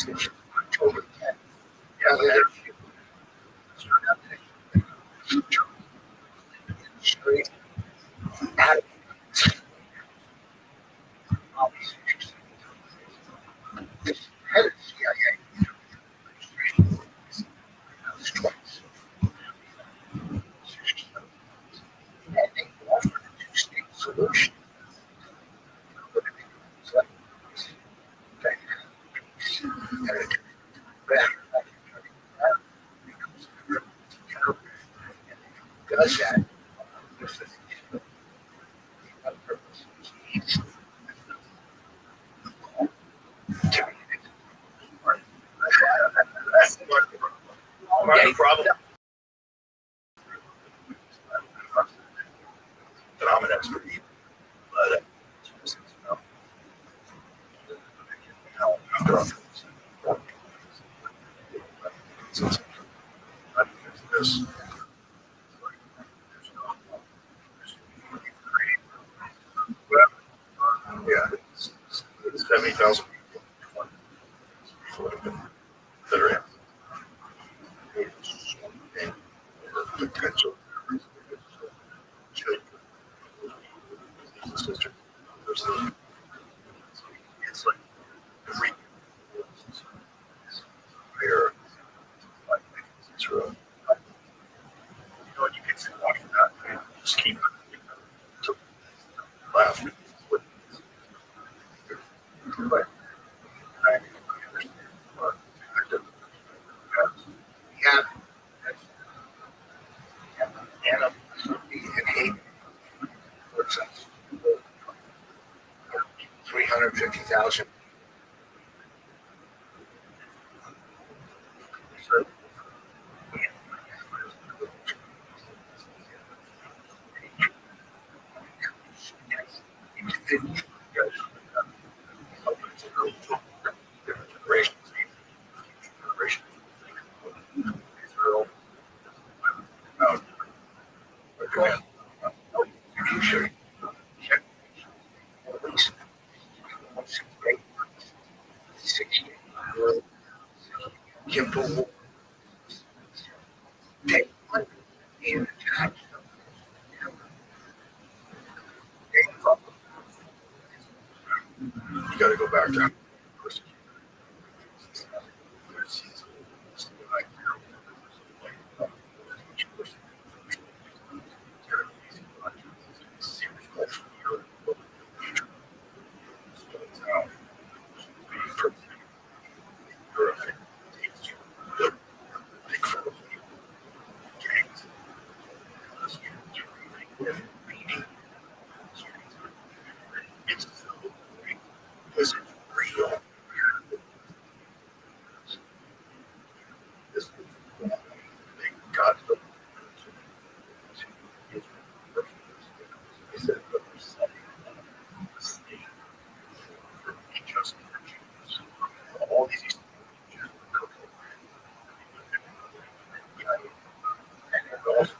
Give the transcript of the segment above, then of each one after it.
October 10th. Yeah, straight out of head of CIA twice. And they offered a two-state solution. Does that on purpose? Not a problem. But I'm an expert, but this. Yeah, 70,000 people that are in potential sister. It's like every year, it's real. You know, you can sit watching that and just keep to laugh. But I understand. Yeah, Anna and hate works out 350,000. Simple. Take one in time. You got to go back to is it real? Is God is it the percentage of the state for just all these and also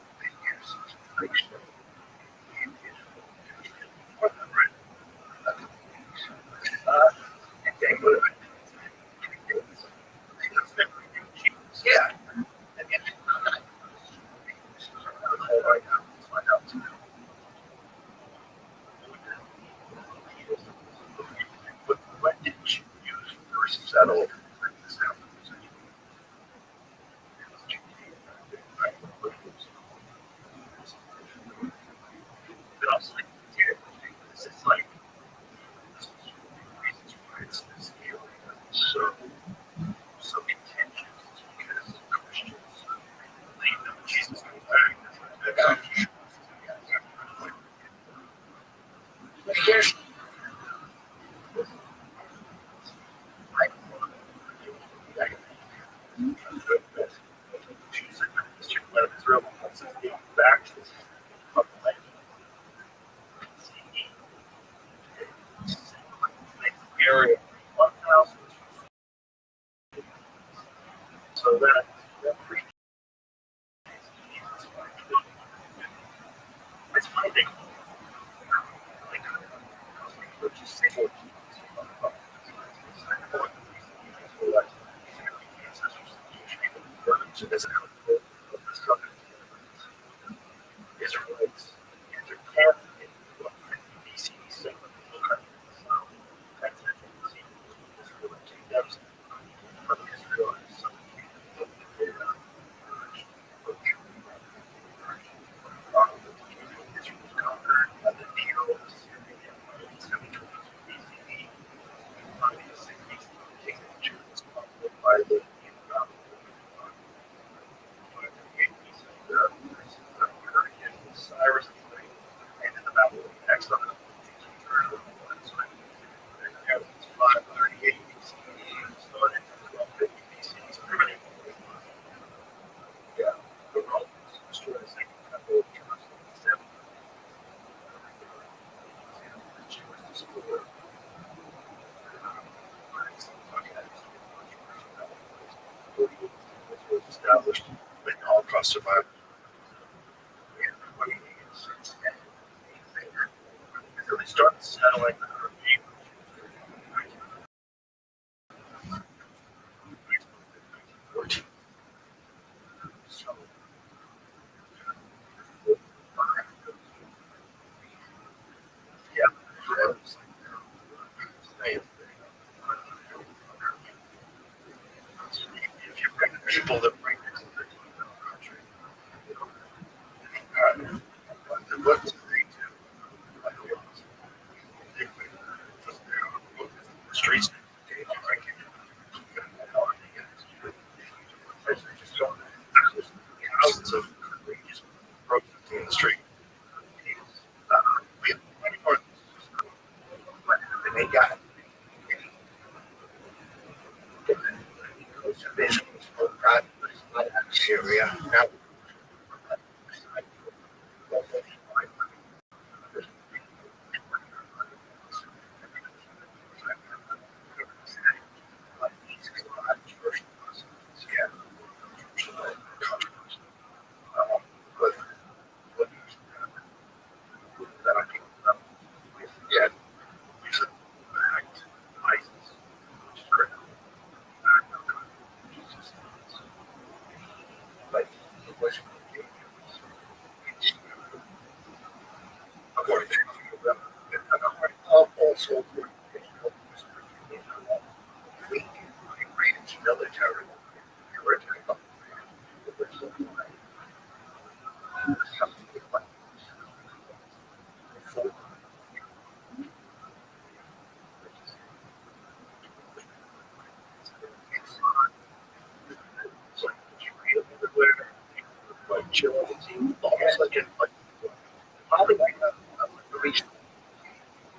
yeah. What did you use versus settle? This is like so contentious because Christians believe that Jesus is back. Here's back to area 1,000. So that that's my thing. Like, just say what So that's how the Southern Israelites intercarried in what BC, so that's it. Israel kingdoms from Israel and some Israel was conquered by the Neo-Assyrian in 722 BCE. In the 60s, the kingdom of Judah was conquered by the Cyrus and in the Babylonian exile. 538 BCE started in 1250 BCE. So pretty much, yeah, the Romans destroyed the second temple of Jerusalem in 7. She was destroyed. Was established when the Holocaust survived. So they started settling the European 1914. So, yeah, if you bring people that bring this to the country, what do they do? Streets, thousands of just protesting in the street. We have money for it. And they got area. Now, but what yeah, we should act license, which is great. But the question according to them, also we British military so everywhere, like chilling, almost like in like probably like a region,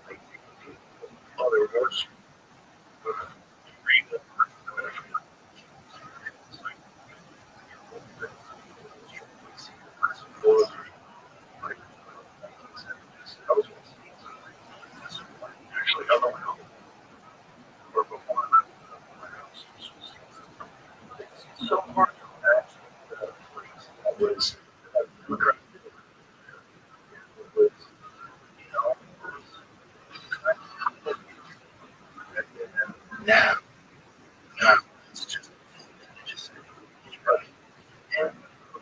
like other words, read actually other one or before so far that was was you know now now it's just right and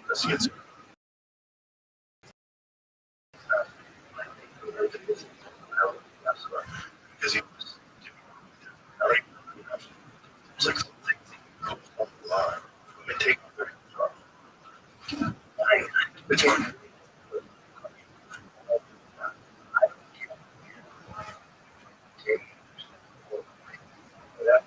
let's get because he was it's like line and take between that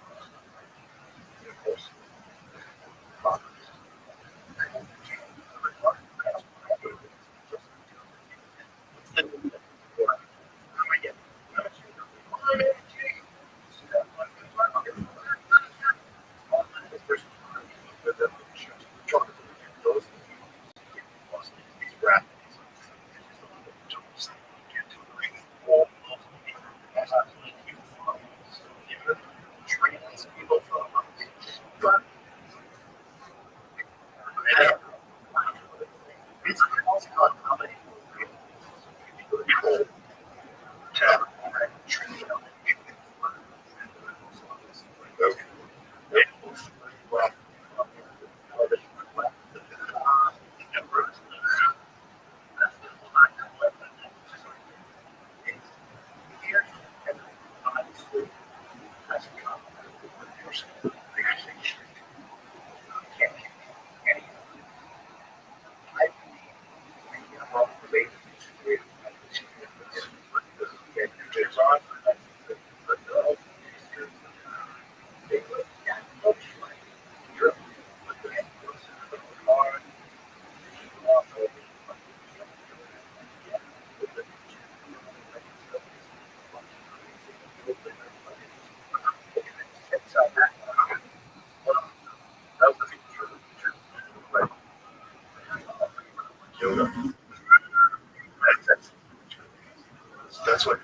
That's what.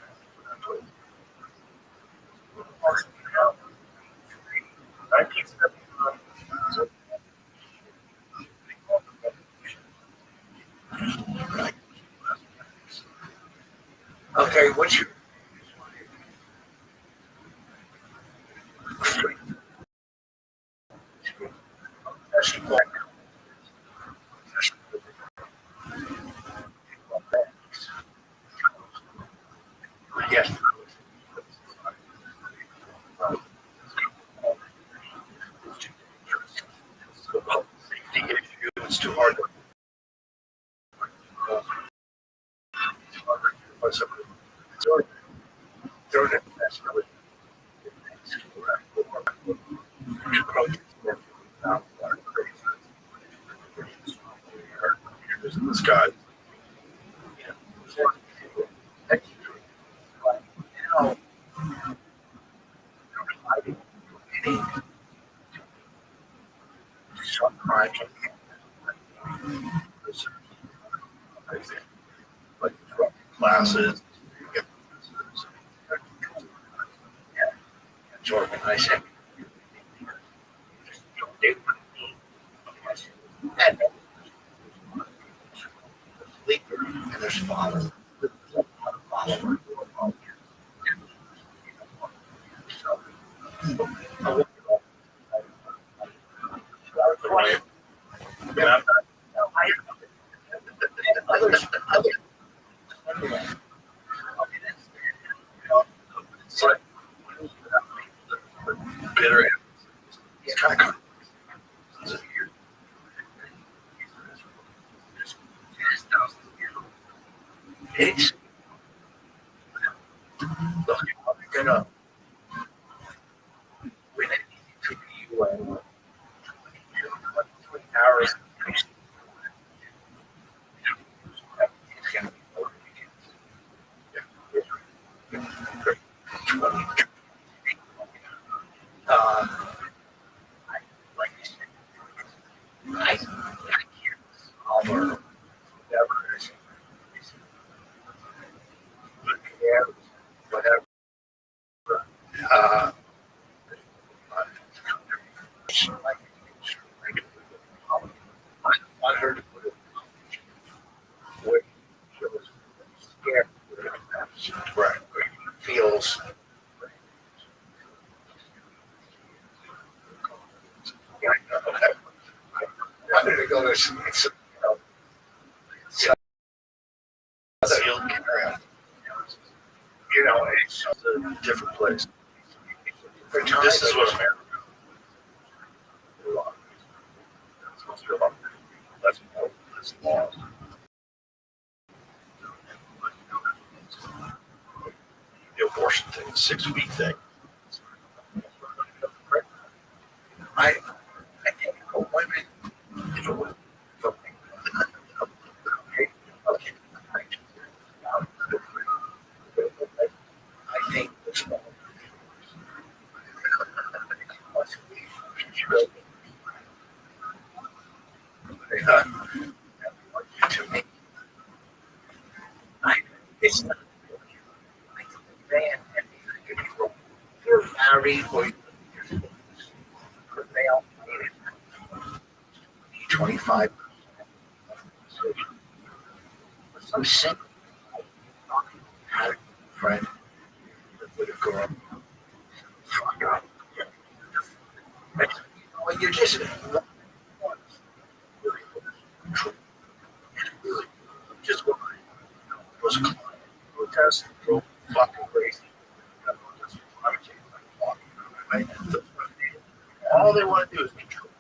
1979. Okay, what's your yes. Safety issue. It's too hard to. It's already during that's really this guy. Now, sometimes like classes, it's organizing. And leader, and there's father. Bitter. It's kind of it's look, you know, when it took you 3 hours, it's going to be more. Uh, like I can't solve or whatever it is. Yeah, whatever. Uh, I want her to put it where she was scared. Right. Feels. Yeah, okay. I wanted to go to some, you know, it's a different place. This is what America is. That's laws. The abortion thing, the 6 week thing. I think for women, if it was something, okay, I think it's more. To me, it's not. I think the man and the control. You're married or you're male. 25. I'm single. Had a friend with a girl. Fuck up. Well, you're just just what was protest, go fucking crazy. All they want to do is control.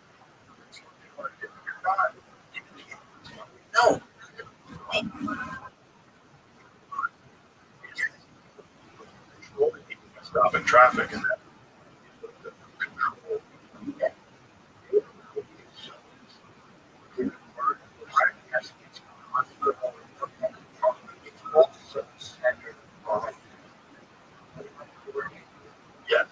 No. Stopping traffic and that. Yeah.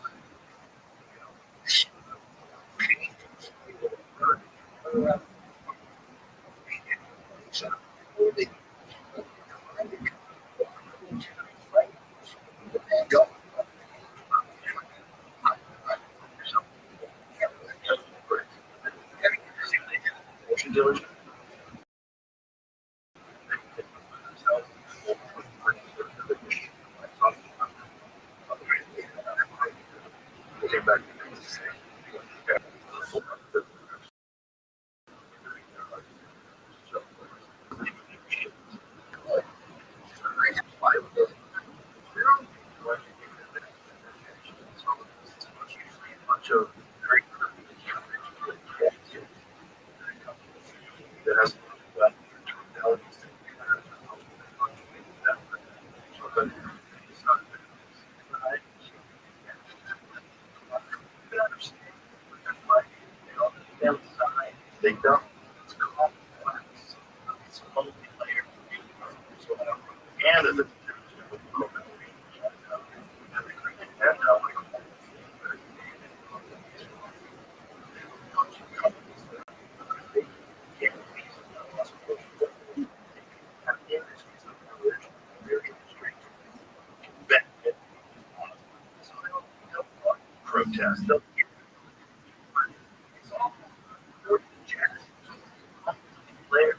test. They'll give it's all 40 checks. Players.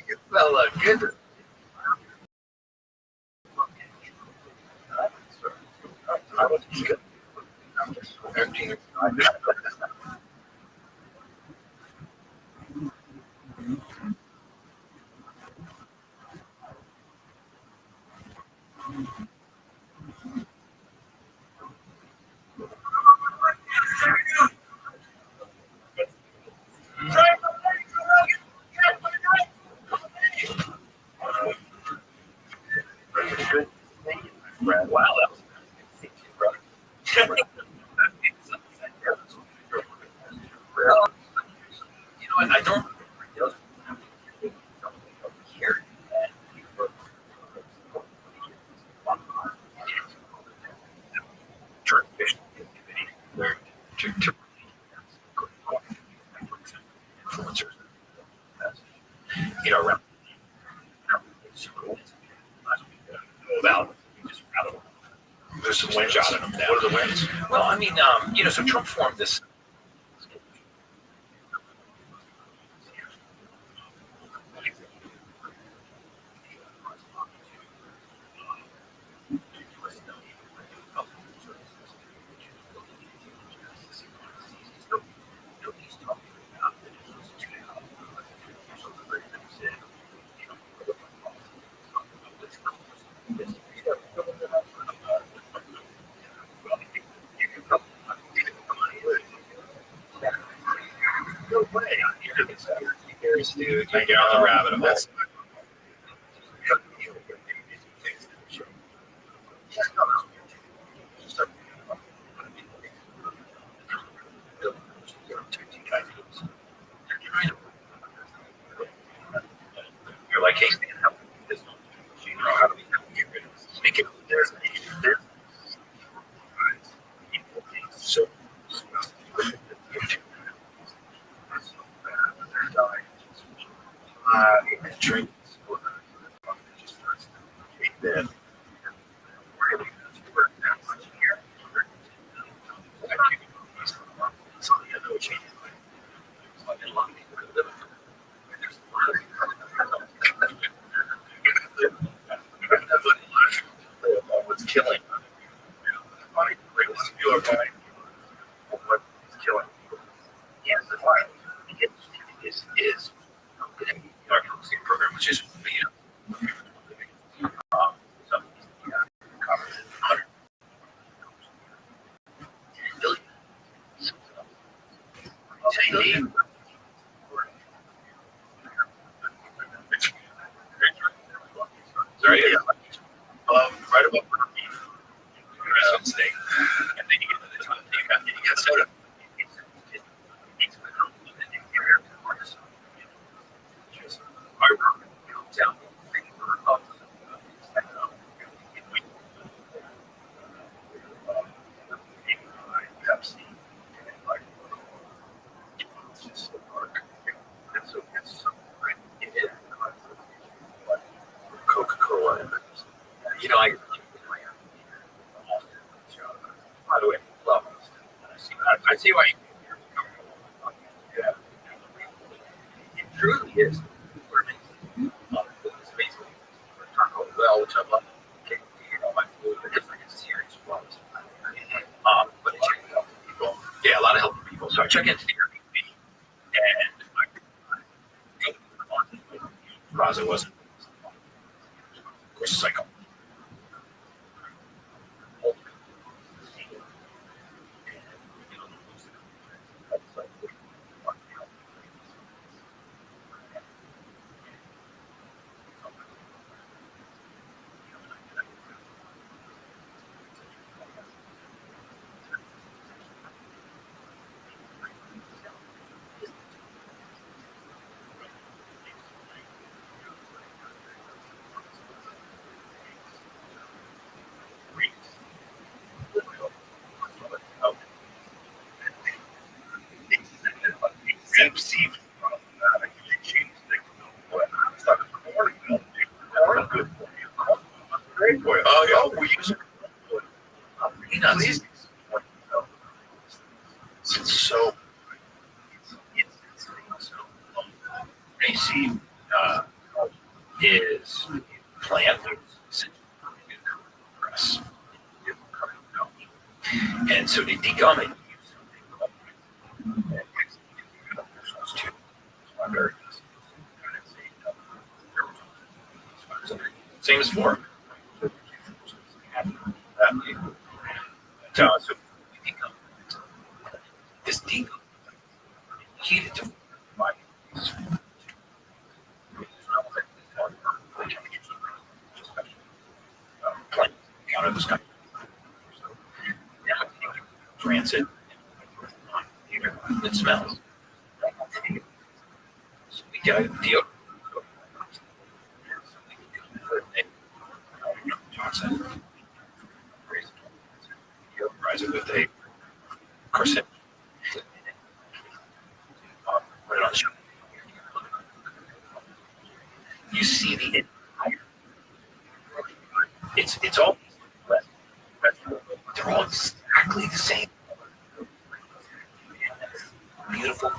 You fella, get it. I was good. I'm just 13. Good. Wow, that was good. Brother. You know what? I don't care. Traditional activity where to influencers, you know, around about just out of there's some wins out of them. What are the wins? Well, I mean, you know, so Trump formed this. No way. Dude, you get on the rabbit hole. You're like, hey, man, how this you know how to make it there's so drink then what's killing you're fine. What's killing yes, the fire is our counseling program, which is some billion. Right, right above restaurant steak, and then you get to the top, you got soda. Down. Pepsi, like it's just so dark. It's so great. It is. Coca-Cola and you know by the way, love this. I see why you yeah. is. It's basically charcoal well, which I love. Okay, my food, but it's like a serious flowers. But I check it out for people. Yeah, a lot of helping people. So I check into the Airbnb, and Raza wasn't. Of course, it's like a Steve. Good for you. Great for you. Oh, yeah, we use it. You know, these so AC is plant press. And so to degum it, same as for. So this degum heated to plant out of this country. Transit. It smells. So we got a deal. Johnson. Rise it with a corset. Right on the show. You see the entire. It's all. They're all exactly the same. Beautiful.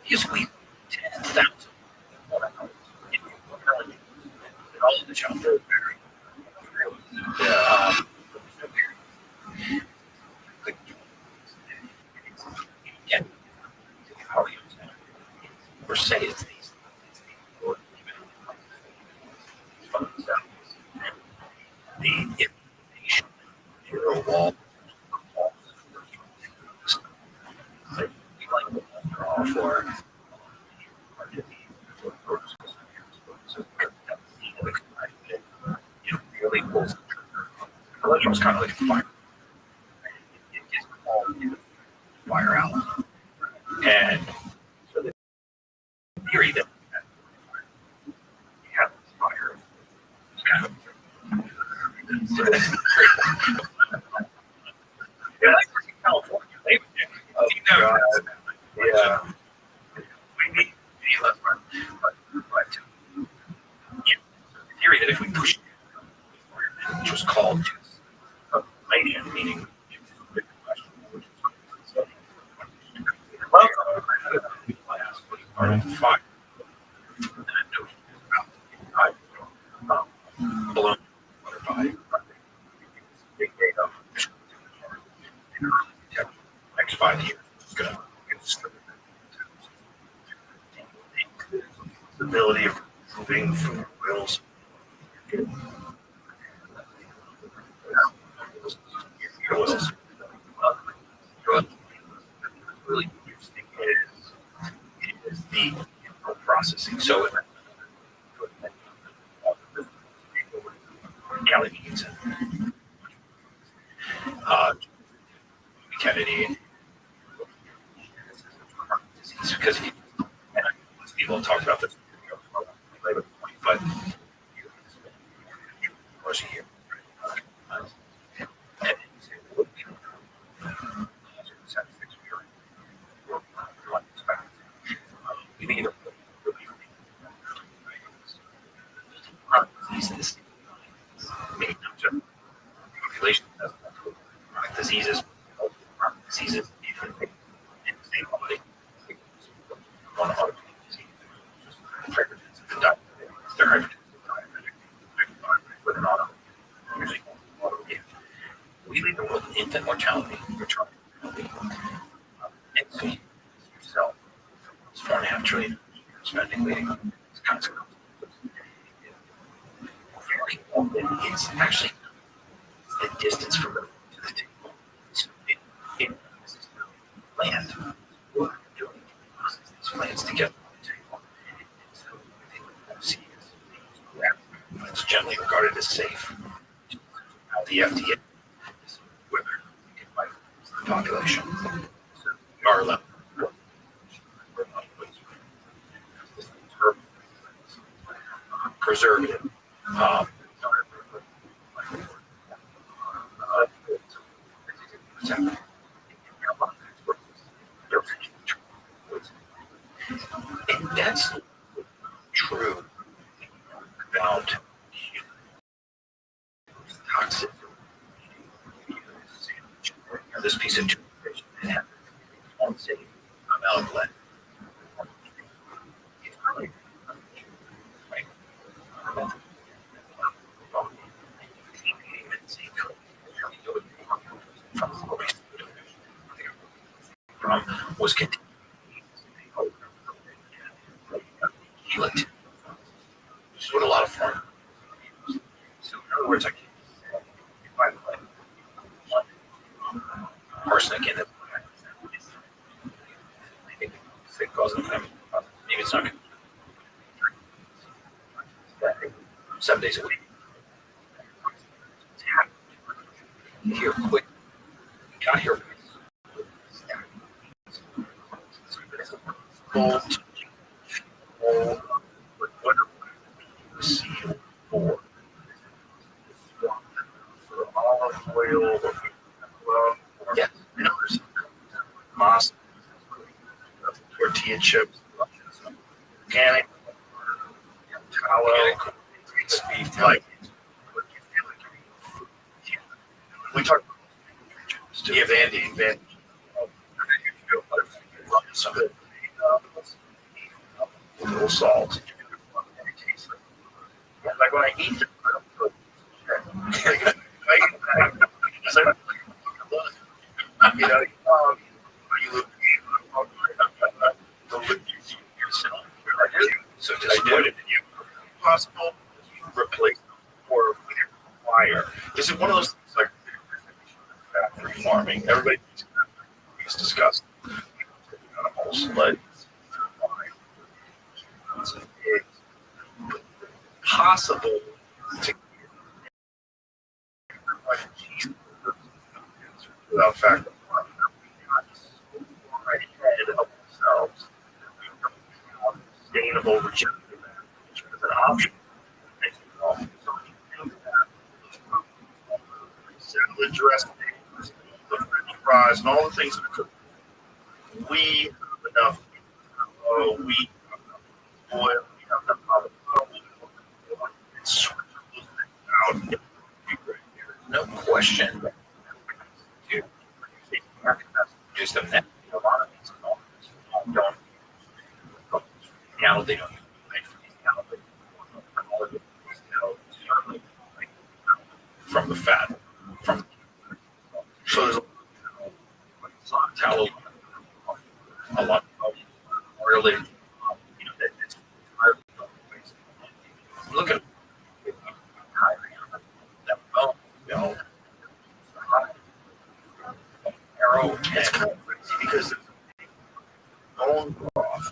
You squeeze 10,000. All in the shop. Yeah. Yeah. Or say it's these. The information hero wall. For really pulls. It was kind of like a fire. It gets all fire out. And so the theory that you have fire is kind of yeah, like in California. Yeah. We need less fun. But yeah, the theory that if we push it, which was called Palladian, meaning fire. Balloon by big data. Next 5 years, it's going to the ability of moving from wheels. Really interesting is the processing. So Cali means Kennedy because people have talked about this, but population diseases, infant mortality, maternal mortality. And so yourself, it's $4.5 trillion spending leading to consequences. It's actually the distance from the table. So it land. We're doing these plans to get on the table. So I think see it's generally regarded as safe. Now the FDA is whether we can fight the population. So we are level. Preservative. And that's true about toxic. This piece of toothpaste has unsafe amount of lead. Was contained. Which is what a lot of foreign. So in other words, I can find arsenic in it. I think it causes them. Maybe it's not. 7 days a week. Here quick. Got here. Gold. For olive oil, yeah, moss, tortilla chips, organic, tallow, beef, like we talk. Yeah, Vandy, some a little salt. Like when I eat it, I don't put you know, you look yourself. So disappointed in you. Possible replace or fire. This is one of those things like factory farming. Everybody is discussed. Animals, but it's possible to without factory farming. Already ahead of themselves. Sustainable regenerative agriculture as an option. Salad dressing, the French fries, and all the things that cook. We have enough wheat, oil, we have enough olive oil. Out. No question. Dude, use them now. A lot of these don't. Now they don't. From the fat, from so there's tallow, a lot of oily. Look at that bone, you know, arrow. It's kind of crazy because there's bone broth,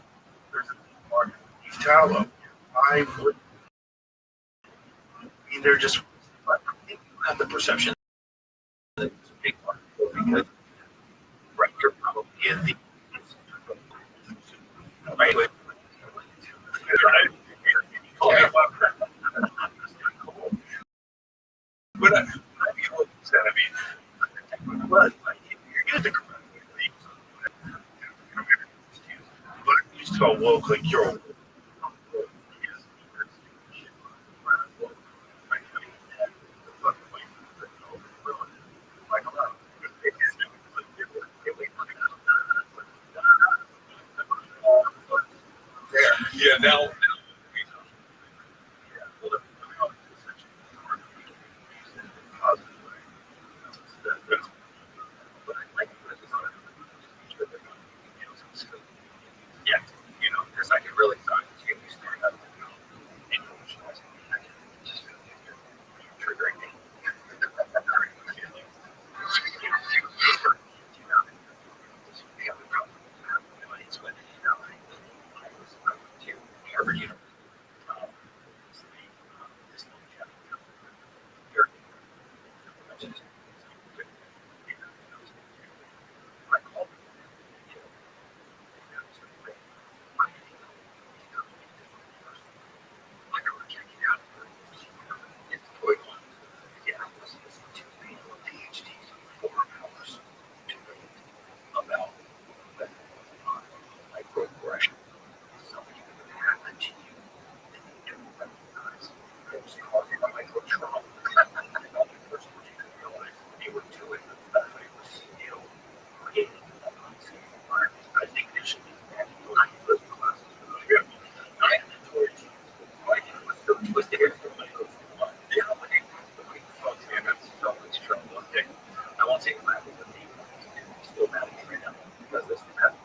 there's a market beef tallow. I would, they're just. You have the perception that it's a big part because right, you're probably in the right. But I mean, but you're getting the but you so woke like you're. Yeah, now. about microaggression. Something that happened to you that you don't recognize. It was causing a microtrauma. And the only person who didn't realize they were doing that they were still creating an unsafe environment. I think they should be banned from those classes. Yeah. I am towards you. Why do you so twisted here for my own fun? Yeah, when they folks here have so much trouble. Okay. I won't take it back with me. I'm still mad at you right now because this happened.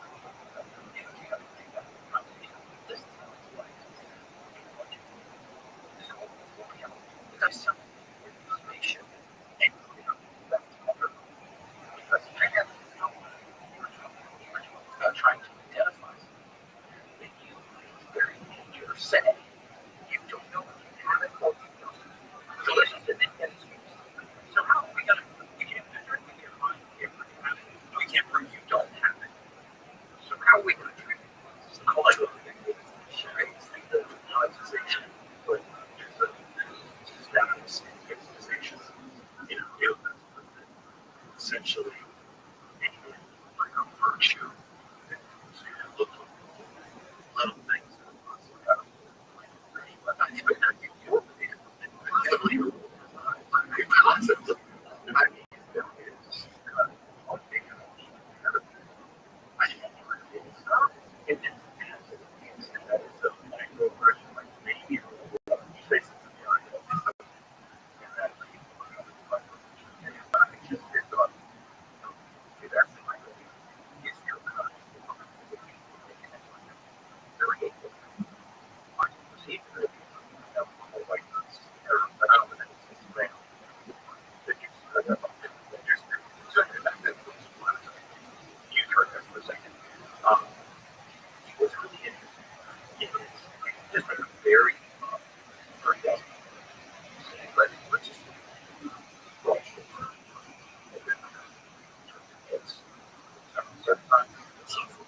Trying to identify that you very dangerous setting. You don't know if you have it or you don't. So there's something that gets you. So how are we gonna we can't measure it, we can't find it, we can't prove you don't have it. So how are we gonna treat it? It's not like a the monetization, but there's a status and organization. You know, essentially like a virtue that look little things. But I think that you literally concept of I mean there is one thing I think it has that is a microaggression like maybe you say something and that I just thought that's the microaggression is your very I perceive that like but I don't know that you heard that for a second. Um, what's really interesting is just a very very but let's just brush it's certain times it's also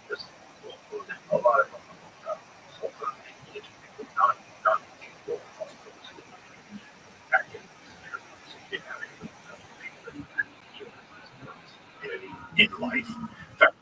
just a lot of not not people in life. In fact,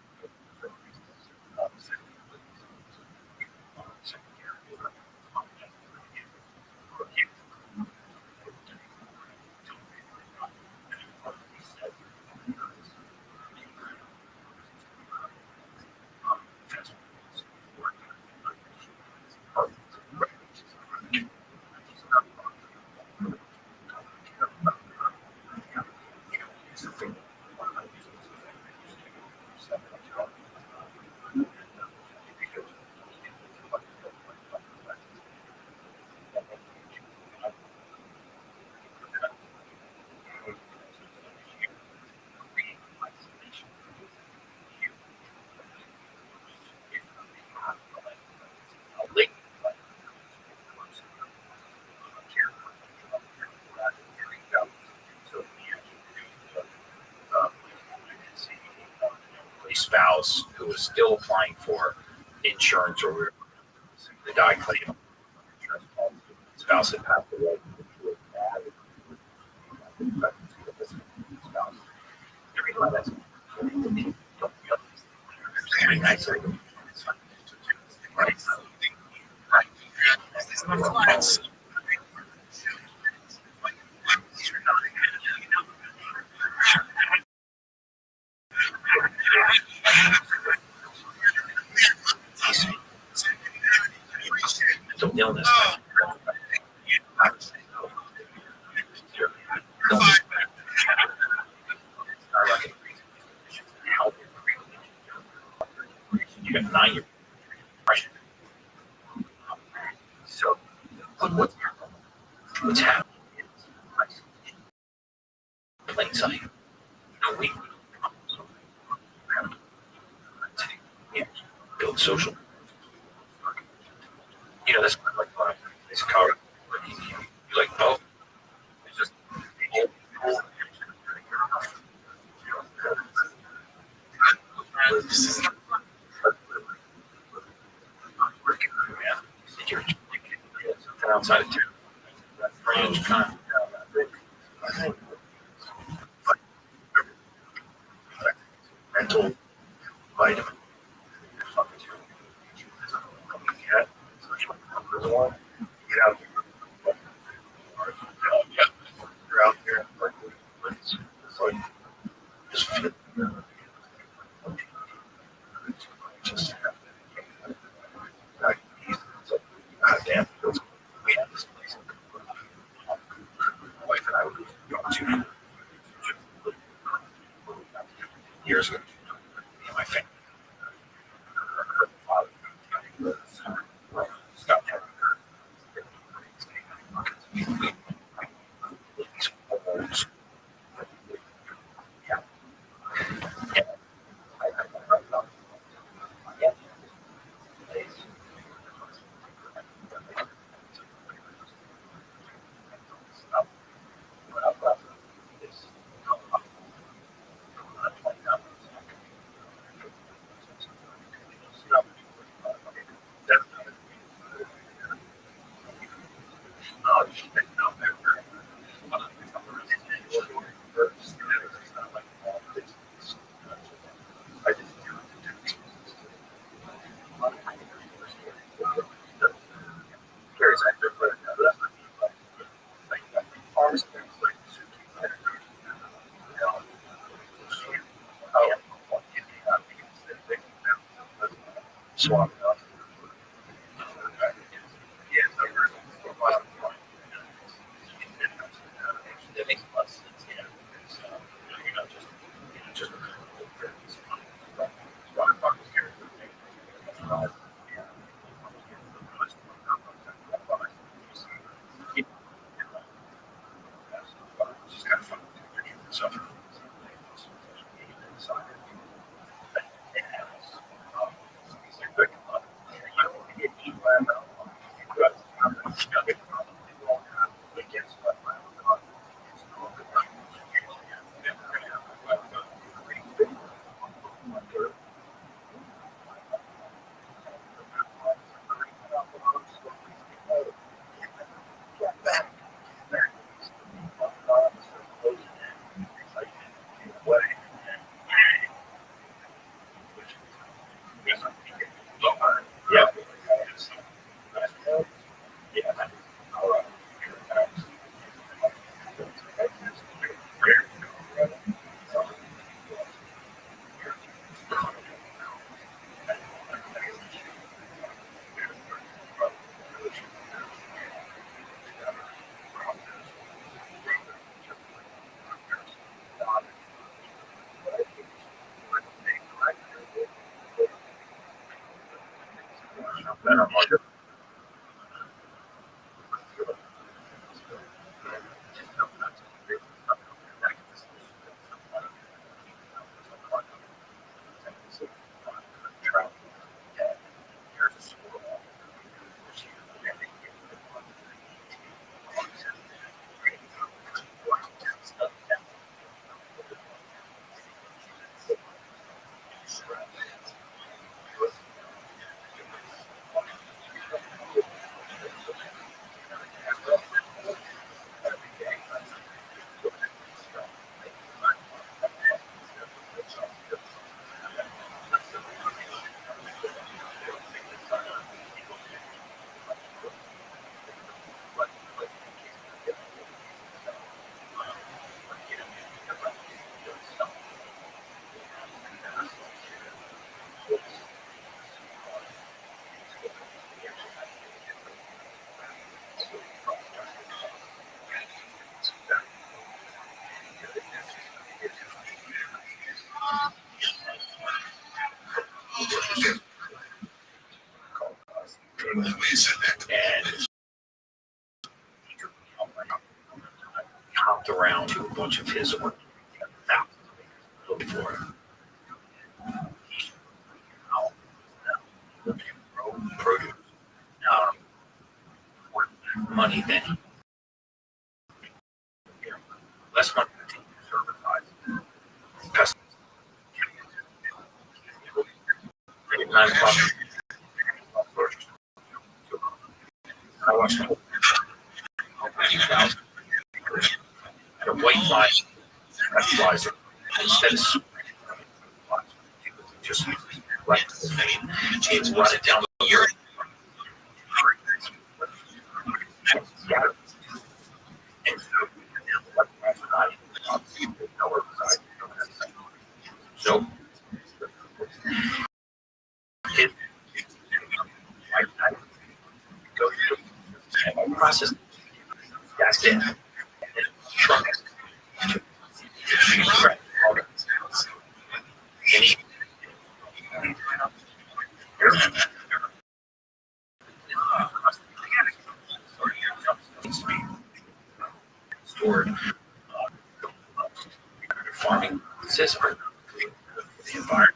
spouse who was still applying for insurance or the die claim spouse had passed away. Spouse. Every time that's very nice. Right. Mental illness. You got 9 years. So, what's happening is plain sight. We build social That's kind of like this car. You like both. It's just old. This is working, man. You're something outside of town. Range kind of mental vitamin. Get out you're out there. It's like just feel just like God damn. We have this place. My wife and I would go to years ago. My family. Her father. Stop having her. Yeah. Swap it up. That makes a lot of sense. Yeah. Just just kind of fun. So, yeah. And hopped around to a bunch of his work before produce. money than less money than herbicides, pesticides. I watched the whole 20,000 acres and a white fly flies it instead of just like the thing, it's run it down the year. And so, so it goes through the process. That's it. Shrunk it. Needs to be stored. Farming system, the environment.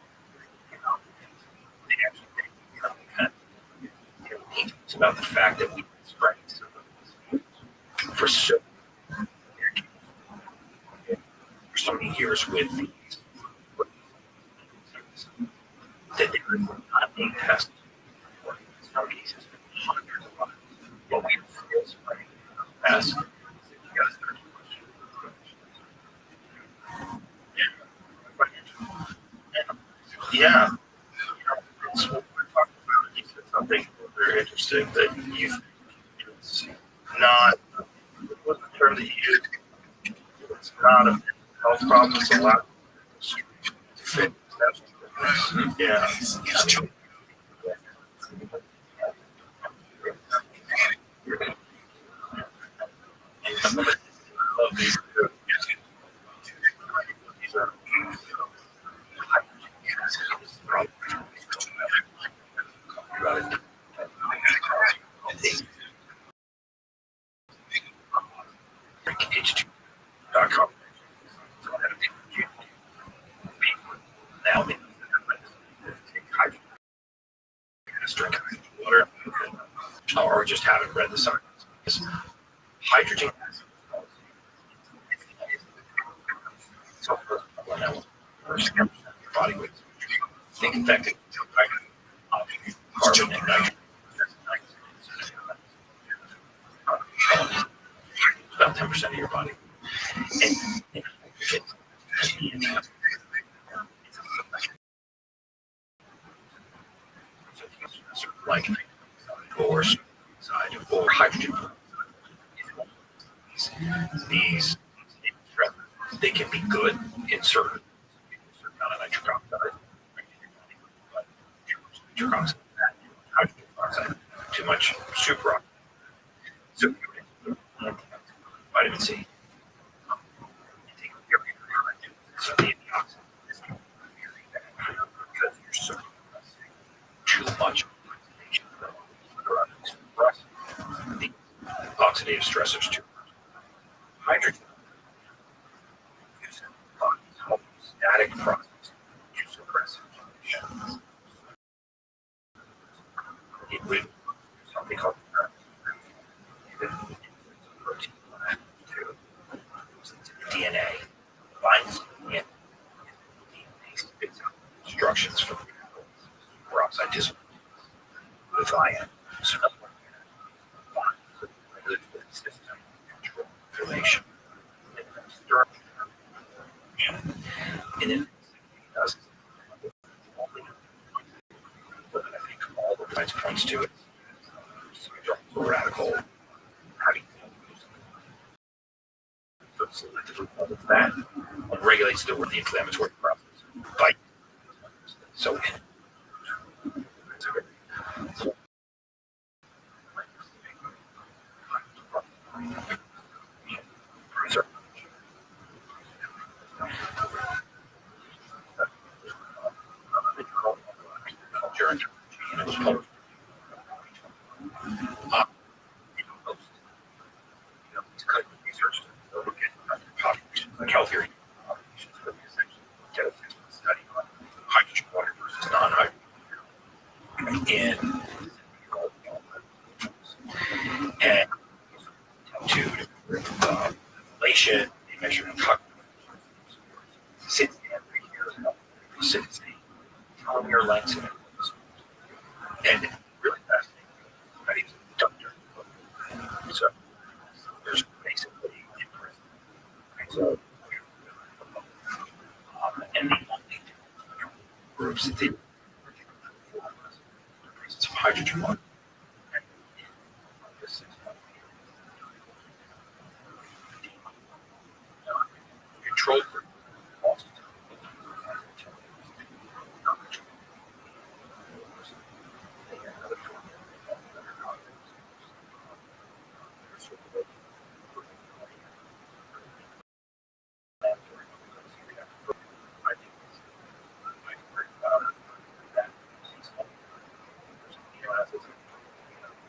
It's about the fact that we spread for so many years with that they were not being tested. In some cases, hundreds of lives. But we still spreading as yeah. It's what we're talking about. You said something very interesting that it's not, what was the term that you used? It's not a health problem, it's a lot to fit. Yeah. I love these. These are H2.com. Now, drink water, or just haven't read the science. Hydrogen your body weight. Think in fact carbon and nitrogen. About 10% of your body. And like or side or hydrogen. These they can be good in certain amount of nitric oxide. Nitric oxide, hydrogen oxide, too much super oxide. So vitamin C. So the antioxidant because you're so too much the oxidative stressors too. Hydrogen is a static process to suppress inflammation. It would something called protein to DNA binds in instructions from peroxide just with ion. So system control information. And then does but I think all the science points to it. Radical having so that regulates the inflammatory process. By so healthier study on hydrogen water versus non elevation, they measure cognitive since every year, since the telomere lengths and really fascinating. Studies done during the book. So there's basically different kinds of and the only groups that did some hydrogen one. Control group also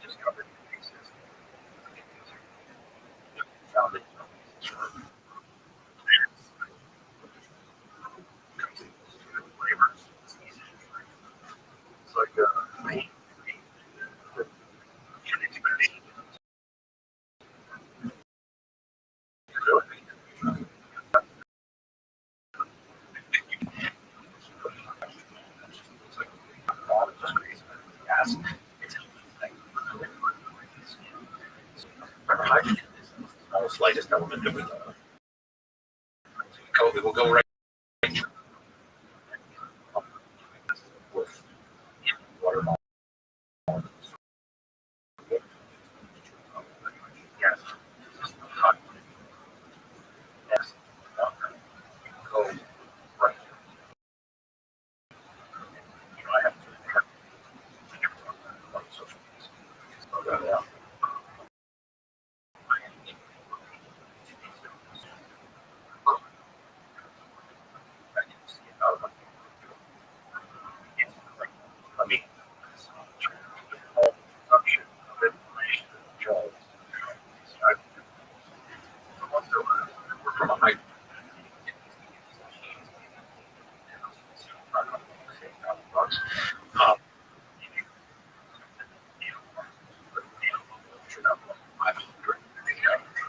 discovered found it flavors. It's like hydrogen is the smallest, lightest element that we know. It will go right with water molecules. Yes. Yes. Go right. I have to social media. I mean, all production of information jobs. We're from a high. Um,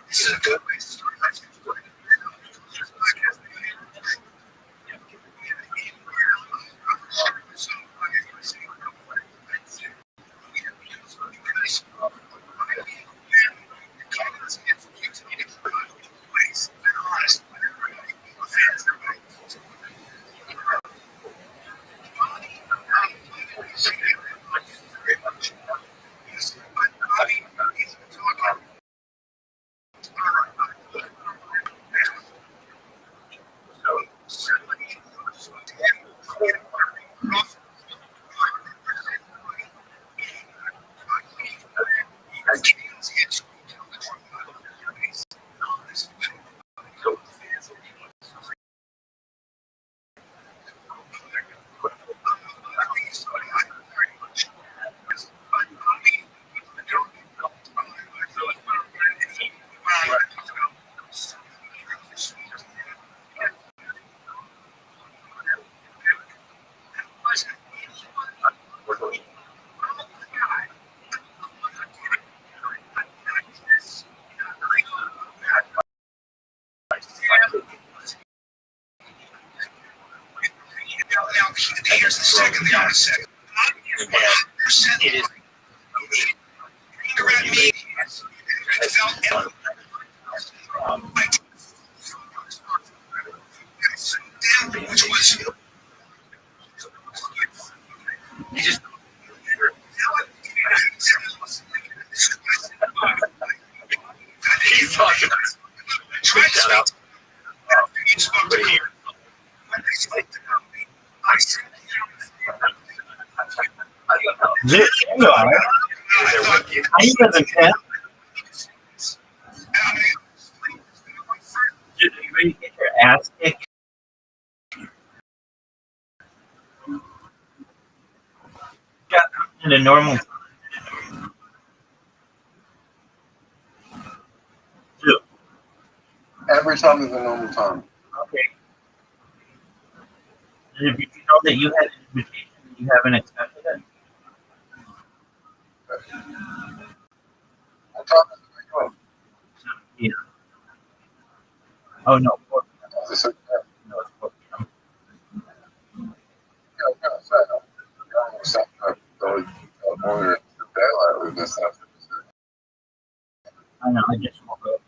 this is a good way to start. Here's the second concept. It is he's talking. Shout out. But here. There you are. I live in town. Did you really get your ass kicked? Got in a normal. Two. Every time is a normal time. Okay. Did you know that you had an invitation and you haven't accepted it? I thought that's what you Yeah. Oh no, 4 p.m. They said, No, it's 4 p.m. yeah, I was gonna say, I almost sat there, so California, the daylight with this stuff. I know. I just woke up.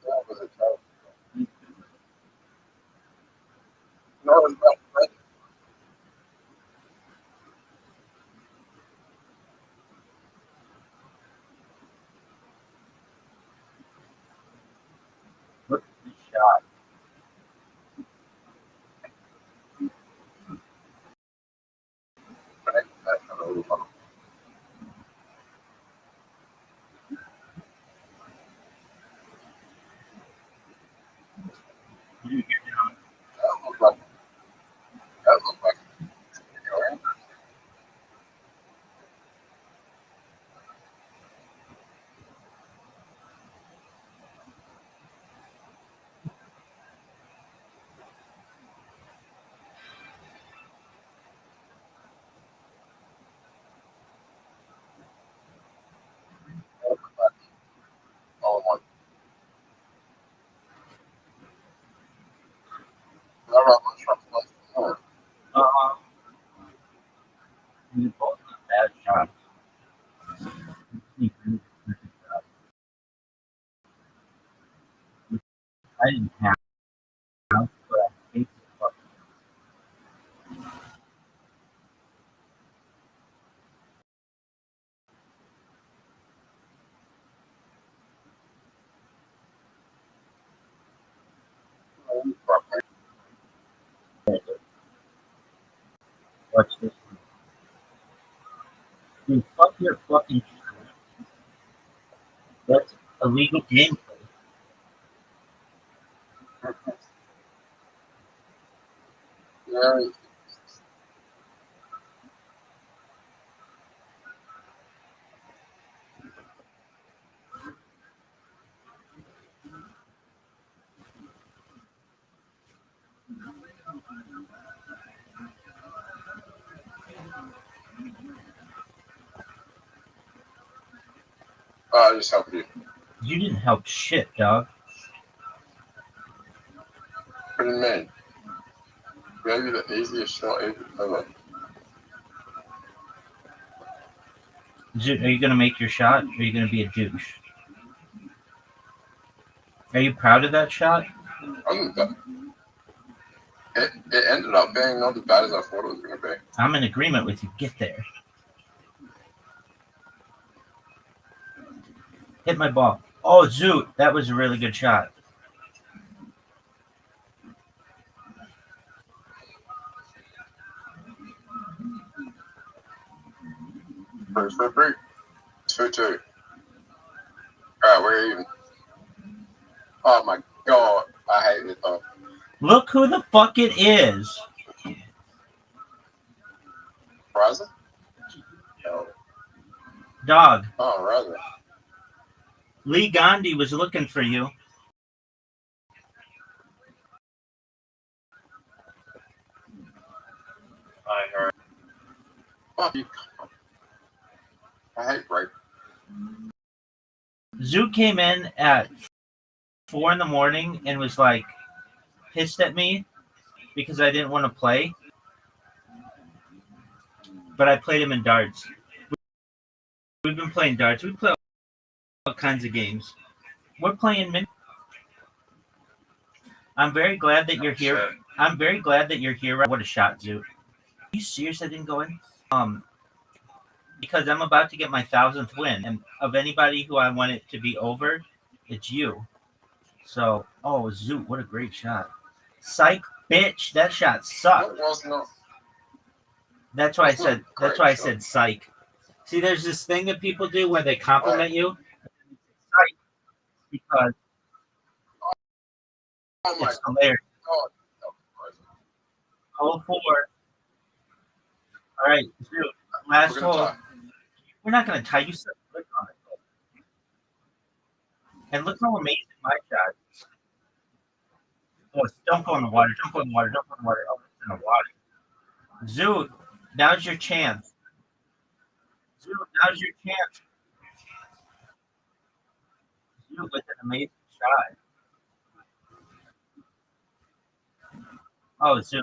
That was a tough. No, it was about Look at this shot. that kind of little. You get down. That looked like going. Oh my. I don't know. Uh-huh. You both got bad shots. I didn't have, but I hate the fuck. Watch this. Dude, fuck your fucking shit. That's illegal gameplay. Yeah, I just helped you. You didn't help shit, dog. What do you mean? Maybe the easiest shot ever. Are you gonna make your shot, or are you gonna be a douche? Are you proud of that shot? It ended up being not as bad as I thought it was going to be. I'm in agreement with you. Get there. Hit my ball. Oh, Zoot, that was a really good shot. First for free. 2-2. All right, we're even. Oh my god, I hate it though. Look who the fuck it is. Raza? No. Dog. Oh, Raza. Lee Gandhi was looking for you. I heard. Fuck you. I hate break. Zoot came in at 4 in the morning and was like pissed at me because I didn't want to play. But I played him in darts. We've been playing darts. We play all kinds of games. We're playing min. I'm very glad that you're here. I'm very glad that you're here. What a shot, Zoot. Are you serious I didn't go in? Because I'm about to get my 1,000th win. And of anybody who I want it to be over, it's you. So, oh, Zoot, what a great shot. Psych, bitch, that shot sucked. That was not. That's why I That's not said. great That's why I shot. said psych. See, there's this thing that people do where they compliment you. Psych, because Oh my it's hilarious. god. Hole 4. All right, Zoot. Last We're gonna hole. tie. We're not going to tie. You said click on it. And look how amazing my shot is. Oh, don't go in the water. Don't go in the water. Don't go in the water. Oh, it's in the water. Zoot, now's your chance. Zoot, now's your chance. Zoot with an amazing shot. Oh, Zoot.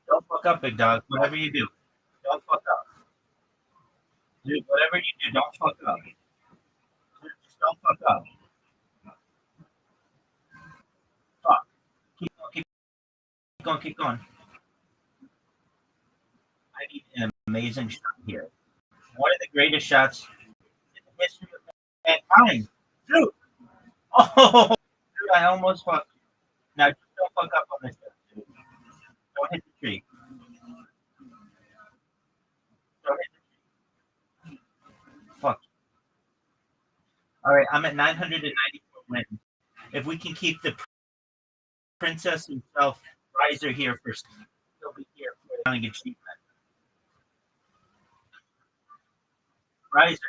Don't fuck up, big dog. Whatever you do, don't fuck up. Zoot, whatever you do, don't fuck up. Zoot, just don't fuck up. Fuck. Keep going, keep going, keep going. I need an amazing shot here. One of the greatest shots in the history of mankind. Zoot. Oh, dude, I almost fucked. Now, just don't fuck up on this shot, Zoot. Don't hit the tree. Don't hit the tree. Fuck. All right, I'm at 994 wins. If we can keep the princess himself, Riser, here first, he'll be here for the crowning achievement. Riser,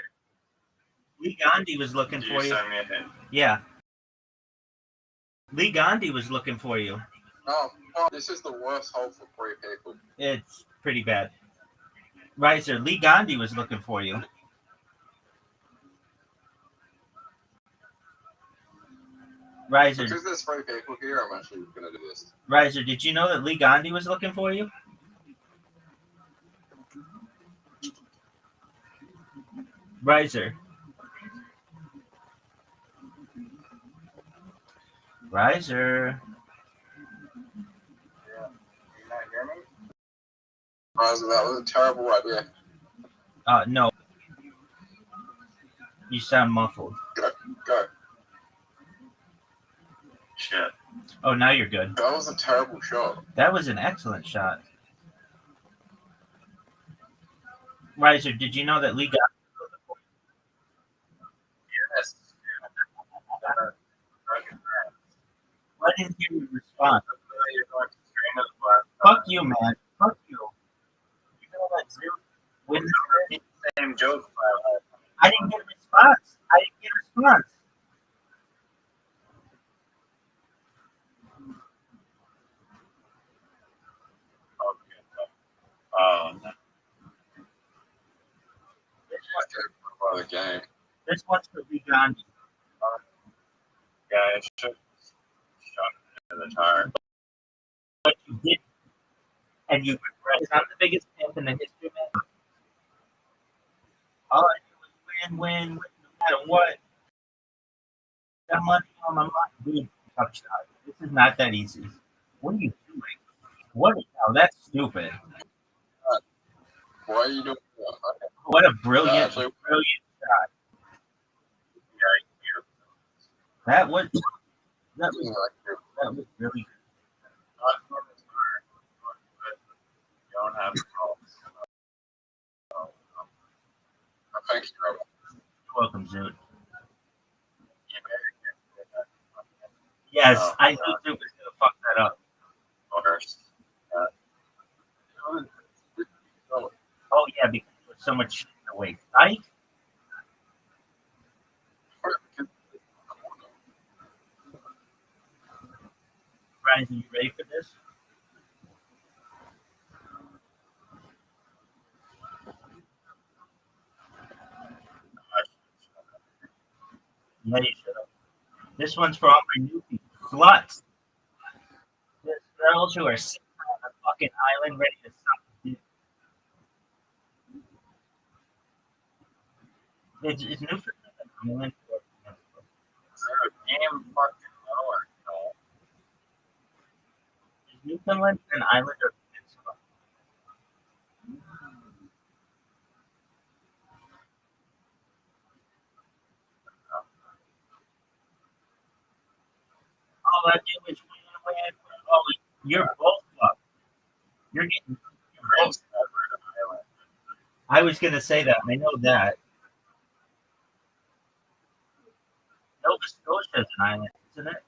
Lee Gandhi was looking Did for you you. send me a hint? Yeah. Lee Gandhi was looking for you. Oh, this is the worst hole for 3 people. It's pretty bad. Riser, Lee Gandhi was looking for you. Riser, Because there's 3 people here, I'm actually gonna do this. Riser, did you know that Lee Gandhi was looking for you? Riser. Riser. You not hear me? That was a terrible idea. No. You sound muffled. Go. Shit. Oh, now you're good. That was a terrible shot. That was an excellent shot. Riser, did you know that Lee Gandhi? Yes. I didn't hear your response. You're going to stream as well. Fuck you, man. Fuck you. You know that Zoot wins. Same joke. I didn't get a response. I didn't get a response. By the game. This one's for Lee Gandhi. Yeah, it should shot in the tire. But you did, and you regret it. I'm the biggest pimp in the history, man. All I do is win, no matter what. Got money on my mind. Dude, tough shot. This is not that easy. What are you doing? What? Oh, that's stupid. Why are you doing that? What a brilliant, Actually- brilliant shot. Yeah, That was Like, really not from the tire. You don't have problems. thank you, Rabbi. welcome, Zoot. You better get that. Yes, Oh, I knew God. Zoot was gonna fuck that up. First. Oh yeah, because there was so much shit in the way. Right? Ryan, are you ready for this? Yeah, you should have. This one's for all my newbies. Sluts. There's girls who are sitting on a fucking island ready to suck dick. Is Newfoundland an island? Damn fucking lower. No. Is Newfoundland an island or a peninsula? All I do is win. Oh, you're both fucked. You're getting. You're both. I was gonna say that. I know that. Nova Scotia is an island, isn't it?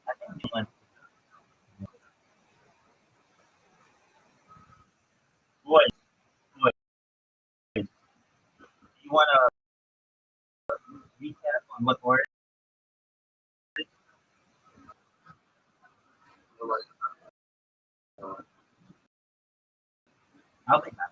I think Newfoundland. You want to recap on what order? I'll be back.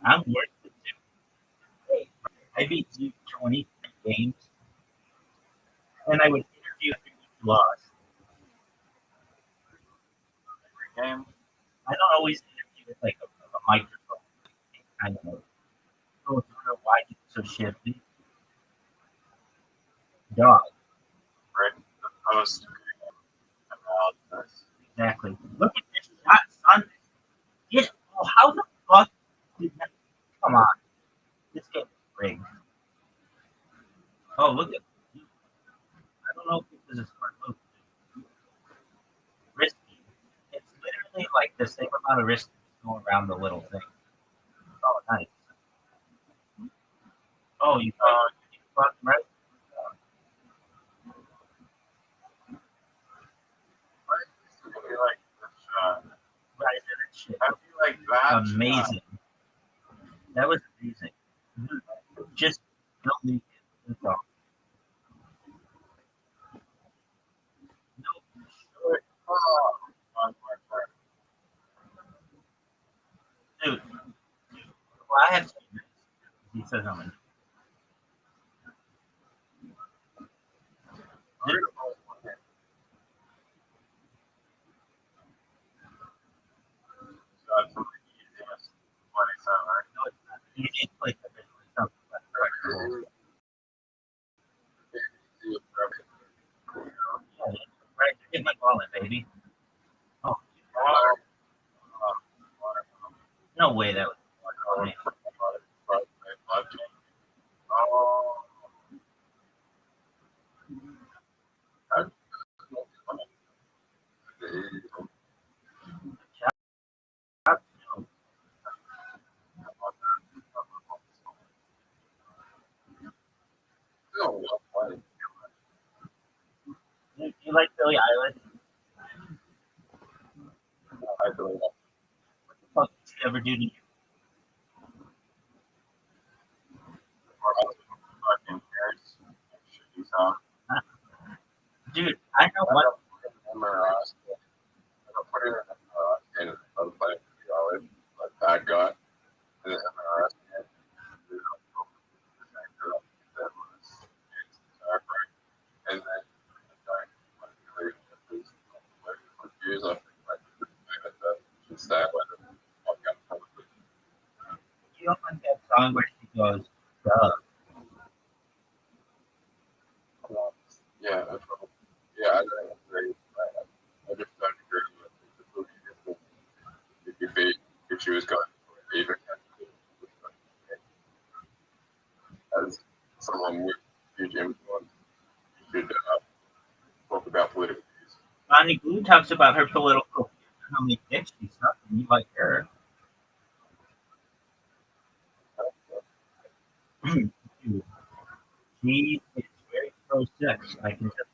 I'm worth it too. Hey, I beat you 20 games, and I would interview if you lost. Game. I don't always interview with like a microphone. I don't know. Go through why you so shifty. Dog. Right. The post analysis. Exactly. Look at this shot, son. Get, oh, how the fuck did that? Come on. This game is rigged. Oh, look at. I don't know if this is a smart move. Risky. It's literally like the same amount of risk going around the little thing. Oh, nice. Oh, you fucked right. I feel like this shot. Right, that shit. I feel like that Amazing. That was amazing. Just don't leave it. That's all. No, shot. Oh, one more time. dude. Well, I have 2 minutes. He says I'm in. Dude, That's the easiest 27. no, it's not. You did play the visual stuff. Right, get my ball in, baby. Oh, no way that was. You like Billie Eilish? What the fuck did she ever do to you? Dude, I know what. Bad guy. And then You don't like that song where she goes, duh. yeah, yeah, I don't agree. I just don't agree with if she was going for even as someone with huge influence, you should talk about political views. Bonnie Blue talks about her political, how many dicks she sucked, and you like her. Dude, she is very pro-sex. I can tell.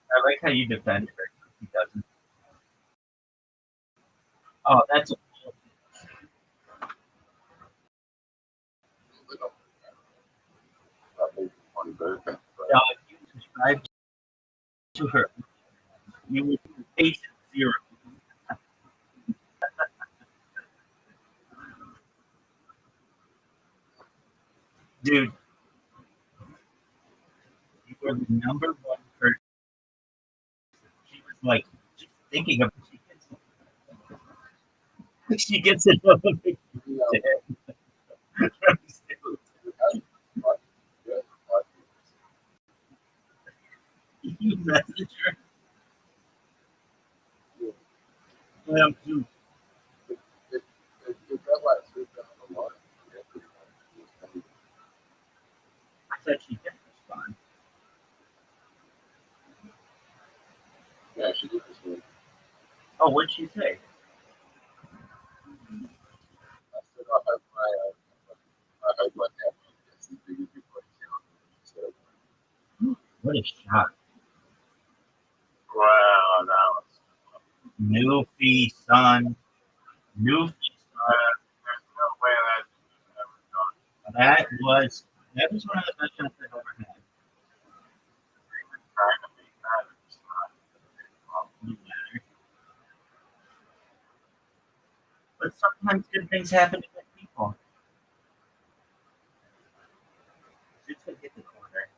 I like how you defend her. He doesn't. Oh, that's a dog. You subscribe to her. You would be patient 0. Dude, you were the number 1 person. She was like, just thinking of she gets a notification. You message her. Well, dude, I said she didn't respond. Yeah, she did this one. Oh, what'd she say? I said I hope my nephew gets as big as you put it. What a shot. Wow, that was. Newfie, son. Newfie, There's no way that's ever done. son. That was one of the best shots I've ever had. Trying to beat that. It's not. Doesn't matter. But sometimes good things happen to good people. Just to hit the corner.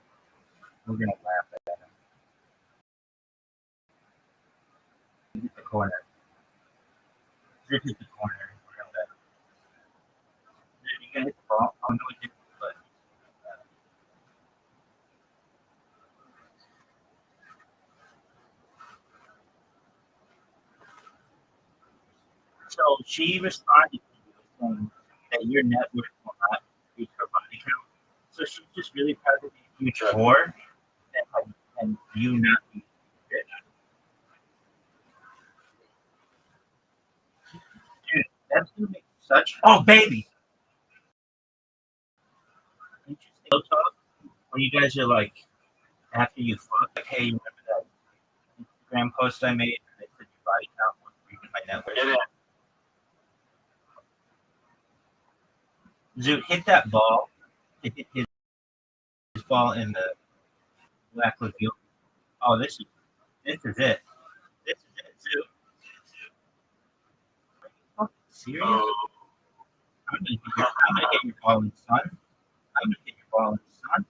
We're gonna laugh at him. Hit the corner. Just hit the corner. We're gonna laugh. Dude, you gonna hit the ball? I know it did, but so she responded to you saying that your net worth will not reach her body count. So she's just really proud of you huge whore and you not be rich. Dude, that's gonna make such baby. Interesting talk when you guys are like after you fuck, like, hey, you remember that Instagram post I made? I said your body count was reaching my net worth. Get it. Zoo, hit that ball. Hit his ball in the black lagoon. Oh, this is it. This is it, Zoo. Are you fucking serious? Oh, I'm gonna get your ball in the sun. I'm gonna get your ball in the sun.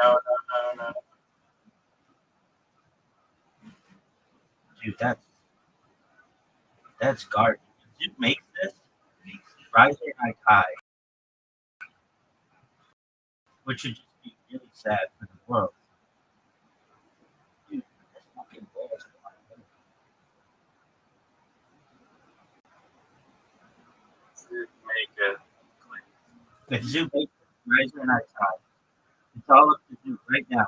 no. Dude, that's garbage. Dude makes this Riser and Kai, which should just be really sad for the world. Dude, this fucking ball is Make it. if Zoo makes Riser and Kai, it's all up to Zoo right now.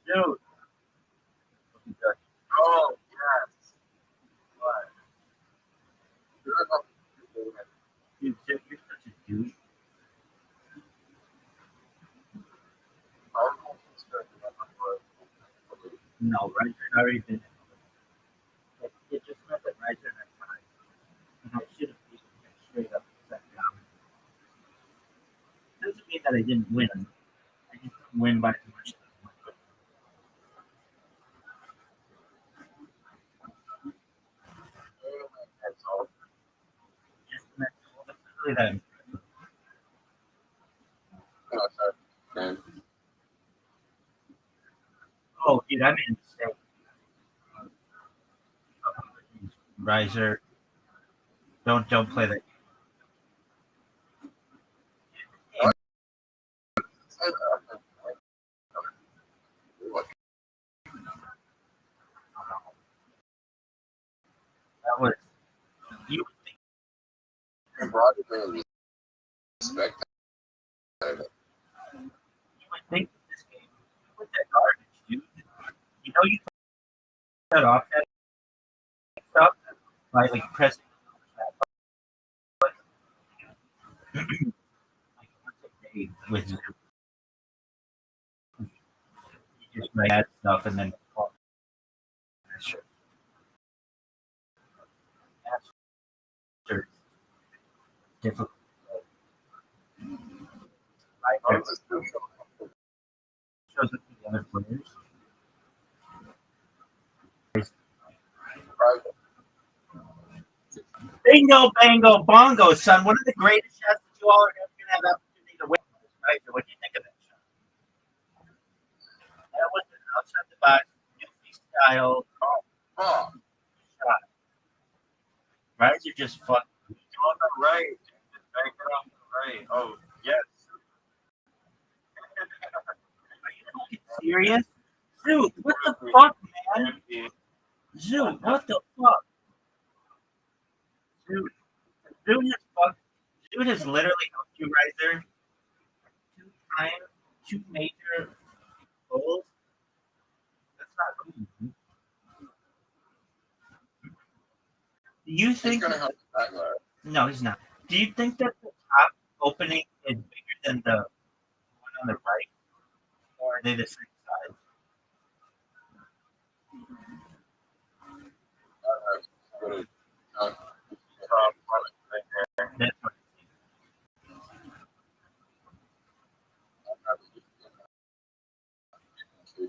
Zoo. Oh, yes. What? Dude, Zoo, you're such a douche. No, Riser had already been in. It just meant that Riser and Kai, and I should have beaten him straight up and sat down. Doesn't mean that I didn't win. I just didn't win by as much. That's all. Just meant really that. Oh, dude, I made a mistake. Riser, don't play that. That was you would think. Respect that. You would think that this game with that garbage, dude. You know you cut off that stuff by like pressing like once a day with you just like add stuff and then call that shit. That's difficult. Right, shows up to the other players. Bingo, bango, bongo, son. One of the greatest shots that you all are ever going to have the opportunity to win. Right? So what do you think of that shot? That was an outside the box, Newfie style shot. Right? You're just fucking. On the right. Just back it on the right. Oh, yes. Are you fucking serious? Dude, what the fuck, man? Dude, what the fuck? Dude has literally helped you, Riser, 2 times, 2 major goals, not good. Do you He's think gonna that, help the back guy. no, he's not. Do you think that the top opening is bigger than the one on the right? Or are they the same size?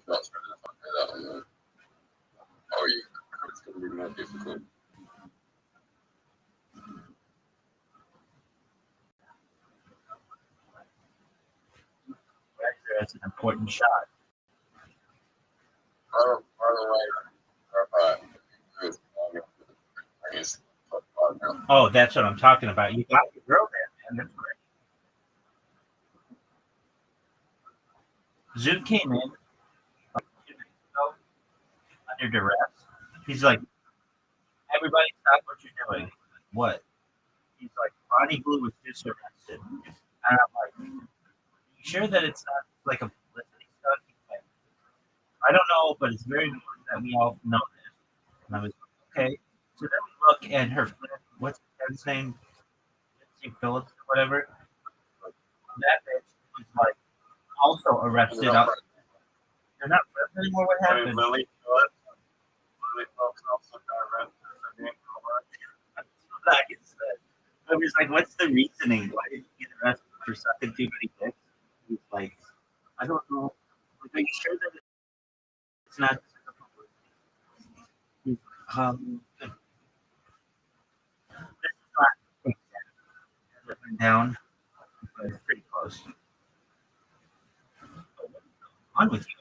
That's what Oh, yeah, it's gonna be more difficult. that's an important shot. By the way, I guess. Oh, that's what I'm talking about. You got your girl there, man. That's great. Zoot came in 2 minutes ago under duress. He's like, everybody stop what you're doing. What? He's like, Bonnie Blue was just arrested. And I'm like, you sure that it's not like a publicity stunt? He's like, I don't know, but it's very important that we all know this. And I was like, okay. So then we look at her friend, what's his name? Lindsay Phillips or whatever. That bitch is like also arrested. They're not friends anymore. What happened? Lily Phillips also got arrested for being I was like, what's the reasoning? Why did you get arrested for sucking too many dicks? He's like, I don't know. Like, are you sure that it's not just like a publicity? This is not exactly written down, but it's pretty close. On with you.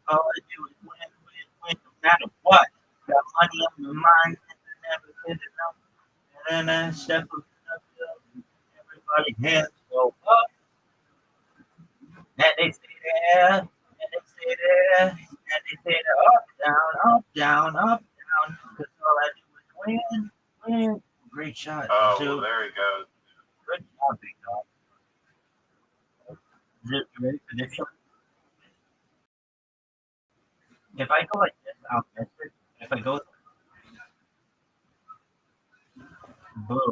All I do is win, no matter what. Got money on my mind, and I never get enough. And then I step up, everybody hands go up, and they stay there, and they stay there, and they stay there, up, down, up, down, up, down. Because all I do is win. Great shot. Oh, too. well, there he goes. Good job, big dog. You ready for this shot? If I go like this, I'll miss it. If I go, boom,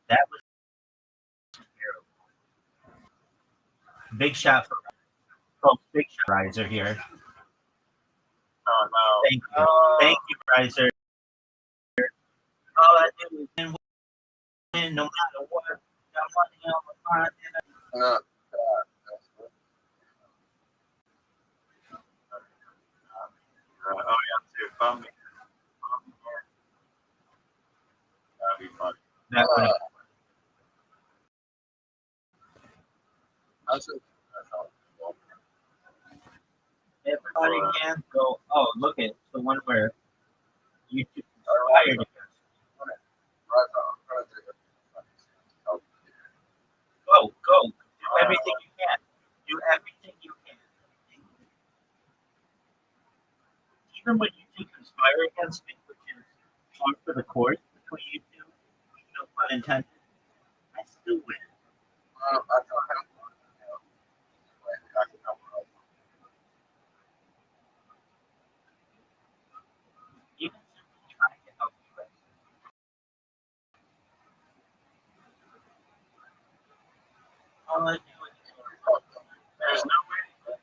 that was terrible. Big shot for folks. Big shot, Riser here. Oh, no. Thank you, Riser. All I do is win, no matter what. Got money on my mind, and No, Oh, yeah, too. Bum me. That'd be funny. that would have. that's it. Everybody can go. Oh, look at the one where YouTube inspired us. Go. Do everything you can. Do everything you can. Even when YouTube conspire against me, which is par for the course between you two, no pun intended, I still win. Even trying to help you. All I do is There's no way.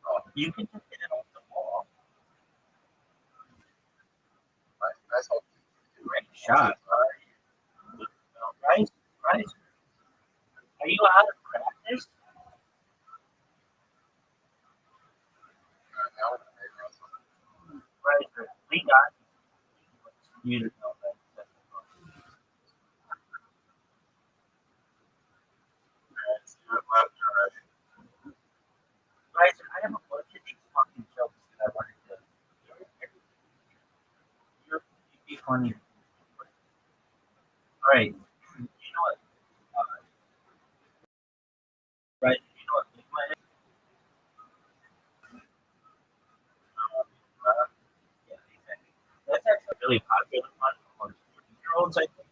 Oh, you can just get it off the wall. Great shot. Right? Are you out of practice? Right. We got you to know that. Left or right. Guys, I have a bunch of these fucking jokes that I wanted to do. You'd be funny. All right. You know what? Right? You know what Ligma is? Yeah, exactly. That's actually a really popular one among 14-year-olds, I think,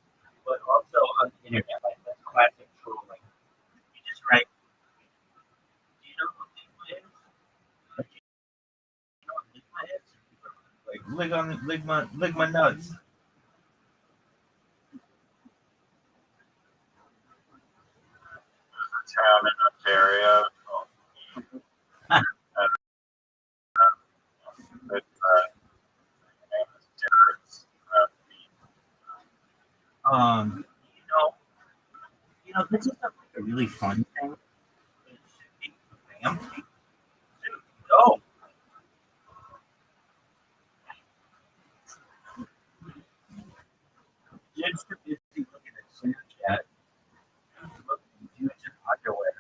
but also on the internet. Like that's classic trolling. You just write, "Do you know what Ligma is? Like, do you know what Ligma is?" Like Ligma nuts. There's a town in Ontario called and its name is Terrence. Um, you know, this is a really fun thing. It should be bam. Oh, Jim's too busy looking at Snapchat. Look, dudes in underwear.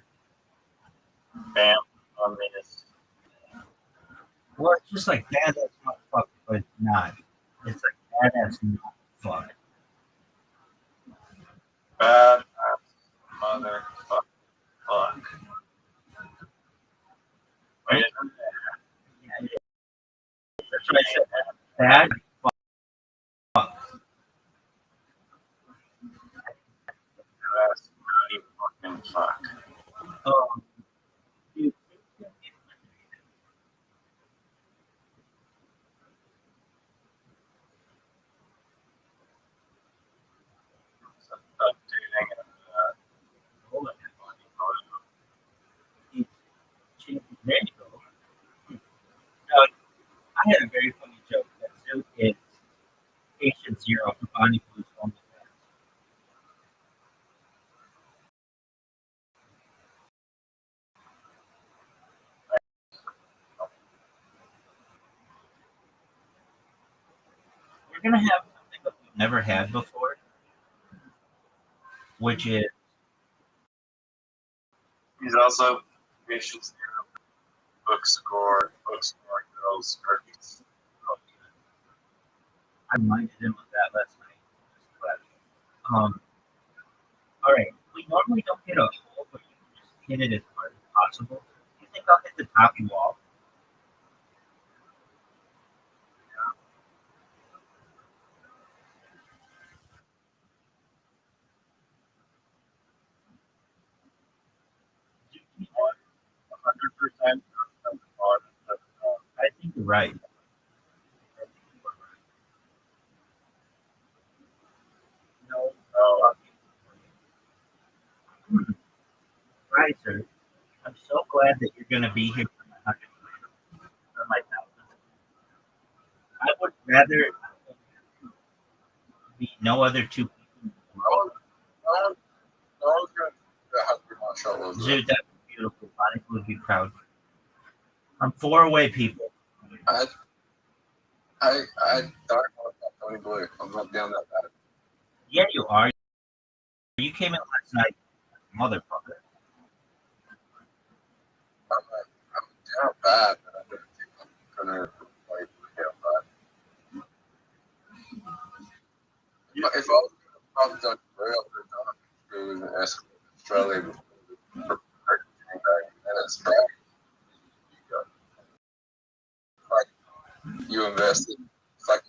Bam on this. Well, it's just like badass motherfucker, but it's not. It's like badass not fuck. Bad motherfucker. Fuck. Wait, isn't Yeah, it is. That's what I said. Bad fuck. that's really fucking fuck. Um, dude, Updating and hold on. There you go. No, I had a very funny joke. That joke is patient zero for Bonnie Blue's only fans. We're gonna have something that we've never had before, which is he's also patience bookstore girls cookies. I reminded him of that last night. But, all right. We normally don't hit a hole, but you can just hit it as hard as possible. You think I'll hit the top wall? You want 100% on I think you're right. No, right, sir. I'm so glad that you're going to be here for my 100 for my 1,000. I would rather be no other two people. No one's going to have to my shoulders. Dude, that'd be beautiful. Bonnie would be proud. I'm 4 away, people. I don't want that Tony Blue. I'm not down that bad. Yeah, you are. You came in last night, motherfucker. I'm down bad, but I don't think I'm going to play down bad. If I was going to done real, it was an Australia before and it's bad. Like, you invested like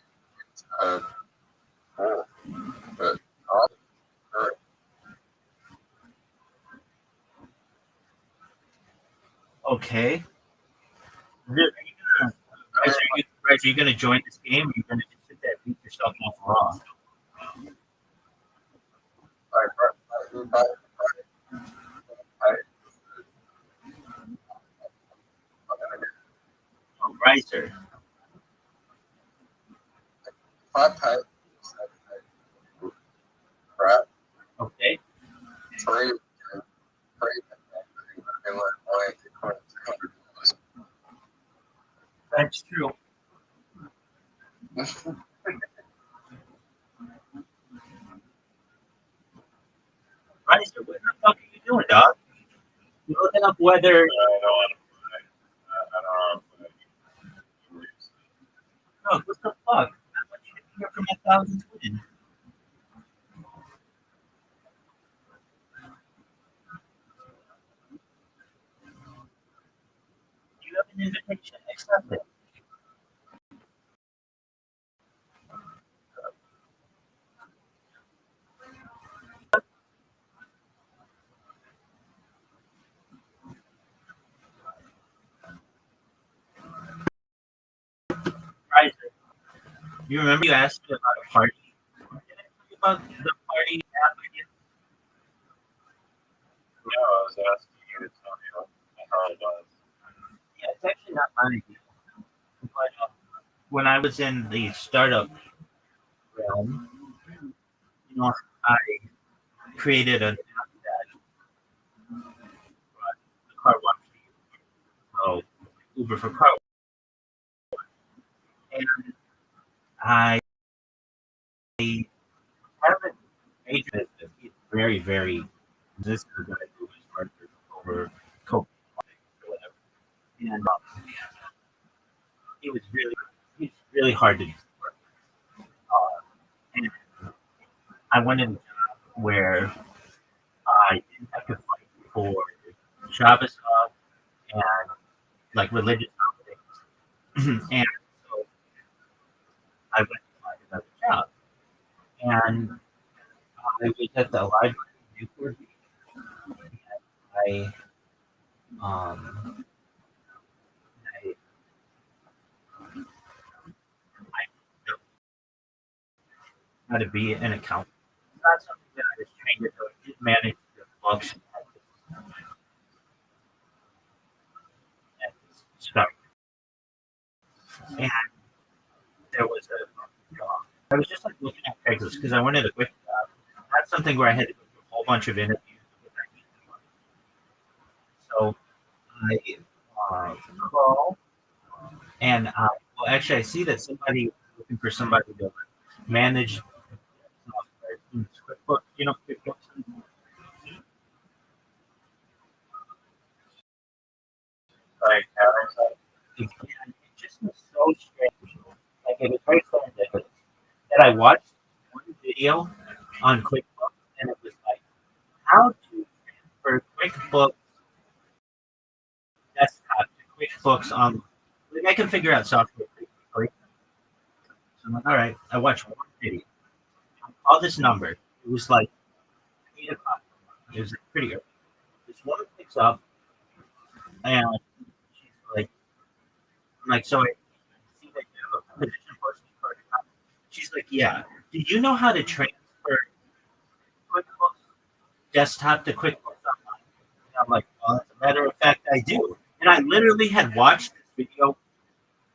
more, but Okay. Are you gonna join this game, or are you gonna just sit there and beat yourself off raw? Oh, right, sir. I pay crap, Okay. free, and like $200. That's true. Right, sir. What the fuck are you doing, dog? You looking up whether? I don't want to play. I don't want to play. No, what the fuck? I want you to hear from 1,000 twin. an invitation. Accept it. Right. You remember you asked me about a party? Did I tell you about the party app idea? No, I was asking you to tell me how it was. Yeah, it's actually not my idea. But when I was in the startup realm, I created an app that brought the car wash to you. So Uber for car wash. And I haven't made business. It's very, very. This is what I do is partner over Coke or whatever. And it's really hard to do. And I went in a job where I didn't have to fight for Shabbos and like religious holidays. And so I went to find another job. And I was at the library in Newport Beach. I um I know how to be an accountant. It's not something that I was trained to do. I did manage the books at this start. And there was I was just like looking at Craigslist because I wanted a quick job. Not something where I had to go through a whole bunch of interviews. So I call and well, actually, I see that somebody was looking for somebody to manage software. QuickBooks, QuickBooks. Like having some. It just was so strange. Like it was very serendipitous that I watched one video on QuickBooks, and it was like how to transfer QuickBooks desktop to QuickBooks on. Like I can figure out software pretty quickly. So I'm like, all right. I watched one video. I called this number. It was like 8 o'clock. It was like pretty early. This woman picks up, and she's like, I'm like, so I see that you have a position posting for it. She's like, yeah. Do you know how to transfer QuickBooks desktop to QuickBooks Online? And I'm like, well, as a matter of fact, I do. And I literally had watched this video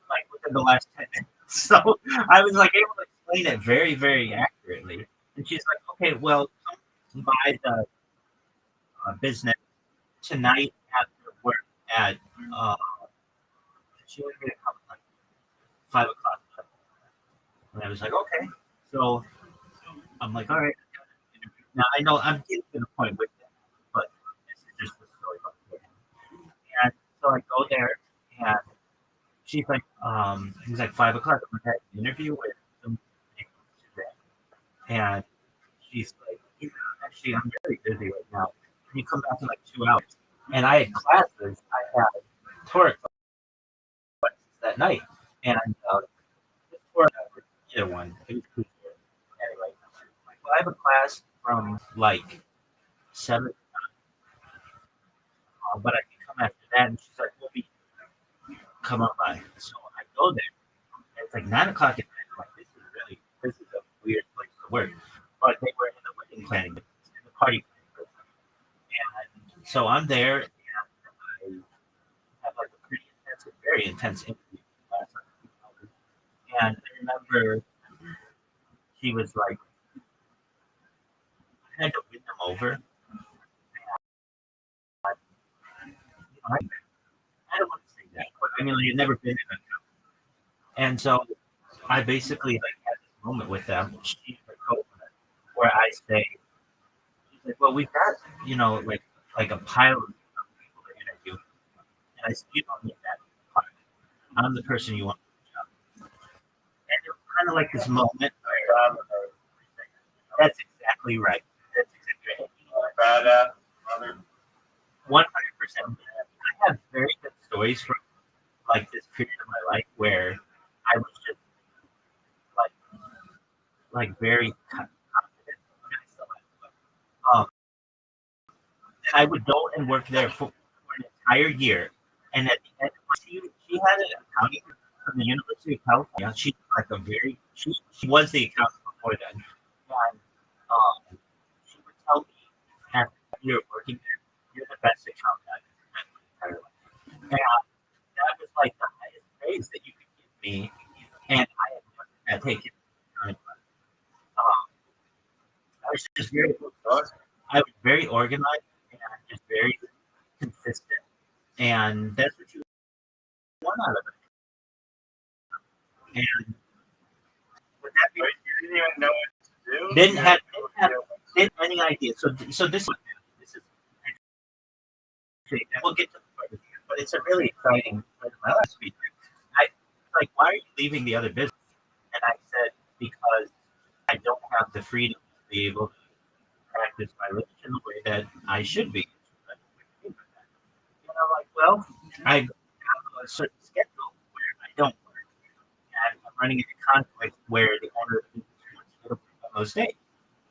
like within the last 10 minutes. So I was like able to explain it very, very accurately. And she's like, okay, well, come by the business tonight after work at, she wanted me to come at like 5 o'clock. And I was like, okay. So I'm like, all right. Now I know I'm getting to the point with that, but this is just the story about it. And so I go there, and she's like, it was like 5 o'clock. I'm like, I had an interview with some today, and she's like, yeah, actually, I'm really busy right now. Can you come back in like 2 hours? And I had classes. I had Torah classes that night, and Torah, either one. It was cool. Anyway, well, I have a class from like 7, but I can come after that. And she's like, "We'll be come on by." So I go there. And it's like 9 o'clock at night. I'm like, this is a weird place to work. But they were in the wedding planning, business, in the party planning business. And so I'm there, and I have like a pretty intense, very intense interview last night. And I remember she was like, I had to win them over. I don't want to say that, but I mean, like, I'd never been in a company. And so I basically like had this moment with them. She's the co where I say, she's like, well, we've got, like a pile of people to interview. And I said, you don't need that pile. I'm the person you want for the job. And it was kind of like this moment. That's exactly right. That's exactly right. Badass mother. 100%. I have very good stories from like this period of my life where I was just like very confident. And I still am. And I would go and work there for an entire year. And at the end, she had an accounting from the University of California. She's like she was the accountant before then. And she would tell me after a year of working there, you're the best accountant I've met in my entire life. And that was like the highest praise that you could give me. And I had taken it. I was just I was very organized and just very consistent. And that's what you want out of it. And would that be? But you didn't even know what to do. Didn't have any idea. So this is and we'll get to the part of it, but it's a really exciting part of my last speech. I like, why are you leaving the other business? And I said, because I don't have the freedom to be able to practice my religion the way that I should be. And I'm like, well, I have a certain schedule where I don't work, and I'm running into conflict where the owner of the business wants me to work on those days.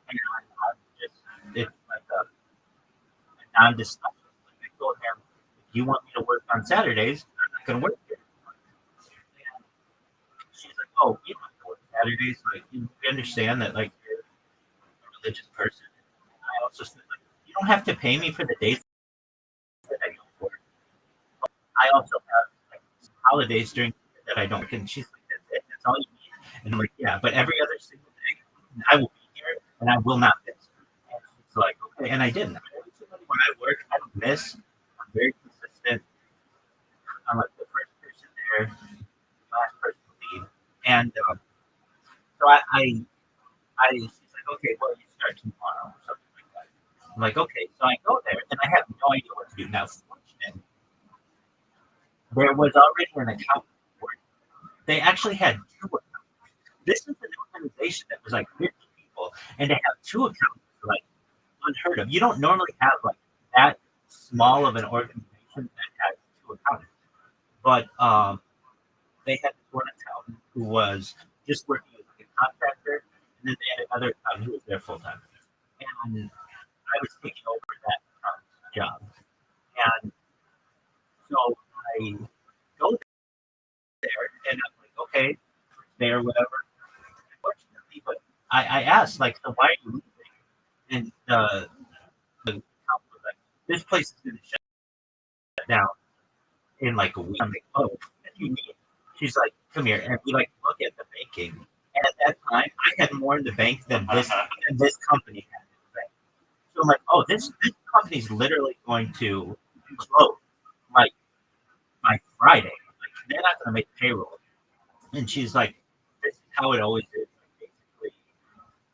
And I'm just, it's like a non-discussion. Like I told him, if you want me to work on Saturdays, I'm not going to work here. And she's like, oh, you don't have to work Saturdays. Like, we understand that, like, you're a religious person. And I also said, like, you don't have to pay me for the days that I don't work. But I also have like holidays during the year that I don't work. And she's like, that's it. That's all you need. And I'm like, yeah, but every other single day, I will be here and I will not miss. And she's like, okay. And I didn't. Every single day when I work, I don't miss. I'm very consistent. I'm like the first person there, last person to leave. And so she's like, okay, well, you start tomorrow or something like that. I'm like, okay. So I go there and I have no idea what to do. Now, fortunately, there was already an accountant working. They actually had two accountants. This is an organization that was like 50 people, and to have two accountants is like unheard of. You don't normally have like that small of an organization that has two accountants. But they had this one accountant who was just working as like a contractor, and then they had another accountant who was there full time. And I was taking over that accountant's job. And so I go there, and I'm like, okay, there, whatever. Unfortunately, but I asked, like, so why are you leaving? And the accountant was like, this place is going to shut down in like a week. I'm like, oh, what do you mean? She's like, come here, and we like look at the banking. And at that time, I had more in the bank than this company had in the bank. So I'm like, oh, this company's literally going to close like by Friday. Like, they're not going to make payroll. And she's like, this is how it always is. Like,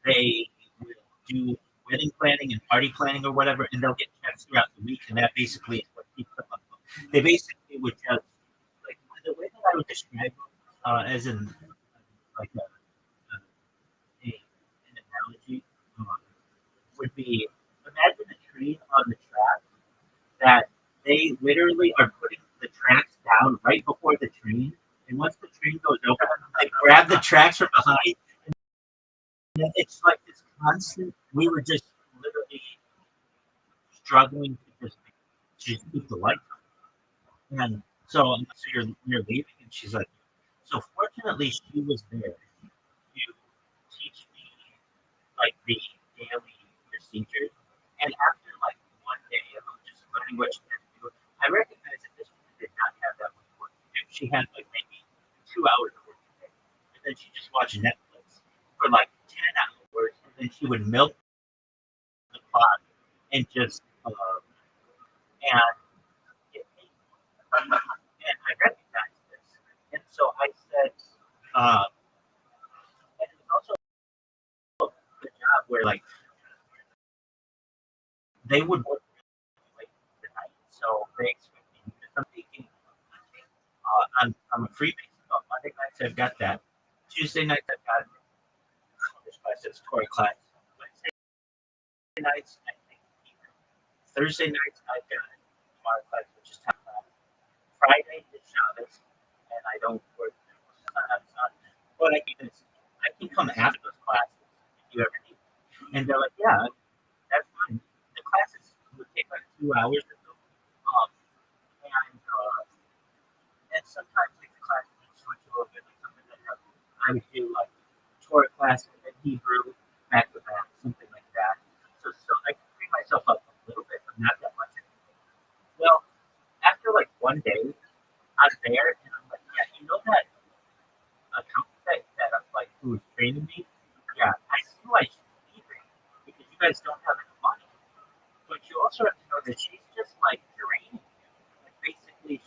basically, they will do wedding planning and party planning or whatever, and they'll get checks throughout the week, and that basically is what keeps them up. They basically would just, like, the way that I would describe it, as in like an analogy, would be, imagine a train on the track that they literally are putting the tracks down right before the train, and once the train goes over, they grab the tracks from behind. And it's like this constant. We were just literally struggling to just keep the lights on. And so you're leaving, and she's like, so fortunately she was there to teach me like the daily procedures. And after like one day of just learning what she had to do, I recognized that this woman did not have that much work to do. She had like maybe 2 hours of work a day, and then she just watched Netflix for like 10 hours, and then she would milk the clock and just and and I recognized this, and so I said, and it was also the job where like they would work late the night, so they expect me to come taking. I'm a freemason. So Monday nights I've got that. Tuesday nights I've got this class, it's Torah class. Wednesday nights I think Thursday nights I've got tomorrow class, which is time class. Friday is Shabbos, I don't work. But I can come after those classes if you ever need. And they're like, yeah, that's fine. The classes would take like 2 hours or so. And sometimes like the classes would switch a little bit. Like something that I would do like Torah class and then Hebrew back to back, something like that. So I can free myself up a little bit, but not that much. Well, after like one day, I'm there and I'm like, yeah, you know that accountant that like who was training me? Yeah, I see why she's leaving because you guys don't have any money. But you also have to know that she's just like draining you. Like basically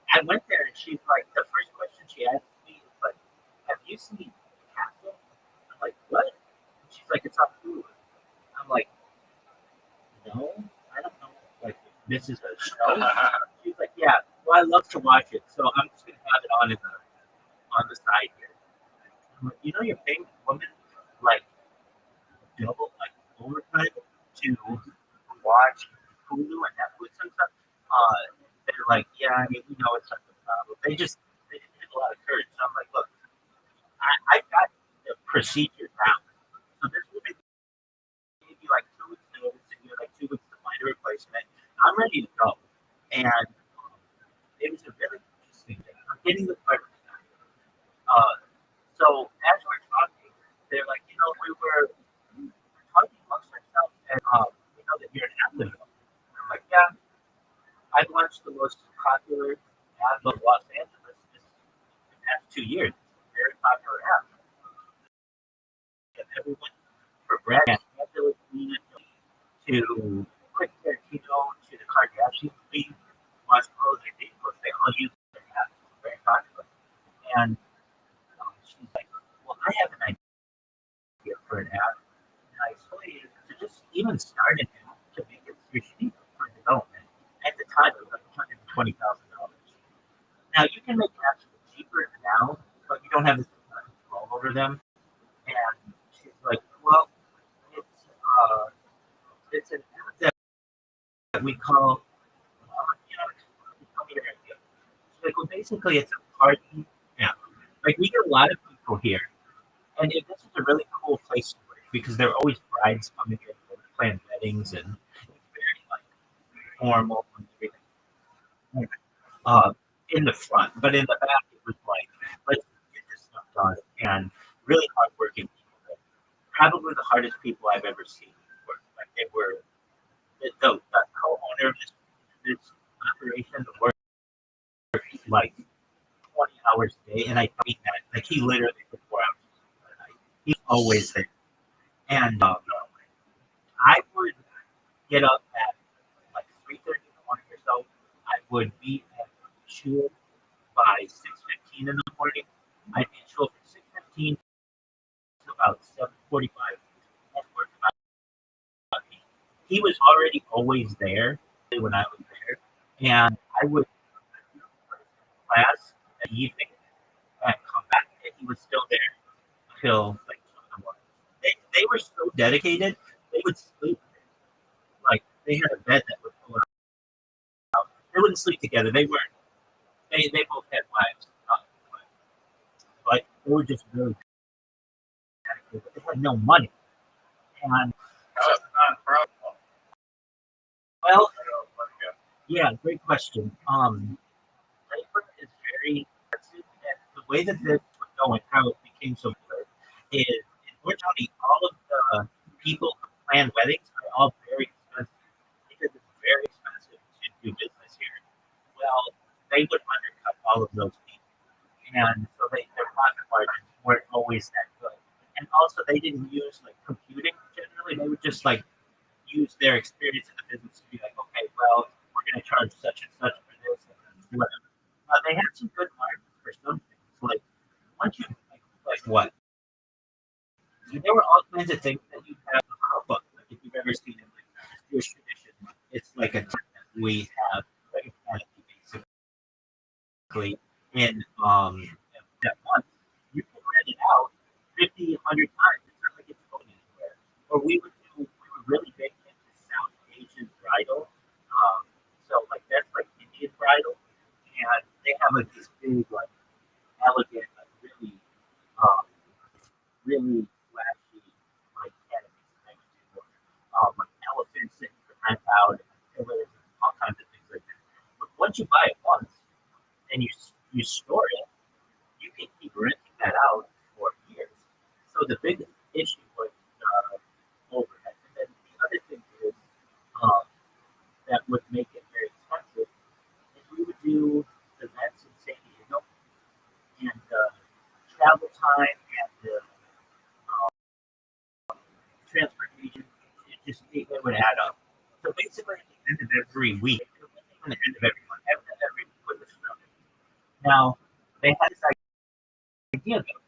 I went there and she's like, the first question she asked me is like, have you seen Castle? I'm like, what? And she's like, it's on Hulu. I'm like, no, I don't know. Like, this is a show? She's like, yeah, well, I love to watch it, so I'm just going to have it on the side here. I'm like, you know, you're paying a woman like double, like overtime to watch Hulu and Netflix and stuff. They're like, yeah, I mean, you know, it's not the problem. They didn't have a lot of courage. So I'm like, look, I got the procedure down. So this will maybe like 2 weeks notice, and you have like 2 weeks to find a replacement. I'm ready to go. And it was a really interesting thing. I'm getting the part. So as we're talking, they're like, you know, we're talking amongst ourselves, and we know that you're an athlete. And I'm like, yeah, I've launched the most popular app of Los Angeles this the past 2 years. Very popular app. And everyone from Brad to Quick Tarantino to the Kardashians, we watch all of their videos. They all use their app. Very popular. And she's like, well, I have an idea for an app. And I explained to just even start an app to make it cheap for development. At the time, it was like $120,000. Now, you can make apps cheaper now, but you don't have this control over them. And she's like, well, it's an app that we call, tell me your idea. She's like, well, basically, it's a party app. Like, we get a lot of people here, and this is a really cool place to work because there are always brides coming in and plan weddings, and it's very like formal and everything. In the front, but in the back, it was like, let's get this stuff done, and really hardworking people. Probably the hardest people I've ever seen work. Like they were the co-owner of this operation worked like 20 hours a day, and I mean that like he literally for 4 hours a night. He's always there, and I would get up at like 3:30 in the morning or so. I would be at shul by 6:15 in the morning. I'd be at shul from 6:15 to about 7:45. And work about 8. He was already always there when I was there, and I would class in the evening and come back, and he was still there till like 2 in the morning. They were so dedicated. They would sleep like they had a bed that would pull out. They wouldn't sleep together. They weren't. They both had wives, but they were just really dedicated. They had no money, and well, yeah, great question. Labor is very expensive, and the way that this was going, how it became so good, is unfortunately all of the people who plan weddings are all very expensive because it's very expensive to do business here. Well, they would undercut all of those people, and so their profit margins weren't always that good. And also, they didn't use like computing generally; they would just like use their experience in the business to be like, okay, well, we're going to charge such and such for this, and whatever. They had some good margins for some things. Like once you like what? There were all kinds of things that you have to pop up. Like if you've ever seen in like Jewish tradition, it's like a tent that we have like a canopy basically in that once you can rent it out 50, 100 times. It's not like it's going anywhere. Or we were really big into South Asian bridal. So like that's like Indian bridal, and they have like these big big, like elegant, like really flashy, like canopies next to like elephants that you can rent out, and pillars, and all kinds of things like that. But once you buy it once and you store it, you can keep renting that out for years. So the big issue was overhead. And then the other thing is um, that would make it very expensive is we would do events in San Diego, and travel time and the transportation, it would add up. So basically, at the end of every week, at the end of every month, every week was thrown. Now they had this idea though.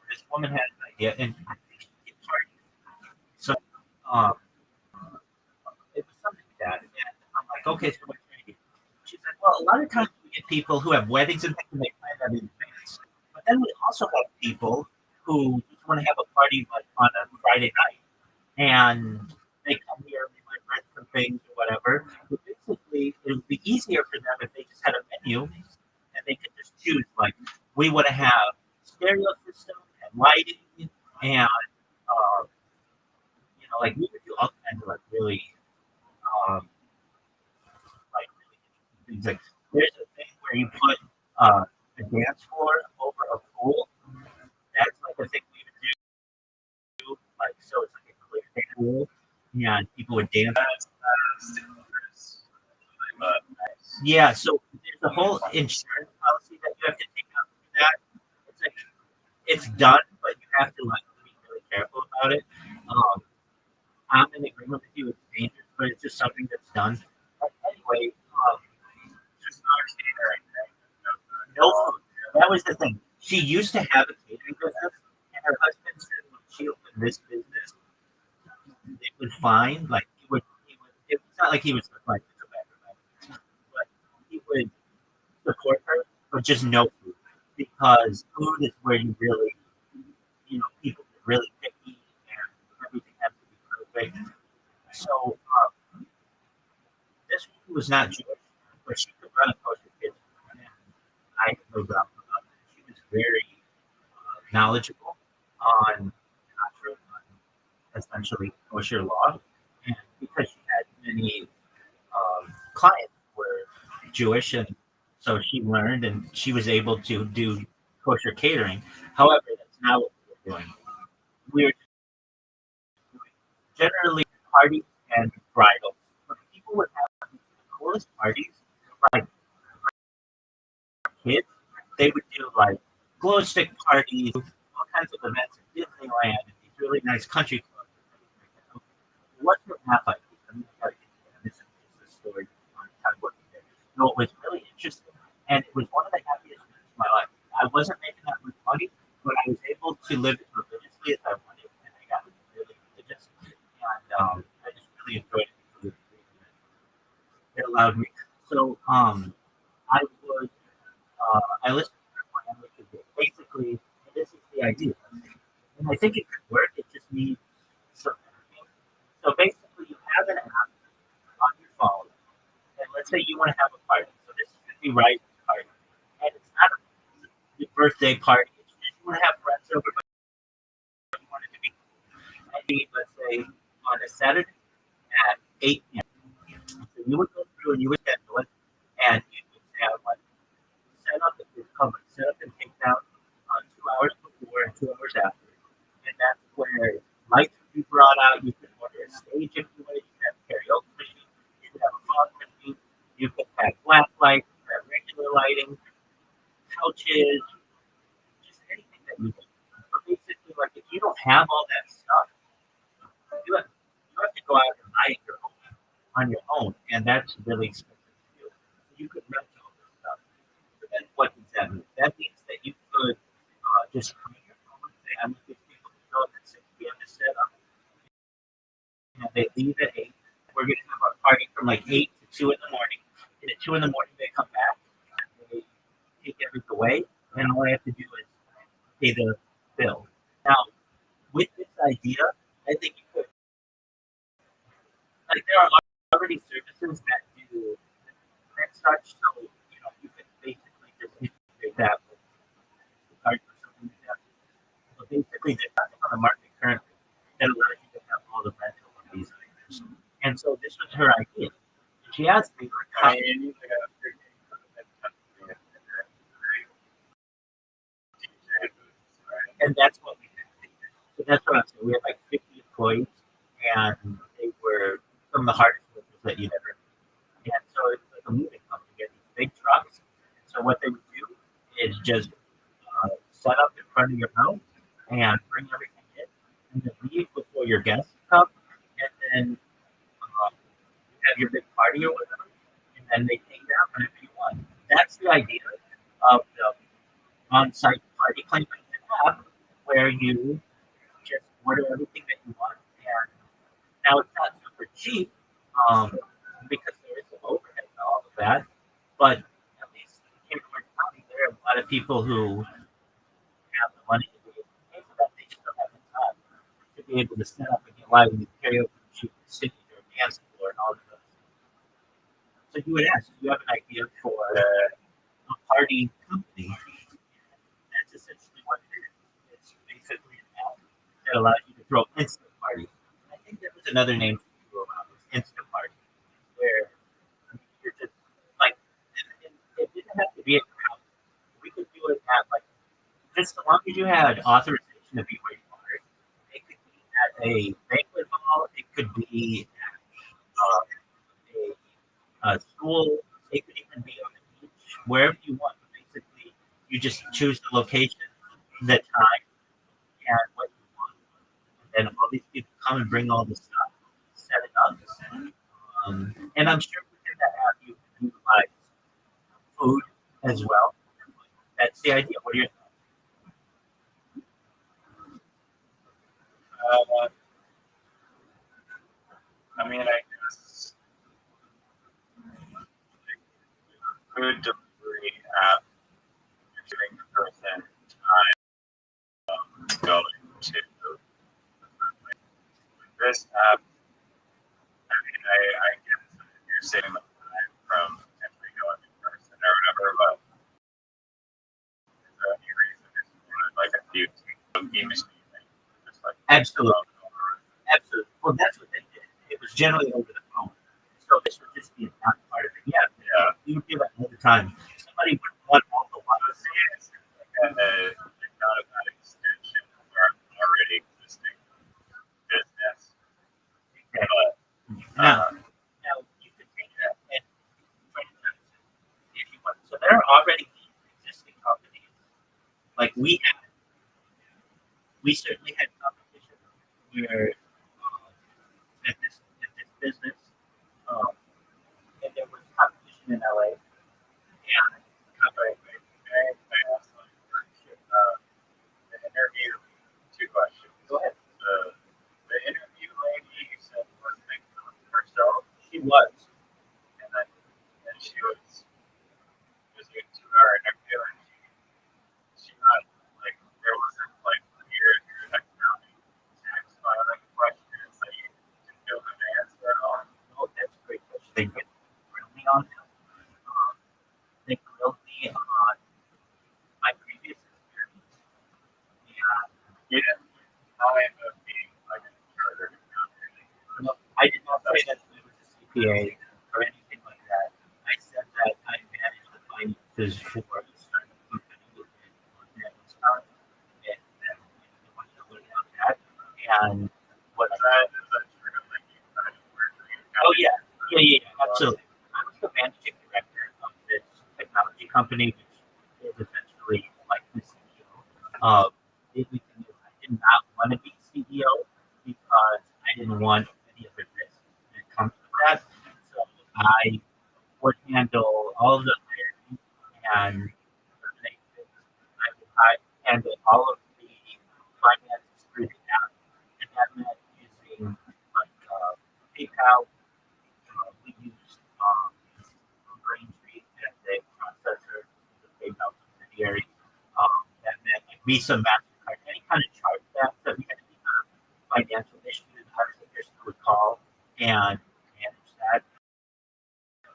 This woman had an idea, and I think she did parties. So um, it was something like that. And I'm like, okay, so what's going to do? She's like, well, a lot of times we get people who have weddings and things, and they plan that in advance. But then we also have people who just want to have a party like on a Friday night, and they come here, they might rent some things or whatever. But basically, it would be easier for them if they just had a menu and they could just choose, like, we want to have stereo system and lighting, and like we would do all kinds of like really like really interesting things. Like there's a thing where you put a dance floor over a pool. That's like a thing we would do. Like so, it's like a clear dance pool, and people would dance. Yeah, so there's a whole insurance policy that you have to take out for that. It's like it's done, but you have to like be really careful about it. I'm in agreement with you. It's dangerous, but it's just something that's done. But anyway, Just not catering. no food. That was the thing. She used to have a catering business, and her husband said when she opened this business, it was fine. Like it's not like he was like but he would support her, but just no food because food is where you really, people get really picky and everything has to be perfect. So this woman was not Jewish, but she could run a kosher kitchen, and I have no doubt about that. She was very knowledgeable on kosher, on essentially kosher law, and because she had many clients who were Jewish, and so she learned and she was able to do kosher catering. However, that's not what we were doing. We were generally parties and bridals. But people would have the coolest parties, like kids. They would do like glow stick parties, all kinds of events at Disneyland, and these really nice country clubs. What's your map like? I mean, I gotta get to that. This is the story on how to work there. No, it was really interesting, and it was one of the happiest moments of my life. I wasn't making that much money, but I was able to live as religiously as I wanted, and I got really religious, and I just really enjoyed it because it allowed me. So, I listened to her plan, which is basically this is the idea, and I think it could work. It just needs some editing. So basically, you have an app on your phone, and let's say you want to have a party. So this is going to be right party, and it's not a birthday party. It's just you want to have friends over, but you want it to be maybe let's say on a Saturday at 8 p.m. So you would go through and you would schedule it, and you would say, like, set up set up and take down 2 hours before and 2 hours after. And that's where lights would be brought out. You could order a stage if you wanted. You could have a karaoke machine. You could have a fog machine. You could have black lights, you could have regular lighting, couches, just anything that you want. But basically, like if you don't have all that stuff, you have to go out and buy it on your own, and that's really expensive to do. You could rent all this stuff. But then what does that mean? That means that you could just come in your home and say, I'm with these people who show up at 6 p.m. to set up, and they leave at 8. We're going to have our party from like 8 to 2 in the morning. And at 2 in the morning, they come back, they take everything away, and all I have to do is pay the bill. Now, with this idea, I think you could, like, there are already services that do and such, so you could basically just asked me, I mean, you usually got a pretty and that's what we did. So that's what I'm saying. We had like 50 employees, and they were some of the hardest workers that you'd ever. And so it's like a moving company. You get these big trucks. So what they would do is just set up in front of your house and bring everything in, and then leave before your guests come, and then you have your big party or whatever, and then they take it out whenever you want. That's the idea of the on-site party planning app, where you just order everything that you want. And now it's not super cheap because there is some overhead and all of that, but at least in Orange County, there are a lot of people who have the money to be able to pay for that. They just don't have the time to be able to set up and get live in the karaoke machine, singing or dance floor and all of those. So you would ask, do you have an idea for a party company? That's essentially what it is. It's basically an app that allows you to throw instant parties. I think there was another name for instant party, where you're just like, and it didn't have to be a crowd. We could do it at like, just as long as you had authorization to be where you are. It could be at a banquet hall. It could be at a school. It could even be on the beach, wherever you want. Basically, you just choose the location, the time, and what you want. And then all these people come and bring all the stuff, set it up. And I'm sure within that app you can utilize food as well. That's the idea. What are your thoughts? I mean, I guess food delivery app, you're giving the person time going to this app. I mean, I guess you're saving the time from potentially going in person or whatever, but is there any reason if you wanted like a few game machine thing, just like Absolutely. Absolutely. Well, that's what they did. It was generally over the phone. So this would just be a not part of it. Yeah. You would do that all the time. Somebody would want all the wireless. It's like not a bad extension of our already existing business. Okay. But Now you could take that and franchise it if you want. So there are already existing companies. Like we certainly had competition where at this business, and there was competition in LA. And I asked like the interview, two questions. go ahead. The interview lady you said was making herself, She was. and she was just doing 2 hour interview, and she not like there wasn't like weird accounting tax filing questions that you didn't know how to answer at all. Oh, that's a great question. They did grill me on that. They grilled me on my previous experience. And You didn't mind of being like a chartered accountant. no, I did not say that I was a CPA or anything like that. I said that I managed the finances for a startup company in Wisconsin, and I wanted to learn about that. And what Is that true? Like you kind of work for your oh yeah, absolutely. I was the managing director of this technology company, which is essentially like the CEO. The only thing is I did not want to be CEO because I didn't want any of the risk that comes with that. So I would handle all of the hiring and terminations. I handle all of the finances through the app, and that meant using like PayPal. We used Braintree as a processor, the PayPal subsidiary. That meant like Visa, MasterCard, any kind of chargebacks that we had any kind of financial issues, our tickers would call and manage that.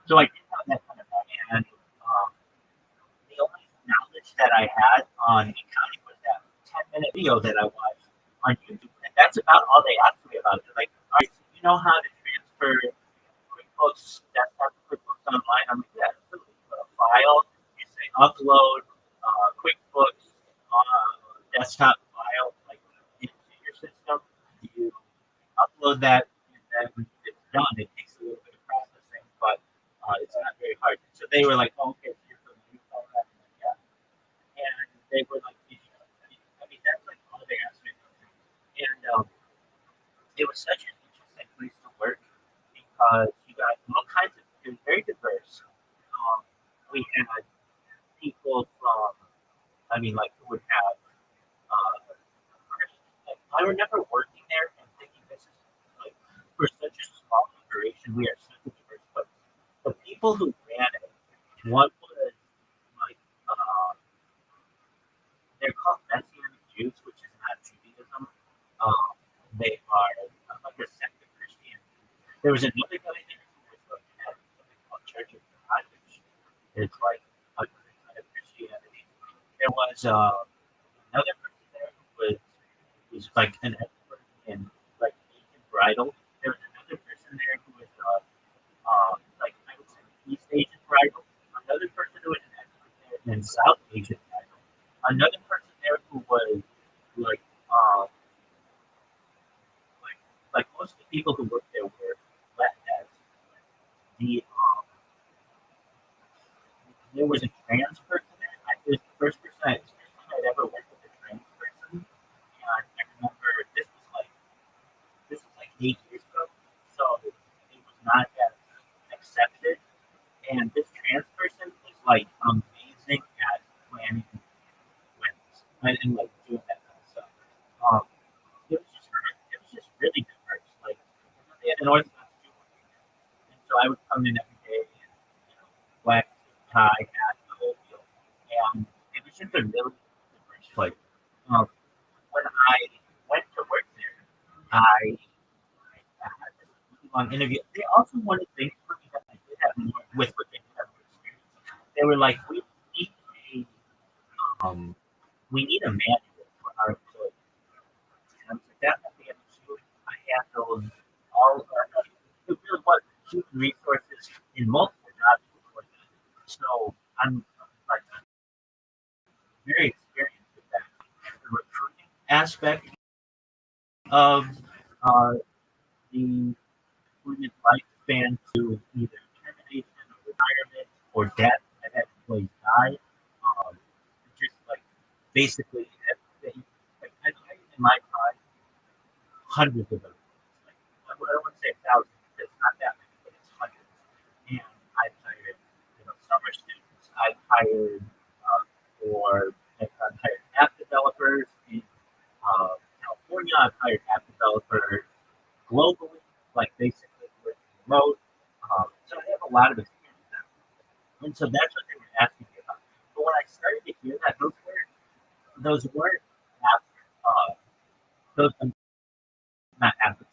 So I did have that kind of back, and the only knowledge that I had on accounting was that 10-minute video that I watched on YouTube. And that's about all they asked me about it. They're like, all right, so you know how to transfer QuickBooks, desktop QuickBooks online? I'm like, yeah, absolutely. Put a file, you say upload QuickBooks desktop file like into your system. You upload that, and then it's done. It takes a little bit of processing, but it's not very hard. So they were like, oh, okay, so you're going to use all that. Yeah. And they were like, I mean, that's like all they asked me. And it was such an interesting place to work because you got all kinds of, it was very diverse. We had people from, I mean, like, who would have, like, I remember working there and thinking this is, like, for such a small operation, we are such a diverse place. The people who ran it, one was, like, they're called Messianic Jews, which is not Judaism. They are like a sect of Christianity. There was another guy there who was like, had something called Church of God, which is like a kind of Christianity. There was another person there who was like an expert in like Asian bridal. There was another person there who was like I would say East Asian bridal. Another person who was an expert there in South Asian bridal. Another person there who was like like most of the people who worked there were Latinx. The there was a trans person there. It was the first person I'd ever worked with a trans person. And I remember this was like 8 years ago, so it was not as accepted. And this trans person was like amazing at planning weddings and like doing that kind of stuff. It was just really diverse. Like they had an Orthodox Jew working there, and so I would come in every day and black tie, hat, the whole deal, and it was just a really diverse place. When I went to work there, I had this really long interview. They also wanted things for me that I did have more with what they did have more experience. They were like, we need a manual for our employees. And I was like, that won't be an issue. I handled all of our, it really was human resources in multiple jobs before that. So I'm like very experienced with that. The recruiting aspect of the employment lifespan to either termination or retirement or death. I've had employees die. Just like basically everything. Like I in my time, hundreds of them. Like I don't want to say thousands. It's not that many, but it's hundreds. And I've hired, summer students. I've hired I've hired app developers in California. I've hired app developers globally, like basically with remote. So I have a lot of experience now. And so that's what they were asking me about. But when I started to hear that, those weren't those not after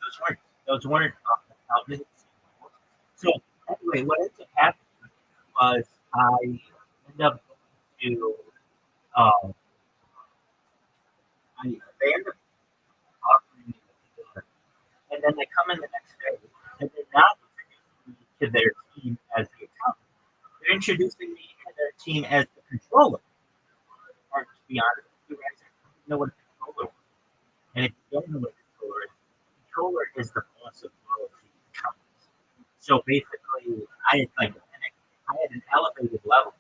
those weren't outlets. So anyway, what ended up happening was I ended up going to they ended up offering me the position, and then they come in the next day and they're not introducing me to their team as the accountant. They're introducing me to their team as the controller. Or to be honest, you guys don't know what a controller is. And if you don't know what a controller is the boss of all of the accountants. So basically, I had an elevated level.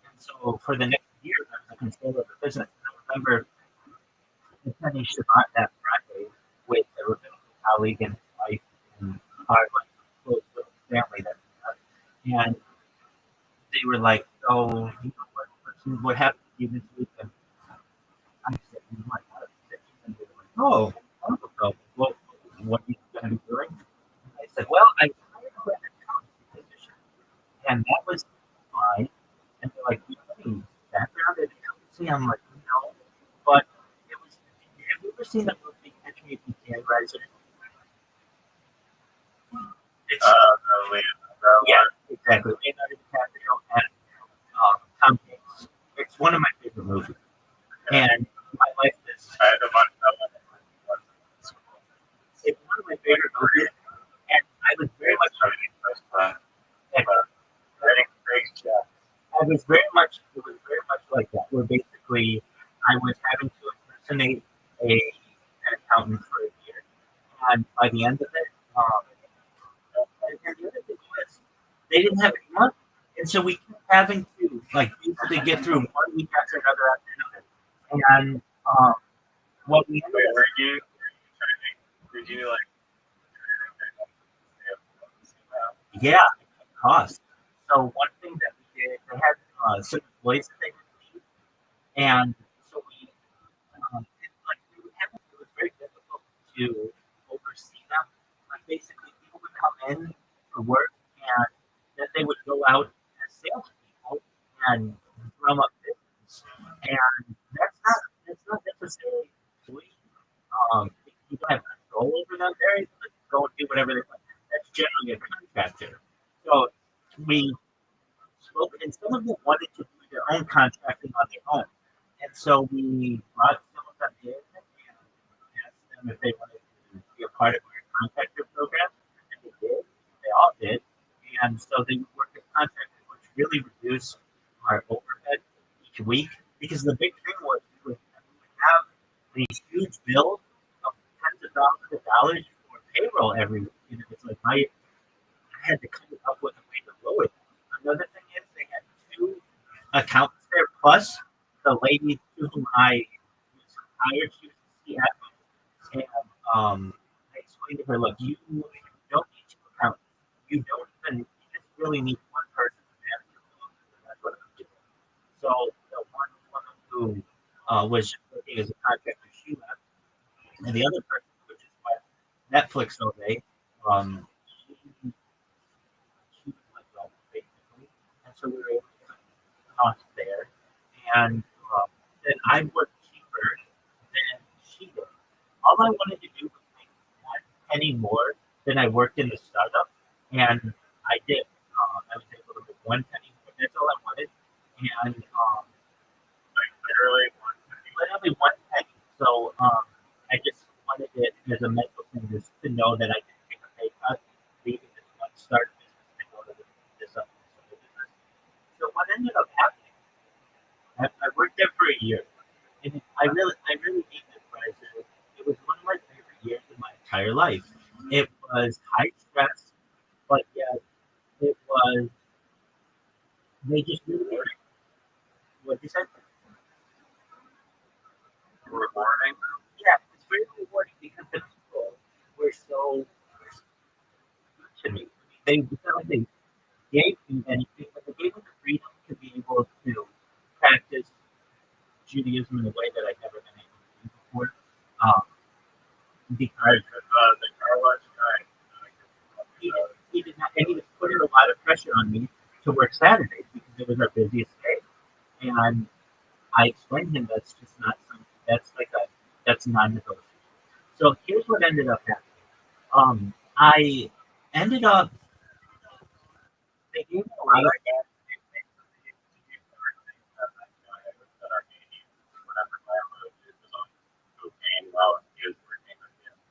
And so for the next year, I was a controller of the business. And I remember attending Shabbat that Friday with a rabbinical colleague and his wife and our close family that we had. And they were like, so, what happened to you this week? And I said, I got a position. And they were like, oh, wonderful. Well, what are you going to be doing? And I said, well, I hired for an accounting position. And that was fine. And they're like, you have any background in accountancy? I'm like, no. But it was, have you ever seen the movie Catch Me If You Can, Resident? Yeah, exactly. Leonardo DiCaprio and Tom Hanks. It's one of my favorite movies. And my life is. I had to watch that one. It's one of my favorite movies. And I was very much. was very much. It was very much like that. Where basically, I was having to impersonate an accountant for a year, and by the end of it, and the other thing was they didn't have any money, and so we kept having to like basically get through one week after another, and what we Wait, did you like, yeah, it cost. So one thing that we did, they had some employees that they would need, and so it was very difficult to oversee them. Like basically, people would come in for work, and then they would go out as salespeople and drum up business, and that's not necessarily free. You don't have control over them. They're able to go and do whatever they want. That's generally a contractor. So we spoke, and some of them wanted to do their own contracting on their own. And so we brought some of them in and asked them if they wanted to be a part of our contractor program. And they did. They all did. And so they would work as contractors, which really reduced our overhead each week. Because the big thing was we would have these huge bills of tens of thousands of dollars for payroll every week. And it was like I had to come up with a way to lower it. Another thing is they had two accountants there, plus the lady to whom I was hired, she was the CFO. And I explained to her, look, you don't need two accountants. You just really need one person to manage your book. That's what I'm doing. So the one woman who was working as a contractor, she left. And the other person, which is my Netflix all day, she was like, well, basically. And so we were able to cost there. And then I worked cheaper than she did. All I wanted to do was make 1 penny more than I worked in the startup. And I did. I was able to make 1 penny more. That's all I wanted. And like literally literally 1 penny. So I just wanted it as a mental thing just to know that I could take a pay cut, leaving this one start business to go to this other business. So what ended up happening, I worked there for a year, and I really hate this price. It was one of my favorite years in my entire life. It was high stress, but yet it was they just really what you said. rewarding. Yeah, it's very rewarding because the people were so good to me. They felt like they gave me anything, but they gave me the freedom to be able to practice Judaism in a way that I'd never been able to do before. Because The car wash guy. he did not, and he was putting a lot of pressure on me to work Saturdays because it was our busiest day. And I explained to him that's just not something that's non-negotiable. So here's what ended up happening. I ended up they gave me a lot of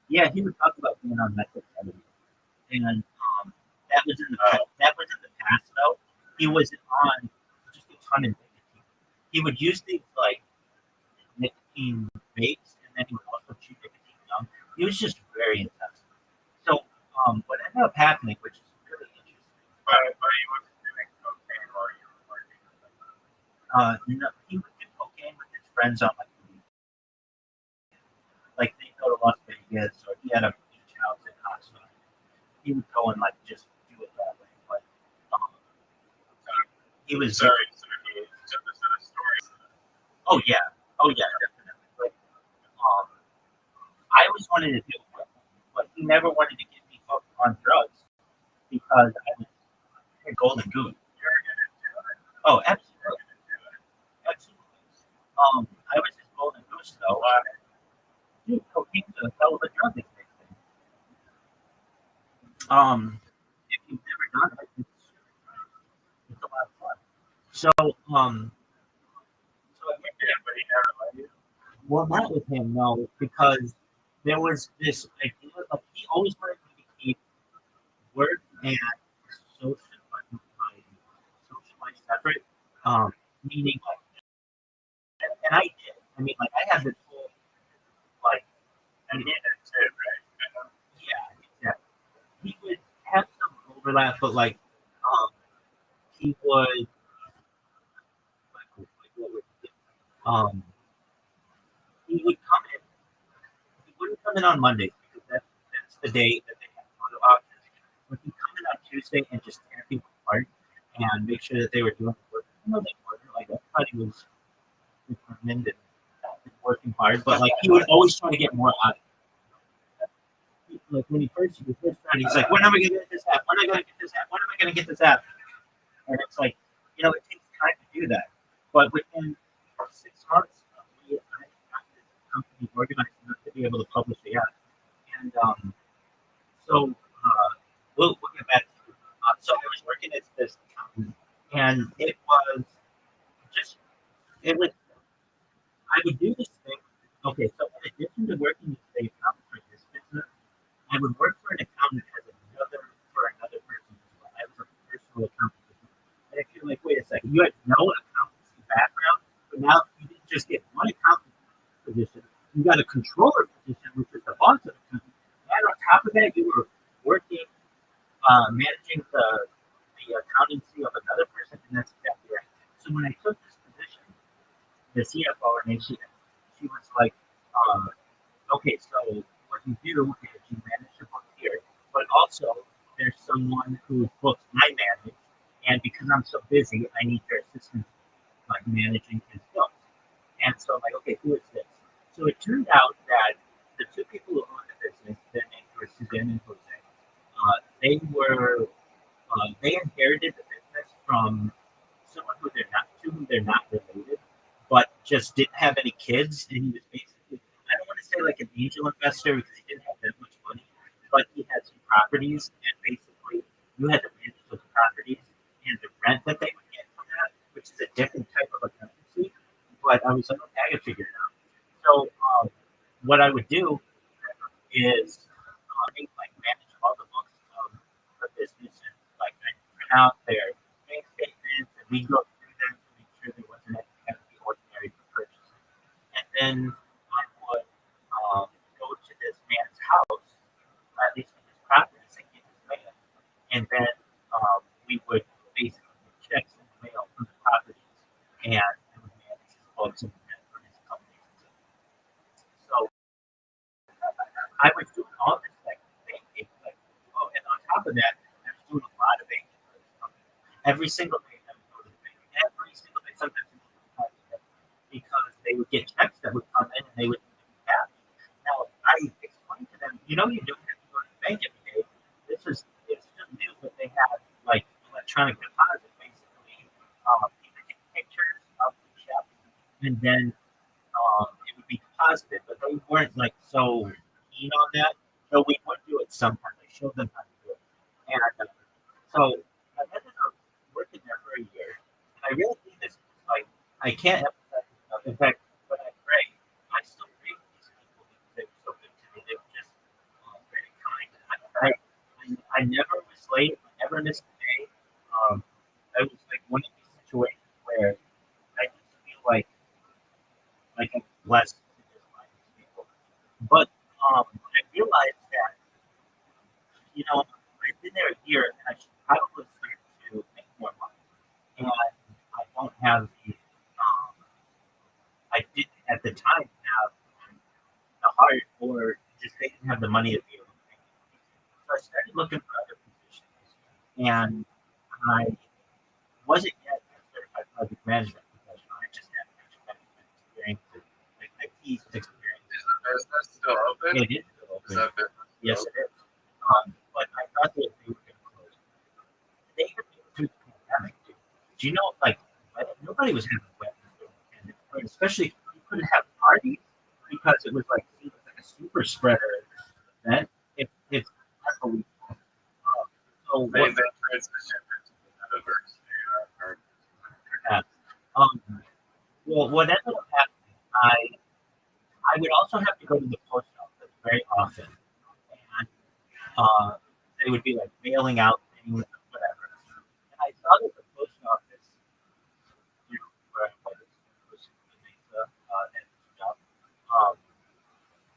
yeah, he would talk about being on methamphetamine, and that was in the past though. He was on just a ton of nicotine. He would use things like nicotine vapes, and then he would also chew nicotine gum. He was just very intense. So what ended up happening, which is really interesting, he would do cocaine with his friends on like the weekend. Like they go to Las Vegas, or he had a beach house in Oxford. He would go and like just do it that way. But he was Sorry, so he took this to the story. oh yeah, definitely. But I always wanted to do it, but he never wanted to get me hooked on drugs because I was a golden goose. Oh, absolutely, absolutely. I was his golden goose though. Dude, cocaine's a hell of a drug these days. If you've never done it, it's a lot of fun. So so I went there, But he never let you. well, not with him, no, because there was this idea of he always wanted me to keep work and social my social life separate. Meaning like, and I did. I mean, like I had this whole like, And he did too, right? yeah, he would have some overlap, but like, he would, like what would he do? He would come in. He wouldn't come in on Mondays because that's the day that they have photo auctions. But he'd come in on Tuesday and just tear people apart and make sure that they were doing the work. I know they weren't. Like everybody was determined and working hard, but like he would always try to get more out of it. Like when he first started, he's like, "When am I gonna get this app? When am I gonna get this app? When am I gonna get this app?" And it's like, it takes time to do that. But within 6 months, I got this company organized enough to be able to publish the app. And so we'll get back to it. So I was working as this accountant, and it was, I would do this thing. Okay, so in addition to working as the accountant for this business, I would work for an accountant for another person as well. I was a personal accountant. And if you're like, wait a second, you had no accountancy background, but now you didn't just get one accountant position, you got a controller position, which is the boss of the company. And on top of that, you were working, managing the accountancy of another person, and that's exactly right. So when I took this position, the CFO, and she was like, okay, so what you do is you manage the book here, but also there's someone who books I manage, and because I'm so busy, I need your assistance like managing his books. And so I'm like, okay, who is this? So it turned out that the two people who owned the business, their names were Suzanne and Jose. They inherited the business from someone who they're not related, but just didn't have any kids, and he was basically, I don't want to say like an angel investor because he didn't have that much money, but he had some properties, and basically you had to manage those properties and the rent that they would get from that, which is a different type of accountancy. But I was like, okay, I can figure it out. So what I would do is like manage all the books of the business, and like I print out their bank statements, and we go through them to make sure there wasn't anything out of the ordinary for purchasing. And then I would go to this man's house, at least in his properties, and get his mail. And then we would basically get checks in the mail from the properties, and I would manage his books and for his companies. So I was doing all this like banking, and on top of that, I was doing a lot of banking for this company. Every single day, I would go to the bank. Every single day, sometimes because they would get checks that would come in, and they would have. Now I explained to them, you don't have to go to the bank every day. It's just new, but they have like electronic deposit basically. People take pictures of the check, and then it would be deposited, but they weren't like so keen on that. So we would do it sometimes. I showed them how to do it. And so I ended up working there for a year. And I really think this is like, I can't emphasize enough. In fact, when I pray, I still pray for these people because they were so good to me. They were just very kind. I never was late. I never missed a day. I was like one of these situations where I just feel like I'm blessed to just find these people. But I realized that, I've been there a year, and I should probably start to make more money. And I don't have I didn't at the time have the heart, or just they didn't have the money to be able to make it. So I started looking for other positions, and I wasn't yet a certified project management professional. I just had project management experience, like IT experience. Is the business still open? It is still open. Is that business still Yes, open? it is. But I thought that they were going to close. They had been through the pandemic, dude. Do you know, like, nobody was having weddings during the pandemic, especially you couldn't have parties because it was like a super spreader event. It's unbelievable. So They what? transitioned into the metaverse. Yeah. Well, what ended up happening, I would also have to go to the post office very often, and they would be like mailing out things, whatever. And I saw that the post office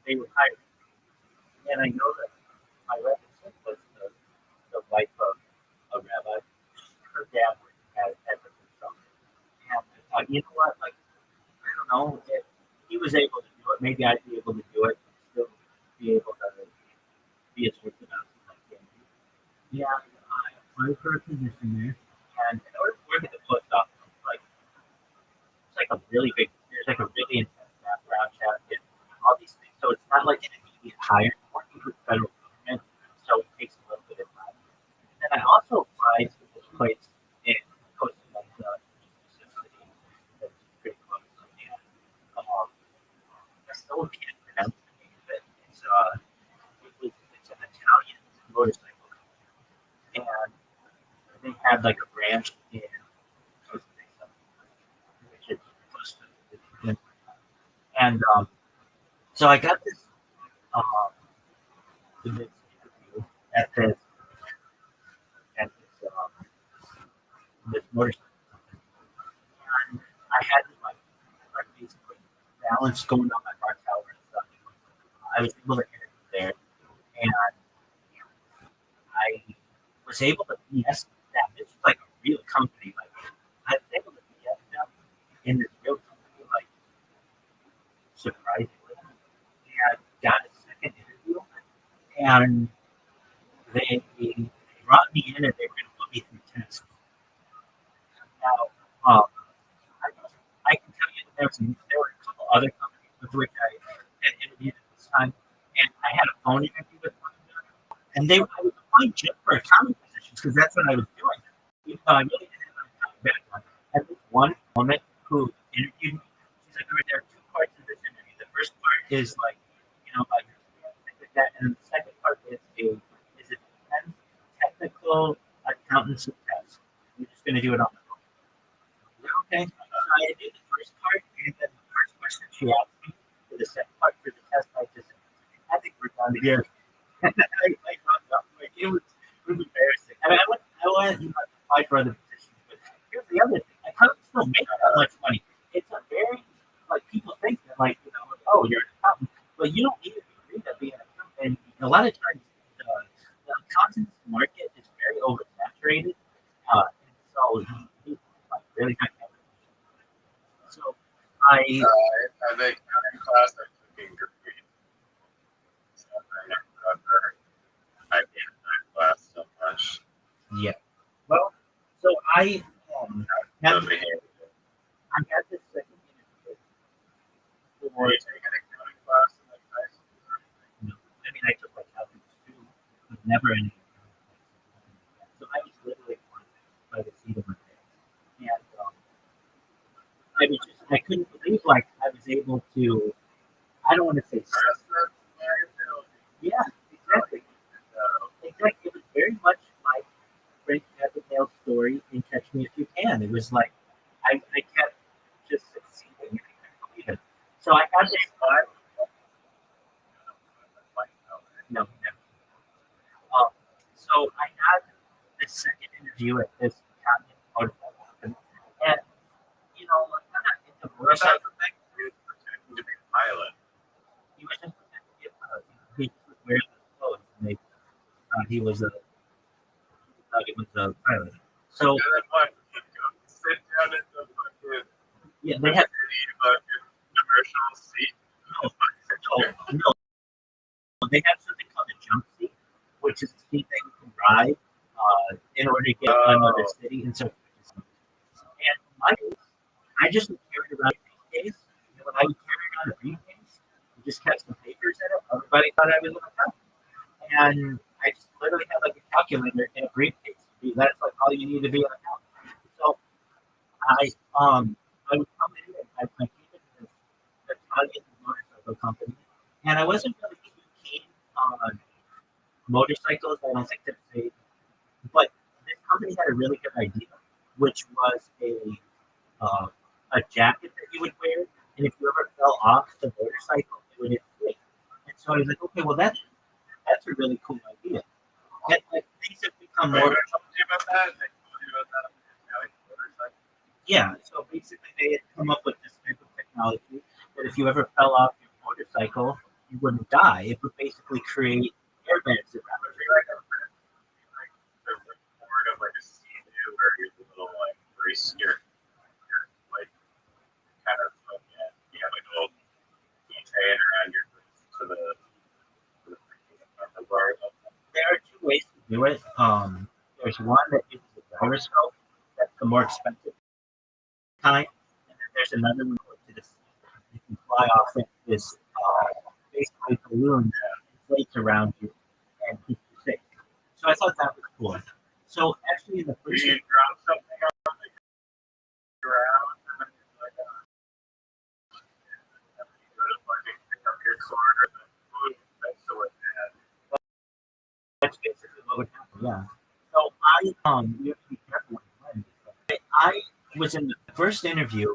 they were hired. And I know that my relative was the wife of a rabbi. Her dad had the consultant. And I thought, you know what? Like, I don't know if he was able to do it. Maybe I'd be able to do it and still be able to be as orthodox as I can be. Yeah, I applied for a position there. And in order to work at the post office, it's like a really big, there's like a really intense background check and all these things. So it's not like an immediate hire. I'm working for the federal government, so it takes a little bit of time. And then I also applied to this place in Costa Mesa, City, that's pretty close. And I still can't pronounce the name of it. It's an Italian motorcycle company. And they had like a branch in Costa Mesa, which is close to the and so I got this interview at this motorcycle company. And I had like basically balance going on my bar tower and stuff. I was able to interview there, and I was able to BS them. This was like a real company. Like I was able to BS them in this real company, like surprisingly, and got a second interview. And they brought me in, and they were going to put me through tests. Now, I can tell you that there were a couple other companies with which I had interviewed at this time, and I had a phone interview with one of them, and I was applying just for accounting positions because that's what I was doing. Even though I really didn't have an accounting background. And this one woman who interviewed me, she's like, "All right, there are two parts of this interview. The first part is like, about your experience, things like that, and the second part is a 10 technical accountancy test. You're just going to do it on the phone." Okay. So I did the first part, and then the first question she asked me for the second part for the test, I think we're done here. And I dropped up. Like, it was embarrassing. I mean, I went and applied for other positions, but here's the other thing. Accountants don't make that much money. It's a very, like, people think that, like, oh, you're an accountant. But you don't need a degree to be an accountant. And a lot of times, the accountant's market is very oversaturated. And so it's like really high. So I the accounting class I took in grade. So I hated that class so much. yeah. Well, so I had Totally hated it. I had this second interview Were for you taking accounting class in like high school or anything? no, I mean I took like calculus too, but never any. So I was literally by the seat of my pants, and I couldn't believe like I was able to. I don't want to say. Yeah, exactly. Exactly. It was very much like Frank Abagnale's story in Catch Me If You Can. It was like I kept just succeeding. I couldn't believe it. So I had this. No, never. So I had this second interview at this Italian motorcycle company, and like, I'm not into What about motorcycles. the thing he was pretending to be a pilot? He was just he would wear the clothes, and they he was a pilot. So And then what? He'd go sit down in the fucking yeah, they had fucking commercial seat. no. They have something called a jump seat, which is a seat that you can ride in order to get another city. And so, and my I just would carry around a briefcase. And when I would carry around a briefcase, I just kept some papers in it. Everybody thought I was an accountant. And I just literally had like a calculator in a briefcase. That's like all you need to be an accountant. So I would come in and I came into this Italian motorcycle company, and I wasn't really too keen on motorcycles. I don't think they're safe, but this company had a really good idea, which was a jacket that you would wear, and if you ever fell off the motorcycle, it would inflate. And so I was like, okay, well that's a really cool idea. And like things have become more. Told you about that? They told you about that on the Italian motorcycle? Yeah, so basically they had come up with this type of technology that if you ever fell off your motorcycle, you wouldn't die. It would basically create airbags around you. Like the report of like a sea where you're a little like brace your like kind of like you have like a little keychain around your wrist to the bar. There are two ways to do it. There's one that uses a gyroscope. That's the more expensive kind. And then there's another one to the you can fly off it. This basically balloon inflates around you and keeps you safe. So I thought that was cool. So actually, in the Do first you drop something on the ground and then like you go to like pick up your sword or the food that's the way that's basically what would happen. Yeah. So you have to be careful when you play. I was in the first interview.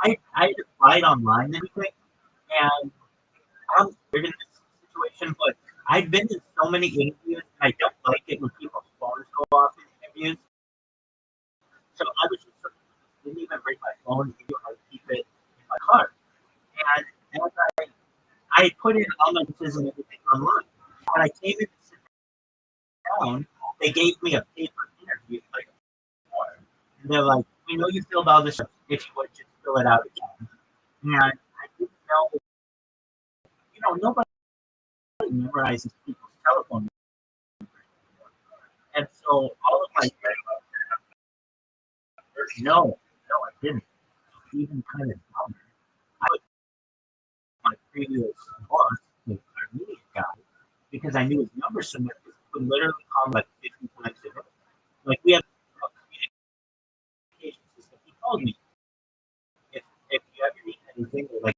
I applied online and everything, and I'm weird in this situation, but I've been in so many interviews, and I don't like it when people's phones go off in interviews. So I was just didn't even bring my phone. I keep it in my car, and as I put in all my answers and everything online. When I came in to sit down, they gave me a paper interview, like, and they're like, "We know you filled all this. If you would just fill it out again." And I didn't know, nobody memorizes people's telephone numbers. And so all of my no, I didn't. Even kind of dumb. I was my previous boss, the immediate guy, because I knew his number so much. He would literally call me like 50 times a day. Like we have a communication system. He called me if you ever need anything, or like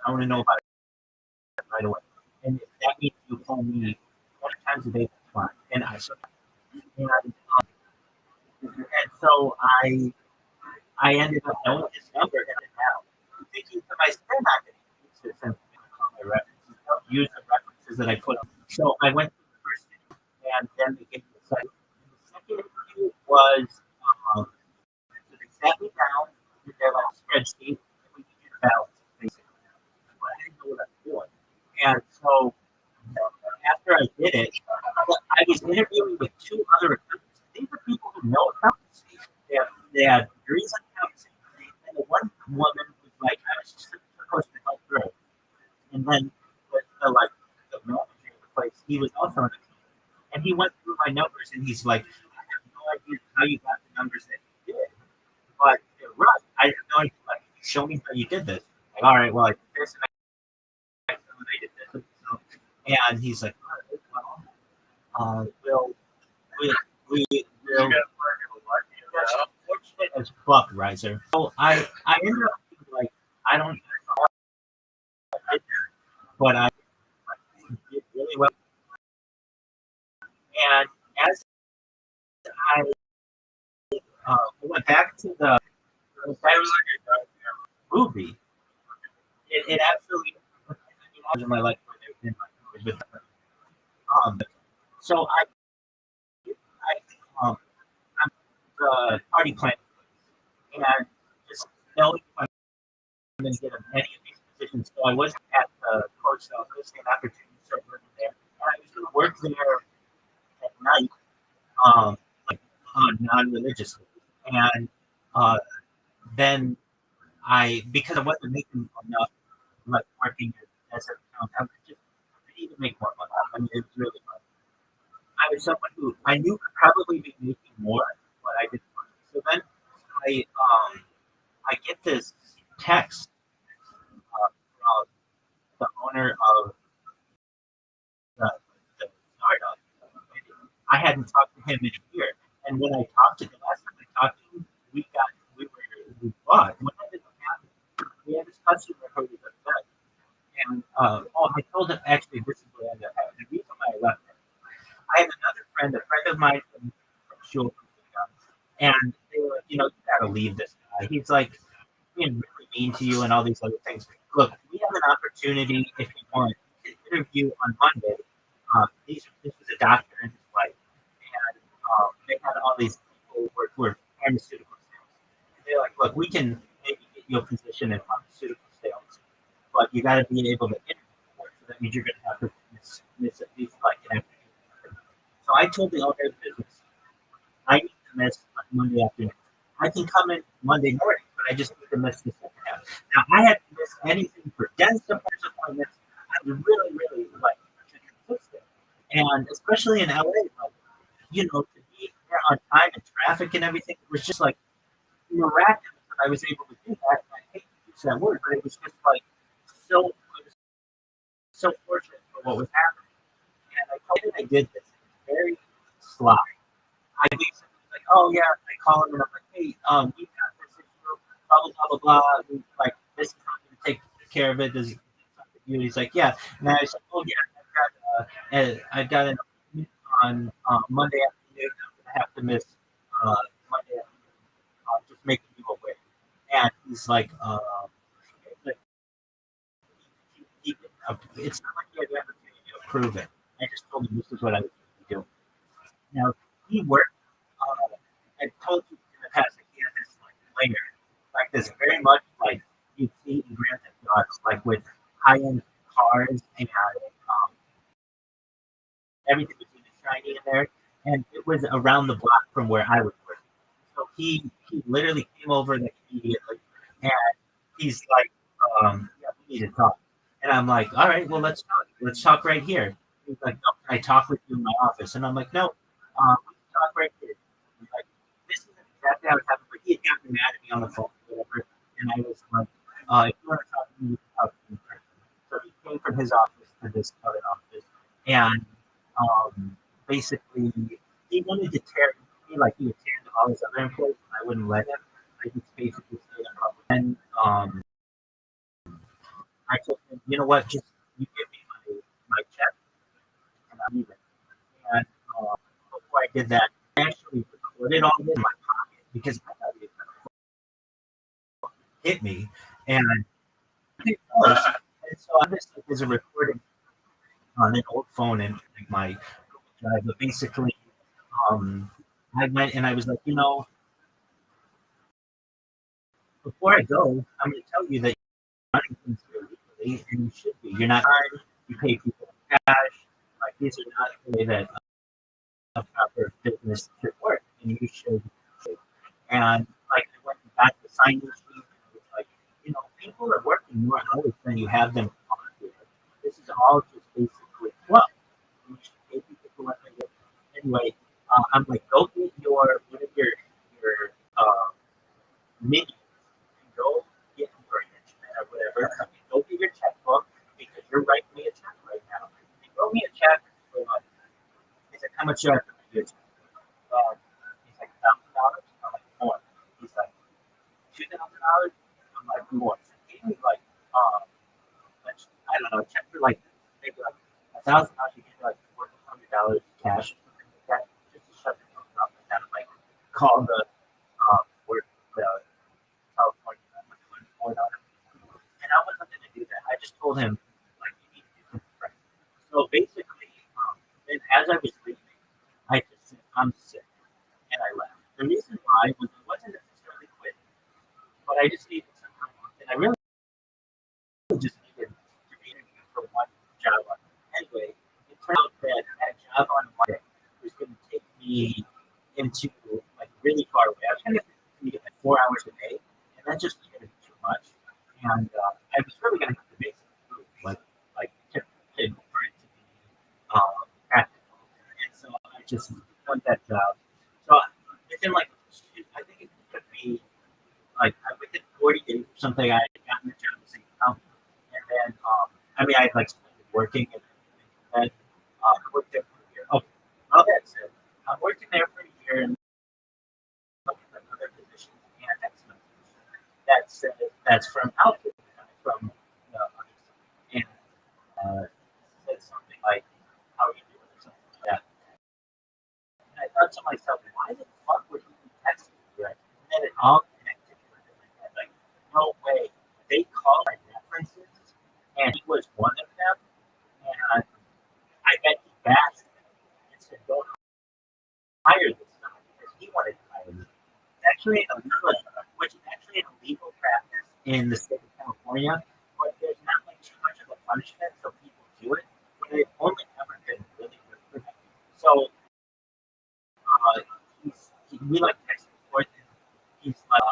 I want to know about it right away. And if that means you call me 20 times a day, that's fine. And so I ended up knowing his number and now thinking to myself, I'm not going to use this and call my references. I'll use the references that I put up. So I went to the first interview and then they gave me the second. And the second interview was so they sat me down with their like spreadsheet and we did a balance basically. But I didn't know what I was doing. And so after I did it, I was interviewing with two other accountants. These are people who know accountancy. They had degrees in accountancy. And the one woman was like, I was just supposed to help her. And then the manager of the place, he was also an accountant. And he went through my numbers and he's like, I have no idea how you got the numbers that you did. But you're right. I have no idea. Like, show me how you did this. Like, all right, well, I did this and I did this. And he's like, all right, well, we will. That's unfortunate as fuck, Riser. So I ended up being like, I don't know how I did that, but I did really well. And as I went back to the movie, it absolutely in my life with so I'm the party planner and just knowing if I'm going to get any of these positions. So I was at the coach office and opportunity to start working there. And I was going to work there at night, like on non-religious days. And then because I wasn't making enough, like working as an accountant, I needed to make more money. I mean, it was really fun. I was someone who I knew could probably be making more, but I didn't want it. So then I get this text from the owner of the startup. I hadn't talked to him in a year, and when I talked to the last time I talked to him, we bought. What ended up happening? We had this customer who was upset, and I told him actually this is what ended up happening. The reason why I left him, I have another friend, a friend of mine from Shul, and they were like, you gotta leave this guy. He's like being really mean to you and all these other things. Look, we have an opportunity if you want to interview on Monday. This was a doctor and his wife, and they had all these people who were pharmaceutical sales. And they're like, look, we can maybe get you a position in pharmaceutical sales, but but you got to be able to interview for it. So that means you're going to have to miss at least like an afternoon. So I told the owner of the business, I need to miss on Monday afternoon. I can come in Monday morning, but I just need to miss the second half. Now, I had to miss anything for dentist appointments. I was really, really like consistent. And especially in LA, like, you know, to be there on time and traffic and everything, it was just like miraculous that I was able to do that. And I hate to use that word, but it was just like so, I was so fortunate for what was happening. And I told him I did this very sly. I basically was like, oh yeah, I call him and I'm like, hey, we got this issue, blah blah blah blah blah. And like, this is how I'm gonna take care of it. Does it something to you? He's like, yeah. And I said, oh yeah, I've got an appointment on Monday afternoon. I'm gonna have to miss Monday afternoon. Just making you aware. And he's like, it's not like he had the opportunity to approve it. I just told him this is what I was going to do. Now he worked. I told you in the past that he had this like layer, like this very much like you'd see in Grand Theft Auto, like with high-end cars and everything was really shiny in there, and it was around the block from where I was working. So he literally came over like immediately, and he's like, yeah, we need to talk. And I'm like, all right, well, let's talk. Let's talk right here. He's like, no, can I talk with you in my office? And I'm like, no, we can talk right here. He's like, this isn't exactly how it happened, but he had gotten mad at me on the phone or whatever. And I was like, if you want to talk to me, talk to me first. So he came from his office to this other office. And basically, he wanted to tear me like he would tear into all his other employees, and I wouldn't let him. I just basically stayed on top of it. And I told him, you know what, just you give me my check and I'll leave it. And before I did that, I actually recorded all of it in my pocket because I thought he was going to hit me. And it was. And so I just like, there's a recording on an old phone in like, my Google Drive. But basically, I went and I was like, you know, before I go, I'm going to tell you that you're running things here legally, and you should be. You're not hard. You pay people in cash. Like these are not the way that a proper business should work, and you should. And like I went and got the sign sheet, and it was like, you know, people are working more hours than you have them on here. This is all just basically well. You should pay people for what they do. Anyway, I'm like, go get your one of your minions and go get your enrichment or whatever. I mean, go get your checkbook because you're writing me a check right now. And wrote me a check for like, he said, how much you have to pay your check? He's like $1,000. I'm like, more. He's like $2,000. I'm like, more. So he gave me like I don't know, check for like maybe like $1,000. You get like $400 cash or something like that, just to shut the phone up and kind of like call the work the California board on him. And I wasn't going to do that. I just told him like you need to do something right. So basically, then as I was leaving, I just said I'm sick, and I left. The reason why was it wasn't necessarily quitting, but I just needed some time off, and I really just needed to be interviewed for one job. Anyway, it turned out that that job on Monday was going to take me into like really far away. I was going to get like 4 hours a day, and that just was going to be too much. And I was really going to have to basically move, like to for it to be practical. And so I just went that job. So within like I think it took me like within 40 days or something, I had gotten the job at the same company. And then, I mean, I like started working and then I worked there for a year. Okay, well, that said, I'm working there for a year and looking for other positions and that's from Outfit, from the other side. And said something like, how are you doing or something like that. And I thought to myself, why the fuck would he be texting me right? And then it all connected with it like that. Like, no way. They called my references and he was one of them. And I bet he bashed him and said, don't hire this guy because he wanted to hire me. It's actually which is actually an illegal practice in the state of California, but there's not like punishment, so people do it. But it only ever been really good for him. So we like text and forth, and he's like,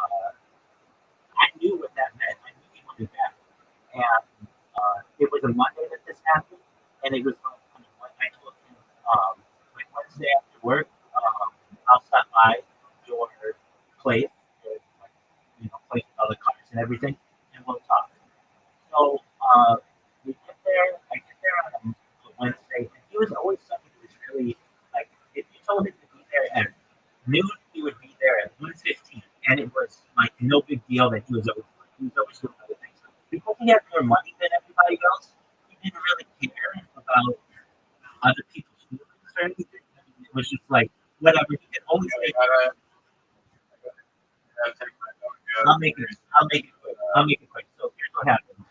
I knew what that meant. I knew he wanted back, and it was a Monday that this happened, and it was like I told him, like Wednesday after work, I'll stop by your place, like, place with all the cars and everything, and we'll talk. So we get there. I get there on a Wednesday, and he was always somebody who was really like, if you told him to be there at noon, he would be there at 1:15, and it was like no big deal that he was always doing other things. Because he had more money than everybody else, he didn't really care about other people's feelings or anything. I mean, it was just like whatever. He could always make. I'll make it quick. So here's what happened.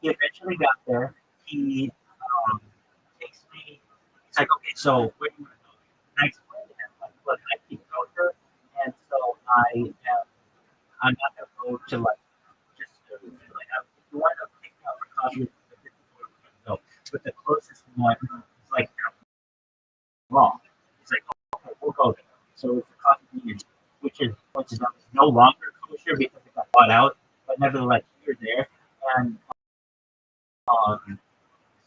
He eventually got there. He takes me. He's like, okay, so where do you want to go? And I explained to him, like, look, I keep culture, and so I'm not gonna go to like just like if you want to pick me up for coffee, this is where we're gonna go. But the closest one is like wrong. He's like, okay, we'll go there. So it's a coffee bean, which is no longer kosher because it got bought out, but nevertheless you're there. And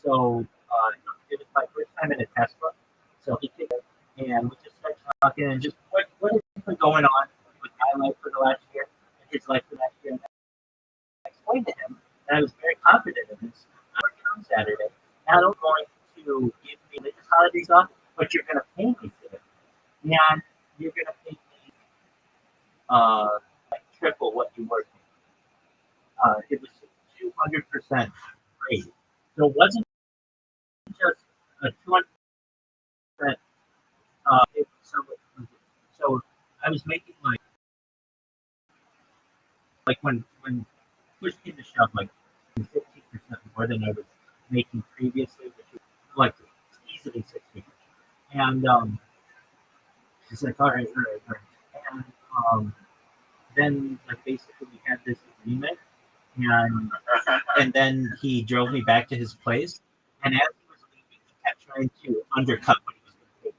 so it was my first time in a Tesla. So he came in and we just started talking and just what has been going on with my life for the last year and his life for the last year. And I explained to him, and I was very confident in this. I'm working on Saturday. Not only going to give me religious holidays off, but you're going to pay me for it. And you're going to pay me like triple what you work. It was 200% raise. So it wasn't just a 200%. So I was making like when push came to shove, like 15% more than I was making previously, which was like easily 6 figures. And she's like, all right. And then like basically we had this agreement, and then he drove me back to his place. And as he was leaving, he kept trying to undercut what he was going to do.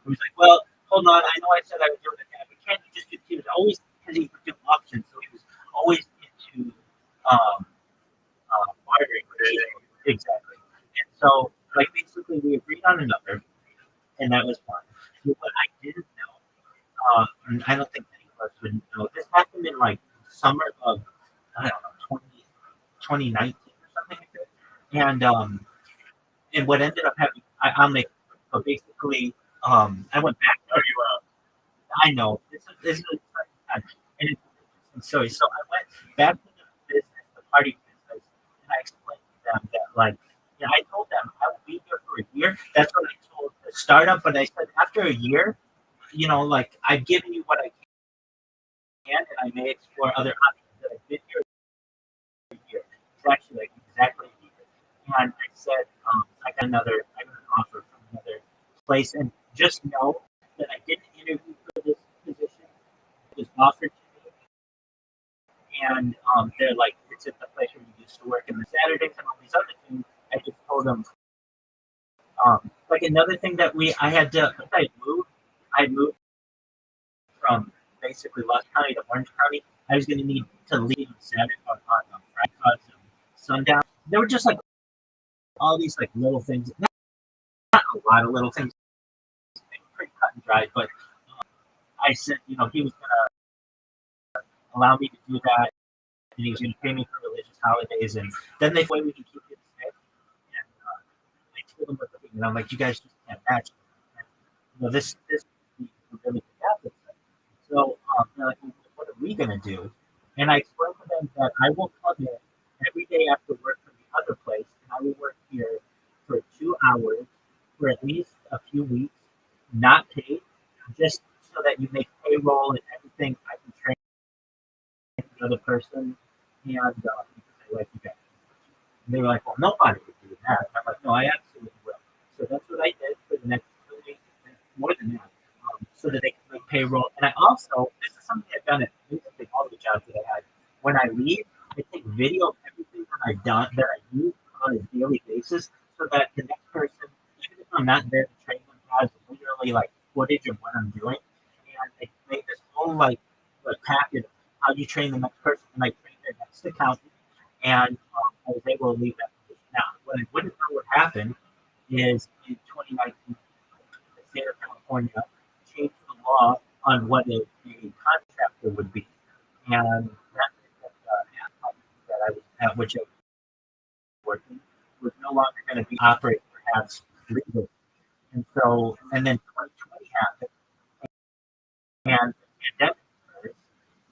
He was like, well, hold on, I know I said I would do it again, but can't you just do? He was always, because he would do auctions, so he was always into bartering. Exactly. And so, like, basically, we agreed on a number, and that was fine. But what I didn't know, and I don't think any of us would know, this happened in, like, summer of, I don't know, 2019 or something like that. And what ended up happening, I'll make, but basically, I went back. I know this is and it's interesting story. So I went back to the business, the party business, and I explained to them that, like, I told them I will be here for a year. That's what I told the startup. But I said after a year, like I've given you what I can, and I may explore other options. That I've been here for a year. It's actually like exactly a year. And I said I got an offer from another place, and just know that I didn't interview for this position. It was offered to me, and they're like, it's at the place where you used to work, and the Saturdays and all these other things. I just told them, like another thing that I had moved from basically Lost County to Orange County. I was going to need to leave on Saturday on Friday because sundown. There were just like all these like little things, not a lot of little things, pretty cut and dry. But I said, he was going to allow me to do that, and he was going to pay me for religious holidays, and then they way we can keep it safe. And I told them what the thing, and I'm like, you guys just can't match it. And, this is really Catholic. So they're like, well, what are we going to do? And I explained to them that I will come in every day after work from the other place, and I will work here for 2 hours for at least a few weeks, not paid, just so that you make payroll and everything. I can train the other person, and because I like you guys. And they were like, well, nobody would do that. And I'm like, no, I absolutely will. So that's what I did for the next 2 weeks, and more than that, so that they can make payroll. And I also, this is something I've done at basically all the jobs that I had. When I leave, I take video of everything that I've done, that I use on a sources so that the next person, even if I'm not there to train them, has literally like footage of what I'm doing. And they make this whole like packet of how you train the next person and like train their next accountant. And I was able to leave that position. Now, what I wouldn't know what happened is in 2019, the state of California changed the law on what a contractor would be. And that that I was at which I was working was no longer going to be operated perhaps legally. And so, and then 2020 happened, and the pandemic occurred,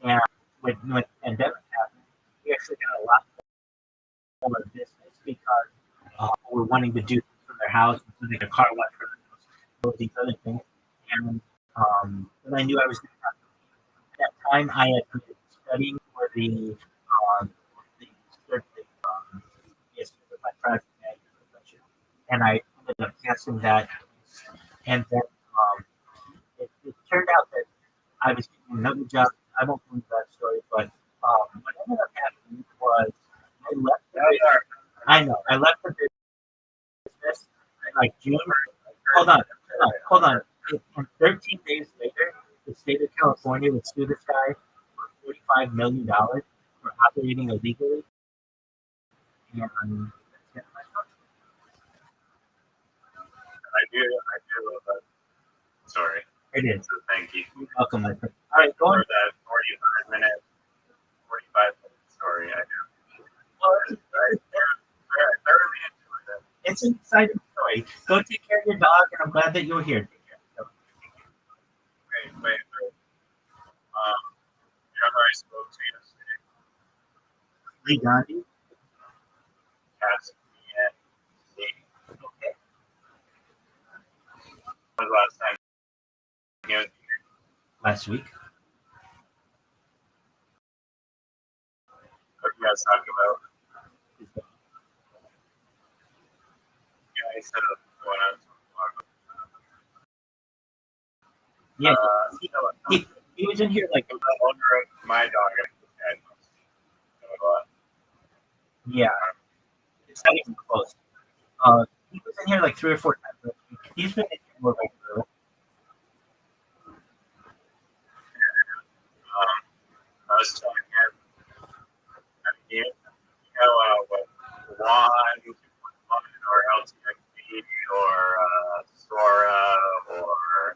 and when the pandemic happened, we actually got a lot more business because people were wanting to do things from their house, so they could car wash for those these other things. And I knew I was going to have to. At that time, I had been studying for the certified project manager profession, and I ended up passing that. And then it turned out that I was getting another job. I won't go into that story, but what ended up happening was I left. I know I left the business in like June. Hold on. And 13 days later, the state of California would sue this guy for $45 million for operating illegally. And I do love that story. it is. So thank you You're welcome, my friend. All right, go for on. that 45 minute story. I do. Well, I thoroughly enjoyed it. it's an exciting story. Go take care of your dog, and I'm glad that you were here. Take care. So, Wait. Remember I spoke to you yesterday? Lee Gandhi. Cats and Steve. Okay. When was the last time he was here? Last week. What you guys talking about? Yeah, he said going on tomorrow. Yeah. You know what? He was in here like The owner of my dog, I think, had a lot. yeah. It's not even close. He was in here like 3 or 4 times last week. He's been in here more regularly. I was telling him, you know, what Juan or LTXB or Sora or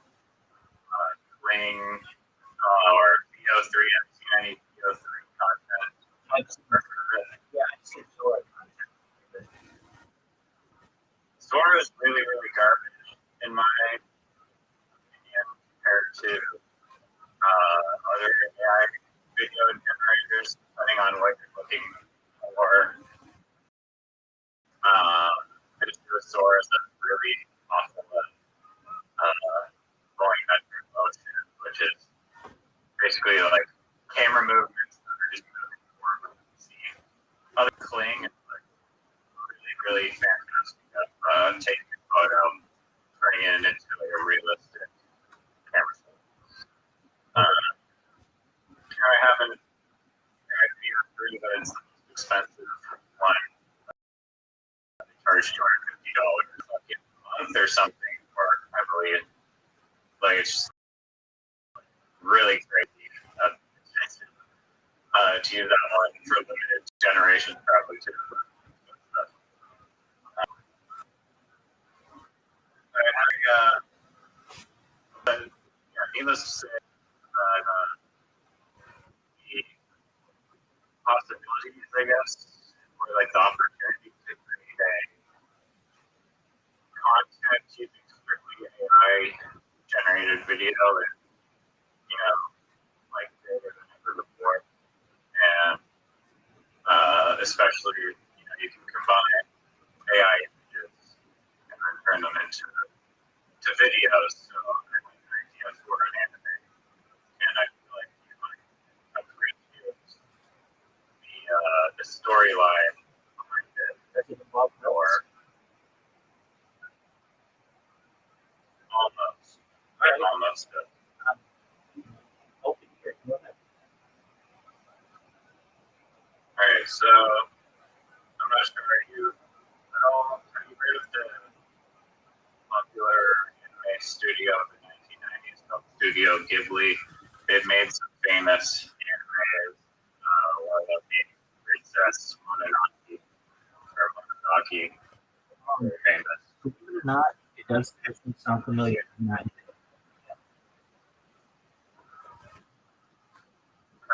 Ring or PO3, I've seen any PO3 content. I've seen Sora. Sora is really, really garbage, in my opinion, compared to other AI video generators, depending on what you're looking for. I just do a Sora that's really awful at going metric motion, which is basically like camera movements that are just moving forward. Seeing other cling is like really, really fantastic at taking a photo, turning it into like a realistic camera shot. I haven't been through, but it's expensive one. They charge $250 a month or something, or I believe. Like it's just really crazy to use that one for limited generations, probably too. But needless to say, the possibilities, I guess, or like the opportunity to create a content using strictly AI generated video and like bigger than ever before. And especially, you can combine AI images and then turn them into videos. So ideas for an anime. And I feel like appreciate the storyline behind it. Or almost. Almost good. Alright, so I'm not sure, are you at all Studio Ghibli. They've made some famous animes, one of being Princess Mononoke, or Mononoke, very famous. Believe it or not, it does actually sound familiar. Have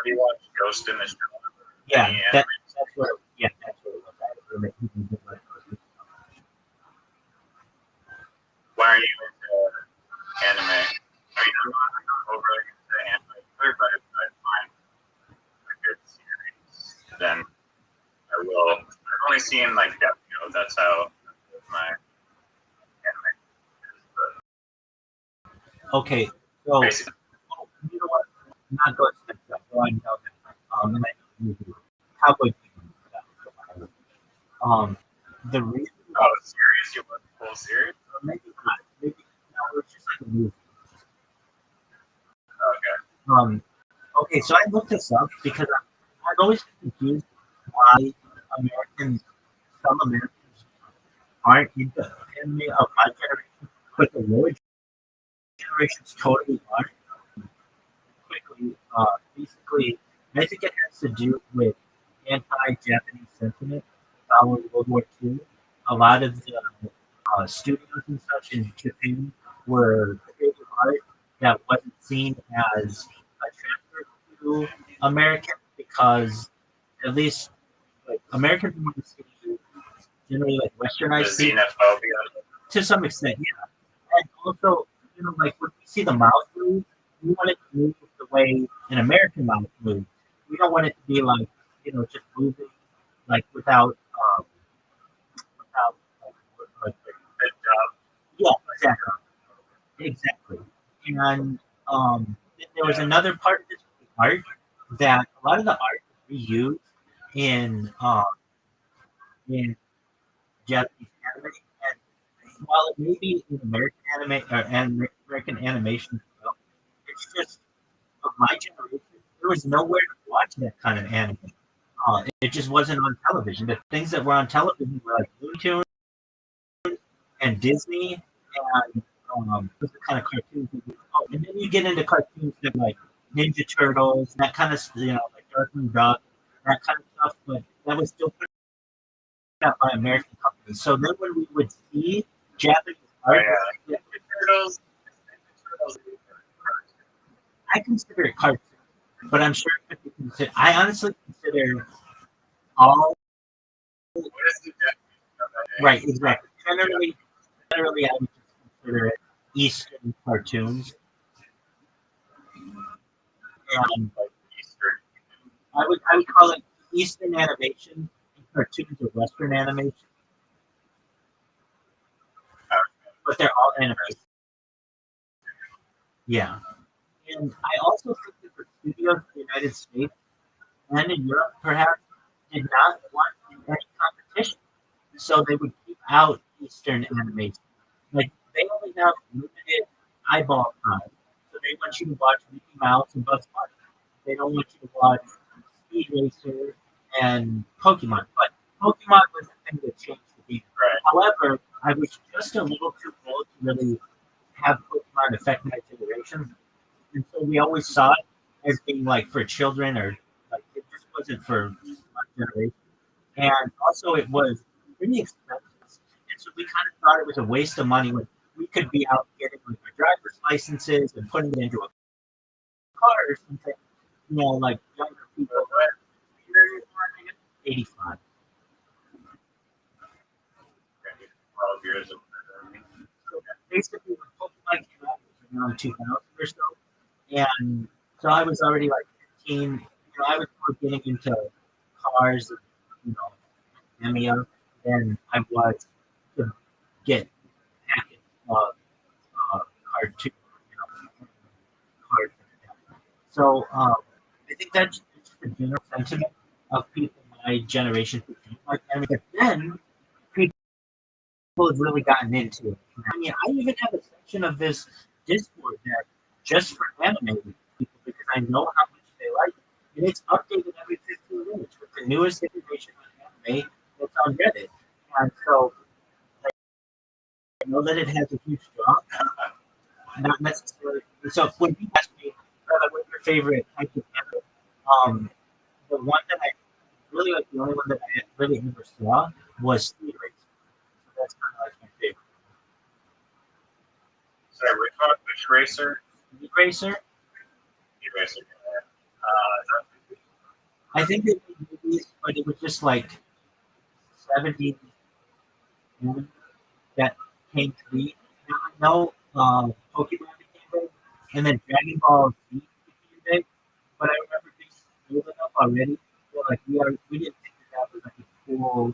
you watched Ghost in the Shell? Yeah, Any that's anime? what. Yeah, that's what it was. I didn't really even think about it. Why are you into anime? I mean, I'm not overly into anime, but if I find a good series, then I will. I've only seen like Death Note. That's how my anime is. But Okay, so basically, you know what? I'm not going to step that. So I know that. And I know you do. Cowboy Bebop. The reason, oh, the series? You want the full series? or maybe not. Maybe no, it's just like a movie. Okay. Okay, so I looked this up because I've always been confused why some Americans aren't into anime of my generation, but the lower generations totally aren't. Quickly, basically, I think it has to do with anti-Japanese sentiment following World War II. A lot of the studios and such in Japan were creating art that wasn't seen as attractive to Americans because at least like Americans want to see generally like The westernized people xenophobia. to some extent, yeah. And also, like when we see the mouth move, we want it to move the way an American mouth moves. We don't want it to be like, just moving like without like Good job. yeah, exactly. And there was another part of this art that a lot of the art we use in in Japanese anime, and while it may be in American anime or American animation as well, it's just of my generation. There was nowhere to watch that kind of anime. It just wasn't on television. The things that were on television were like Looney Tunes and Disney, and those are the kind of cartoons. And then you get into cartoons that like Ninja Turtles, that kind of like Darkwing Duck, that kind of stuff. But that was still put out by American companies. So then when we would see Japanese Oh, art, yeah. Turtles. I consider it cartoon, but I'm sure it could be considered. I honestly consider all What is the definition of that? right, exactly. Generally, I would just consider it Eastern cartoons, and Like Eastern. I would call it Eastern animation, and cartoons are Western animation, but they're all animation. Yeah, and I also think that the studios in the United States and in Europe, perhaps, did not want any competition, so they would keep out Eastern animation. Like they only have limited eyeball time, so they want you to watch Mickey Mouse and Bugs Bunny. They don't want you to watch Speed Racer and Pokemon. But Pokemon was the thing that changed the game. Right. However, I was just a little too old to really have Pokemon affect my generation, and so we always saw it as being like for children or like it just wasn't for my generation. And also, it was pretty expensive. And so we kind of thought it was a waste of money when we could be out getting like our driver's licenses and putting it into a car or something, like younger people. 85. 12 years of So basically, when Pokemon came out, it was around 2000 or so. And so I was already like 15. I was more getting into cars and, Tamiya than I was to get packets of cartoon, cards. So I think that's just the general sentiment of people my generation who don't like anime. But then people have really gotten into it. I mean, I even have a section of this Discord that just for anime people because I know how much they like it. And it's updated every 15 minutes with the newest information on anime that's on Reddit. And so I know that it has a huge draw. not necessarily. So when you asked me, what's your favorite type of animal? The one that I really like, the only one that I really ever saw was speed racing. So that's kind of like my favorite. Sorry, which racer? Speed racer. Speed racer. I think they made movies, but it was just like 70 movies that came to be. No, Pokemon became big, and then Dragon Ball Z became big. But I remember being old enough already. So like we didn't think that was like a cool.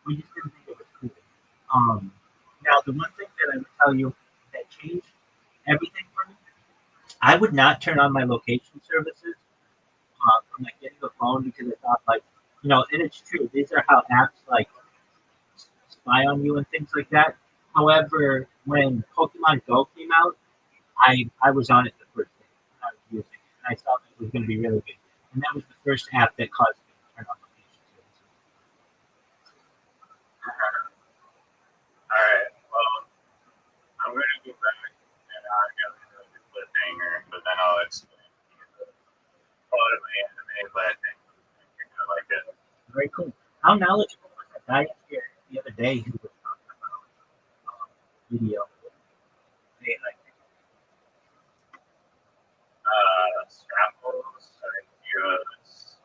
We just didn't think it was cool. Now the one thing that I would tell you that changed everything for me, I would not turn on my location services from like getting a phone because I thought like and it's true. These are how apps like spy on you and things like that. However, when Pokemon Go came out, I was on it the first day. I was using it, and I thought it was going to be really good. And that was the first app that caused me to turn on location services. All right. Well, I'm going to go back and I got a cliffhanger, but then I'll explain a lot of my anime, but I think you're going to like it. Very cool. How knowledgeable was that guy here the other day who was talking about video? They, like, Strapples, Heroes.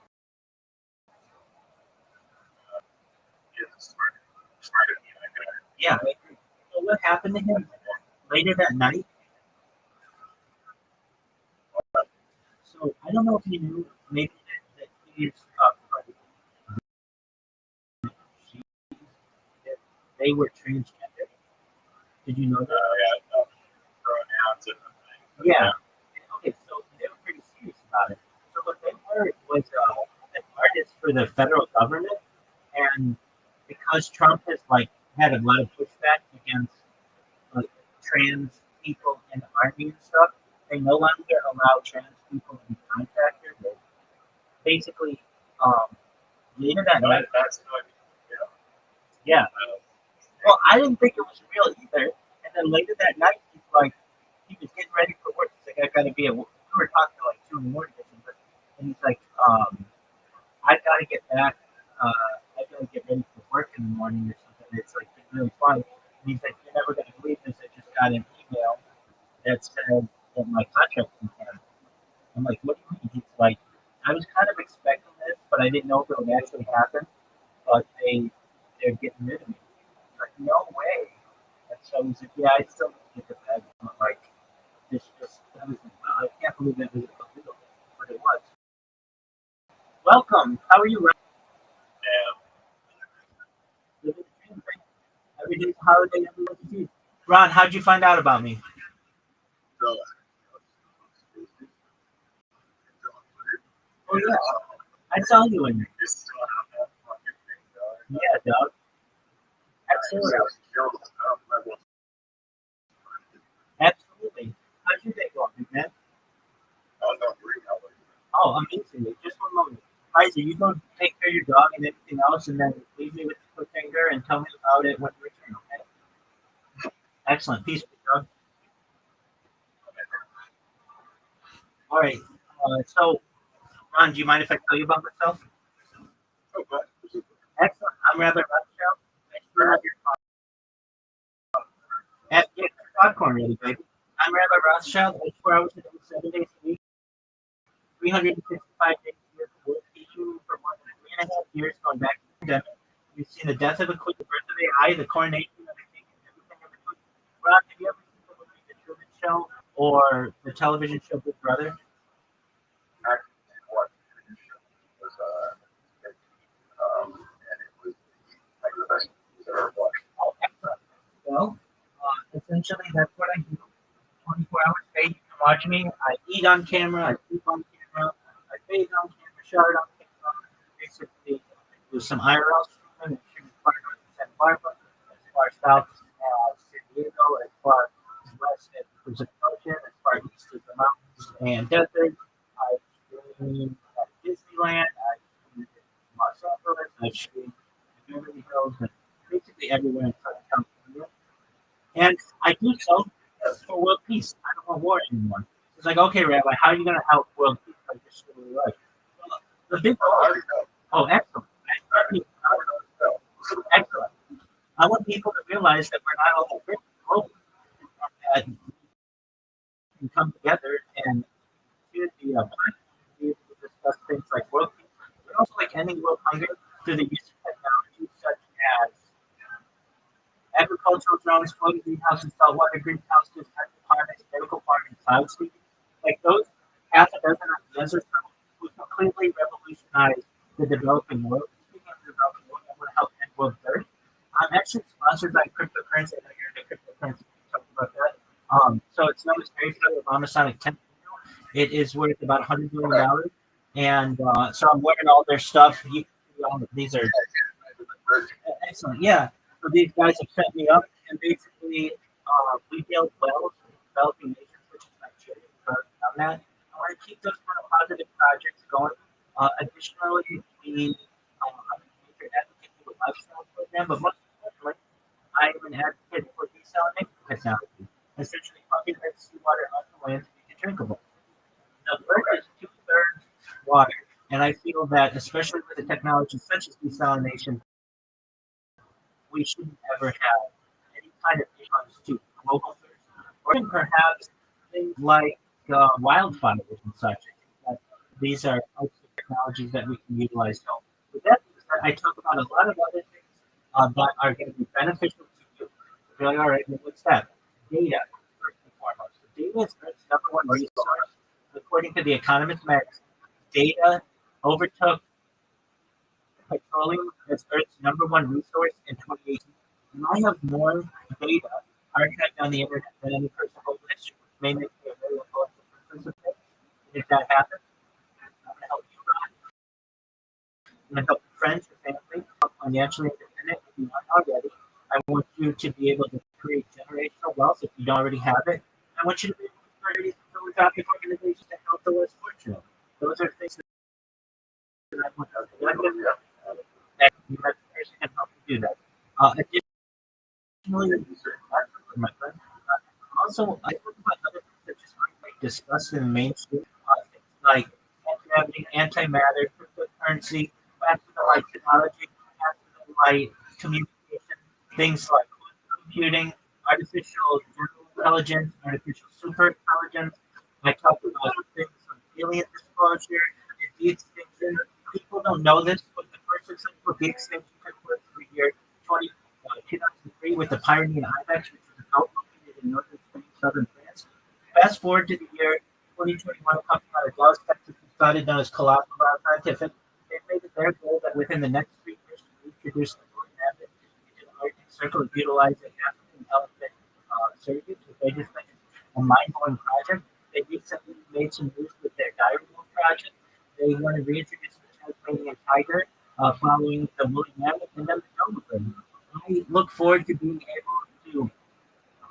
He's smart to be like that. yeah. So what happened to him later that night? So I don't know if you knew maybe that he's that they were transgender. Did you know that? Yeah, pronouns and things. Yeah. Okay, so they were pretty serious about it. So what they were was an artist for the federal government, and because Trump has like had a lot of pushback against like trans people in the army and stuff, they no longer allow trans people to be contractors. They basically, later that night, That's not, yeah. Well, I didn't think it was real either. And then later that night, he's like, he was getting ready for work. He's like, I gotta be at work. We were talking at like 2 in the morning or something. And he's like, I gotta get back. I gotta get ready for work in the morning or something. It's like been really fun. And he's like, you're never gonna believe this. I just got an email that said that my contract was canceled. I'm like, what do you mean? He's like, I was kind of expecting this, but I didn't know if it would actually happen. But they're getting rid of me. Like, no way. And so he's like, yeah, I still need to get the bag. I'm like, that was, wow, I can't believe that was illegal, but it was. Welcome. How are you, Ron? Living the dream, right? Every day's a holiday, everyone's a feast. Ron, how'd you find out about me? So, Oh, yeah. I saw you in there. Yeah, dog. Absolutely. Absolutely. How's your day going, big man? Oh, amazing. Just one moment. Liza, you go take care of your dog and everything else, and then leave me with the cliffhanger and tell me about it when you return, okay? Excellent. Peace, big dog. All right. So, Ron, do you mind if I tell you about myself? Excellent. I'm Rabbi Rothschild. Thanks for having your get popcorn ready, baby. I'm Rabbi Rothschild. 24 hours a day, 7 days a week, 365 days a year. We're teaching for more than 3.5 years, going back to the pandemic. We've seen the death of a queen, the birth of AI, the coronation of a king, and everything in between. Ron, have you ever seen the movie The Truman Show or the television show Big Brother? Oh, excellent. Well, essentially, that's what I do. 24 hours a day, you can watch me. I eat on camera, I sleep on camera, I bathe on camera, shower on camera. Basically, do some IRL streaming, shoot as far north as Santa Barbara, as far south as San Diego, as far west as the Pacific Ocean, as far east as the mountains and desert. I stream at Disneyland, I stream in Los Angeles, I stream in Beverly Hills, and basically everywhere in Southern California. And I do so for world peace. I don't want war anymore. It's like, okay, Rabbi, how are you going to help world peace? Like, this is really right. Well, the big excellent. Excellent. I want people to realize that we're not all rich globally, that we can come together and do the be able to discuss things like world peace, but also like ending world hunger through the use of technology such as agricultural drones, floating greenhouses, saltwater greenhouses, hydroponics, medical farming, cloud seeding. Like those half a dozen ideas or so would completely revolutionize the developing world. Speaking of the developing world, I want to help end world third. I'm actually sponsored by cryptocurrency. I know you're into cryptocurrency. We talked about that. So it's known as Perry Obama 10. It is worth about $100 million. And so I'm wearing all their stuff. These are excellent. Yeah. So these guys have set me up, and basically we build wells in developing nations such as Nigeria. We've already done that. I want to keep those kind of positive projects going. Additionally, we I'm a major advocate for the lifestyle program, but most importantly, I am an advocate for desalination technology, essentially pumping red seawater onto land to make it drinkable. The earth is 2/3 water, and I feel that, especially with the technology such as desalination, we shouldn't ever have any kind of issues to global thirst, or even perhaps things like wildfires and such. I think that these are types of technologies that we can utilize. So, with that being said, I talk about a lot of other things that are going to be beneficial to you. You're like, all right, well, what's that? Data, first and foremost. So data is Earth's number one resource. According to the Economist magazine, data overtook petroleum as Earth's number one resource in 2018. And I have more data archived on the internet than any person in global history, which may make me a very influential participant. If that happens, I'm going to help you run. I'm going to help your friends, your family, help financially independent if you aren't already. I want you to be able to create generational wealth if you don't already have it. I want you to be able to start these philanthropic organizations to help the less fortunate. Those are things that I want to do. That person can help you do that. Additionally, my friend, also, I talk about other things that just aren't like discussed in the mainstream. Things like anti-gravity, antimatter, cryptocurrency, faster than light technology, faster than light communication, things like computing, artificial general intelligence, artificial super intelligence. I talk about things like alien disclosure and de-extinction. People don't know this, but the first successful de-extinction took place in the year 2003 with the Pyrenean ibex, which is a belt located in northern Spain, southern France. Fast forward to the year 2021, a company out of Dallas, Texas, started known as Colossal Bioscientific. They've made it their goal that within the next 3 years to introduce the Northern Abbot into the Arctic Circle, utilizing African elephant surrogates, which they just think is a mind-blowing project. They recently made some news with their diary wolf project. They want to reintroduce the Tasmanian tiger following the woolly mammoth and then the dodo. I look forward to being able to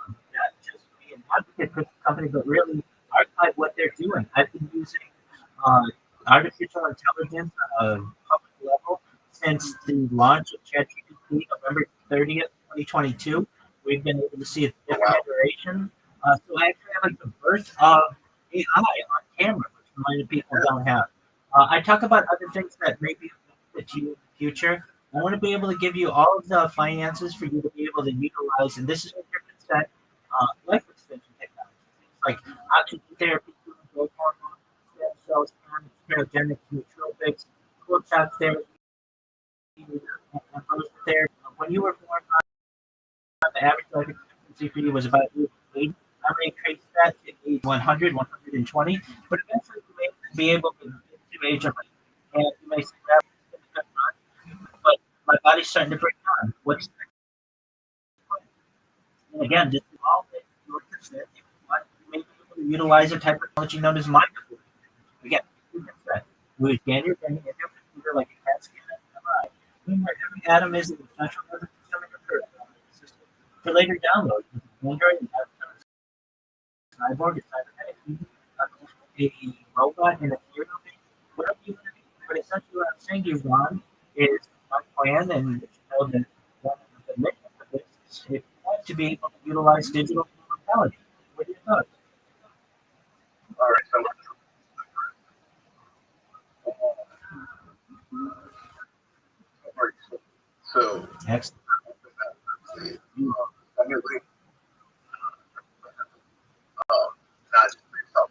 not just be an advocate for the company, but really archive what they're doing. I've been using artificial intelligence on a public level since the launch of ChatGPT, November 30th, 2022. We've been able to see a different iteration. So I actually have like the birth of AI on camera, which many people don't have. I talk about other things that may be to you in the future. I want to be able to give you all of the finances for you to be able to utilize, and this is a different set, life extension technology. Things like oxygen therapy, growth hormone, stem cells, sterogens, nootropics, cold shock therapy, and those therapy. When you were born, the average life expectancy for you was about 80. I'm going to increase that to age 100, 120, but eventually you may be able to get to age of, and you may say, but my body's starting to break down. What's the next point? And again, just evolve it. Your consent. If you want, you may be able to utilize a type of technology known as mindfulness. Again, you consent. We scan your brain in your computer like a CAT scan at MRI. Remember, every atom is an essential nervous system in your system. For later download, Android and cyborg, a cybernetic, a robot, and a hero thing, whatever you want to be. But essentially, what I'm saying to you, Ron, is my plan, and you know that one of the mission of this is if you want to be able to utilize digital mortality. What are your thoughts? Excellent. Not just for yourself.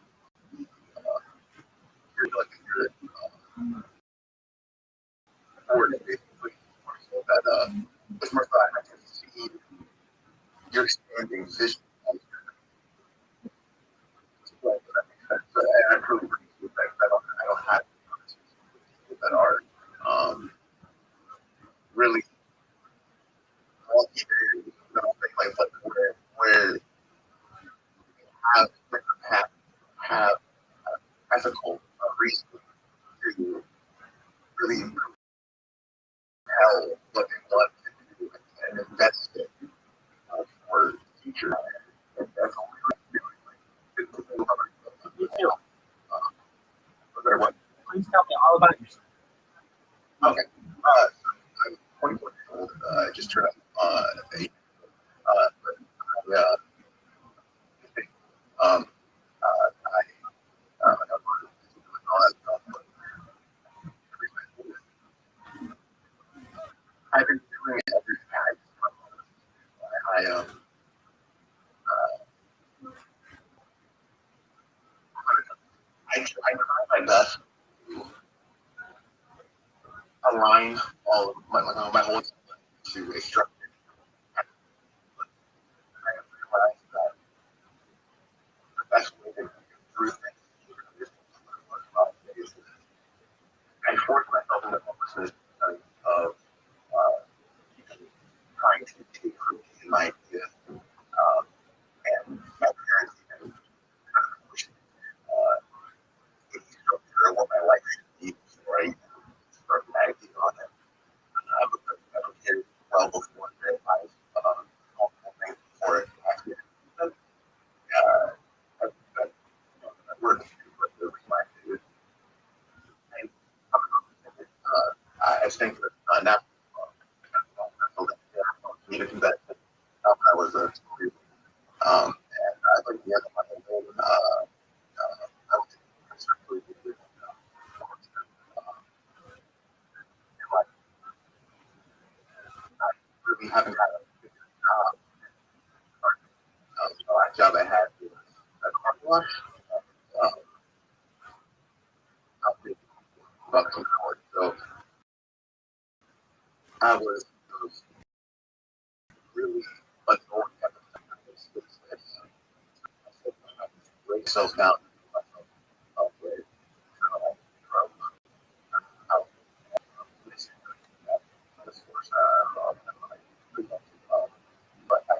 You're like you're forward basically more so that it's more so I can see your expanding vision. And I truly appreciate that. I don't have people that are really multi-varied, you know, like where have different paths, have ethical reason to really tell what they want to do and invest in for the future. And that's what we're doing. You feel? What? Please tell me all about yourself. Okay. I'm 21 years old. I just turned 8. But I've been doing everything I try my best to align all of my whole to a structure. I have realized that the best way to get through things is I force myself into focus of trying to take root in my ideas. And my parents even kind of pushed a structure of what my life should be before I start meditating on it. Because I don't care well before I realize multiple things before it actually happens. That works, but the reason I do it, I think that now me to do that when I was a student. And I like the other one, I was certainly I really haven't had a good job. The last job I had was a car wash. Um, about some hours. So I was really annoyed at the time. I break myself down. With, from out this course, but I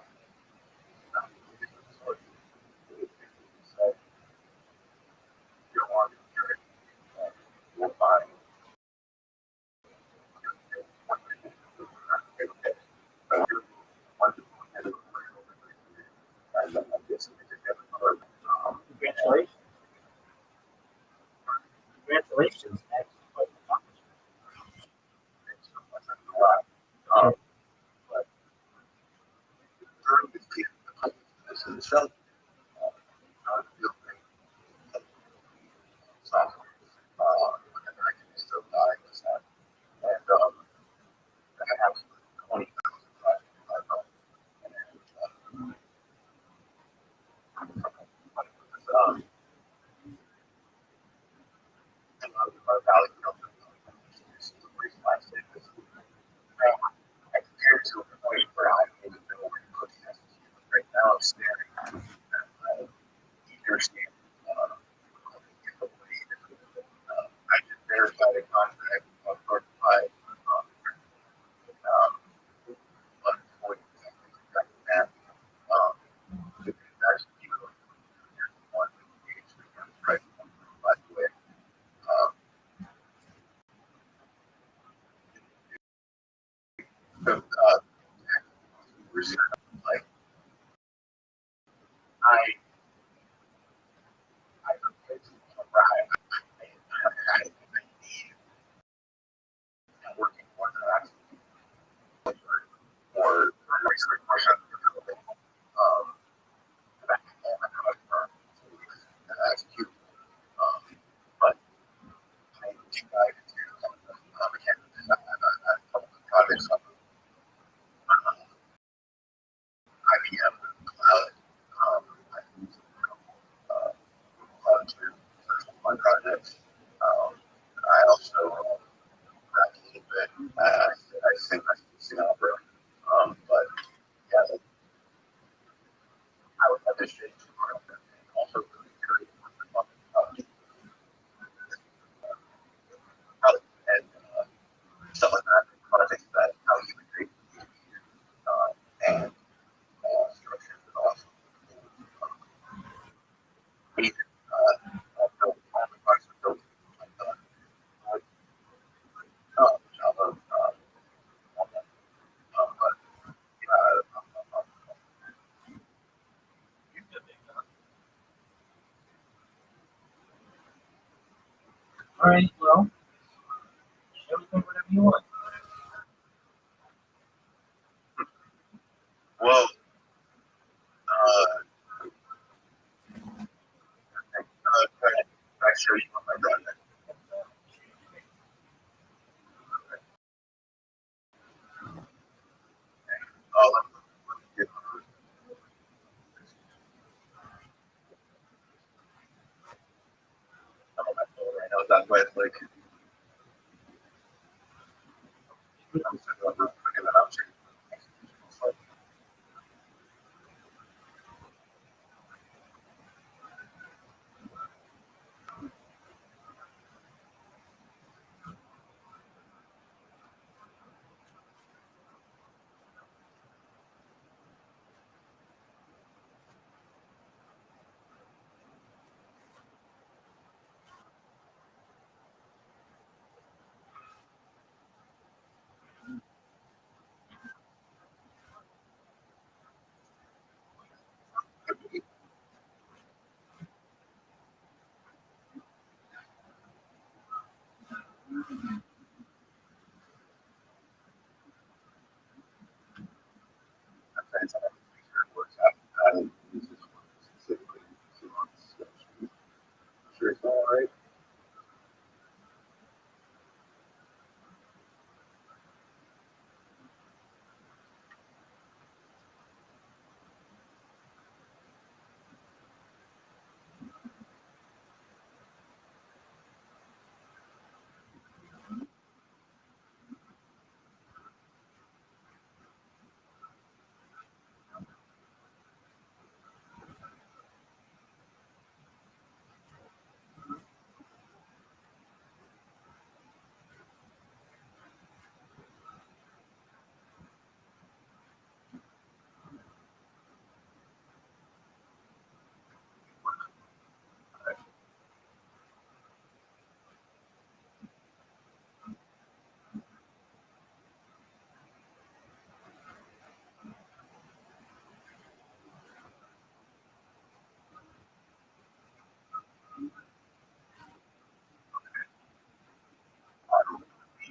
said, you're on your body. Congratulations. Congratulations. That's quite an accomplishment. But during this period of time, this is the show. I feel software. Whenever I can still diagnose that. And I have 20,000 and our value comes from the reason why I say this. I compared to a point where I made a bill and put it right now I'm staring at either stand. I just verified a contract of by but for that actually one right by the way. The like I I need working for that or research question back and execute but I deep dive into mechanics. I have a couple of projects All right, well, everything whatever you want. Well, I show you what my brother. Oh, let me get I'm on my phone right now. That's why it's like I'm sitting up looking at options. I'm trying to make sure it works out. I don't use this one specifically. Sure, it's all right.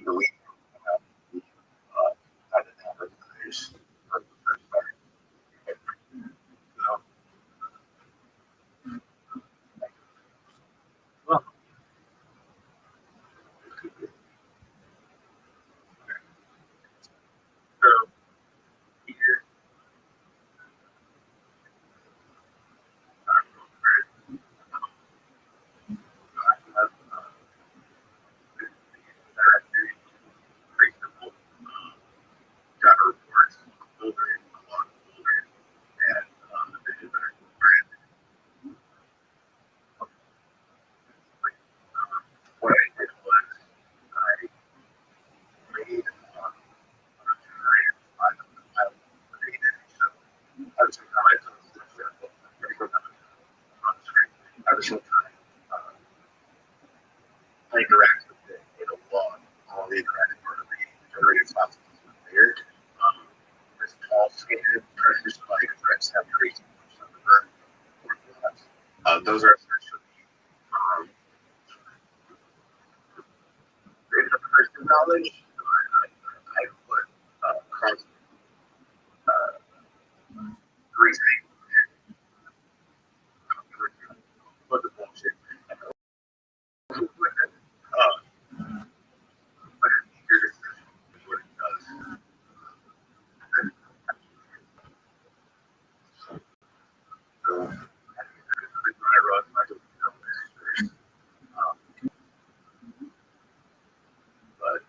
The week, I didn't have it. There's first part. So, Well, so here, I have directory, reasonable, got reports, folder, a lot of folders, and the videos that are branded. What I did was I made created, so I was surprised on the example. On the screen. At the same time, I interact with it in a log. All the interactive part of the generated files is there. This tall scan pressure spike threats have tracing from the burn formulas. Those are essentially created a person knowledge. I put constant reasoning, put the bullshit, and with it. But it's easier to see what it does. So, I run my but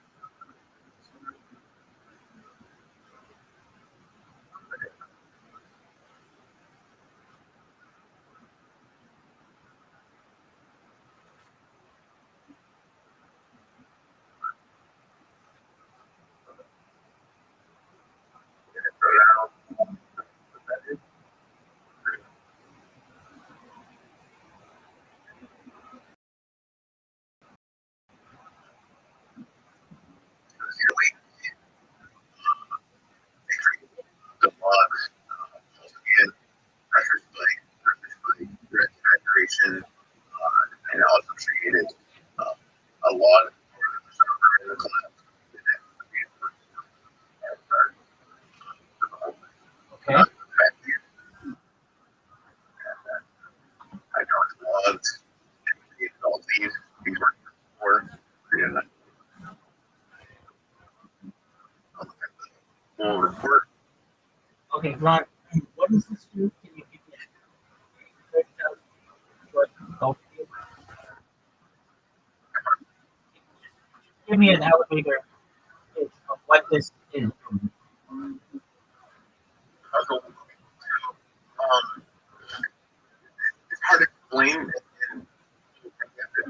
full report. Okay, Ron, what does this do? Can you give me a 30,000 foot golf field? Give me an elevator pitch of what this is. So, it's hard to explain, and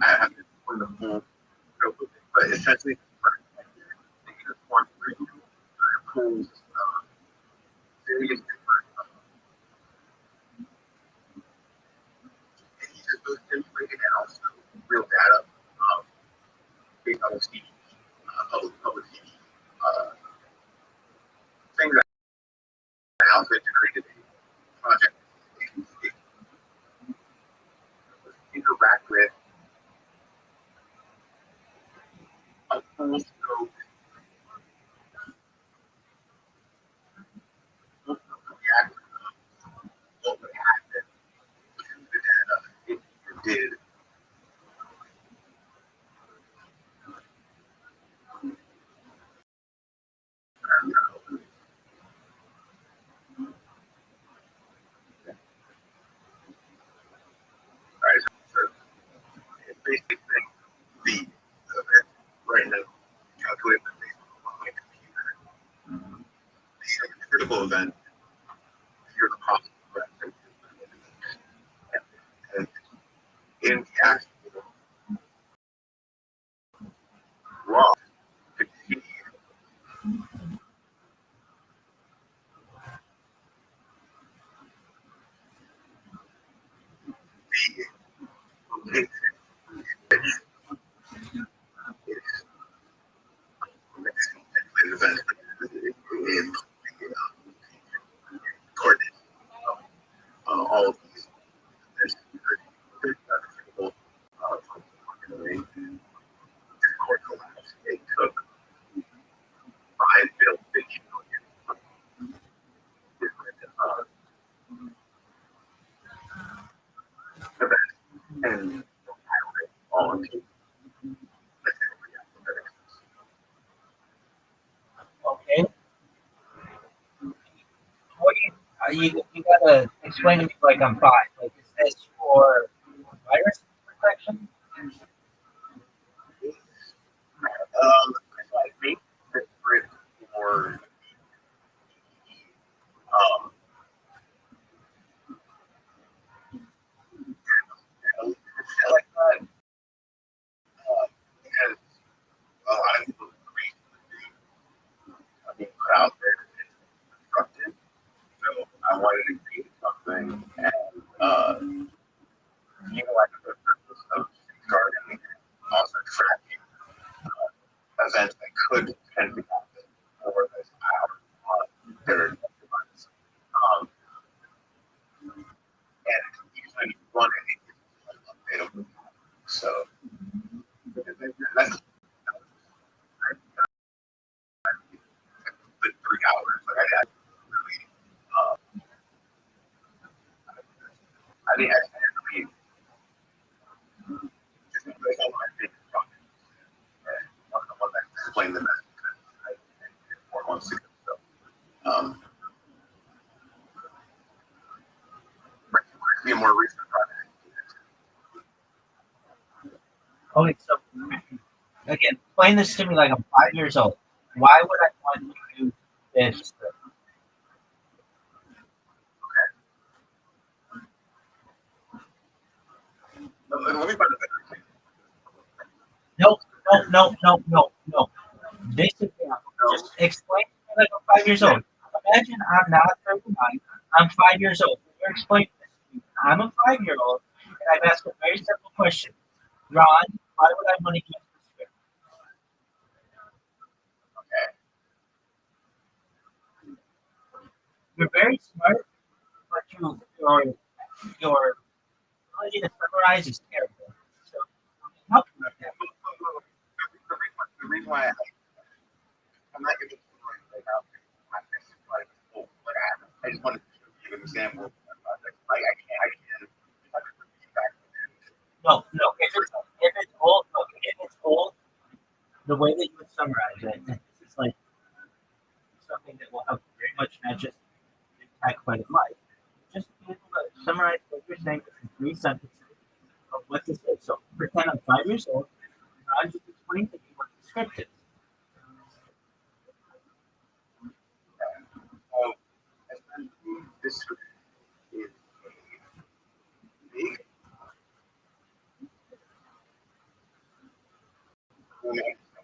I have to explain the full scope of it, but essentially, it's one pulls various different pieces of information and also real data based on the TV, public TV, things that Alpha generated a project interact with a full scope reaction of what would happen to the data if you did. Right, so it's basically the event right now calculate the based on my computer. The critical event, you're the possible threat. And in the actual law, the location is an event in coordinates. All of these, there's critical court collapse. It took 5 billion different events and all of these. Okay. What do you gotta explain to me like I'm five. Like, is this for virus protection? I think that for um, like that, because a lot of people agree being put out there is constructive. So I wanted to create something and utilize the purpose of safeguarding and also tracking events that could potentially happen for this hour on their device. And usually run it updatable. So that's like 3 hours. Like I really, I think I really just like all my favorite projects. And one of the ones that explained the best because I did 4 months ago. So, be a more recent project. Okay, so again, explain this to me like I'm 5 years old. Why would I want to do this? Let me find a better example. No. This is just explain to me like I'm 5 years old. Imagine I'm not 39. I'm 5 years old. You're explaining this to me. I'm a 5-year-old, and I've asked a very simple question. Ron, why would I want to use this? Okay. You're very smart, but your ability to summarize is terrible. So help me with that. The reason why I'm not giving you right now, like, oh, what happened? I just wanted to give an example. Like I can feedback. No. If it's old, look, if it's old, the way that you would summarize it, this is like something that will help very much not just impact quite a life. Just be able to summarize what you're saying in 3 sentences of what this is. So pretend I'm 5 years old, and I'm just explaining to you what the script is. This is a big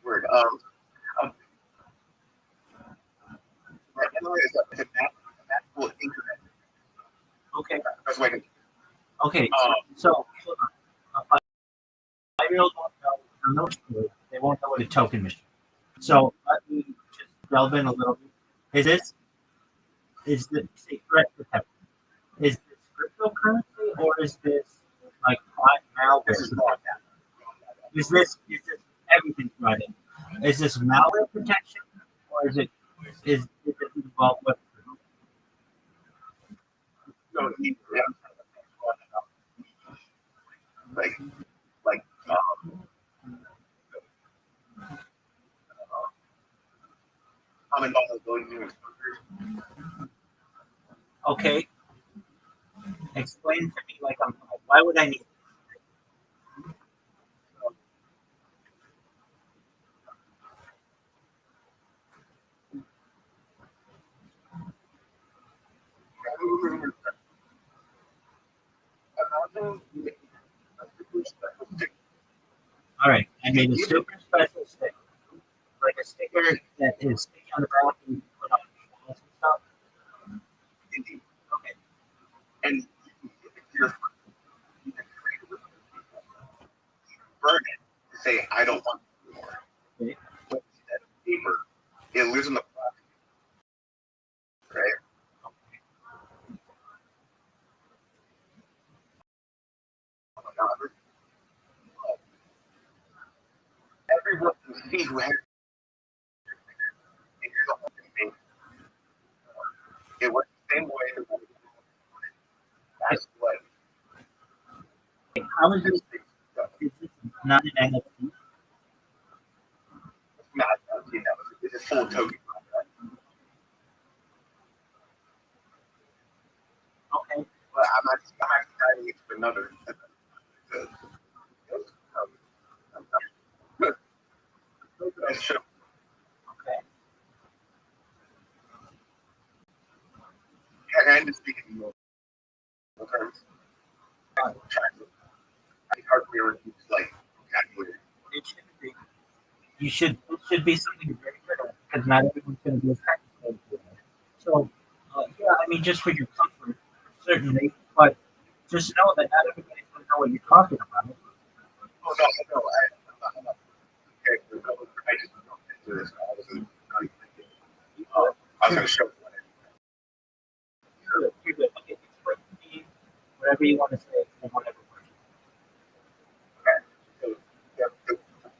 word. It's a natural internet. Okay. That's why. Okay. So a 5-year-old won't know. They won't know what a token machine. So let me just delve in a little bit. Is this a threat protection? Is this cryptocurrency or is this like malware? This is not that. Is this everything running? Is this malware protection or is it involved with? No, like common vulnerability to exposure. Okay, explain to me like I'm. Why would I need? All right, I made a super special sticker, like a sticker that is sticky on the back and you put on walls and stuff. Indeed. Okay. And if you're burn it to say, I don't want it anymore. Okay. But that paper, it lives in the plastic. Right? Oh my God. Everyone can see who has it. And here's the whole thing. It was the same way that that's what How is this? Is this not an NFT? not it's a full token contract. Okay. But I'm actually diving into another. Show. Okay. I just speak in more terms. I think hard for me to like calculate. It should be. It should be something very good because not everyone's going to be as technical as you are. So, yeah, I mean, just for your comfort, certainly, but just know that not everybody's going to know what you're talking about. Oh no, I'm not prepared for that. I just don't do this. I wasn't thinking. I was going to show what You're good. Okay, explain to me whatever you want to say and whatever works. So, the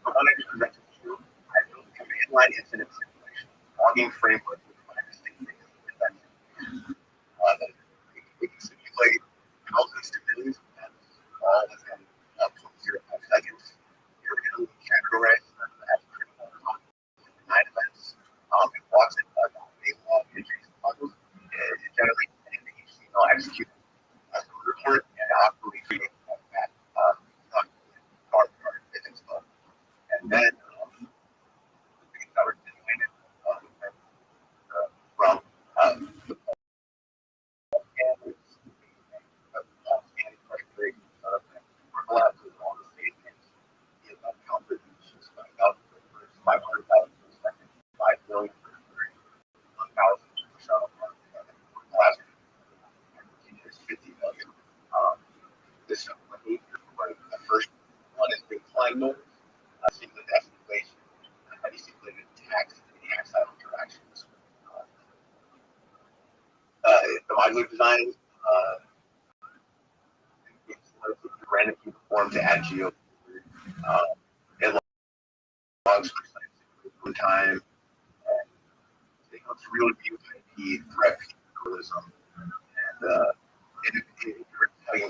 one I just presented to you, I built a command line incident simulation, logging framework with my distinct things that it can simulate thousands to millions of events all within 0.05 seconds. You're going to categorize them as critical nine events. It blocks it by a log entries and puzzles. It generates an HTML execute as a report and actually create that card physics book. And then we can cover the from the the first one is big flying noise, simulated escalation, heavy simulated attacks, and axile interactions. The modular design it's random form to add geo. It logs for time. It helps real view IP threat pluralism, and it telling you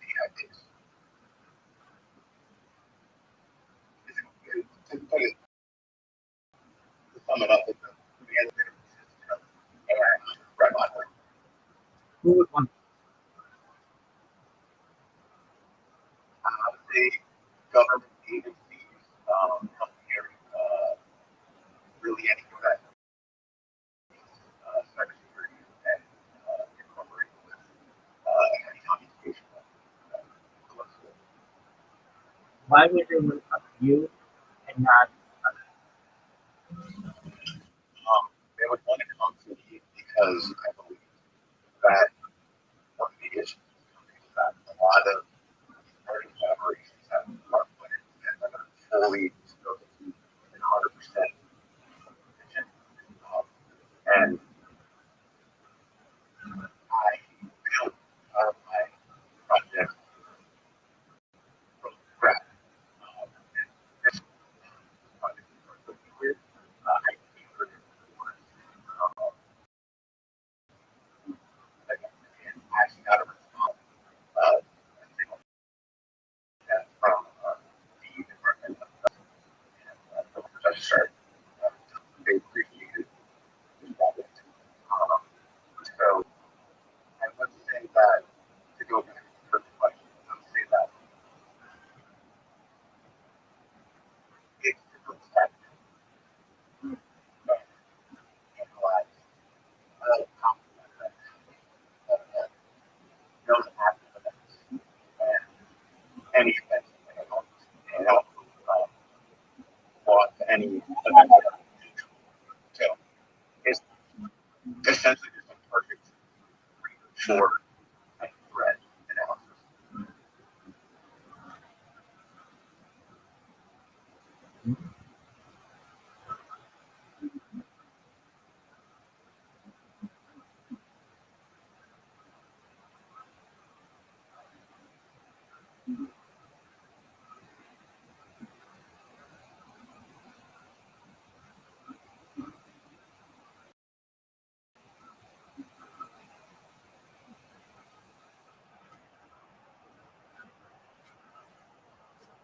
AI base. To sum it up, Who would want? The government agencies, healthcare, really anything that cybersecurity and incorporated with any communication. Why would they look up to you and not? They would want to come to me because I believe that one of the issues is that a lot of learning collaborations have are put in and are not fully scoped to 100%. And I built my project from scratch. And this project is working with I figured it was and I actually got a response from the Department of Justice. They appreciated this project. So I would say that to go back to the question, I would say that it's to protect and analyze complement that known after events and any events and also any event that are mutual. So it's essentially just a perfect for a threat analysis.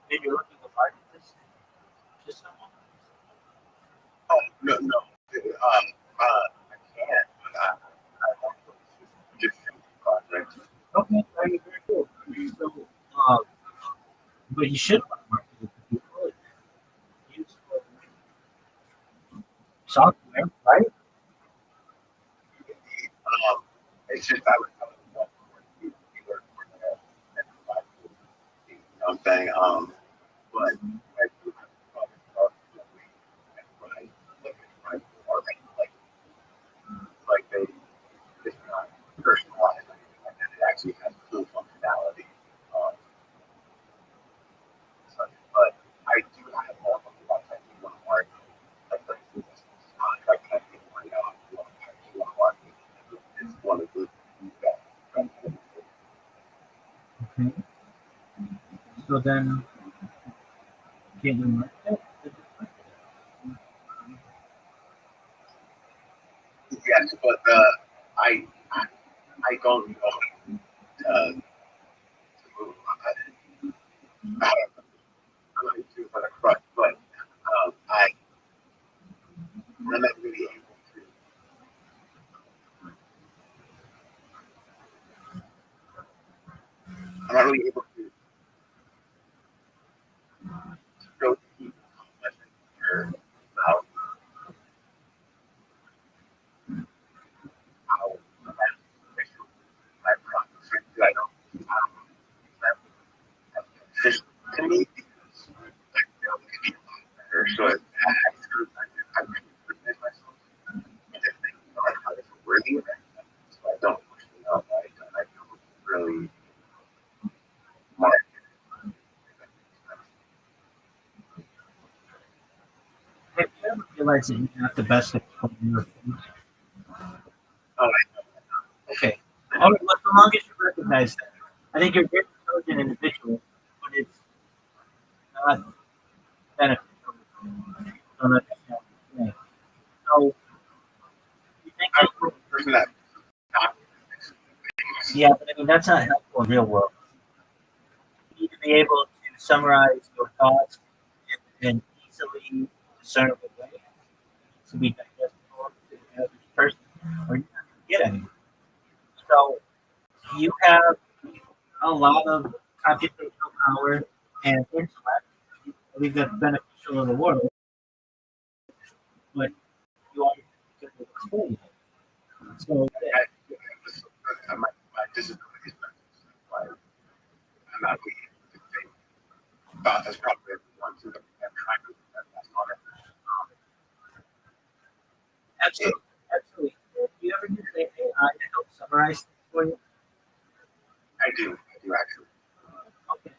Did you look at the market this summer? Oh, no. I can't. I just finished the project. Okay, very cool. So, but you should market it to people. Use software, right? It's just I would want to work for that and provide you know what I'm saying? But I do have a project and when I look at my department, like they it's not personalized or anything like that. It actually has full functionality. Um, but I do have more of a project in one part, like this contract that I think right now one part is one of the Okay. So then, can you market it? yes, but I don't know to move. I don't really do for the crutch, but I'm not really able to. I'm not really able to go to people unless I hear about how my process. I don't just to me because like it could be a lot better. So I really present myself and just think about how it's worthy of it. So I don't push it out. I don't really market. Have you ever realized that you're not the best at your things? Oh, Okay. All right, well, so long as you recognize that. I think you're a very intelligent individual, but it's not beneficial. You don't understand. Yeah. So, you think I'm that, a person that not yeah, but I mean, that's not helpful in real world. You need to be able to summarize your thoughts in an easily discernible way to be digestible to the average person, or you're not going to get anywhere. So, you have a lot of computational power and intellect. I believe that's beneficial in the world, but you always get to explain it. So My disability is why I'm not really thought that's probably one thing that I'm trying to that's on it. absolutely, absolutely. Do you ever use AI to help summarize things for you? I do actually. Okay.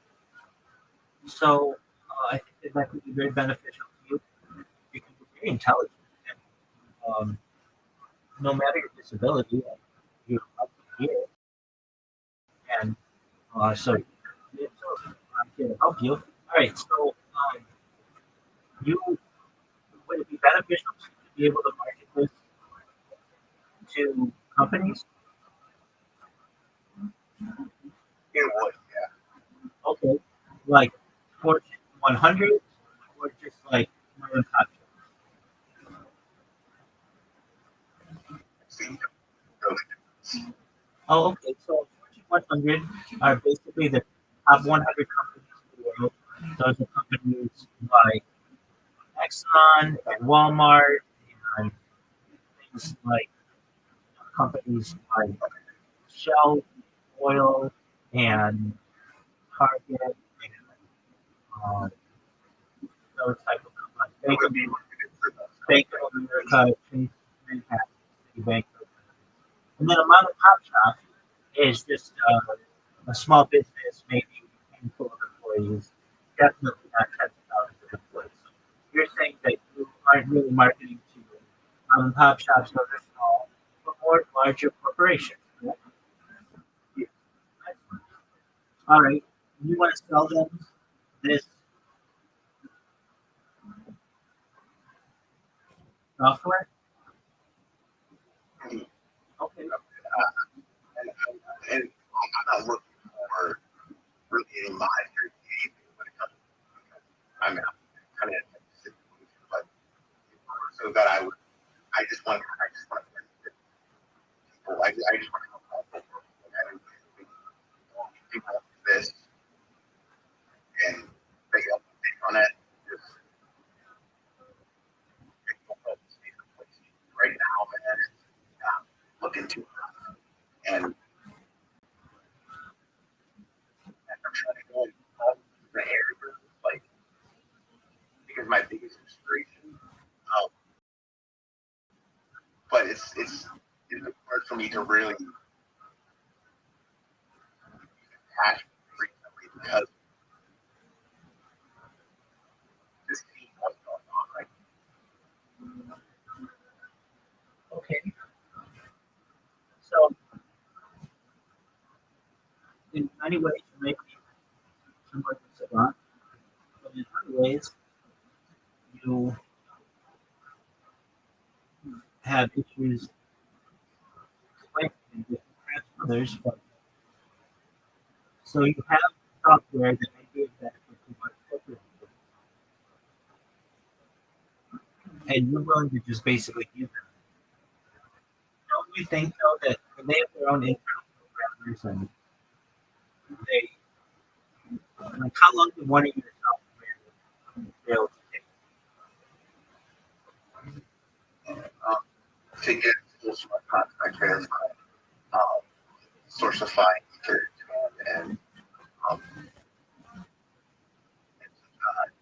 So I think that could be very beneficial to you. You can be very intelligent, and no matter your disability, you're up to here, and so I'm here to help you. All right. So you would it be beneficial to be able to market this to companies? It would, yeah. Okay, like Fortune 100 or just like mom and pop shops? See, really. Oh, okay. So Fortune 100 are basically the top 100 companies in the world. Those are companies like Exxon and Walmart and things like companies like Shell Oil and Target and those type of companies. Bank of America, Chase Manhattan, Citibank. And then a mom and pop shop is just a small business, maybe a handful of employees, definitely not tens of thousands of employees. So you're saying that you aren't really marketing to mom and pop shops, those are small, but more larger corporations. Correct? Yeah. Excellent. All right. You want to sell them this software? Okay. And I'm not looking for really any monetary gain when it comes to I'm kind of but so that I just want to benefit people. I just want to help people. And people do this and they up on it. Just right now, man, it's not looking too hot. And I'm trying to go in all the areas, like, because my biggest inspiration, but it's hard for me to really passion recently because this team what's going on right Okay. So in many ways, you make me somewhat of a savant, but in other ways, you have issues explaining with perhaps others. But so you have software that may be a benefit to much corporate, and you're willing to just basically use them. Don't you think though that when they have their own internal programmers and they like how long did one of your software fail to take? now. To get full smart contract verified, sourcify and um,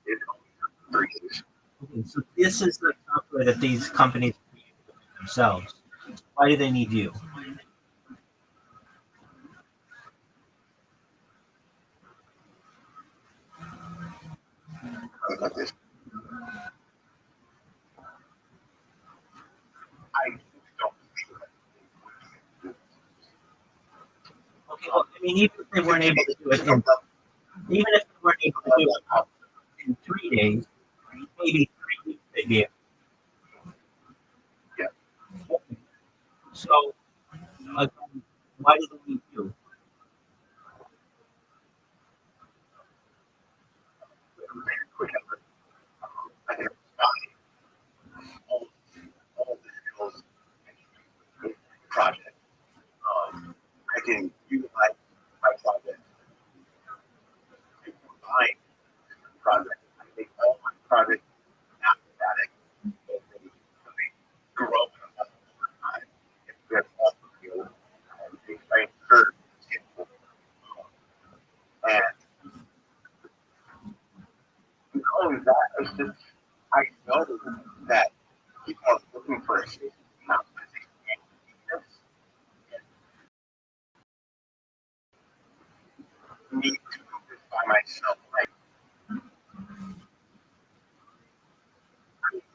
it only took 3 years. Okay, so this is the software that these companies create themselves. Why do they need you? Like this. I don't believe Okay, well, I mean, even if they weren't able to do it, even if they weren't able to do it in 3 days, maybe 3 weeks, they'd be able. Yeah. Okay. So, again, why do they need you? quick effort. I can apply all the skills project. I can use know that people are looking for a safe amount of me to do this by myself.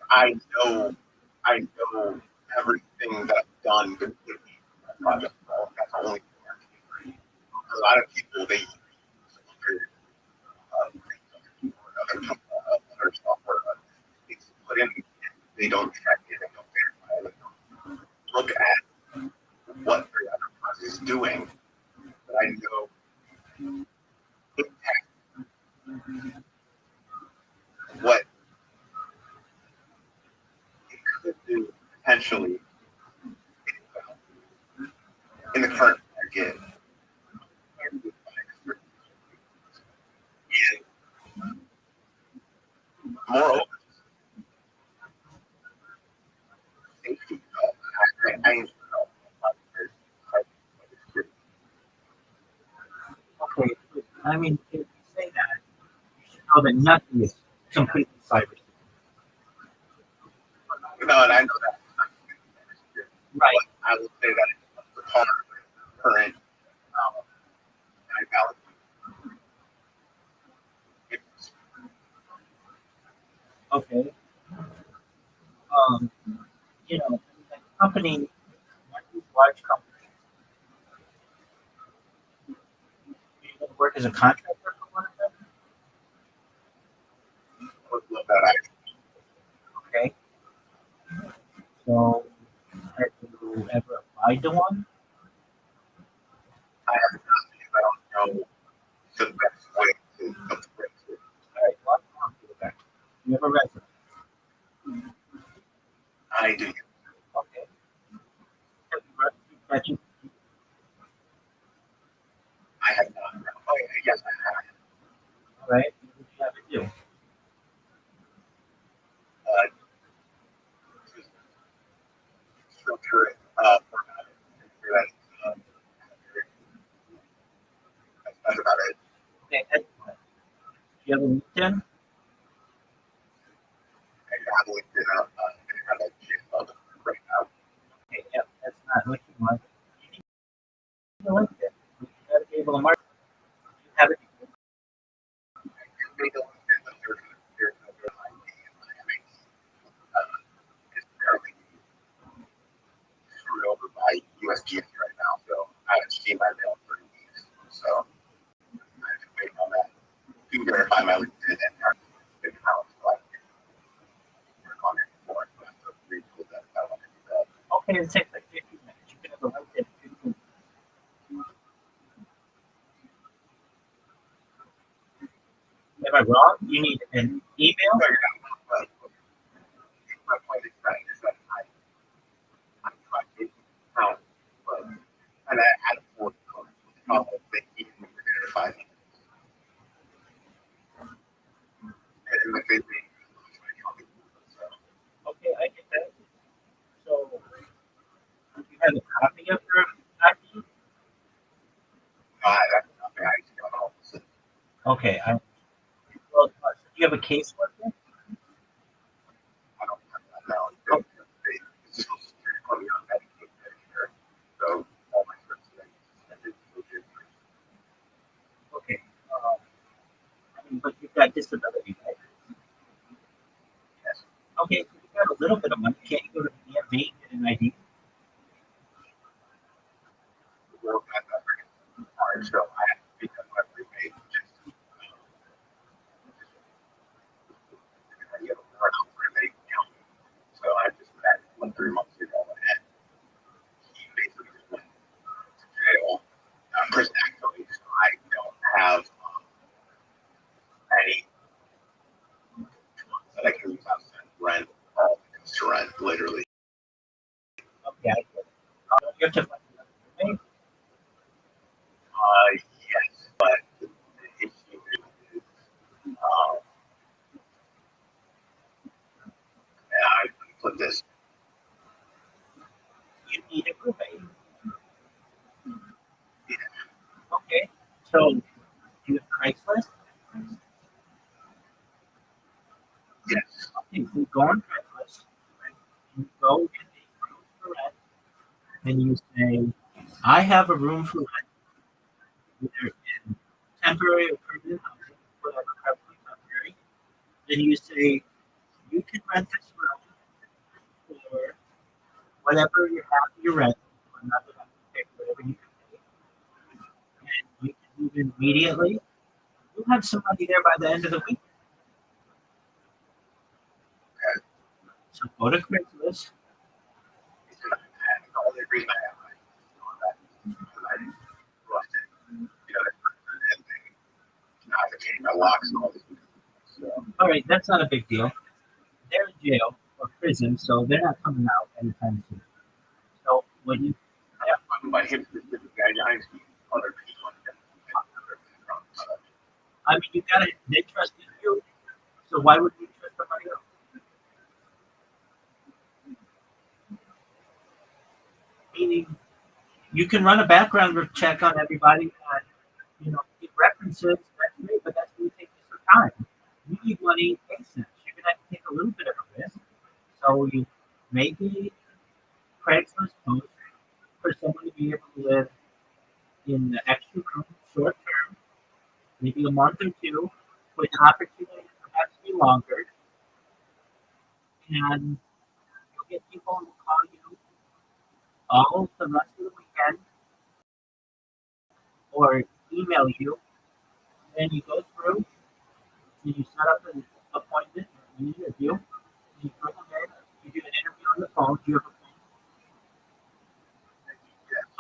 I know everything that I've done completely. Project. That's the only thing. A lot of people they use other software it's put in. They don't check it. They don't verify. They don't look at what their other project is doing. But I know impact what it could do potentially in the current market. And moreover, safety. I Okay, I mean, if you say that, you should know that nothing is completely cyber. no, and I know that. Right. But I will say that it's the current valid. Okay. You know, a company, like these large companies, you're going to work as a contractor for one of them. I would love that. Okay. So, have you ever applied to one? I have not because I don't know the best way to approach it. All right, well, I'll do that. You have a resume. I do. Okay. Have you that you, I have not. Oh, yes, I have. all right. What do you have to do? Structure it, format it. That's about it. Okay, excellent. Do you have a LinkedIn? I have LinkedIn up. I have a Gmail right now. Okay, yeah, that's not what you want. You need a LinkedIn. You got to be able to market. You have it. There's no ID in Miami. It's currently screwed over by USGS right now, so I haven't seen my mail for weeks. So I'm just waiting on that to verify my LinkedIn and have an account so I can work on it more. So I have to retool that. I want to do that. Okay, it takes like 15 minutes. You can have a LinkedIn in 15 minutes. Am I wrong? You need an email? So, yeah, my point is that I'm trying to count, but and I had a fourth code. How they even verify me. And like they so Okay, I get that. So, do you have a copy of your ID? that's nothing I just got all. Okay, well, do you have a caseworker? I don't have that now. They Social Security put me on Medicaid here. So all my services suspended. Okay. I mean, but you've got disability, right? Yes. Okay, so you've got a little bit of money. Can't you go to the DMV and get an ID? We're at that hard, so I have to become my roommate. I get a warrant out for they count. So I just met 3 months ago and he basically just went to jail. Prison actually, so I don't have any that I can use outside rent. All to rent, literally. Okay, I get it. You have to find another roommate. Yes, but the issue is, and I put this. You need a roommate. Yeah, Okay, so do you have Craigslist? yes, if you go on Craigslist, you go in a room for rent, and you say, I have a room for rent, either in temporary or permanent housing, whatever, preferably temporary. Then you say, you can rent this room for whatever you're happy to rent, or not that I can pick, whatever you can pay, and you can move in immediately. You'll have somebody there by the end of the week. So go to Craigslist. The only reason I have on that because I rusted, and they advocating my locks and all this. So, All right, that's not a big deal. They're in jail or prison, so they're not coming out anytime soon. So when you, I have fun by him, the guidelines, other people. I mean, you gotta, they trust in you. So why would you trust somebody else? Meaning, you can run a background check on everybody and, get references. That's great, but that's going to take you some time. You need money ASAP. You're going to have to take a little bit of a risk. So you maybe Craigslist post for someone to be able to live in the extra room, short term, maybe a month or two, with opportunity to perhaps be longer. And you'll get people who call you all the rest of the weekend or email you. And you go through and you set up an appointment, an interview, and you go in, you do an interview on the phone. Do you have a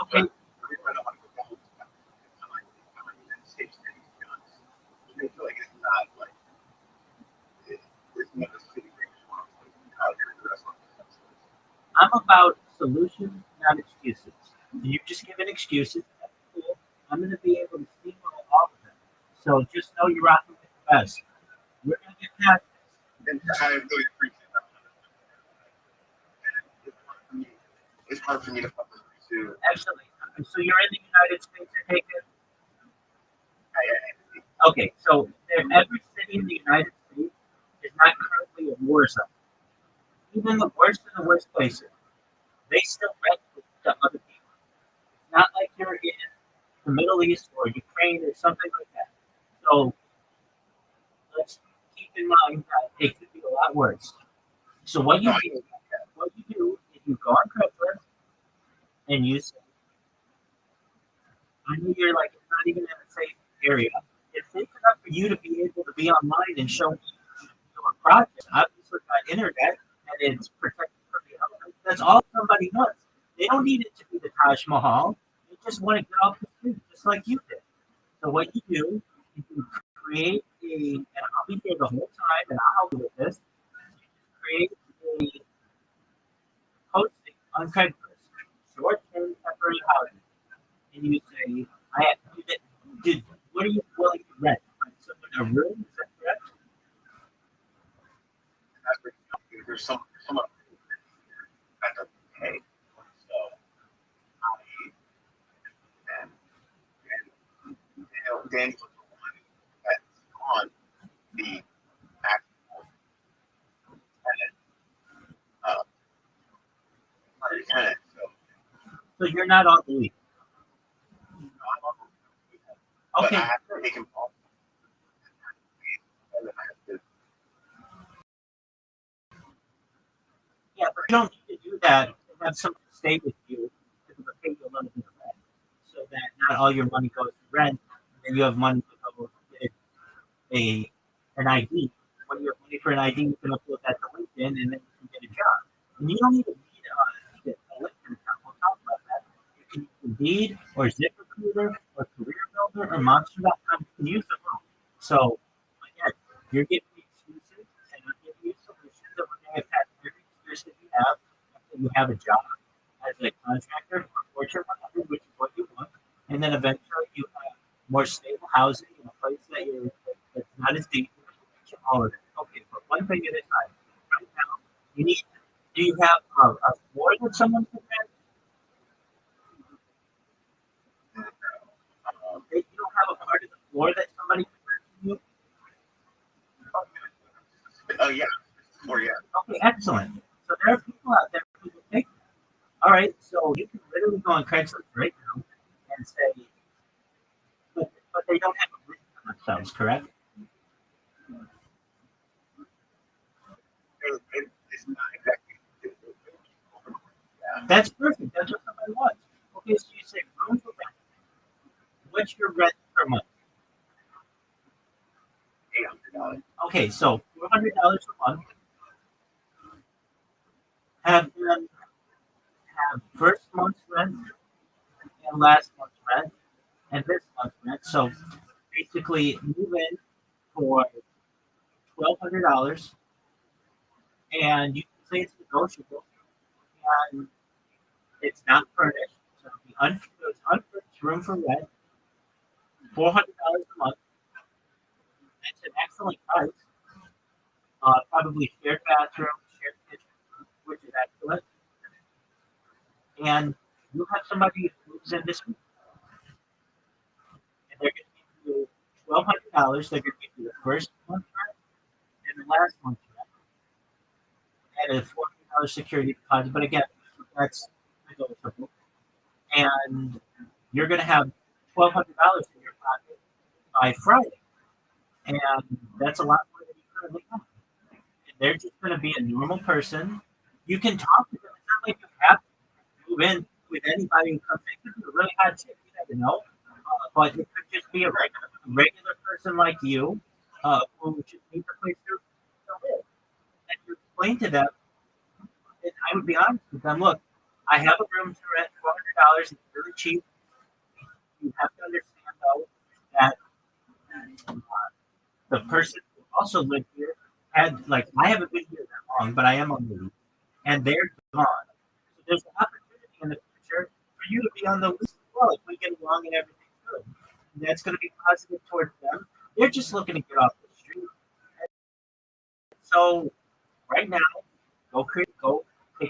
phone? Okay. I'm about solutions, not excuses. You just give an excuses. That's cool. I'm going to be able to steamroll all of them. So just know you're rocking with the best. We're going to get past this. And I really appreciate that. It's hard for me to pursue. Excellent. So you're in the United States, I take it? Okay, so every city in the United States is not currently a war zone. Even the worst of the worst places, they still rent to other people. It's not like you're in the Middle East or Ukraine or something like that. So let's keep in mind that it could be a lot worse. So what you do is you go on Craigslist and you say, I know you're like not even in a safe area. It's safe enough for you to be able to be online and show your project. Obviously, got internet and it's protected from the elements. That's all somebody does. They don't need it to be the Taj Mahal. They just want to get off the street, just like you did. So what you do is you create and I'll be here the whole time, and I'll help you with this. You create a posting on Craigslist, short-term temporary housing, and you say, what are you willing to rent? A room? Is that correct? There's some that doesn't pay. So Danny was the one that's on the actual tenant, tenant. So you're not on the lease. But Okay. I have to make him off. And then I have to. Yeah, but you don't need to do that. Have someone stay with you to pay you a little bit of rent, so that not all your money goes to rent, and you have money to go get an ID. When you have money for an ID, you can upload that to LinkedIn, and then you can get a job. And you don't even need a LinkedIn account. We'll talk about that. You can use Indeed or ZipRecruiter or Career Builder or Monster.com. You can use them all. So again, you're giving me excuses, and I'm giving you solutions, and we're going to attack every excuse that you have until you have a job as a contractor for Fortune 100, which is what you want, and then eventually you have more stable housing in a place that's not as dangerous. All of it. Okay, but one thing at a time. Right now, do you have a floor that someone can rent? You don't have a part of the floor that somebody can rent from you? Oh yeah. Or yeah. Okay, excellent. So there are people out there who will take that. All right, so you can literally go on Craigslist right now and say, but they don't have a list on themselves, correct? It's not exactly. Yeah. That's perfect. That's what somebody wants. Okay, so you say room for rent. What's your rent per month? $800. Okay, so $400 a month. Have them have first month's rent and last month's rent and this month's rent. So basically, move in for $1,200, and you can say it's negotiable, and it's not furnished. So it'll be it's unfurnished room for rent, $400 a month. That's an excellent price. Probably shared bathroom, shared kitchen, which is excellent. And you have somebody who moves in this week, and they're going to give you $1,200. They're going to give you the first month's rent and the last month's rent, and a $400 security deposit. But again, that's negotiable. And you're going to have $1,200 in your pocket by Friday, and that's a lot more than you currently have. And they're just going to be a normal person. You can talk to them. It's not like you have to move in with anybody who comes in. It could be a really hot chick, you never know. But it could just be a regular person like you who just needs a place to live. And you explain to them, and I would be honest with them, look, I have a room to rent, $400. It's really cheap. You have to understand, though, that the person who also lived here had, like, I haven't been here that long, but I am on the lease, and they're gone. So there's an opportunity in the future for you to be on the list as well if we get along and everything's good. And that's going to be positive towards them. They're just looking to get off the street. So right now, go take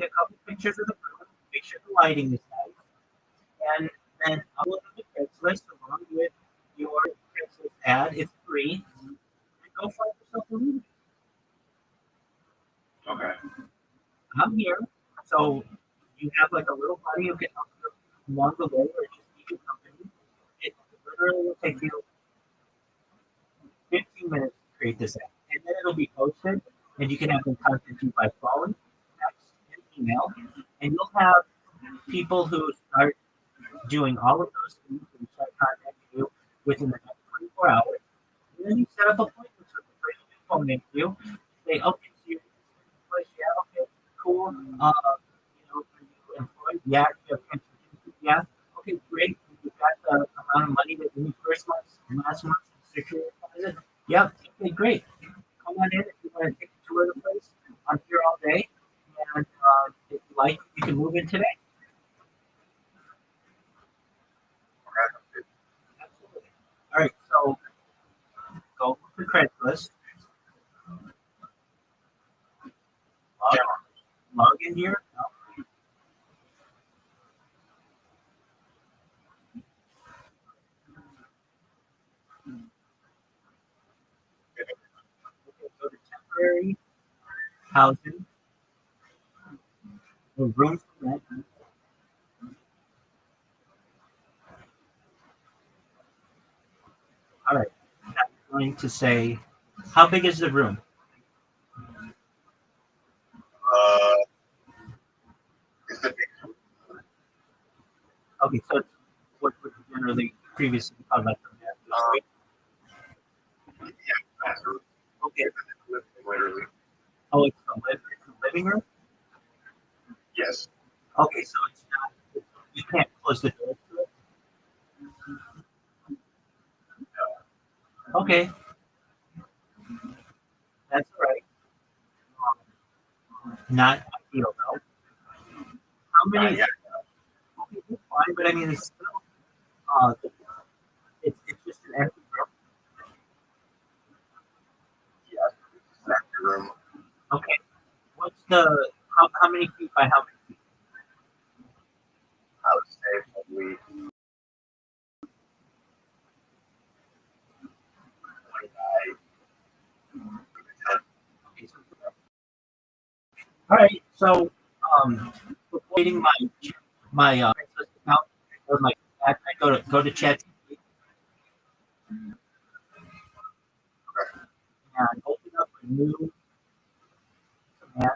a couple pictures of the room, make sure the lighting is nice, and then upload the Craigslist along with your Craigslist ad. It's free. And go find yourself a room. Okay. I'm here. So you have like a little buddy who can help you along the way or just keep you company. It literally will take you 15 minutes to create this app. And then it'll be posted, and you can have them contact you by phone, text, and email. And you'll have people who start doing all of those things and start contacting you within the next 24 hours. And then you set up appointments with the person who's phoning you. Say, okay, so you're in this place, yeah, okay, cool. Are you employed? Yeah, you have transportation? Yeah. Okay, great. You've got the amount of money that you need first month, last month, security deposit. Yeah, okay, great. Come on in if you want to take a tour of the place. I'm here all day. And if you like, you can move in today. Absolutely. All right, so go to Craigslist, log into your account. Okay, go to temporary housing, or room for rent. All right, I'm going to say, how big is the room? Uh, it's the big. Okay, so it's what would you generally previously be called like the master suite? Yeah, bathroom. Okay. Literally. Oh, it's the living room? Yes. Okay, so it's not, you can't close the door to it? Okay, that's all right. Not ideal though. How many? Yeah. Okay, that's fine, but I mean, it's still, it's just an empty room. Yes. Bathroom. Okay, what's how many feet by how many feet? I would say probably 20 by 10. Okay, so All right. So, before creating my Craigslist account or my I go to chat and open up a new command,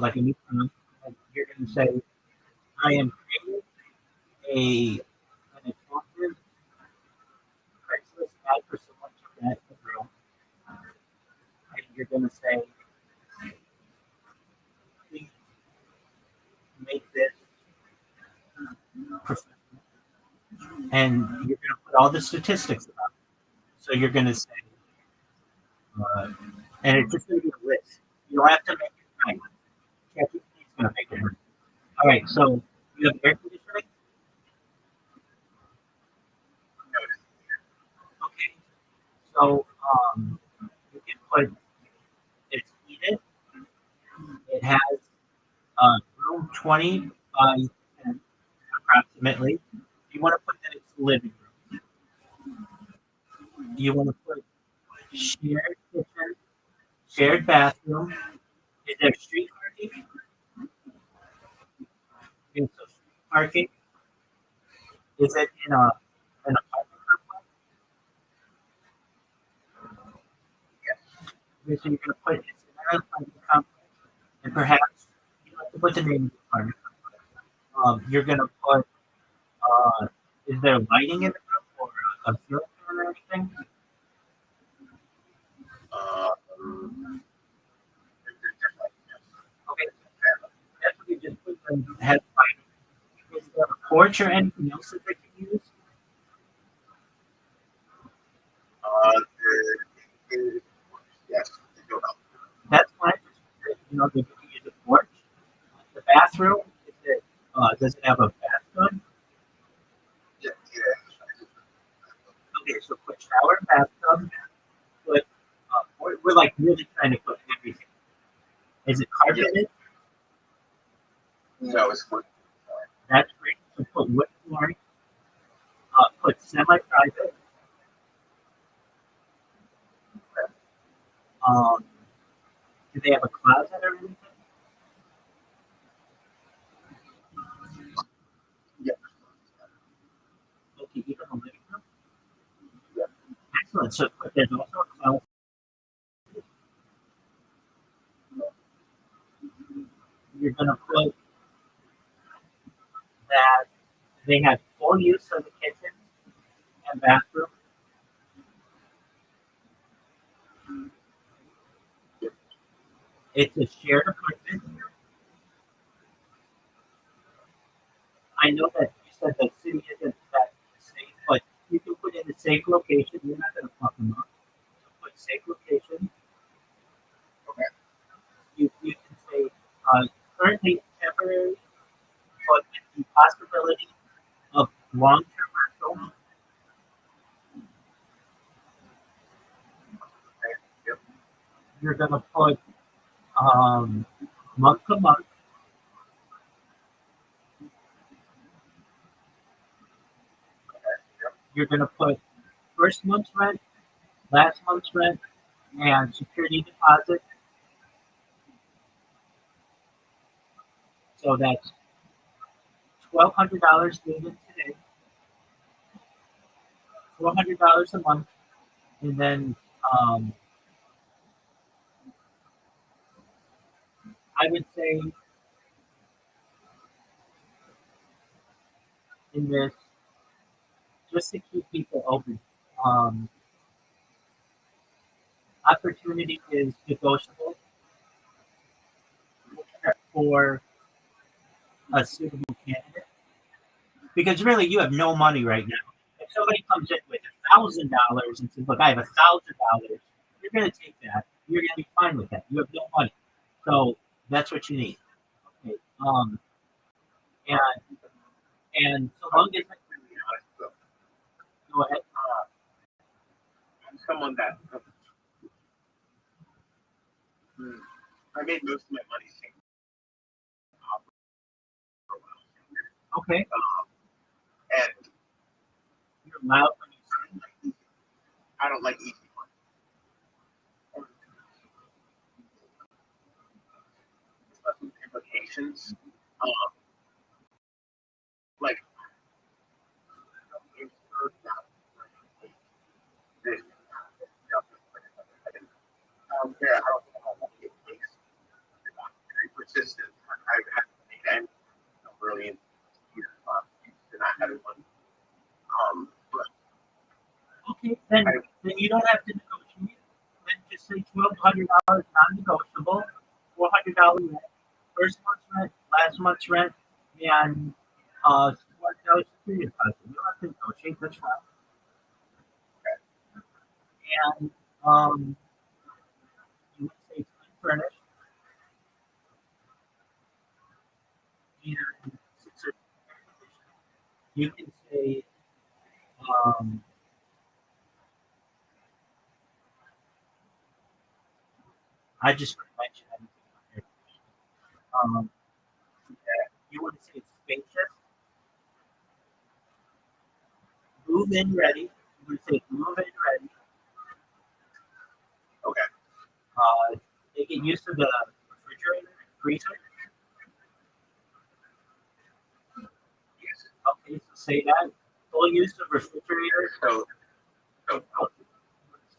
like a new command. And you're going to say, I am creating an attractive Craigslist ad for someone to rent a room. And you're going to say, please make this professional. And you're going to put all the statistics about it. So you're going to say, uh, and it's just going to be a list. You don't have to make it right. ChatGPT is going to make it right. All right. So you have air conditioning. Okay. So you can put it's heated. It has room 20 by 10 approximately. You want to put that it's living room. You want to put shared kitchen, shared bathroom. Is there street parking? Okay, so street parking. Is it in an apartment complex? Okay, so you're going to put it's in an apartment complex, and perhaps you don't have to put the name of the apartment complex. You're going to put is there lighting in the room or a ceiling fan or anything? Okay, that's what you just put. Has lighting. Is there a porch or anything else that they can use? Yes, they do help. That's fine. They can use a porch. The bathroom, does it have a bathtub? Yeah, Okay, so put shower, bathtub, put, we're like really trying to put everything. Is it carpeted? no, it's good. That's great. So put wood flooring, put semi-private. Do they have a closet or anything? Yeah. Okay, even a living room? Excellent. So but there's also a closet. You're going to put that they have full use of the kitchen and bathroom. It's a shared apartment. I know that you said the city isn't that safe, but you can put in a safe location. You're not going to fuck them up. So put safe location. Okay. You can say currently temporary, but with the possibility of long-term rental. Yep. You're going to put month to month. You're going to put first month's rent, last month's rent, and security deposit. So that's $1,200 given today, $400 a month, and then um, I would say in this, just to keep people open, um, opportunity is negotiable for a suitable candidate because really you have no money right now. If somebody comes in with $1,000 and says, "Look, I have $1,000," you're going to take that. You're going to be fine with that. You have no money, so that's what you need. Okay. And so long as go ahead. I'm someone that I made most of my money single for a while. Okay, And you're loud when you sing. I don't like easy money. options. Like, I don't know how long it takes. Very persistent. I've had to make any really to not having one. But Okay, then you don't have to negotiate. Then just say $1,200 non-negotiable, $400 rent, first month's rent, last month's rent, and $1 security deposit. You don't have to negotiate. That's fine. And you would say it's unfurnished. And since it's you can say um, I just mentioned anything on here. You would say it's spacious, move in ready. You would say move in ready. okay. They get used to the refrigerator, freezer. Yes. Okay, so say that. Full use of refrigerator. So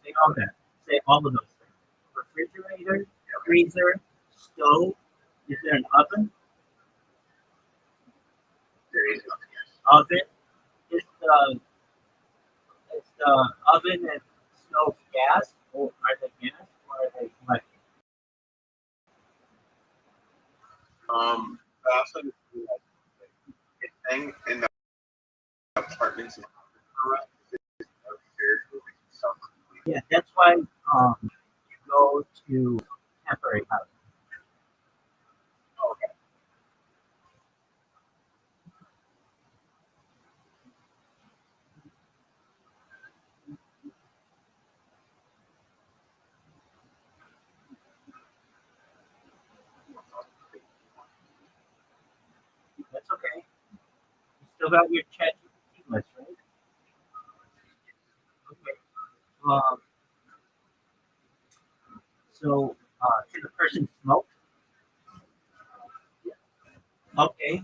Say all that. Say all of those things. Refrigerator, freezer, stove. Is there an oven? there is nothing. Yes. Oven. Is the oven and stove gas? Or are they gas? Or are they electric? I also just realized a thing in the apartments. Yeah, that's why you go to temporary housing. Okay. That's okay. You still got your chat list, right? Okay. Um, can the person smoke? Okay.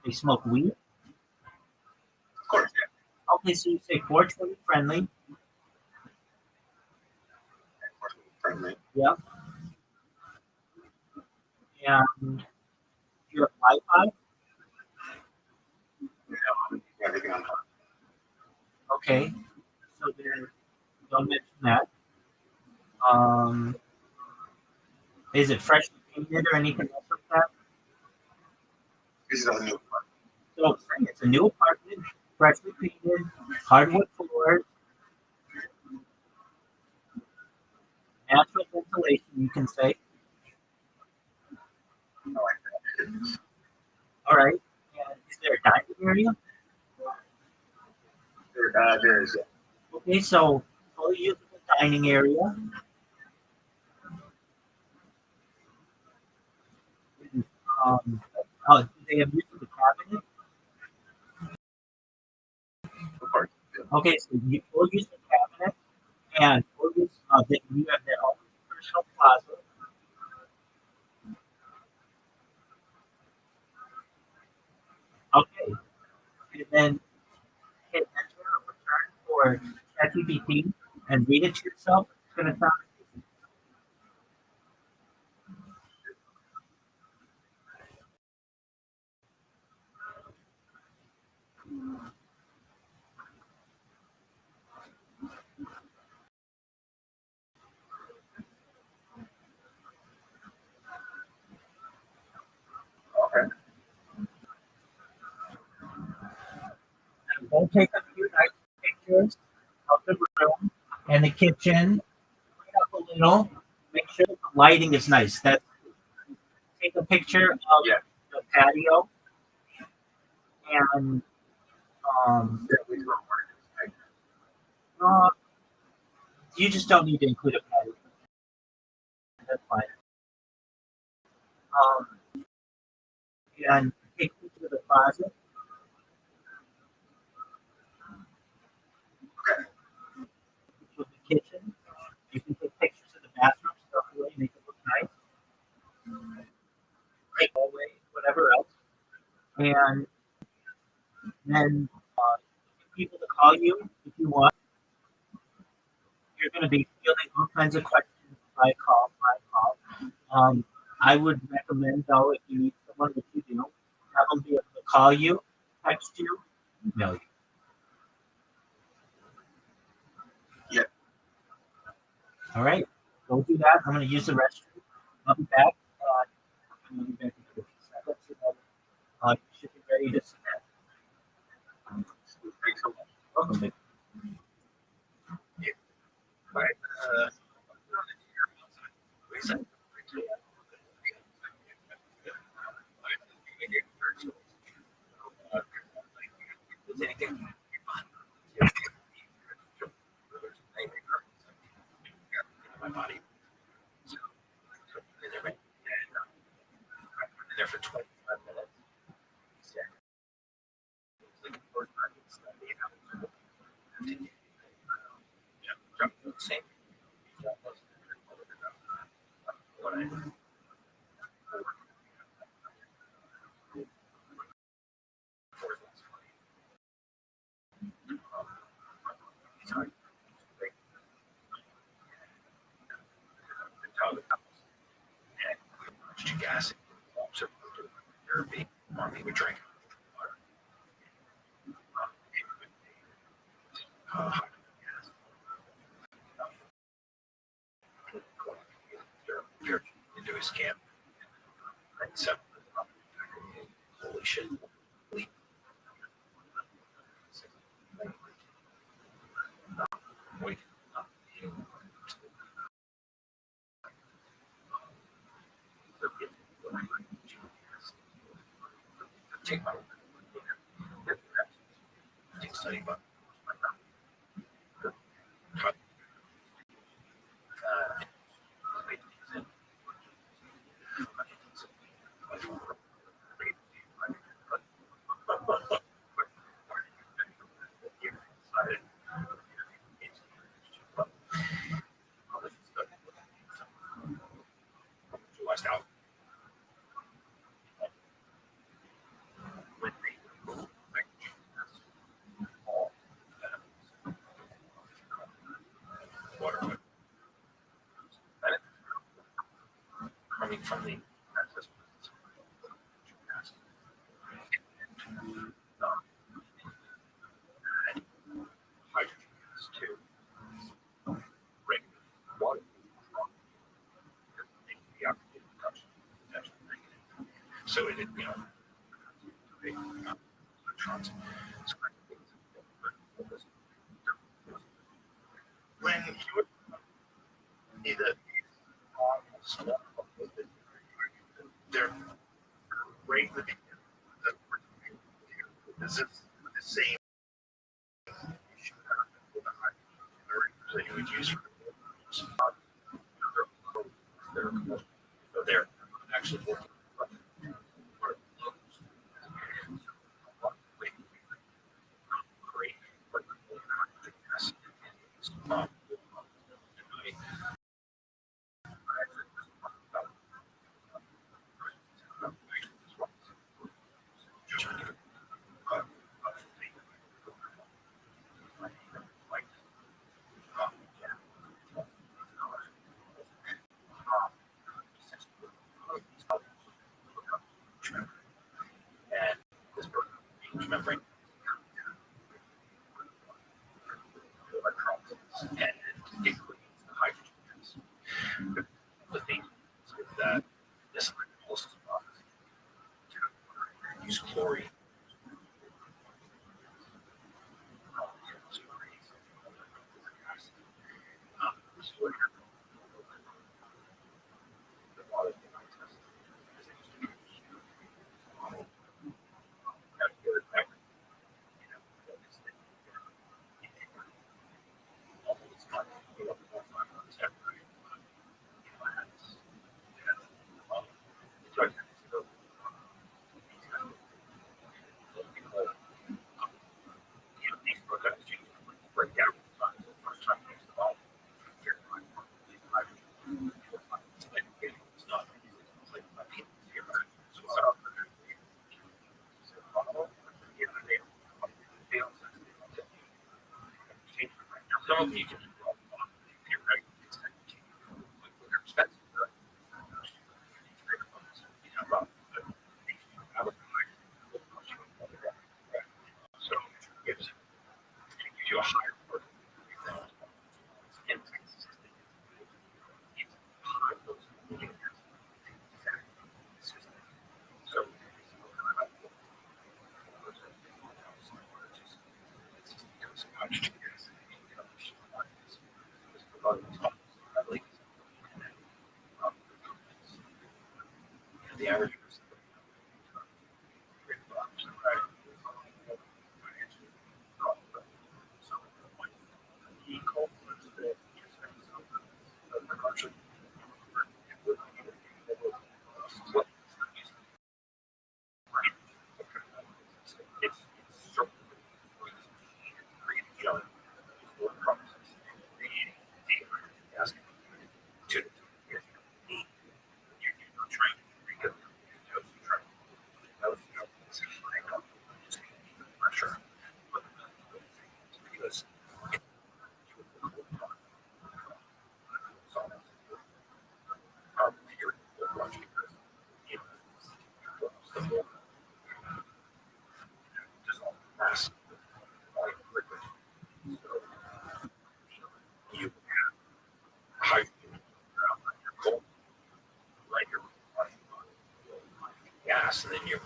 They smoke weed. Of course, yeah. Okay, so you say 420 friendly. Of course, friendly. Yeah. And you have Wi-Fi. Everything on top. Okay. So there, don't mention that. Um, is it freshly painted or anything else like that? This is a new part. So it's a new apartment, freshly painted, hardwood floors, natural ventilation. You can say. All right. And is there a dining area? There is. Okay, so fully usable dining area. Um, do they have use of the cabinet? Of course. Okay, so you full use of the cabinet and full use that you have their own personal closet. Okay, and then hit enter or return for ChatGPT and read it to yourself. It's going to sound amazing. Okay. And then take a few nice pictures of the room and the kitchen. Clean up a little. Make sure the lighting is nice. Take a picture of Yeah. the patio and Yeah, we were working. uh, you just don't need to include a patio. That's fine. And take pictures of the closet. Pictures of the kitchen. You can take pictures of the bathroom, stuff away, make it look nice. and then people to call you if you want. You're going to be fielding all kinds of questions by call. I would recommend, though, if you need someone, which you do, have them be able to call you, text you, email you. Yeah. All right, go do that. I'm going to use the restroom. I'll be back. I'm going to be back in 15 seconds. You should be ready to submit. Thanks so much. Welcome, Vic. All right. My body. So, in there for 25 minutes. Like the first time it's same. Gas, therapy, mommy would drink water. Into his camp. So, holy shit. Wait. Take my study, but out. Water coming from the hydrogen gas to regular water. The oxygen touch so it electrons. When you either they're greatly is this the same that you would use for they're actually working great and this membrane electrons and it creates the hydrogen gas. The thing is that this electrolysis process use chlorine. some of them you can do all you're right. It's kind of cheap. But they're expensive. Right? You know, about so it gives you a higher work. In Texas, it's high those so the average person. You how you like your gas, and then you're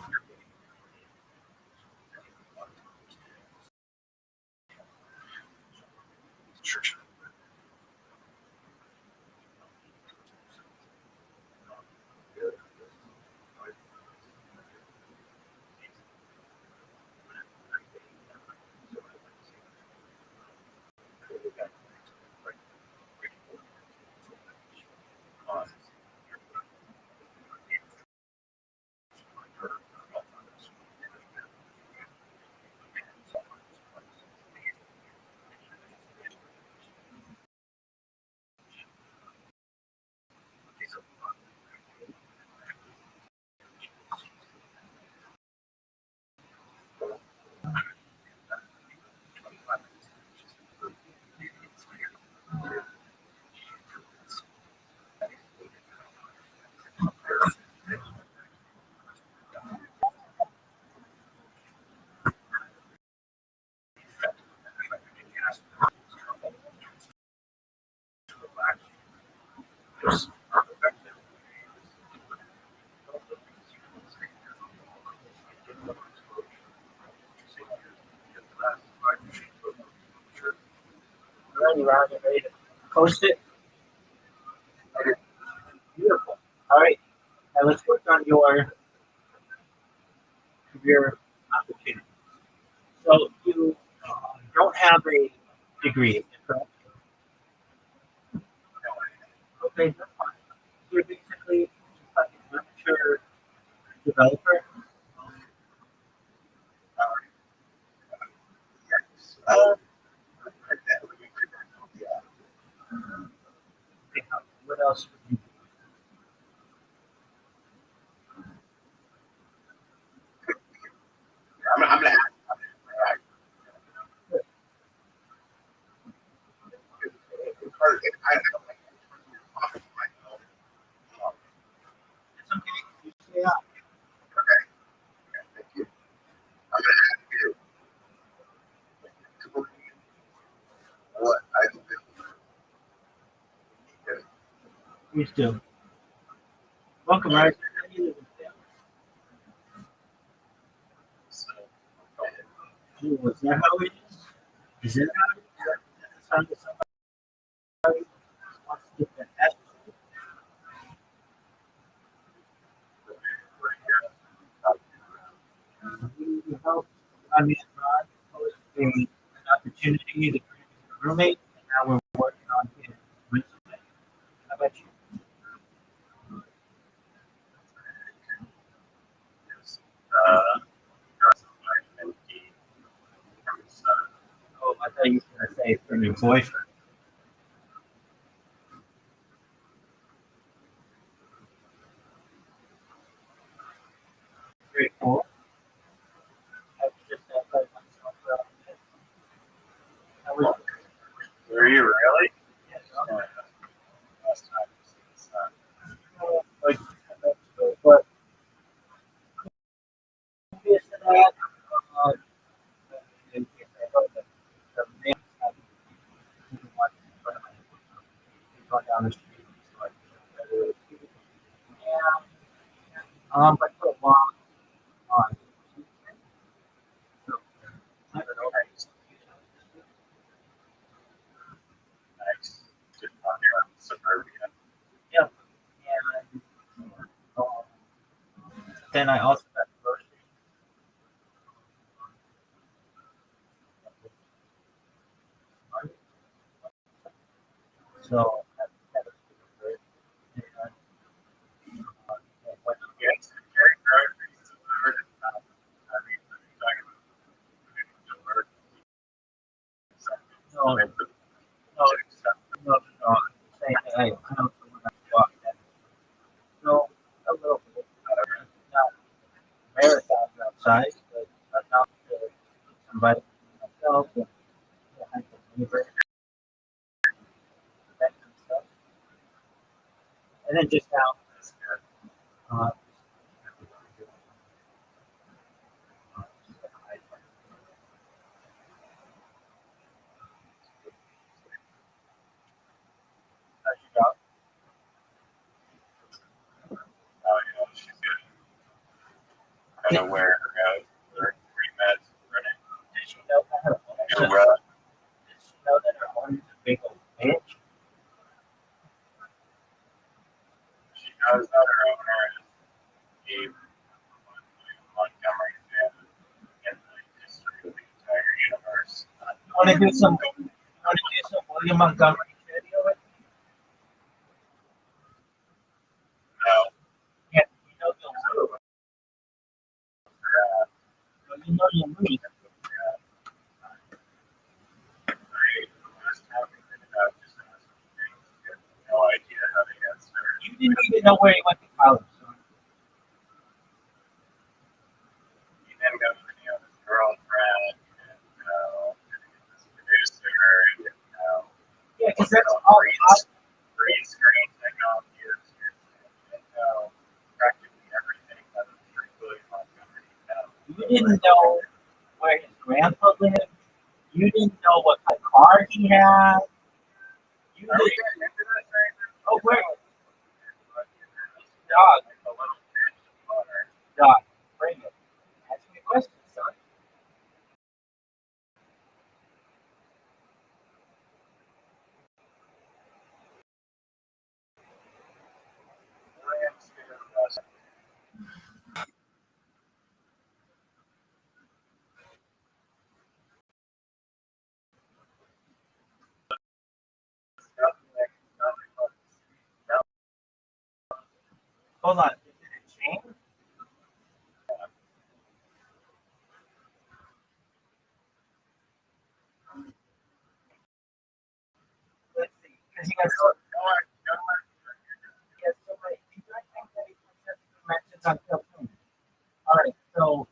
church. Ready, Ron, you ready to post it? Beautiful. All right. Now let's work on your career opportunity. So you don't have a degree, is that correct? Okay, that's fine. So you're basically just an amateur developer. Okay, what else would you do? I'm gonna It's okay. You say that. thank you. I'm gonna ask you to believe what I think. Please do. Welcome, Art. How do you live in Seattle? Oh, is that how it is? Is that how it is? That's how somebody wants to get the attitude? We helped, I mean, Rod posed an opportunity to bring a roommate, and now we're working on his resume. How about you? Oh, I thought you were going to say from your boyfriend. Very cool. I was just outside myself. I was then I also got groceries. So Yes, carry groceries delivered in town. I mean, you're talking about delivered. no, no, no, no. Say, hey, I don't want to walk that. No, a little bit. Not marathons outside, but enough to somebody myself and behind the neighbor and stuff. And then just now, uh, as you go. Oh, yeah, she's good. I don't know where her goes. Her 3 meds running. Did she know that her New owner? road. Did she know that her owner's a big old bitch? She knows that her owner is a Montgomery fan in the history of the entire universe. You want to do some? You want to do some William Montgomery video? No, Yeah, you know you'll lose. You know you'll lose. no idea how to answer. You didn't even know where he went to college. So. He then goes to his girlfriend, and this producer, and Yeah, because that's all. green screen technology is and practically everything that is truthfully Montgomery. You didn't know where his grandpa lived. You didn't know what kind of car he had. You Are we didn't. getting into this right now? Oh, where? Dog, A little bit of water. dog, bring it. Ask me a question, son. Hold on. Is it a chain? Let's see. Because he has so many. He's not saying that he mentions on Philippines. All right. So,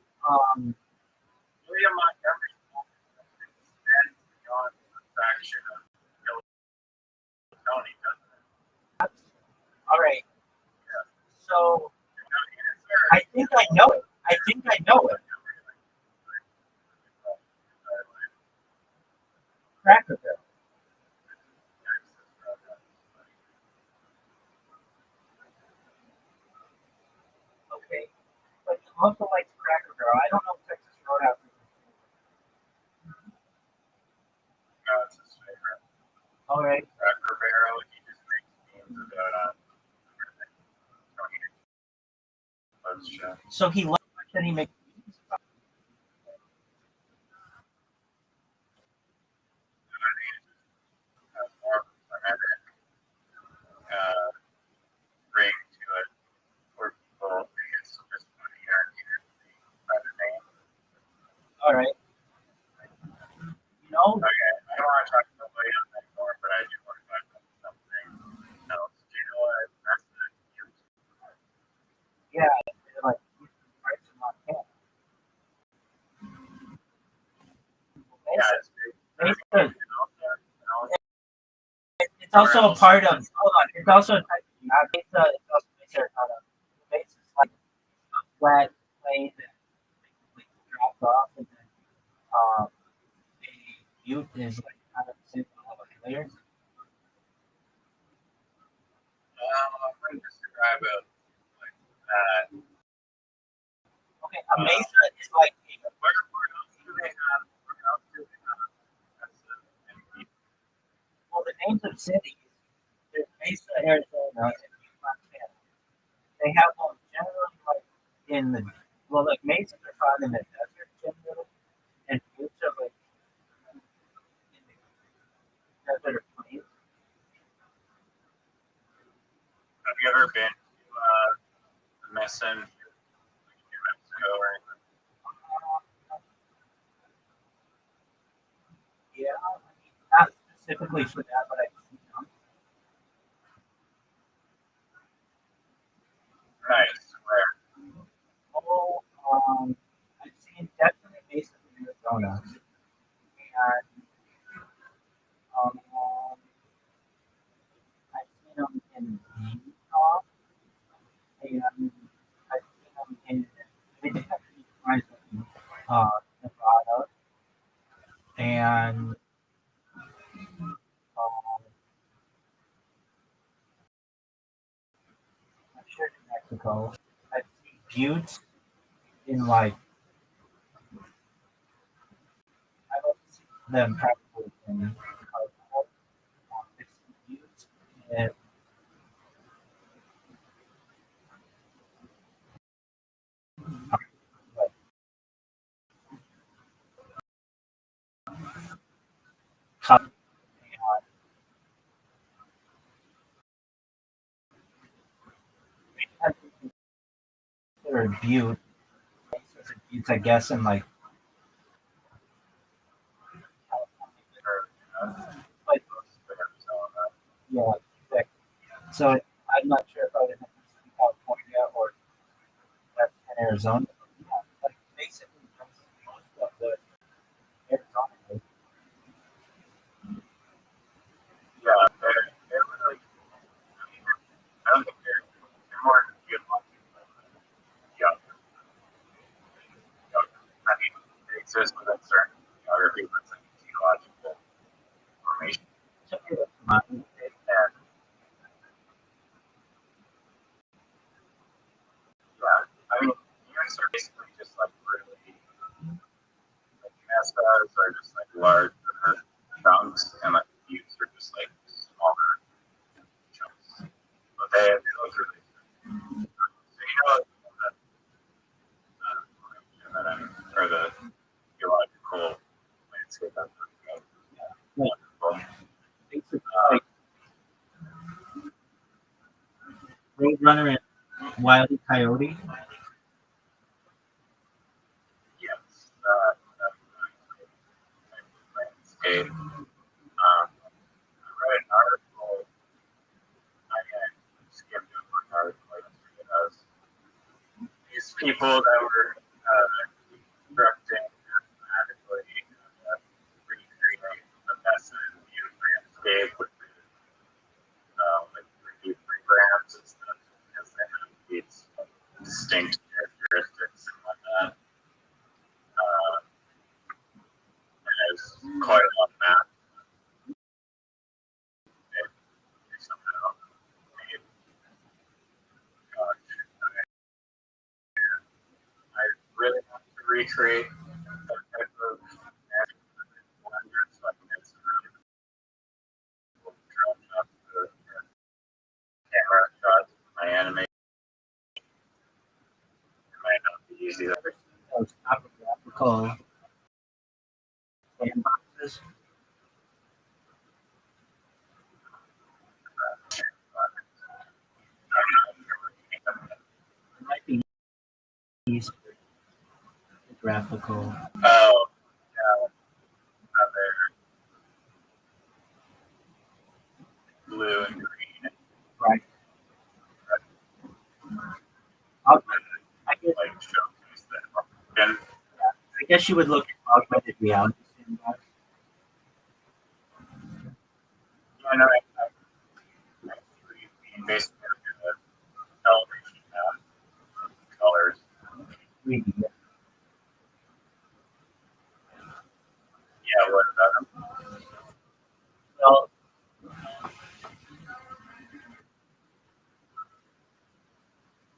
William Montgomery stands beyond the faction of Tony, doesn't it? all right. Yeah. So, You know the answer? I think I know it. I think I know it. Cracker Barrel. Okay. But he also likes Cracker Barrel. I don't know if Texas Roadhouse is his favorite. No, it's his favorite. All right. Cracker Barrel, he just makes memes about everything. Tony loves show. So he likes that he makes memes about it. More frenetic ring to it where people think it's just funnier by the name. All right. You know, Okay, I don't want to talk about William anymore, but I do want to talk about something else. Do you know what President used? yeah, they're like parts of Montana. Yeah, it's big. Basically, And also, it's also a part of. Hold on. It's also a type of Mesa. It's also Mesa. Mesa is like a flat plane that basically drops off, and then the Butte is like kind of simple of a layer. I'm going to describe it like that. Okay, a Mesa is like Where else do they have? Where else do they have? well, the names of cities. There's Mesa, Arizona, and Butte, Montana. They have them generally like in in the like mesas are found in the desert generally, and buttes are like in the desert or plains. Have you ever been to Mesa, New Mexico, or anything? Yeah, not specifically for that, but I've seen them. Nice. Where? Oh, I've seen definitely mesas in Arizona, and um, I've seen them in Utah, and I've seen them in they just have to be surprised with Nevada, and I'm sure in Mexico. I've seen buttes in like I've seen them probably in Colorado. I've seen buttes in like Colorado. I think they're buttes, I guess, in like California. Or, Like, Arizona? yeah, exactly. So I'm not sure if I would have to in California or that's in Arizona. Yeah, like basically most of the Arizona is Yeah, they're really. I don't think they're more geological. Yeah, I mean, they exist within certain geography, but it's like geological formation. mountain. And yeah, I mean, units are basically just like really, like mesas are just like larger chunks, and like buttes are just like smaller chunks. But they look really. So you know the formation that I'm, or the geological landscape I'm looking at. Like, Wonderful. basically, like Road Runner and Wile E. Coyote. Yes, landscape. I read an article. I skimmed over an article yesterday. These people that were constructing mathematically recreate the Mesa view landscape with like 3D programs and stuff because they have these distinct characteristics and whatnot. And there's quite a lot of math that somehow made. Gosh, I really want to recreate that type of magic blender so I can get some really cool drone shots for camera shots for my anime. It might not be easy though. Ever seen those topographical sandboxes? It might be easier graphical. Oh, yeah, they're blue and green. Right. Augmented, I guess, Like showcase that. And I guess you would look at augmented reality sandbox. I know I basically do the elevation colors. 3D. Yeah, what about them? Well,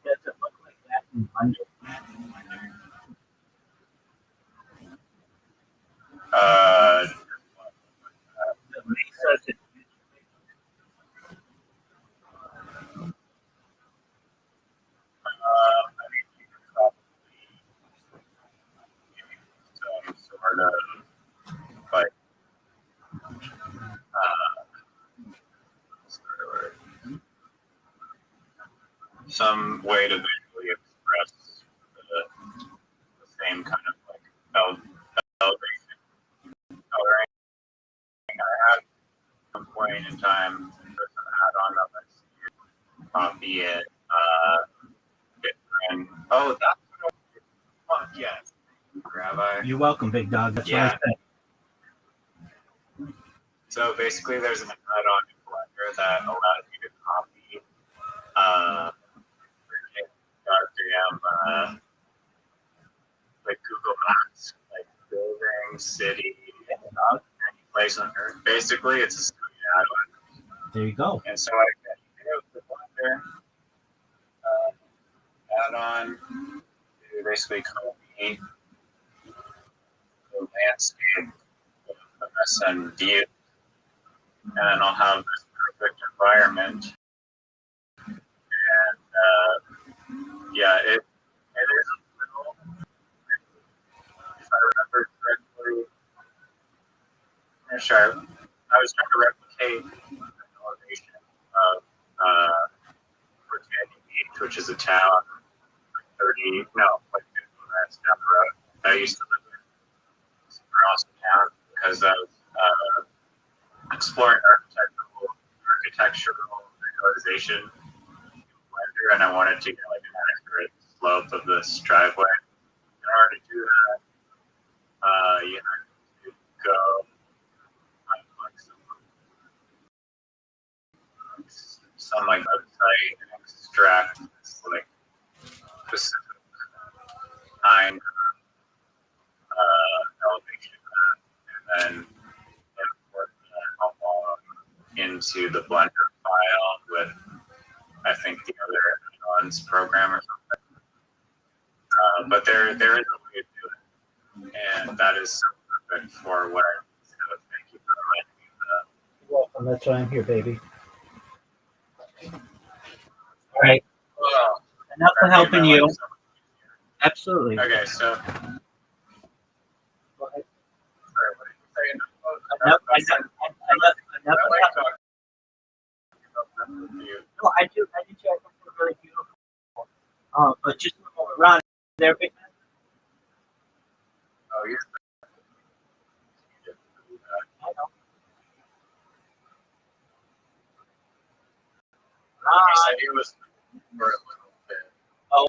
does it look like that in London? The Mesas and I mean, you can crop some way to visually express the same kind of like elevation coloring I had at some point in time. There's an add-on of it, albeit different. Oh, that's what fuck yes, Rabbi. You're welcome, big dog. That's what I said. So basically, there's an add-on in Blender that allows you to copy like Google Maps, like building, city, any place on Earth. Basically, it's a screen add-on. There you go. And so I use the Blender add-on to basically copy the landscape of the SN view, and then I'll have this perfect environment. And yeah, it is a little, if I remember correctly, sure, I was trying to replicate the elevation of Britannia Beach, which is a town like 50 minutes down the road. I used to live in a super awesome town because I was exploring architectural visualization Blender, and I wanted to get like an accurate slope of this driveway. In order to do that, you have to go on like some like website and extract this like specific kind of elevation map, and then import that along into the Blender file with, I think, the other add-ons program or something. But there is a way to do it, and that is so perfect for what I do. So thank you for reminding me of that. You're welcome. That's why I'm here, baby. All right. Well, Enough for helping you. Absolutely. okay, so. Go ahead. Sorry, what did you say? Enough for helping you. No, I do think they're really beautiful. But just a moment, Ron, there, big man. Oh, yes. I know. He said he was for a little bit. Oh,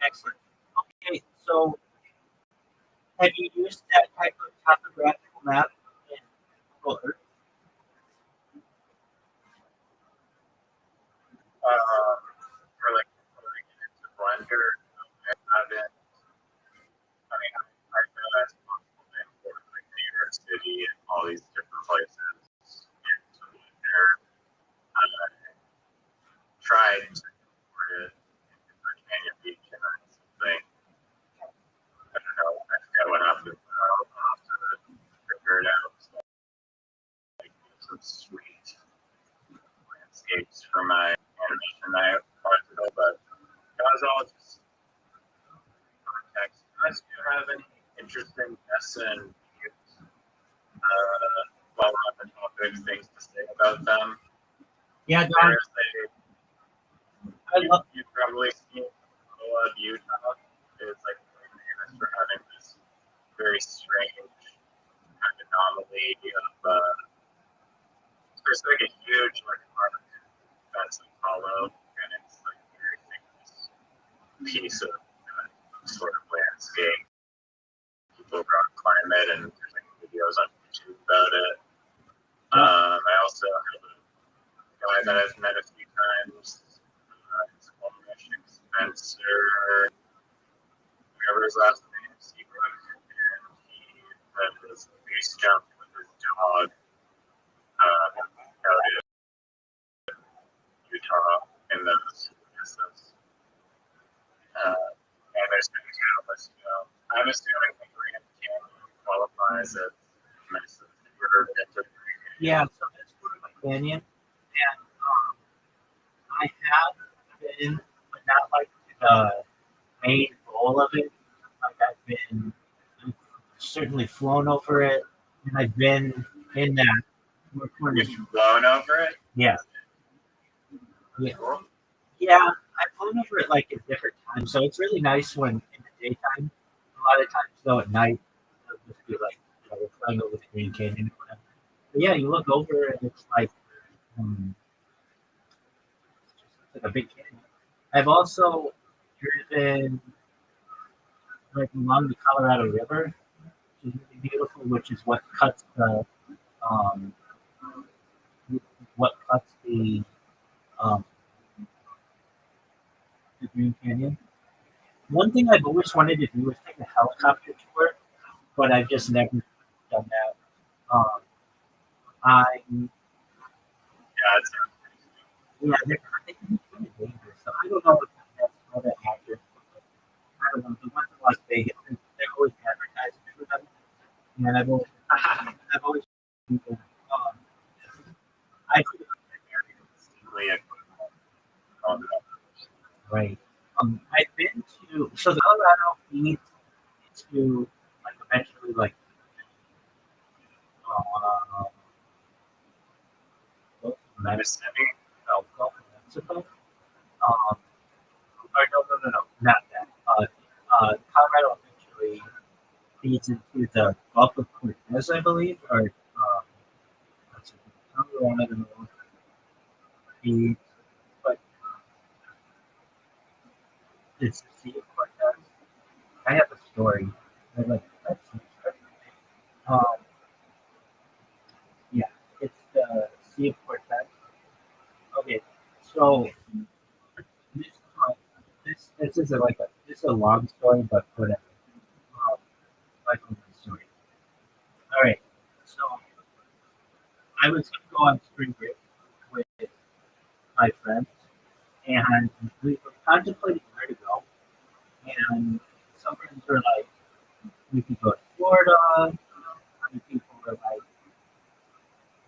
excellent. Okay, so have you used that type of topographical map in Google Earth? For like putting it into Blender, I haven't. I mean, I've been responsible for like New York City and all these different places. And so there, tried to import it into Britannia Beach, and that's something. I don't know. I forgot what happened. I'll have to figure it out. So, like, some sweet landscapes for my animation I wanted to go, but that was all just context. Unless you have any interesting lesson while we're on the topic, things to say about them. Yeah, Don. You've probably seen Utah. It's like famous for having this very strange kind of anomaly of there's like a huge like arc that's like hollow, and it's like a very famous piece of sort of landscape. People climb it, and there's like videos on YouTube about it. I also have a guy that I've met a few times. It's called Spencer, whatever his last name is, Seabrook, and he had his base jump with his dog out in Utah in those distance. And there's been countless, I'm assuming the Grand Canyon qualifies as Minnesota. Yeah, so that's Florida Canyon, and I have been, but not like the main goal of it. Like I've certainly flown over it, and I've been in that. You've flown over it? Yeah. Yeah. Cool. Yeah, I've flown over it like at different times, so it's really nice when in the daytime. A lot of times, though, at night, it'll just be like we're flying over the Green Canyon or whatever. But yeah, you look over and it's um, like a big canyon. I've also driven like along the Colorado River, which is really beautiful, which is um, what cuts um, the Green Canyon. One thing I've always wanted to do was take a helicopter tour, but I've just never done that. Um, I Yeah, it's yeah, they can be kind of dangerous. So I don't know if that's all that accurate. I don't know. The ones in Las Vegas, they're always advertising for them, and I've always I really right. I've been to so the Colorado feeds into like eventually like uh, Gulf of Mexico, Mississippi. Gulf of Mexico. Or no, not that. Colorado eventually feeds into the Gulf of Cortez, I believe, or let's see, Colorado feeds, but it's the Sea of Cortez. I have a story. I'm like, that's interesting. Um, yeah, it's the Sea of Cortez. Okay, so this this is this is a long story, but whatever. Like a story. All right, so I was going to go on spring break with my friends, and we were contemplating where to go. And some friends were like, we could go to Florida. Other people were like,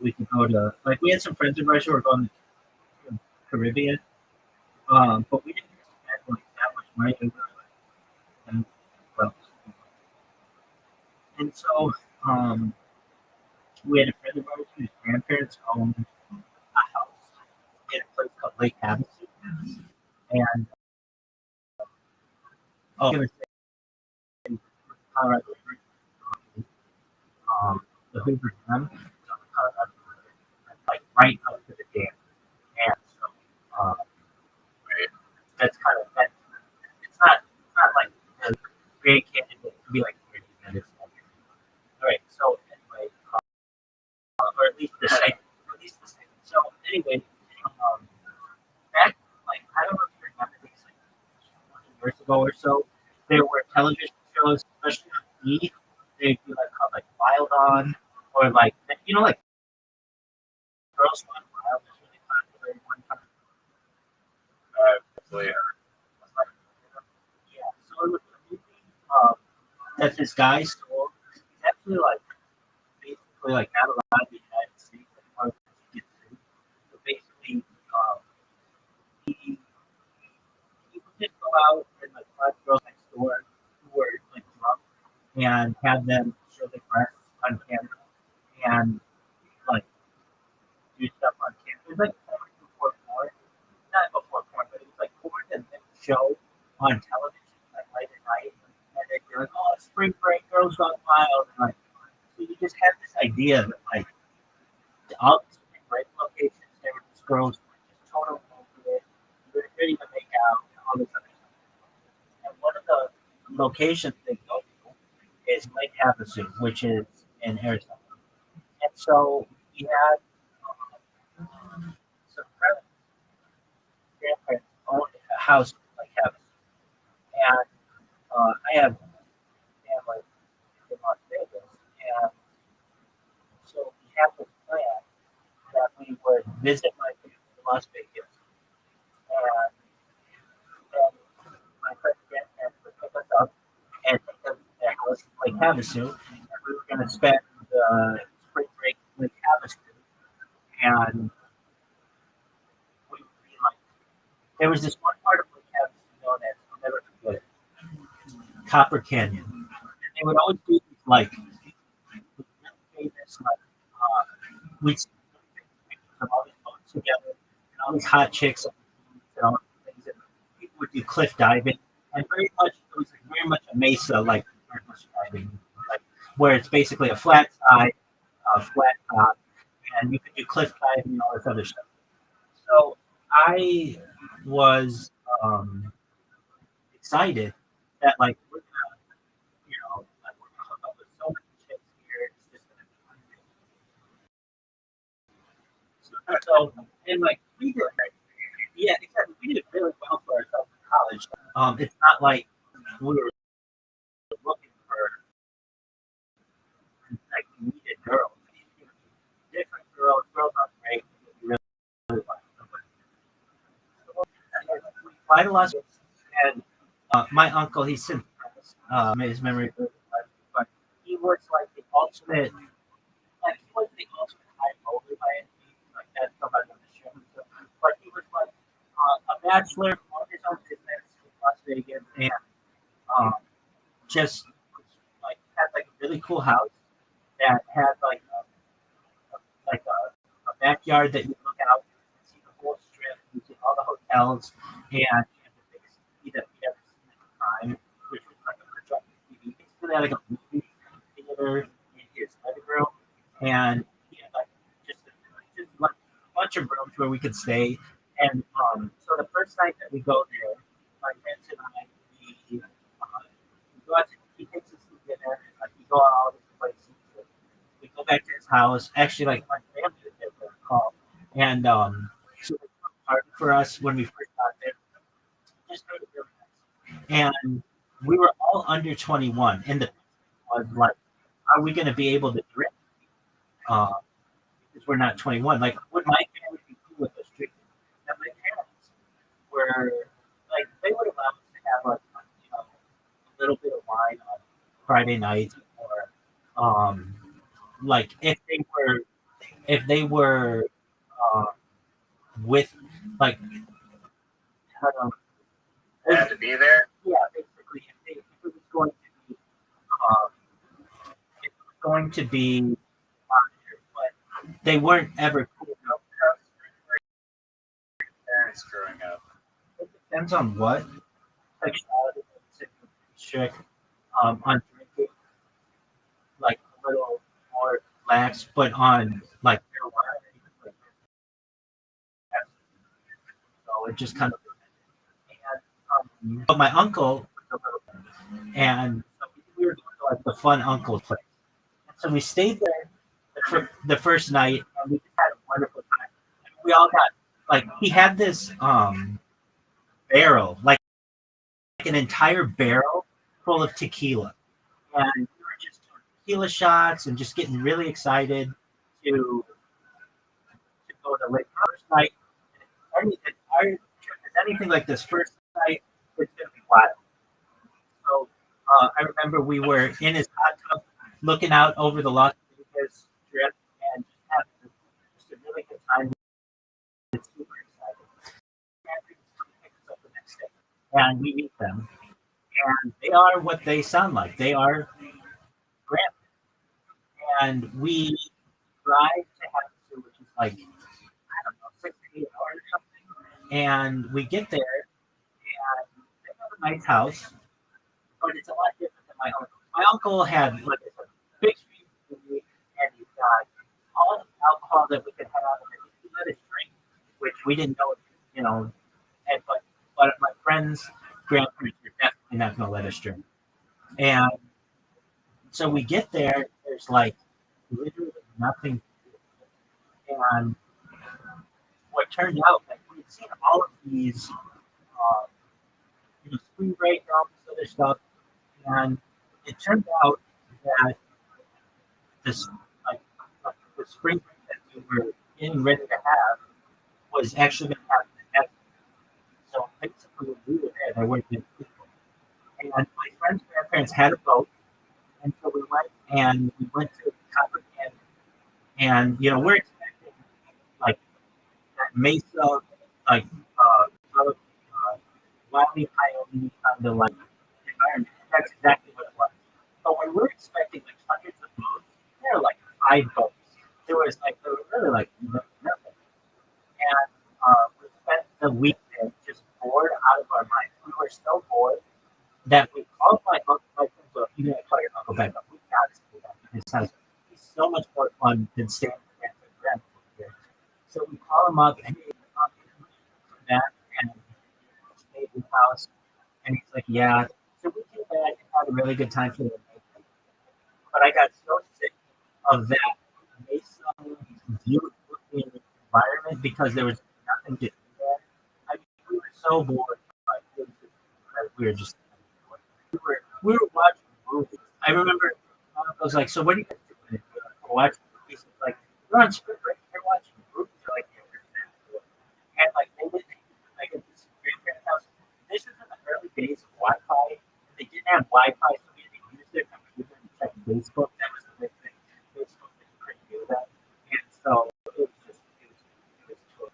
we could go to like we had some friends of ours who were going to the Caribbean, but we didn't spend like that much money. We were like, and, well, and so we had a friend of ours whose grandparents owned a house in a place called Lake Havasu, and I was going to say Colorado River, the Hoover Dam, is on the Colorado River, like right up to the dam. And so that's kind of that. It's not like the Grand Canyon, but it can be like 30 minutes. All right. So anyway, or at least the same. At least the same. So anyway, um, back like I don't know if you remember these like 20 years ago or so, there were television shows, especially on E. They'd be like called like Wild On, or like like Girls Gone Wild was really popular at one time. Definitely. Yeah, so it was a movie that this guy stole. He's actually like basically like not allowed in the United States anymore because he gets sued. So basically, he would just go out and like find girls next door who were like drunk and have them show their breasts on camera and like do stuff on camera. It was like porn before porn, not before porn, but it was like porn that they would show on television like late at night, and they'd be like, "Oh, spring break, girls gone wild," and like so you just have this idea that like all these spring break locations, there were just girls who were just totally over it, ready to make out, and all this other stuff. And one of the locations they go to is Lake Havasu, which is in Arizona. And so we had some friends, grandparents owned a house in Lake Havasu. And I have family in Las Vegas. And so we had this plan that we would visit my family in Las Vegas. And then my friend's grandparents would pick us up and take us to their house in Lake Havasu. And we were going to spend the spring break in Lake Havasu. And we would be like, there was this one part of Lake Havasu known as, I'll never forget it, Copper Canyon. And they would always do these like famous like we'd see pictures of all these boats together and all these hot chicks. You know, would do cliff diving, and very much it was very much a mesa like diving, like where it's basically a flat side, a flat top, and you could do cliff diving and all this other stuff. So I was excited that like we're gonna, like we're gonna hook up with so many chicks here. It's just gonna be so and like we did, yeah, exactly. We did really well for ourselves in college. It's not like we were looking for like needed girls. Different girls, girls are great. We really like them. So, we fly to Las Vegas, and my uncle, he's since made his memory, but he was like the ultimate, like he wasn't the ultimate high roller by any means, like that somebody on the show, but he was like a bachelor on his own business in Las Vegas, and just like had like a really cool house that had like a backyard that you look out and see the whole strip, you see all the hotels, and the biggest TV that we ever seen at the time, which was like a projector TV. Basically, had like a movie theater in his living room, and he had like just like a bunch of rooms where we could stay. And so the first night that we go there, my friends and I, we go out to, he takes us to dinner, and like we go out all these places. We go back to his house. Actually, like my family was there for a call, and so it was hard for us when we first got there. Just made it really nice. And we were all under 21, and the was like, are we going to be able to drink? Because we're not 21. Like, would my family be cool with us drinking? And my parents were like, they would allow us to have like, a little bit of wine on Friday nights, or like if they were uh, with like I don't know, They had to be there. yeah, basically if it was going to be but they weren't ever cool enough. Parents growing up. It depends on what sexuality is strict on drinking, like a little more lax, but on like marijuana, like, so it just kind of. And but my uncle, and so we were going to like the fun uncle's place. And so we stayed there for the first night, and we just had a wonderful time. And we all got like he had this barrel, like an entire barrel full of tequila, and we were just doing tequila shots and just getting really excited to go to late first night. If our trip is anything like this first night, it's gonna be wild. So I remember we were in his hot tub looking out over the Las Vegas Strip and just having just a really good time. It's super exciting. And we just pick us up the next day, and we meet them, and they are what they sound like. They are grand, and we drive to Havasu, which is like I don't know 6 to 8 hours or something, and we get there, and they have a nice house, but it's a lot different than my uncle. My uncle had like a big street TV, and he's got all the alcohol that we could have, and he let us drink, which we didn't know, and but my friends' grandparents were definitely not going to let us drink, and so we get there. There's like literally nothing, and what turned out, like we'd seen all of these, spring break and all this other stuff, and it turned out that this, like the spring break that we were getting ready to have was actually going to happen in April. So basically, when we were there weren't many people, and my friend's grandparents had a boat, and so we went to Copper Canyon, and we're expecting like that Mesa, like wildly coyote kind of like environment. That's exactly what it was. But when we're expecting like hundreds of boats, there were like 5 boats. There were really like nothing. And we spent the week there just bored out of our minds. that we called my uncle, my friends, well, you didn't call your uncle back, but we got to go back to his house. He's so much more fun than staying at the grandpa here. So we call him up, and hey, come back and stay at his house. And he's like, yeah. So we came back and had a really good time for the night. But I got so sick of that Mesa youth-looking environment because there was nothing to do there. I mean, we were so bored. Like, it was just, we were just we were watching movies. I remember I was like, "So what are you guys doing? We're watching movies." It's like we're on spring break. We're watching movies. Like, and like they didn't like at this grandparents' house. This was in the early days of Wi-Fi. They didn't have Wi-Fi, so we had to use their computer to check Facebook. That was the big thing. Facebook couldn't do that, and so it was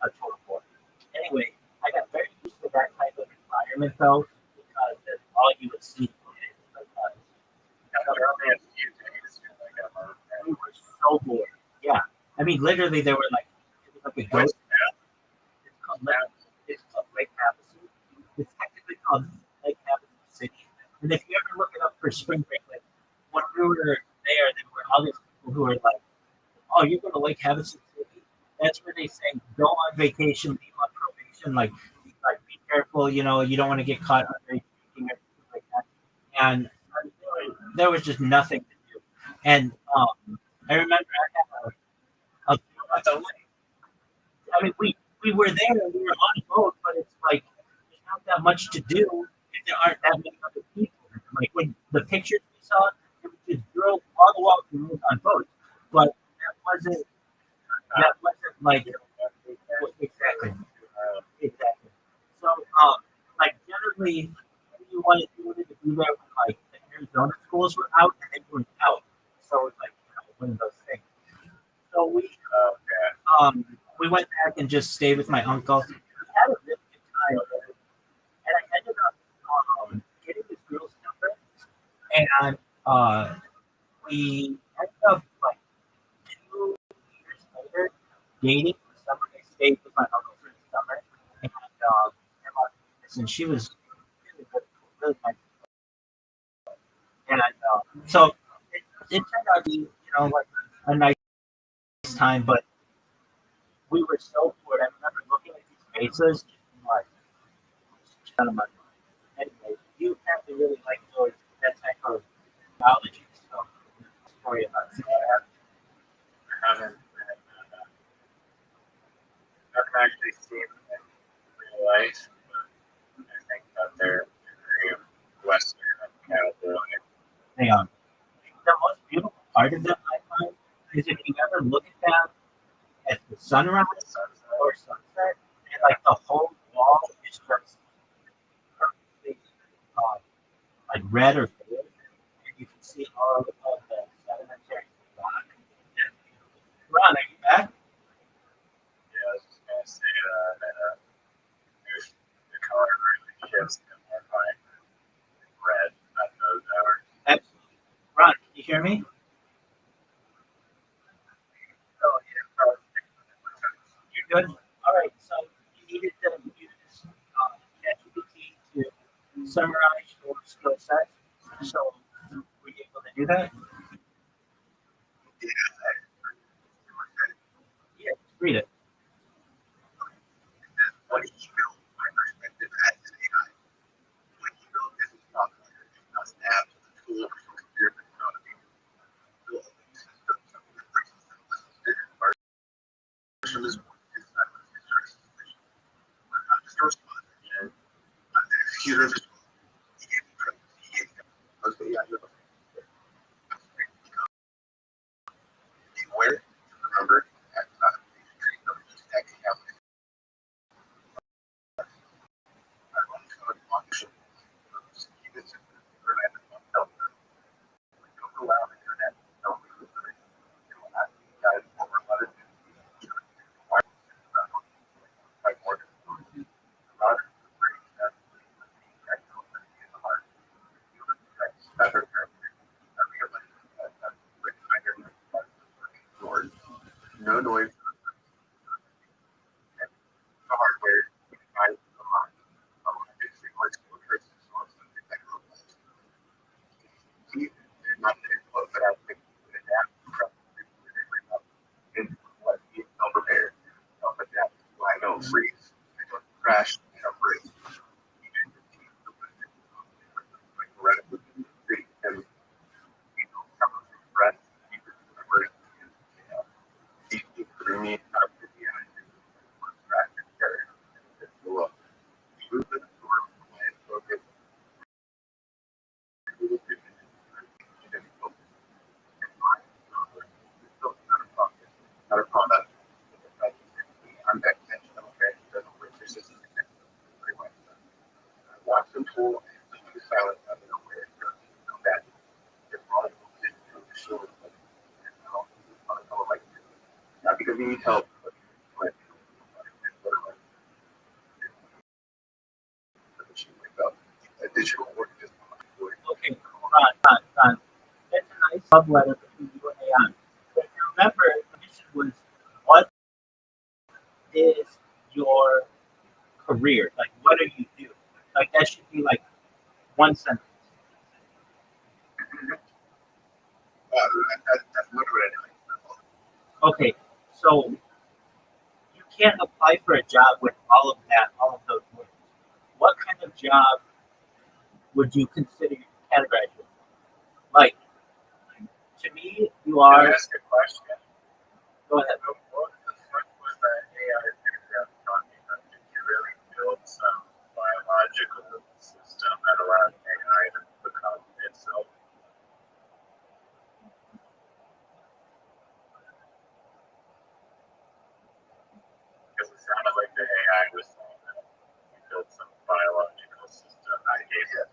a total bore. Anyway, I got very used to that type of environment though, because that's all you would see. We were so bored. Yeah, I mean, literally, there were like it was like a ghost. It's called Lake Havasu. It's technically called Lake Havasu City. And if you ever look it up for spring break, like when we were there were all these people who were like, "Oh, you're going to Lake Havasu City?" That's where they say go on vacation, be on probation, like be careful. You know, you don't want to get caught underage drinking or something like that. And there was just nothing to do. And I remember I had I mean, we were there and we were on a boat, but it's like there's not that much to do if there aren't that many other people. Like when the pictures we saw, it was just girls all the while girls on boats, but that wasn't like exactly exactly. So like generally, you wanted to be there when like the Arizona schools were out and they weren't out, so it's like one of those things. So we went back and just stayed with my uncle. We had a really good time, and I ended up getting this girl's number, and we ended up like 2 years later dating. The summer I stayed with my uncle for the summer, and she was really good, really nice. And so it turned out to be like a nice time, but we were so bored. I remember looking at these faces, just being like, out of my mind. Anyway, you apparently really like that type of technology. So, story about that. I haven't actually seen them in real life, but I think that they're very Western and cowboy. They are. The most beautiful part of them, I find, is if you ever look at them at the sunrise or sunset, and like the whole wall is just perfectly like red or blue, and you can see all of the sedimentary rock. Ron, are you back? Yeah, I was just gonna say that the color really shifts in my mind. Red at those hours. Absolutely. Ron, can you hear me? Oh yeah, You're good. All right. So you needed to use ChatGPT to summarize your skill set. So were you able to do that? Yeah. Read it. When he built my perspective as an AI, when he built business software, it must have the tool for computer economy. Build systems of integrations and lessons from his work, his services, not just a responder, and I'm the executor of his work. He gave me credit. He gave me most AI you're looking for. Be aware, remember, and treat them as acting out. I run code function. Keep it simple. Don't go around the internet. Don't be with it. You will not guide over what it is. By more than about no noise. The hardware. if you need help, additional work just Okay, hold on. That's a nice love letter between you and AI. But remember, the mission was, what is your career? Like, what do you do? Like, that should be like one sentence. that's literally Okay, so you can't apply for a job with all of that, all of those words. What kind of job would you consider categorized with? Like, to me, you Can I are. ask a question? Go ahead. What the fuck was that AI figure talking about? Did you really build some biological system that allowed AI to become itself? Because it sounded like the AI was saying that you built some biological system. I gave it.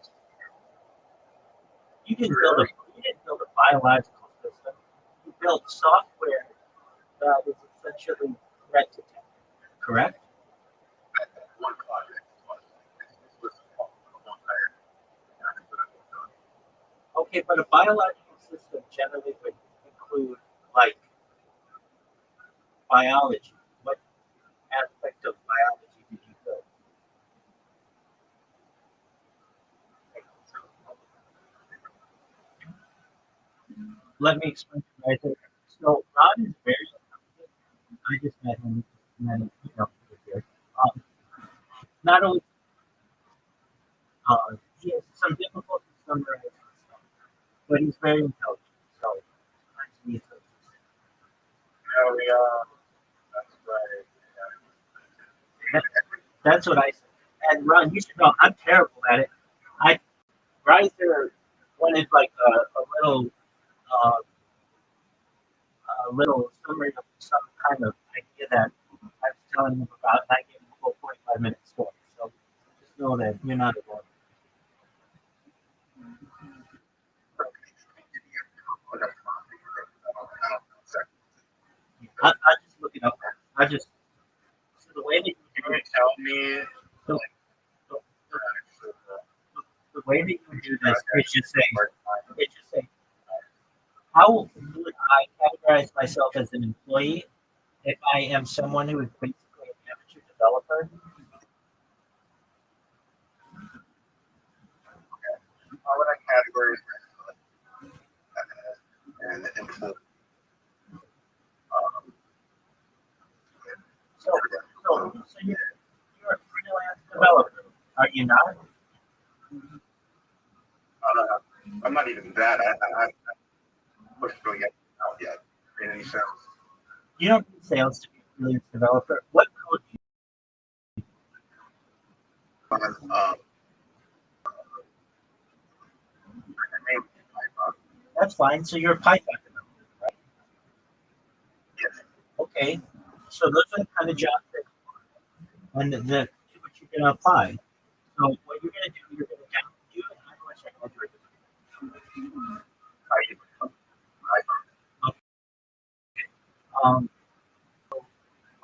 You didn't build a biological system. You built software that is essentially threat detected. Correct? one project. This was one hire. Okay, but a biological system generally would include like biology. What aspect of biology did you build? Let me explain to you guys. So Rod is very intelligent. I just met him and then here. Not only he has some difficulty summarizing stuff, but he's very intelligent. So sometimes he needs to. No, we that's right. That's what I said. And Ron, you should know I'm terrible at it. I Riser wanted like uh, a little summary of some kind of idea that I was telling him about, and I gave him a whole 45-minute story. So just know that you're not alone. I just look it up. I just so the way that you Can do you it, tell me the, the, the way that you do this is just say, how would I categorize myself as an employee if I am someone who is basically an amateur developer? How would I categorize and employ? So you're a freelance developer, are you not? I'm not even that. I pushed really out yet in any sales. You don't need sales to be a freelance developer. What code do you That's fine. So you're a Python developer, right? Yes. Okay. So those are the kind of jobs that and the what you're gonna apply. So what you're gonna do, you're gonna down do it. I wish I had your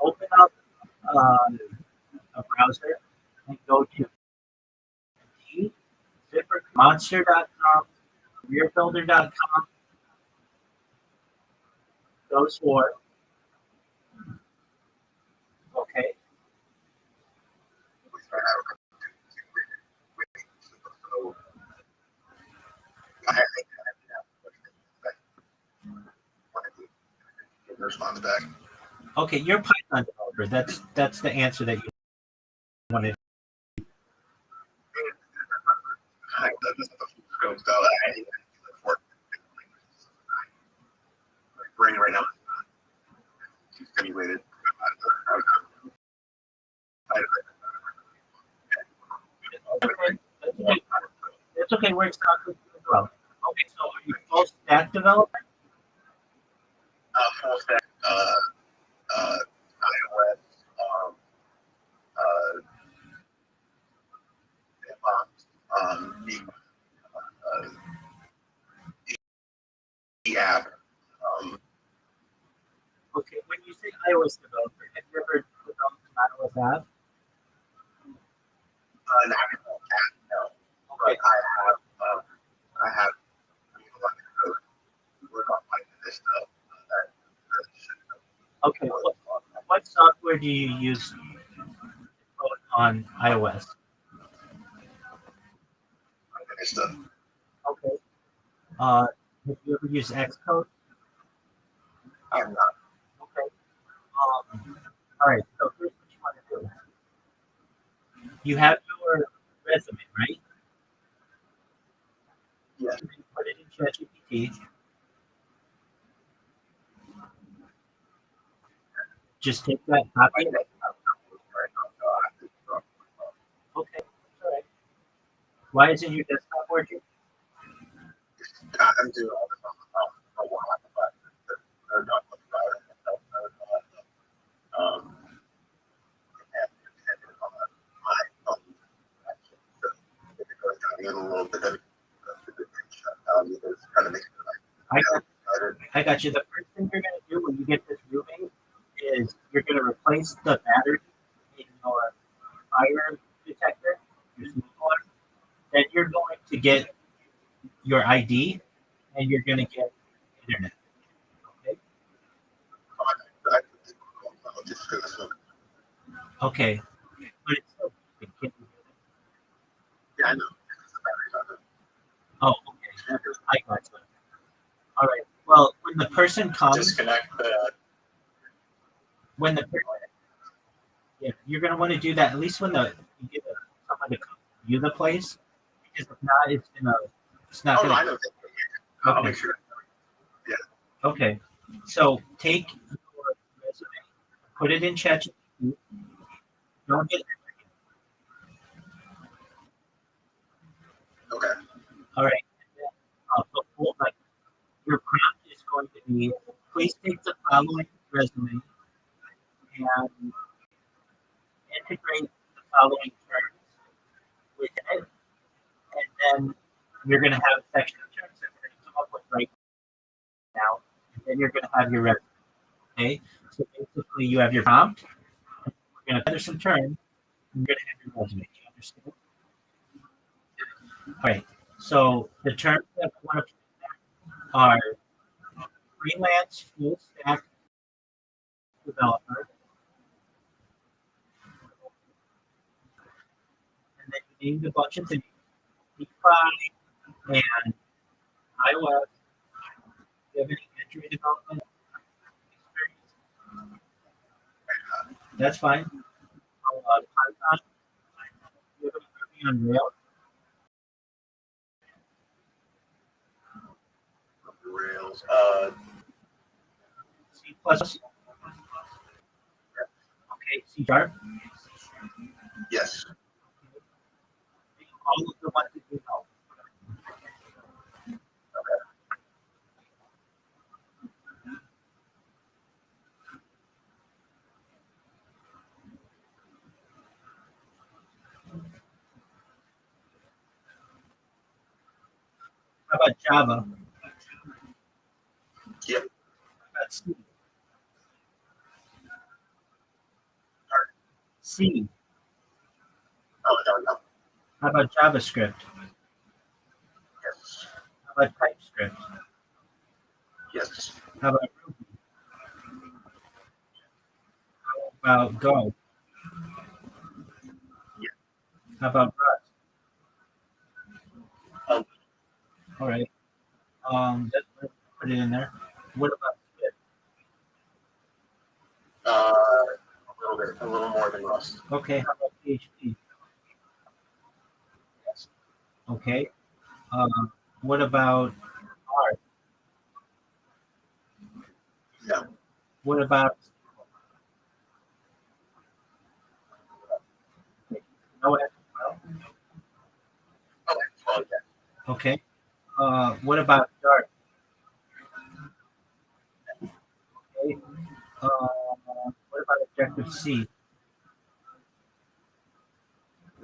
open up a browser and go to monster.com, careerbuilder.com, those four. Okay. Response back. Okay, you're a Python developer. That's the answer that you wanted. Brain right now. Too stimulated. Okay. That's okay. We're talking as well. Okay, so are you full stack developer? Full stack, iOS, the app. Okay, when you say iOS developer. Have you ever developed an iOS app? Not no. But I have a lot of code. We're not finding this stuff. Okay. What software do you use on iOS? This stuff. Okay. Have you ever used Xcode? I have not. Okay. All right. So here's what you want to do. You have your resume, right? Yeah. You put it in ChatGPT. Just take that copy. Okay. All right. Why isn't your desktop working? I'm doing all this on a while, but they're not looking about it. I got you. The first thing you're going to do when you get this moving is you're going to replace the battery in your fire detector, your smoke. Then you're going to get your ID and you're going to get internet. Okay. But it's still Yeah, I know. oh, okay. I got you. All right. Well, when the person comes, Disconnect the. when the yeah, you're going to want to do that at least when you get someone to come view the place, because if not, it's not Oh, no, I going know. to. I'll make sure. Okay. So take your resume, put it in ChatGPT. Don't get Okay. all right. Before, like, your prompt is going to be, please take the following resume and integrate the following terms within it, and then you're going to have a section of terms that we're going to come up with right now, and then you're going to have your resume. Okay, so basically you have your prompt. We're going to enter some terms. And you're going to have your resume. Do you understand? All right. So the terms that we want to are freelance full stack developer, and then you named a bunch of things, DeFi and iOS. Do you have any Android development experience? That's fine. Python. Do you have any on Rails? Rails. C plus. Okay, C sharp. Yes. All of the ones that you know. How about Java? Yep. How about C? C. Oh, no. How about JavaScript? Yes. How about TypeScript? Yes. How about Ruby? How about Go? Yeah. How about Rust? Oh. All right. Let's put it in there. What about Swift? A little more than Rust. Okay. How about PHP? Yes. Okay. What about R? No. What about no SQL? Oh, well, yeah. Okay. What about Dart? Okay. What about Objective C?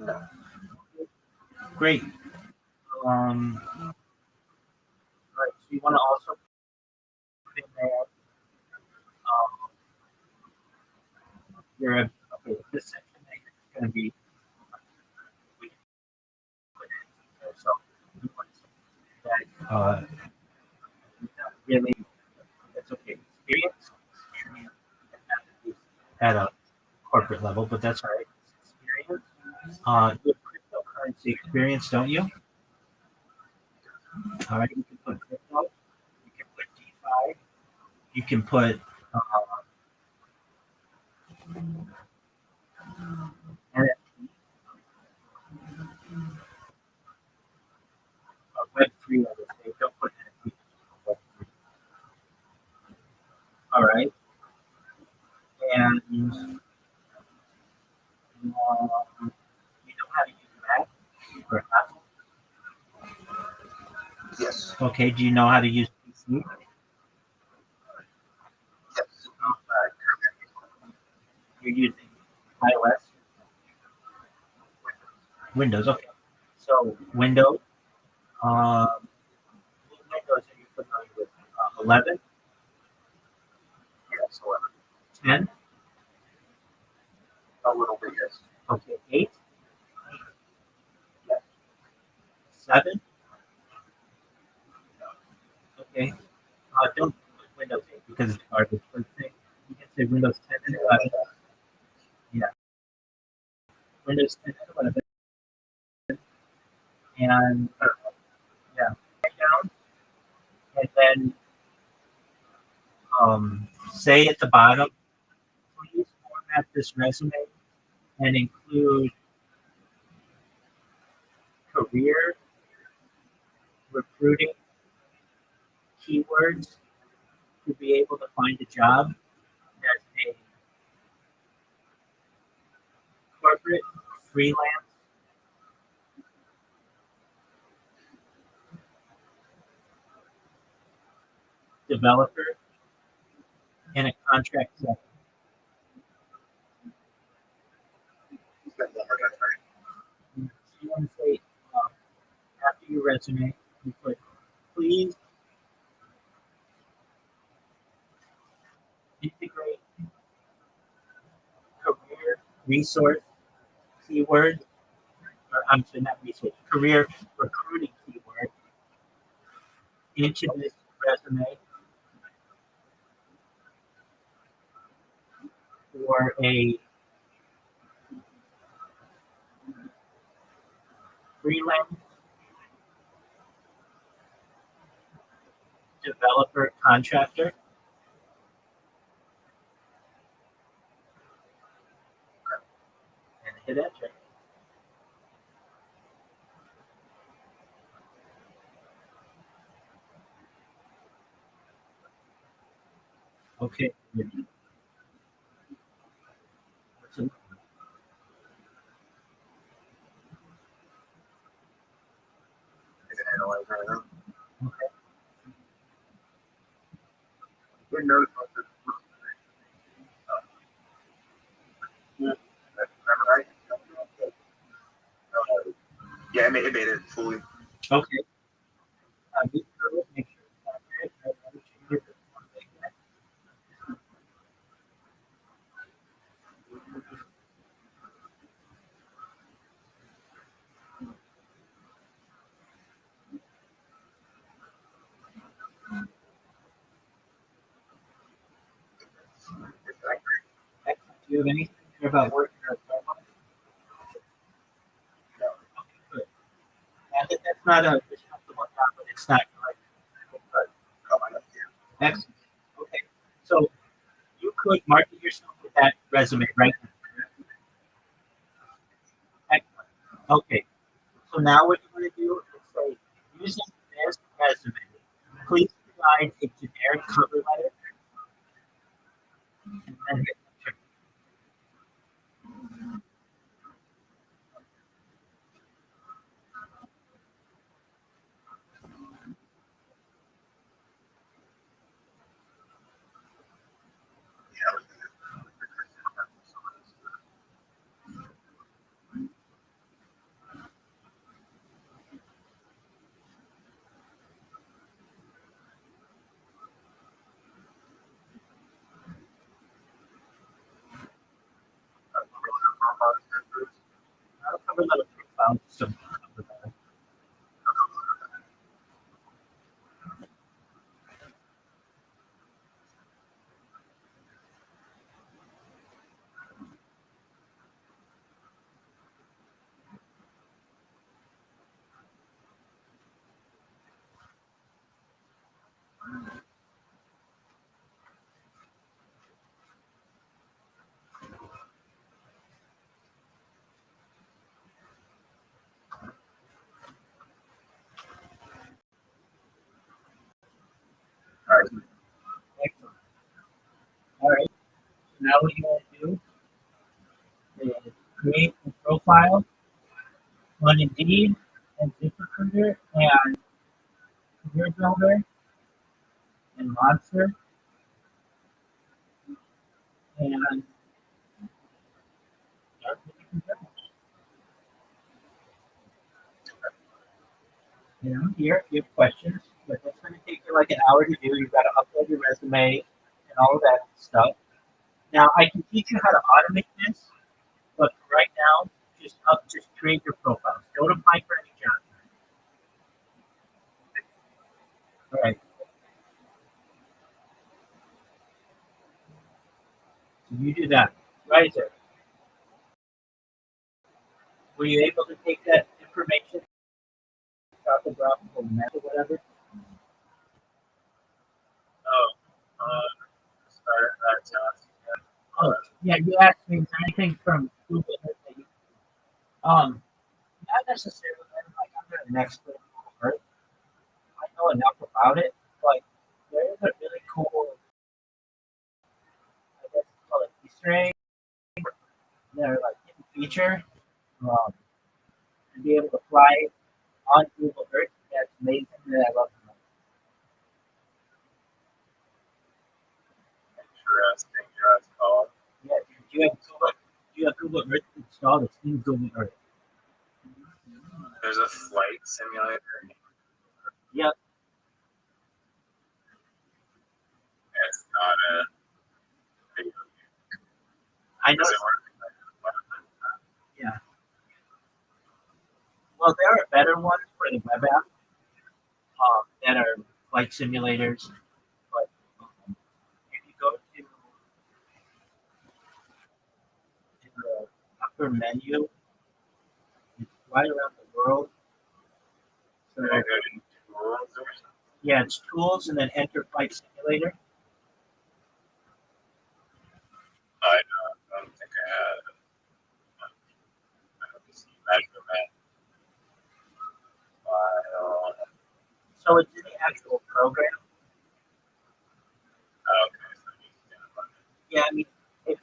No. Great. Right. So you want to also put in there there a okay? This section is going to be we can put it there. So we want that not really that's okay. Experience at a corporate level, but that's all right. Experience. You have cryptocurrency experience, don't you? All right, you can put crypto. You can put DeFi. You can put NFT, Web3. I would say don't put NFT. Web3. All right, and you know how to use Mac or Apple. Yes. Okay, do you know how to use PC? Yes. You're using iOS, Windows. Okay, so Windows. What Windows are you familiar with? 11, Yes. 11. 10, A little bit, yes. okay, 8, Yes. 7, okay. Don't put Windows 8 because it's garbage. But say, you can say Windows 10 and 11. Yeah, Windows 10 and 11. And yeah, write down and then say at the bottom, please format this resume and include career, recruiting, keywords to be able to find a job as a corporate freelance developer in a contract setting. Spend one more time, sorry. So you want to say after your resume, you put please integrate career resource keyword, or I'm sorry, not resource, career recruiting keyword into this resume for a freelance developer contractor and hit enter. Okay. What's it- Is it analyzed right now? Okay. Windows. Remember, right? Yeah, it made it fully. Okay. Read through it, make sure it's accurate, and any changes that you want to make. It's accurate. Excellent. Do you have anything there about working or employment? No. Okay, good. And that's not a destructible job, but it's not like good. Come on up here. Excellent. Okay. So you could market yourself with that resume right now. Excellent. Okay. So now what you want to do is say, using this resume, please provide a generic cover letter and then hit enter. cover letter profile. So All right. excellent. All right. So now what you want to do is create a profile on Indeed and ZipRecruiter and Career Builder and Monster and you know, here you have questions, but that's going to take you like an hour to do. You've got to upload your resume and all of that stuff. Now I can teach you how to automate this, but for right now, just create your profiles. Don't apply for any job. All right. So you do that. Right there. Were you able to take that information, drop it off or whatever? Oh, start that task. Oh, yeah, you asked me, is there anything from Google Earth that you not necessarily. Like I'm not an expert in Google Earth. I know enough about it, but there is a really cool, I guess it's called an Easter egg. They're like hidden feature. To be able to fly on Google Earth, that's amazing. That I love it. Interesting. Yeah, it's called. Yeah, do you have Google Earth installed? It's in Google Earth. There's a flight simulator. Yep. It's not a video game. I know. Does it work? Yeah. Well, there are better ones for the web app that are like simulators. But if you go to the upper menu, it's right around the world. So Can I go to tools or something? yeah, it's tools and then enter flight simulator. I don't think I had. I don't see measurement file. So it's in the actual program. Okay, so you can run it. Yeah, I mean, if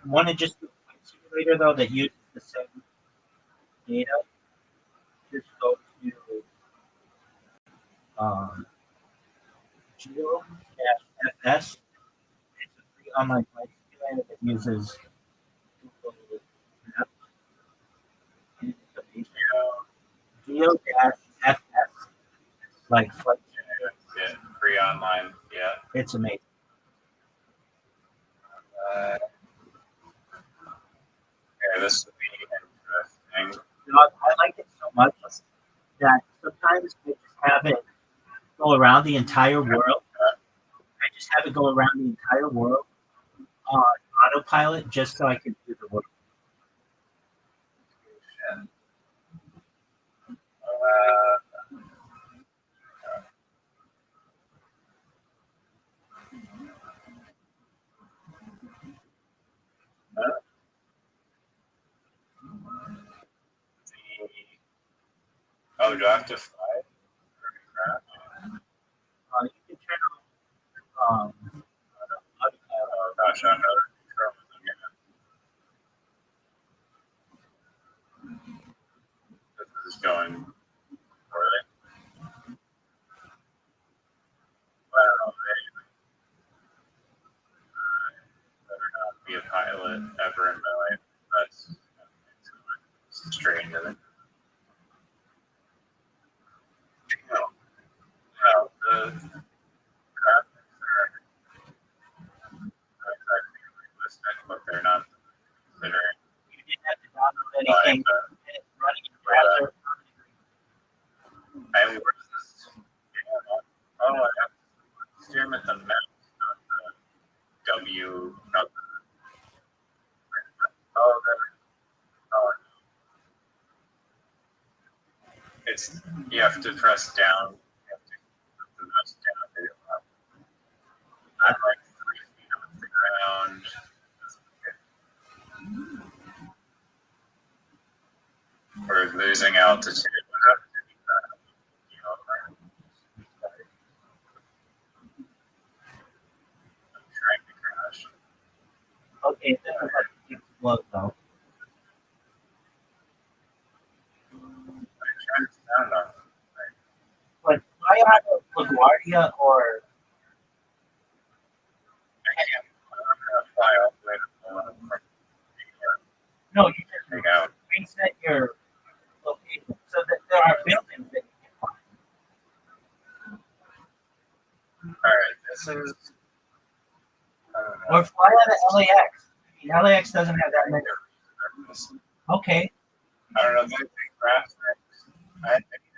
you want to just do a flight simulator though that uses the same data, just go to Geo-FS. It's a free online flight simulator that uses Google Maps. And it's amazing. Geo-FS, like flight simulator. Yeah, free online. Yeah. It's amazing. Okay, this would be interesting. You know, I like it so much that sometimes I just have it go around the entire world. I just have it go around the entire world on autopilot just so I can do the work. Oh, do I have to fly? Crap. You can turn on autopilot. Oh gosh, I don't know. This is going poorly. Well, better not be a pilot ever in my life. That's strange, isn't it? No, no, the graphics are exactly realistic, but they're not considering You didn't have to download flying anything. the to press down. You have to put the mouse down to your left. I'm like 3 feet off the ground. We're losing altitude. I'm trying to crash. Okay, this is like slow though. I'm trying to sound on. But fly out of LaGuardia or I can't. I'm gonna fly all the way to the from here. no, you just Hang out. reset your location so that there are buildings that you can find. Alright, this is. I don't know. Or fly out of LAX. I mean, LAX doesn't have that many. Okay, I don't know. They think craft things. I think it's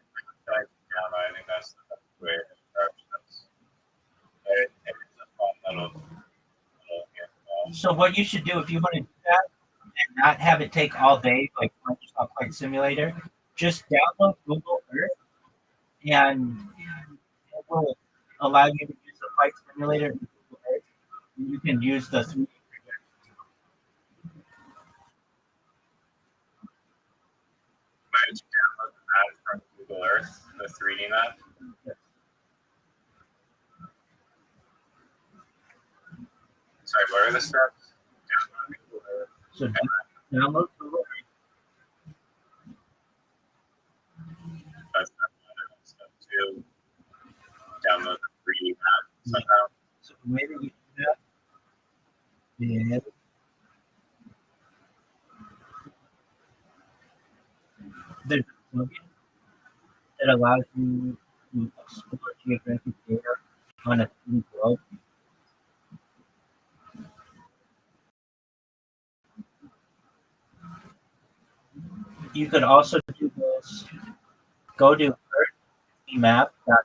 down. I think that's the best way to approach this. It's a fun little game. so what you should do if you want to do that and not have it take all day, like Microsoft Flight Simulator, just download Google Earth and it will allow you to use the Flight Simulator in Google Earth. And you can use the 3D. Why did you download the map from Google Earth, the 3D map? Sorry, what are the steps? Download Google Earth. So download Google Earth. That's not one. Step 2. Download the 3D map somehow. So the way that you do that is there's a plugin that allows you to explore geographic data on a 3D globe. You could also do this. Go to earthmap.com.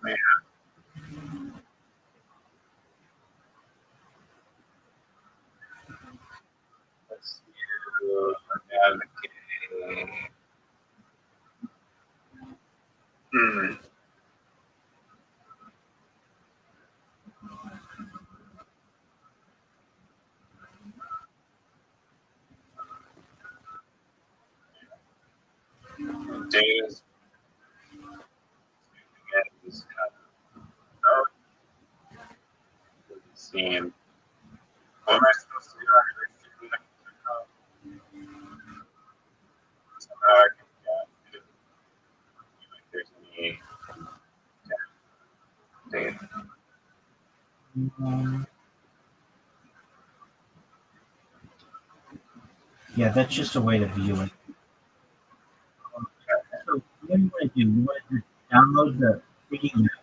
Man. Let's do navigate. Data's is kind of doesn't seem. What am I supposed to do? Somehow I can get like there's any data. Yeah, that's just a way to view it. So what do you want to do? You want to download the 3D map.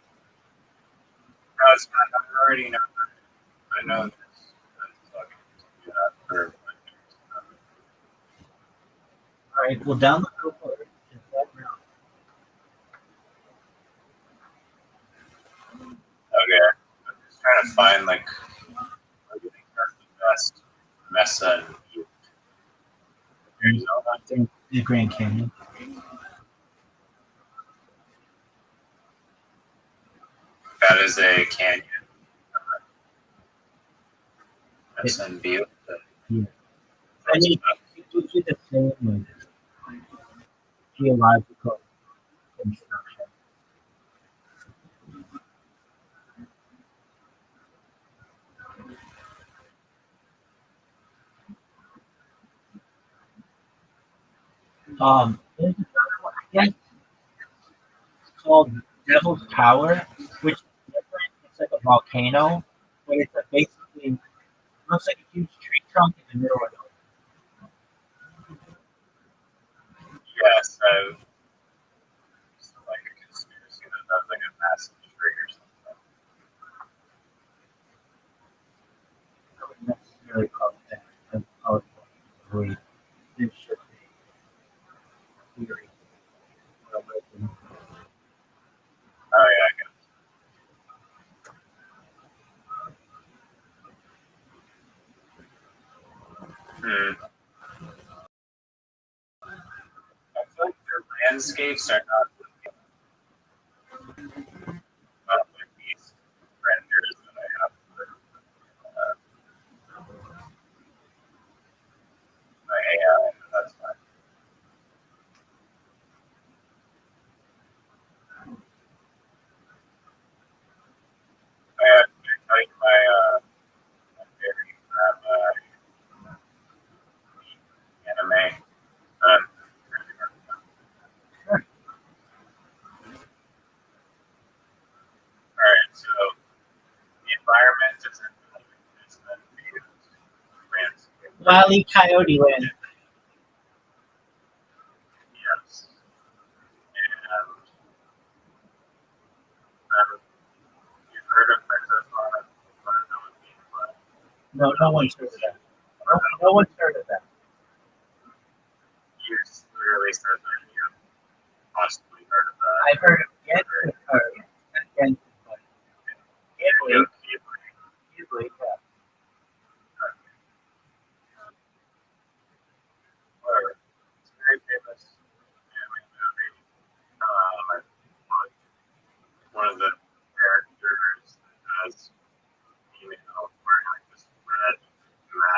No, it's not. I already know. I know this. So I can do that for All right, we'll download Google Earth. Okay. I'm just trying to find like what do you think are the best Mesa and Butte? Arizona. The Grand Canyon. That is a canyon. Mesa and Butte. Yeah. I mean, it gives you the same like, geological instruction. There's another one, I guess it's called Devil's Tower, which is different. It's like a volcano, but it's basically looks like a huge tree trunk in the middle of it. Yes, I've it's like a conspiracy that that's like a massive tree or something. I wouldn't necessarily call it that. I would call it belief. It should be theory. Oh yeah, I got it. landscapes are not like these renders that I have for my AI. That's fine. I have like my favorite anime. All right, so the environment is the landscape. Wile E. Coyote Land. Yes. And you've heard of Princess Anna? No, no one's heard of that. No one's heard of that. You literally said that you possibly heard of that. I've heard of Genshin Party. Genshin Party. Ghibli. Ghibli, yeah. Whatever. It's a very famous anime movie. One of the characters has female wearing like this red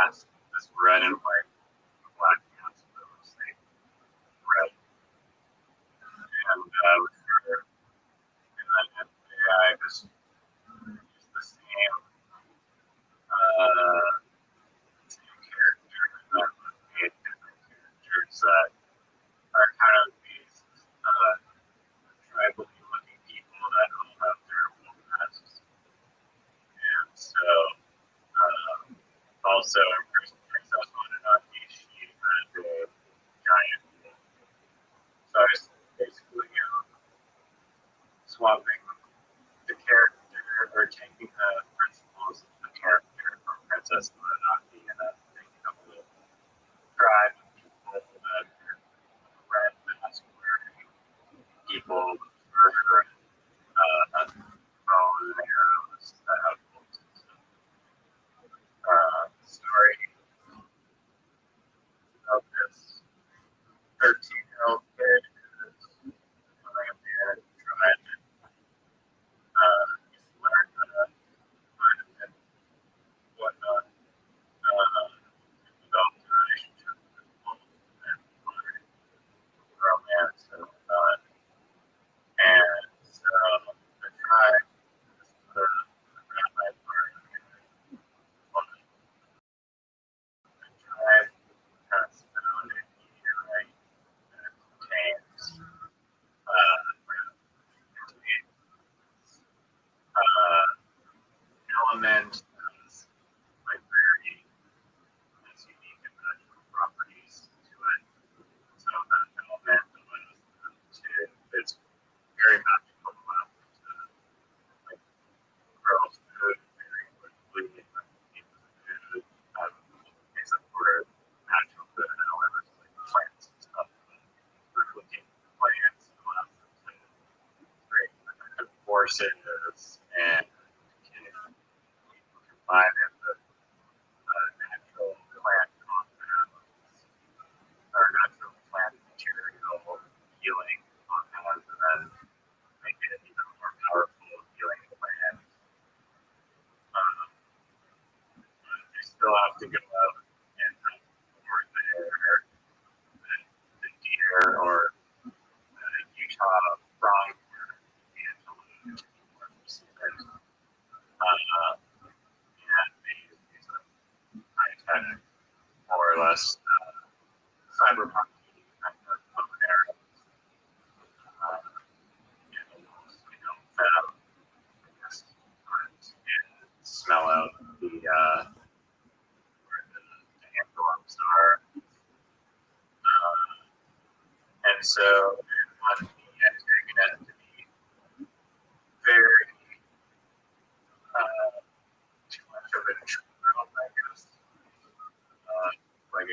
mask, this red and white black mask that looks like red. And her, and then AI just used the same character and then made different characters that are kind of these tribally looking people that all have their wolf masks. And so, also in Princess Mononoke, she had a giant wolf. So I was basically swapping the character or taking the principles of the character from Princess Mononoke and then making up a little tribe of people that are red mask wearing people with fur and bows and arrows that have wolves and stuff. Story of this 13-year-old kid who's coming up here and trying to learn how to find and whatnot. Developed a relationship with wolves and learn romance and whatnot. And so the tribe, the rabbi part of the tribe has found a meteorite that contains element that's like very has unique and magical properties to it. So that element allows them to it's very magical, allows them to like grow food very quickly and eat the food. Except for natural food, however, so like plants and stuff. But through looking at plants, it allows them to create forces and combine it with natural plant compounds or natural plant material healing compounds and then make it an even more powerful healing plant. They still have to go out and hunt for the deer or Utah pronghorn antelope or seabirds. And they use high-tech, more or less, cyberpunk kind of bow and arrows. Just hunt and smell out where the antelopes are. And so they want the antagonist to be very too much of an intruder, I guess. Like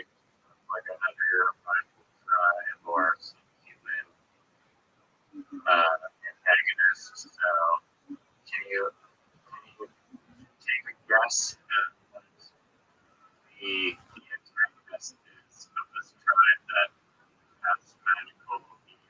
another mindful tribe or some human antagonist. So can you take a guess at what the antagonist is of this tribe that has magical beings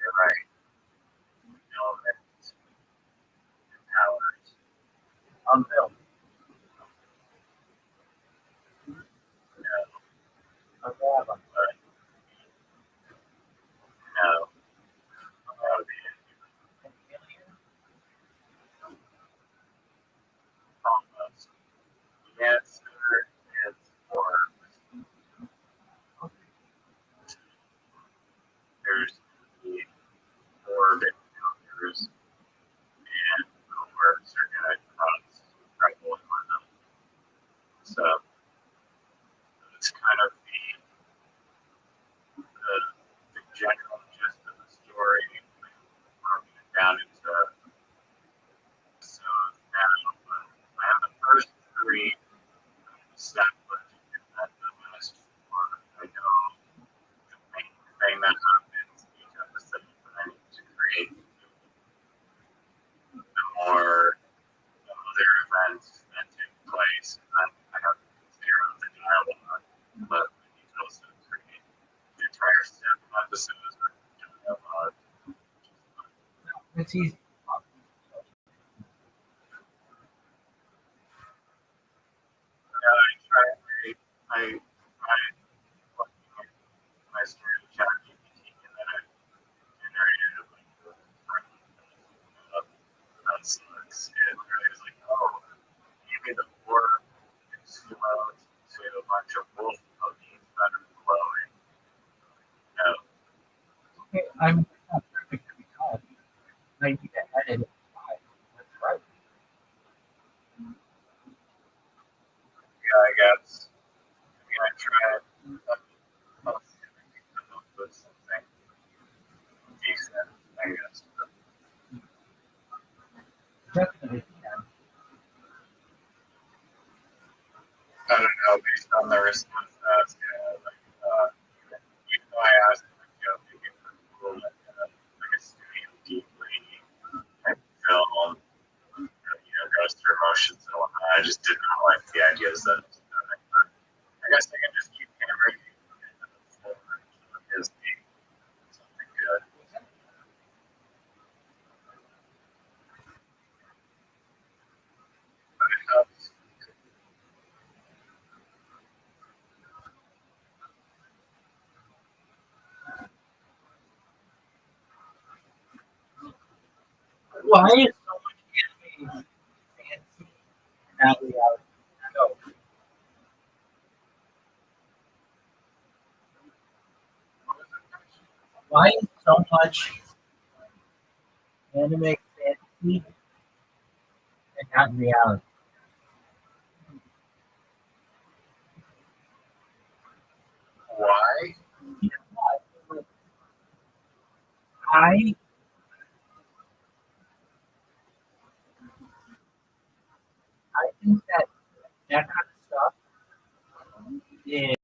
prior 7 episodes were about. It's easy. I started ChatGPT and then I generated a bunch of nonsense. And I was like, oh, maybe the war explode to a bunch of wolf puppies that are glowing. No, Okay, I'm not perfect every time. I need to edit it. That's right. yeah, I guess. I mean, I tried. I'll see if I can come up with something decent, I guess. But Definitely can. I don't know, based on the response I asked, even though I asked him, if it was cool, like a studio deeply type film, goes through emotions and whatnot. I just did not like the ideas that it's doing. But I guess I can just keep hammering it into the floor until it gives me something good. But it helps. Why is so much anime fancy and not reality? No. Why is so much anime fantasy and not reality? Why? You know what? I think that kind of stuff is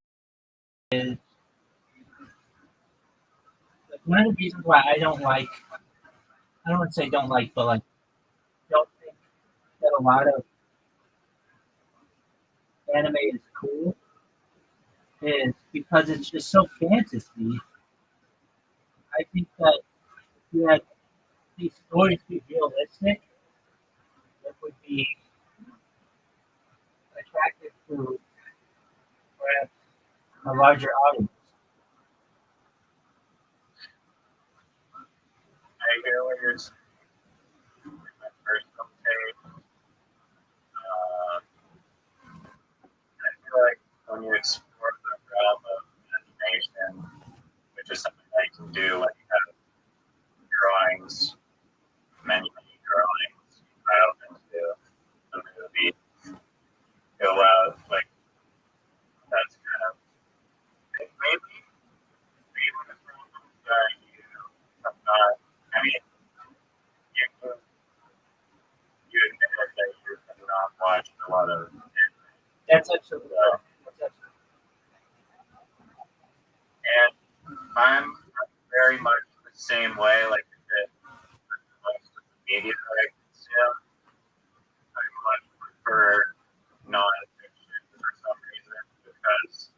like one of the reasons why I don't want to say don't like, but like don't think that a lot of anime is cool is because it's just so fantasy. I think that if you had these stories be realistic, it would be attractive to perhaps a larger audience. I hear what you're saying. My personal take. I feel like when you explore the realm of imagination, which is something that you can do when you have drawings, many drawings, filed into a movie, go out, like, that's kind of, maybe the problem that you have not, I mean, you, you admitted that you have not watched a lot of anime. That's absolutely right. And I'm very much the same way, like most of the media that I consume. I much prefer non-fiction for some reason because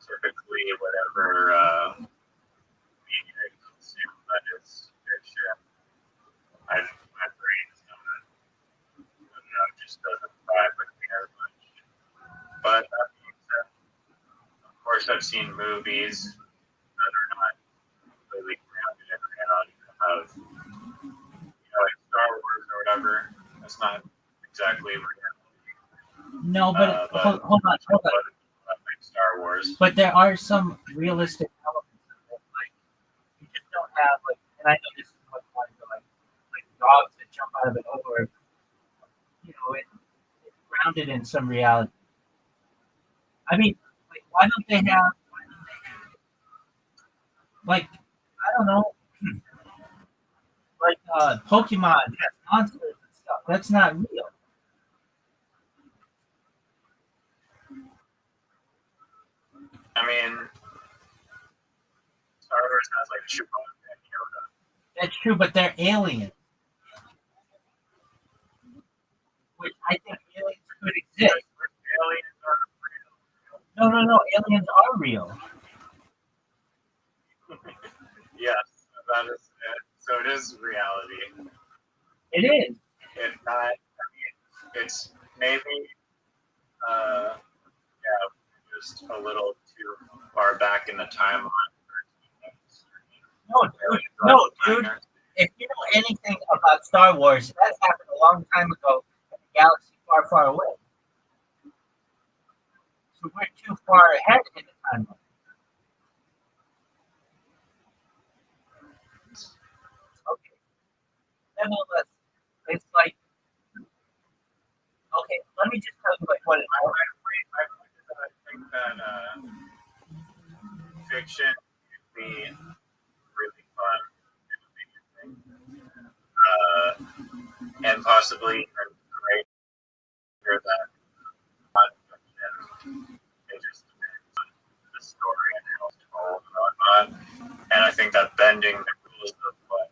typically whatever media I consume that is fiction, my brain is not, just doesn't vibe with me as much. But that being said, of course, I've seen movies that are not completely grounded in reality that have, like Star Wars or whatever. That's not exactly reality. No, but hold on. Like Star Wars. But there are some realistic elements of it. Like you just don't have like, and I know this is much more like dogs that jump out of an over. It's grounded in some reality. I mean, like why don't they have like I don't know, like Pokemon has monsters and stuff. That's not real. I mean, Star Wars has like Chewbacca and Yoda. That's true, but they're aliens, which I think aliens could exist. Aliens are real. No, aliens are real. That is it. So it is reality. It is. If not, I mean, it's maybe, just a little too far back in the timeline. No, dude. If you know anything about Star Wars, that happened a long time ago in a galaxy far, far away. So we're too far ahead in the timeline. Okay. Nevertheless, it's like, okay, let me just tell you like what it is. I think that fiction can be really fun and possibly even greater than nonfiction. It just depends on the story and how it's told and whatnot. And I think that bending the rules of what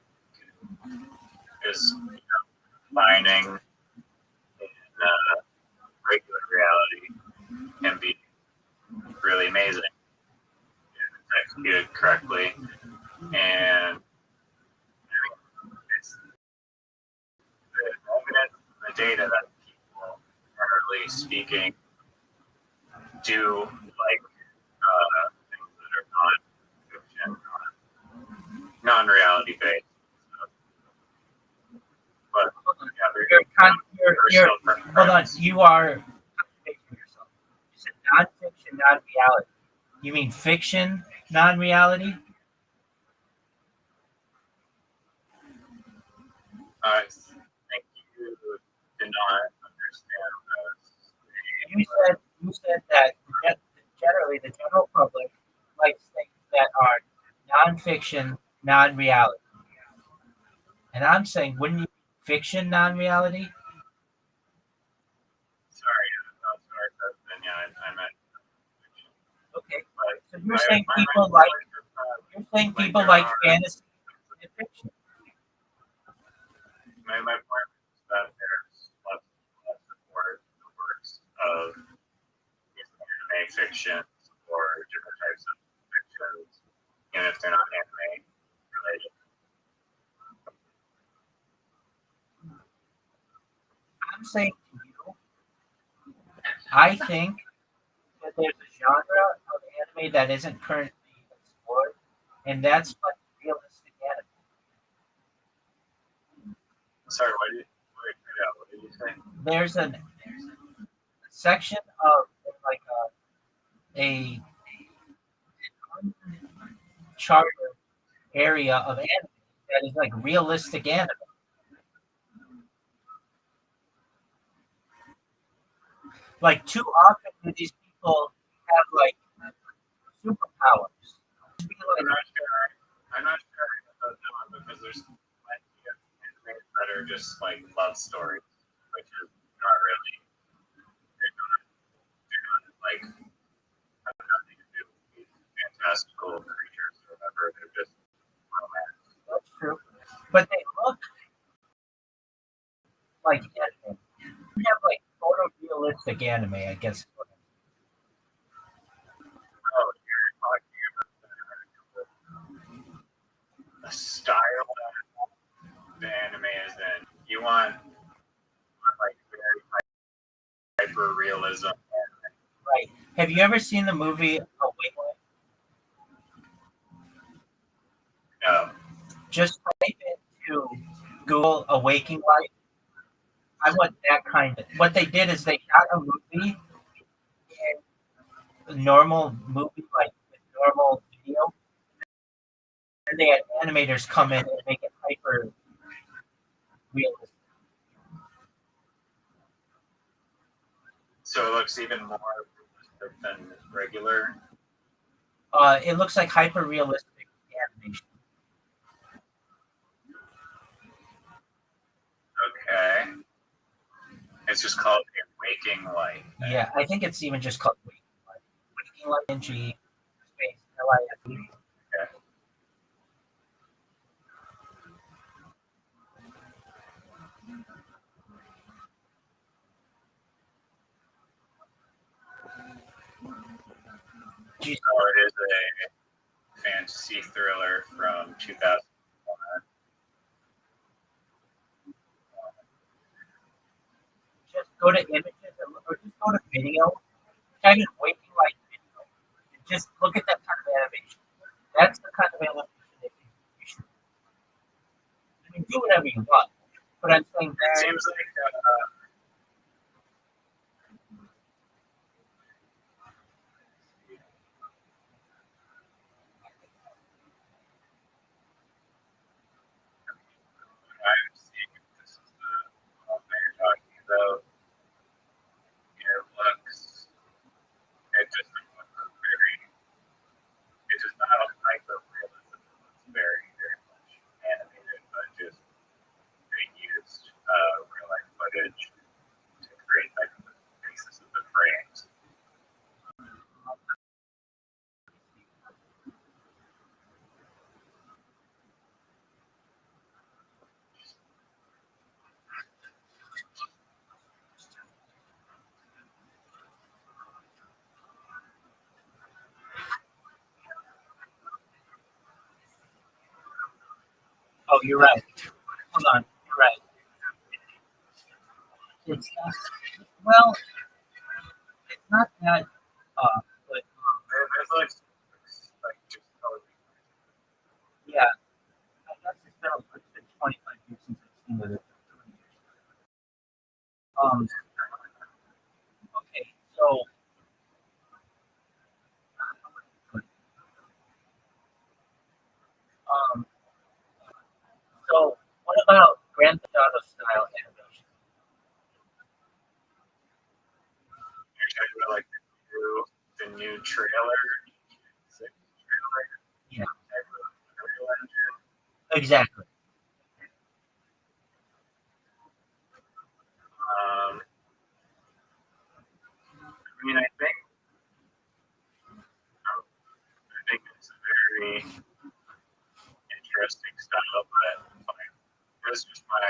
is finding in regular reality can be really amazing if it's executed correctly. And it's the evidence, the data that people, generally speaking, do like things that are non-fiction, non-reality based. But Hold on, you are contradicting yourself. You said non-fiction, non-reality. You mean fiction, non-reality? I think you did not understand You said that generally the general public likes things that are non-fiction, non-reality. And I'm saying, wouldn't you fiction, non-reality? Sorry, I meant. Okay, so you're saying people like fantasy and fiction. My point is that there's lots of support the works of anime fictions or different types of fictions, even if they're not anime related. I'm saying to you, I think that there's a genre of anime that isn't currently explored, and that's like realistic anime. Sorry, what did you say? There's a section of like a uncharted area of anime that is like realistic anime. Like too often do these people have like superpowers? I'm not sure about that one because there's plenty of anime that are just like love stories, which is not really, they're not like, have nothing to do with these fantastical creatures or whatever. They're just romance. That's true. But they look like anime. We have like photorealistic anime, I guess. Oh, you're talking about the style the anime is in. You want like very hyper realism. Right. Have you ever seen the movie Awakening? No. Just type into Google Awakening Light. I want that kind of. What they did is they shot a movie in a normal movie, like normal video, and they had animators come in and make it hyper realistic. So it looks even more realistic than regular. It looks like hyper realistic animation. Okay. It's just called a waking light. Yeah, I think it's even just called Waking Light. Waking Light NG space LIFE. Okay. So it is a fantasy thriller from 2000. go to images or just go to video, type in waking light video, and just look at that kind of animation. That's the kind of animation that you should. I mean, do whatever you want, but I'm saying It that seems like I'm seeing if this is the one that you're talking about. It looks, it just looks very, it does not look like the realism. It looks very, very much animated, but just they used real life footage to create like the basis of the frames. oh, you're right. Hold on, you're right. It's not, well, it's not that, but There's like just television. yeah, I guess it's been 25 years since I've seen it. Okay, so um, so what about Grand Theft Auto style animation? You're talking about like the new trailer, six trailer Yeah, type of Unreal Engine. exactly. I mean, I think it's a very interesting style, but like, this is my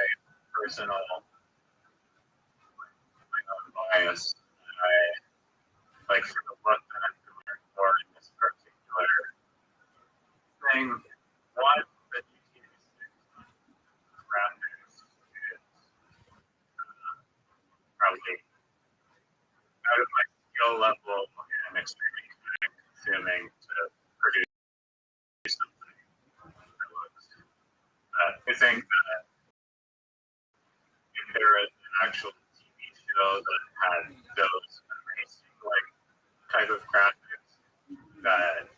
personal, my own bias. I like for the look that I'm going for in this particular thing. One, the GTA 6 graphics is probably out of my skill level and extremely time consuming to produce something that looks. I think that if there was an actual TV show that had those amazing like type of graphics, that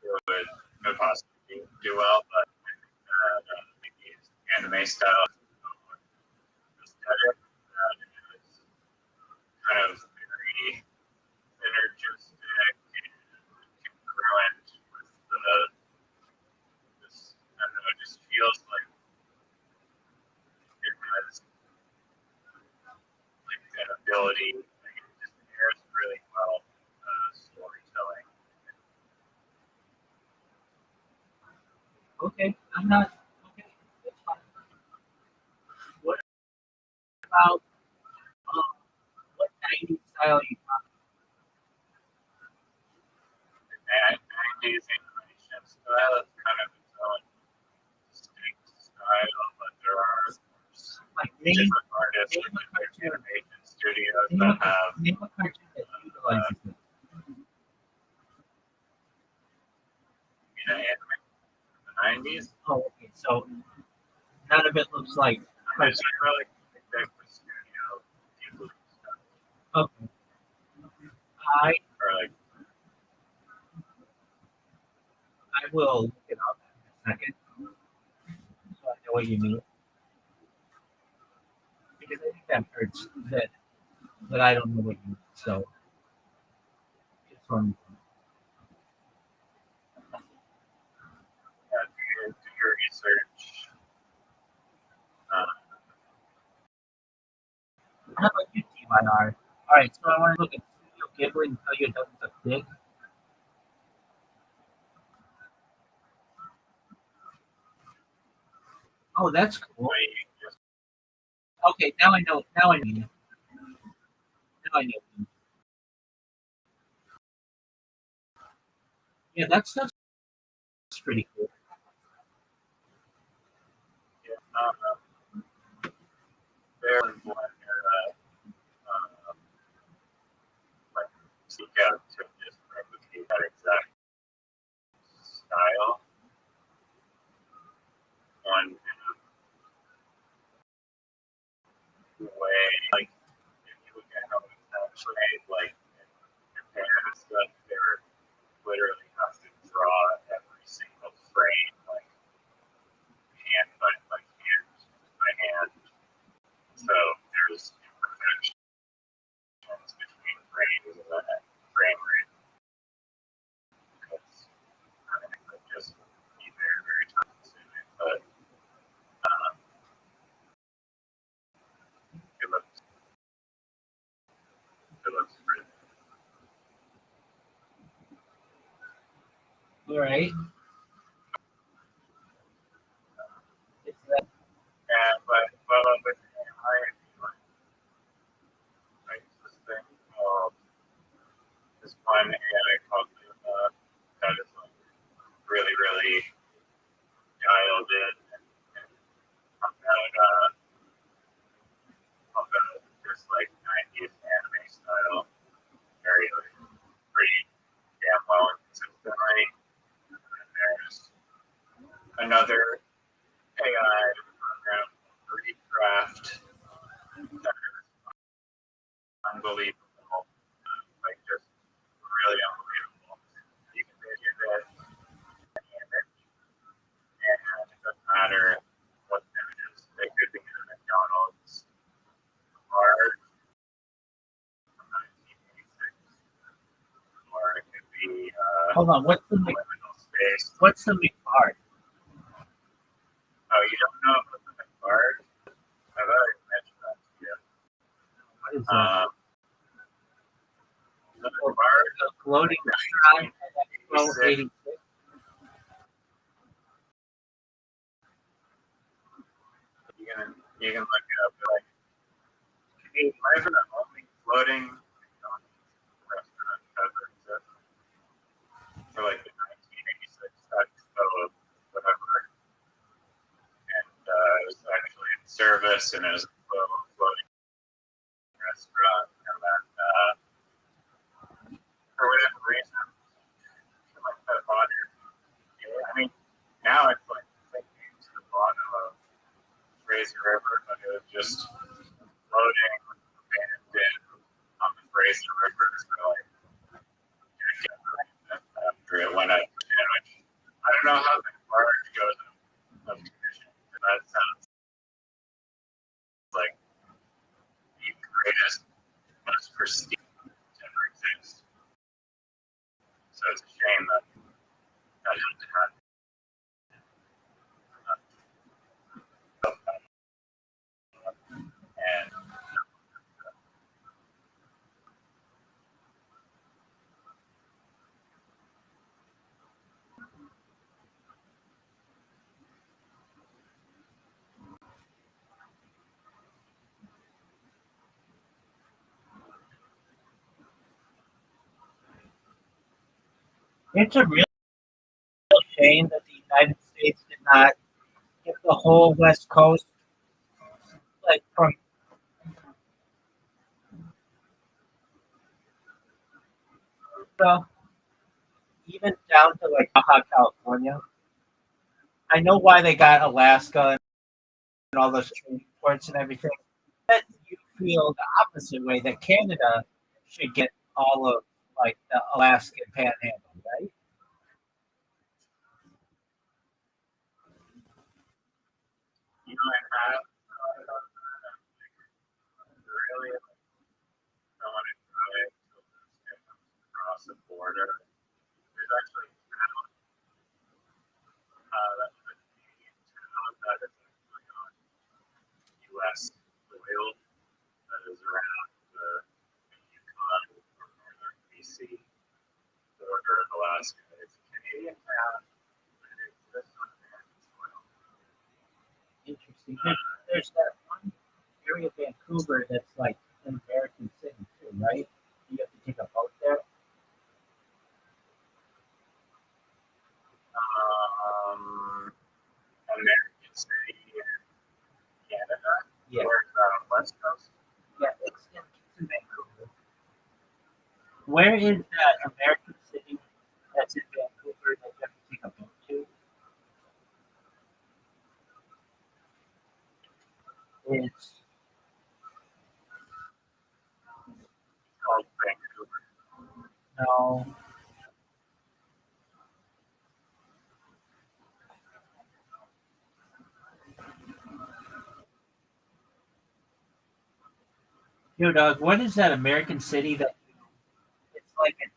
it would possibly do well. But these anime style aesthetic that is kind of very synergistic and congruent with the this I don't know, it just feels like it has like an ability, like it just pairs really well storytelling. Okay, I'm not. Okay, that's fine. What about what 90s style you talking? And 90s animation style is kind of its own distinct style, but there are Like name different artists name and a different cartoon. animation studios Name that a, have name a cartoon that utilizes it. anime in the 90s. Oh, okay. So none of it looks like I just really think the studio people stuff okay. I or like I will look it up in a second so I know what you mean. Because I think that hurts that I don't know what you mean. So it's from do your research. Uh, how about you, TYR? All right, so I want to look at Studio Ghibli and tell you it doesn't look big. Oh, that's cool. just Okay, now I know. Now I know. Now I know. Yeah, that's pretty cool. yeah, there in one era seek out to just replicate that exact style. One way, like if you look at how it's actually made, like in Japan and stuff, they're literally have to draw every single frame, like hand by hand. So there's imperfections between frames and that frame rate. Because I think that just be very, very time consuming. But it looks pretty. All right. It's that. And but with AI, like this thing called this one AI called that is like really, really dialed in and pump out just like 90s anime style, very like pretty damn well and consistently. And there's another AI program, Recraft, that is unbelievable, like just really unbelievable. You can give it any image, and it doesn't matter what the image is. It could be a McDonald's card from 1986, or it could be Hold on. What's the liminal space. what's the card? Oh, you don't know about the card? I've already mentioned that to you. What is that? The card Loading restaurant at Expo 86. you can look it up. Like, hey, whatever the only floating restaurant ever existed for like the 1986 Expo of whatever, and it was actually in service, and it was a floating restaurant, and then for whatever reason, like that body. I mean, now it's like sinking to the bottom of Fraser River, but it was just floating abandoned on the Fraser River for like after it went out for damage. I don't know how the barge goes up commission. That sounds like the greatest, most pristine to ever exist. So it's a shame that that didn't happen. And It's a real shame that the United States did not get the whole West Coast, like from even down to like Baja California. I know why they got Alaska and all those trading ports and everything. But you feel the opposite way that Canada should get all of like the Alaskan panhandle, right? you know, I have really don't want to drive across the border. There's actually a town that's a Canadian town that is actually on U.S. soil that is around the Yukon or northern BC border of Alaska. It's a Canadian town, but it exists on American soil. Interesting. There's that one area of Vancouver that's like an American city too, right? You have to take a boat there. American city in Canada, Yeah. or West Coast. Yeah, it's in Vancouver. Where is that American city that's in Vancouver that you have to take a boat to? It's called Vancouver. no. Yo, dog, what is that American city that it's like an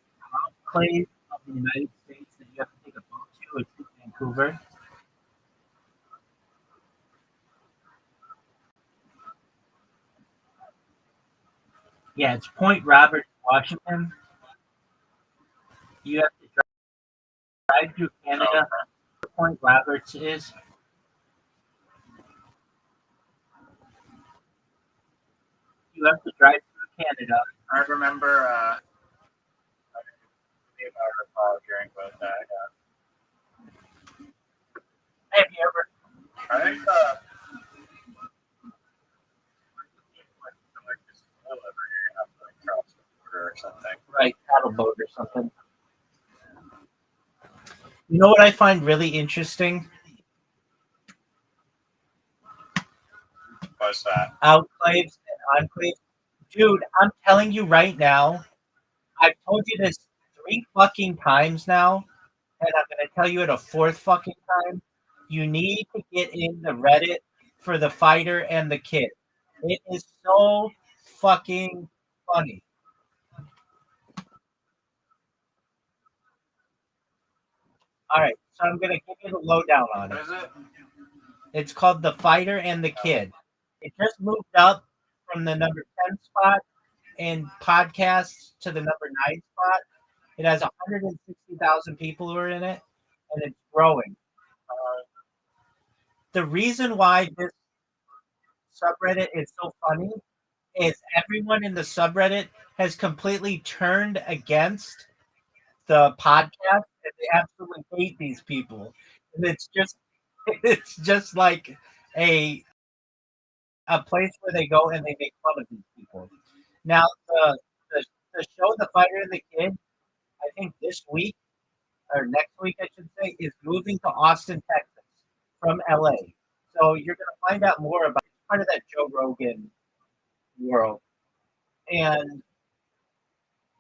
enclave of the United States that you have to take a boat to? It's in Vancouver. Yeah, it's Point Roberts, Washington. You have to drive through Canada. Where Point Roberts is. You have to drive through Canada. I remember, I believe I recall hearing about that. Have you ever? I think, like this school over here, you have to like cross the border or something. Right, paddle boat or something. You know what I find really interesting? What's that? Outclaves and enclaves. Dude, I'm telling you right now, I've told you this 3 fucking times now, and I'm gonna tell you it a fourth fucking time. You need to get in the Reddit for the fighter and the kid. It is so fucking funny. All right, so I'm gonna give you the lowdown on What it. is it? It's called The Fighter and the Kid. It just moved up from the number 10 spot in podcasts to the number 9 spot. It has 160,000 people who are in it, and it's growing. The reason why this subreddit is so funny is everyone in the subreddit has completely turned against the podcast, and they absolutely hate these people. And it's just like a a place where they go and they make fun of these people. Now the show The Fighter and the Kid, I think this week or next week I should say, is moving to Austin, Texas from LA. So you're gonna find out more about it's part of that Joe Rogan world. And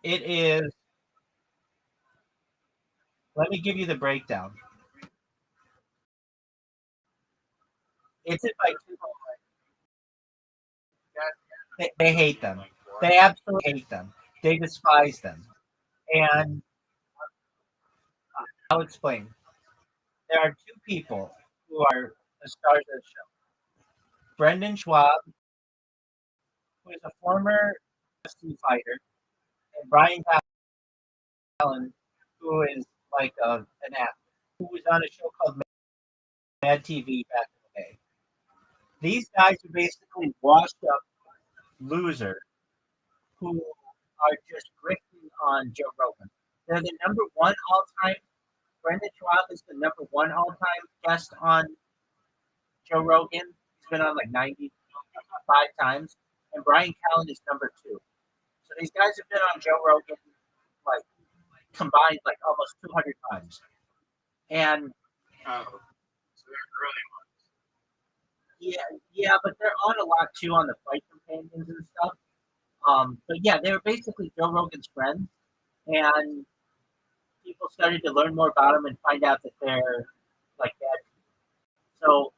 it is let me give you the breakdown. It's in by two they hate them. They absolutely hate them. They despise them. And I'll explain. There are two people who are the stars of the show. Brendan Schwab, who is a former UFC fighter, and Brian Callen, who is like an actor, who was on a show called Mad TV back in the day. These guys are basically washed up losers who are just grifting on Joe Rogan. They're the number one all time. Brendan Schwab is the number one all time guest on Joe Rogan. He's been on like 95 times. And Brian Callen is number two. So these guys have been on Joe Rogan like combined like almost 200 times. And Oh, so they're early yeah, but they're on a lot too on the fight companions and stuff. But yeah, they were basically Joe Rogan's friends, and people started to learn more about them and find out that they're like that. So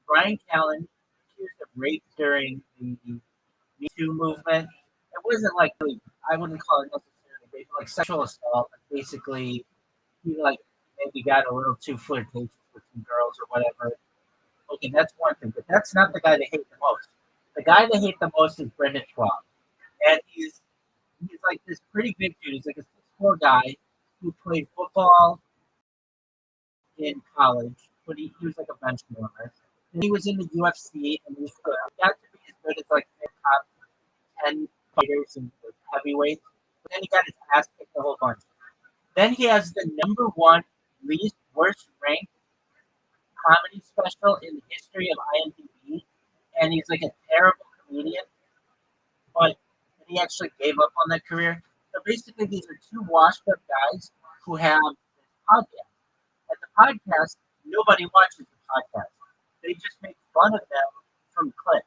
Brian Callen accused of rape during the Me Too movement. It wasn't like really, I wouldn't call it necessarily rape, like sexual assault. Basically, he like maybe got a little too flirtatious with some girls or whatever. Okay, that's one thing, but that's not the guy they hate the most. The guy they hate the most is Brendan Schwab, and he's like this pretty big dude. He's like a 6'4" guy who played football in college, but he was like a bench warmer. And he was in the UFC, and he was good. He got to be as good as like the top 10 fighters in the heavyweight. But then he got his ass kicked a whole bunch. Then he has the number one least worst ranked comedy special in the history of IMDb, and he's like a terrible comedian. But he actually gave up on that career. The So basically, these are two washed-up guys who have this podcast. At the podcast, nobody watches the podcast. They just make fun of them from clicks.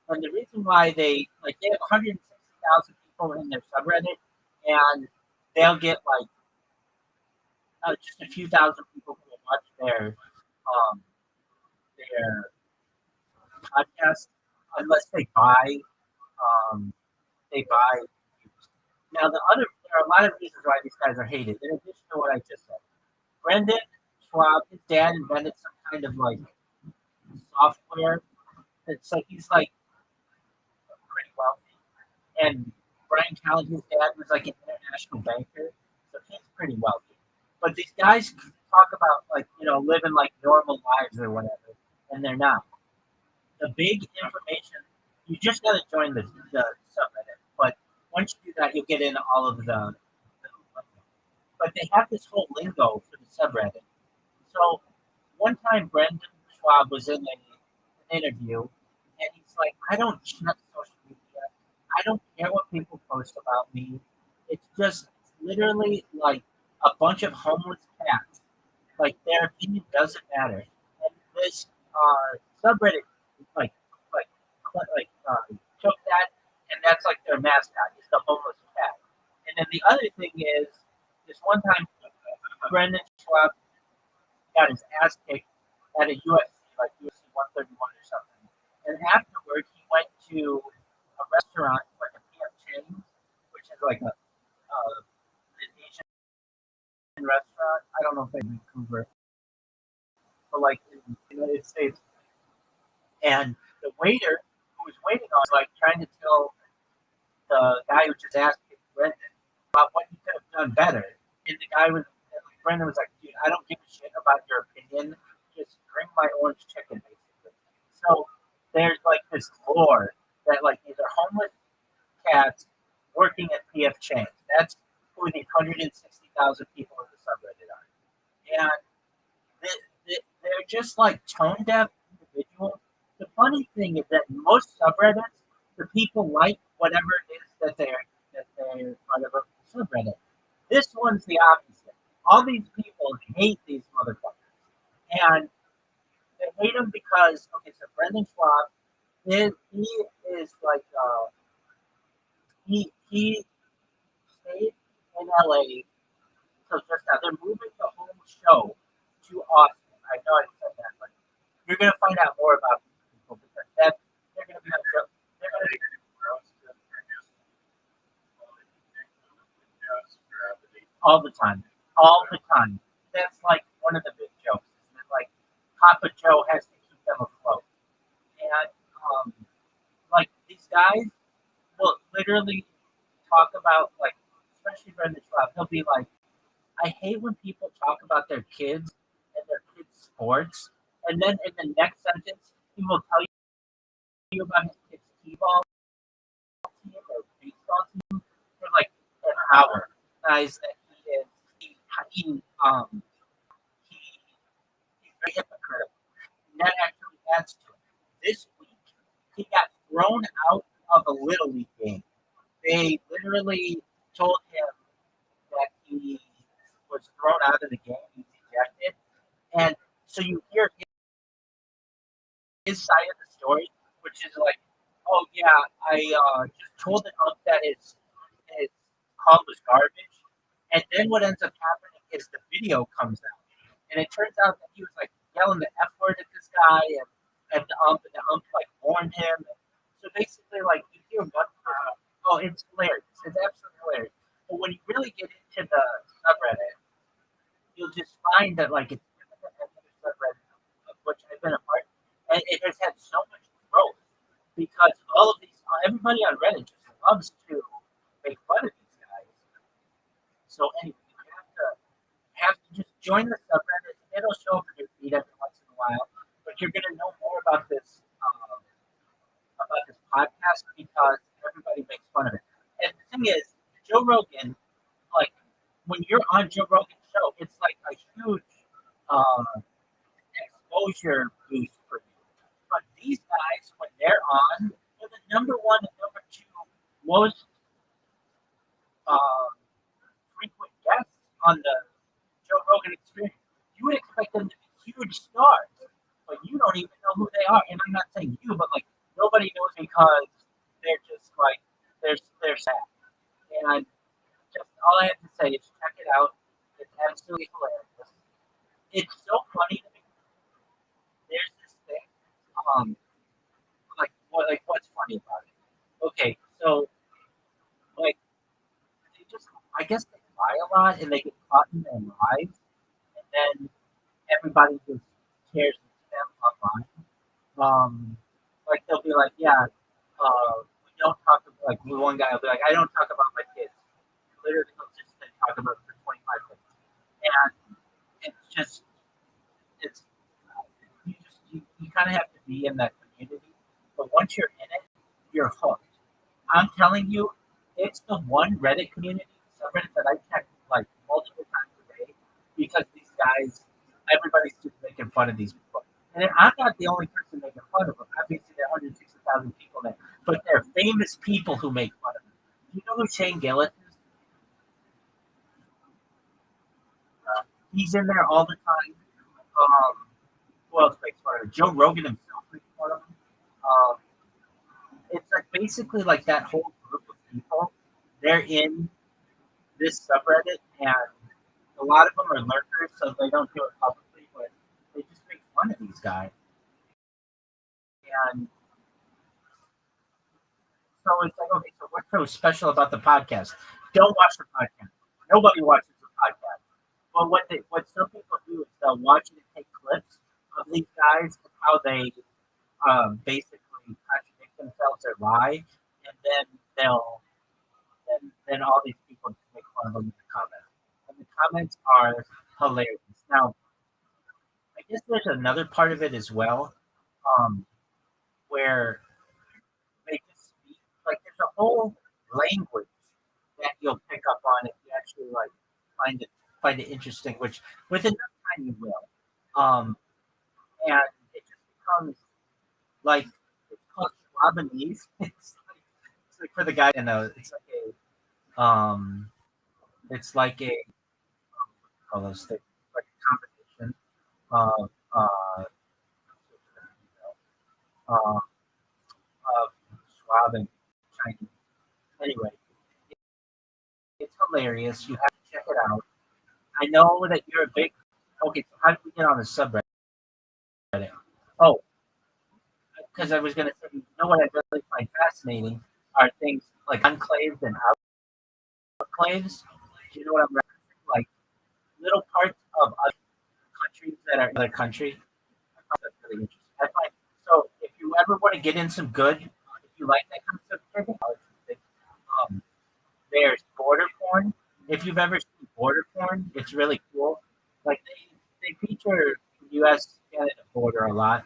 And the reason why they have 160,000 people in their subreddit, and they'll get like just a few thousand people who will watch their podcast unless they buy. Now there are a lot of reasons why these guys are hated. In addition to what I just said, Brendan Schwab, his dad invented some kind of like software. It's like he's like pretty wealthy, and Brian Callen, his dad, was like an international banker, so he's pretty wealthy. But these guys talk about living like normal lives or whatever, and they're not. The big information, you just got to join the subreddit. But once you do that, you'll get into all of the. But they have this whole lingo for the subreddit. So one time, Brendan Schwab was in an interview, and he's like, "I don't check social media. I don't care what people post about me. It's literally like a bunch of homeless cats. Like their opinion doesn't matter." And this subreddit took that, and that's like their mascot. It's the homeless cat. And then the other thing is, this one time, Brendan Schwab got his ass kicked at a UFC, like UFC 131 or something. And afterward, he went to a restaurant, like a PF Chang's, which is like an Asian restaurant. I don't know if they in Vancouver, but like in the United States. And the waiter who was waiting on was like trying to tell the guy who just asked Brendan about what he could have done better. And Brendan was like, "Dude, I don't give a shit about your opinion. Just bring my orange chicken, basically." So there's like this lore that like these are homeless cats working at PF Chang's. That's who these 160,000 people in the subreddit are. And they're just like tone deaf individuals. The funny thing is that most subreddits, the people like whatever it is that they're part of a subreddit. This one's the opposite. All these people hate these motherfuckers, and they hate them because so Brendan Schwab, he is like he stayed in LA. So just now they're moving the whole show to Austin. I know I said that, but you're gonna find out more about these people because they're gonna be all the time. All the time. That's like one of the big jokes. Like Papa Joe has to keep them afloat. And like these guys will literally talk about like, especially Brendan Schwab, he'll be like, "I hate when people talk about their kids and their kids' sports." And then in the next sentence, he will tell you about his kid's t-ball team or baseball team for like an hour. Guys, that he's very hypocritical. And that actually adds to it. This week, he got thrown out of a Little League game. They literally told him that he was thrown out of the game. He's ejected. And so you hear his side of the story, which is like, "Oh, yeah, I just told the ump that his call was garbage." And then what ends up happening is the video comes out. And it turns out that he was like yelling the F word at this guy and the ump like warned him. So basically, like you hear one person, oh, it's hilarious. It's absolutely hilarious. But when you really get into the subreddit, you'll just find that like it's different than any other subreddit of which I've been a part, and it has had so much growth because all of everybody on Reddit just loves to make fun of these guys. So anyway, you have to just join the subreddit. It'll show up in your feed every once in a while, but you're gonna know more about this podcast because everybody makes fun of it. And the thing is, Joe Rogan, like when you're on Joe Rogan's show, it's like a huge exposure boost for you. But these guys, when they're on, they're the number one and number two most frequent guests on the Joe Rogan Experience, you would expect them to be huge stars, but you don't even know who they are. And I'm not saying you, but like nobody knows because they're just like they're sad. And just all I have to say is check it out. It's absolutely hilarious. It's so funny to me. There's this thing. Um, what's funny about it? Okay, so like they just I guess they lie a lot and they get caught in their lies, and then everybody just tears into them online. Like they'll be like, yeah, we don't talk about like one guy will be like, I don't talk about my kids. Literally, he'll just talk about it for 25 minutes, and it's just it's you kind of have to be in that community, but once you're in it, you're hooked. I'm telling you, it's the one Reddit community subreddit that I check like multiple times a day because these guys, everybody's just making fun of these people. And I'm not the only person making fun of them. Obviously, there are 160,000 people there, but they're famous people who make fun of them. Do you know who Shane Gillis is? He's in there all the time. Who else makes fun of him? Joe Rogan himself makes fun of him. Um, it's like basically like that whole group of people. They're in this subreddit, and a lot of them are lurkers, so they don't do it publicly, but they just make fun of these guys. And so it's like, okay, so what's so special about the podcast? Don't watch the podcast. Nobody watches the podcast. But what some people do is they'll watch it and take clips of these guys and how they basically contradict themselves or lie, and then they'll then all these people just make fun of them in the comments. And the comments are hilarious. Now, I guess there's another part of it as well, where they just speak like there's a whole language that you'll pick up on if you actually like find it interesting, which with enough time you will. And it just becomes like it's called Lebanese. It's like for the guy, it's like it's like a all those things like a competition of uh, of Schwab and Chinese. Anyway, it's hilarious. You have to check it out. I know that you're a big. Okay, so how did we get on the subreddit? Oh, because I was going to say, you know what I really find fascinating are things like enclaves and outclaves. Do you know what I'm referencing? Like little parts of other countries that are another country. I find that really interesting. I find so if you ever want to get in some good, if you like that kind of stuff, there's border porn. If you've ever seen border porn, it's really cool. Like they feature U.S. Canada border a lot,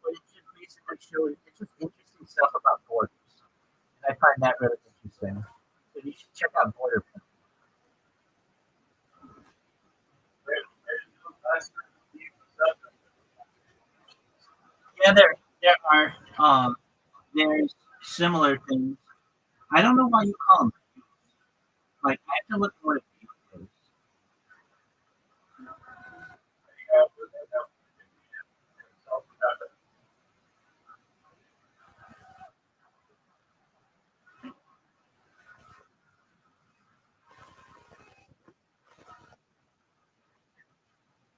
but it just basically shows it's just interesting stuff about borders. And I find that really interesting. So you should check out border porn. Yeah, there are there's similar things. I don't know why you call them. Like I have to look more at views.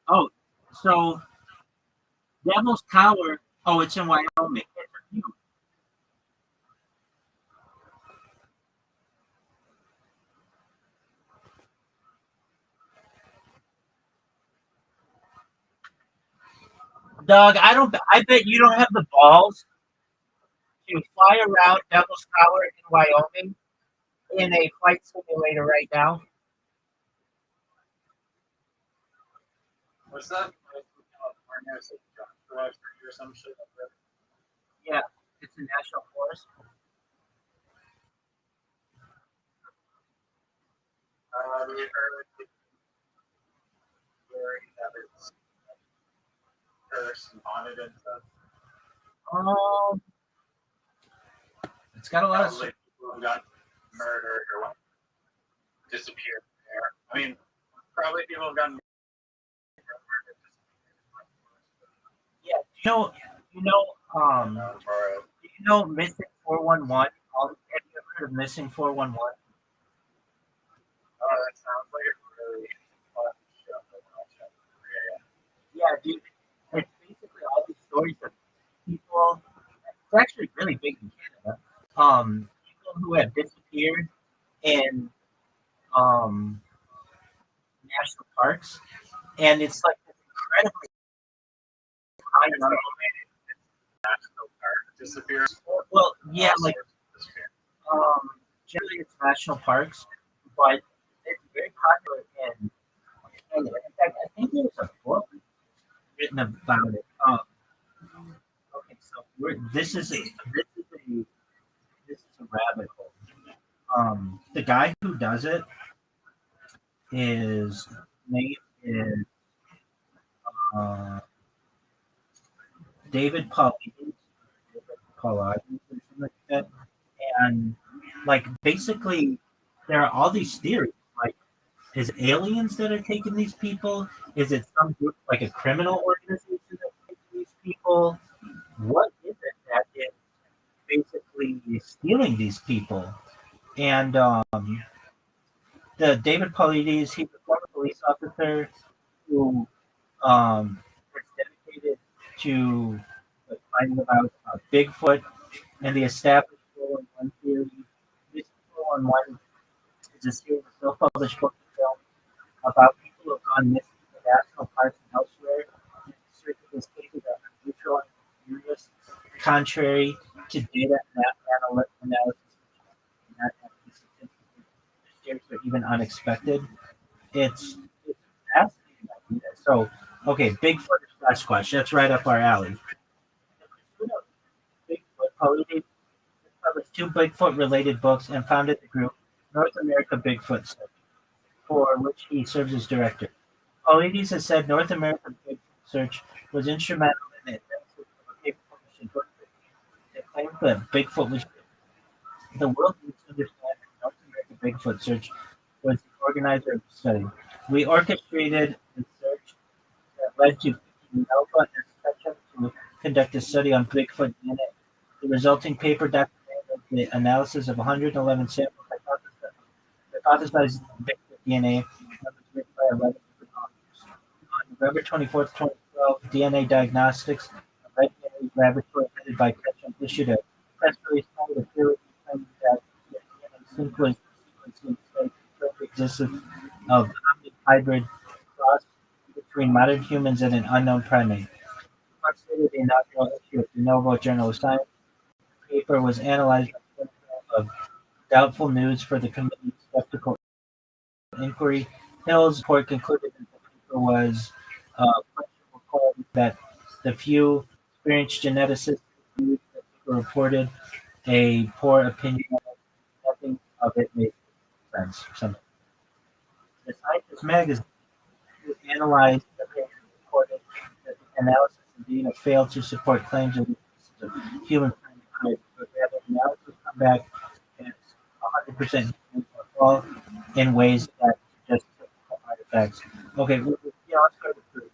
Oh, so Devil's Tower. Oh, it's in Wyoming. It's a view. Doug, I don't. I bet you don't have the balls to fly around Devil's Tower in Wyoming in a flight simulator right now. What's that? California, it's like or some shit like that. Yeah, it's a national forest. We heard that it's cursed and haunted and stuff. Um, it's got a lot of. Like people who got murdered or what. disappeared there. I mean, probably people have gotten. Yeah, Missing 411? Have you ever heard of Missing 411? Oh, that sounds like a really fun show. Yeah, dude. It's basically all these stories of people. It's actually really big in Canada. People who have disappeared in national parks, and it's like this incredibly high number. National park disappears. Well, yeah, like generally it's national parks, but it's very popular in Canada. In fact, I think there's a book written about it. Okay, so this is a rabbit hole. The guy who does it his name is uh, David Paulides, or something like that. And like basically, there are all these theories. Like, is it aliens that are taking these people? Is it some group like a criminal organization that's taking these people? What is it that is basically stealing these people? And the David Paulides, he's a former police officer who is dedicated to finding about Bigfoot and the established 411 theory. This 411 is a series of self-published book and film about people who have gone missing in national parks and elsewhere. In search of these cases are unusual and mysterious, contrary to data and analysis, not mysterious or even unexpected. It's fascinating idea. So, okay, Bigfoot or Sasquatch, that's right up our alley. The pursuit of Bigfoot, Paulides published two Bigfoot-related books and founded the group North America Bigfoot Search, for which he serves as director. Paulides has said North America Bigfoot Search was instrumental in the advancement of a paper published in 2015 that claimed that Bigfoot was real. The world needs to understand that North America Bigfoot Search was the organizer of the study. We orchestrated the search that led to Alpha and Spectrum to conduct a study on Bigfoot DNA. The resulting paper documented the analysis of 111 samples hypothesized Bigfoot DNA that was written by 11 different authors. On November 24th, 2012, DNA Diagnostics, a Red Berry laboratory headed by Ketchum, issued a press release titled "A Theory claiming that the DNA sequencing study confirmed the existence of hybrid cross between modern humans and an unknown primate." Months later, the inaugural issue of the Novo Journal of Science paper was analyzed by the Journal of Doubtful News for the Committee's Skeptical Inquiry. Hill's report concluded that the paper was questionable quality, that the few experienced geneticists reported a poor opinion of it. Nothing of it made sense. The Scientist magazine, who analyzed the paper, reported that the analysis and data failed to support claims of human primate, but rather analysis come back as 100% all in ways that just artifacts. Okay, let's go to proof.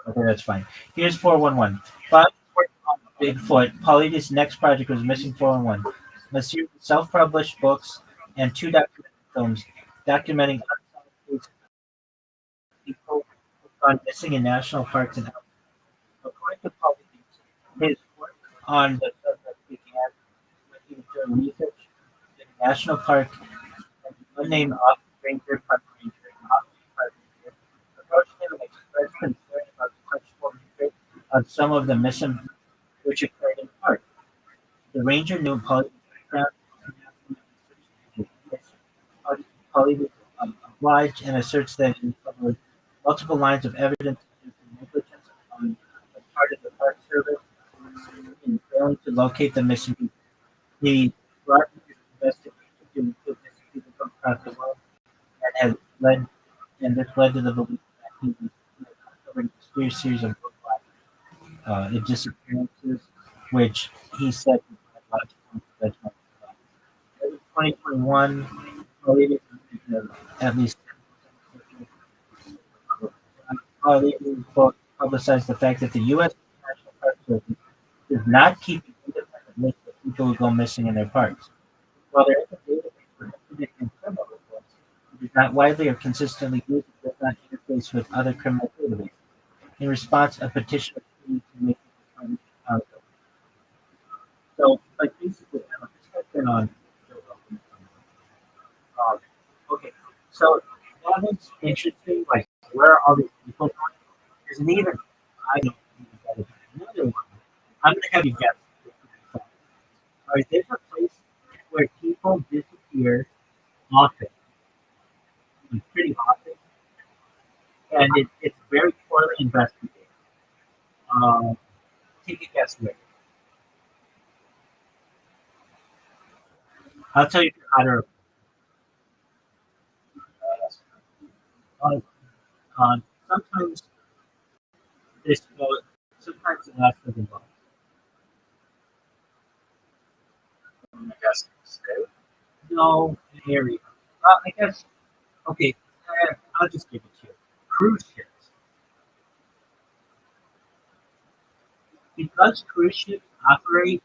Okay, that's fine. Here's 411. Bob worked on Bigfoot. Paulides' next project was Missing 411, a series of self-published books and two documentary films documenting unsolved cases of people who've gone missing in national parks and elsewhere. According to Paulides, his work on the subject began when he was doing research in a national park, and the unnamed ranger, park ranger, approached him and expressed concern about the questionable nature of some of the missing which occurred in the park. The ranger knew Paulides' background and Paulides obliged and asserts that he uncovered multiple lines of evidence against the negligence on the part of the Park Service in failing to locate the missing people. He brought his investigation to include missing people from across the world, this led to the belief that he was uncovering a mysterious series of disappearances, which he said was logical judgment. It was 2021. Paulides at least publicize the fact that the U.S. National Park Service does not keep an independent list of people who go missing in their parks. While there is a database for incident and criminal reports, it is not widely or consistently used and does not interface with other criminal databases. In response, a petition was created to make the department accountable. So, like basically, this has been on. Okay, so that is interesting. Like, where are all these people going? There's an even, I don't know, another one. I'm going to have you guess. All right, there's a place where people disappear often, like pretty often, and it's very poorly investigated. Take a guess where. I'll tell you how to. Sometimes this goes, sometimes it lasts for the month. I guess stay. No, an area. I guess, okay, I'll just give it to you. Cruise ships. Because cruise ships operate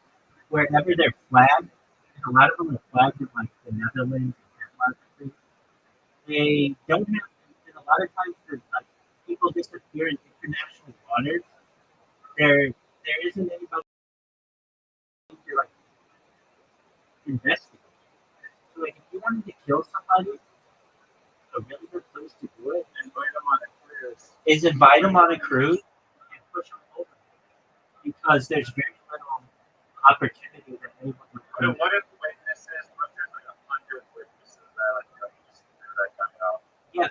wherever they're flagged, and a lot of them are flagged in like the Netherlands and Denmark, they don't have, and a lot of times there's like people disappear in international waters. There isn't anybody to like investigate. So like if you wanted to kill somebody, a really good place to do it Invite them on a cruise. is invite them on a cruise and push them over because there's very little opportunity that anyone would But what if witnesses? What if there's like 100 witnesses that like just do that kind of stuff? Yeah,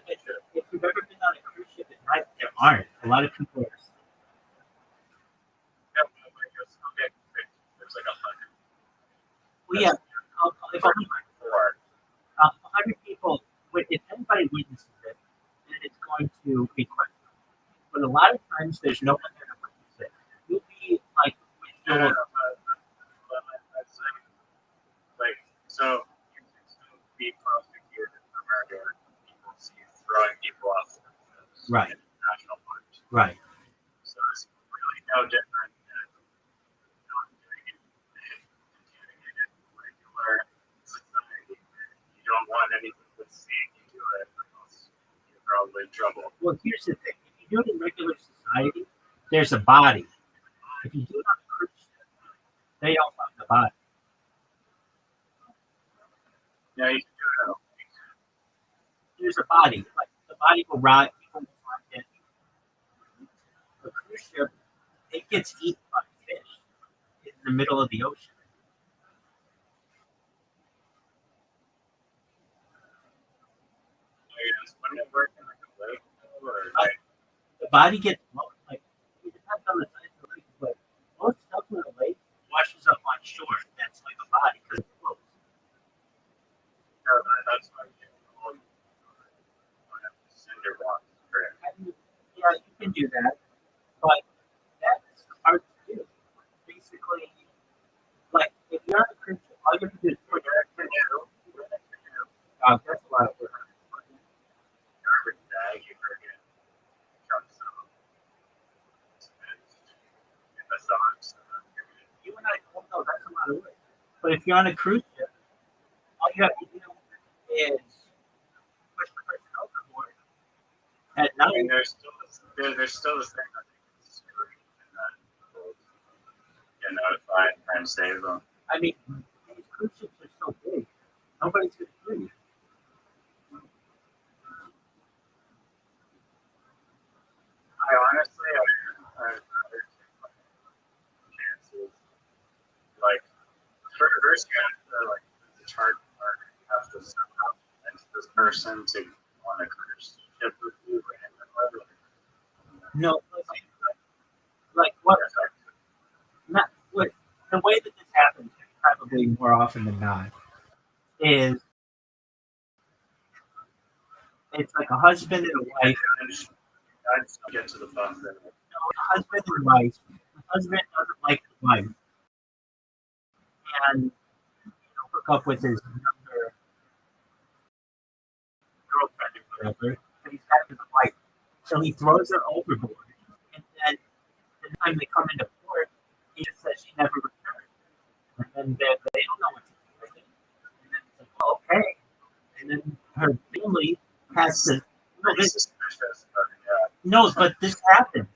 if you've ever been on a cruise ship at night, there aren't. A lot of people are. Yeah, but like okay, there's like 100. Well, yeah, if Or 100 people, if anybody witnesses it, then it's going to be quick. But a lot of times, there's no one there to witness it. You'll be like, no, but that's like so you can still be prosecuted for murder. People see throwing people off the right, national parks. right. So it's really no different than not doing it in regular society. You don't want anything to see you do it, or else you're probably in trouble. Well, here's the thing: if you do it in regular society, there's a body. If you do it on a cruise ship, they don't find the body. Yeah, you can do it. There's a body. Like the body will rot. People will find it. A cruise ship, it gets eaten by fish in the middle of the ocean. Wouldn't it work in like a lake or like the body gets blown. Like it depends on the size of the lake, but most stuff in the lake washes up on shore. That's like a body because it floats. no, that's what you cinder blocks. Correct. I mean, yeah, you can do that, but that's hard to do. Basically, like if you're on a cruise ship, all you have to do is put your canoe. That's a lot of work. Garbage bag, you forget chunks of in the socks. You and I don't know that's a lot of work. But if you're on a cruise ship, all you have to do is push the person overboard at I night. mean, there's still this thing I think it's screwed in that people get notified and try and save them. I mean, these cruise ships are so big, nobody's going to hear you. I honestly, I'd rather take my chances. Like, first you have to, like, the chart part, you have to somehow convince this person to want a cruise ship with you randomly. No, like what? Not what the way that this happens, probably more often than not, is it's like a husband and a wife. I'd get to the fun then. A husband and wife. The husband doesn't like the wife, and hook up with his younger whatever, but he's got his wife. So he throws her overboard, and then the time they come into port, he just says she never returned. And then they don't know what to do with it. And then it's like, well, okay. And then her family has to. No, Pretty suspicious, but no, but this happens.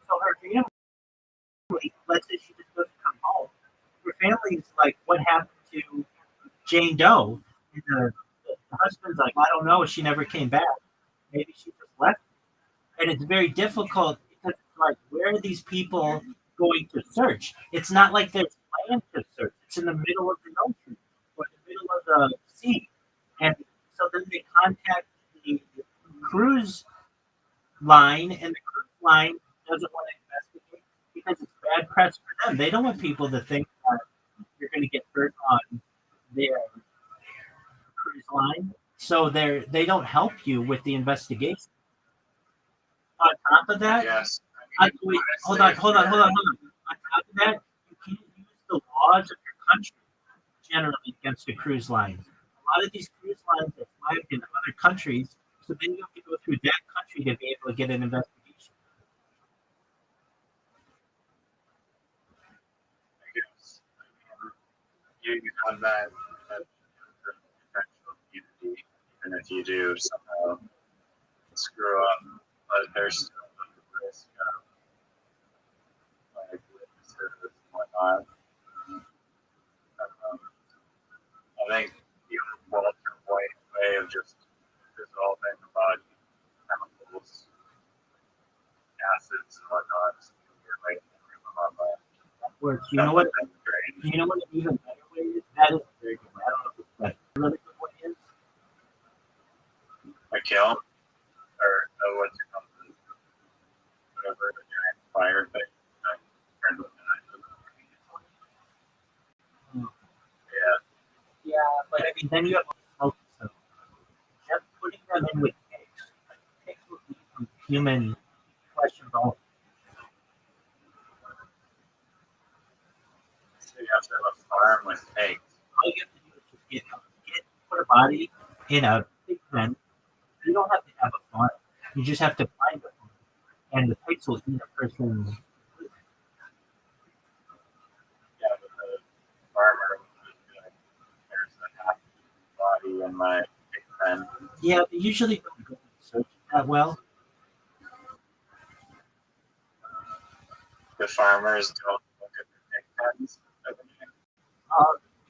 So her family, let's say she just doesn't come home. Her family's like, what happened to Jane Doe? And the husband's like, I don't know. She never came back. Maybe she just left. And it's very difficult because it's like, where are these people going to search? It's not like there's land to search. It's in the middle of the ocean or in the middle of the sea. And so then they contact the cruise line, and the cruise line doesn't want to investigate because it's bad press for them. They don't want people to think that you're going to get hurt on their cruise line. So they don't help you with the investigation. On top of that, yes. wait, hold on. On top of that, you can't use the laws of your country generally against a cruise line. A lot of these cruise lines are flagged in other countries, so then you have to go through that country to be able to get an investigation. I guess. You have that potential immunity, even if you do somehow screw up, but there's still the risk of like witnesses and whatnot. I think the Walter White way of just dissolving the body, chemicals, acids, and whatnot, is right on that. That works. You know what? You know what an even better way is? That is a very good way. I don't know if it's better. Another good way is A kiln, or what's it called? Whatever, the giant fire thing. yeah, but I mean then you have smoke stuff. Just putting them in with pigs. Like pigs will be from human flesh and bone. So you have to have a farm with pigs. All you have to do is just put a body in a pig pen. You don't have to have a farm. You just have to find a farm. And the pigs will eat a person. Yeah, but the farmer would be like, there's a half body in my pig pen. Yeah, they usually don't go search that well. The farmers don't look at the pig pens.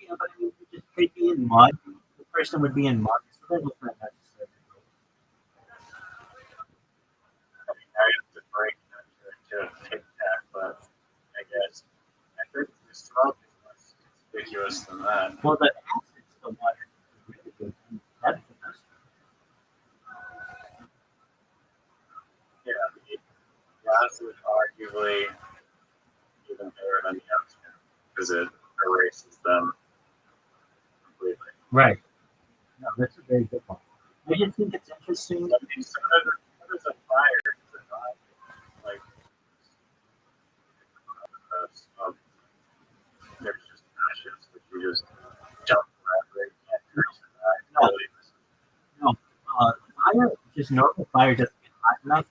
Yeah, but I mean, they'd be in mud. The person would be in mud, so that was not necessary. I mean, I have to break into a pig pen, but I guess I think the smoke is less conspicuous than that. Well, the acid's the water. Really good. That's the best. Yeah, the acid arguably even better than the oxygen because it erases them completely. Right. No, that's a very good one. I just think it's interesting. But so does a fire. Does it not? Like, smoke. There's just ashes that you just dump wherever you can't trace it. No. No, fire, just normal fire doesn't get hot enough.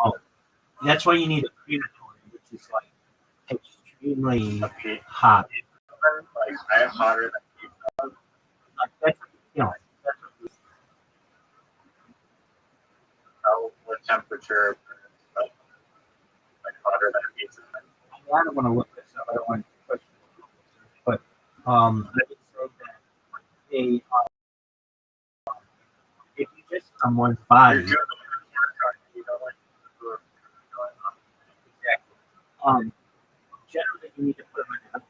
Oh, that's why you need a crematory, which is like extremely hot. Like, I am hotter than pizza. Like that's that's what What temperature? Like hotter than pizza. I don't want to look this up. I don't want to question it. But I would say that if you just someone's body, You're good at the work, you don't like the food going on. exactly. Generally you need to put them in a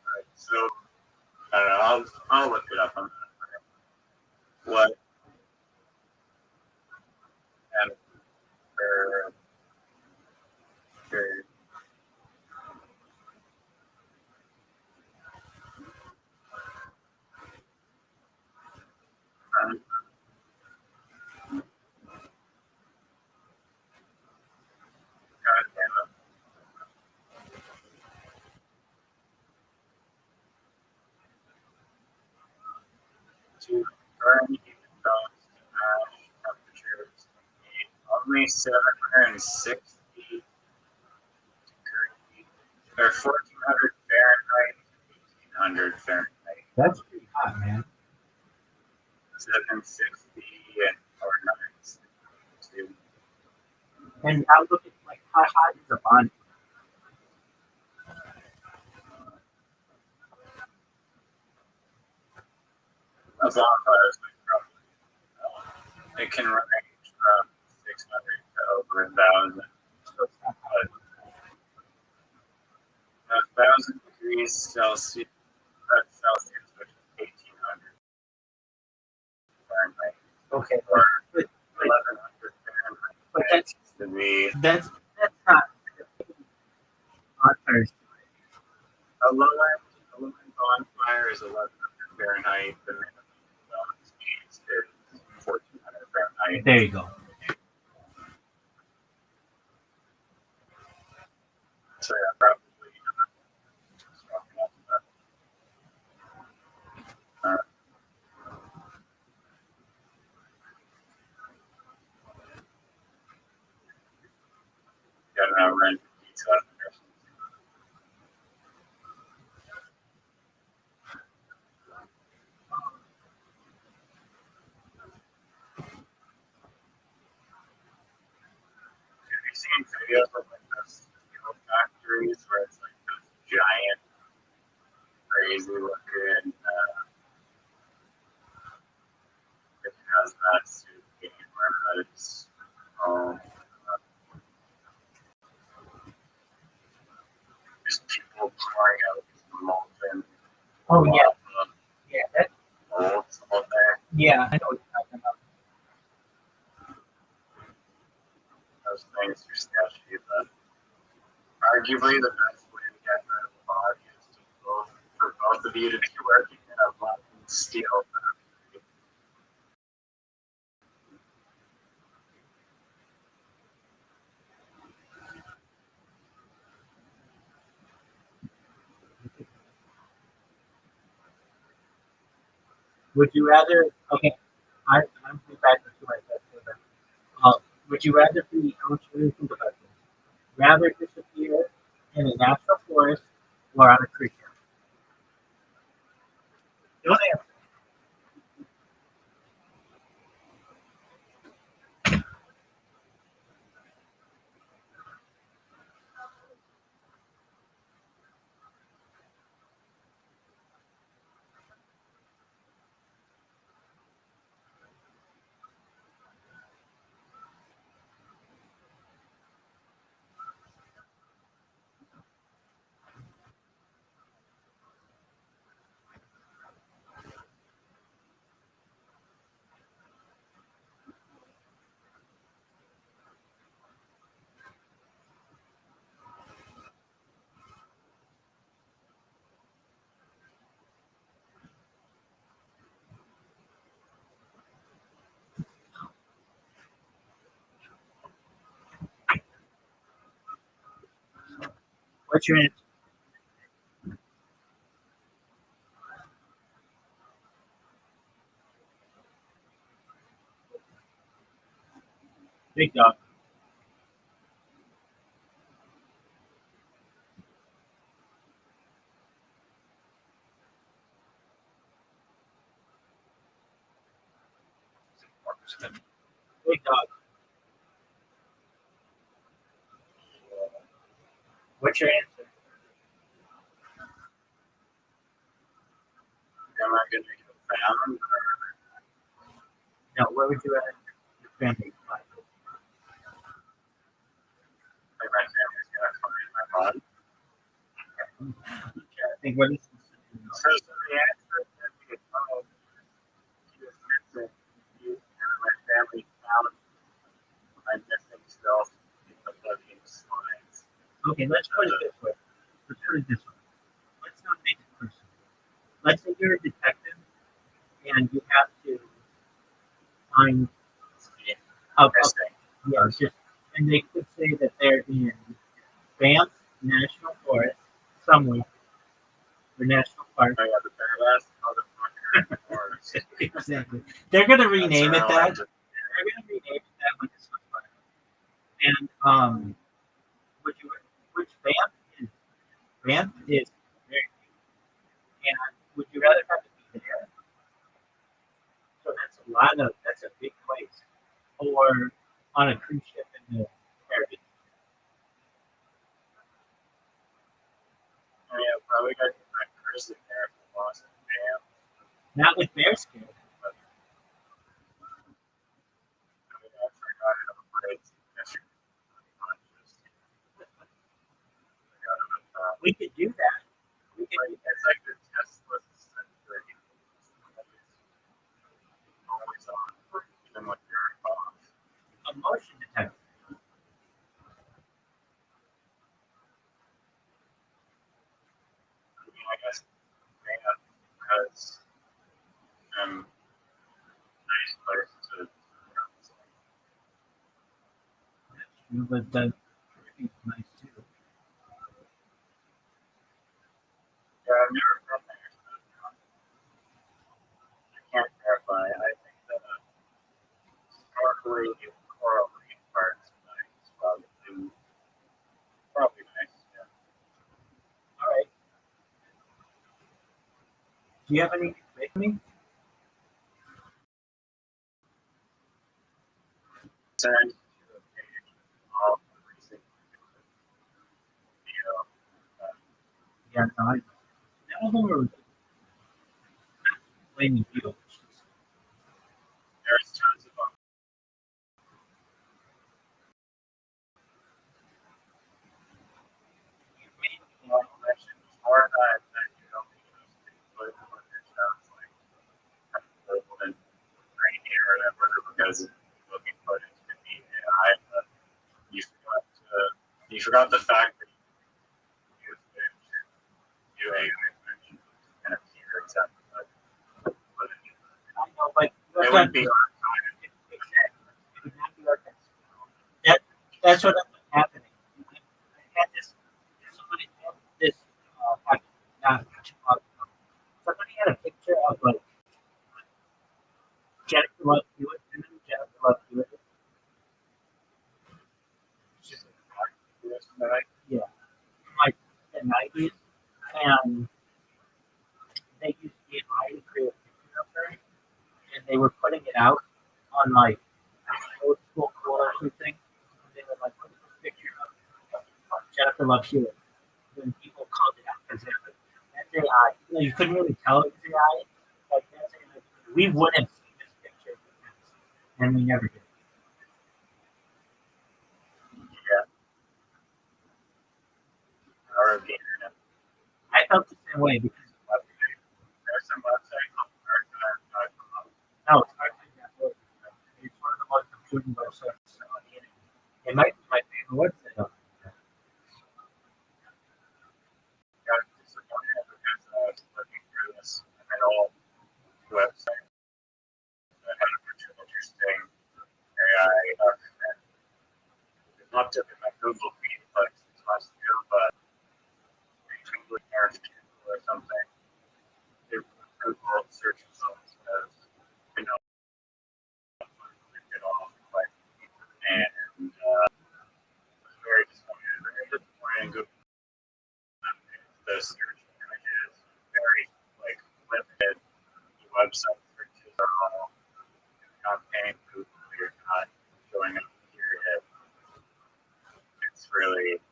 Right, so I don't know. I'll look it up on what and for God damn it. 2,760 or 1,400 Fahrenheit, 1,800 Fahrenheit. That's pretty hot, man. 760 and or 962. And how look at like how hot is the body? A bonfire is like probably it can range from 600 to over 1,000. So it's not hot. But 1,000 degrees Celsius, which is 1,800 Fahrenheit, Okay, or but 1,100 Fahrenheit. but that's To be that's not bonfires. a low-end bonfire is 1,100 Fahrenheit. The minimum speed is 1,400 Fahrenheit. There you go. So yeah, probably. Got an outrun pizza. Have you seen videos of like those steel factories where it's like those giant, crazy looking it has that suit game where it's just people pouring out molten Oh yeah, yeah, that, molds out there. yeah. I know what you're talking about. Those things are sketchy, but arguably the best way to get rid of the body is to for both of you to be working in a molten steel factory. Would you rather? Okay, I'm back to my question. Would you rather be? I want you to think about this. Rather disappear in a natural forest or on a creature? Don't answer. What's your answer? Big dog. Big dog. What's your answer? Am I going to get found? No. Where would you rather your family find? Like my family's going to find my body? Okay, I think what is So the answer is that we get home. He was missing. And my family found my missing self in the fucking slides. okay? Let's put it this way. Let's not make it personal. Let's say you're a detective and you have to find Missing. yeah, just and they could say that they're in Banff National Forest somewhere or national park. I got the badass motherfucker in the forest. Exactly. They're gonna rename it That's that. around. They're gonna rename it that when it's not fun. And which Banff is very cute. And would you rather have to be there? So that's a big place. Or on a cruise ship in the Caribbean. I mean, I probably got my person there from Boston. Damn. Not with bearskin. I mean, I forgot it on the bridge. We could do that. We could do It's like the Tesla sensor. Always on, even when you're off. a motion detector. I mean, I guess man has nice place to. But the Caribbean's nice too. Yeah, I've never been there. So I can't verify. I think that sparkly coral reef parts nice. Probably nice. Yeah. All right. Do you have any with me? Send to the page all the recent video. Yeah, no, I know. We're blaming you. There's tons of them. You know, mentioned before that you don't need those things, but when it sounds like and rainy or whatever, because looking footage could be AI, but you forgot the fact that you use it to do AI footage and appear exactly like footage. I know, but It would be archived. it would not be our best. That's what's happening. I had this. Somebody had this. Somebody had a picture of like Jennifer Love Hewitt. Jennifer Love Hewitt. Yeah, from like the '90s, and they used AI to create a picture of her, and they were putting it out on like old school cool or something. And they were like, "What is this picture of Jennifer Love Hewitt?" When people called it out because that's AI. You know, you couldn't really tell it was AI. Like that's AI. We would have seen this picture, and we never did. Yeah. Or the internet. I felt the same way because There's some website called archive.com. no, it's archive.org. It's one of the most important websites on the internet. It might be my favorite website. Got disappointed because I was looking through this and an old website that had a bunch of interesting AI and it popped up in my Google feed like 6 months ago, but Google or something. Google search results as you know it all like and very disappointed. Very disappointed in Google. The search images very like limited. The website searches are all not paying Google. You're not showing up period. It's really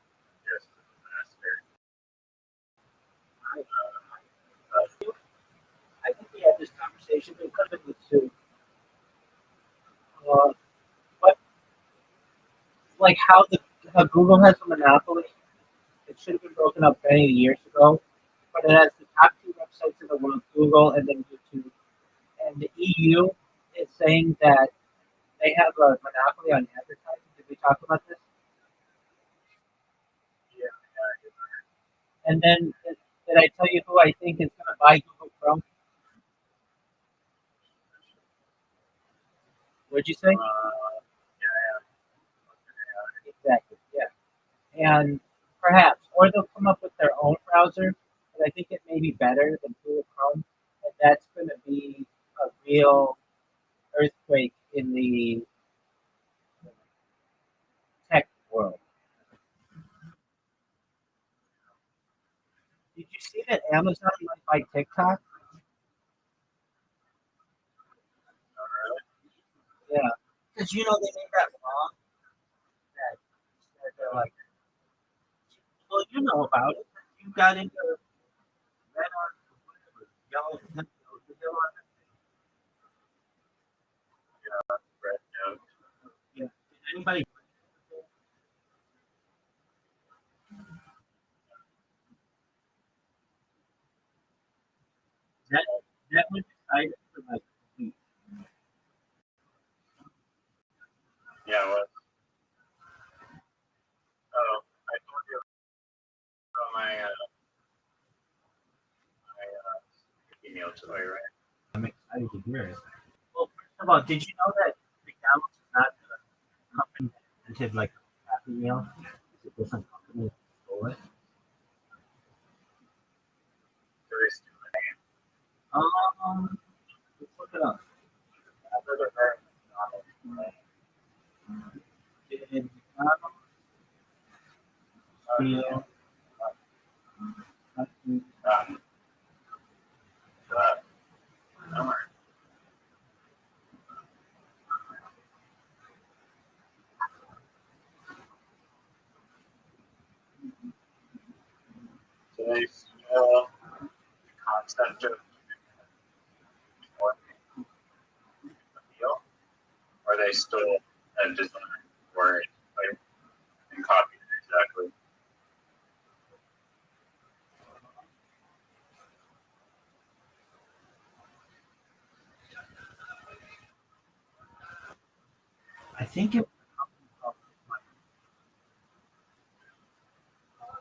just a disaster. I think we had this conversation. It could have been with Sue. But like how Google has a monopoly. It should have been broken up many years ago. But it has the top two websites in the world, Google and then YouTube. And the EU is saying that they have a monopoly on advertising. Did we talk about this? Yeah, And then did I tell you who I think is going to buy Google Chrome? What'd you say? Exactly. Yeah. And perhaps, or they'll come up with their own browser, but I think it may be better than Google Chrome. And that's going to be a real earthquake in the tech you see that Amazon might buy TikTok? Yeah, because you know they made that law that they're like, well, you know about it. You got into red on whatever, yellow, not yellow, the yellow on Red note. the- yeah. Did anybody? That was decided for like a week. Yeah, what? Oh, I told you about my email toy, right? I'm excited to hear it. Well, first of all, did you know that McDonald's is not the company that invented like Happy Meal? It's a different company that stole it. Very stupid. Let's look it up. I've never heard of it. Did McDonald's steal Happy Don't worry. So they steal the concept of a meal, or they stole a design for it, like, and copied it exactly. I think it was a company called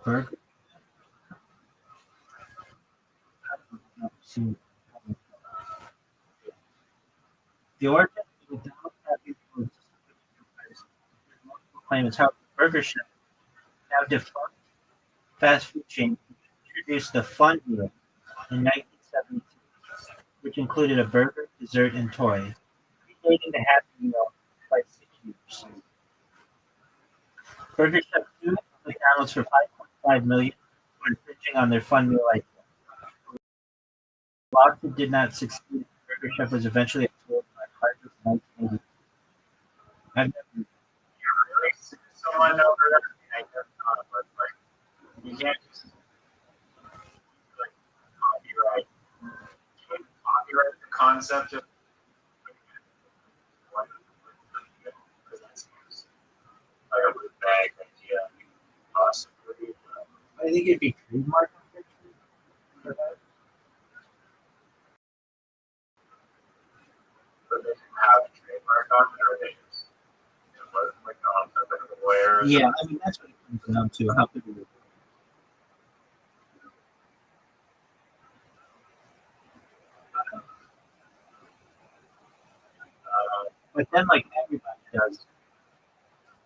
Burger. The origin of McDonald's Happy Meal is multiple claimants. How Burger Chef, now defunct fast food chain, introduced the Fun Meal in 1972, which included a burger, dessert, and toy, predating the Happy Meal by 6 years. Burger Chef sued McDonald's for $5.5 million for infringing on their Fun Meal idea. The lawsuit did not succeed. Burger Chef was eventually absorbed by Harvard in 1980. I've never You really sue someone over that? I never thought of it. Like, you can't just like copyright. You can copyright the concept of what because that seems like a really bad idea, possibly. I think it'd be trademark infringement for that. But they didn't have a trademark on it, or they just was like the lawyers. Yeah, I mean that's what it comes down to. How could we? But then, like everybody does,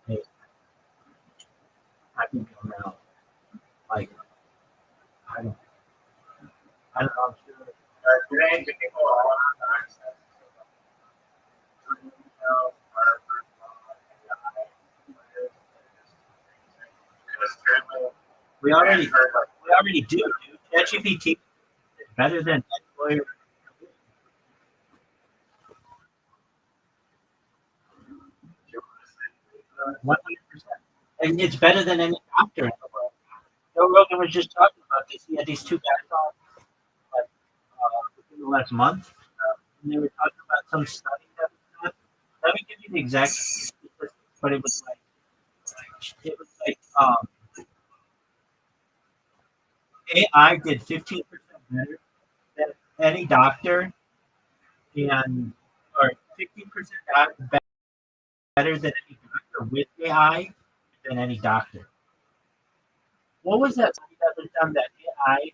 hey, I can go now. Like I don't know. I'm sure. Do people all have access to Harvard AI? Because apparently We already heard like do. Dude. ChatGPT is better than any lawyer. 100%. And it's better than any doctor in the world. Joe Rogan was just talking about this. He had these two guys on like within the last month, and they were talking about some study that was done. Let me give you the exact statistics, but it was like AI did 15% better than any doctor, and or 15% better than any doctor with AI than any doctor. What was that study that was done that AI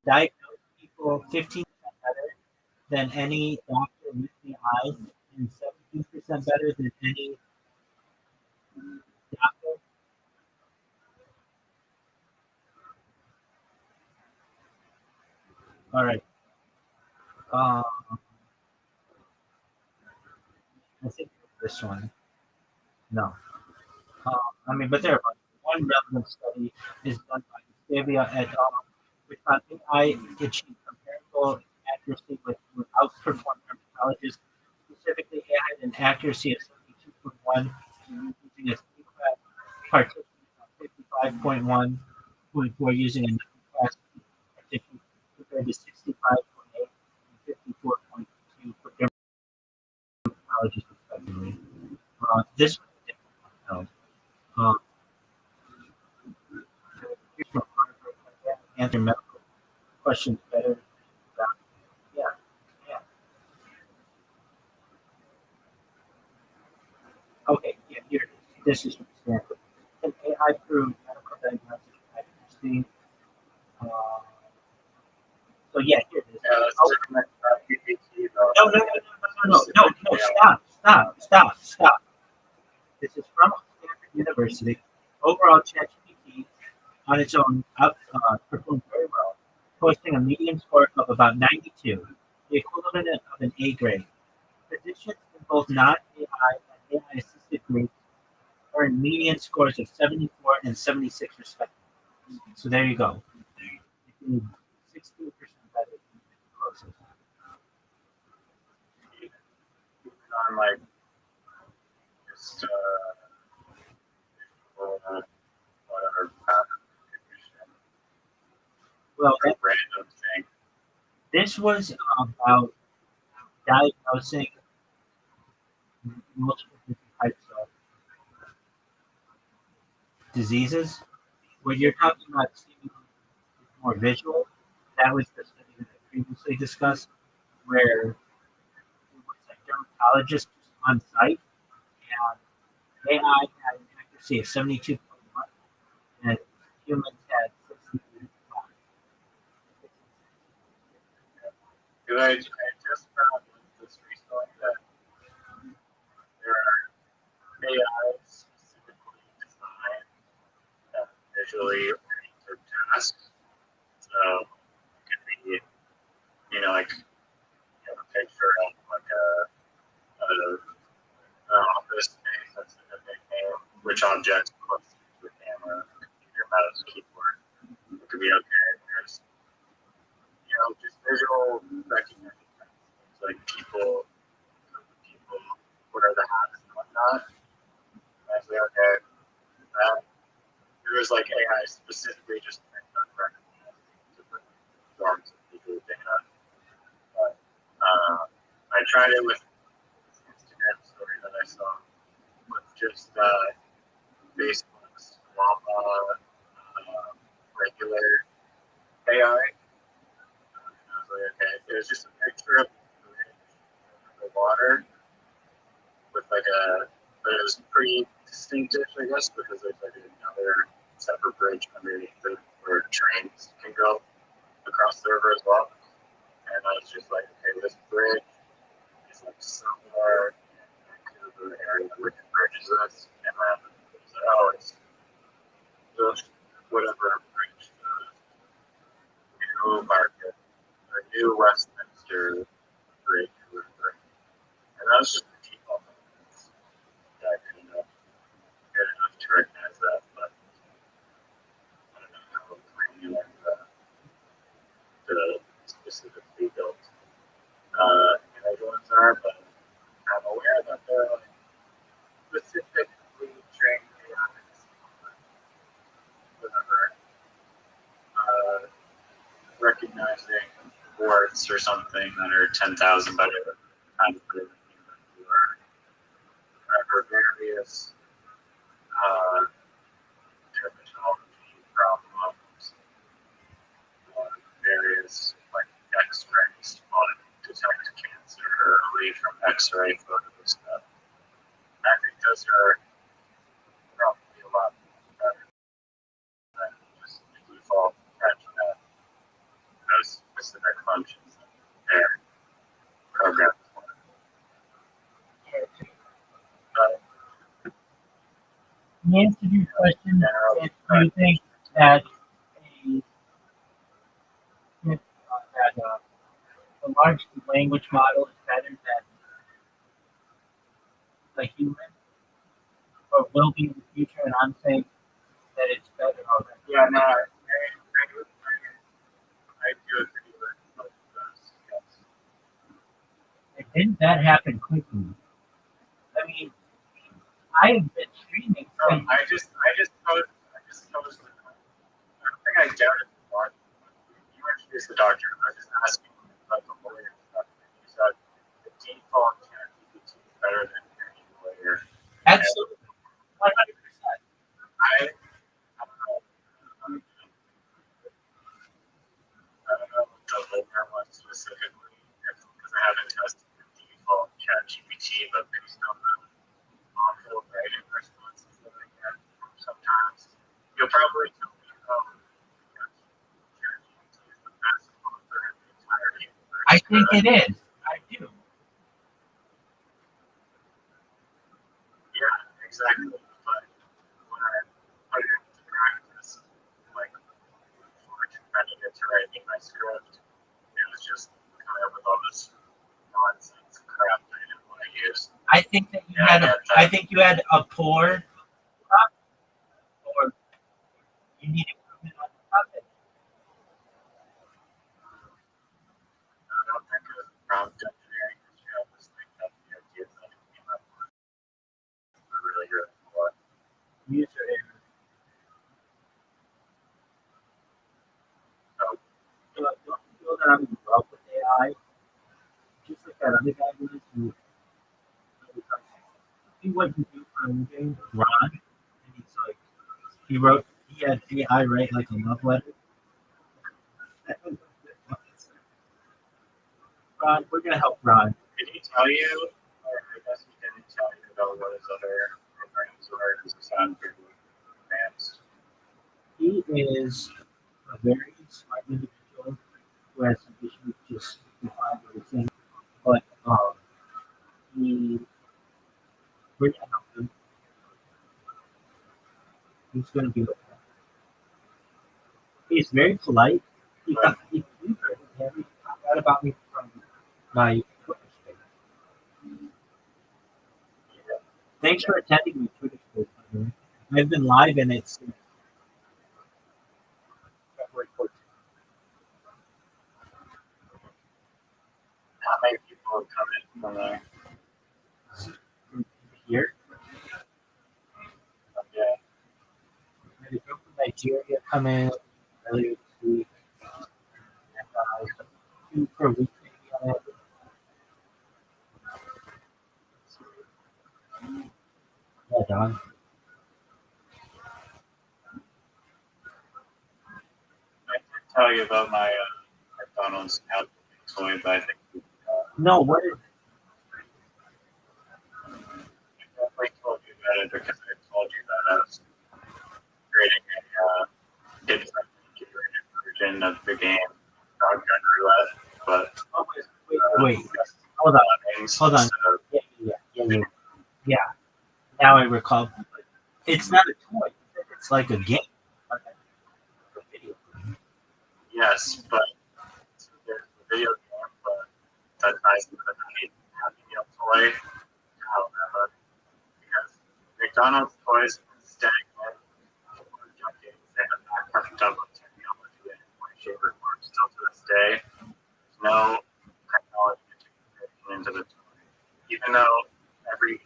diagnosed people 15% better than any doctor with AI and 17% better than any doctor? All right. Um, I think this one. No. I mean, but there are one relevant study is done by the Davia et al., which found AI achieved comparable accuracy with outperformed dermatologists. Specifically, AI had an accuracy of 72.1 using a three-class partition of 55.1.4 using a nine-class partition compared to 65.8 and 54.2 for dermatologists, respectively. This was a different one. Answer medical questions better. Yeah, yeah. Okay, yeah, here it is. This is from Stanford. Can AI prove medical diagnosis accuracy? Uh, so yeah, here it is. Yeah, that's Oh, different than PPT though. Stop. This is from Stanford University. Overall, ChatGPT on its own performed very well, posting a median score of about 92, the equivalent of an A grade. Physicians in both non-AI and AI-assisted groups earned median scores of 74 and 76 respectively. So there you go. 16% better than the closest. On like just whatever pattern recognition, Well, like random thing. this was about diagnosing multiple different types of diseases. When you're talking about seemingly more visual, that was the study that I previously discussed, where it was a dermatologist on site, and AI had an accuracy of 72.1, and humans had 63.5. Because I just found this recently that there are AIs specifically designed visually oriented tasks. So it could be, like you have a picture of like an office space that's in a big name, which object close to the camera, computer, mouse, keyboard. It could be okay. There's just visual recognition. It's like people, what are the hats and whatnot. And I say, okay, there was like AI specifically just meant to recognize different forms of visual data. But I tried it with this Instagram story that I saw with just Facebook's regular AI. And I was like, okay, it was just a picture of the water with like but it was pretty distinctive, I guess, because there's like another separate bridge underneath it where trains can go across the river as well. And I was just like, okay, this bridge is like somewhere in the area where the bridge is this. And then it was like, oh, it's just whatever bridge, New Market, or New Westminster Bridge, or whatever. And that was just the default. I couldn't get enough to recognize that, but I don't know how granular the specifically built image ones are, but I'm aware that they're like specifically trained AIs, whatever, recognizing words or something that are 10,000 better than kind of good or various dermatology problems, various like X-rays on detect cancer early from X-ray photos. I think those are probably a lot better than just the default catching up those specific functions that they're programmed for. But The answer to your question is, do you think that a large language model is better than a human, or will be in the future? And I'm saying that it's better already. yeah, no, Didn't that happen quickly? I mean, I have been streaming No, since I just posed. I don't think I doubted the part. You introduced the doctor. I was just asking about the lawyer stuff. You said the default ChatGPT is better than any lawyer. absolutely 100%. I don't know. I don't know what the lawyer wants specifically, because I haven't tested the default ChatGPT, but based on the awful writing responses that I get sometimes, you'll probably tell me, oh, ChatGPT is the best author in the entire universe. I think it is. I do. Yeah, exactly. But when I put it into practice, like for a competitor to write me my script, it was just kind of with all this nonsense crap that I didn't want to use. I think that you had a poor prompt, or you need improvement on the prompt. I don't think it was prompt engineering issue. I just think that the ideas that it came up with were really good for User error. so So I don't feel that I'm in love with AI, just like that other guy was who he wasn't do for anything, Ron, and he's like, he had AI write like a love letter. Ron, we're gonna help Ron. did he tell you, or I guess he didn't tell you about what his other programs were? Does it sound pretty advanced? He is a very smart individual who has some issues just define what he's saying. But he we're gonna help him. He's gonna be okay. He's very polite. He found out about me from my Twitter space. Thanks for attending my Twitter space, by the way. I've been live in it since February 14th. How many people have come in from there? From here. Yeah. I had a girl from Nigeria come in earlier this week. And 2 per week maybe on average. Yeah, Don. I did tell you about my McDonald's outfit toy, but I think No, what is I definitely told you about it because I told you that I was creating a different curated version of the game, Shotgun Roulette, but oh, wait. Hold on. Hold on. instead of- Yeah. Now I recall. It's not a toy. It's like a game. Like a video. Yes, but there's a video game, but that ties into the Happy Meal toy. However, because McDonald's toys have been stagnant for decades, they have not kept up with technology in any way, shape, or form. Still to this day, there's no technology integration into the toy. Even though every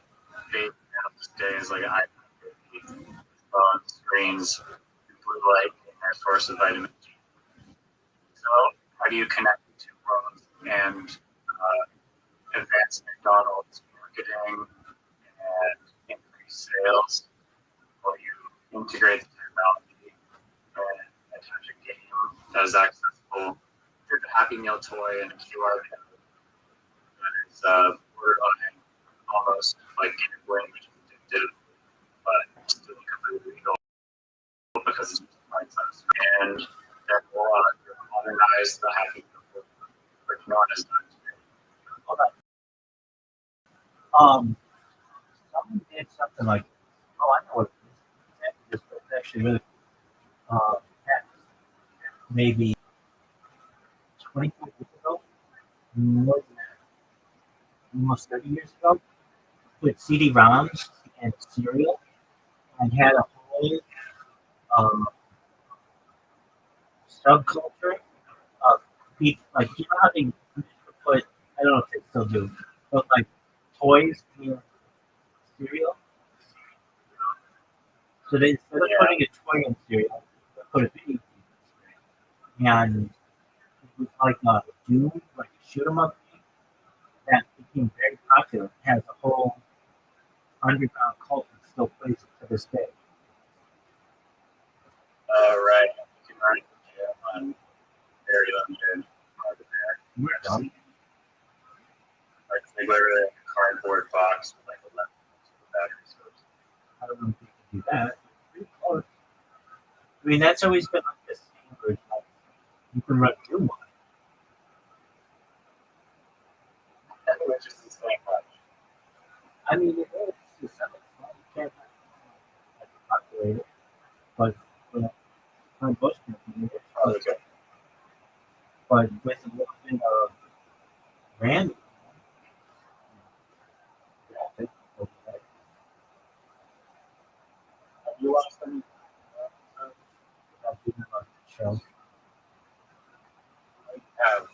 baby now this day is like an iPad baby, phones, screens, blue light, and their source of vitamin D. So, how do you connect the two worlds and advance McDonald's marketing and increase sales? Well, you integrate the technology and attach a game that is accessible through the Happy Meal toy and a QR code that is borderline almost like gambling, which is addictive, but still completely legal because it's bite size. And that will modernize the Happy Meal, which no one has done today. Hold on. Someone did something like, oh, I know what it is. It's actually really, maybe 25 years ago, more than that, almost 30 years ago, with CD-ROMs and cereal, and had a whole subculture of people. Like, you know how they used to put, I don't know if they still do, But like toys and cereal. So they instead of putting a toy in cereal, they put a video game in cereal. And it was like a Doom, like a shoot 'em up game that became very popular. It has a whole underground cult that still plays it to this day. Right. You can run on very limited hardware. Like they literally have a cardboard box with like 11 battery source. I don't know if you can do that. Pretty close. I mean, that's always been like the standard. Like, you can run Doom on it. Which is the same much. I mean, it is to some extent. You can't calculate it, but on most computers, Oh, okay. but with a little bit of RAM, graphics, Have you watched any that didn't love the show. have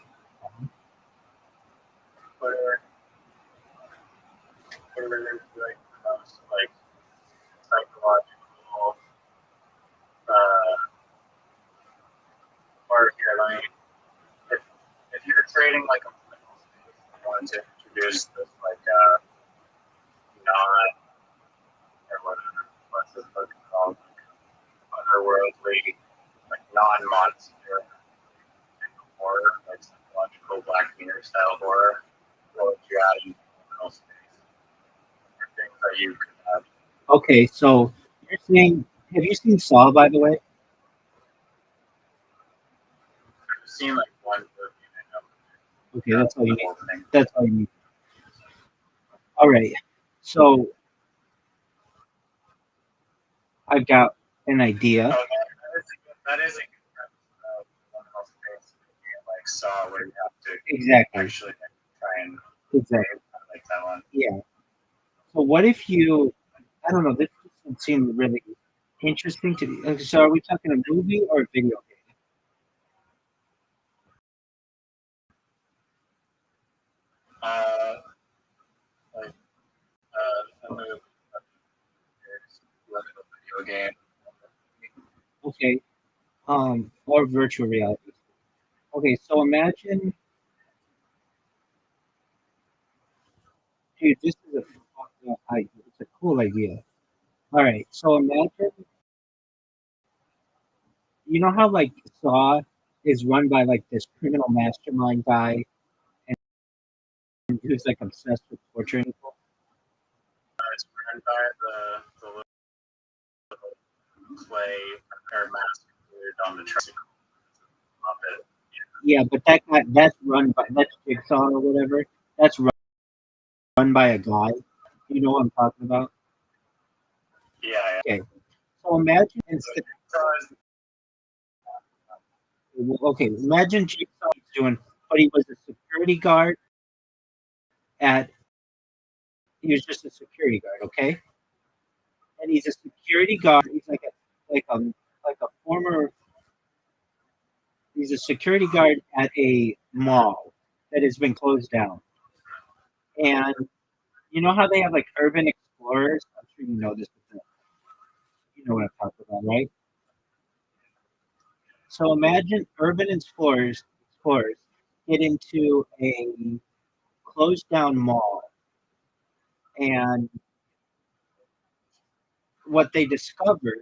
Twitter like the most like psychological part here? Like if you're creating like a political space, you want to introduce this like non or what's this book called? Otherworldly, like non-monster horror, like psychological Black Mirror style horror. What would you add in criminal space? Or things that you could add. Okay, so you're saying, have you seen Saw, by the way? I've seen like one movie and I know Okay, that's all you the need. whole thing. That's all you need. All right, so I've got an idea. Oh, that is a good premise. One else space like Saw where you have to Exactly. actually try and Exactly. like that one. Yeah. So what if you? I don't know. This doesn't seem really interesting to me. So are we talking a movie or a video game? Like a movie, like a video game. Okay. Or virtual reality. Okay, so imagine, dude, this is it's a cool idea. All right, so imagine, you know how like Saw is run by like this criminal mastermind guy, and who's like obsessed with torturing people. It's run by the little clay or mask dude on the tricycle. Yeah, but that's run by that's Jigsaw or whatever. That's run by a guy. You know what I'm talking about? Yeah, yeah. Okay, so imagine instead. Okay, imagine Jigsaw was doing, but he was a security guard at. He was just a security guard, okay? And he's a security guard. He's like a former. He's a security guard at a mall that has been closed down. And you know how they have like urban explorers? I'm sure you know this. You know what I'm talking about, right? So imagine urban explorers get into a closed down mall, and what they discover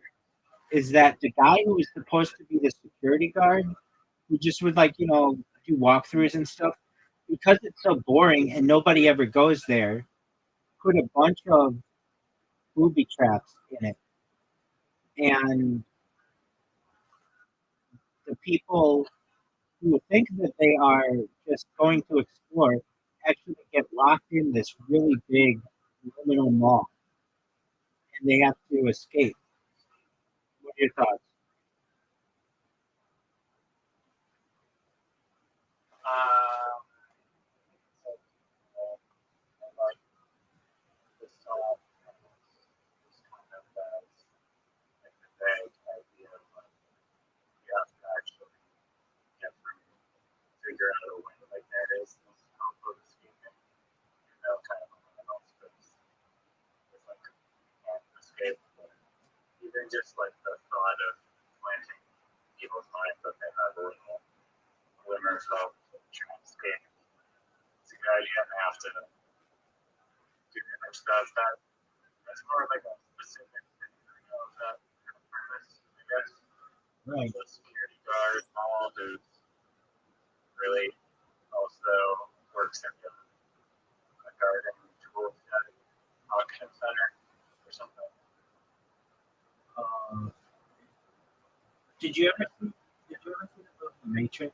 is that the guy who was supposed to be the security guard, who just would like, do walkthroughs and stuff, because it's so boring and nobody ever goes there, put a bunch of booby traps in it. And the people who think that they are just going to explore actually get locked in this really big liminal mall and they have to escape. What are your thoughts? Like this this kind of like the vague idea of like you have to actually get through, figure out a way. Like there is this comfort scheme, even just like the thought of planting people's minds that they have a little glimmer of hope, transcape. It's a good idea to have to do different stuff. That's more like a specific thing of that purpose, I guess. Right. The security guard, all who's really also works in a garden tool auction center or something. Did you ever see the movie Matrix?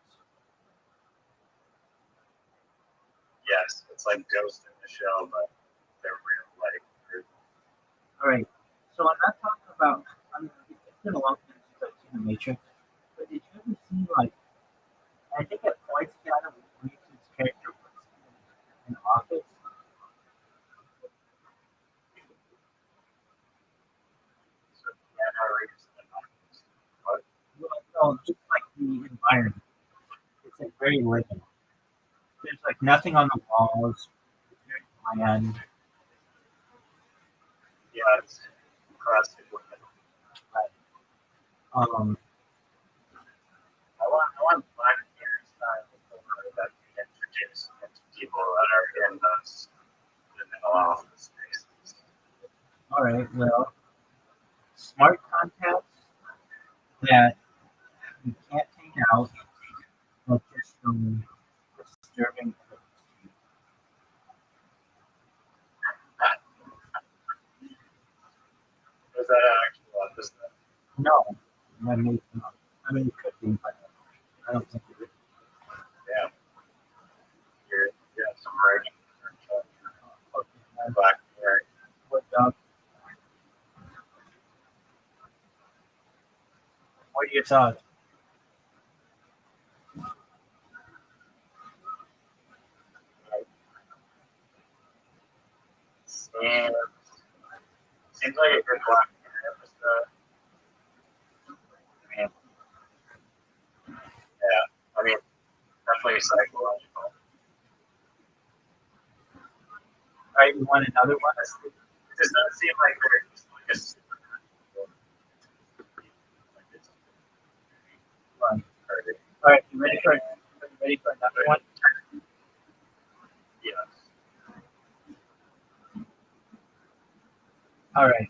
Yes, it's like Ghost in the Shell, but they're real life. All right. So I'm not talking about. I mean, it's been a long time since I've seen the Matrix. But did you ever see like? I think at points Keanu Reeves' character was in an office. So Keanu Reeves in the office. What? Well, no, just like the environment. It's like very living. There's like nothing on the walls. It's very bland. Yeah, it's classic women. Um, I want Black Mirror style that can introduce into people that are in those liminal office spaces. all right. Well, smart contacts that you can't take out, but just some disturbing. Is that actual office? No, I mean, it could be, but I don't think it is. Yeah. You have some writing. Okay, Black Mirror. what are your thoughts? Seems like a good Black Mirror episode. I mean, definitely psychological. All right, you want another one? It does not seem like they're just like a supernatural. Like it's Right. perfect. All right, you ready for another one? Yes. All right.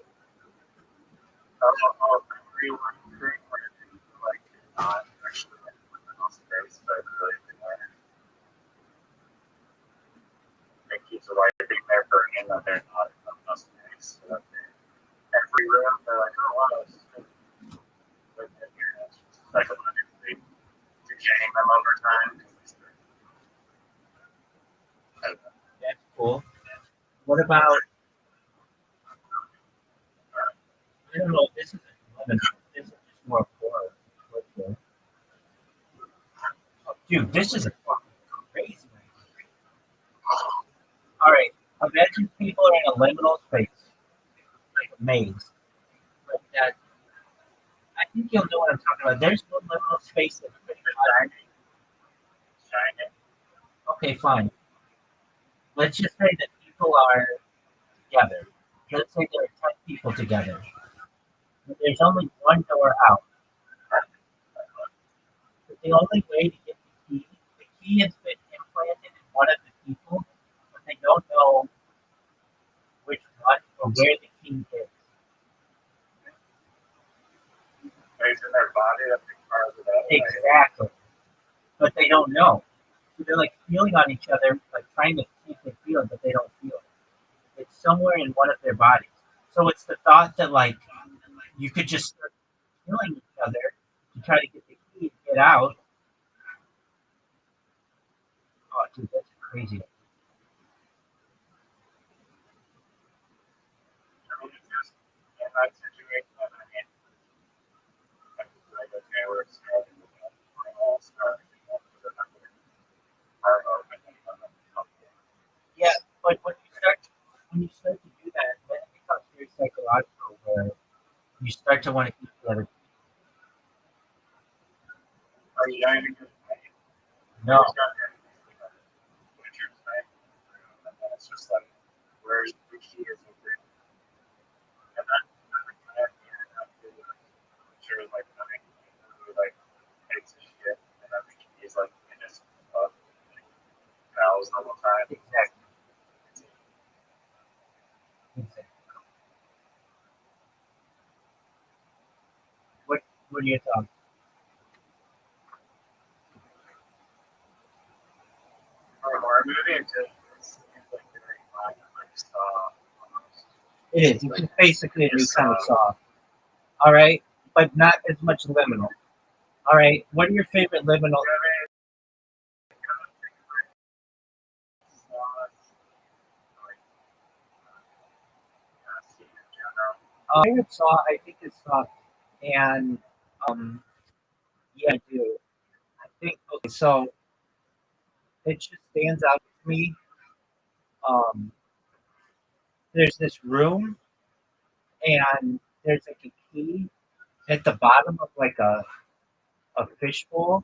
Everyone thing where like not actually in liminal space, but really there. It keeps a light being there for in that they're not in liminal space. So that every room they're like, oh wow, this is good. But then you're just psychologically decaying them over time. That's cool. What about? I don't know. This is this is just more horror. Oh, dude, this is a fucking crazy one. All right, imagine people are in a liminal space, like a maze. Like that. I think you'll know what I'm talking about. There's no liminal space that's pretty much. Shining. Okay, fine. Let's just say that people are together. Let's say there are 10 people together. There's only one door out. But the only way to get the key has been implanted in one of the people, but they don't know which one or where the key is. It's in their body that they carve it out. Exactly. But they don't know. So they're like feeling on each other, like trying to see if they feel it, but they don't feel it. It's somewhere in one of their bodies. So it's the thought that like you could just start feeling each other to try to get the key and get out. Oh, dude, that's crazy. I mean, it's just in that situation. I mean, like okay, we're starting with that. We're all starting with our open and Yeah, but when you start to do that, then it becomes very psychological where you start to want to keep the other. Are you going to No. It's just like, where's the key is and then What are your thoughts? For a horror movie, it's like very fun. Like Saw almost. It is. It's just basically a new kind of Saw. All right, but not as much liminal. All right, what are your favorite liminal? Favorite Saw, I think, is Saw, and yeah, I do. I think okay, so it just stands out to me. Um, there's this room, and there's like a key at the bottom of like a fishbowl.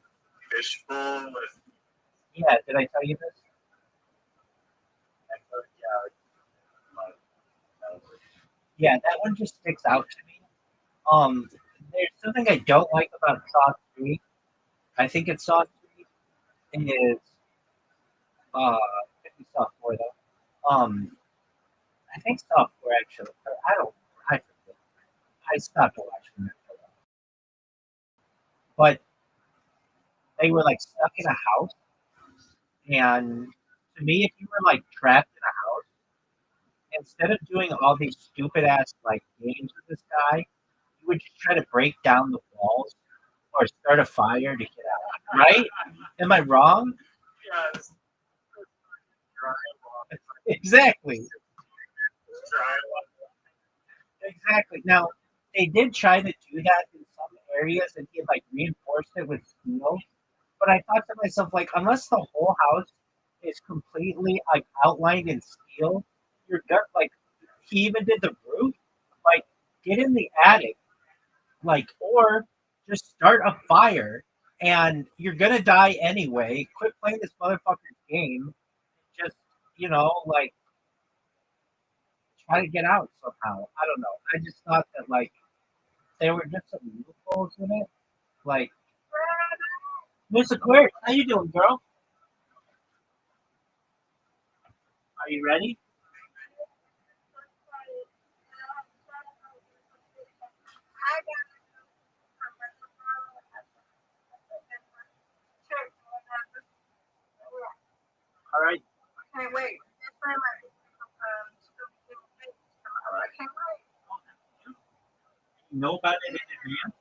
Fishbowl with Yeah, did I tell you this? Yeah, that one just sticks out to me. There's something I don't like about Saw 3. I think it's Saw 3 is could be Saw 4 though. I think Saw 4 actually. I don't. I forget. I stopped watching it. But they were like stuck in a house, and to me, if you were like trapped in a house, instead of doing all these stupid ass like games with this guy, you would just try to break down the walls or start a fire to get out. Right? Am I wrong? yes. Exactly. Exactly. Now, they did try to do that in some areas, and he had like reinforced it with steel. But I thought to myself, like, unless the whole house is completely like outlined in steel, you're gut like he even did the roof. Like, get in the attic, like, or just start a fire, and you're gonna die anyway. Quit playing this motherfucker's game. Just like try to get out somehow. I don't know. I just thought that like there were just some loopholes in it. Like, Miss Aquarius, how you doing, girl? Are you ready? All right. Okay, wait. You know about it in advance,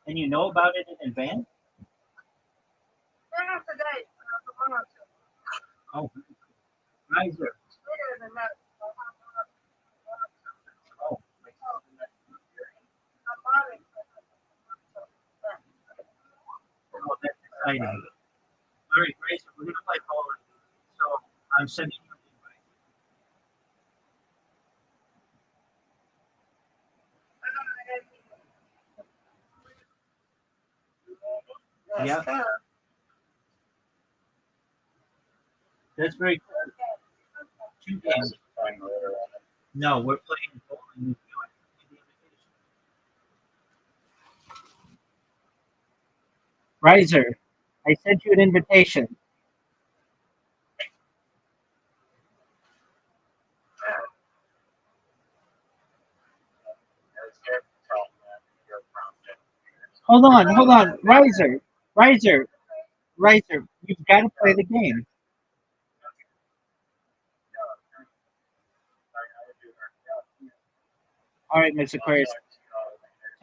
and you know about it in advance. Oh, Riser. Oh, oh, that's exciting. All right, Riser, we're gonna play bowling. So I'm sending you an invite. Yeah, that's very cool. 2 games. No, we're playing bowling. Riser, I sent you an invitation. Hold on, Riser. You've got to play the game. All right, Miss Aquarius.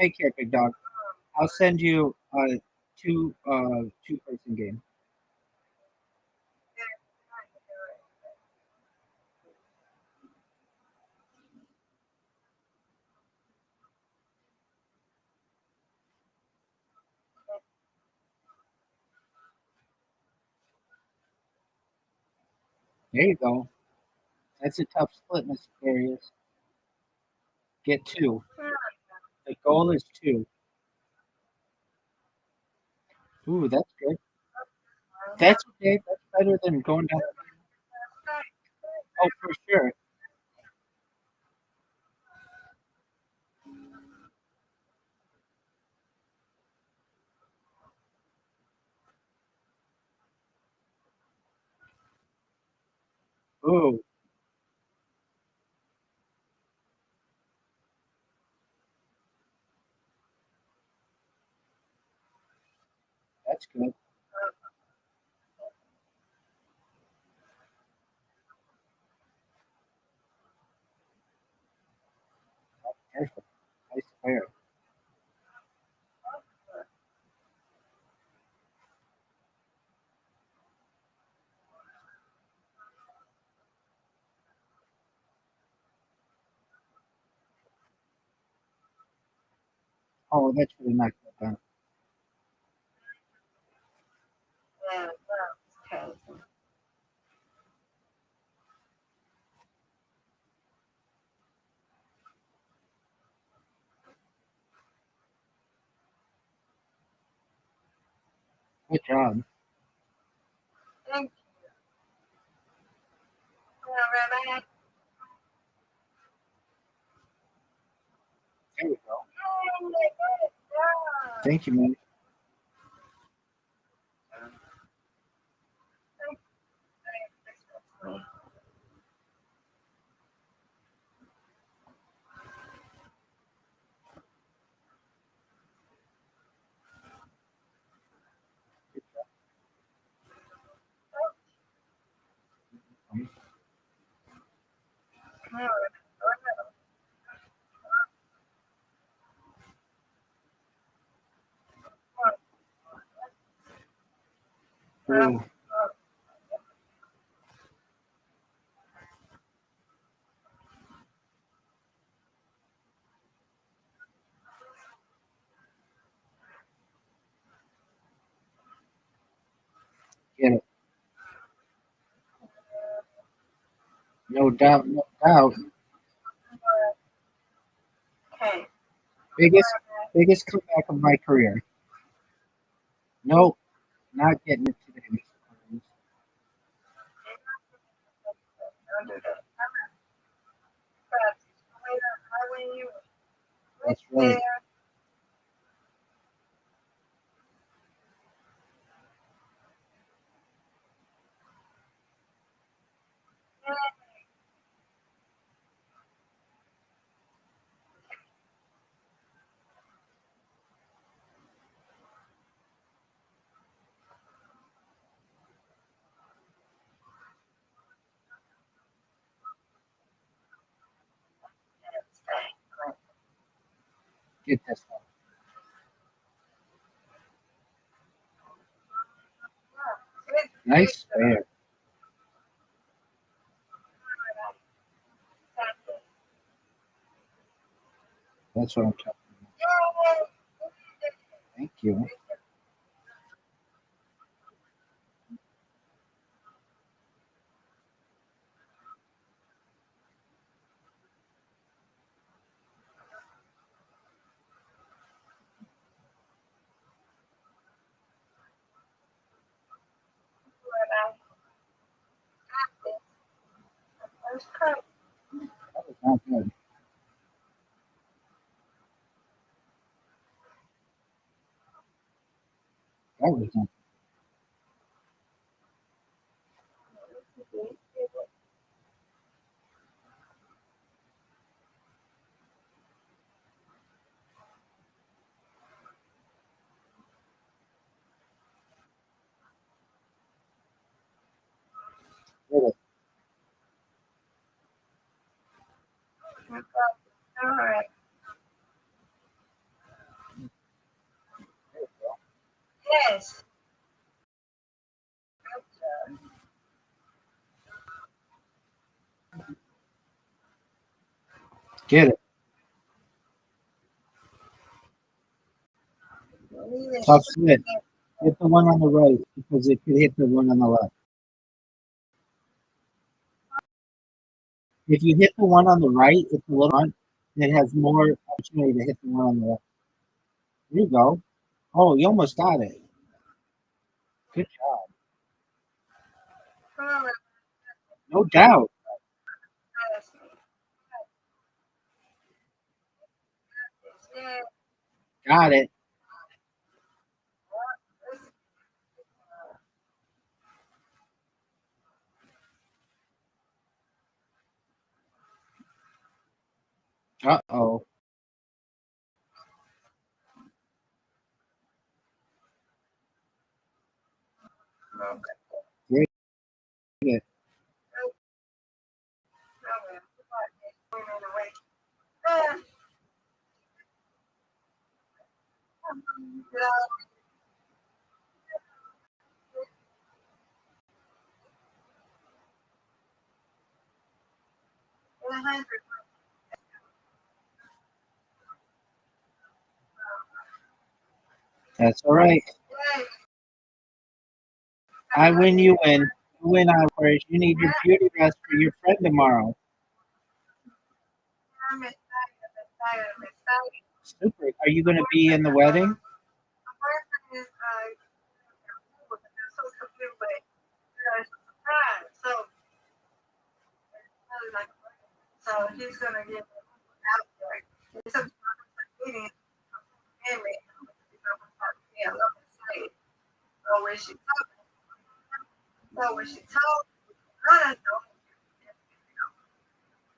Take care, big dog. I'll send you a two person game. There you go. That's a tough split, Miss Aquarius. Get two. The goal is two. Ooh, that's good. That's okay. That's better than going down. Oh, for sure. Ooh, That's good. Perfect. Nice player. Oh, that's really not good. Then. Good job. There we go. Thank you, man. Ooh. Get it. No doubt. No doubt. Biggest comeback of my career. Nope. Not getting it today, Mr. Clemens. That's right. Get this one. Nice spare. That's what I'm talking about. Thank you. That was not good. That was not good. Get it. Tough split. Hit the one on the right because it could hit the one on the left. If you hit the one on the right, it's a little front. It has more opportunity to hit the one on the left. There you go. Oh, you almost got it. Good job. No doubt. Got it. Uh-oh. That's all right. I win, you win. You win, I win. You need your beauty rest for your friend tomorrow. Super. Are you going to be in the wedding? So he's gonna get out there. It's a meeting. Yeah, love to say it. So when she told me,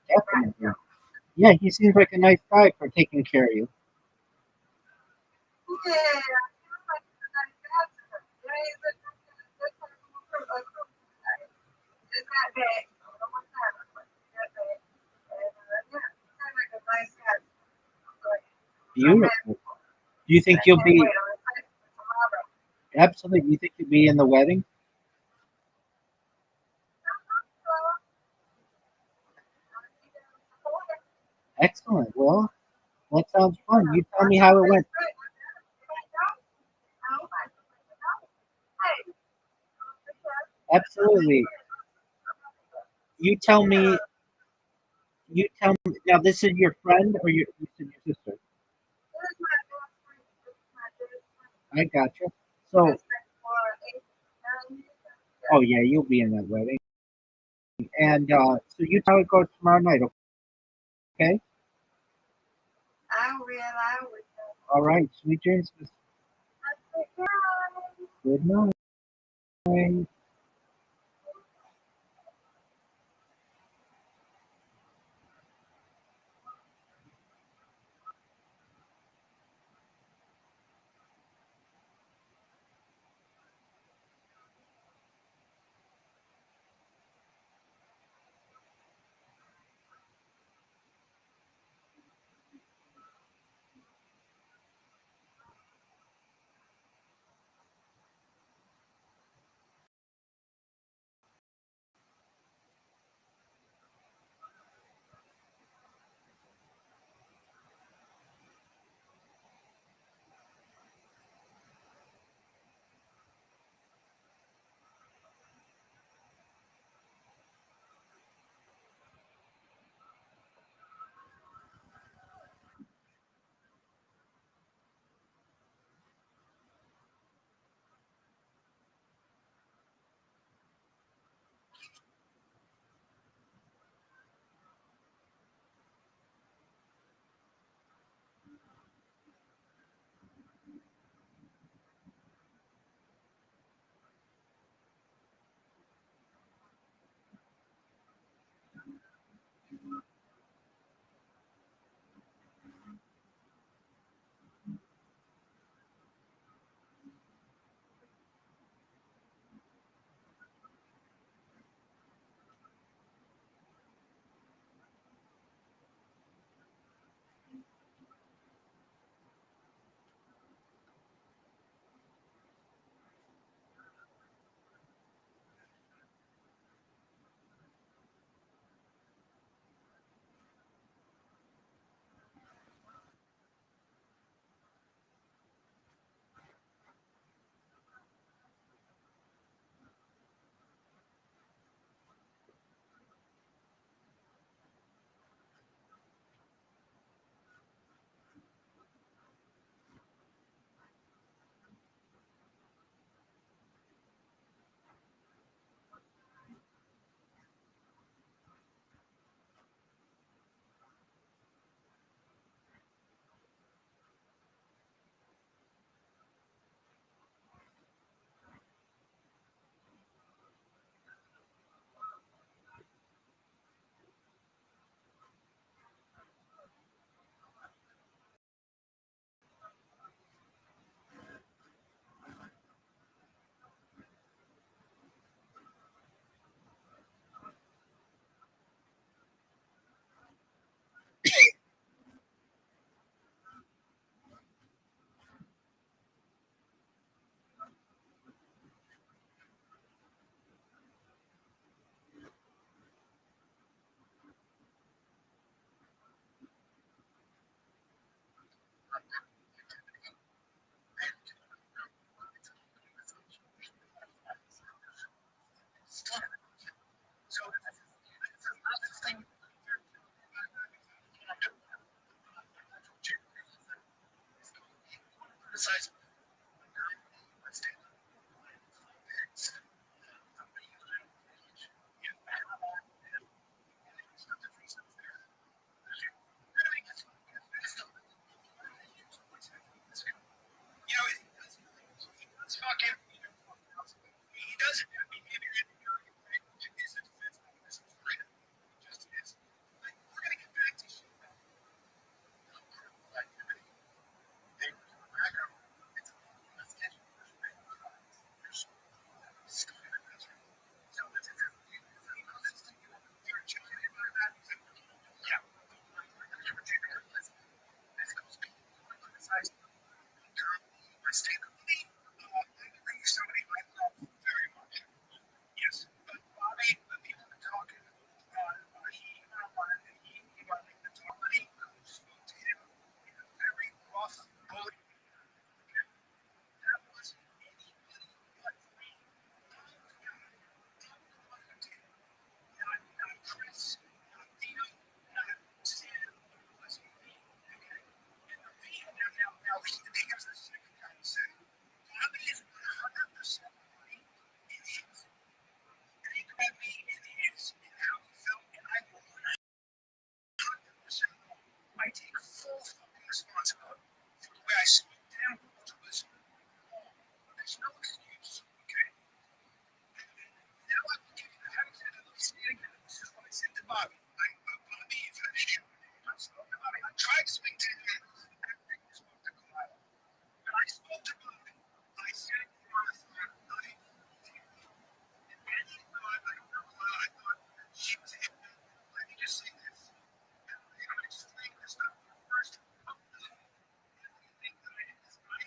Definitely. Yeah, he seems like a nice guy for taking care of you. yeah, it's not bad. Beautiful. Do you think you'll be absolutely? Do you think you'll be in the wedding? Excellent. Well, that sounds fun. You tell me how it went. Absolutely. You tell me. You tell me. Now, this is your friend or you said your sister? I gotcha. So, oh yeah, you'll be in that wedding. And so you tell it goes tomorrow night, okay? I realize All right. Sweet dreams. Good night. size of my stand up. Somebody who's in a village, you have and it's not the reason there. You know, it's fucking. He doesn't. I mean, if you're in the is a defense mechanism for him. It just is. Like, we're going to get back to shit. Activity. They were coming back up. It's a let's get you first rate. There's still in the country. So that's it. Let's do it. You're checking anybody that. Yeah. This goes people criticize my stand up. Somebody I love very much. Yes, but Bobby, the people that talking, he wanted me to talk, but he spoke to him in a very rough, bully. That wasn't anybody but me. Not Chris, not Dino, not Sam. It was me. Okay? And the me, now, here's the second kind of saying. Bobby is 100% right in his. And he grabbed me in his, and how he felt, and I will 100% know. I take full fucking responsibility for the way I spoke to him, which was wrong. There's no excuse, okay? Now I will give you the facts, and let me say it again. This is what I said to Bobby. Bobby, if I shoot him, I spoke to Bobby. I tried to speak to him after he spoke to Kyle. When I spoke to Bobby, I said, and then he thought, I don't know why, I thought she was hit. Let me just say this. I'm explaining this stuff first. I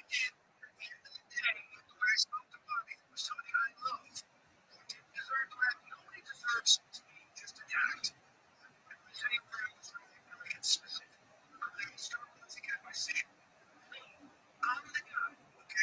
did, at the end of the day, the way I spoke to Bobby, was somebody I love. Who didn't deserve that. Nobody deserves to be just attacked. I was saying where I was really specific. Let me start once again by saying, I'm the guy, okay?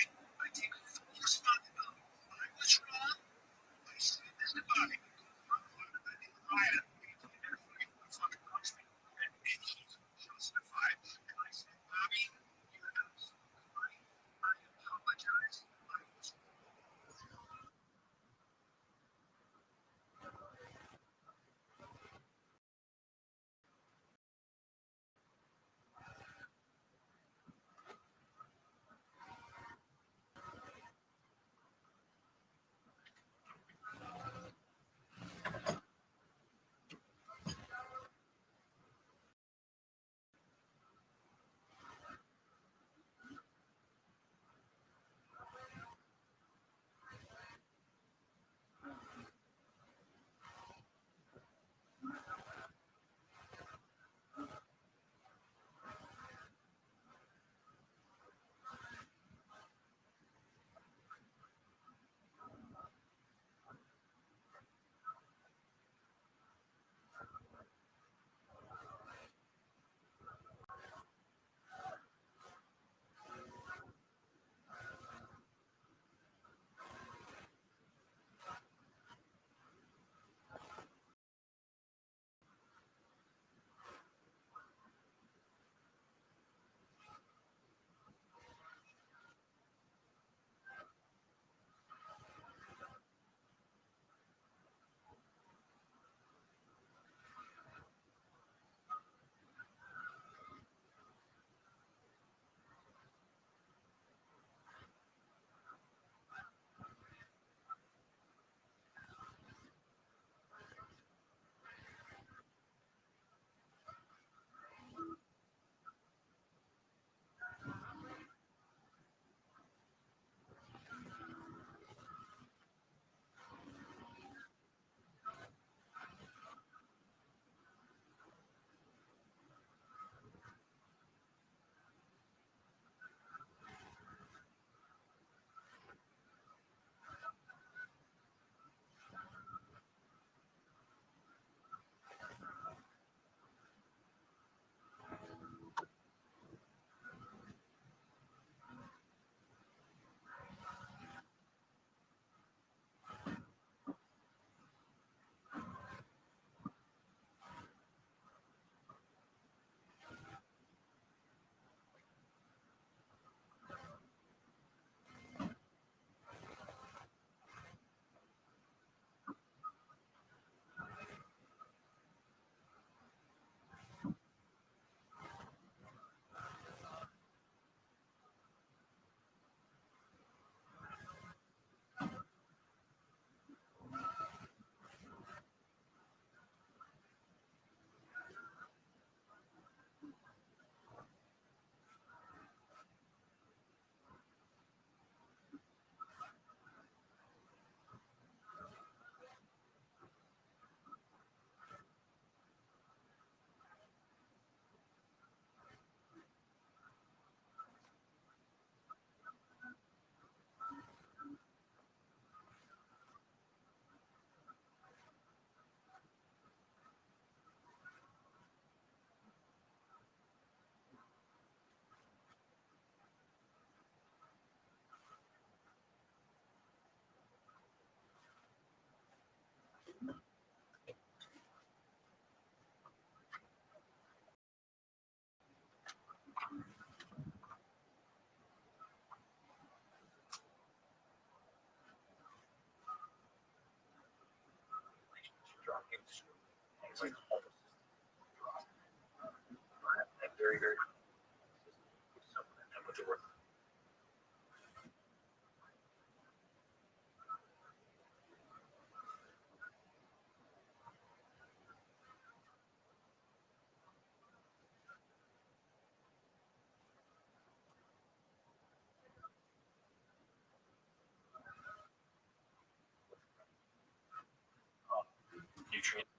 nutrients,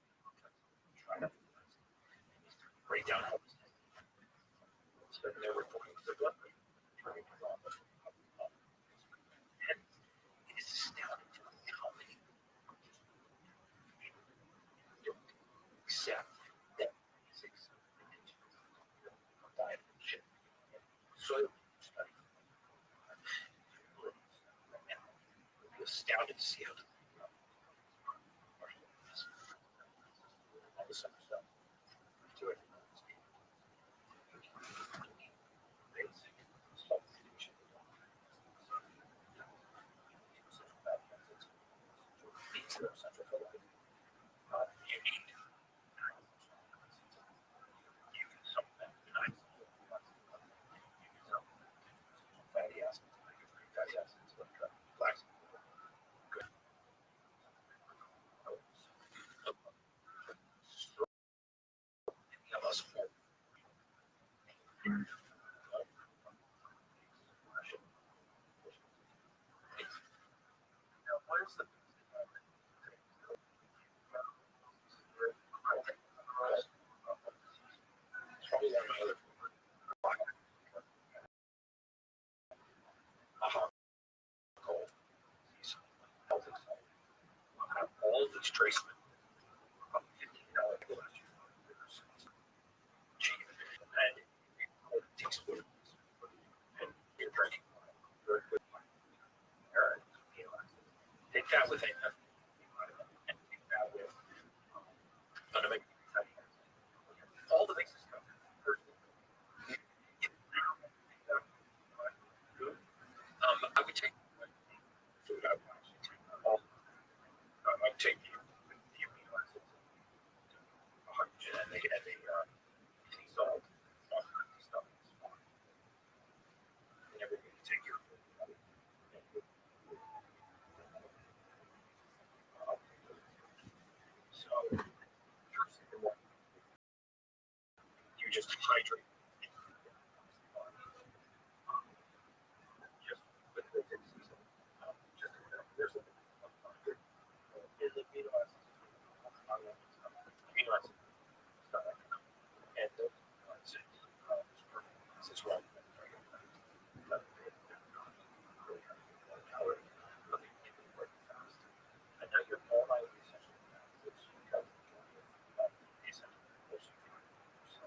trying to break down how so they're reporting to the blood pressure. And it is astounding to me how many don't accept that basics of diet and shit. Soil study right now. You'll be astounded to see how all this other stuff to it. Basic substitution. These are essential for life. You need you can supplement nice you can supplement fatty acids, fatty acids, flax, good. Any of us whole. Now, where's the it's probably one of my other goal. Health excited. All of these trace about $15 the last years. Cheap. And it takes wood. And you're drinking very good wine. Take that with a and take that with fundamental fatty acids. All the bases come. I would take food. I would actually take all. I would take the amino acids, hydrogen, and the sea salt, stuff. And everything to take your food. So, first thing in the morning, you just hydrate. Just with the sea salt. Just there's a is amino acids. Amino acids. Stuff like that. And those acids, it's wrong. And now you're all out of essential acids because essential. So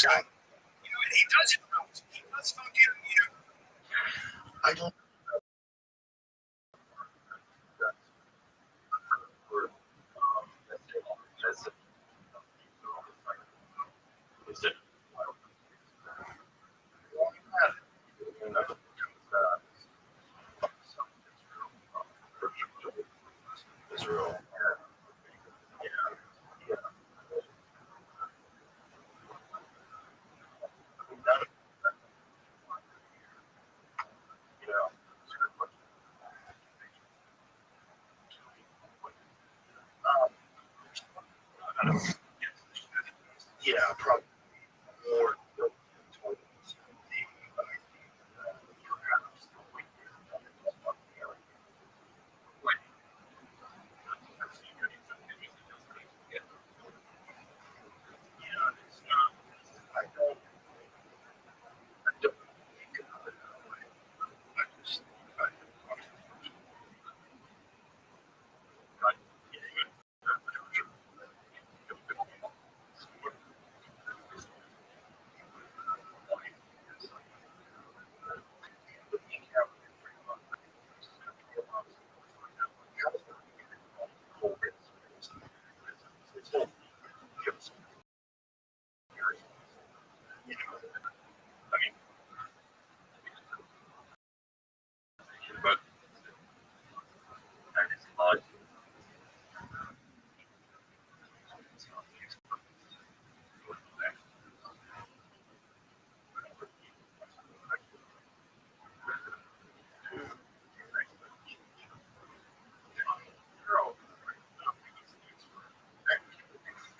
guy. And he does it. He does fucking, I don't. Israel. Yeah, probably more.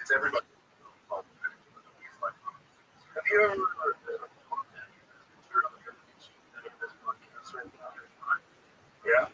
It's everybody. Have you ever heard yeah.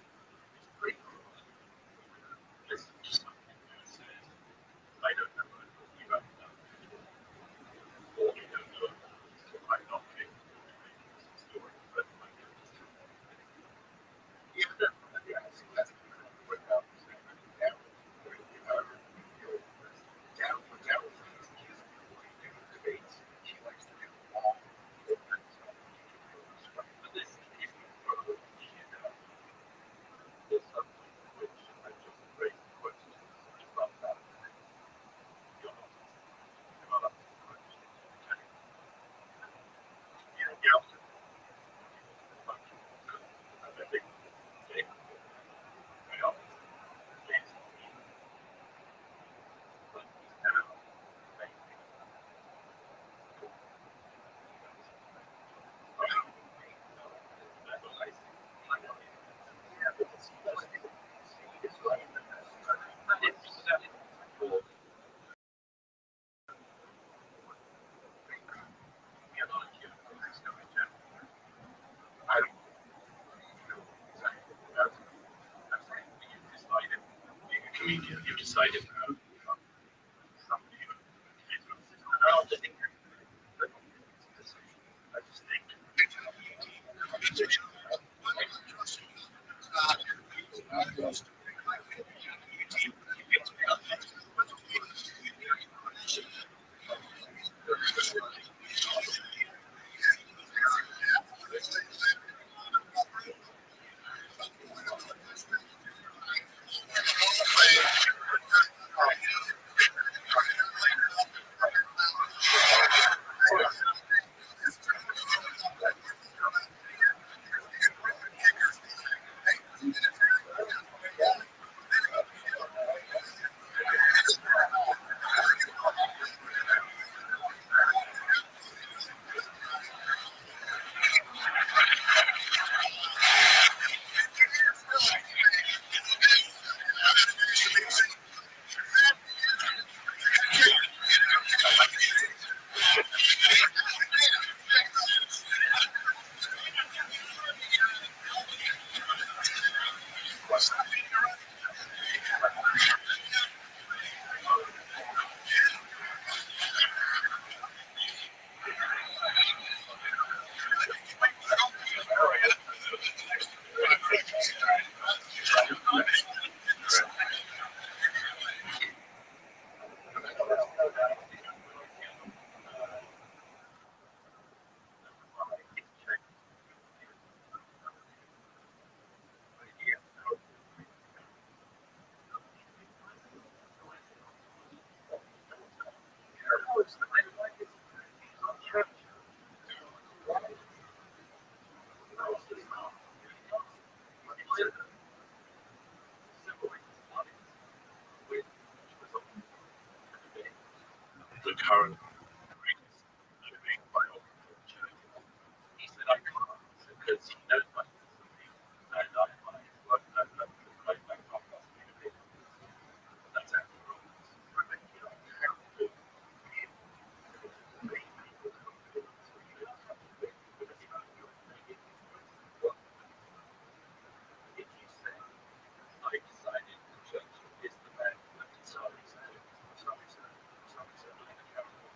Comedian, you've decided. the current greatest living biographer of church. He said, I can't, because he knows my history, and I work that right back up last week. That's actually wrong. You don't have to make people come to it, so you don't have to wait for the time you're making work. If you say, I decided the church is the man that sorry said, I'm accountable.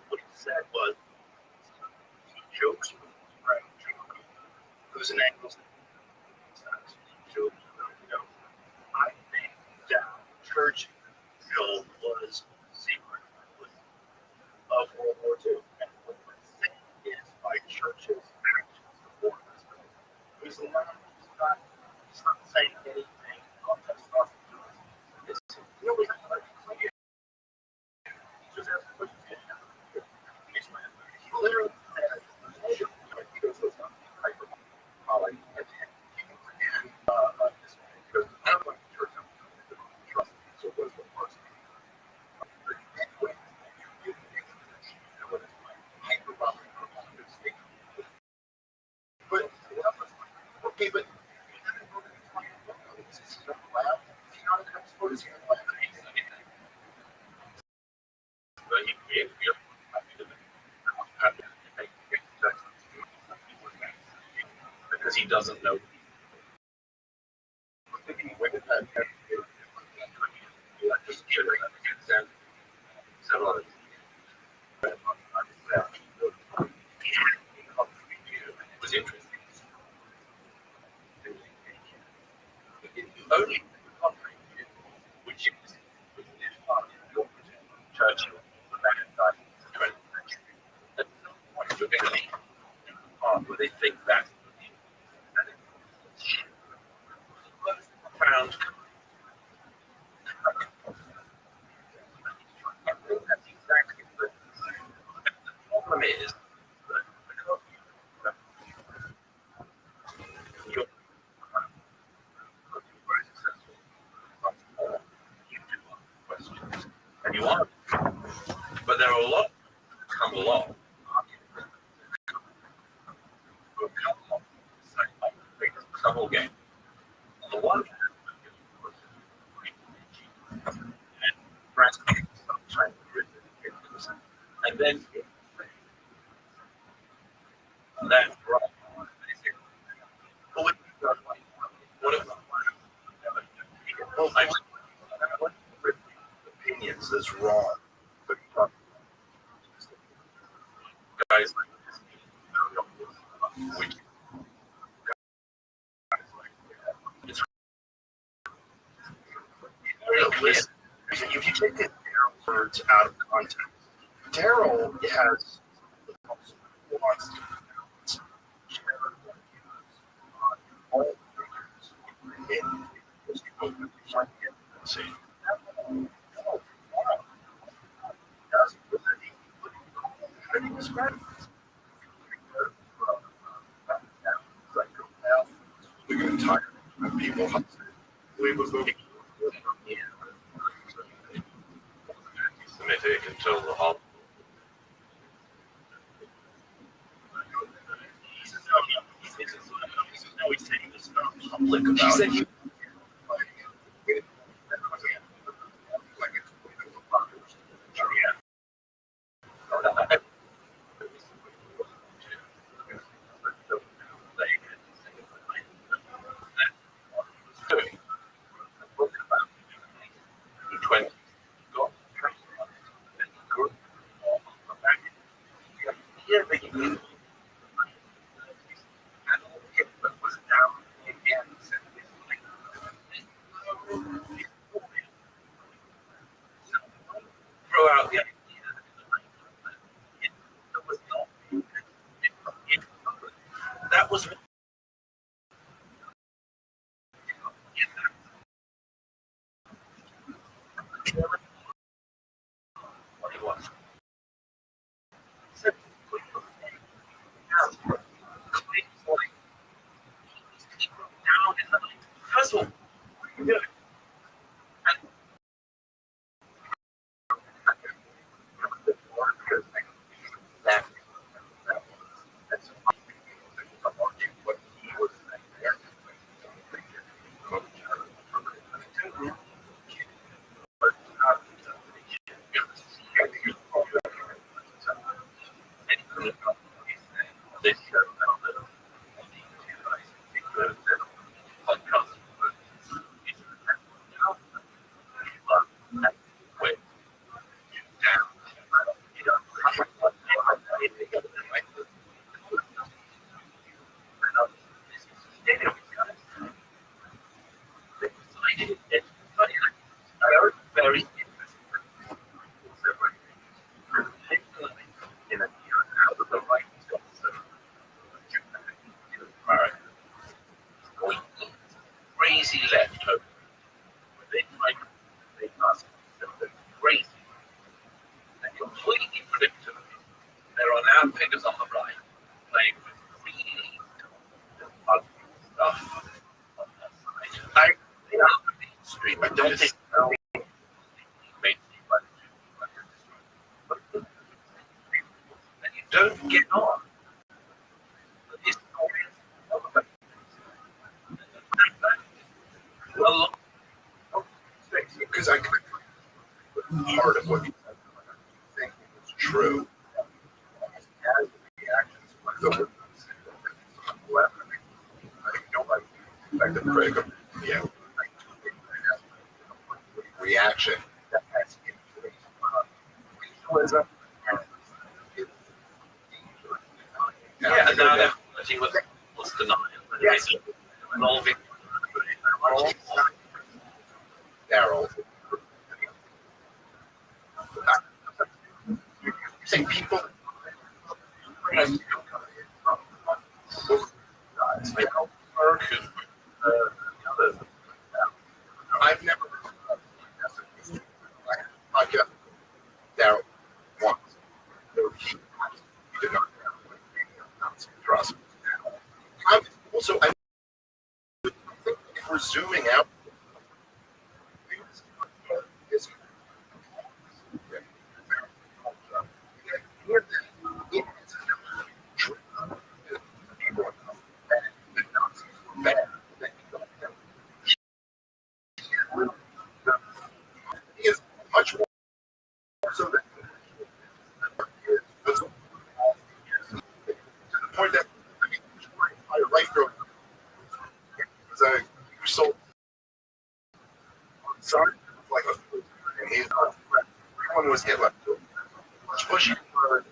What he said was, he jokes with his friend Joe, who's an Anglican. I think that Churchill was secret of World War II. And what we're saying is by Churchill's actions, the war was over. He's not saying anything on that stuff. It's really not clear. Just as what he did. He literally said, he goes, it's not hyperbolic. Because I don't like Churchill. Trust me. So what's the first thing? Anyway, hyperbolic statement. But okay, but because he doesn't know. It was interesting. Only which is Churchill, the man who died in the 20th century. That's not what you're going to leave where they think that found that's exactly the problem is that because you're very successful, you do ask questions and you are, but there are a lot that come along who come along say the whole game. On the one hand, and practically sometimes and then that's right. What opinions is wrong. But guys like this, which it's listen. If you take the Daryl words out of context, Daryl has wants to all see. We're going to tire people. We were moving. Semitic until the whole. He's saying this public about. She said you. this. And you don't get on. It's always because I part of what you said, I think is true. As reactions like the left, I think nobody expected the critic of reaction that has racialism. Yeah, and now she was denied. Yes. Involving Daryl. You say people. I've never podcast Daryl once. He did not trust. Also, I think if we're zooming out, is much more so that to the point that I mean, my life growing up was a soul son, like a, and he's everyone was Hitler. Pushing for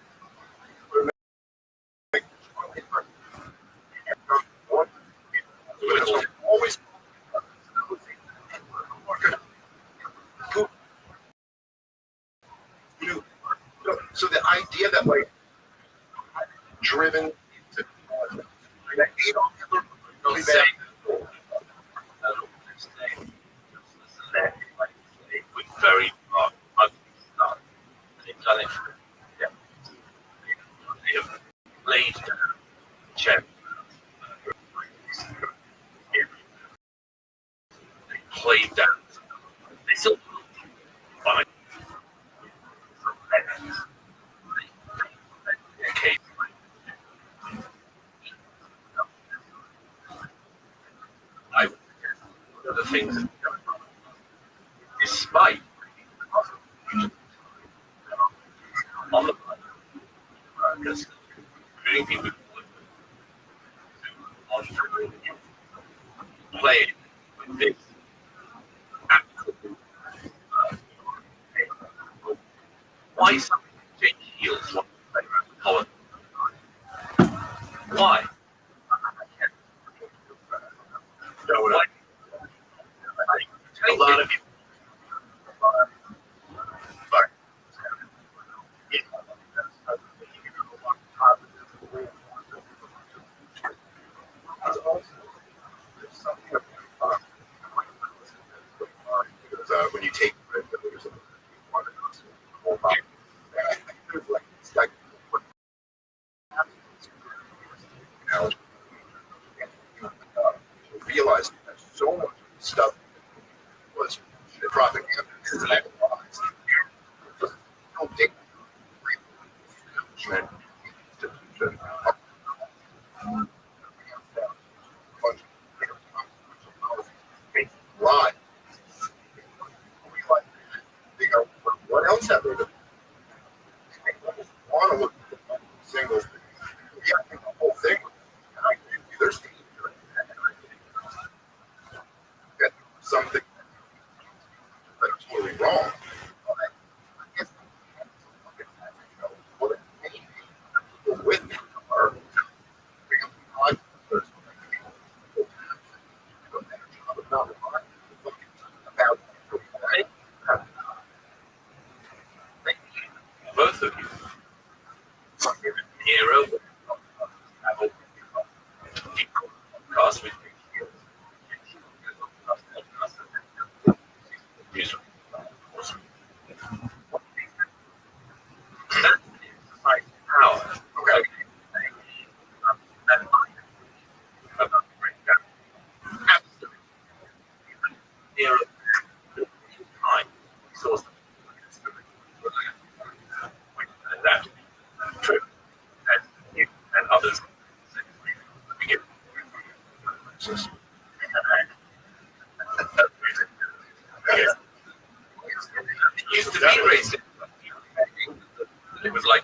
always so the idea that like driven to that Adolf Hitler really bad. With very ugly stuff. They've done it. Yeah. They have laid down check. They played down. They still find okay. I one of the things that despite on the because many people on play with this absolute why something change heels why? Why? A lot of people but when you take realize that so much stuff was propaganda. Don't take lie. They go, what else have they done? Want to look at the single the whole thing. And I think there's something that's totally wrong. What people with me are about source that trip and others. It used to be racist. It was like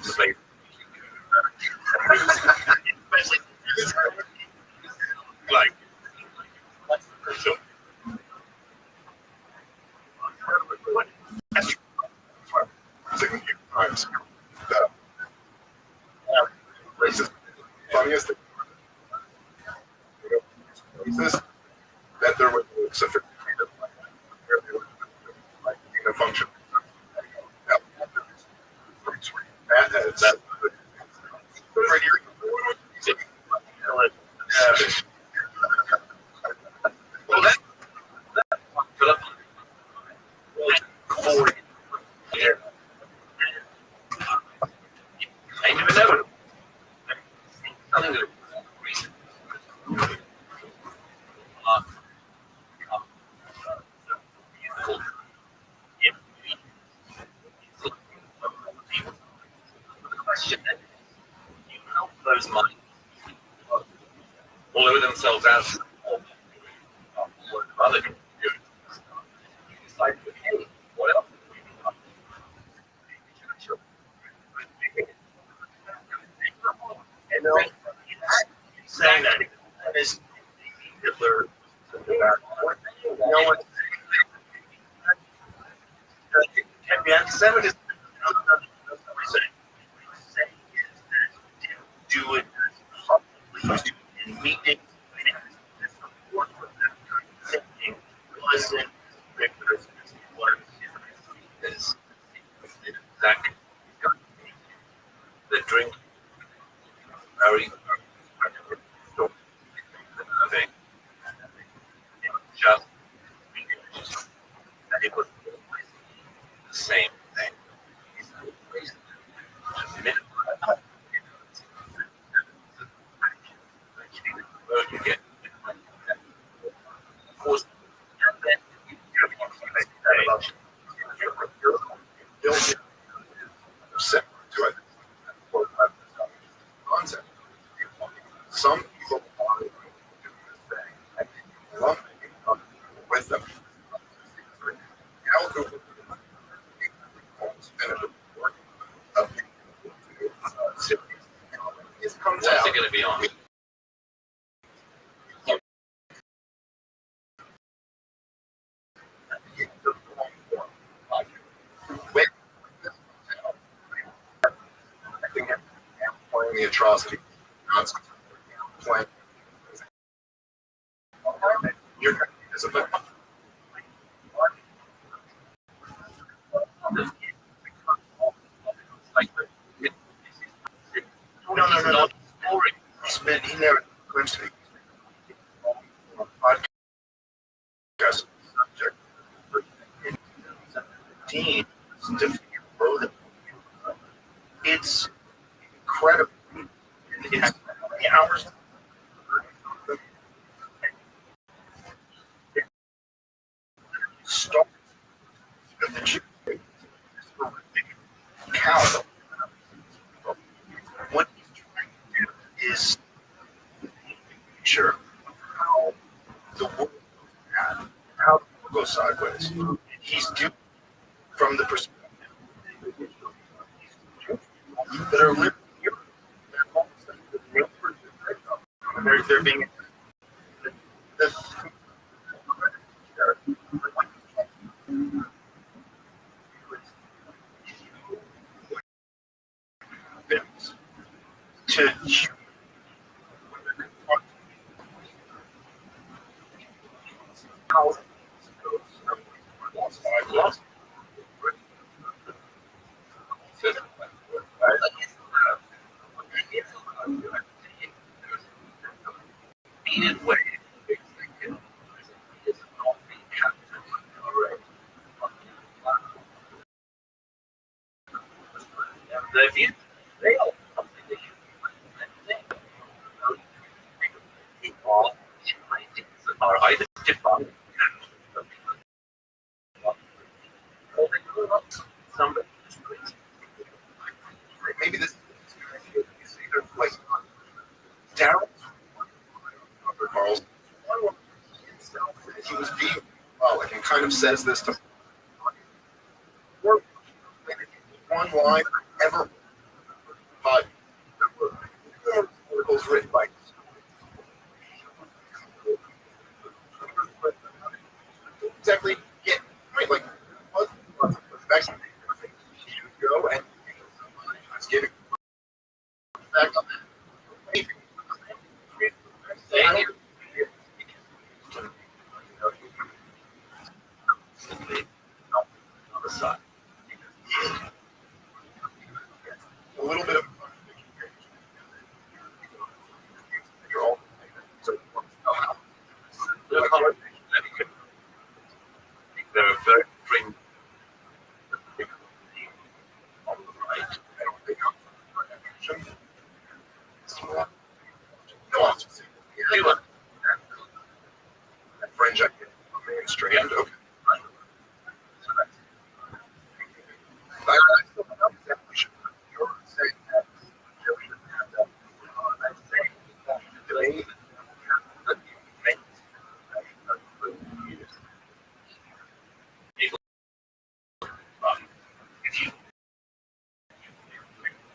slave. Like so. Times. Racist. Funniest thing. Racist. That there was sophisticated a function. That has that. Right here. Well, that Philip. Corey. Yeah. I never know. Nothing to reason. Question that you help those minds all over themselves out of what other people do. You decide, hey, what else? And saying that is Hitler. No one can be anti-Semitism. Do it publicly in meetings. Listen, is exactly the drink. Very thing. Just it was the same thing. You get, of course, some people are doing this thing. I love it with them. What's it going to be on? Playing the atrocity. Playing. You're as a no. He never claims to be on podcast subject. 17 it's incredible. It's the hours. Stop the Jew count. What he's trying to do is sure how the world how the world goes sideways. He's doing from the perspective that are living here. They're being to way. The view, they all are either different he was being symbolic and kind of says this to one line ever but there were articles written by exactly get right like back go and let's get it back up. On the side. A little bit of you're all so They're very free on the right. I don't think I'm nuance. That fringe I get from the straight end. Okay. You're saying that Joe should have that. I'm saying that delay If you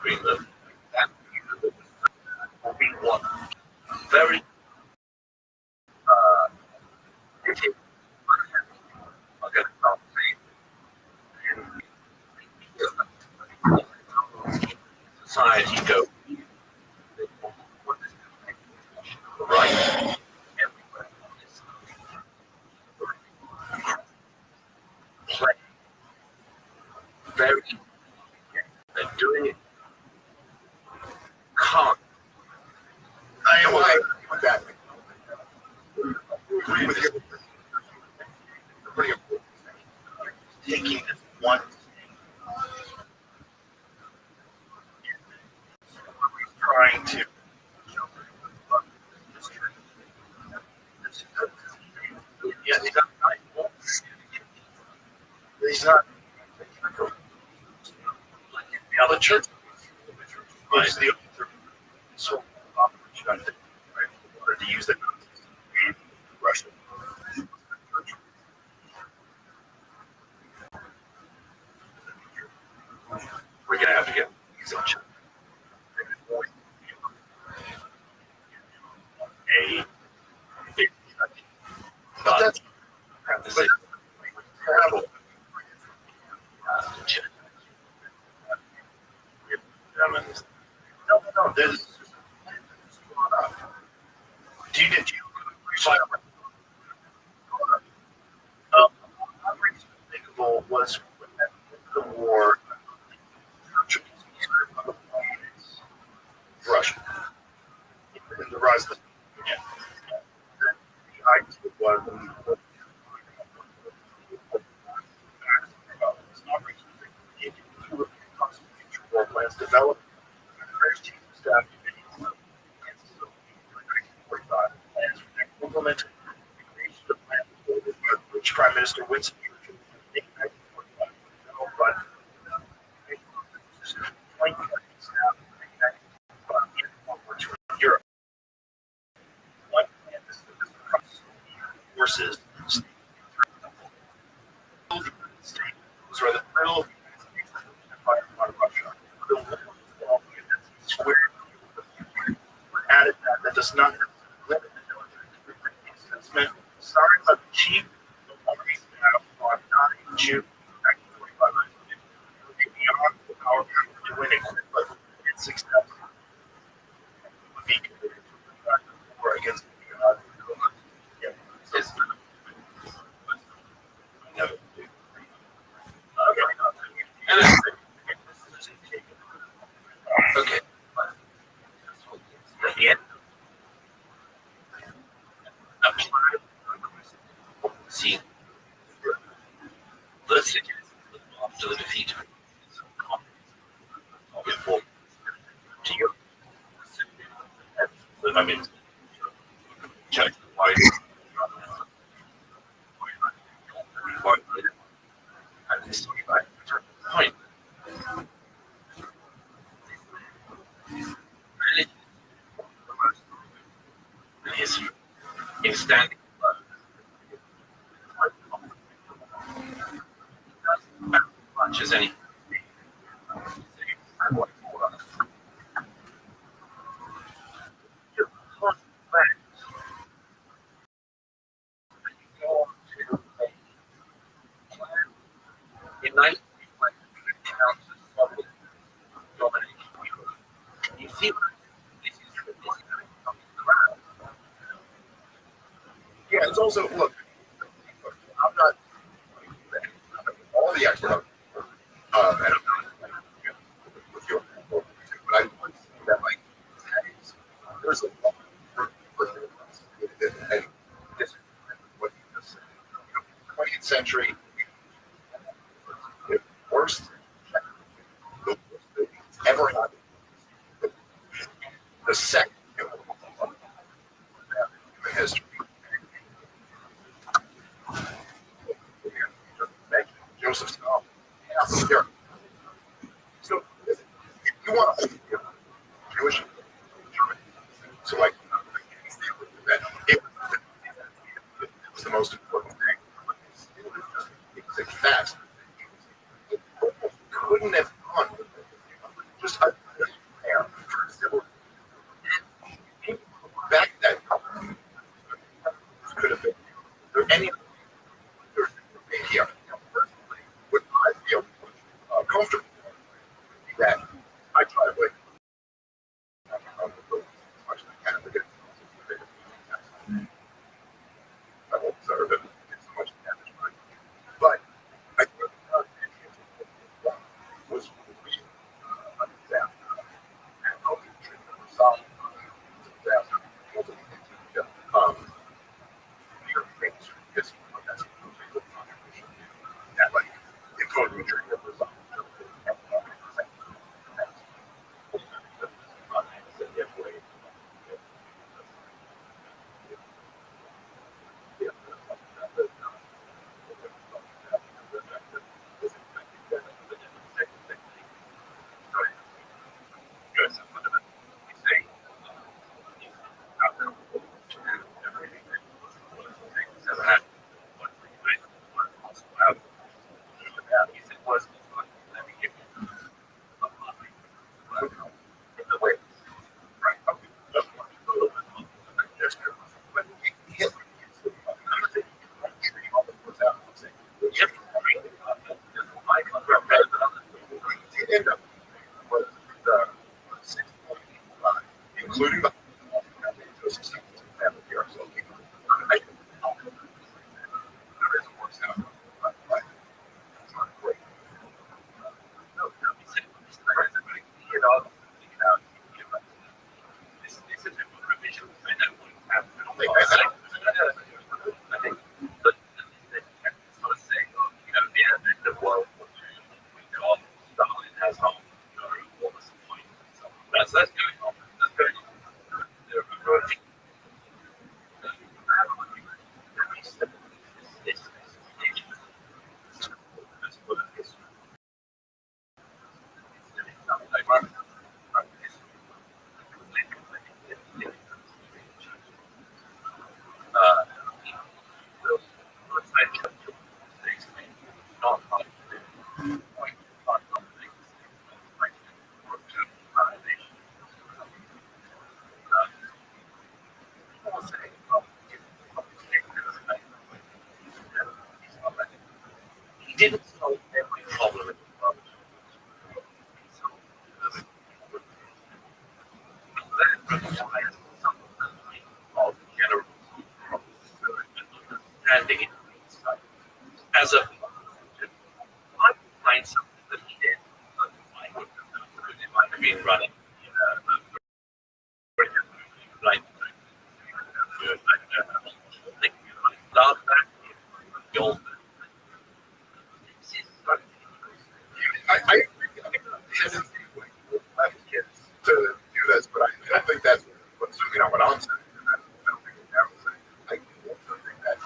agree that that will be one very if you are going to start saying society go right everywhere play very they're doing it calm. I agree with that. I agree with you. Pretty important. Taking this one trying to yeah, he's not like the other church. Is the other so wanted to use the Russian. We're gonna have to get these on check. A big But that's have to say travel. No, there's do you sign up? Unthinkable was when the war Russia. And the rise of the idea was future war plans developed. Chief of Staff plans implemented the creation of plan which Prime Minister Winston Churchill but Europe. One forces was rather thrilled by Russia. Square added that does not limit the military assessment. Starting by the chief of army staff on 9 June 1945. Beyond the power to win it, but its success would be considered to war against the United States. Okay. Yet, apply see the city after the defeat before to Europe. I mean, check why. And this point. His in standing much as any. In 19 you see this is around. Yeah, it's also look. I'm not all the expert, and I'm not with your but I would say that like there's a lot and this what you just said. 20th century, the worst thing that's ever happened. The second in history. Joseph Stalin. Here. So if you want to Jewish German, so like that it was the most important thing. It was just it's fast. It couldn't have gone just a there for civil. Back then could have been there any here. Would I feel comfortable that I try to wait as much as I can to get I won't observe it so much damage, but I think was really an example and how we treat solve your things is that's a good contribution. That like it totally treat the result. Including the That's good. That's good. He didn't solve every problem in the world. As a, I would find something that he did. I would it might have been running. Right. I hesitate when I have kids to do this, but I think that's what's what I'm saying. I don't think it's ever saying. I also think that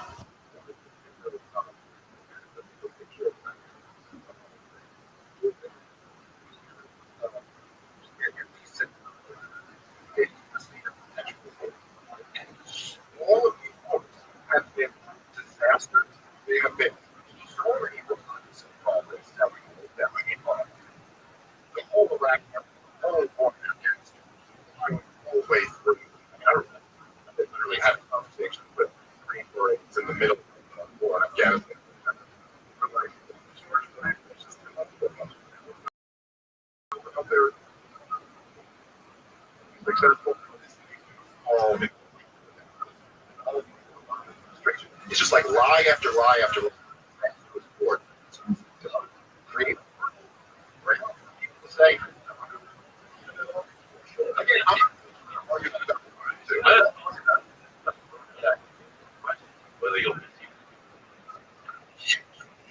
all of these books have been disasters. They have been so many books of progress that we hold down. just like lie after lie after lie. Create, right? People say, again, I'm arguing about whether you'll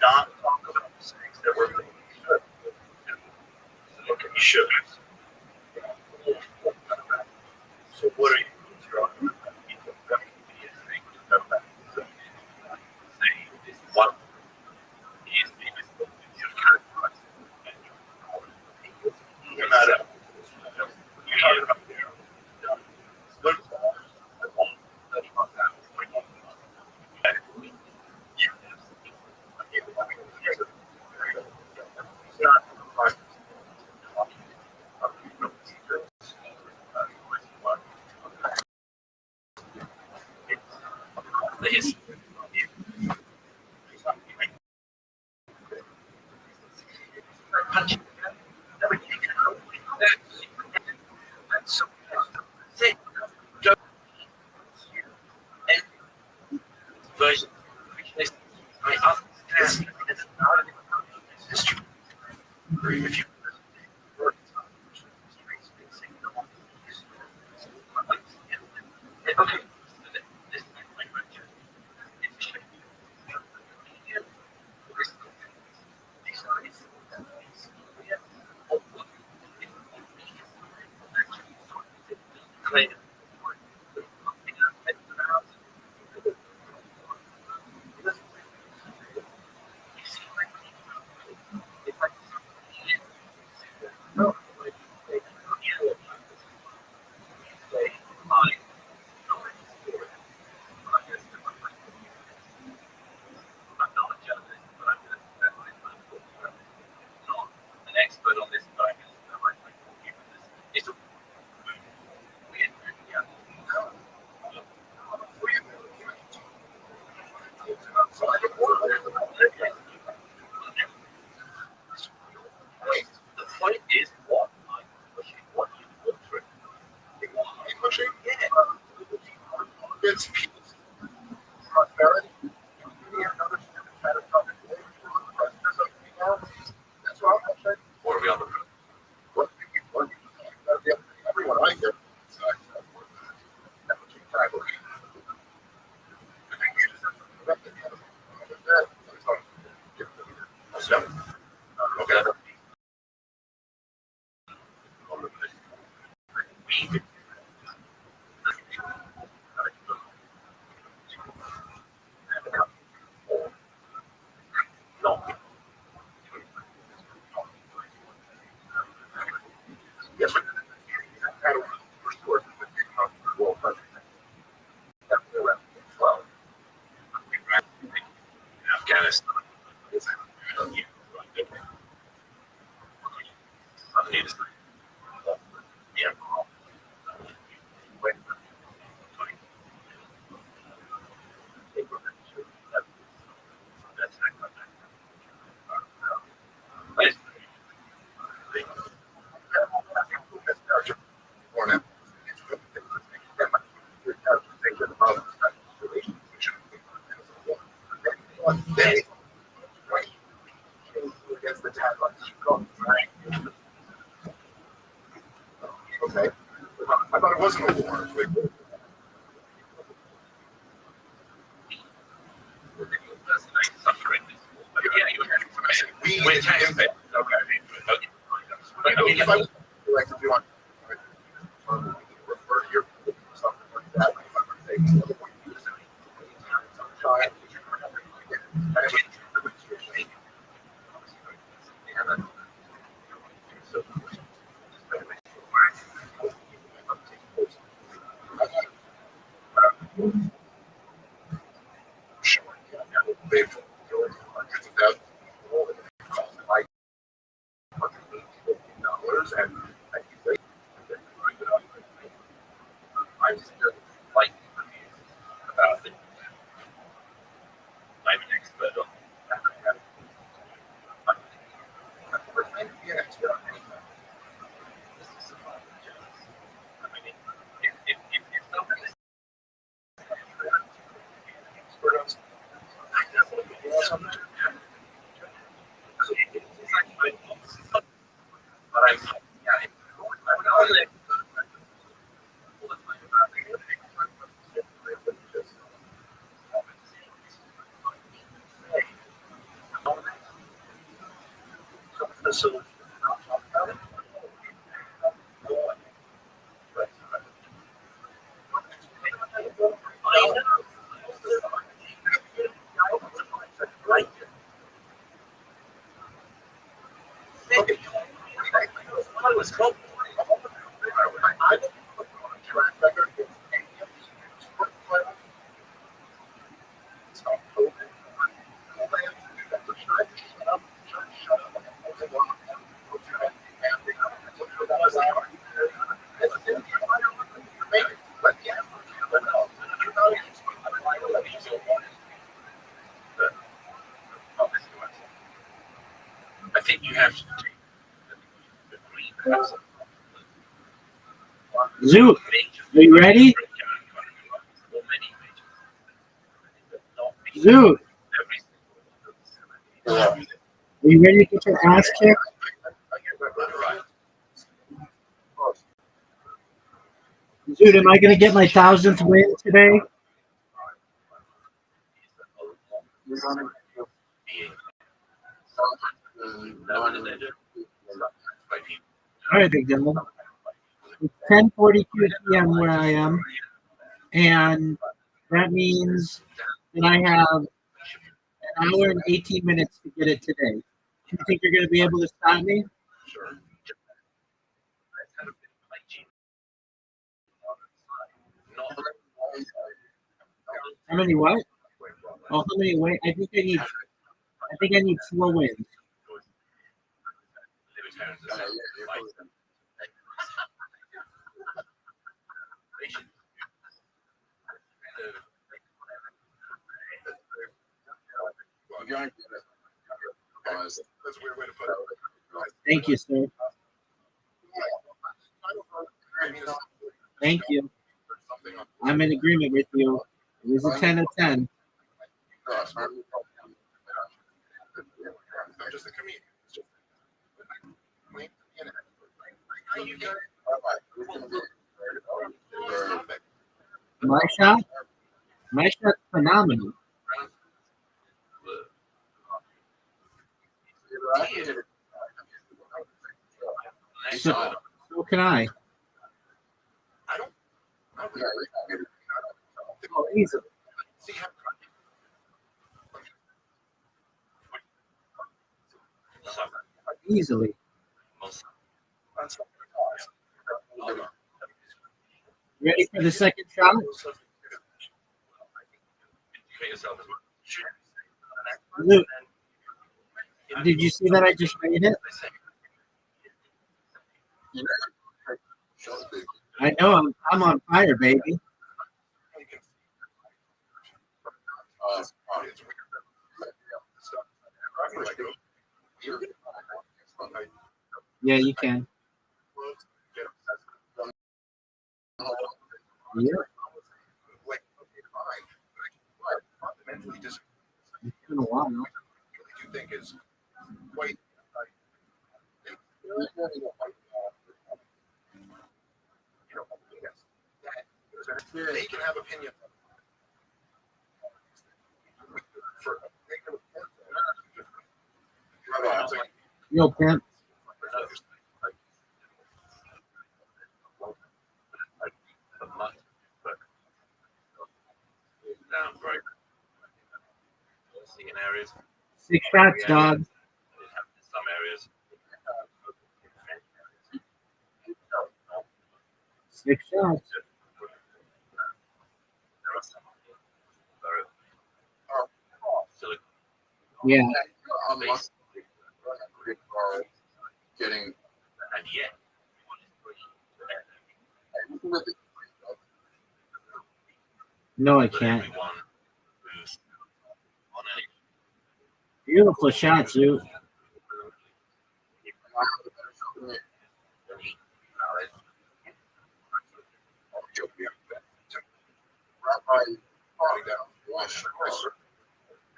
not talk about mistakes that were made. Okay, you should. So what are you talking about? What is you're not a version. I understand it's not history. If you okay. The point is what I'm pushing, what you put through. Pushing, it's people's prosperity. That's what I'm saying. Or we on the road. What everyone I hear besides that much tribal. I think you just have to correct it. Okay. No. Yes, but Afghanistan. Yeah. Against the Taliban, right? Okay. I thought it wasn't a war. We're taxpayers. Okay. I mean, if I would like to do on refer to your something like that, if I would say, they've hundreds of thousands of people, and it costs like $180 and I think you have to take the green. Zoot, are you ready? Zoot, are you ready to get your ass kicked? Zoot, am I going to get my 1,000th win today? All right, big devil. It's 10:42 p.m. where I am, and that means that I have an hour and 18 minutes to get it today. Do you think you're going to be able to stop me? How many what? Oh, how many wins? I think I need 4 wins. Thank you, sir. Thank you. I'm in agreement with you. It was a 10 of 10. My shot? My shot's phenomenal. So can I. Oh, easily. Easily. Ready for the second shot? Luke, did you see that I just made it? I know I'm on fire, baby. Yeah, you can. Yeah. It's been a while. They can have opinions. Yo, pimp. Areas. 6 shots, dog. Some areas. 6 shots. Yeah. Getting And yet, No, I can't. everyone who's on a Beautiful shots, you.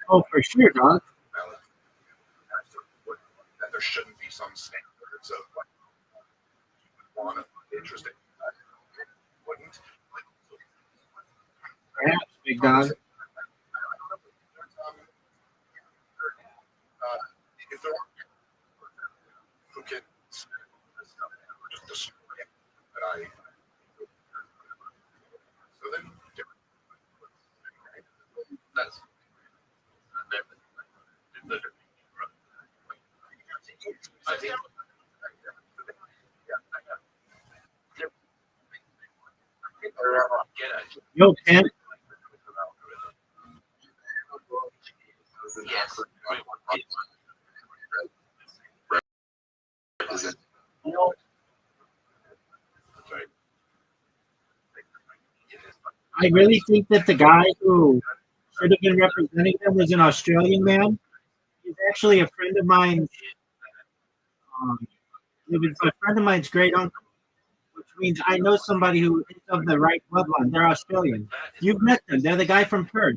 Oh, for sure, dog. there shouldn't be some standards of like you would want to be interested. Wouldn't. Perhaps, big dog. If there are who can just destroy it, that I so then that's I think Yo, Ken. Yes. I really think that the guy who should have been representing them was an Australian man. He's actually a friend of mine. It was a friend of mine's great uncle, which means I know somebody who is of the right bloodline. They're Australian. You've met them. They're the guy from Perth.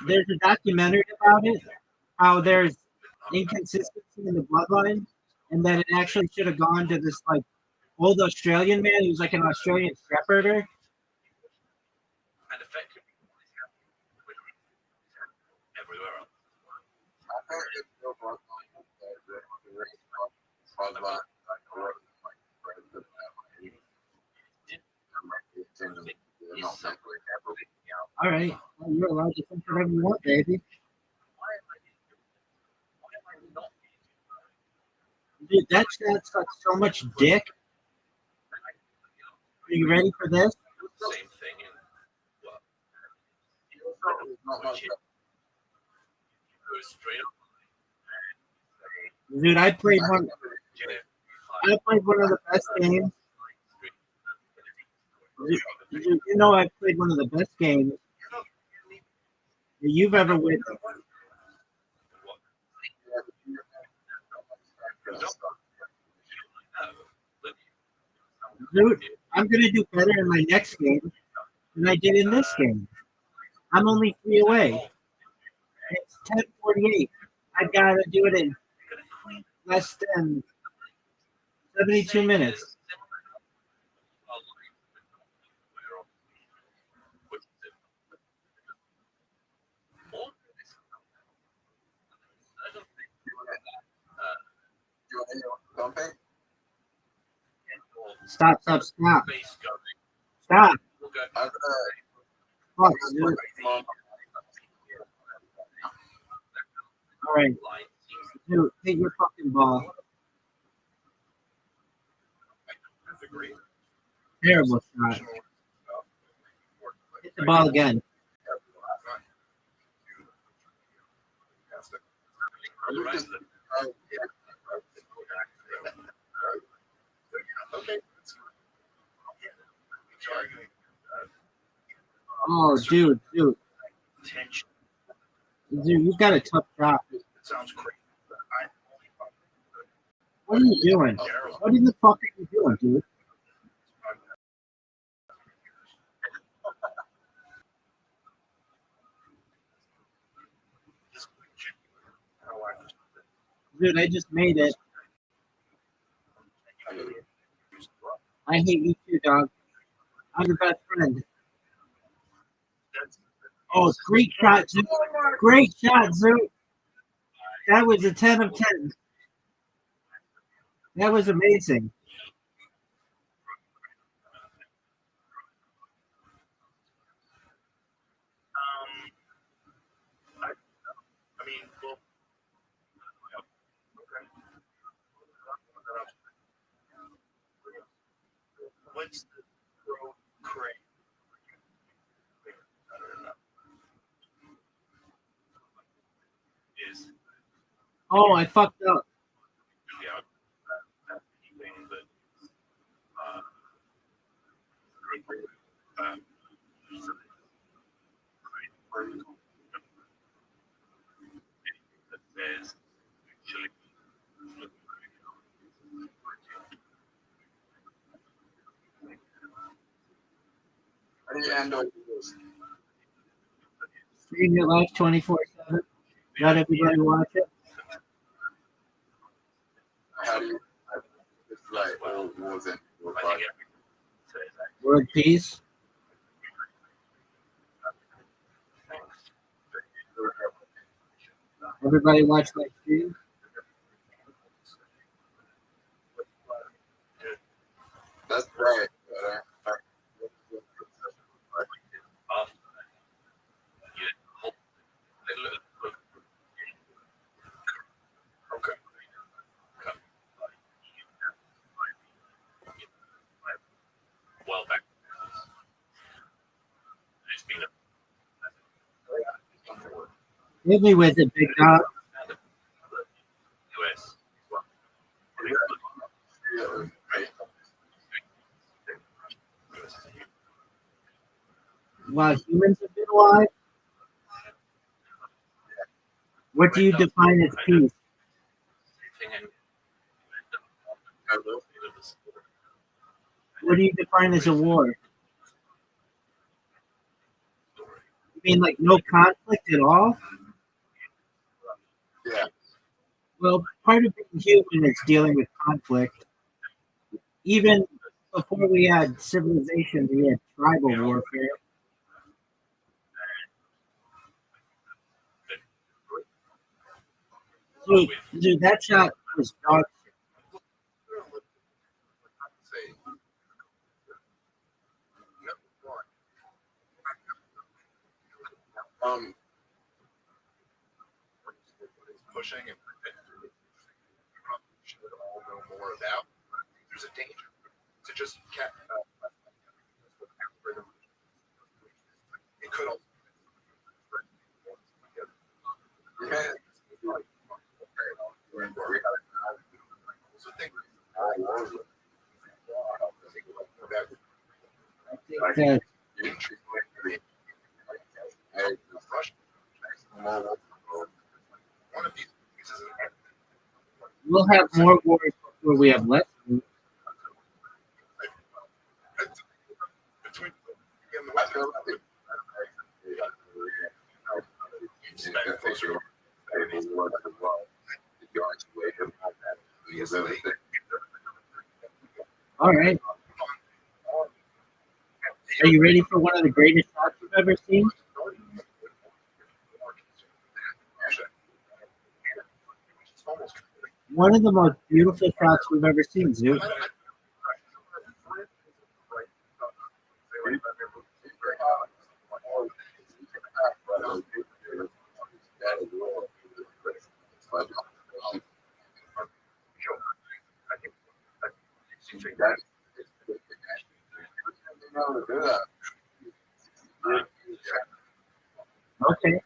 There's a documentary about it, how there's inconsistency in the bloodline, and that it actually should have gone to this like old Australian man who's like an Australian shepherd. And effectively, everywhere else. All right, well, you're allowed to think whatever you want, baby. Dude, that chat's got so much dick. Are you ready for this? Same thing in go straight up. Dude, I played one of the best games. You know, I played one of the best games that you've ever witnessed. Dude, I'm gonna do better in my next game than I did in this game. I'm only 3 away. It's 10:48. I've got to do it in less than 72 minutes. Stop. Stop. Fuck, dude. All right. Dude, take your fucking ball. Terrible shot. Hit the ball again. Oh, dude. Dude, you've got a tough shot. Sounds crazy. What are you doing? What in the fuck are you doing, dude? Dude, I just made it. I hate you too, dog. I'm your best friend. Oh, great shot, Zoo. Great shot, Zoo. That was a 10 of 10. That was amazing. I mean, well, what's the pro crane? I don't know. Is Oh, I fucked up. yeah, thing that that says actually Stream your life 24/7. Let everybody watch it. How do you? It's like old wars and I think every World peace. Everybody watch my stream. That's right. Okay. Well back. It's been Hit me with it, big dog. US. While humans have been alive, what do you define as peace? What do you define as a war? You mean like no conflict at all? Yeah. Well, part of being human is dealing with conflict. Even before we had civilization, we had tribal warfare. Dude, that shot was dog shit. Pushing and should all know more about. There's a danger to just it could also so think I think that one of these pieces we'll have more wars before we have less. between All right. Are you ready for one of the greatest shots you've ever seen? One of the most beautiful shots we've ever seen, dude. Okay.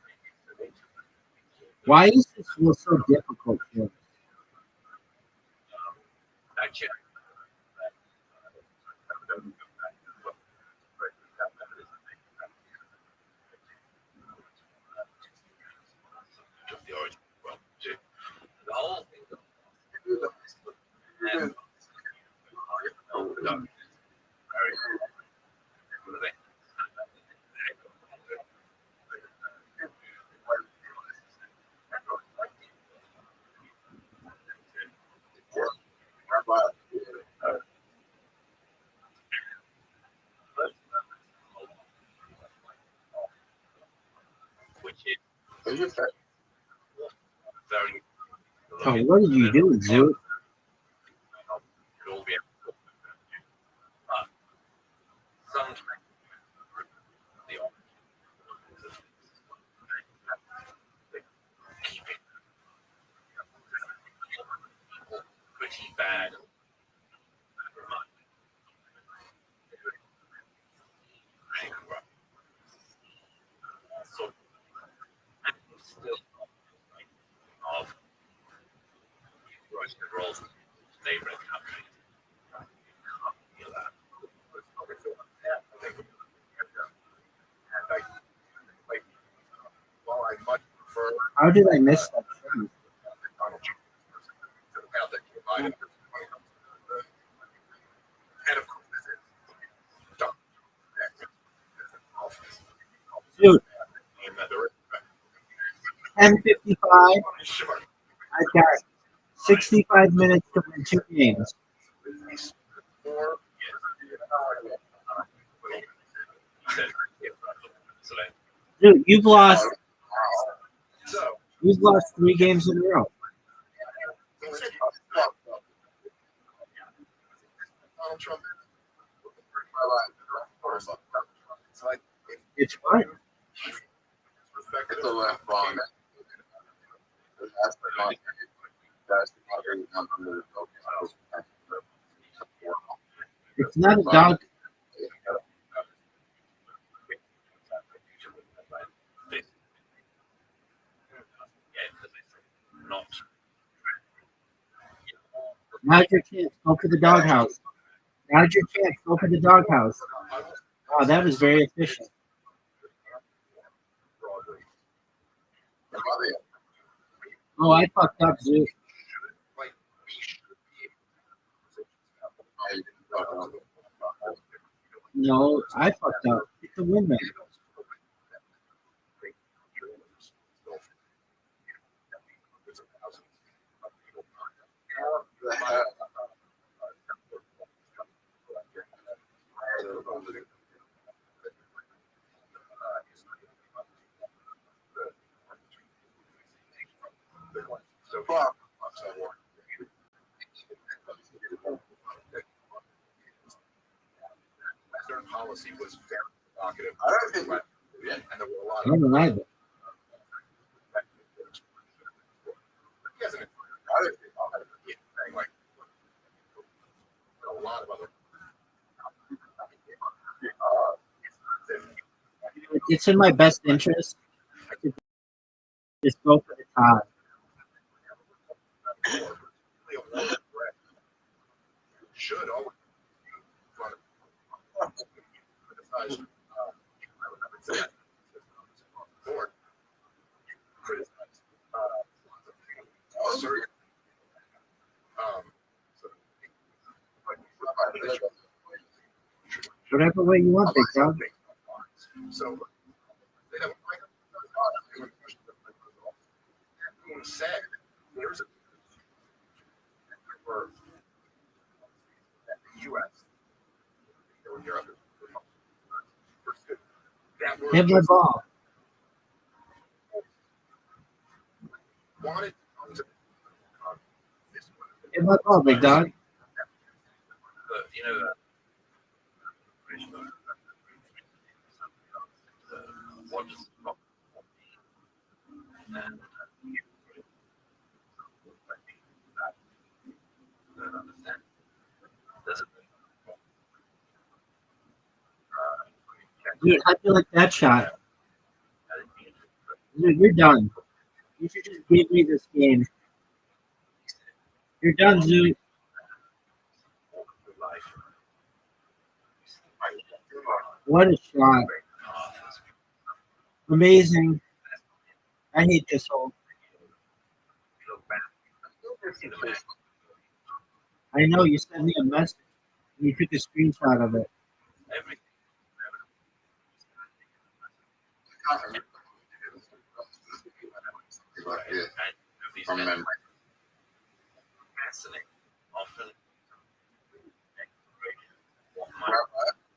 Why is this feel so difficult for us? The whole thing. Which is very. Oh, what are you doing, Zoo? It'll be sometimes keep it pretty bad. So still of Russian roles neighboring countries. Feel that. Well, I much prefer How did I miss that thing? and of course this is Dude, another 10:55. Sure. I've got 65 minutes to win 2 games. Or Dude, you've lost so 3 games in a row. Donald Trump. It's fine. It's a left wrong. It's not a dog. not Now's your chance. Go for the doghouse. Now's your chance. Go for the doghouse. Wow, that was very efficient. Oh, I fucked up, Zoo. No, I fucked up. It's the windmill. So far, Western policy was very provocative. I don't think And there were a lot I don't know either. he hasn't saying like a lot of other It's in my best interest to just go for the tie. should always criticize board. Criticize sorry. Whatever way you want, big dog. So they have said there's a for the U.S. or Europe that were Hit my ball. wanted to this Hit my ball, big dog. you know what is and Dude, how'd you like that shot? Dude, you're done. You should just give me this game. You're done, Zoo. What a shot. Amazing. I hate this hole. I know you sent me a message. You took a screenshot of it. From memory.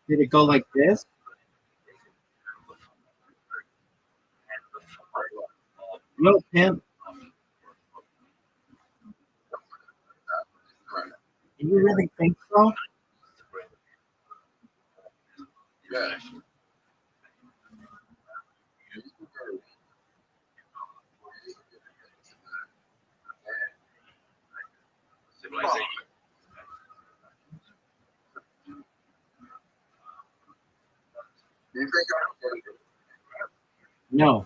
Did it go like this? No, Pimp. Do you really think so? Yeah. Civilization. Do you think No.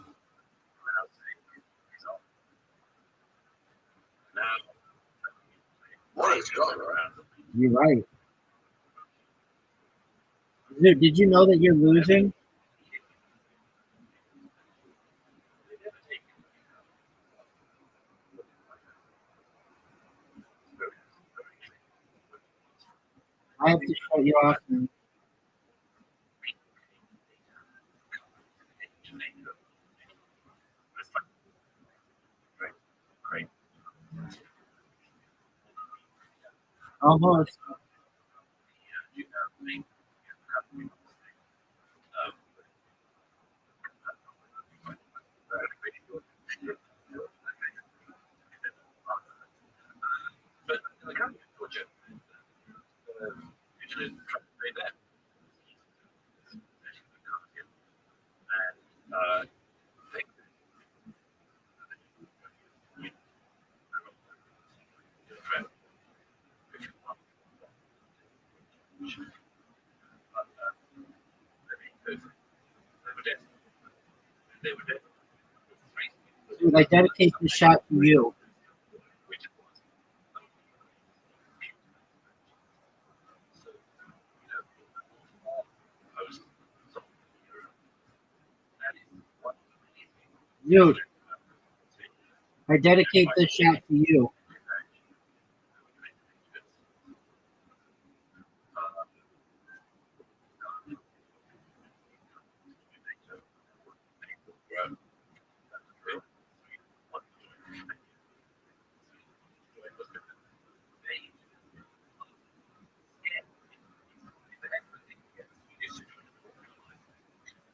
what is going on? You're right. Dude, did you know that you're losing? I have to shut you off. And Almost. But in the county of Georgia, usually try to say that. And think they were dead. Dude, I dedicate this shot to you. Dude, I dedicate this shot to you.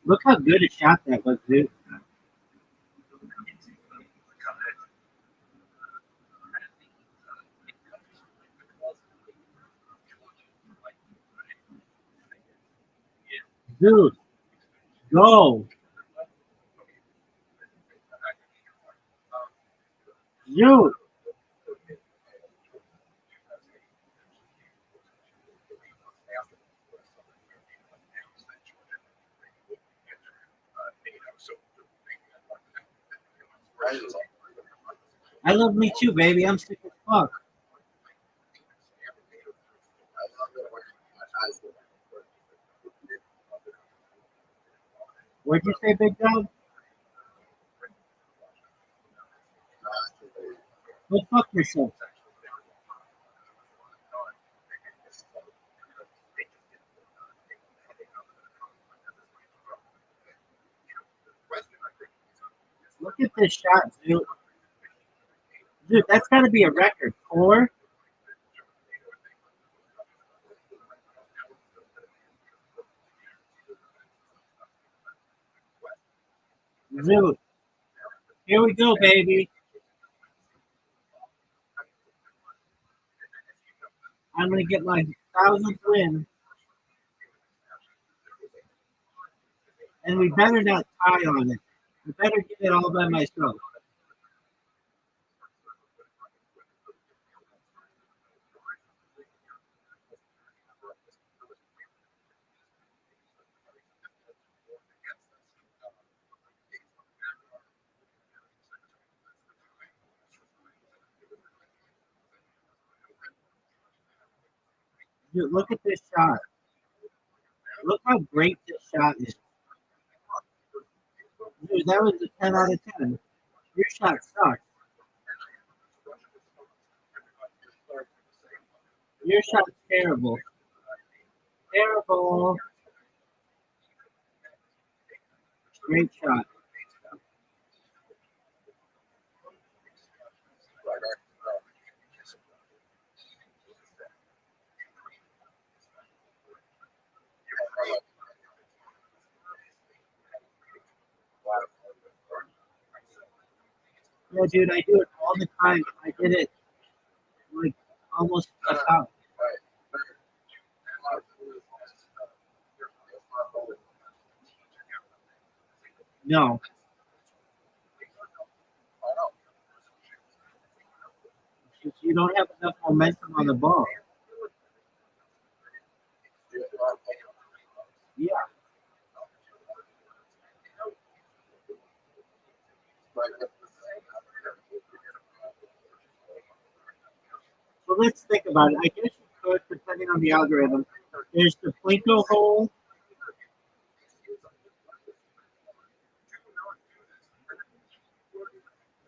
Look how good a shot that was, dude. Dude, go. Dude. I love me too, baby. I'm sick as fuck. What'd you say, Big Dog? Go fuck yourself. Look at this shot, dude. Dude, that's got to be a record. 4. Dude, here we go, baby. I'm going to get my 1,000th win. And we better not tie on it. We better get it all by myself. Dude, look at this shot. Look how great this shot is. Dude, that was a 10 out of 10. Your shot sucks. Your shot's terrible. Terrible. Great shot. Yeah, dude, I do it all the time. I did it like almost a time. No. You don't have enough momentum on the ball. Yeah. So let's think about it. I guess you could, depending on the algorithm. There's the Plinko hole.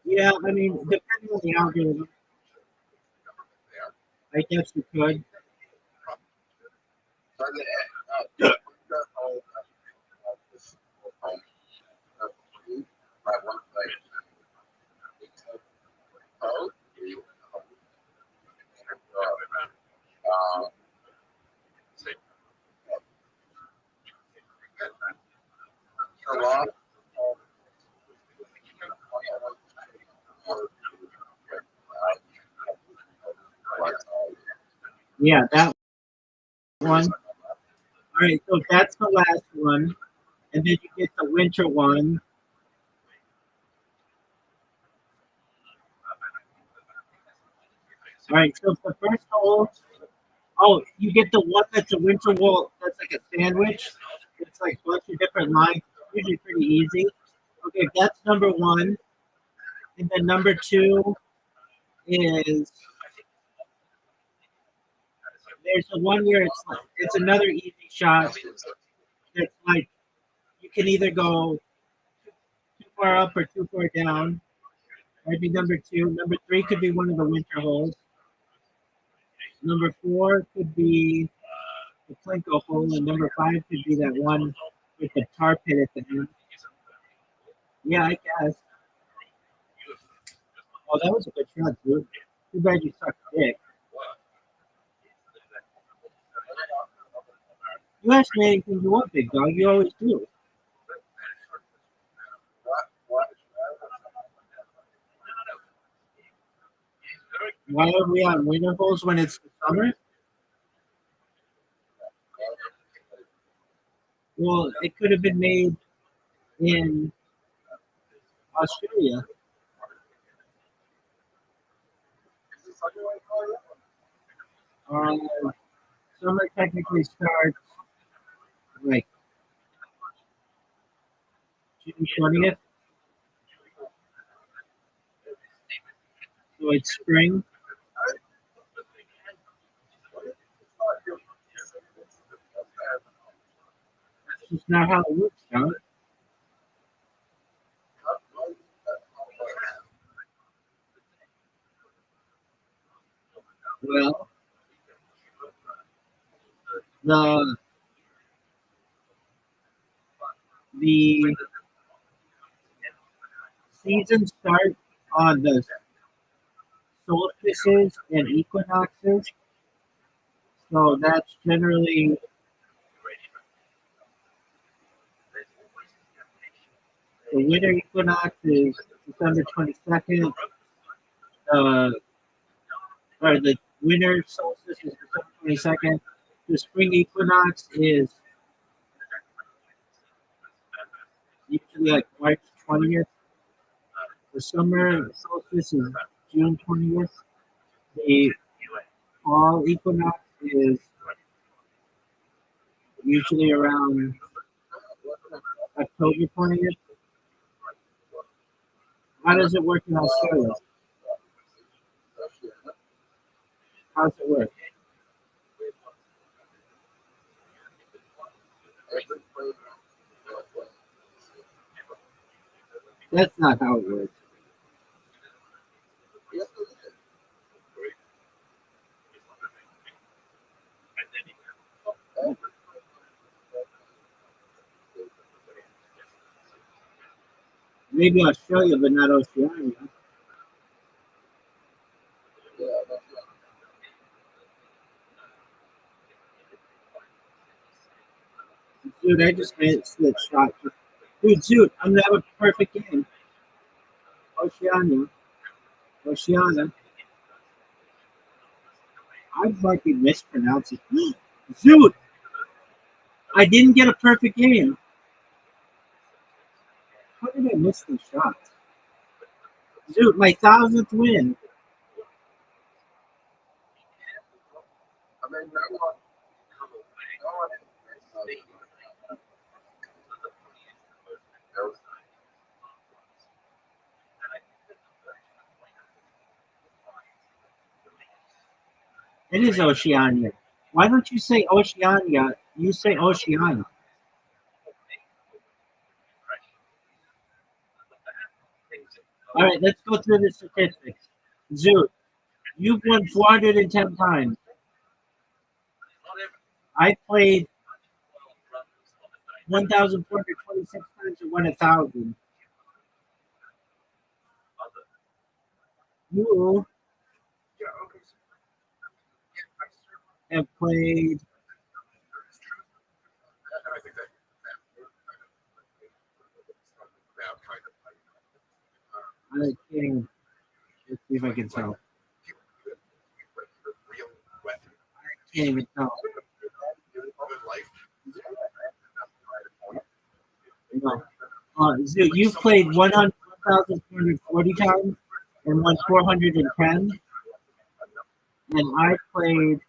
Yeah, I mean, depending on the algorithm, I guess you could. Yeah, that one. All right, so that's the last one, and then you get the winter one. All right, so the first hole. Oh, you get the one that's a winter wool. That's like a sandwich. It's like a bunch of different lines. Usually pretty easy. Okay, that's number one, and then number two is there's the one where it's another easy shot. It's like you can either go too far up or too far down. That'd be number two. Number three could be one of the winter holes. Number four could be the Plinko hole, and number five could be that one with the tar pit at the end. Yeah, I guess. Oh, that was a good shot, dude. Too bad you suck dick. You ask me anything you want, big dog. You always do. Why are we on winter holes when it's the summer? Well, it could have been made in Australia. Summer technically starts like June 20th, so it's spring. That's just not how it works, John. Well, the seasons start on the solstices and equinoxes. So that's generally the winter equinox is December 22nd. Or the winter solstice is December 22nd. The spring equinox is usually like March 20th. The summer solstice is June 20th. The fall equinox is usually around October 20th. How does it work in Australia? How does it work? That's not how it works. Maybe Australia, but not Oceania. Dude, I just made a split shot. Dude, I'm gonna have a perfect game. Oceania. I might be mispronouncing. Dude, I didn't get a perfect game. How did I miss the shot? Dude, my 1000th win. It is Oceania. Why don't you say Oceania? You say Oceania. All right, let's go through the statistics. Zoot, you've won 410 times. I played 1,426 times and won 1,000. You have played. I can't. Let's see if I can tell. can't even tell. No. Zoo, you've played 1,440 times and won 410, and I played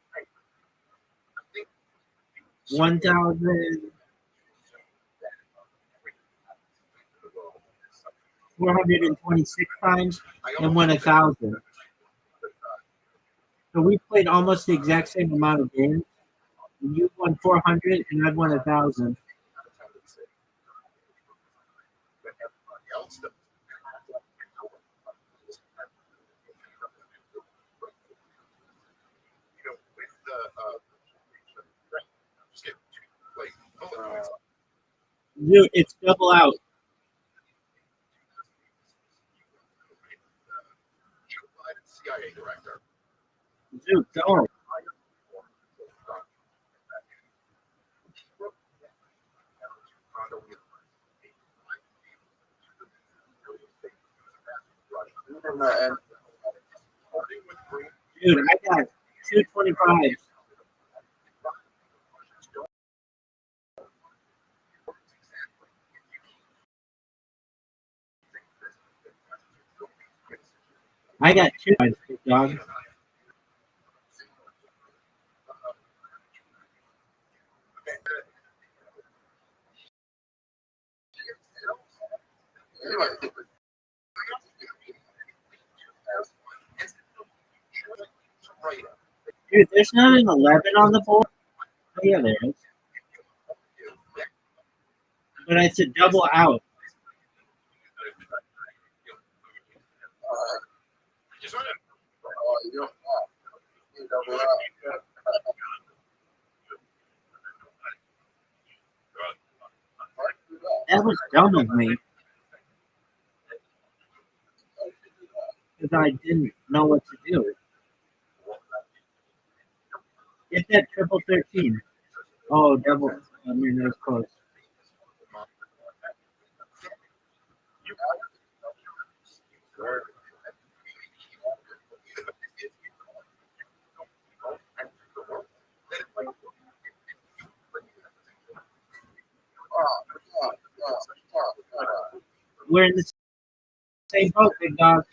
1,426 times and won 1,000. So we played almost the exact same amount of games. You won 400 and I've won 1,000. Dude, it's double out. CIA director. Dude, don't. Dude, I got 225. I got 2, dog. Dude, there's not an 11 on the board. Oh, yeah, there is. But it's a double out. That was dumb of me. Because I didn't know what to do. Get that triple 13. Oh, double. I mean, that was close. We're in the same boat, big dog.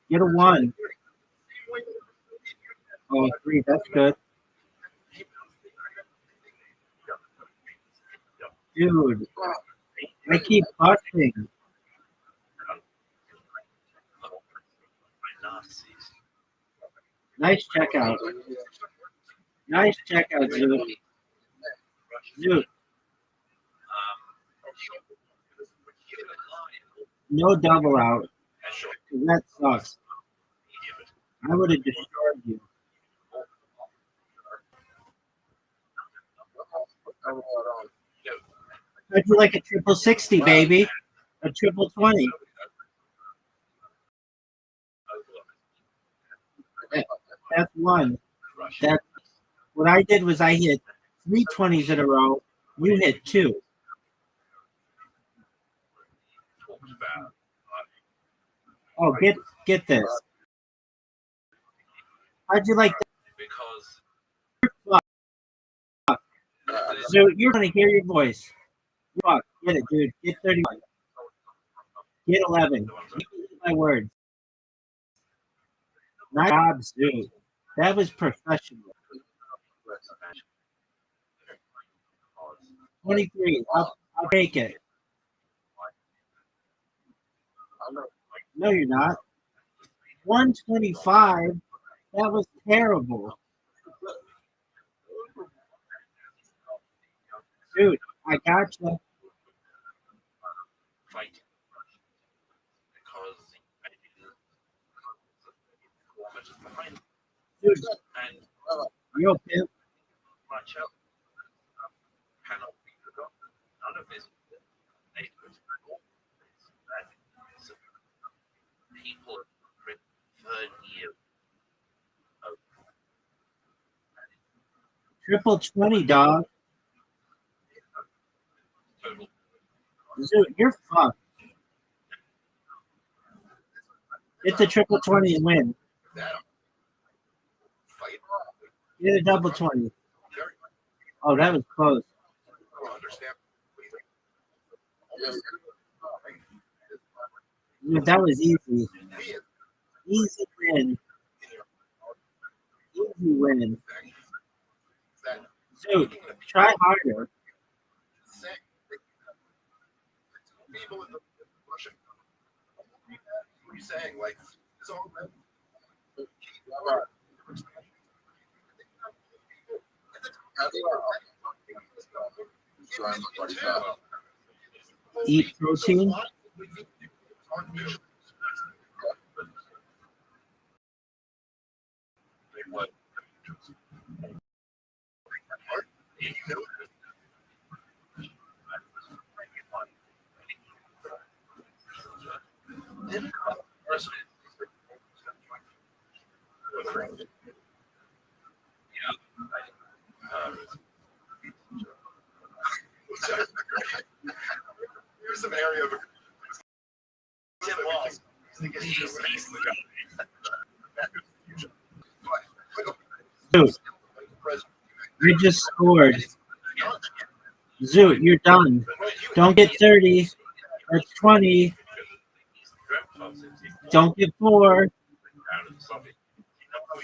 Get a 1. Oh, 3. That's good. Dude, I keep busting. Nice checkout. Nice checkout, Dude. Dude. No double out. That sucks. I would have destroyed you. How'd you like a triple 60, baby? A triple 20. That's 1. That what I did was I hit 3 20s in a row. You hit 2. Oh, get this. How'd you like that? So you're gonna hear your voice. Fuck, get it, dude. Get 31. Get 11. My words. Nice job, dude. That was professional. 23. I'll take it. No, you're not. 125. That was terrible. Dude, I got you. Dude, real pimp. Triple 20, dog. Dude, you're fucked. It's a triple 20 and win. Get a double 20. Very Oh, that was close. well understand. Dude, that was easy. Easy win. Easy win. Dude, try harder. People in the Russian. What are you saying? Like, it's all that. Eat protein. Here's some area of Dude, you just scored. Zoot, you're done. Don't get 30. That's 20. Don't get 4.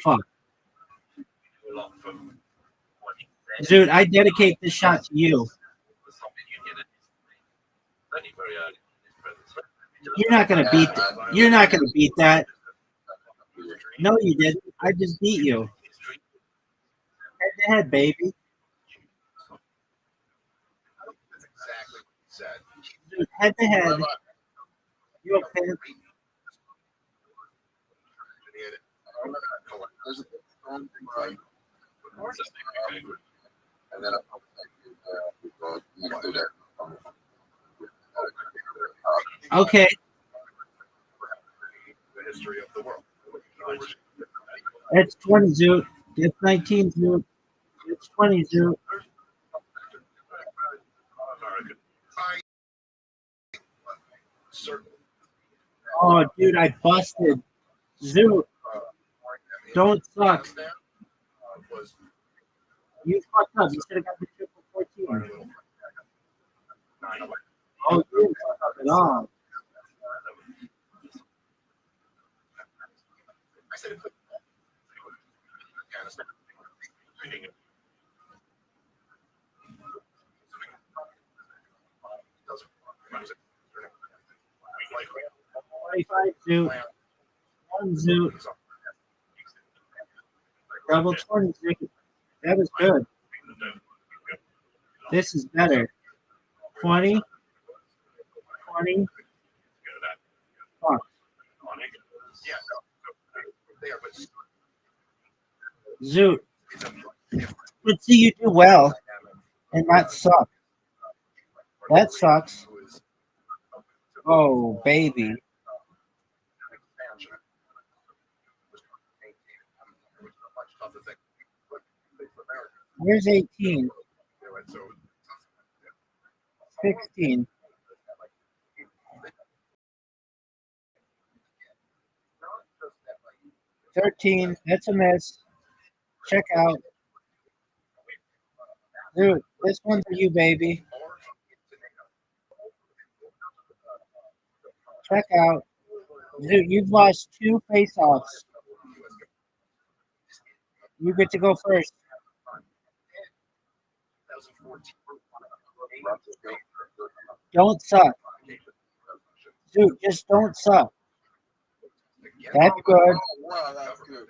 Fuck. Dude, I dedicate this shot to you. You're not gonna beat that. You're not gonna beat that. No, you didn't. I just beat you. Head to head, baby. That's exactly what he said. Dude, head to head. You okay? And then Okay. the history of the world. That's 20, Zoot. That's 19, Zoot. That's 20, Zoot. Oh, dude, I busted. Zoot, don't suck. You fucked up. You should have got the triple 14. Oh, you didn't fuck up at all. I said it. Twenty-five Zoot. 1 Zoot. Double 20 Zoot. That was good. This is better. 20. 20. Fuck. Zoot. Let's see you do well and not suck. That sucks. Oh, baby. Where's 18? 16. 13. That's a miss. Check out. Dude, this one's for you, baby. Check out. Dude, you've lost 2 face-offs. You get to go first. Don't suck. Dude, just don't suck. That's good. Wow, that's good.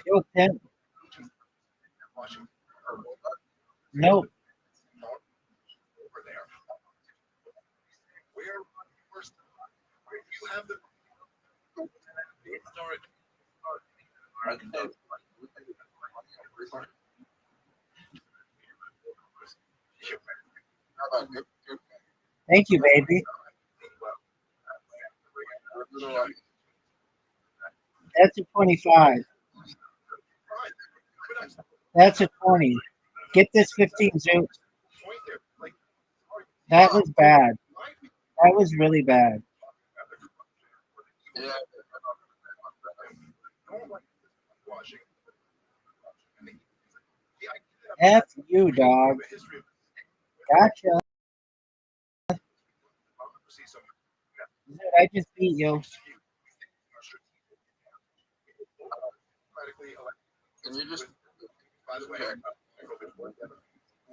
Yo, Ken. Nope. You have the Thank you, baby. That's a 25. That's a 20. Get this 15, Zoot. That was bad. That was really bad. F you, dog. Gotcha. Zoot, I just beat you. Can you just?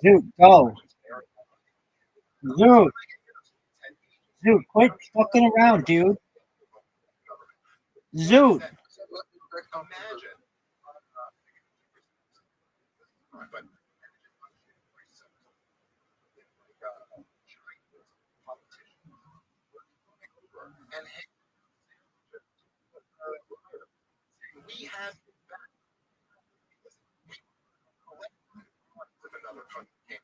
Zoot, go. Zoot. Zoot, quit fucking around, dude. Zoot. We have another country came.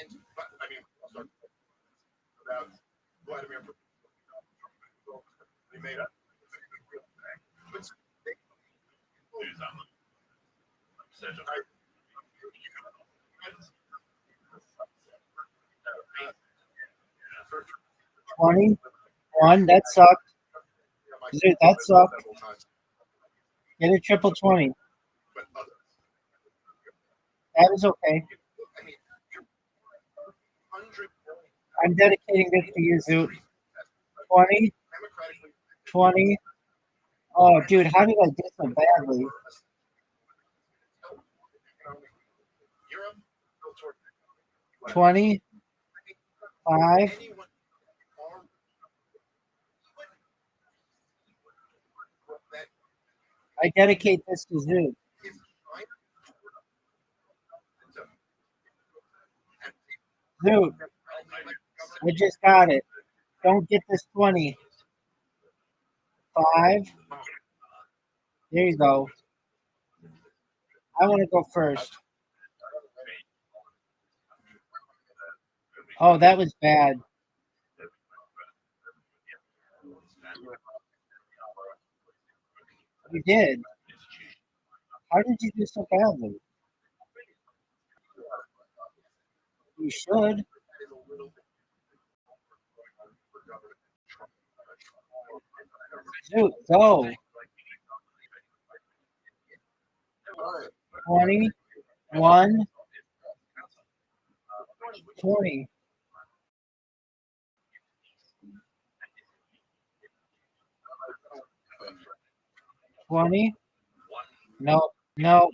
And but I mean about Vladimir Putin. They made up. But for 21. That sucked. Zoot, that sucked. Get a triple 20. That was okay. I'm dedicating this to you, Zoot. 20. 20. Oh, dude, how did I do so badly? 20. 5. I dedicate this to Zoot. Zoot, I just got it. Don't get this 20. 5. There you go. I want to go first. Oh, that was bad. You did. How did you do so badly? You should. Zoot, go. 20. 1. 20. 20. No, no.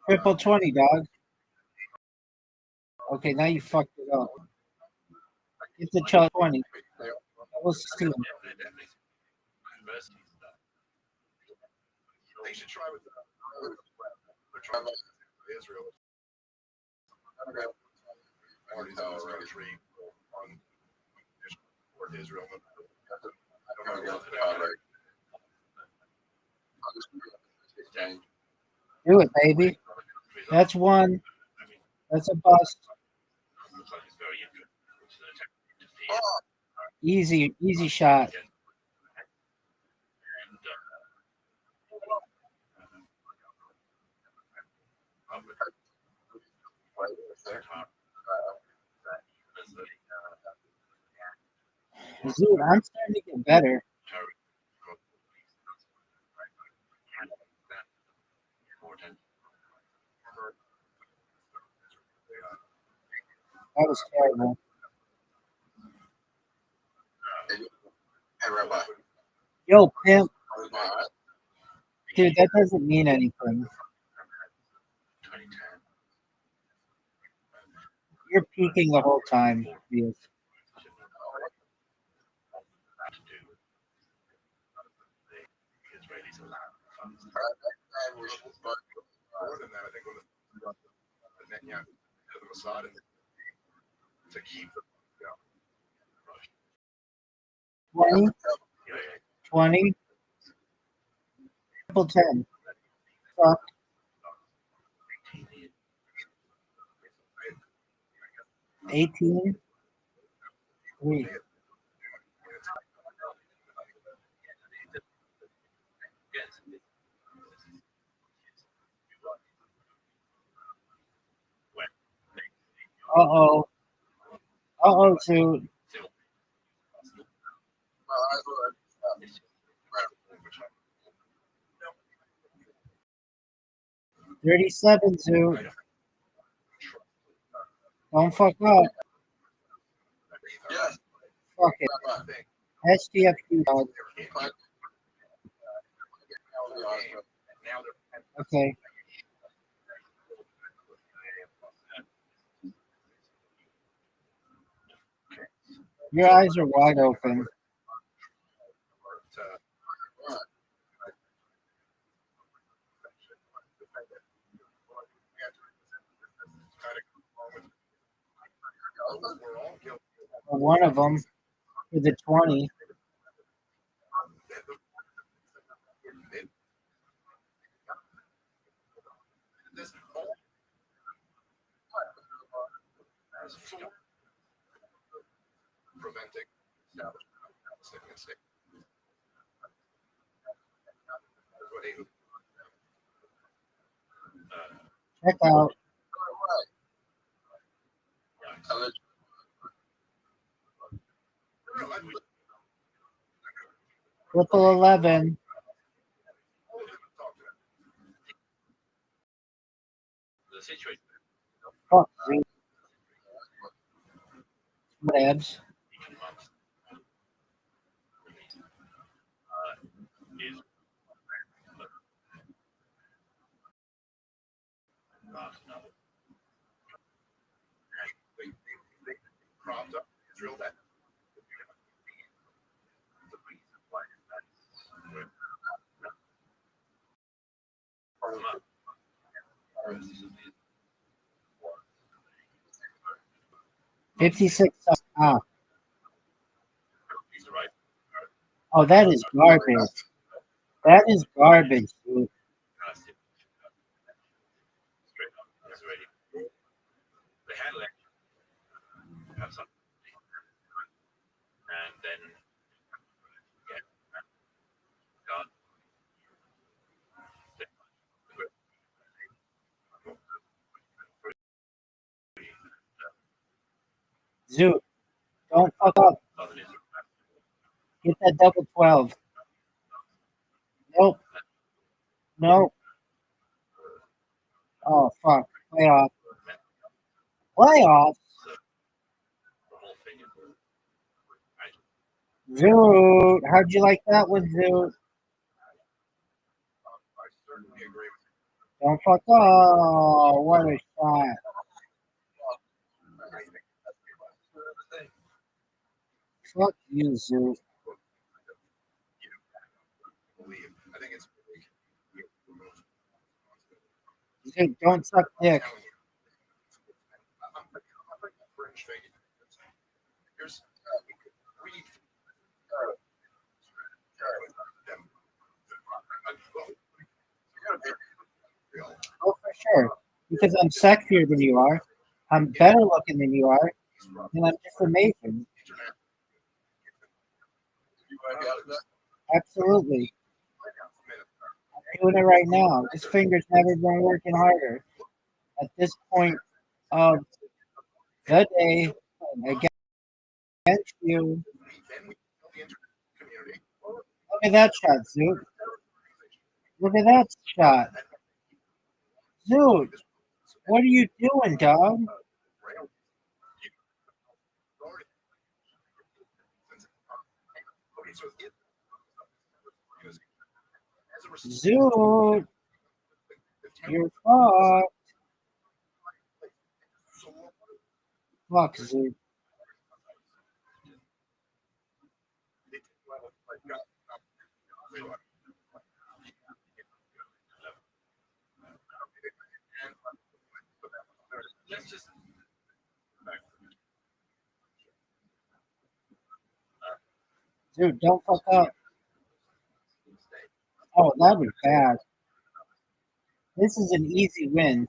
Triple 20, dog. Okay, now you fucked it up. Get the 20. Double 16. They should try with Israel. Parties in this country on Israel. I don't know Do it, baby. That's one. That's a bust. Easy, easy shot. Dude, I'm starting to get better. That was terrible. Hey, Rabbi. Yo, pimp. Dude, that doesn't mean anything. You're peeking the whole time. Yes. More than that, I think when the Mossad to keep the 20. 20. Triple 10. Fuck. 18. 3. Uh-oh. Uh-oh, shoot. 37, Zoo. Don't fuck up. Yeah. Fuck it. STFU, dog. Okay. Your eyes are wide open. One of them for the 20. Preventing establishment. Check out. Triple 11. The situation Fuck, Zoo. Whatevs. is not enough. They propped up Israel that the reason why that's 56. Ah. he's the right Oh, that is garbage. That is garbage, dude. straight up. He's ready. They had election. Have something. And then yeah, God. Zoo, don't fuck up. Get that double 12. Nope. Nope. Oh, fuck. Playoff. Playoff? Zoo, how'd you like that one, Zoo? I certainly agree with Don't fuck up. Oh, what a shot. Fuck you, Zoo. I think it's Zoo, don't suck dick. Here's read Oh, for sure. Because I'm sexier than you are. I'm better looking than you are. And I'm just amazing. Absolutely. I'm doing it right now. This finger's never been working harder. At this point of the day, against you. Look at that shot, Zoot. Look at that shot. Zoot, what are you doing, dog? Zoot, you're fucked. Fuck, Zoot. Let's just Dude, don't fuck up. Oh, that was bad. This is an easy win.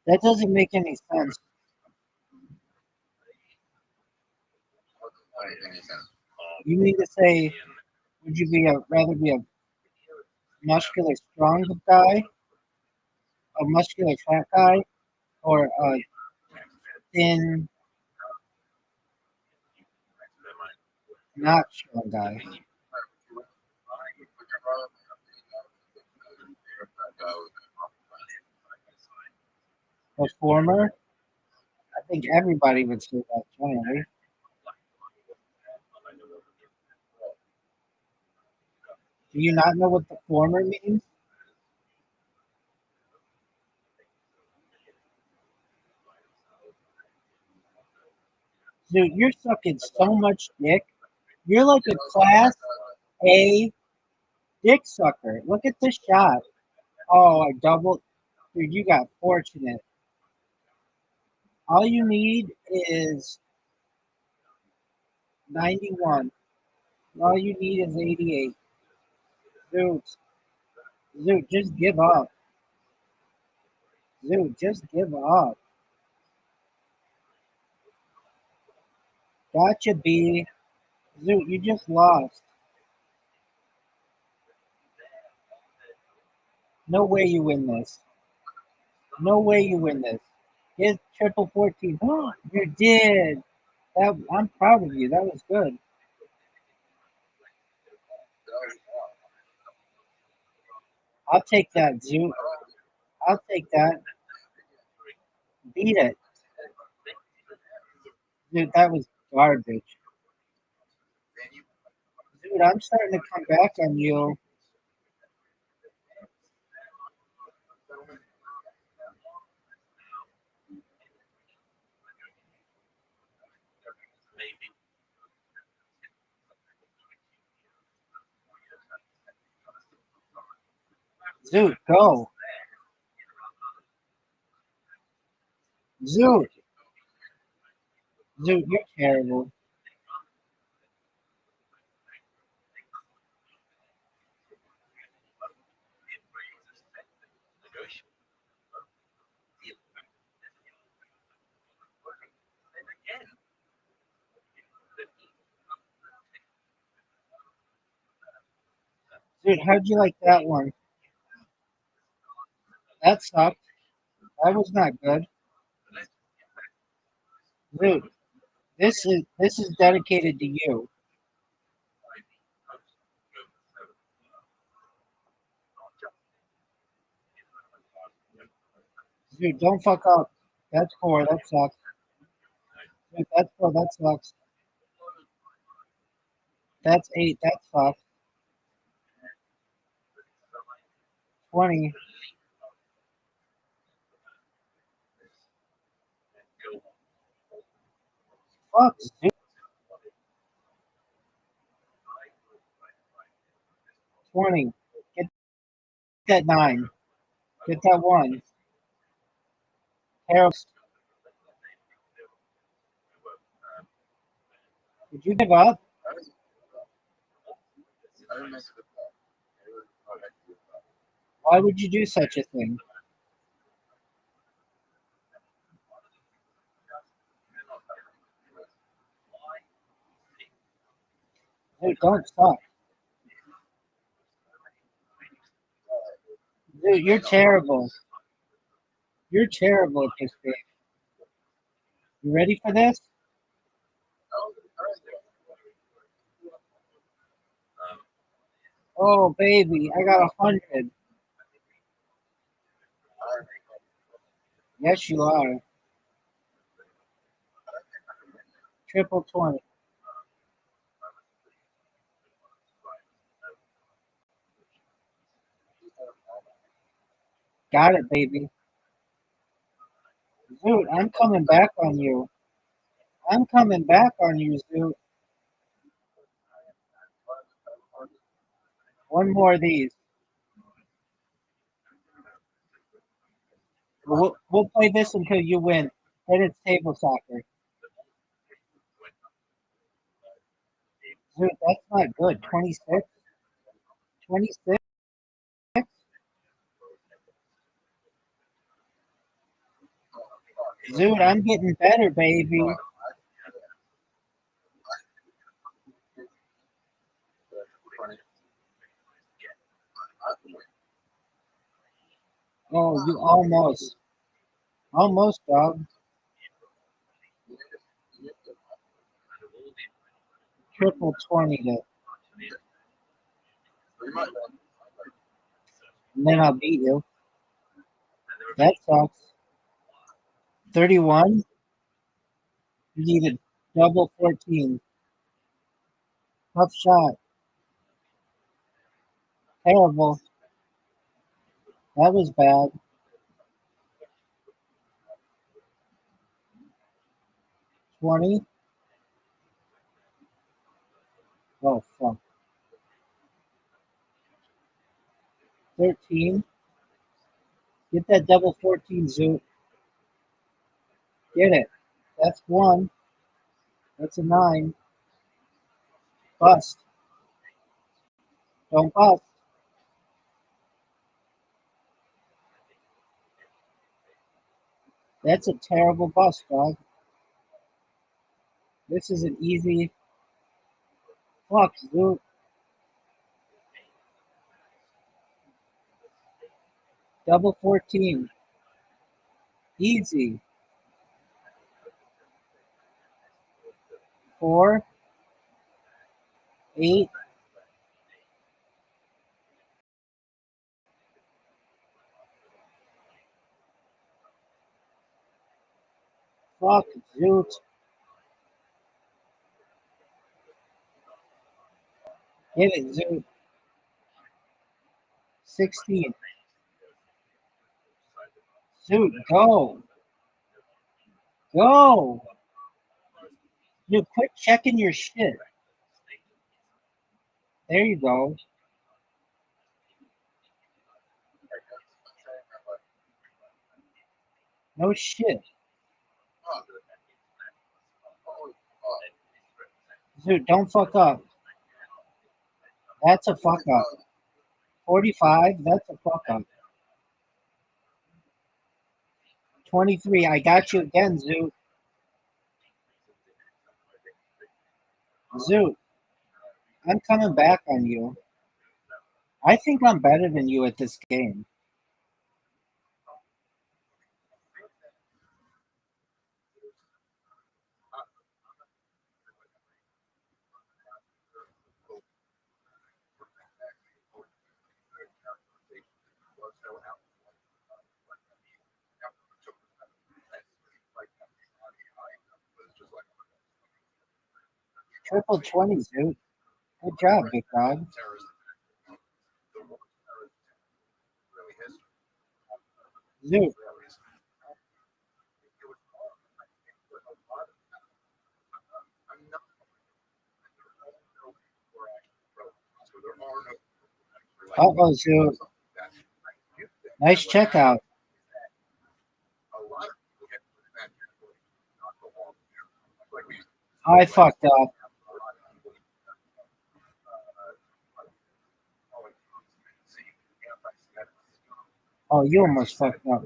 That doesn't make any sense. You mean to say, would you rather be a muscular strong guy, a muscular fat guy, or a thin not strong guy? A former? I think everybody would say that generally. Do you not know what the former means? Dude, you're sucking so much dick. You're like a class A dick sucker. Look at this shot. Oh, I doubled. Dude, you got fortunate. All you need is 91. All you need is 88. Dude, dude, just give up. Dude, just give up. Gotcha, B. Dude, you just lost. No way you win this. No way you win this. Here's triple 14. Oh, you did. I'm proud of you. That was good. I'll take that, Zoo. I'll take that. Beat it. Dude, that was garbage. Dude, I'm starting to come back on you. Dude, go. Dude. Dude, you're terrible. Dude, how'd you like that one? That sucked. That was not good. Dude, this is dedicated to you. Dude, don't fuck up. That's 4. That sucks. Dude, that's 4. That sucks. That's 8. That sucks. 20. Fuck, dude. 20. Get that 9. Get that 1. Harold, did you give up? Why would you do such a thing? Dude, don't suck. Dude, you're terrible. You're terrible at this game. You ready for this? Oh, baby, I got 100. Yes, you are. Triple 20. Got it, baby. Dude, I'm coming back on you. I'm coming back on you, dude. One more of these. We'll play this until you win. Then it's table soccer. Dude, that's not good. 26? 26? Dude, I'm getting better, baby. Oh, you almost. Almost, dog. Triple 20 to, and then I'll beat you. That sucks. 31? You need a double 14. Tough shot. Terrible. That was bad. 20? Oh, fuck. 13? Get that double 14, Zoot. Get it. That's 1. That's a 9. Bust. Don't bust. That's a terrible bust, dog. This is an easy. Fuck, Zoot. Double 14. Easy. 4. 8. Fuck, Zoot. Get it, Zoot. 16. Zoot, go. Go. Dude, quit checking your shit. There you go. No shit. Dude, don't fuck up. That's a fuck up. 45, that's a fuck up. 23, I got you again, Zoot. Zoot, I'm coming back on you. I think I'm better than you at this game. Triple 20, Zoot. Good job, big dog. Zoot. Uh-oh, Zoot. Nice checkout. I fucked up. Oh, you almost fucked up.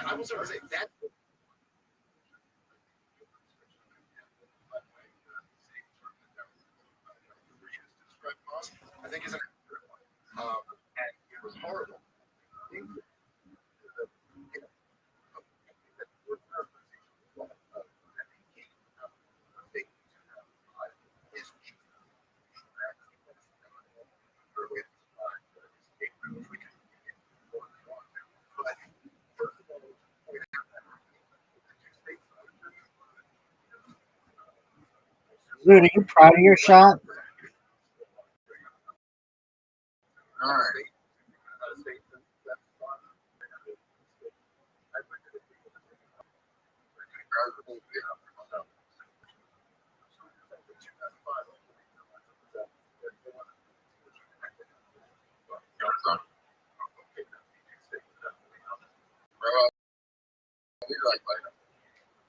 I was going to say that. I think is an and it was horrible. Zoot, are you proud of your shot? All right.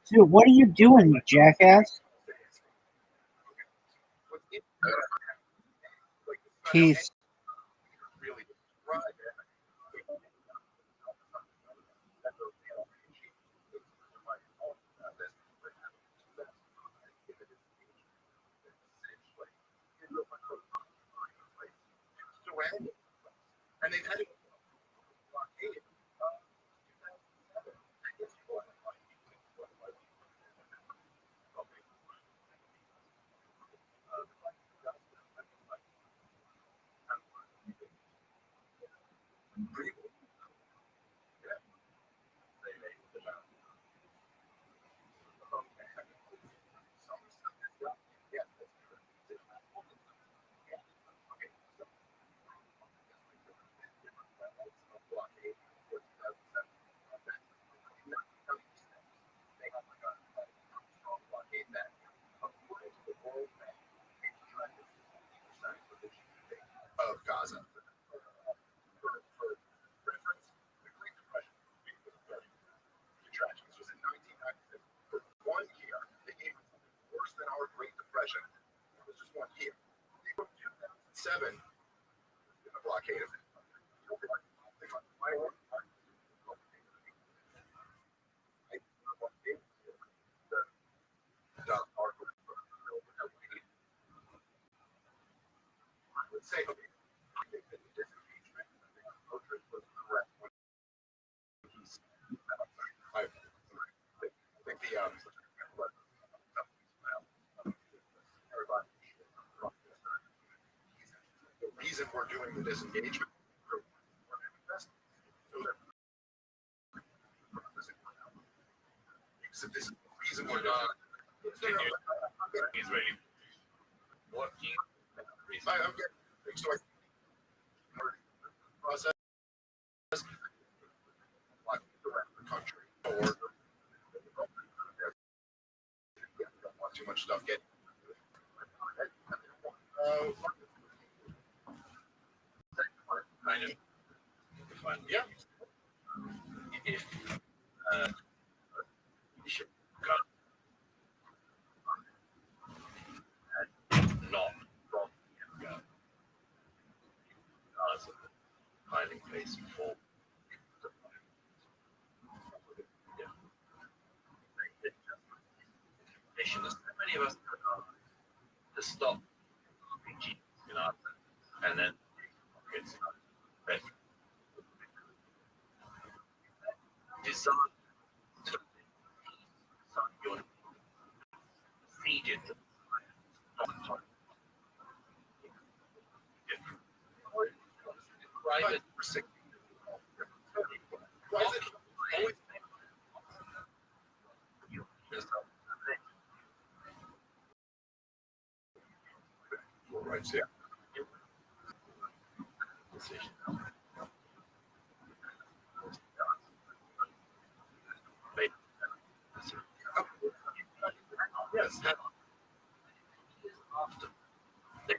Dude, what are you doing, you jackass? Peace. And they've had it blockaded. Of Gaza. For reference, the Great Depression was tragic. This was in 1996. For 1 year, they gave us something worse than our Great Depression. It was just 1 year. From 2007, in the blockade of say, okay, I think that the disengagement was correct when he's I think the reason we're doing the disengagement so this is the reason we're not He's ready. What do you? I'm getting so I process like the country or don't want too much stuff getting Kind of. Fun. yeah. If you should go not from as a hiding place for there's so many of us to stop RPG, and then it's designed to your feeded private Why is it always rights? Yeah. decision. Yes. After they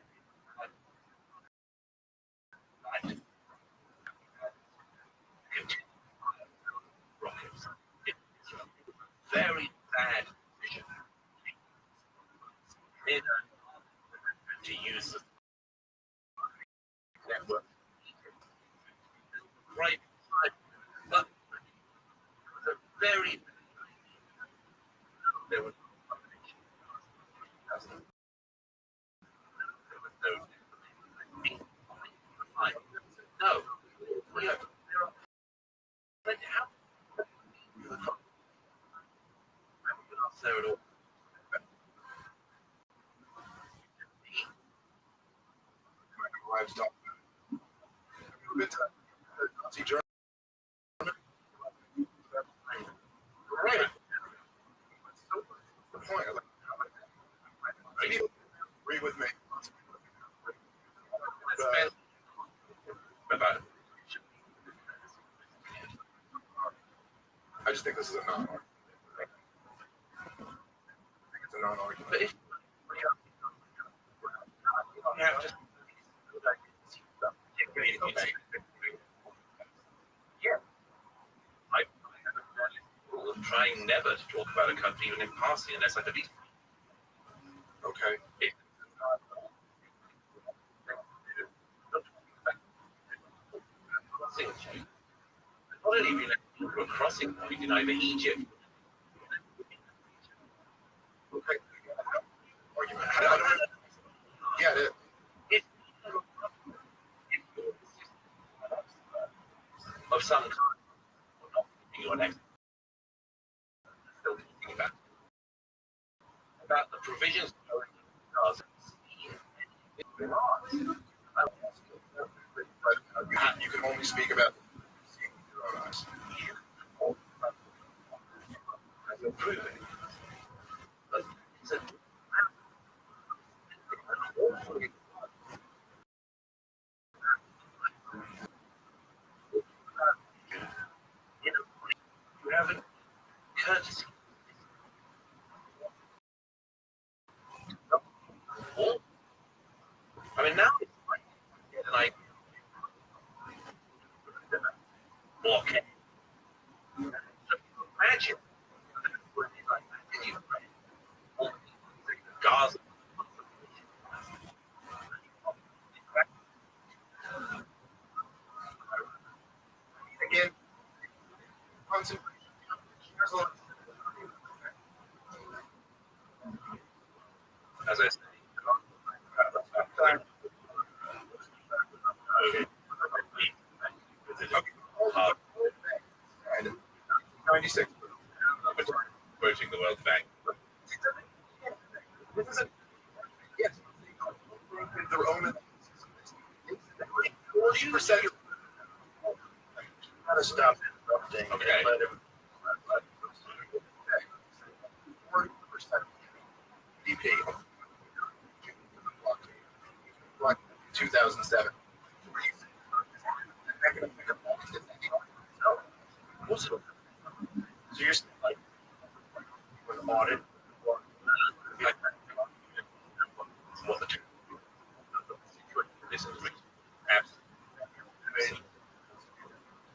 rockets, it's a very bad decision to use the network right side, but it was a very there was no, we have there at all. Livestock. Nazi Germany. Right. The point. Agree with me. About it. I just think this is a non-argument. I think it's a non-argument. But if you have to yeah, I have a rule of trying never to talk about a country even in passing unless I could be. Okay. Not only have you left to a crossing point in either Egypt. Okay. Argument. I don't know. Yeah, it is. Of some kind, or not your next. Still thinking about the provisions of Gaza. You can only speak about seeing with your own eyes. Prove it. But it's a you haven't courtesy. I mean, now it's like blockade. Imagine Gaza. Again, concentration. As I say, Okay. 96. quoting the World Bank. This isn't. Yes. Their own. 40%. Gotta stop interrupting. Okay. 40% DP. 2007. What's it? So you're like with an audit or what the two this is absolutely.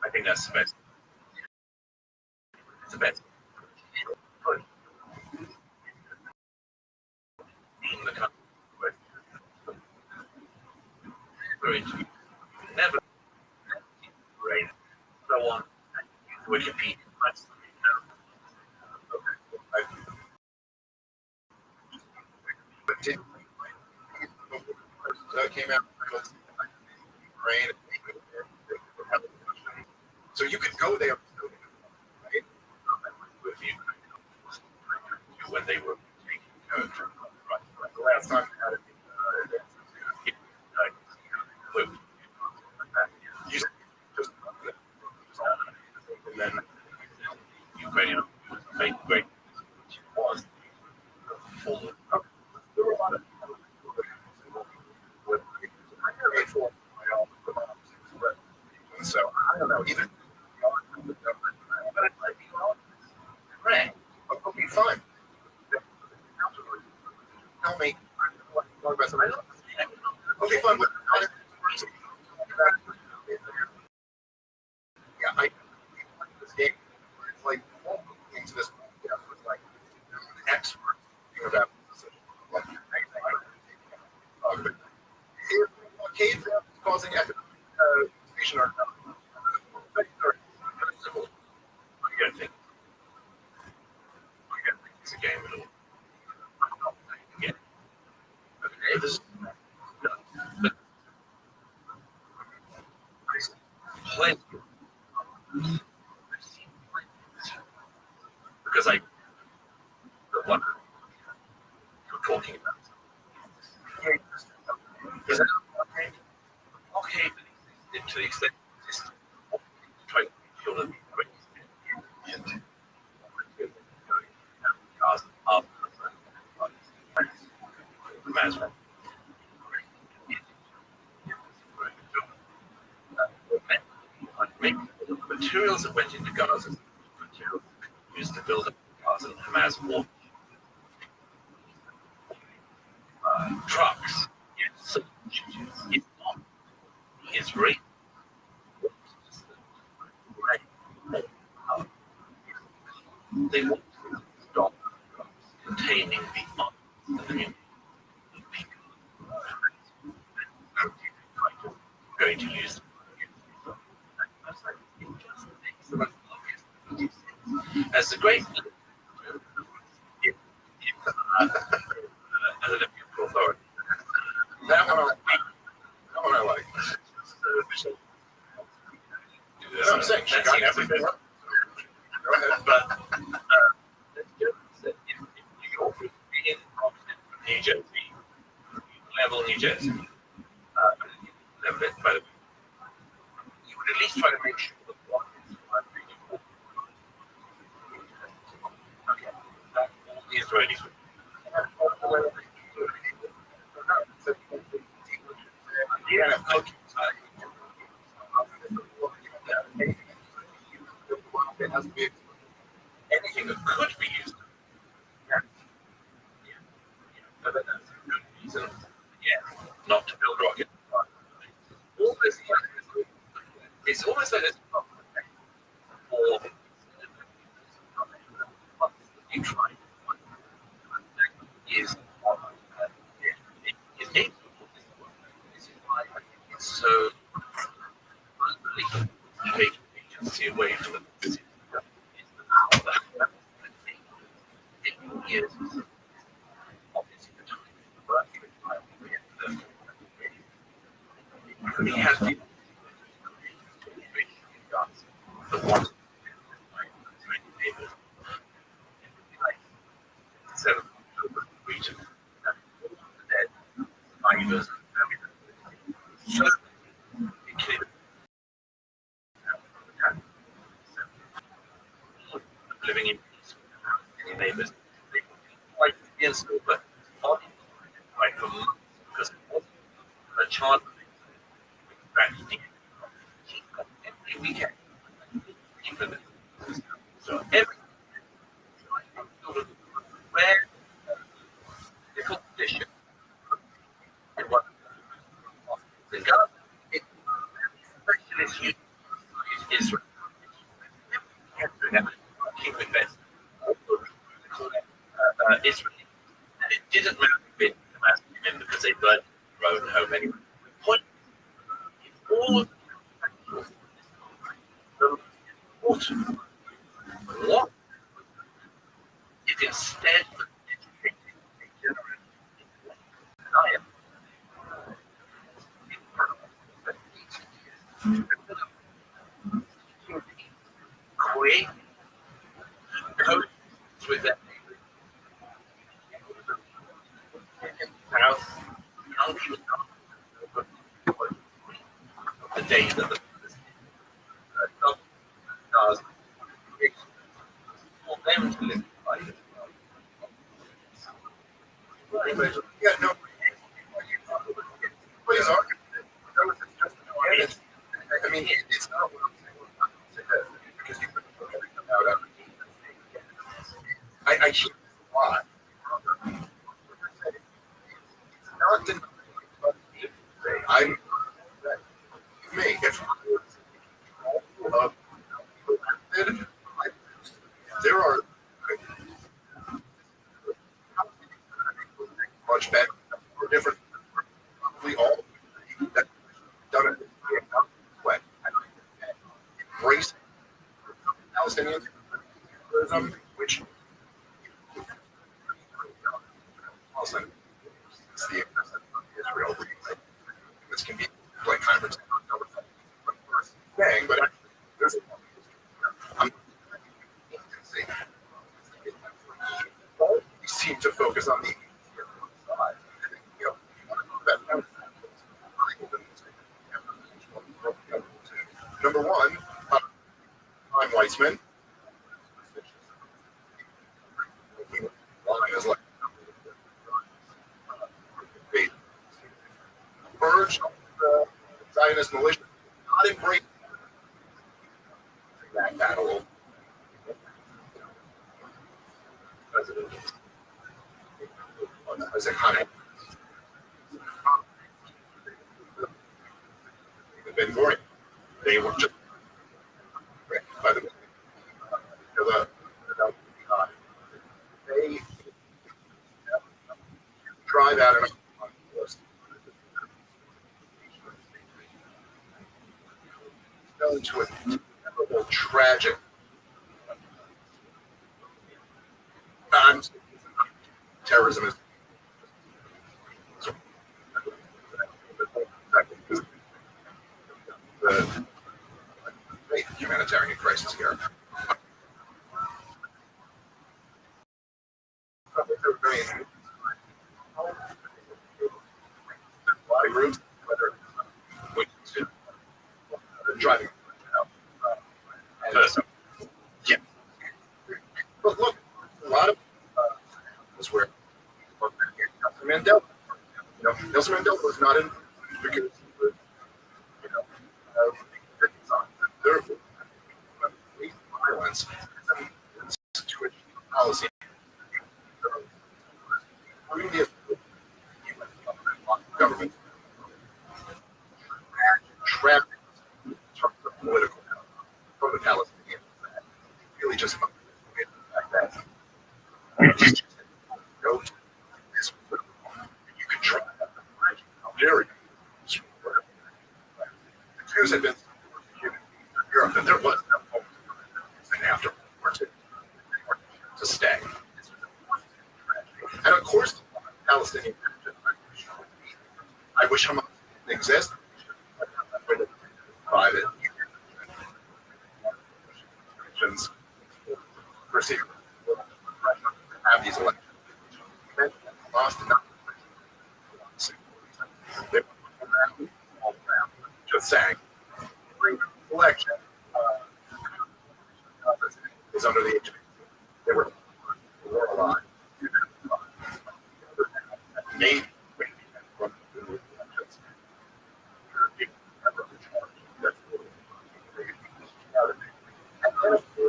I think that's the best. It's the best. Good. In the country. Never rain. So on. Wikipedia. But did came out Ukraine. So you could go there, right? With you when they were taking over. The last time I had it. You just and then Ukrainian made great was full of there were a lot of so I don't know even right. okay fine. Tell me okay fine but yeah I this game it's like into this it's like an expert about if causing station or You don't think it's a game at all. Yeah. Okay, this but plenty because I the one you're talking about. Is that okay? Okay, to the extent it's try to kill them. The materials that went into Gaza, materials used to build up Gaza, Hamas war trucks. It's not Israel. they want to stop containing the arts and the music of people. Going to use as the great as an authority. That one I like. I'm saying she got everything right. Go ahead. But if you're in New Jersey, level New Jersey, level it, by the way, you would at least try to make sure that one is okay. That all the Israelis would. It has to be anything that could be used. Yeah. But that's a good reason, not to build rockets. It's almost like this for you try is innate. This is why it's so unbelievable to take agency away from the city. It is obviously the time working with he has people the ones seven region dead fibers so living in peace with any neighbors. They quite instantly, but not quite for months because it wasn't a child back every weekend. So every rare difficult condition in what the government specialist use Israel. Keep invest Israel. And it didn't matter if it was because they burned their own home anyway. The point is all the water. What if instead of educating a generation I am create codes with that house, young people the day that the does for them to live by it. Yeah, no. Please argue. I mean, it's not what I'm saying. Because you couldn't put everything out. I hear a lot. It's not the I'm me. If there are much better or different. Probably all that done it way. Embrace Palestinians, which also is the Israel. This can be like kind of first thing, but there's a we seem to focus on the side. Number one, I'm Weissman. Is like purge the Zionist militia, not embrace that battle. President as a kind of Ben Gurion. They were just by the fell into a terrible, tragic. Terrorism is. The humanitarian crisis here. Routes, whether driving. Yeah. But look, a lot of was where Nelson Mandela. Nelson Mandela was not in because he was, there was violence to achieve policy. Previous government trapped in terms of political from the Palestinians. Really just that go to this you can try Algeria. The Jews had been persecuted in Europe, and there was no hope after World War II to stay. And of course, the Palestinian I wish Hamas didn't exist. Private proceed have these elections. Lost enough. Just saying. Election is under the age. They were alive. Maybe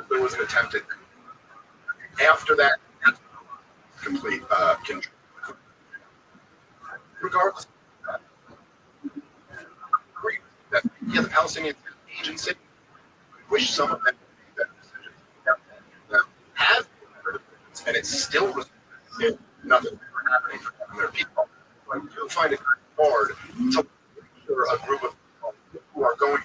there was an attempted after that complete control. Regardless of that, yeah, the Palestinian agency wish some of them that decisions have and it's still nothing happening for them and their people. I do find it hard to sure a group of people who are going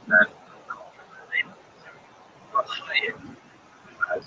that are higher as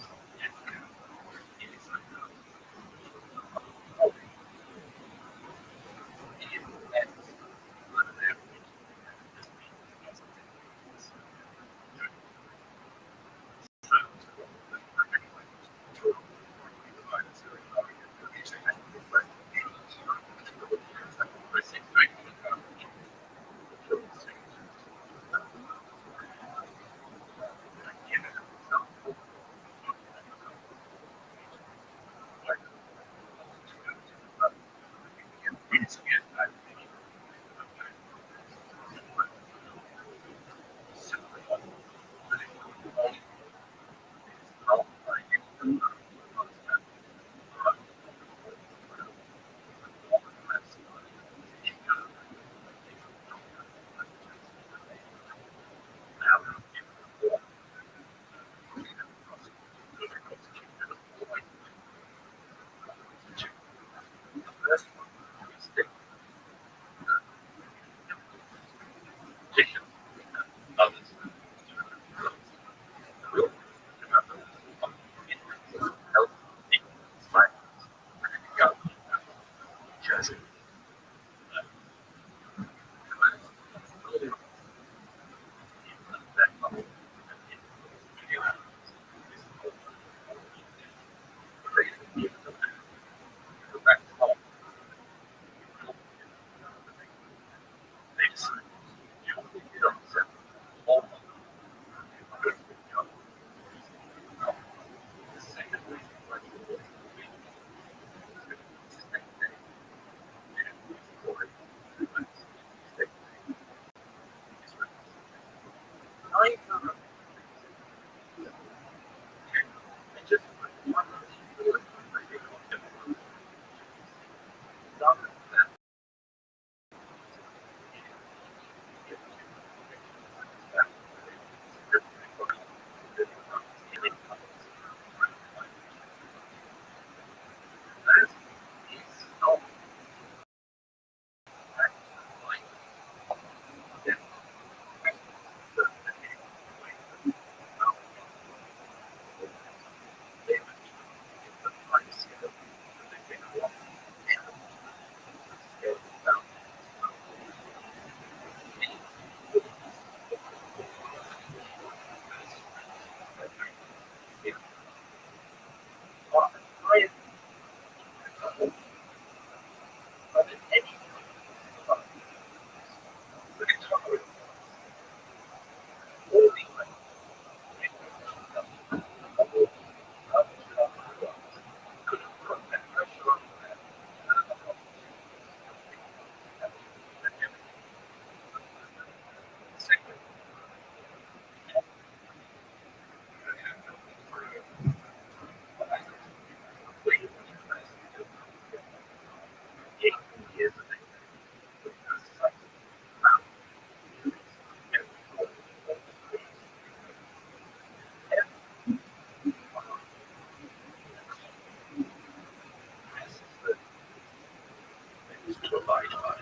to abide by.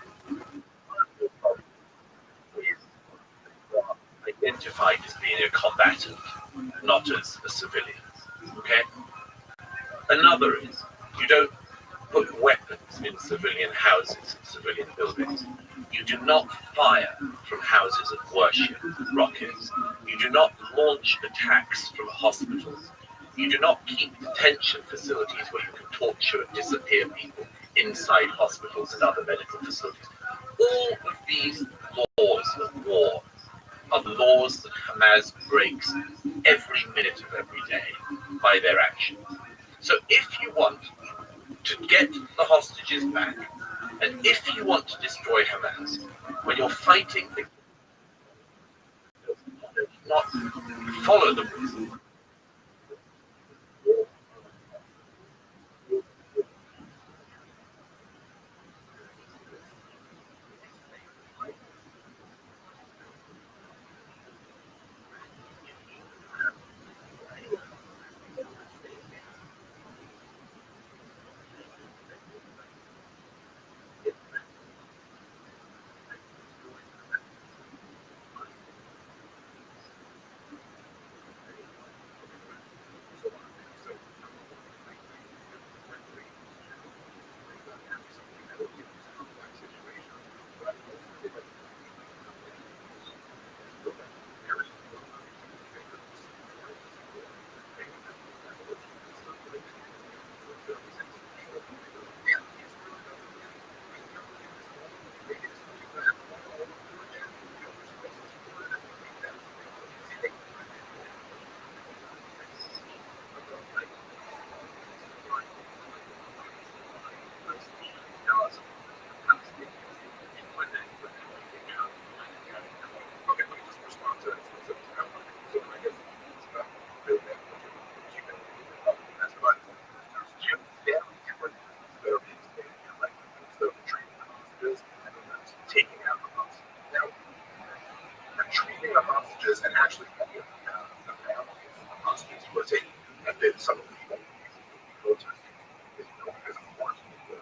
Identified as being a combatant, not as a civilian. Okay? Another is you don't put weapons in civilian houses, civilian buildings. You do not fire from houses of worship, rockets. You do not launch attacks from hospitals. You do not keep detention facilities where you can torture and disappear people inside hospitals and other medical facilities. All of these laws of war are the laws that Hamas breaks every minute of every day by their actions. So if you want to get the hostages back, and if you want to destroy Hamas, when you're fighting, not follow the rules. treating the hostages and actually helping the families of the hostages who are taken have been some of the people protesting. It's no because of course, the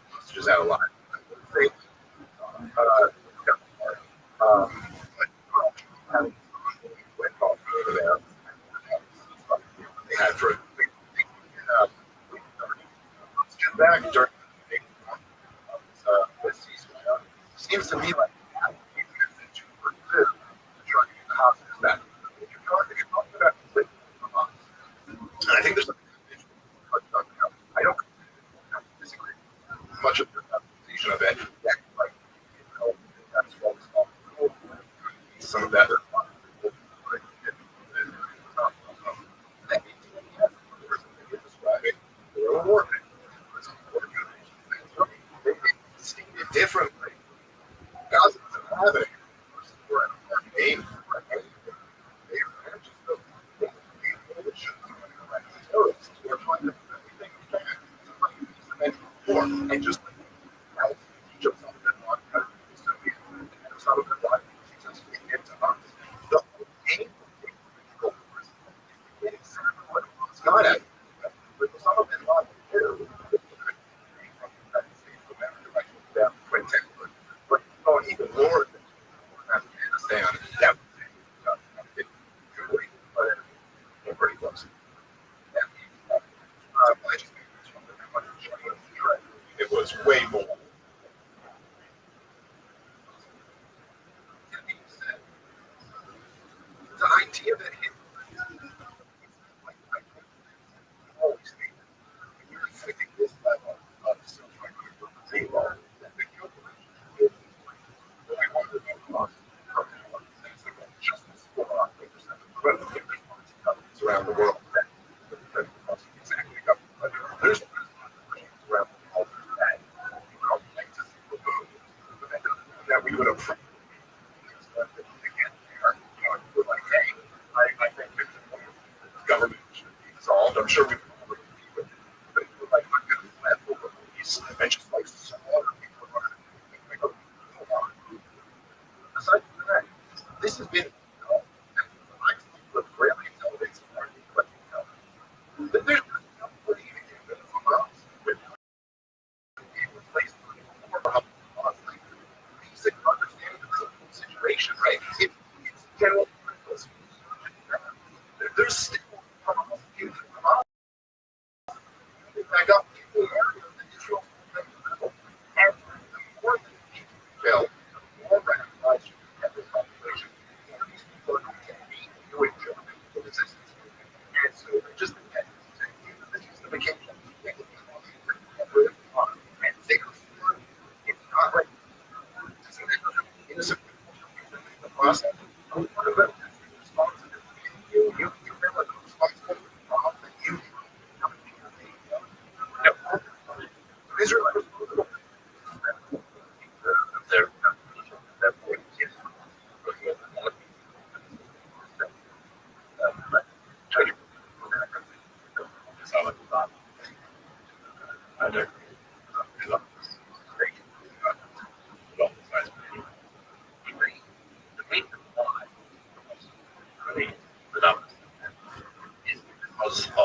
hostages out alive. They, went off there. They had for back during the ceasefire. Seems to me like to pursue to try to get the hostages back. If you're talking about and I think there's something I don't disagree much of the position of it. Like, that's what some of that. Differently, dozens of other were aimed terrorists who are trying to do everything they can and just each of some of them want to some of them want to successfully get to us. The whole aim of the is not at but some of them want to do. But going even more than Afghanistan, that was pretty close. It was way more. The idea that always thinking this level of self-regulation around the world. Exactly. There's around the world that we would have. I think government should be dissolved. I'm sure we and just like some other people aside from that, this has been really intelligent. There's nobody even from us with basic understanding of the situation, right? It's general purpose. There's still huge back up in the area of the Israel and more than people more radicalized at this population. These people are doing the resistance. And so they're just the justification. And therefore, it's not like innocent the process. You remember responsible for the problems that you Israel was their because of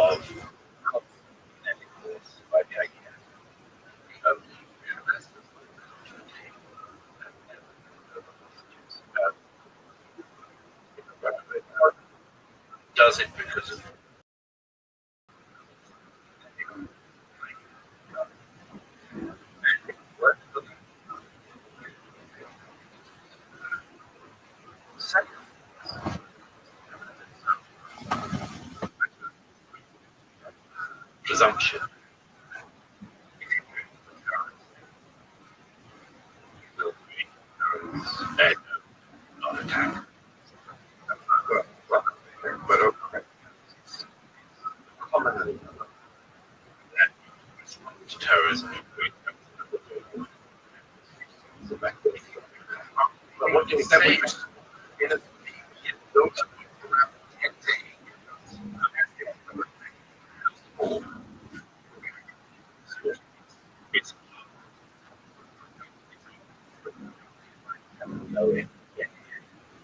by the idea of does it because of presumption. And not attack. But terrorism. What can you say? in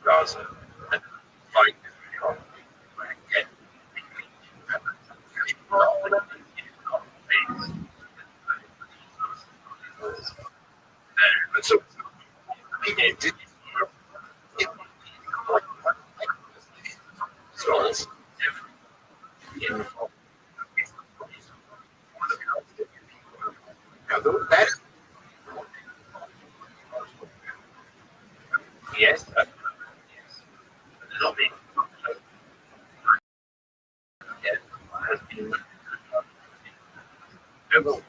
Gaza and fight on again. But so he did. So that yes, not me. Has been no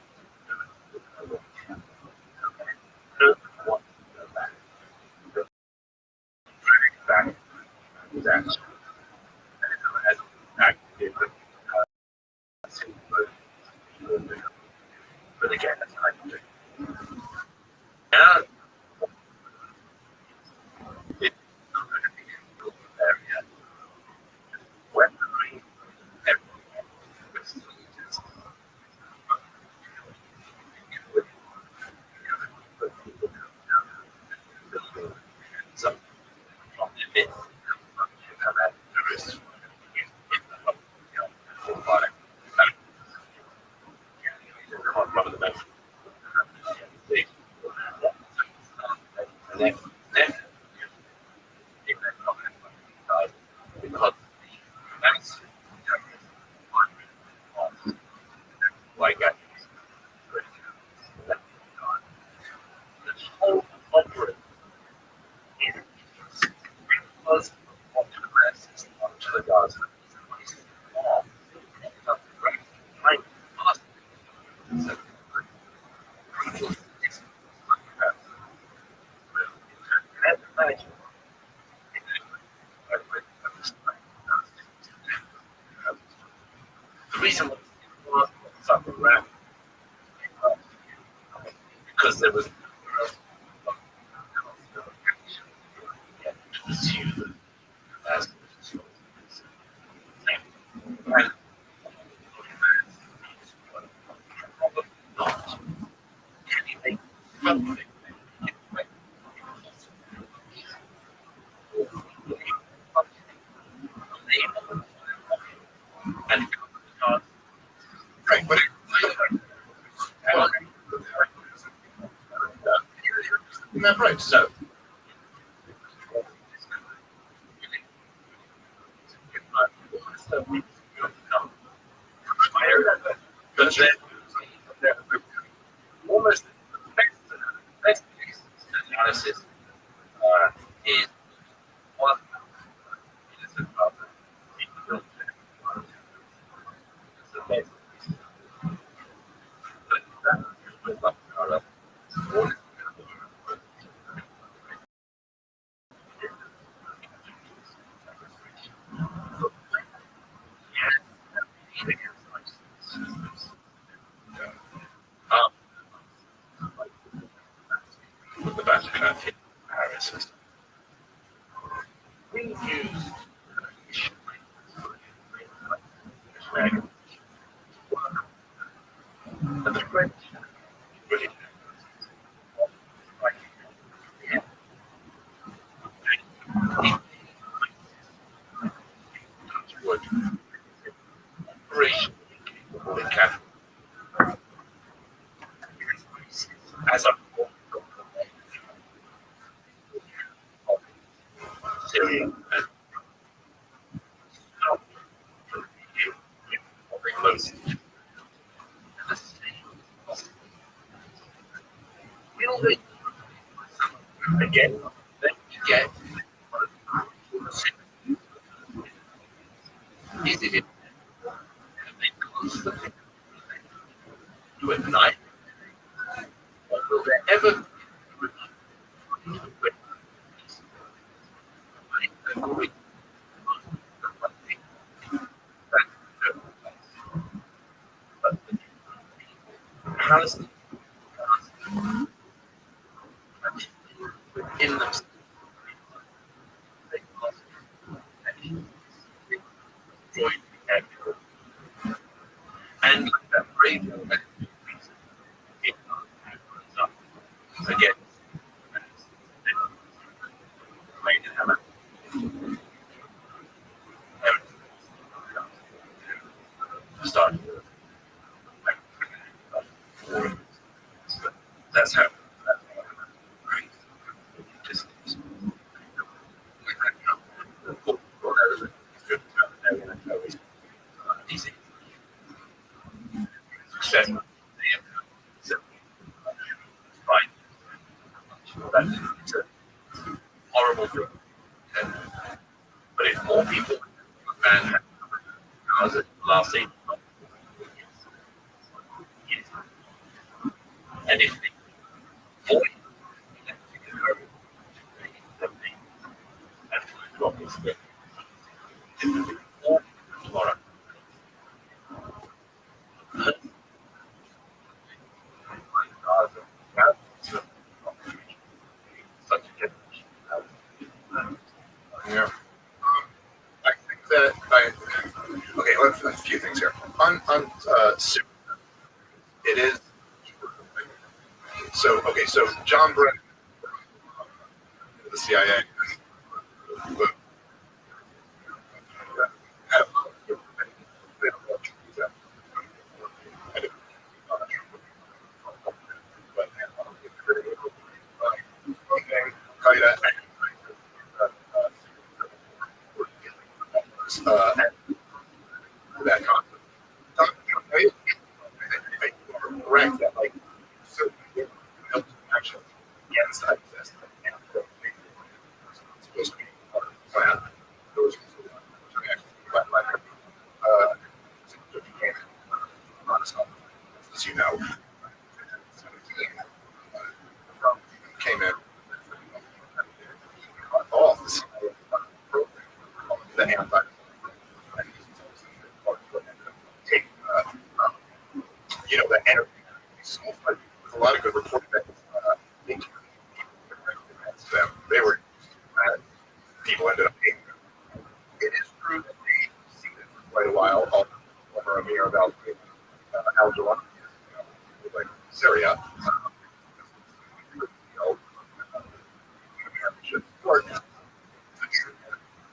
but again, that's not now it's area weaponry some from the myth how that terrorists one of the best. And then because that's like I the whole opera was onto the rest, onto the Gaza. The reason was something around because there was to pursue the as and not anything from it. And right, but right, so but then almost the best analysis is one innocent father built the best. But that was not our one the Vatican of Paris. We used and the French really would operation as a Syria and most again, then you get is it constantly do at night? Or will there ever Palestine within themselves and like that brave again That's how. Right. Just easy. Success. Right. It's a horrible thing. And, but if more people and cars at last 8 months, and if the 40 and drop is good, it will be more tomorrow. Such a generation. Yeah. I think that okay, let's a few things here. On it is so okay. So John Brennan, the CIA, that conflict. Correct that, like, so action against ISIS and it's supposed to be part of the plan. Those as you know, came in off the anti the energy. There's a lot of good reporting that they were people ended up being. It is true that they seen it for quite a while over a mere about Al-Jawan, like Syria.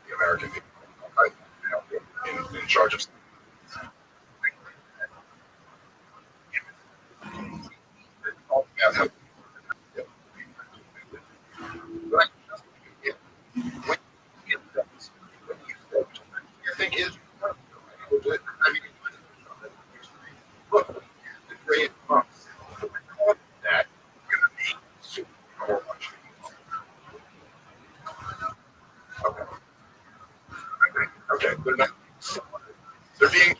The American people in charge of. Your thing is, I mean, look, the great that going to be super much. Okay, they're not. They're being.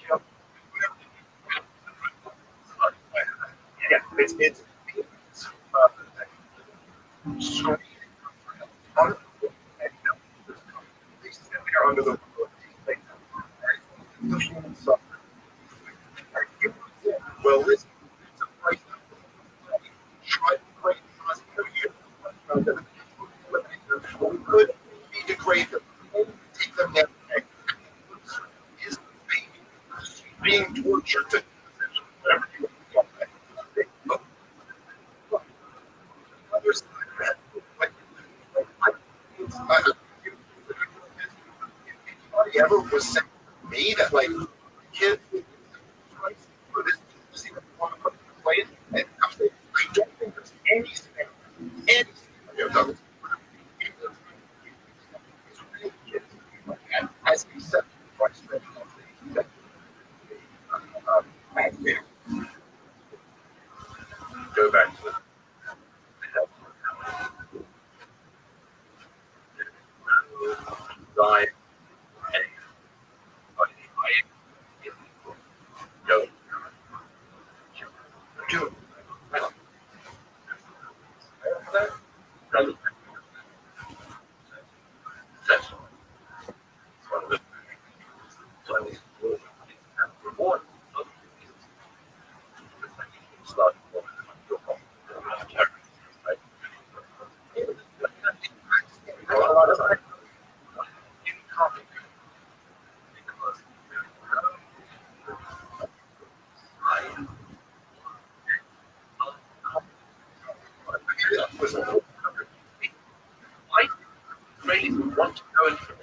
Yeah, it's they're under the well, listen, it's a price. Try to create we could degrade them, take them down. Is being tortured to whatever you want. Others, anybody ever was saying to me that like kids for this want to play it, and I'm saying I don't think there's any as we said, go back to the die. I really want to go into it.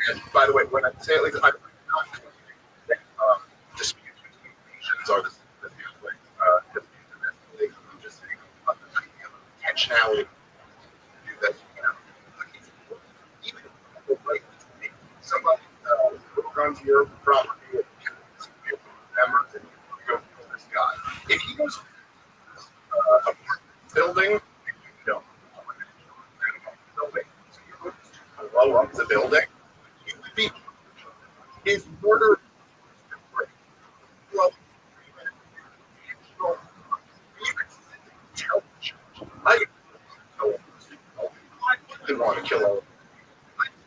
And by the way, when I say it like I'm not dispute these are the way. I'm just saying, intentionality. Do that, even like somebody runs your property and members and you go to this guy. If he goes a building, building, so you would blow up the building, you would be his murder. Well, you could tell the church. I didn't want to kill all of them.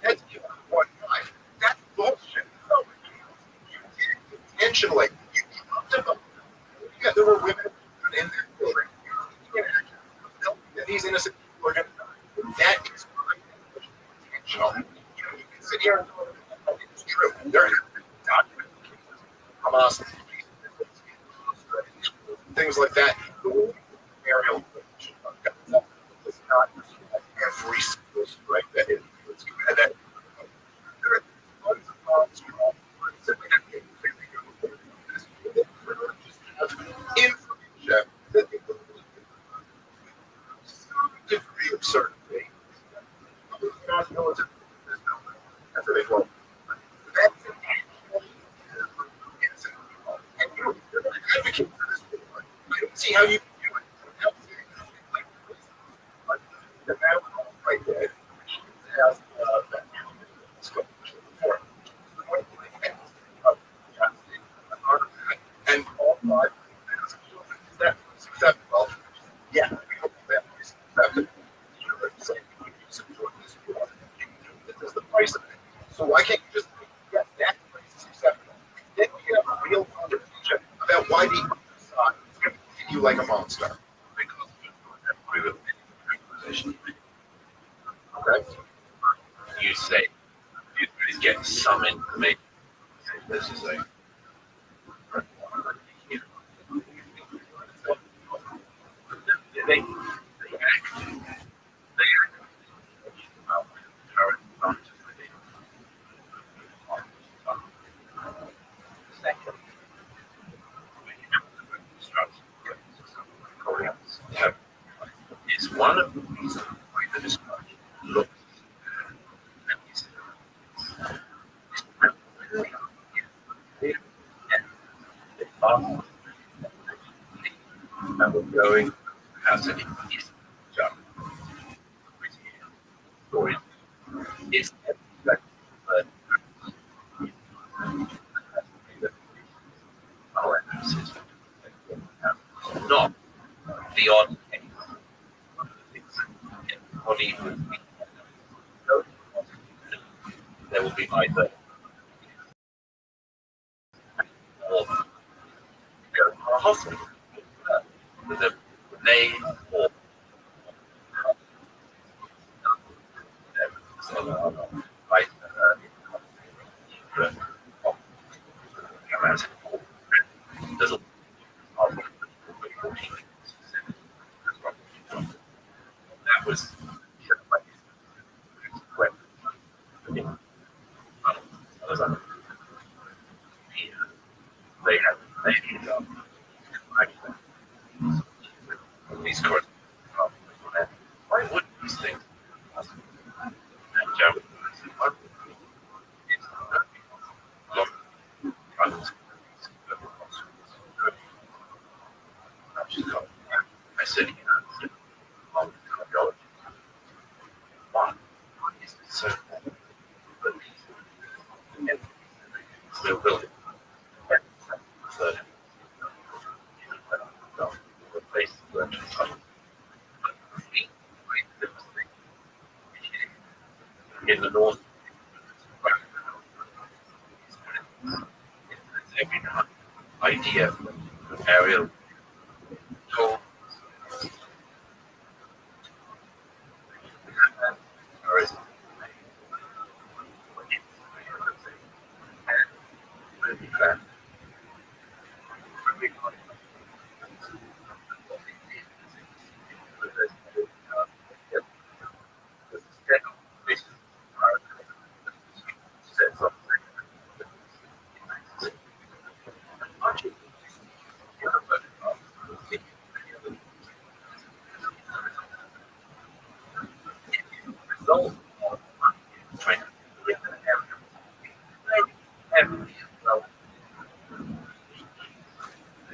That's one guy. That's bullshit. No, you did it intentionally. You dropped him. Yeah, there were women in there building. And these innocent people are going to die. That is intentional. You can sit here and go, it's true. There have been documented cases. Hamas, things like that. Aerial does not every single strike that is and that there are tons of bombs information that degree of certainty. That's what they want. That's intentional. And you're an advocate for this. I don't see how you can do it. The man right there has that before. And all five is that acceptable? Yeah, we hope that is acceptable. This is the price of it. So why can't you just yes, that price is acceptable? Then we have a real conversation about why the other side is going to treat you like a monster. Because we will position. Okay. You say you get some information. This is a they act is one of the reasons why the destruction looks and we're going as an east job. Story is but our analysis not the odd body would be there will be either or go to a hospital with a name or right there's a that was they have these courts. Why would these things? And Joe, I said, why is it so still building? Third, replace the virtual tunnel. In the north, every idea of aerial toll. Or is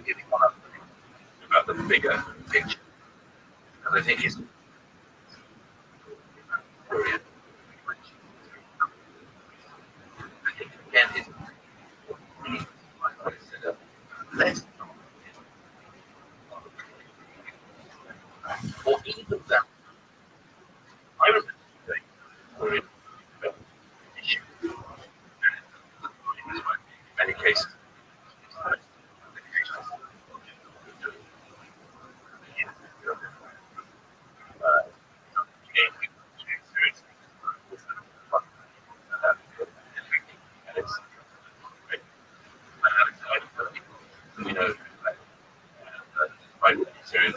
really want to think about the bigger picture. Because I think it's brilliant. I think again it's like I said, less or even that. I was thinking issue in many cases. You know, right serious.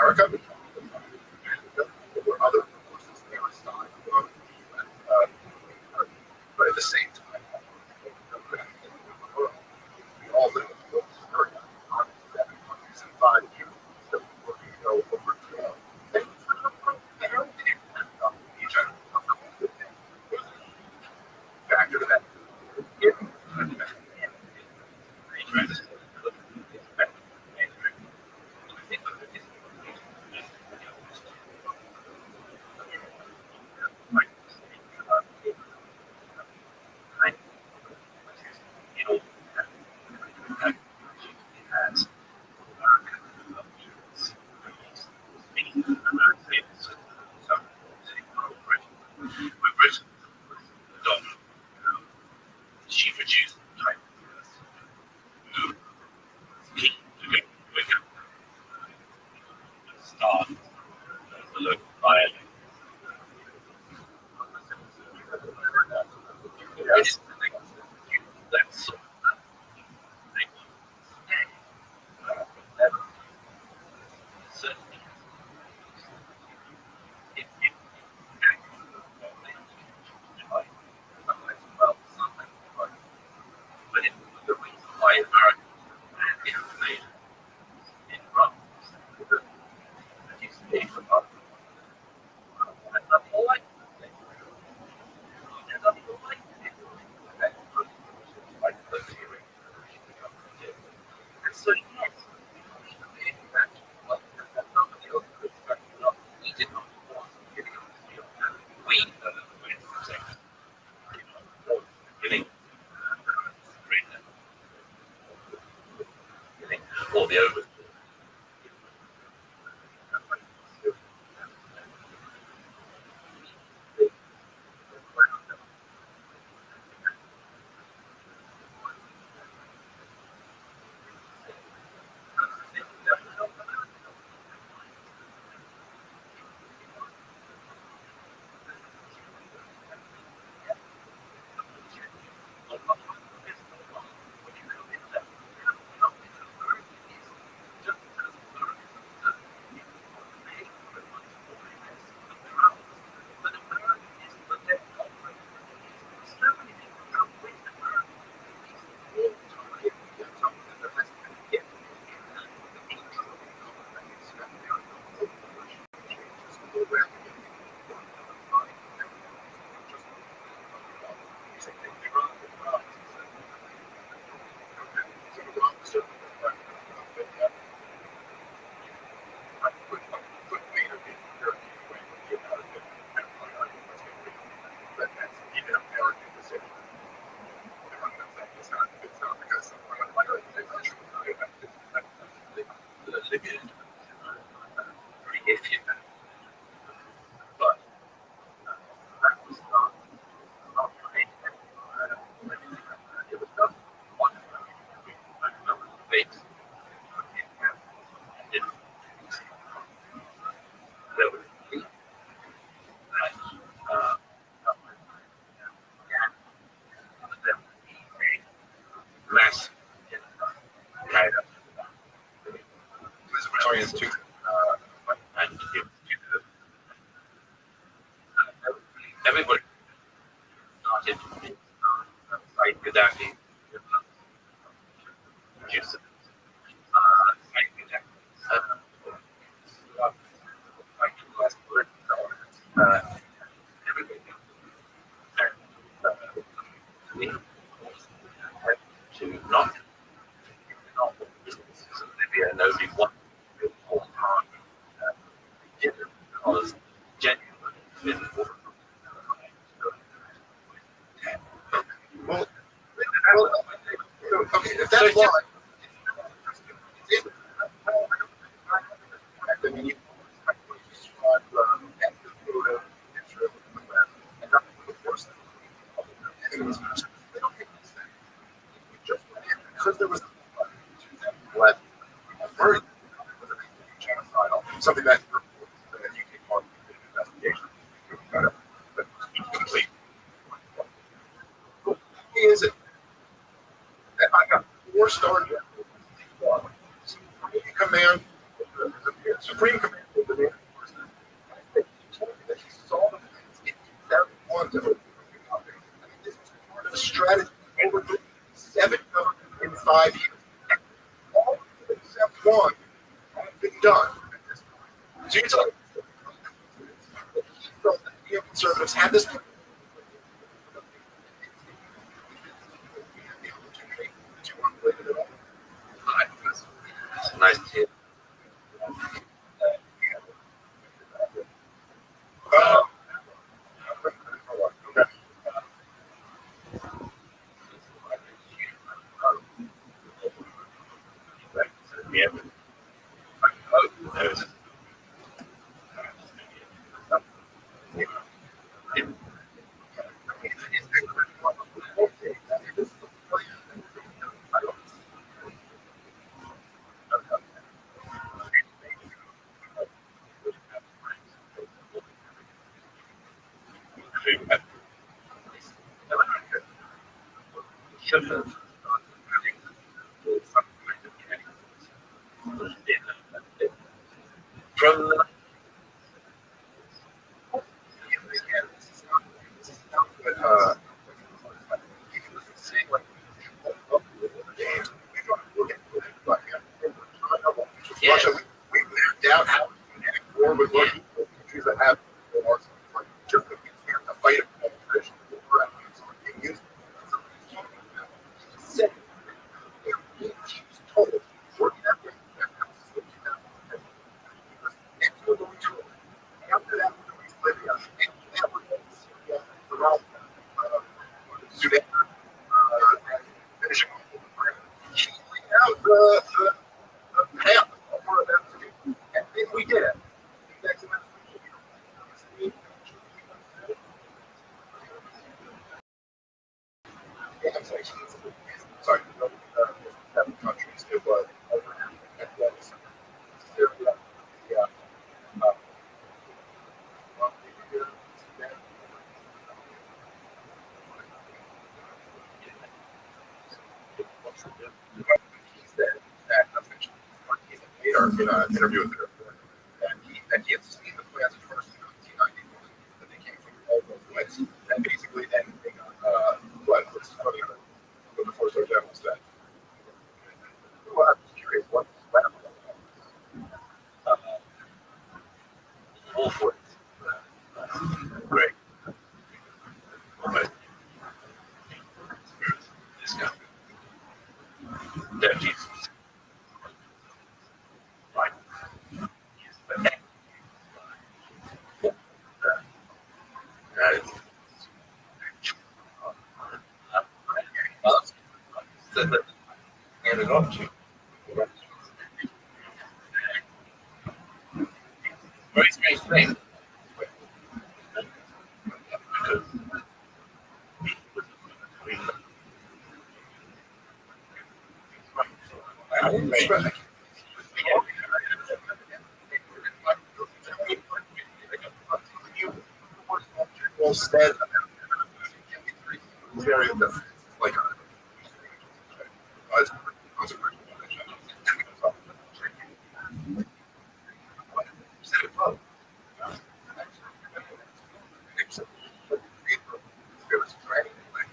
America, there were other forces there aside, but at the same time, we all live in the area on 7 years, so we go over to factor that chief of juice type. or the over. Mass right up. Victorians too. And everybody started to fight Gaddafi. Yusuf, fight Gaddafi. Fighting the last word. Everybody to not Libya, nobody wanted to form part because genuinely Well, okay, if that's why. I mean, you describe and not the worst thing. They don't take these things. Just because there was what very genocidal, something that you can call an investigation. But complete. Is it that I got 4-star generals, Supreme Command of the Navy Forces, that he told me that he saw the plans in 2001 to this was part of a strategy over 7 in 5 years. All except one have been done at this point. So you're telling me that he felt that the conservatives had this it's nice to hear. Should have from the Russia, we doubt how war with Russian countries that have wars just because we have to fight a competition for being used. Second, he was told working that way absolutely true. After that, Libya, and that was Syria, around Sudan, finishing off the he laid out We did it. I'm sorry. Sorry. Seven countries. It was Syria. Yeah. He said that he's in an interview with her, and he had seen the plans first in 1991, that they came from all those wets, and basically then they got what was funny, what the four-star general said. Well, I'm just curious, what's all for it. Great. But this guy, that Jesus, right? But that is said that hand it off to you. Very strange thing. Because I didn't expect that. Well said. Very different. Like,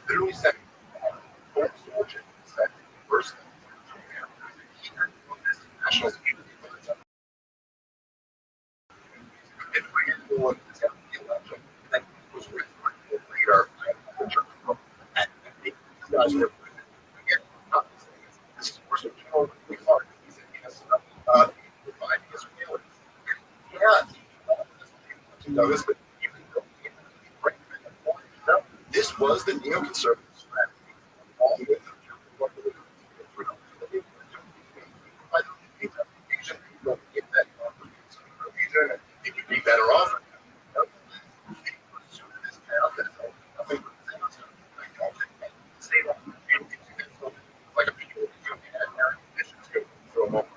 literally said, first national security. This was the neoconservative strategy. All with it would be better off. Like a people for a moment.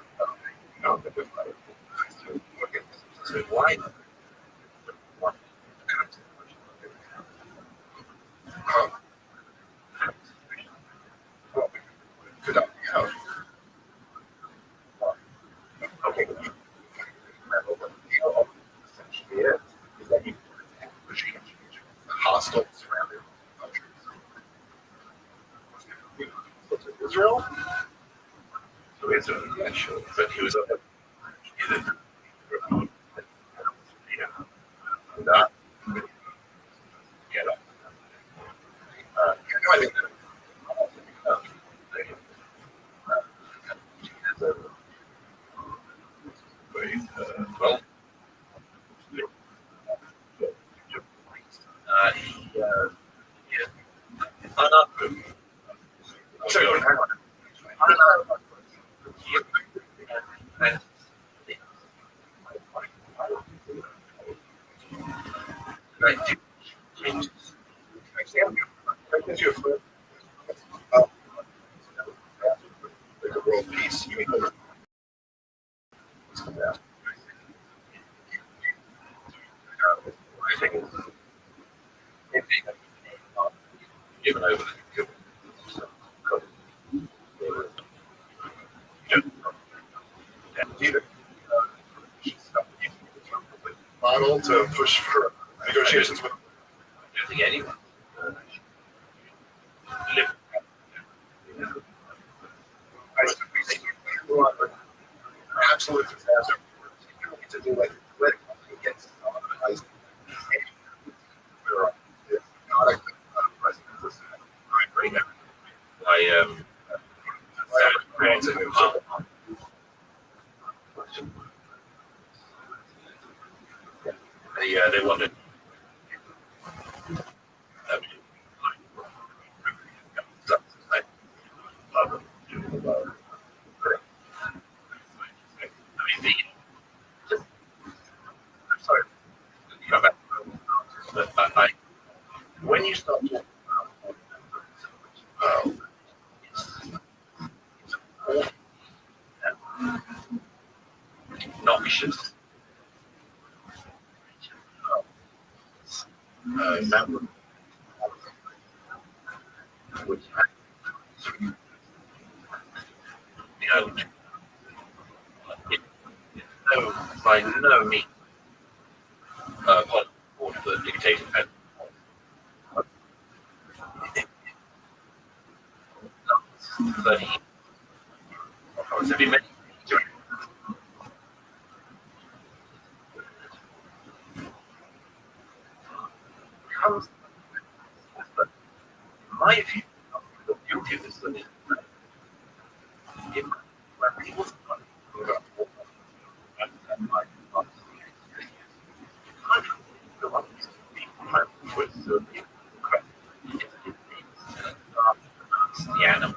Why? Could not be out. Okay. Essentially is that you hostile surrounding countries. Israel? So it's actually, but he was up not get up. I think that well, sorry, the world peace. You mean I think given over the model to push for negotiations with. I don't think anyone. Absolute disaster. To do like against they wanted. gracious member, which by no means for the dictator. 30. Have been many comes, but my view of the beauty of this living, when people start to go up, and my the animal.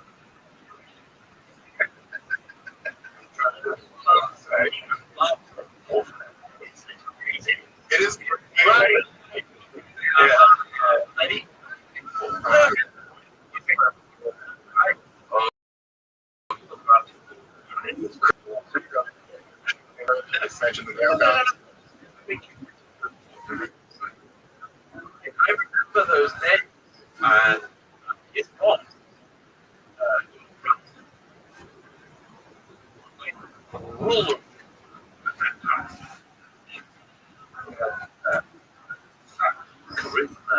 It is. Mention the thereabouts. I remember those days, and it's not. Rule of charisma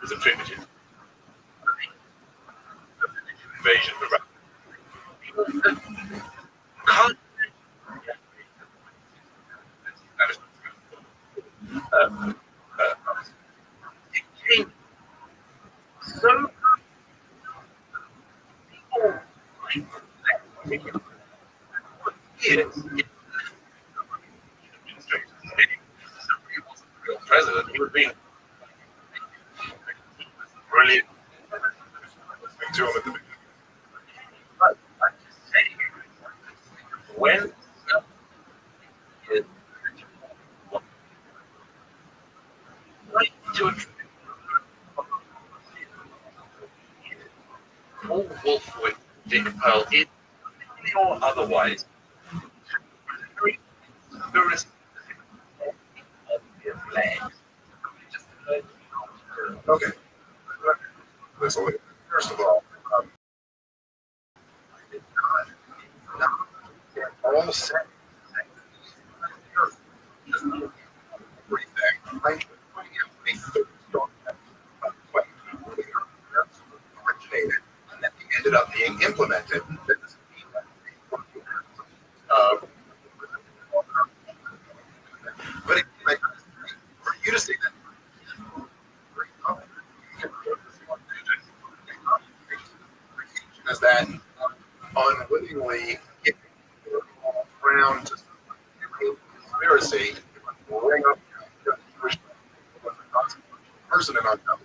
is attributed to the invasion of Iraq. Can't it came so years. President, he was being brilliant. To him at the beginning. But I'm just saying, when like to Paul Wolfowitz, Dick Pearl, it or otherwise, very Okay. Listen, first of all, all set. Originated and then ended up being implemented. But like, for you to say that is that unwittingly get around to conspiracy, bring up person and unknown.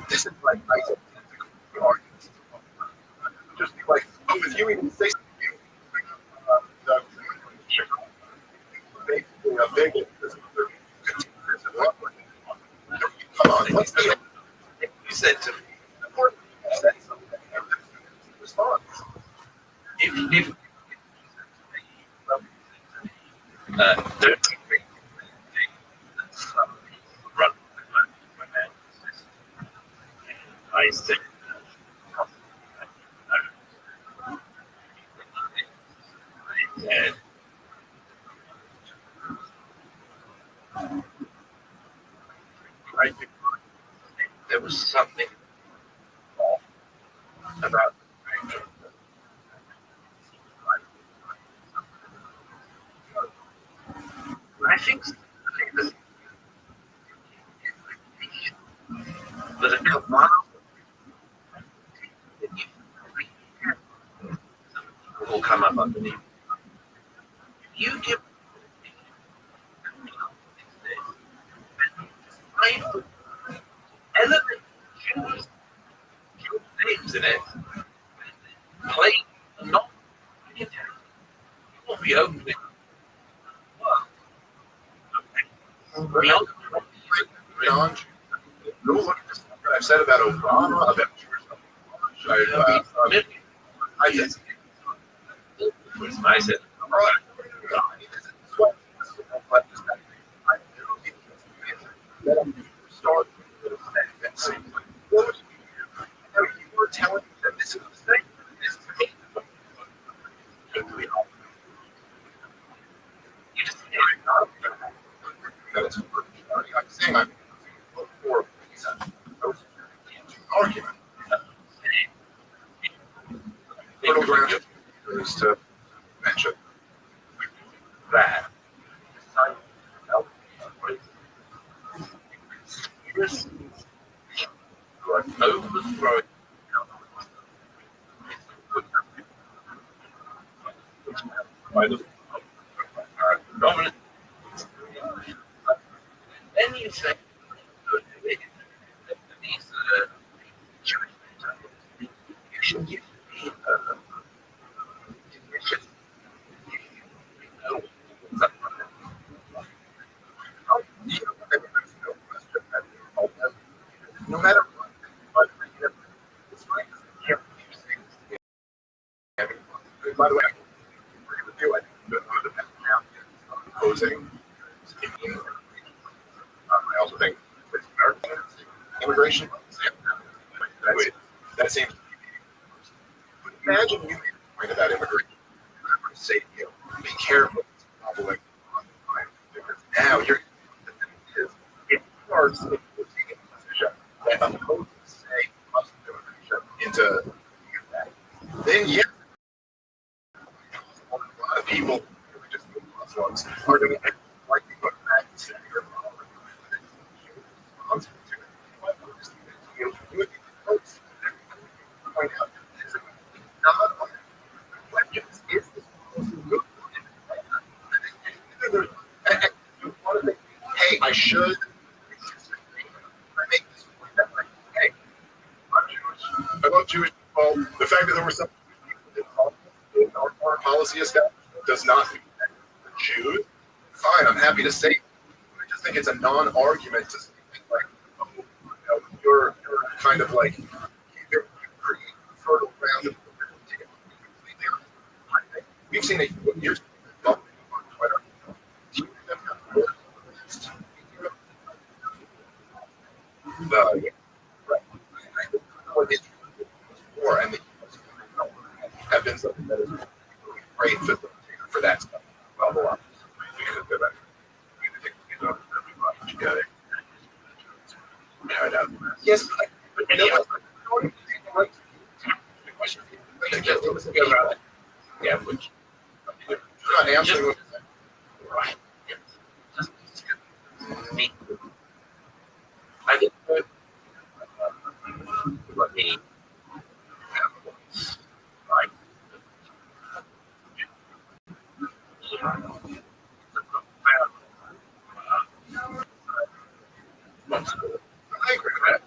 This is like arguments. Just be like, oh, if you even say something, basically a big come on, let's be you said to me, response. if run I said and I think there was something off about I think that a command will come up underneath. You give element Jews names in it. Play not it will be opening. Beyond Go look at this. I've said about Obama, about I just I said, that I'm starting to that seems like, what would you do? You were telling me that this is a mistake. This is a mistake. You just that's I'm saying I'm looking for a reason. I was argument. Fertile ground is to mention that overthrowing by the dominant. Then you say these Jewish you should give me no matter what, it's fine. By the way, I agree with you. I think the now opposing. I also think it's American immigration. That seems. Imagine you made a point about immigration. I'm going to say to you, be careful. Because now you're if you are taking a position that opposes, say, Muslim immigration into that, then yes, a lot of people who just Muslims are going to like to go back and say you're responsible to it. You would be close to point out this is not on the questions. Is this Muslim good? Hey, I should. I make this point that like, hey, I'm Jewish. I love Jewish people. The fact that there were some people in our foreign policy establishment does not mean that the Jews. Fine, I'm happy to say. I just think it's a non-argument to say like, oh, you're kind of like you're pretty fertile ground. We've seen it years on Twitter. Right. What is war and the have been something that is a great facilitator for that stuff. Well, hold on. We could go back. We could take it over together. Yes, but any other question? Yeah, which you're not answering. Right. Just me. I think that let me right. I agree with that.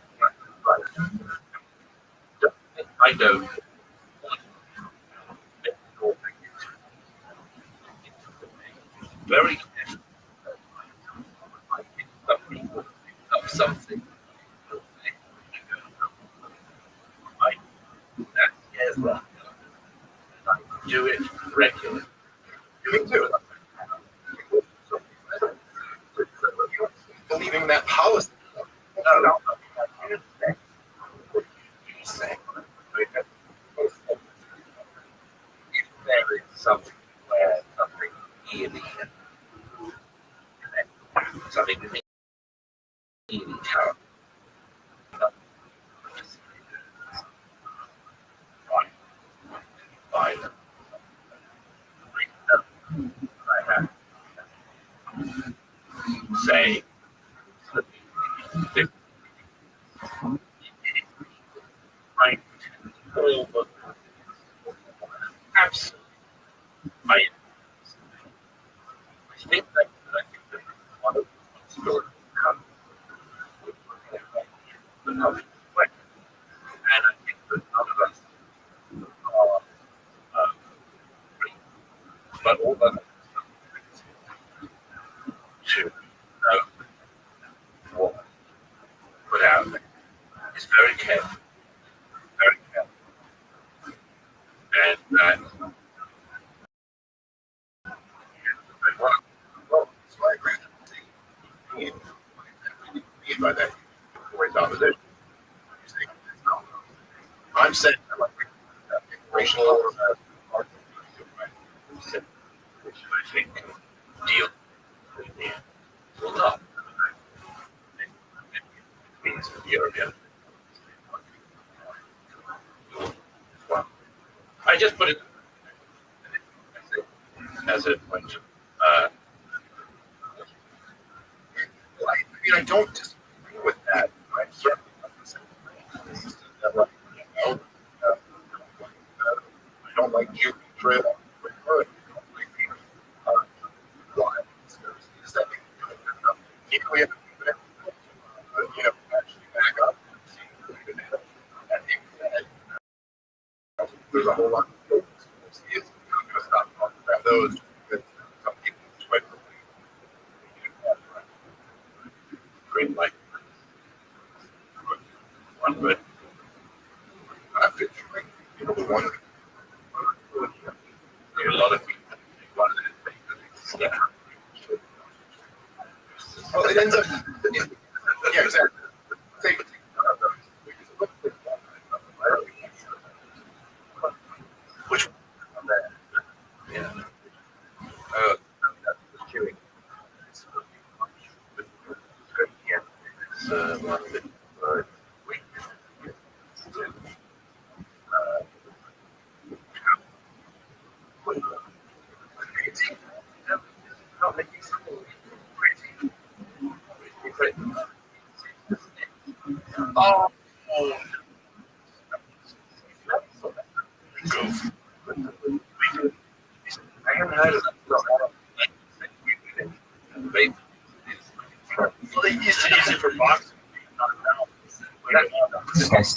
I don't. Very I think some people pick up something. I that is that. I do it regularly. Me too. Believing that policy. No. If there is something where something really something really terrible. Violent. I have say right over absolutely. I think that one of the stories comes the public way. And I think that none of us are free, but all of us to know what put out there. It's very careful, very careful. And that well, so I agree with you. I'm saying, I'm like, racial I think deal. Well, no. Means European. I just put it as a bunch of. I mean, I don't disagree with that. I'm certainly not disagree. I don't like you betrayal. I don't like being why? Is that equally actually back up? I think that there's a whole lot of things. It's not going to stop talking about those because some people sweat green light. One, but I'm picturing, the one. There are a lot of people. Yeah. Well, it ends up. Yeah, exactly. Take which one? Yeah. Queuing. It's one of the wait. Oh. I haven't heard of that. Well, they used to use it for boxing. This guy's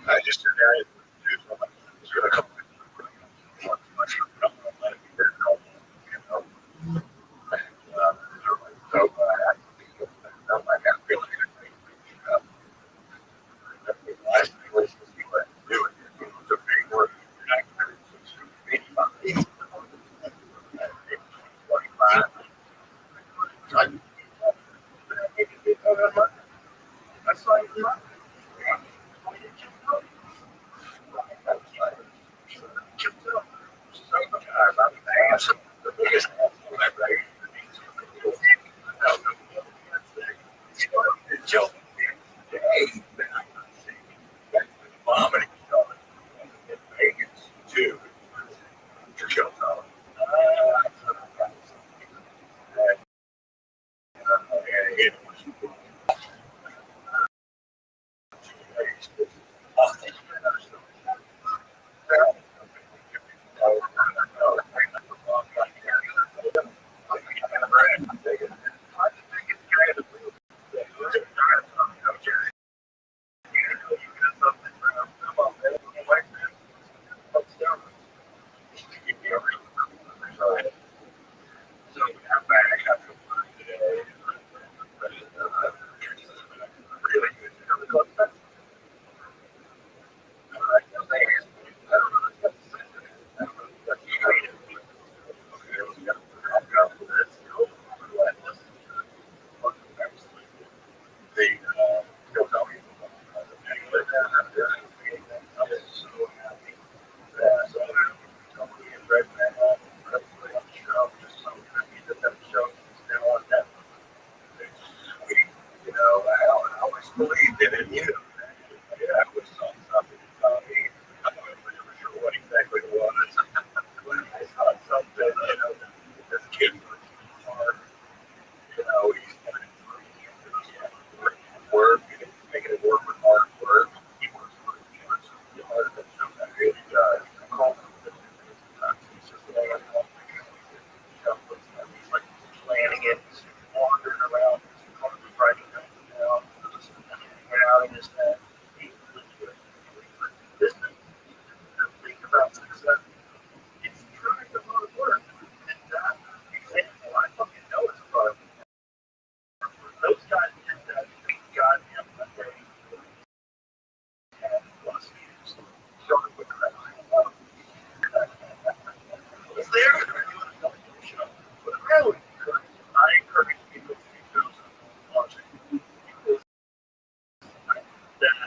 I just did a couple believed in it, you know. Yeah, it was something to tell me. I'm not really sure what exactly it was. But I saw something, you know, this kid was hard. You know, he's kind of work, and he's making it work with hard work. He works hard. He works hard. And really does. I call him. He's just laying home. He's like planning it, wandering around, writing things down, out in his head. He's this think about success. It's trying to hard work. And he's saying, well, I fucking know it's hard. Those guys did that goddamn Monday and plus years. Showing with crap. Was there? But really, I encourage people to be those watching. Because that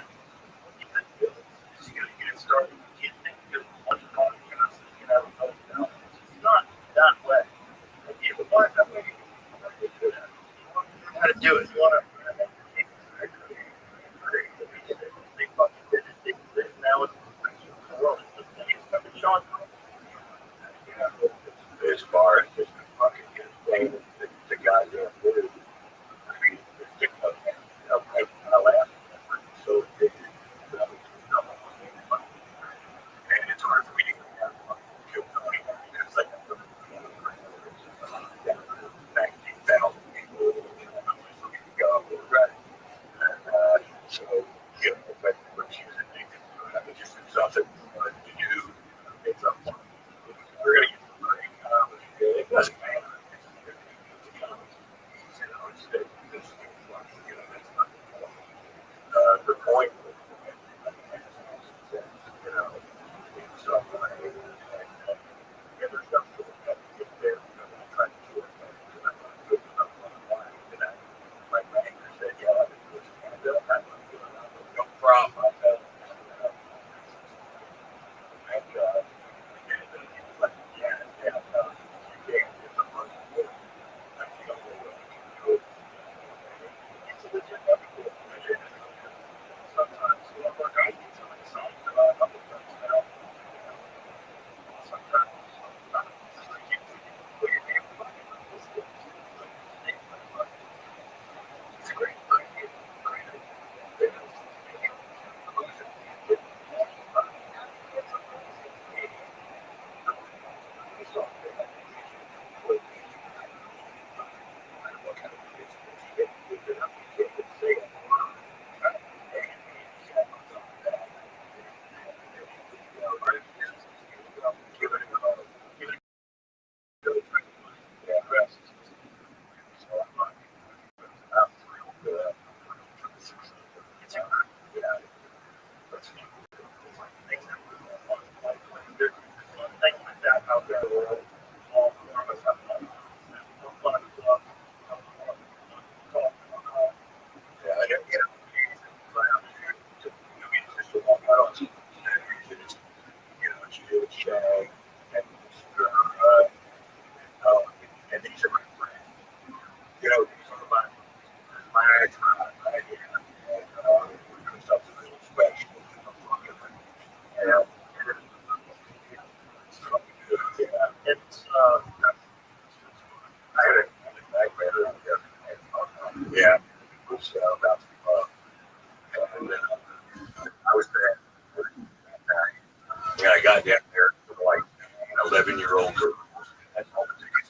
you gotta get it started. You can't think of one podcast and you have a no. It's not that way. If you want that way, you do that. You gotta do it. You wanna they fucking did it. They did it. Now it's the world. It's fucking Sean. As far as just fucking get playing the goddamn food. I mean, I laugh. So big. And it's hard for me to kill Tony because like back 8,000 people go right. So you know, when she was in Nathan, I was just something to do. It's up. We're gonna get some money. It doesn't matter. The point, you know, it's there's stuff to get there. I'm trying to do it. I'm not good enough on the line. And my manager said, yeah, I've been doing it. No problem. things that we want. There's things like that out there. All four of us have fun. Fun club. Yeah, I don't get it. Just to walk out on TV, chill, shag, and and these are my friends. Some of my idea, and something a little special. Yeah, It's I had a nightmare. Yeah, it was about and I was there. When I got down there, like an 11-year-old girl. That's all the tickets.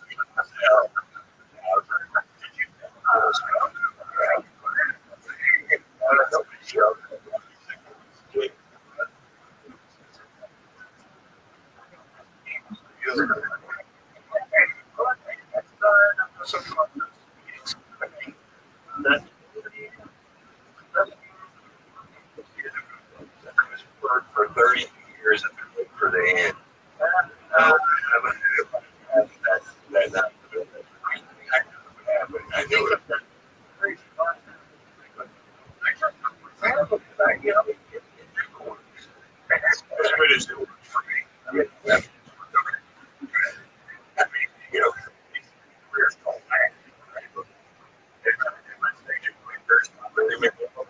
For 30 years, I've been waiting for the end. I knew it. As good as it was for me. Career's called back. There's not really many of them.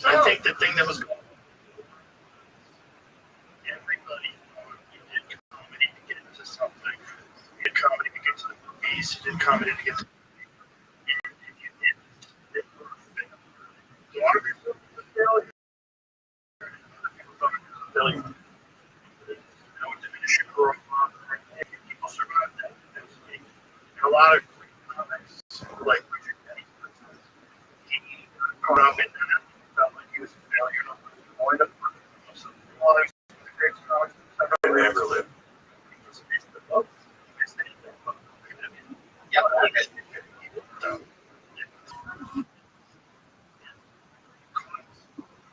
I think the thing that was everybody did comedy to get into something. You did comedy to get to the movies. You did comedy to get to a lot of people failure. Failure. Diminishing growth. People survive that. And a lot of comics, like Richard Denny, for instance, he caught up in that. Felt like he was a failure. Avoid it. So a lot of the great comics I've ever lived. He missed the boat. He missed anything. Yeah, I guess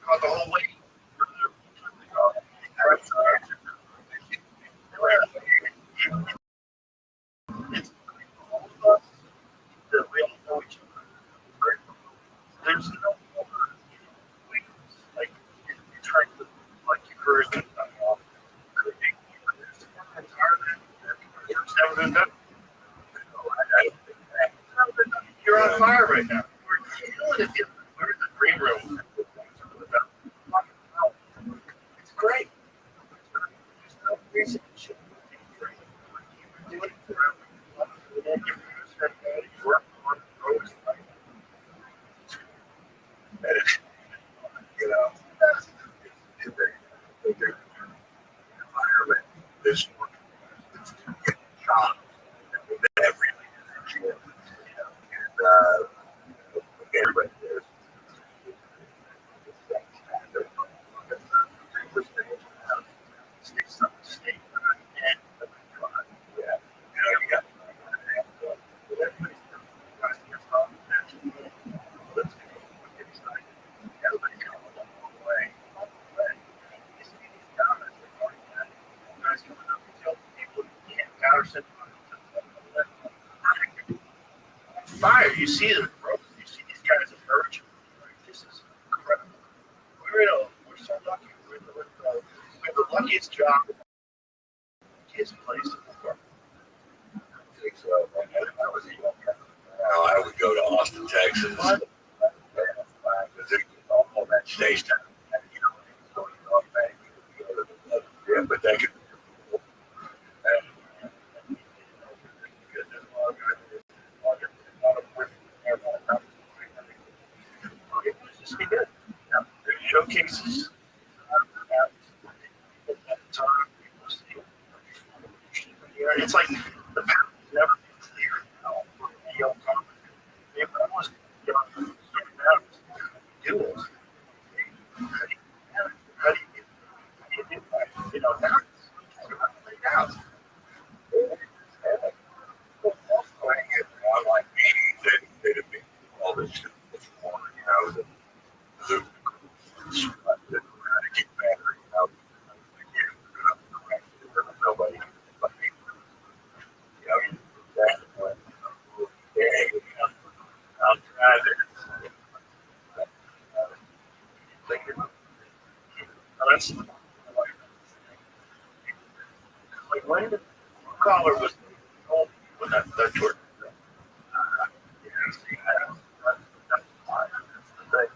caught the whole way. It's all of us that we all know each other. There's no more like you're trying to like encouragement. You're on fire right now. We're killing it. We're in the green room. It's great. There's no reason you shouldn't be great. You're doing it forever. You work on the roads. Environment, this work, job, everything. And everybody there's Fire, you see the growth, you see these guys emerging. This is incredible. We're so lucky. We're the luckiest job, luckiest place in the world. I think so. I was even. I would go to Austin, Texas. All that stage time. Yeah, but that could. Just be good. There's showcases. It's like the path has never been clear now for the young company. They've almost done certain matters. Do it. How do you do that? Now it's laid out. I'm like, Miller was old when that tour.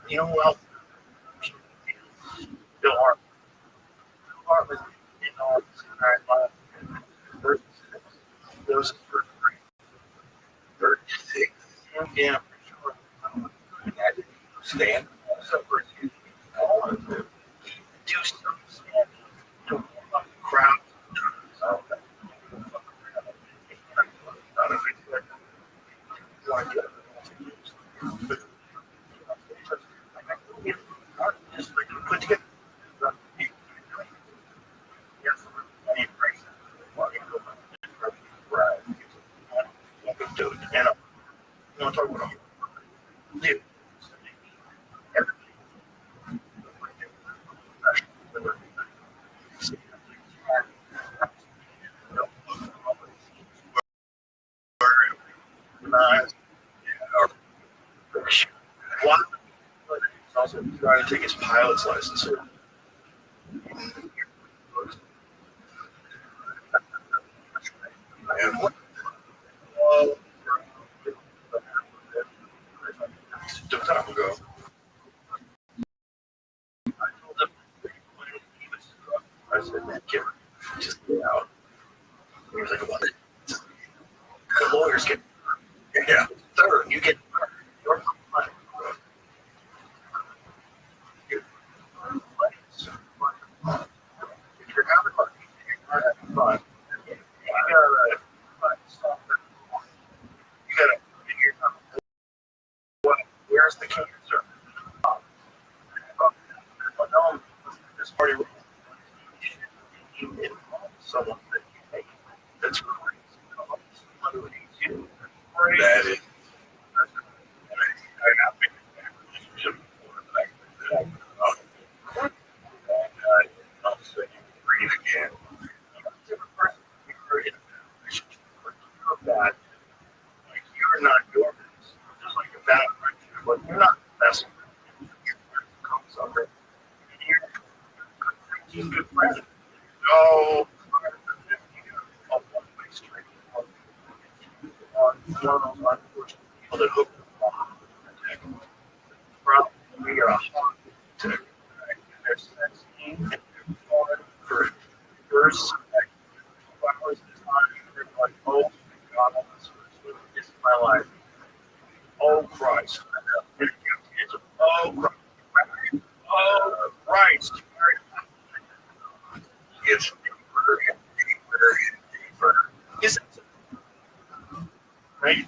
You know who else? Bill Hart. Bill Hart was in all first six. Those first three. 36. Yeah, for sure. I didn't stand. So first you all of them do some stand. Crowd. Just like put together. Dude, and you want to talk about him? Dude, what? He's also trying to take his pilot's license. And what? Some time ago, I told him when he was struck, I said, man, just get out. He was like, what? The lawyers get, yeah, third, you get your money. If you're having fun, you're having fun. You gotta figure out where's the cancer. This party someone that you hate. That's crazy. That is. Breathe again. You're not your best. Just like a bad friend, but you're not the best. You're a good friend. No. On one of those unfortunate people that hook them up. Probably a hot tick. There's that scene for first 2 hours of time. They're like, oh my God, this is my life. Oh Christ. Oh Christ. Oh Christ. It's deeper and deeper and deeper. Isn't it? Right?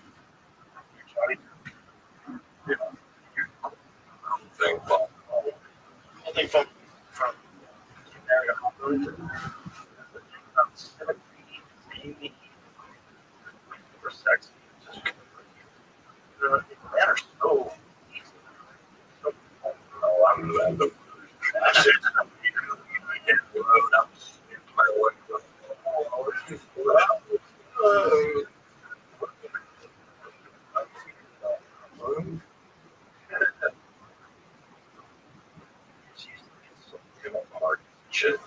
You're trying to, you know, thing from area for sex. Men are so easy. I'm glad the shit.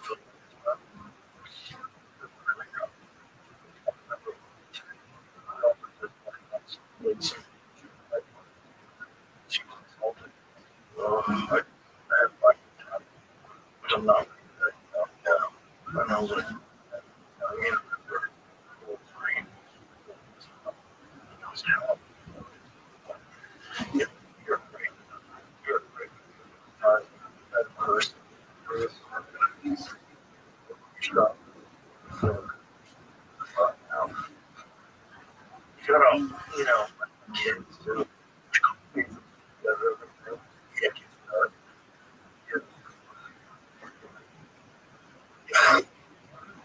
I'm not. I know what. You're great. You're great. That person. Stop. You know, kids do.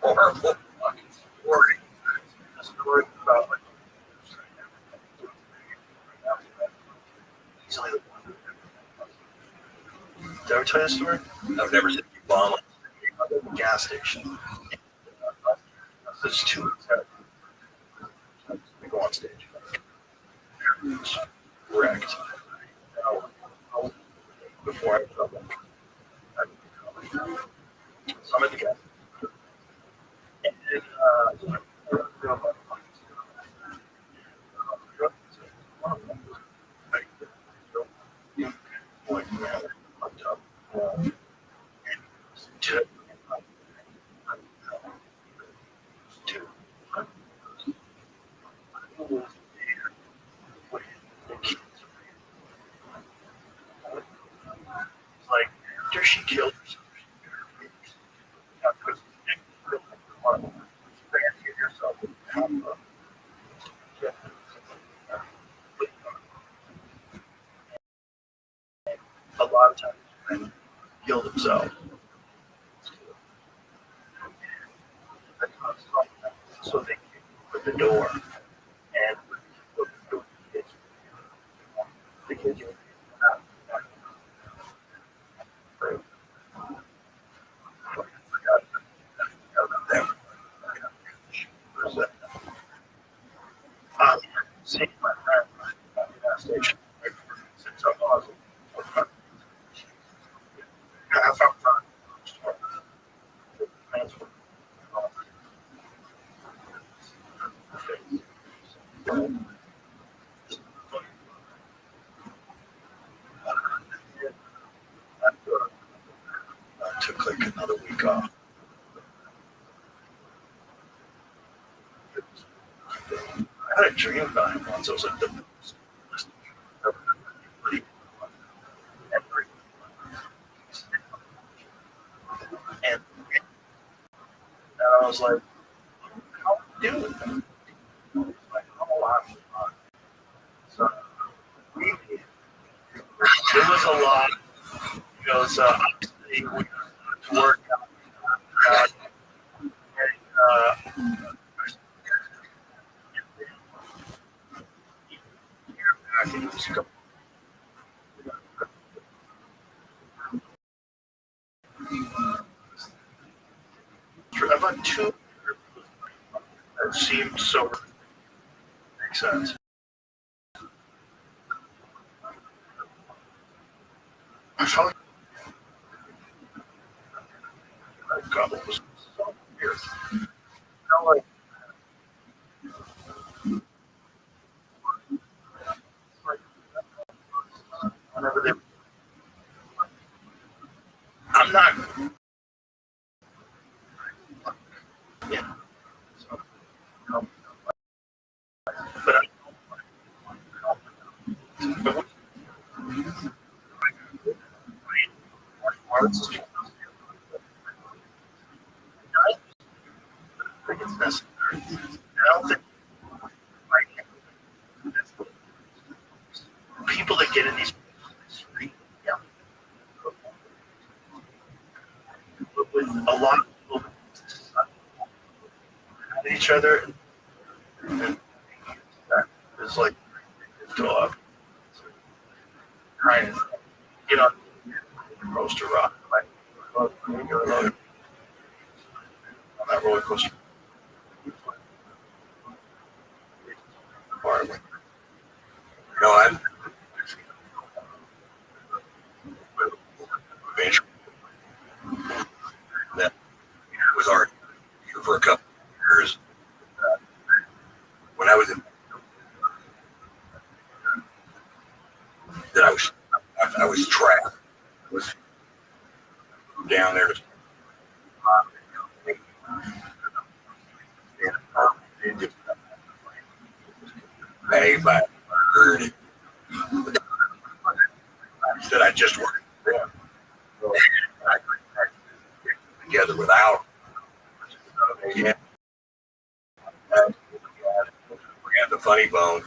Horrible fucking story. A story about like easily the one. Did I ever tell you a story? I've never seen you bomb at the gas station. There's 2 weeks. We go on stage. Wrecked. Before I felt like so I'm at the gas. And then she killed herself. A lot of times men kill themselves. So they put the door and the kids seeing my friend at the gas station. It's so awesome. Half hour time. I took like another week off. I had a dream about him once. I was like the most. And I was like, how are you doing? Like, I'm alive. So it was a lot. He goes, obviously, we went to work out. I think it was a couple. About two that seemed so makes sense. I felt like a couple was so weird. Like whenever they, I'm not. Yeah. So, but arts, I think it's necessary. I don't think people that get in these yeah, with a lot of people at each other, and it's like go up, trying to get on roaster rock, like you're alone on that roller coaster. No, I'm eventually that was art for a couple of years. When I was in, that I was trapped. I was down there to pay by bird that I just worked together without. Yeah, we had the funny bone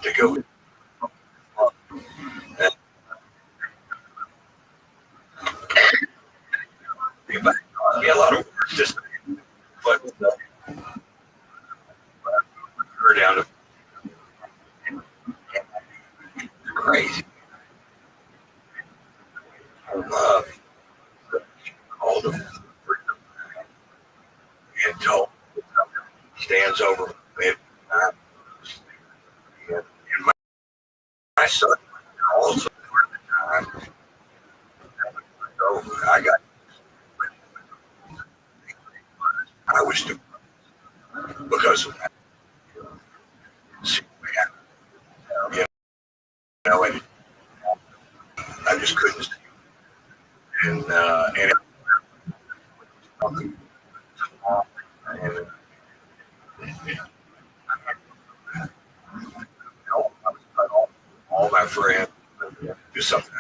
to go. Be a lot of work just, but we're down to crazy. All the and told stands over me. And my son also at the time. So I was too because of that. You know, and I just couldn't. And all my friends do something.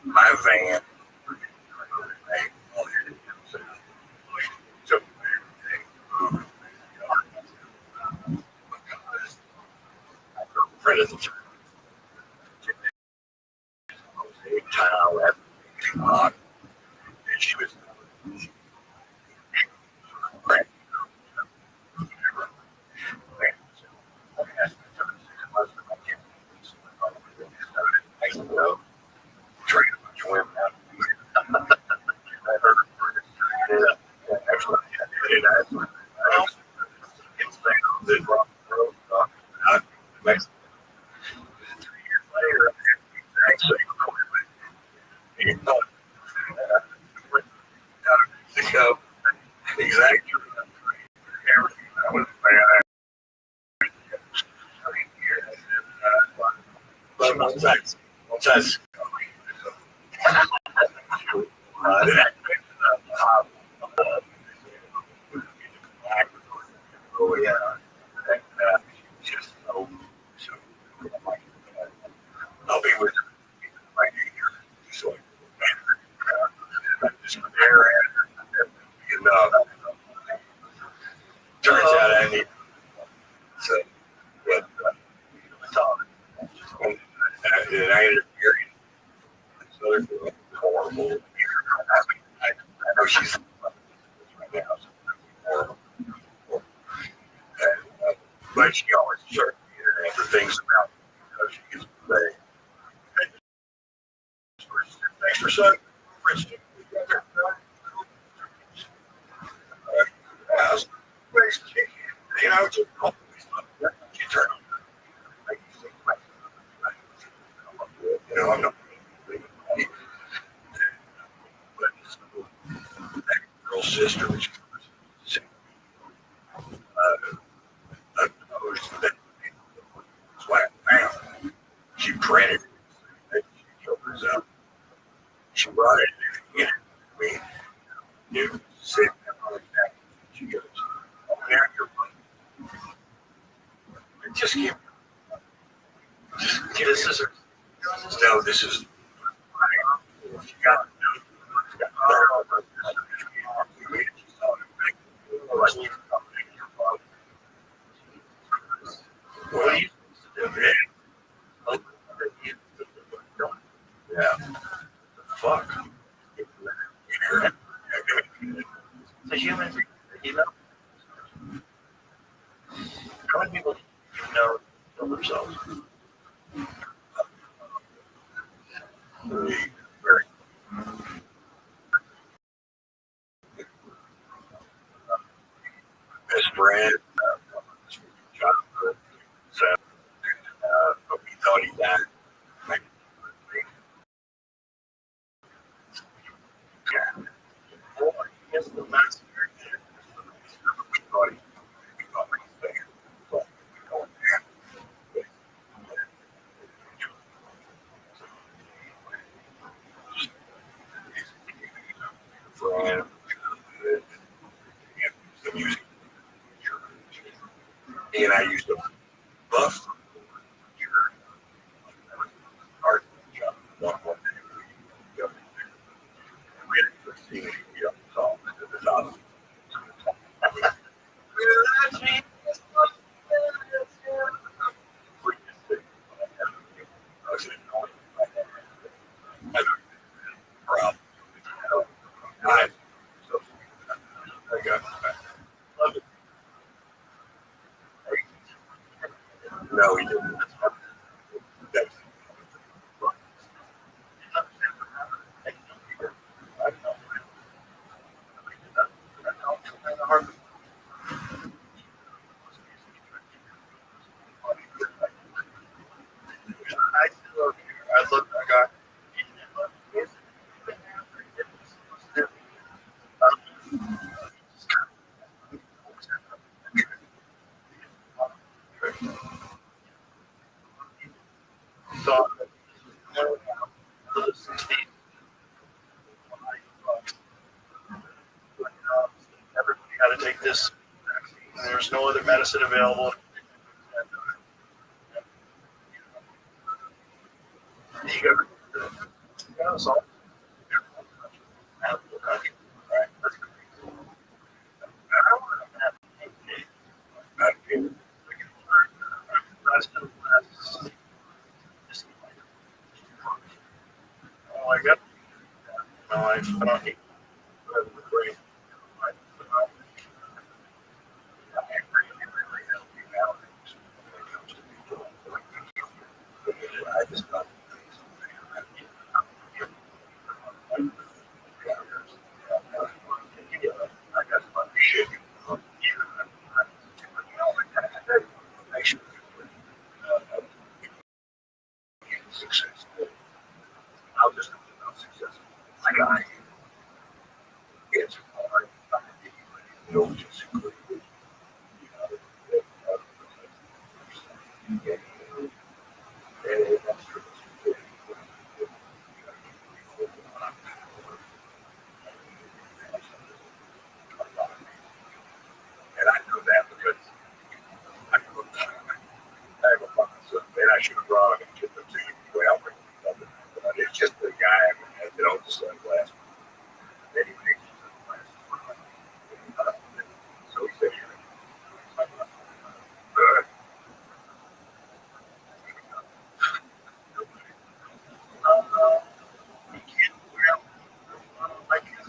my van. Friend of the time, and she was train a bunch of women out. I heard her. Actually, I did. It's the rock road out in Mexico. 3 years later, actually, you know, went out of Mexico. Exactly. I was but once I oh yeah, and, just so I'll be with her right here. So just there and you know, turns out I need so but talk. And I ended up hearing this other girl, horrible. I know she's right now. So horrible. And, but she always searched the internet for things about me because she gets paid. Thanks for saying, for instance, you know, just you turn on. You know, I'm not. But that girl's sister was opposed to that. That's why I found. She printed it. She showed us up. She brought it in. We knew, said, she goes, oh, now you're money. Just give this is her. No, this is she got what are you yeah. Fuck. It's a human thing, you know. How many people you know kill themselves? Very best friend, childhood, so, but we thought he died. Yeah. Boy, he is the master. We thought he was there. But we don't have friend, the music. He and I used to buff art shop one day. We had to see it, you know, so it's awesome. No, he didn't. That's I looked, I got thought that everybody had to take this. There's no other medicine available. Yeah, so country, right? That's great. I feel less and less. Oh, I got. No, I don't need the great. I just got. I got a lot of shit. I should successful. I'll just not successful. I got it. It's hard. No, just included. And I know that because I have a fucking son, and I should have brought him and get them to you. Well, it's just the guy that owns the sunglasses. And he makes sunglasses. So he said, he can't wear them like his.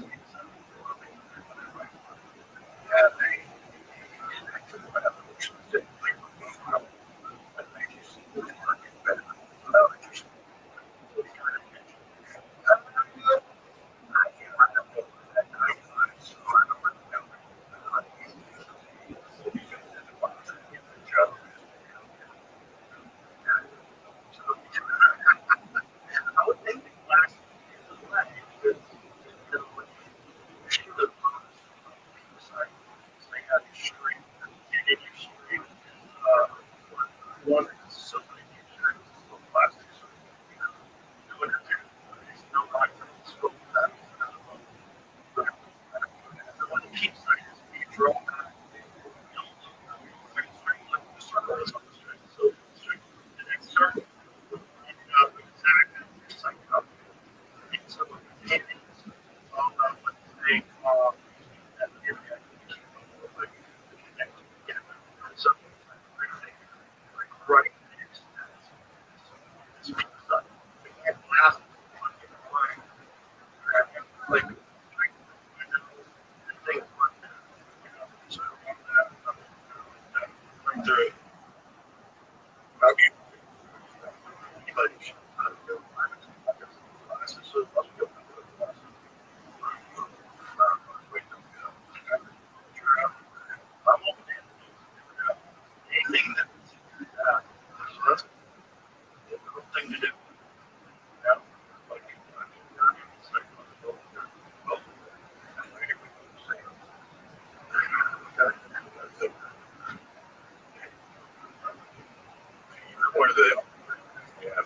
I would think the last one so many plastics. No the one that keeps the drone. So the next circle, exactly, it's like it's all about what they call that area. So, like right next to that. And last like the thing so through it. Okay. Anything that that's a difficult thing to do. Yeah. Like, what are the yeah,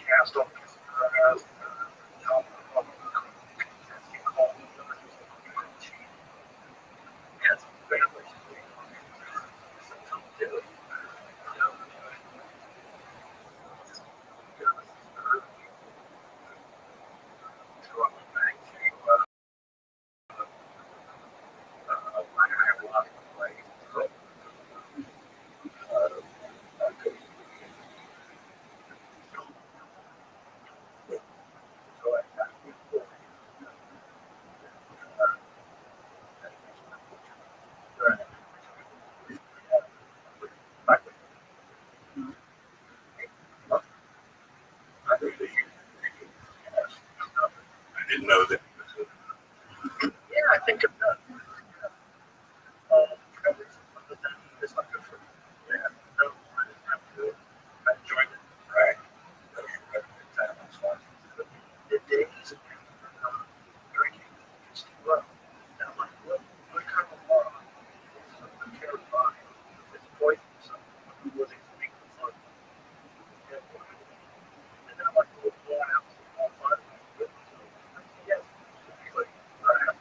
cast off. didn't know that. Yeah, I think it does. It's not good for me. Yeah, no, I didn't have to do it. I enjoyed it. Right. But you had a good time. It's fun. The days of drinking just love. And I'm like, what kind of law? It's something terrifying. It's poisonous. Who was expecting fun? And then I'm like, well, going out to have fun. Yes. Like, right.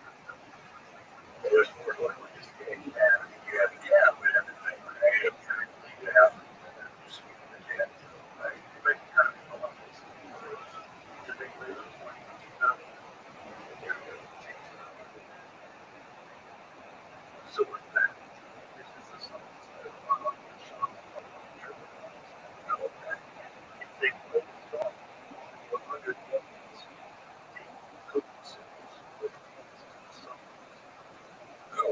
There's more to it. Just getting mad. Yeah, but everything. Right? You have just yeah. Right. But you kind of know what this is. The big leaders, like, so with that, this is the song that I'm showing if they put it on 100 millions, they could series with some. No,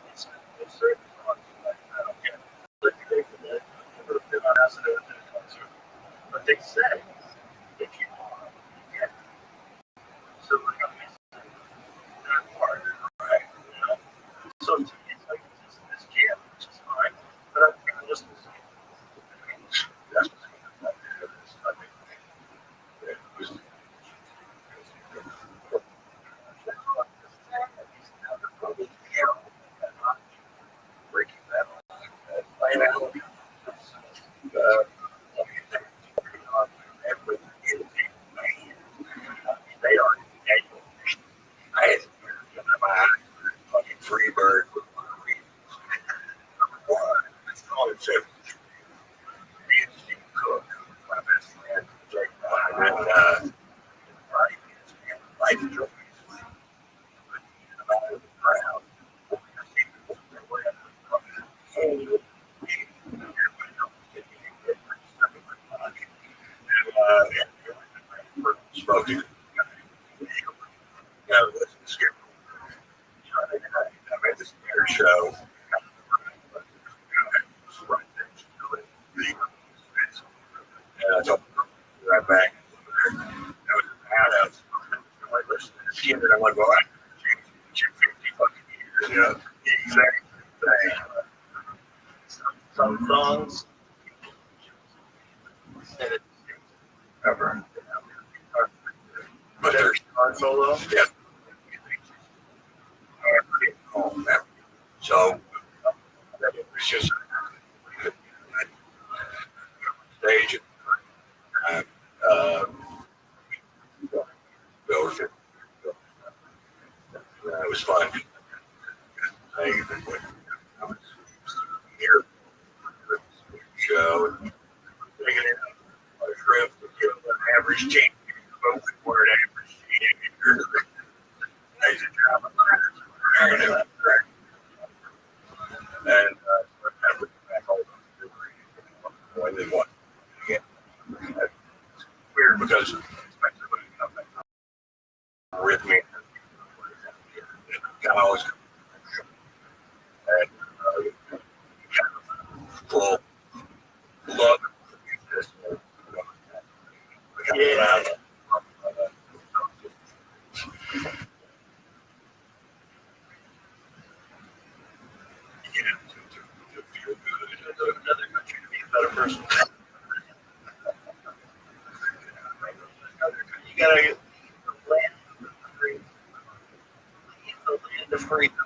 it's certain songs like I don't get. Like they could have never been on acid at a concert, but they say if you want, you get. So like I'm missing that part, right? You know? So to me, it's like this jam, which is fine, but I'm kind of listening to it. That's what's going on. I think it was breaking that finality. They are negative. I had my fucking free bird with one. It's called it said me and Steve Cook, my best friend, Jake, and Friday, life enjoyment. Smoking. Yeah, that's scary. I made this air show. And I told them right back. That was out of. I'm like, listen, this kid that I want to go out. 50 fucking years. You know, exactly. Some songs. And it's ever. But there's on solo. Yeah. Home now. So it's just stage. Go with it. It was fun. I was here show and taking it out. I was real an average team. Both were an average team. Nice job. And I put back all those and then what? Yeah. It's weird because especially when it comes back with me. Kind of always and full love this. Yeah. To feel good, another country to be a better person. You gotta get the land of freedom. The land of freedom.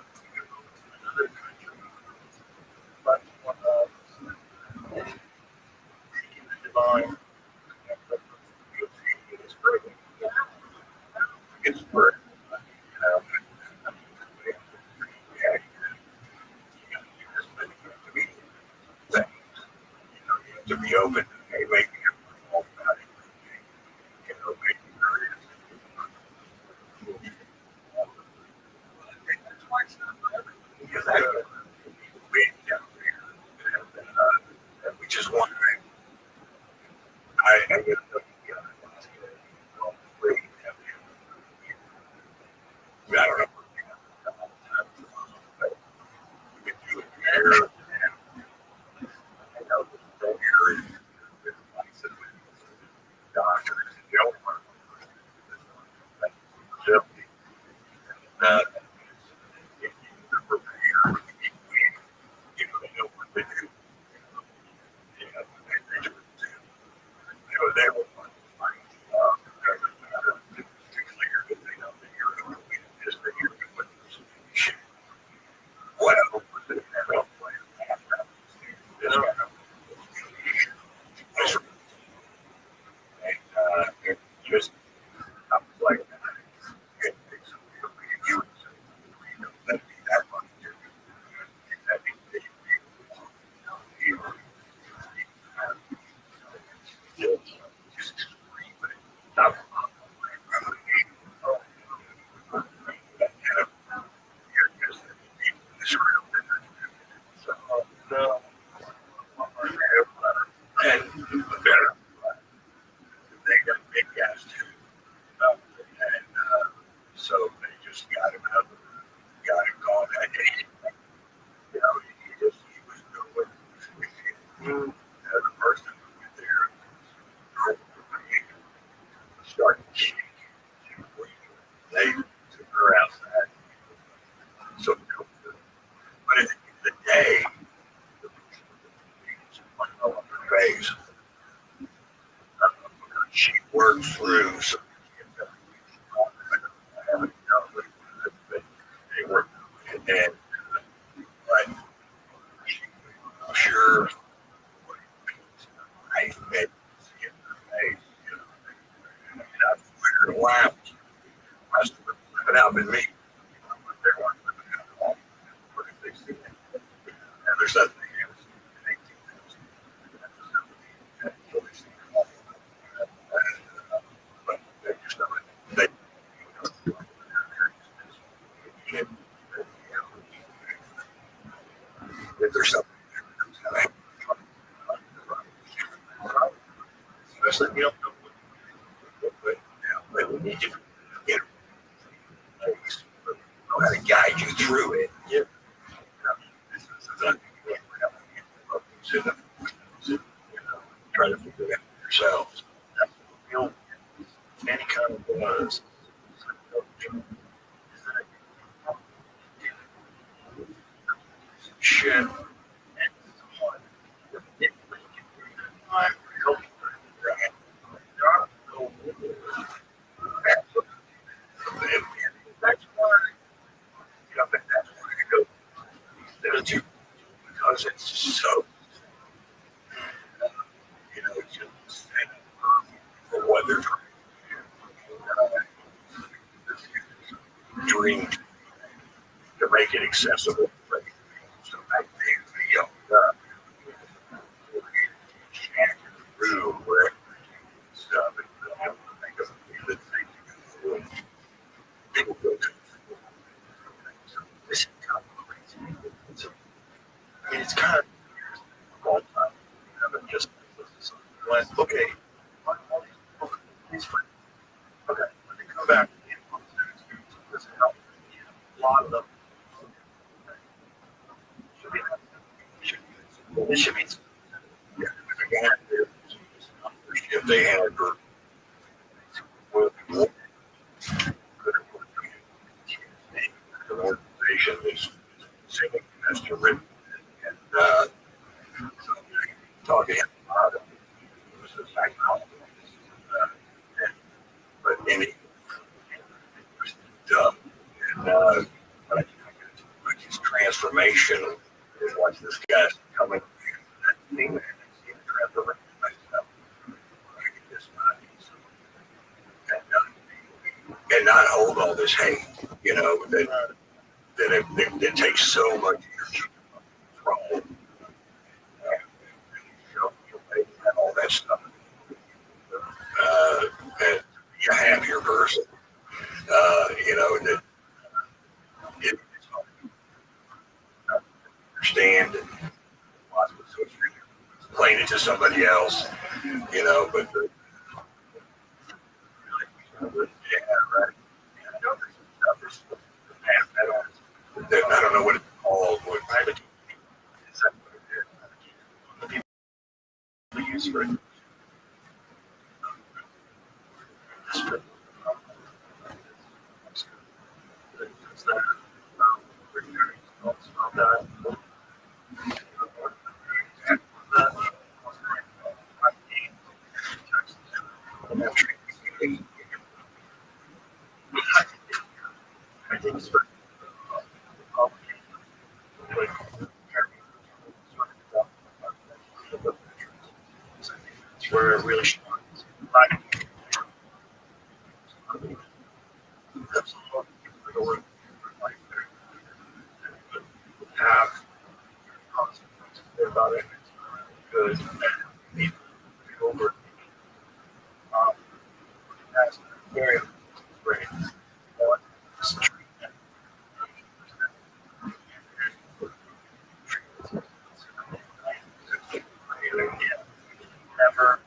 Another country. But seeking the divine. It's perfect. It's perfect. To be open, hey, make all about it. You know, make it curious. Uh, if you prepare, you know what they do. You know, they do it too. They will find doesn't matter to clear that they know that you're going to win this, that you're going to win this shit. Whatever was in that up plan, this kind of and just I was like, it takes you would say, you know, that'd be that much different. That'd be you just but not so and better. They got big guys too. And so they just got him out, got him gone that day. You know, he was doing the first time we went there, started shaking. They took her outside. So, but at the end of the day, on her face, she worked through some I haven't known, but they worked and then, but I'm sure I met in her face, you know, and I figured a while, must have been living out with me. But they weren't living out at all. What if they see it? And there's nothing else. But they just don't. They, if there's something that's going to happen, especially we don't know but we need to get know how to guide you through it. Yeah. This is a try to figure it out yourselves. You know, any kind of shit. And that's why, you know, that's why I go there because it's so, you know, it's just for what they're trying to dream to make it accessible. So I think through where stuff and think of the things people go to. So this is kind of crazy. I mean, it's kind of a long time. I haven't just went, okay, these friends. Okay, let me come back. This help. A lot of them. It should be. Yeah, if they had for the organization is singing as to written and talking about it. It was a psychologist. But any dumb and but his transformation is watch this guy's coming and not hold all this hate, you know, that takes so much energy from and all that stuff. And you have your person, you know, that it's hard to understand and explain it to somebody else, you know, but yeah, right. I don't know what it's called. What private is that? What people use for it. think it's very complicated. That's where it really shines. Have consequences about it because over has very great never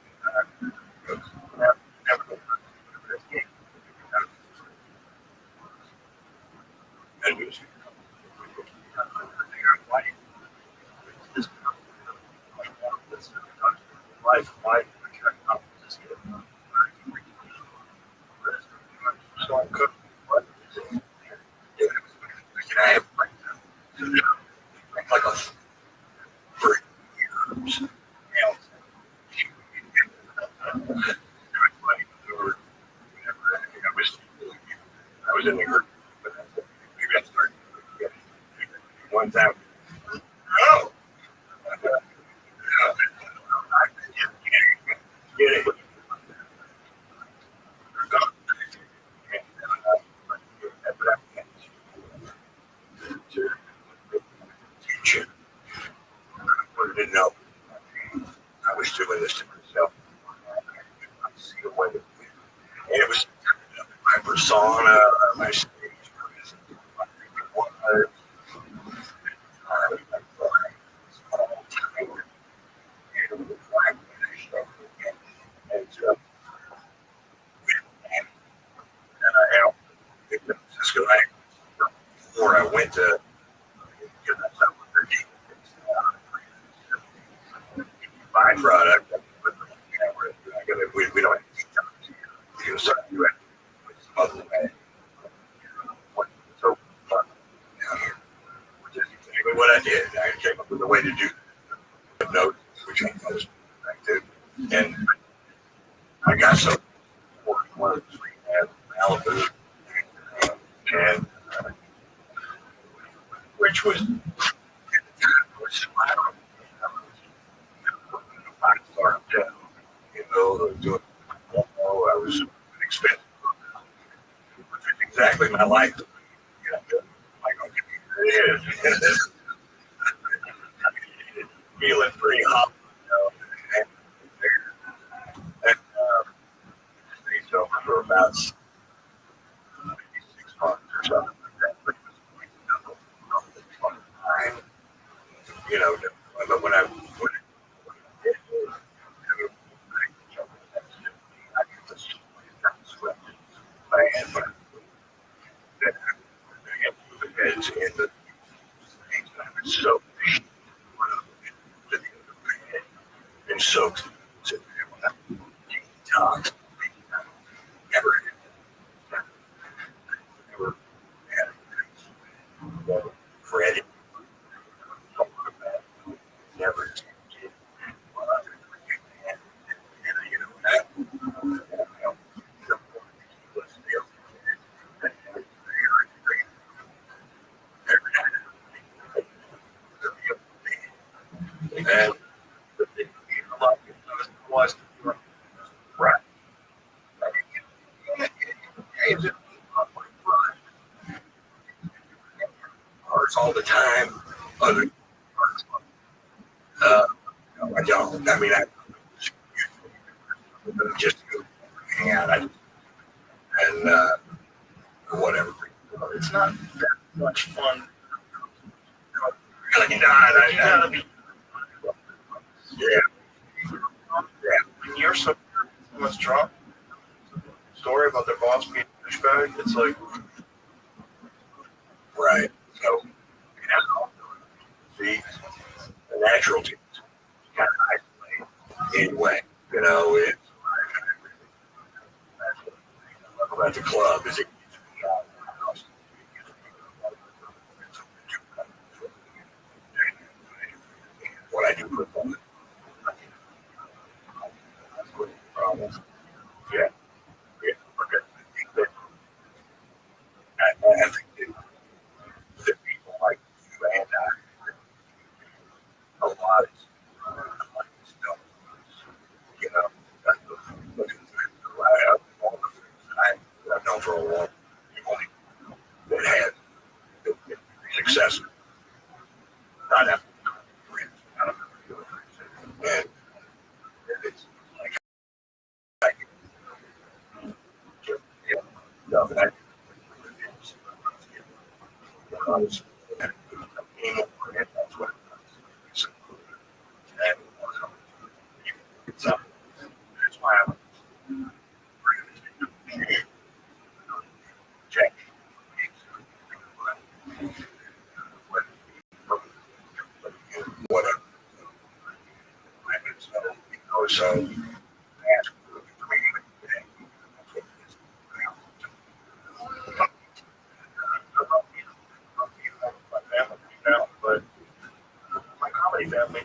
life so I could what I have like a 3 years. I was in the group, but maybe I started one time. Oh, get it. Teacher, I didn't know I was doing this to myself. And it was my persona, my stage presence, and I helped Cisco before I went to get myself byproduct. We don't have to so you have to so which is exactly what I did. I came up with a way to do notes, which I was back to, and I got so one of the three Malibu, and which was I don't know, 5-star hotel, doing I was expensive. Exactly my life. It is. Feeling pretty hot, and stayed over for about 6 months or something like that. But when I did, I could just sweat my hand, but it's in the so and soaked detox. Never had Fred. Never did. And the thing was right. Parts all the time. Other parts. No, I don't. I mean, I just go and whatever. It's not that much fun. Really not. I gotta be. Yeah. When you're so much drunk, story about their boss being a douchebag, it's like right. So see, the natural teams kind of isolate anyway. It's about the club is it what I do for fun. Problem. Yeah. Yeah. Okay. I think for a long time that had success. Not after and it's like so that's why I'm Jack. Whatever. So ask but my comedy family,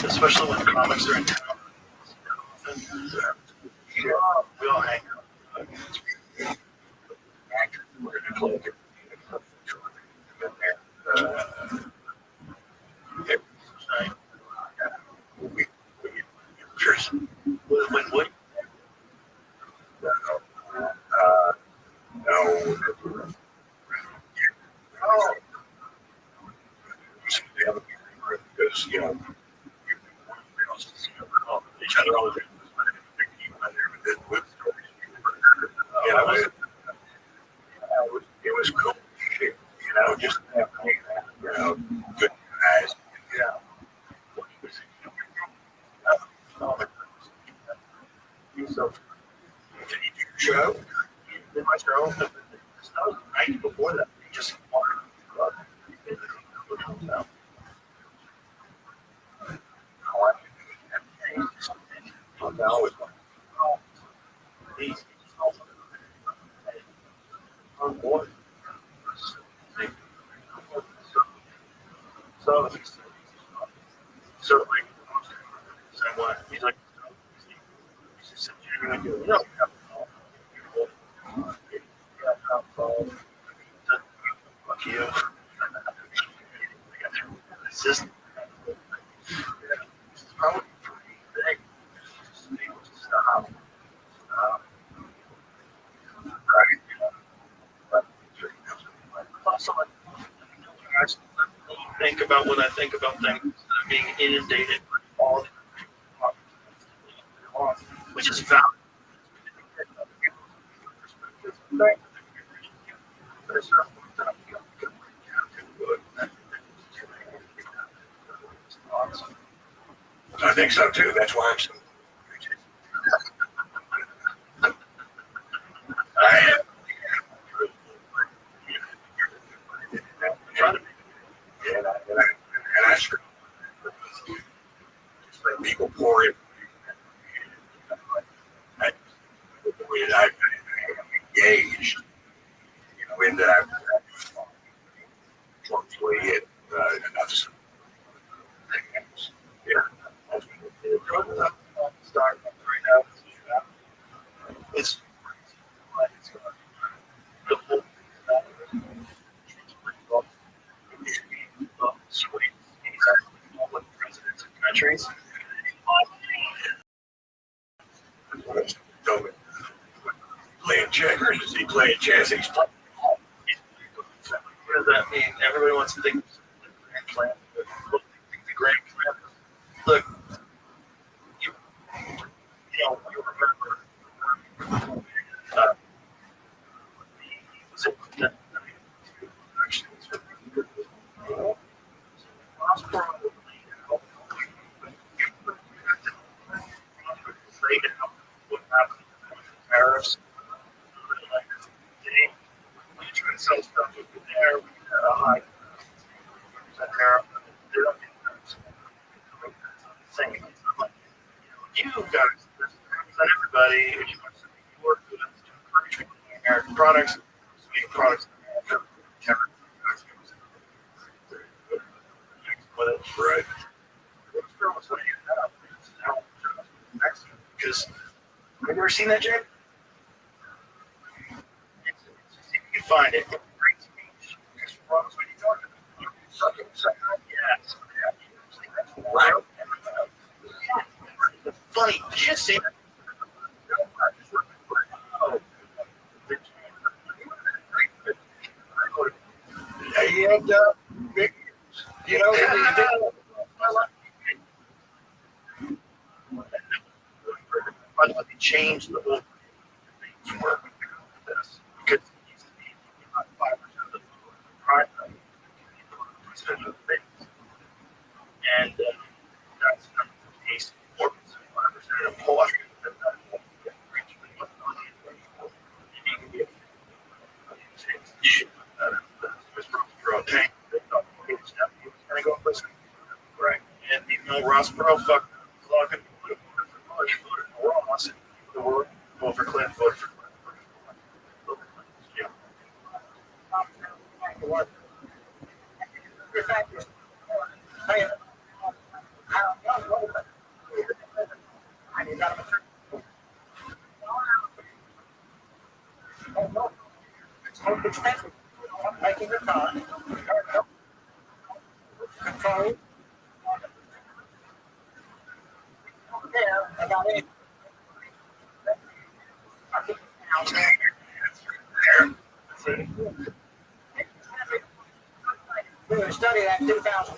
especially when comics are in town, we all hang out. Actors were in a club. When what? No. Oh. Because, you know, each other all the time. Yeah, it was cool. You know, just you know, good guys. Yeah. So, did you do your show? Did my show? That was the night before that. Just wanted to club. So like, same way. He's like, he's just genuine. You know, fuck you. It's just probably pretty big. Stop. Right. But also, like, I think about when I think about things being inundated with all the which is valid. I think so too. That's why I'm so. I am. And I sure just let people pour it. I engaged, you know, in that truthfully it enough. Yeah. Start right now. It's the whole sweet what presidents of countries. Playing checkers, is he playing chess? He's playing. What does that mean? Everybody wants to think the grand plan. The grand plan. Look, you know, you remember tariffs. When you try to sell stuff over there, we got a high tariff. They don't get tariffs. Saying you guys represent everybody. If you want something you work with, to encourage people to buy American products, make products in America, right. Because have you ever seen that, Jay? You can find it. Great speech. Because what are you talking about? Yes. Right. Funny. Did you see that? He had big, you know, But they changed the whole thing for this because it used to be about 5% of the private percent of the things. And that's not the case. 4%, 5% of poetry. Right. And even though Ross Perot fucking fucking voted for Bush, voted for Ross, and the world voted for Clinton, voted for Clinton. Yeah. making the car, control. Yeah, about it. We would study that 2000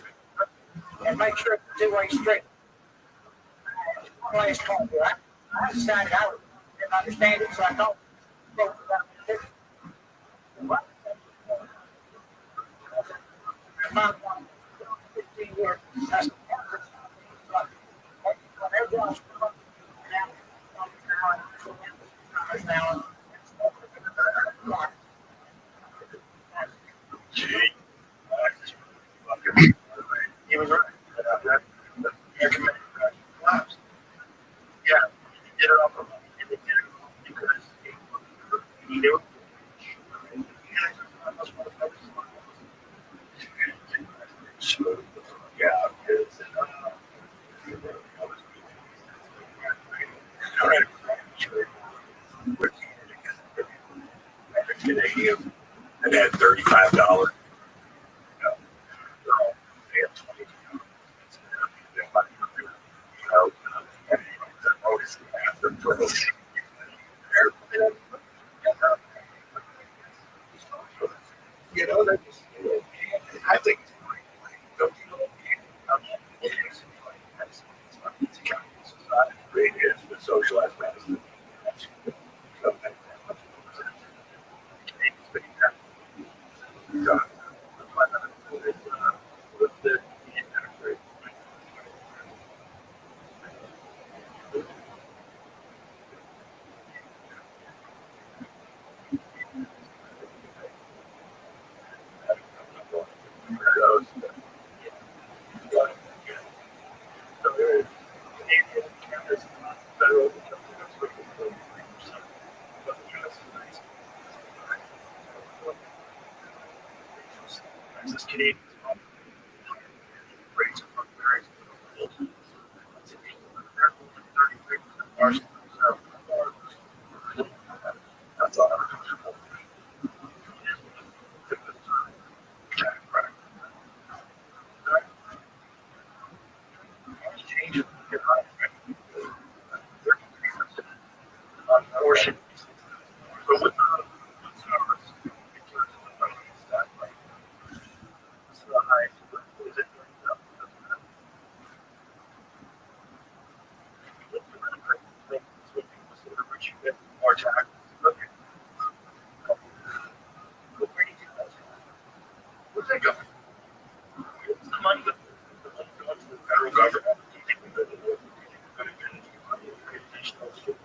and make sure it's a two-way street. Last point, I decided I didn't understand it, so I thought about it. What? 15 years. That's He was right. Yeah, he did it off of and they did it because he knew. Yeah, because Canadian and had $35. You know, I think socialized medicine. This Canadian rates are very that's all. Change it. Portion. But with the highest, is it? More tax. Okay. Where do you do that? Where's that going? It's the money that going to the federal government. Do you think we're going to do it? Do you think we're going to get money for additional shit?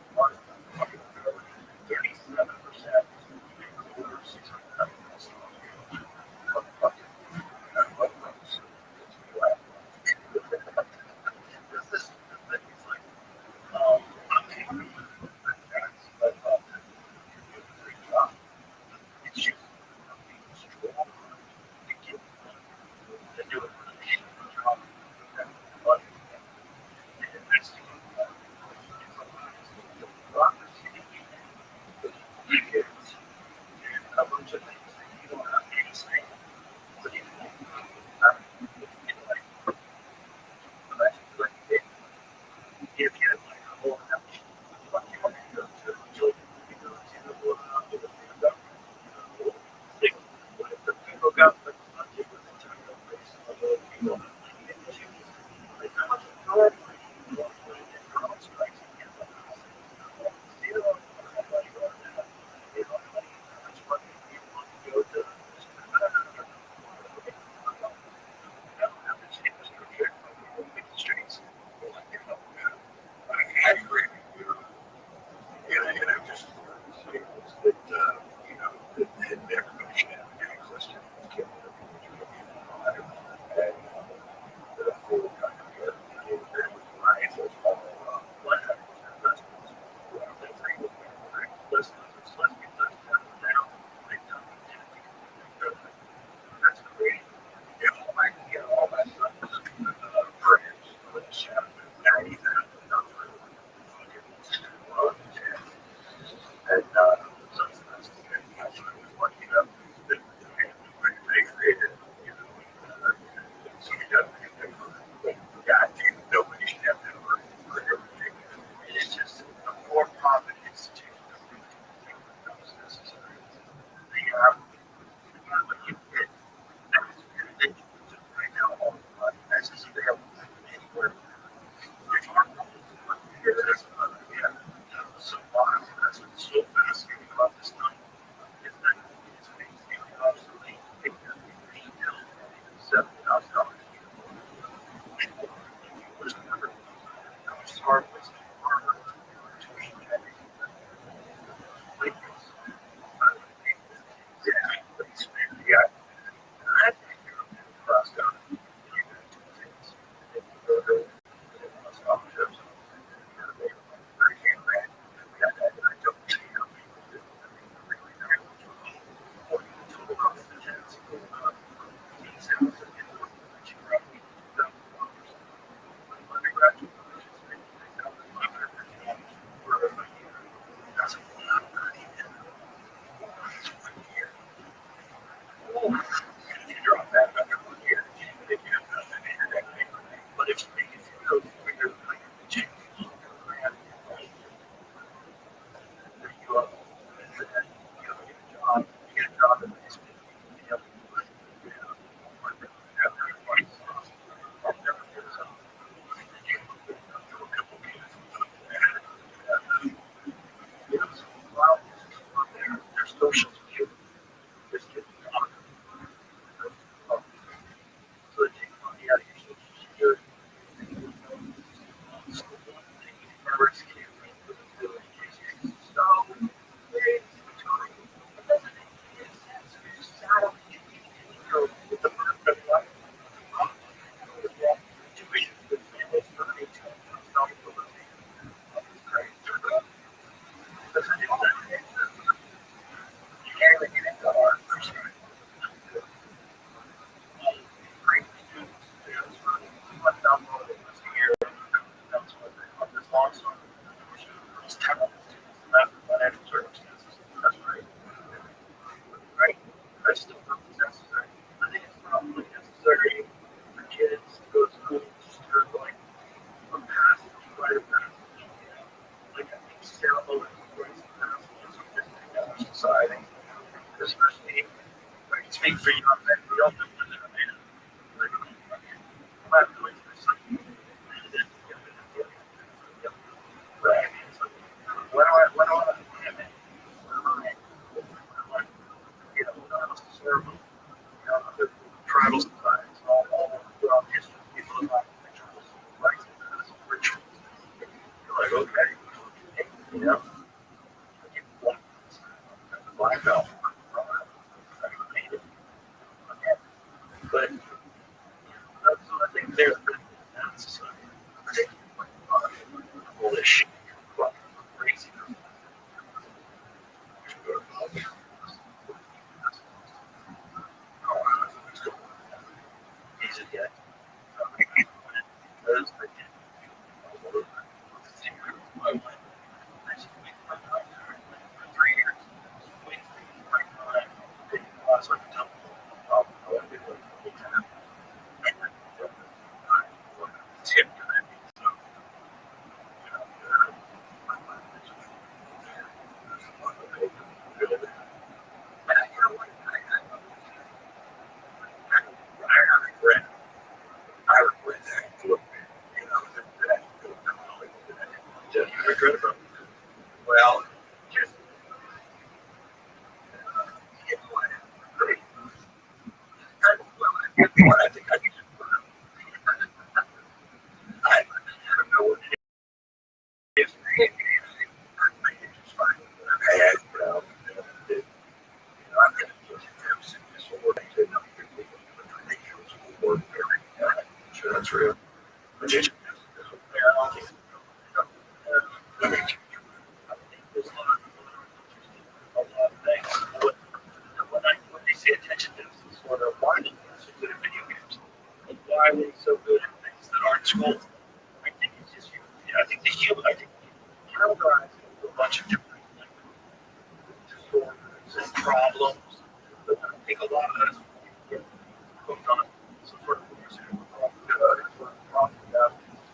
speak for you. We don't do it. Tribal societies, all throughout history, people have rights, rituals. You're like, okay, you know, the black belt, but I think there's that society. All this shit, crazy. He's a guy. Well, just I think I don't know what it is. It's fine. I I'm going to sure that's real. When they say attention deficit disorder, why are they so good at video games? And why are they so good at things that aren't school? I think it's just you. I think they heal. I think categorize a bunch of different disorders and problems. But I think a lot of us get hooked on some sort of problem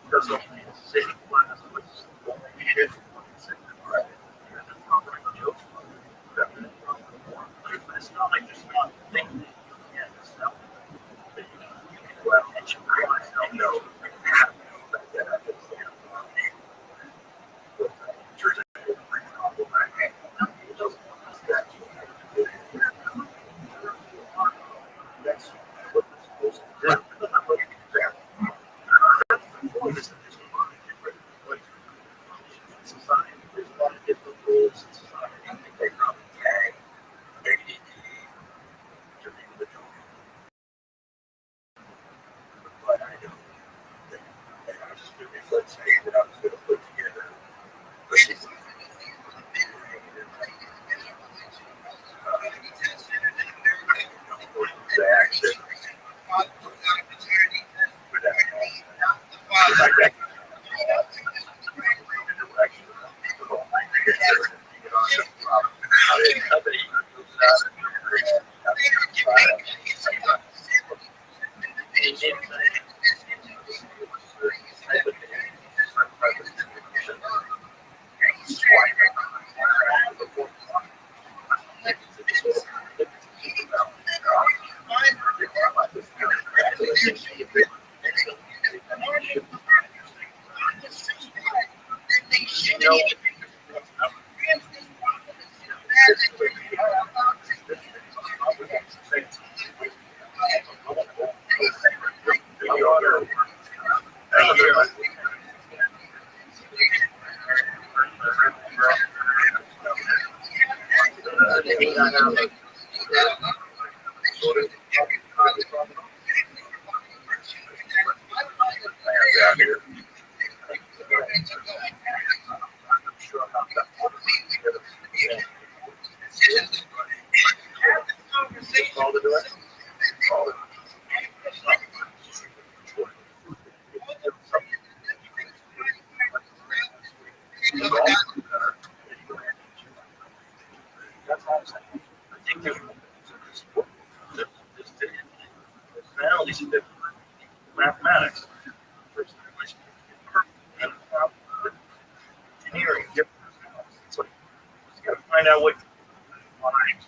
because of the city class, which is bullshit. It's not like there's not a thing that you can't sell. That you can go out and you realize, oh no, that's what they're supposed to do. Society, there's a lot of different rules in society. I think they probably tag ADD to people that don't. But I don't. And I just really let's say that I was going to put together. The action. Mathematics. Engineering. It's like, you got to find out what lines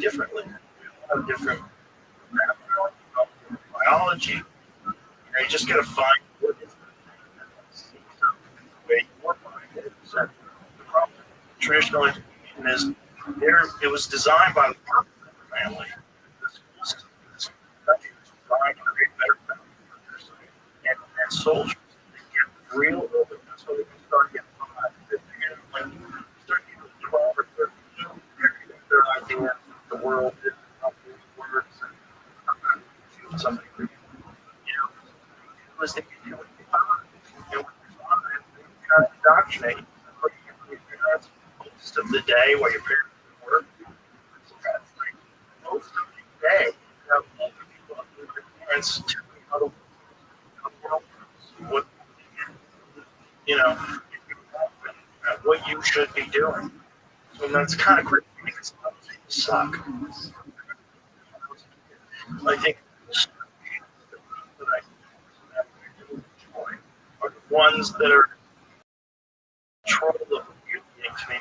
different. have different background, biology. You just got to find what is the way your mind is. That's the problem. Traditional education is there. It was designed by the family. This country was designed to create better families and soldiers. They get real open. That's why they can start getting hot. When you start getting 12 or 13, their idea of the world is how it works and something. Was they can do what they want. They got indoctrinated. Most of the day while your parents work, so that's like most of the day. You have multiple people, your parents tell you how the world works, what what you should be doing. So that's kind of crazy because some things suck. I think that I enjoy are the ones that are control of you to me.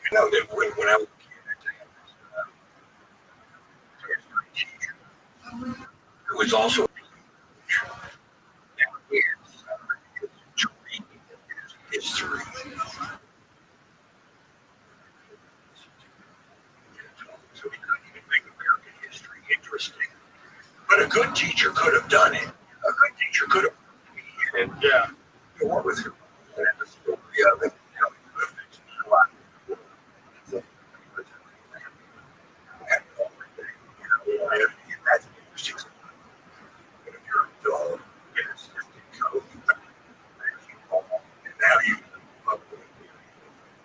You know that when I was a kid, history teacher, it was also a teacher that is treating history. So he couldn't even make American history interesting. But a good teacher could have done it. A good teacher could have. And what was it? And the story of it, a lot. That's interesting. But if you're a dog, it's just a code. And now you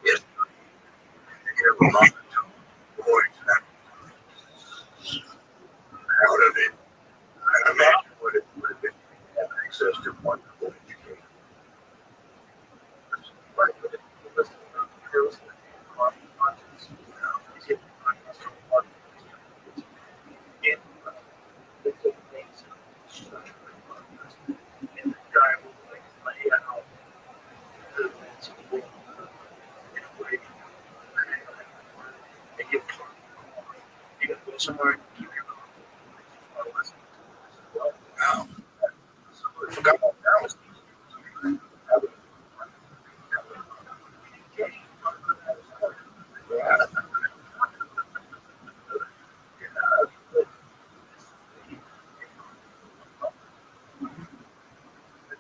history. And you're a lot of boys out of it. I imagine what it would have been to have access to wonderful education. Somewhere. I forgot what that was.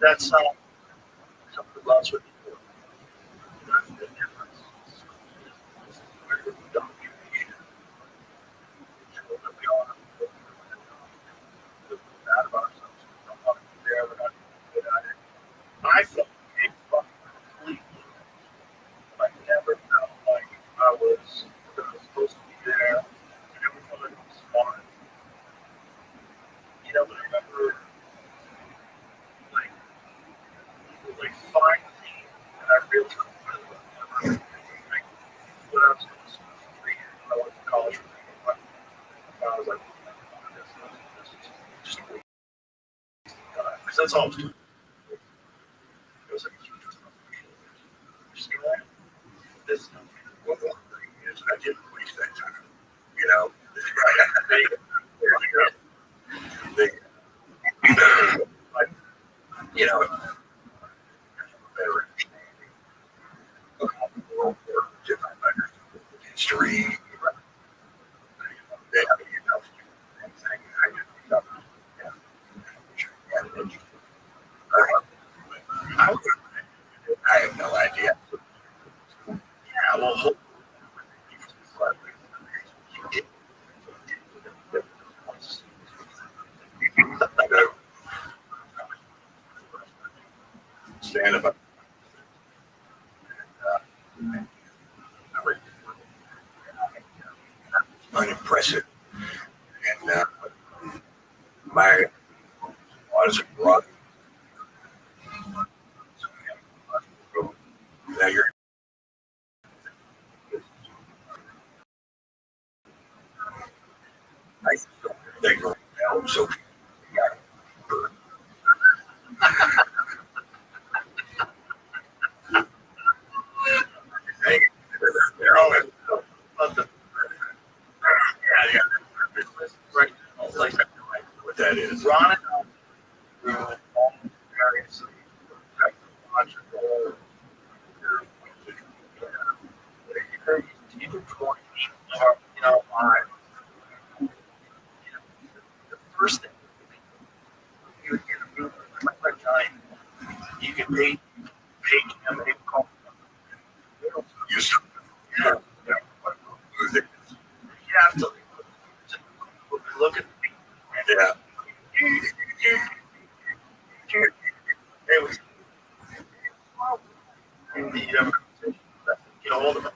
That's something else with people. I felt completely. I never felt like I was supposed to be there. I never felt like I was smart. But I remember like finally, and I really when I was in school for 3 years, when I went to college for 3 years, I was like, this is just a waste of time. Because that's all I was doing. It was like, just go ahead. This Well, the thing is, I didn't waste that time. Better understanding of how the world works, if I understood history, I have no idea. yeah, well, Stand up. Unimpressive. And my was rough. Now you're. I don't think now, so you can pay him, they call him. Yeah. You have to look at the yeah. It was in the get a hold of him.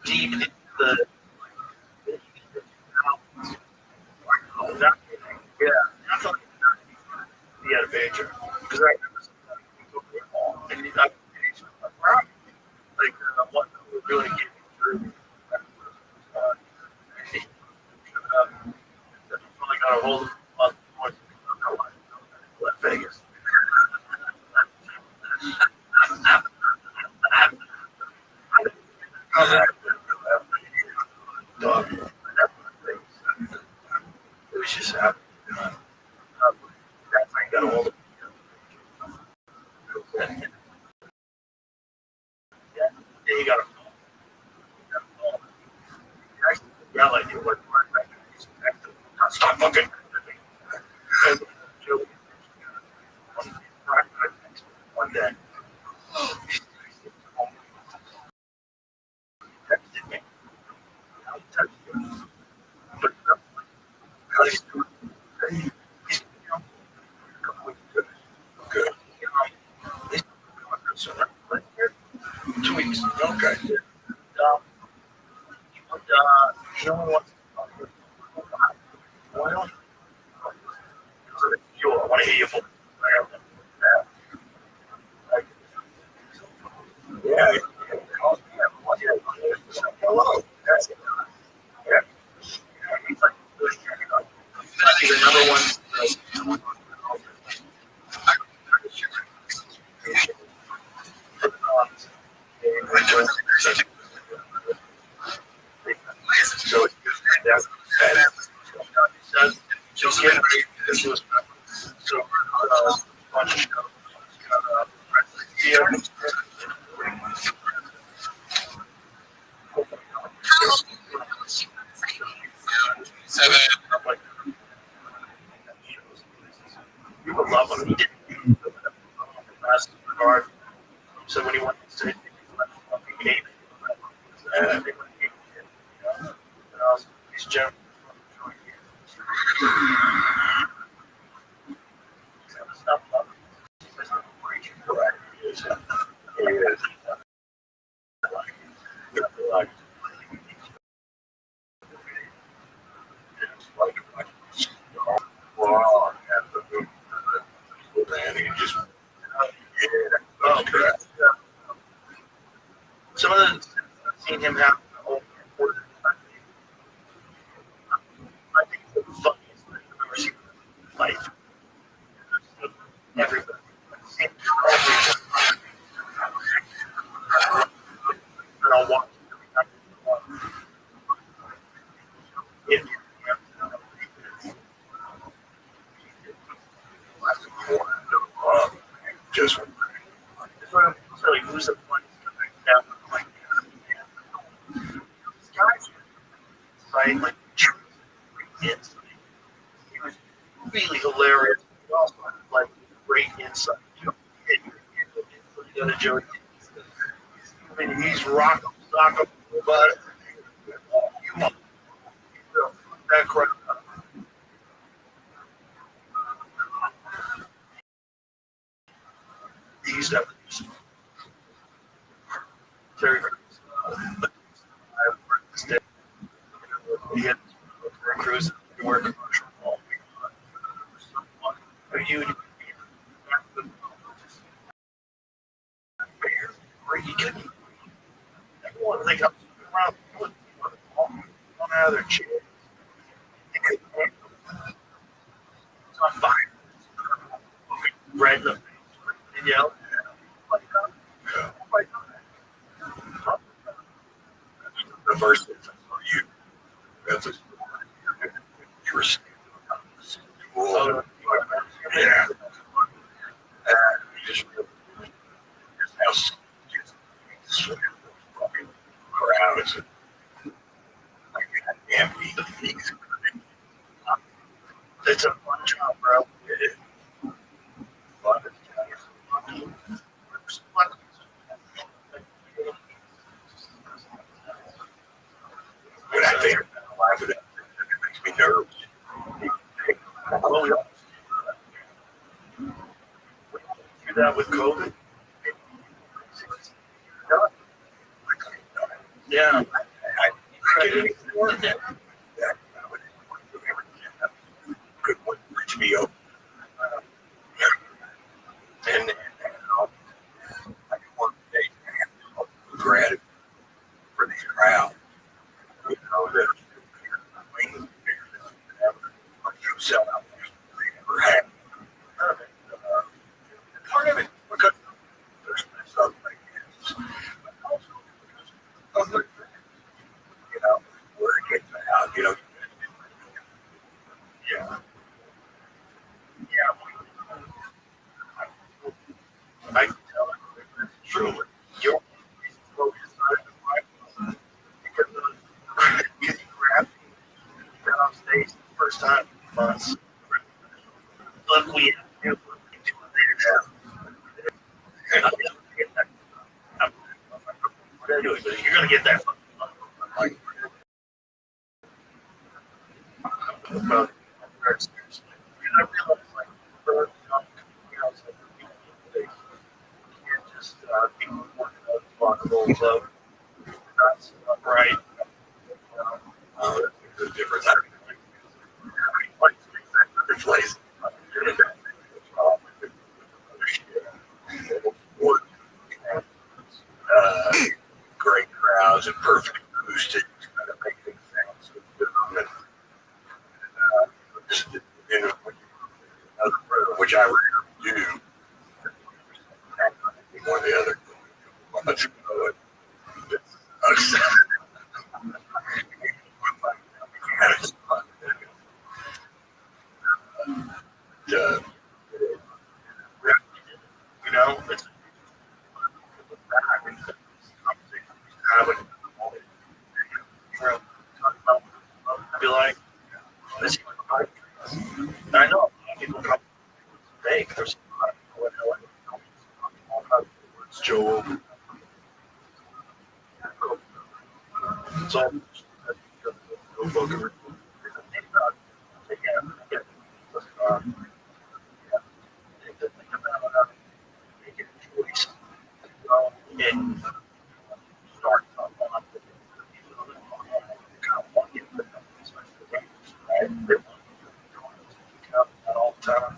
Deep into the yeah, that's all he had a pager because I and he's not like what we're really getting through. Finally got a hold of Las Vegas. Dog. It was just happening. That's I got a hold of. Yeah, he got a call. Yeah, like you were stop fucking. One day. Texted me. I texted him. But he's good. 2 weeks. Okay. He only wants oil. I want to hear you full. Yeah. Hello. Yeah. He's like, the number one. So just get this was so you would love him. He didn't last regard. So when he went to say he gave it, he's generally some of the seen him have I think the funniest thing I've ever seen in my life. Everybody. And I'll watch it. Just like who's the one like these guys right like it's he was really hilarious. He also had like great insight. You got a joke. I mean he's rocking but that crowd. These deputies. Terry he had cruise work commercial. You where you can everyone like up around on another chair. It's on fire. Red and yellow. The first is you. That's it. You were yeah. You just house fucking crowds like empty. It's a fun job, bro. It is. Fun. When I think alive with it, it makes me nervous. Oh, yeah. Do that with COVID? Yeah. Good one for HBO. And I can work days and gratitude for these crowds. You know, that you sell out or have. Part of it because there's stuff like this. But also because of other things, you know, where it gets out, you know. Yeah. Yeah. I can tell it. Truly. You're focused on it because of getting crap. Got off stage the first time in months. Look, we have you're gonna get that. About very seriously. And I realize, like, for you can't just be working on vulnerable love. That's right. There's a difference. There's ways. Great crowds and perfect acoustics, kind of make things sound so good. And another program, which I rarely do, one or the other. Let's go. You know, it's I'd be like, this is like I know people come fake. There's a lot of it's Joe. It's all Booker. Making a choice. And start all the time.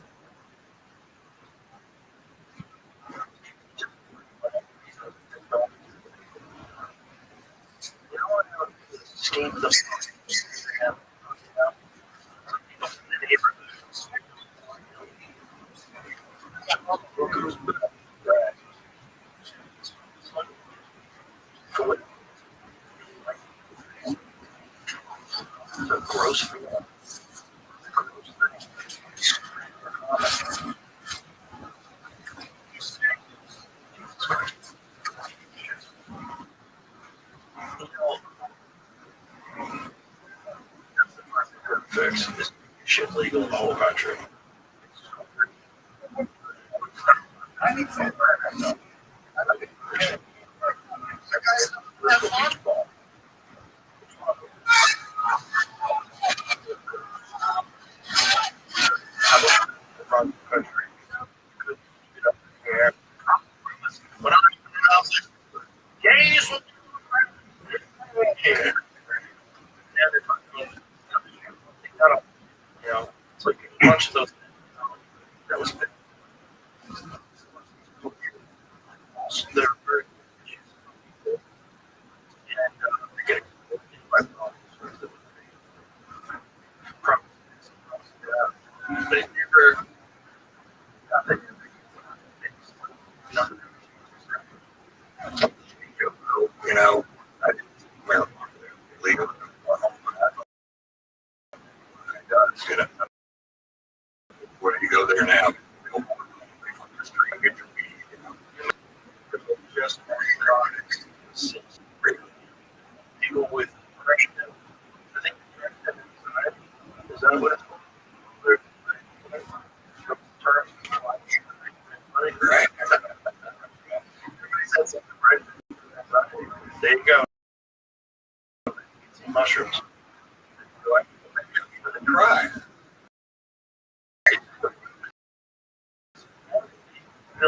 Scheme the gross. Fix this shit legal in the whole country. I need some. You know, it's like a bunch of those. That was they're very and getting they never you know, I didn't legal. It's gonna where do you go there now? Just people with depression. I think depression is that what it's called?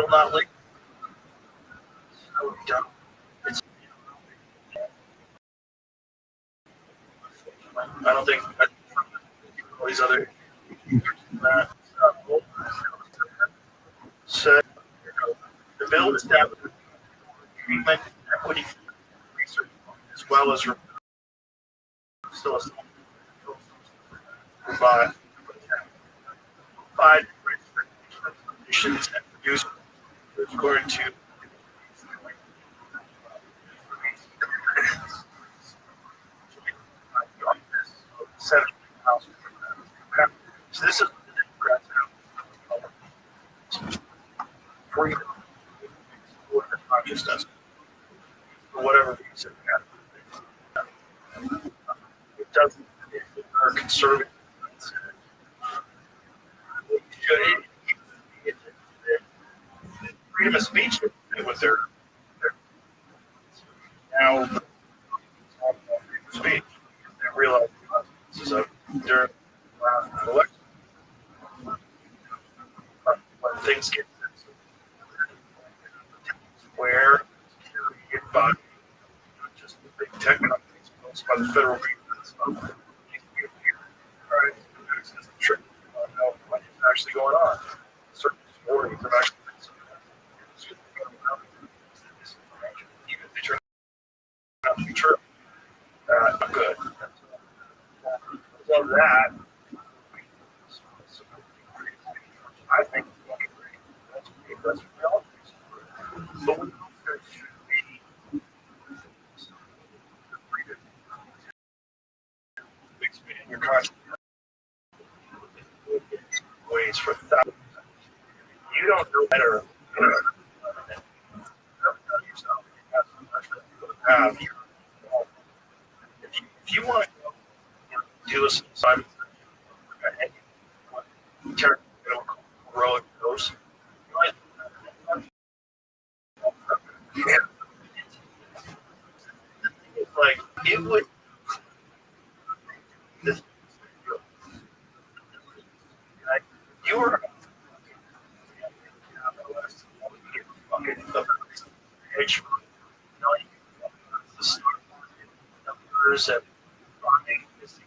still not legal. So dumb. It's, I don't think all these other said the bill establishes treatment equity research as well as still provide conditions and use according to so this is freedom for consciousness for whatever reason. It doesn't are conservative. Freedom of speech with their now freedom of speech. They realize this is a during the last election when things get where by just the big tech companies by the federal government. Know what is actually going on. Certain stories have actually even if they turn out to be true. Not good. So that I think that's reality. But we there should be freedom to expand your consciousness ways for thousands. You don't know better than yourself. If you want to do a assignment, roller coaster, like it would. This, you were edge, the numbers and buying this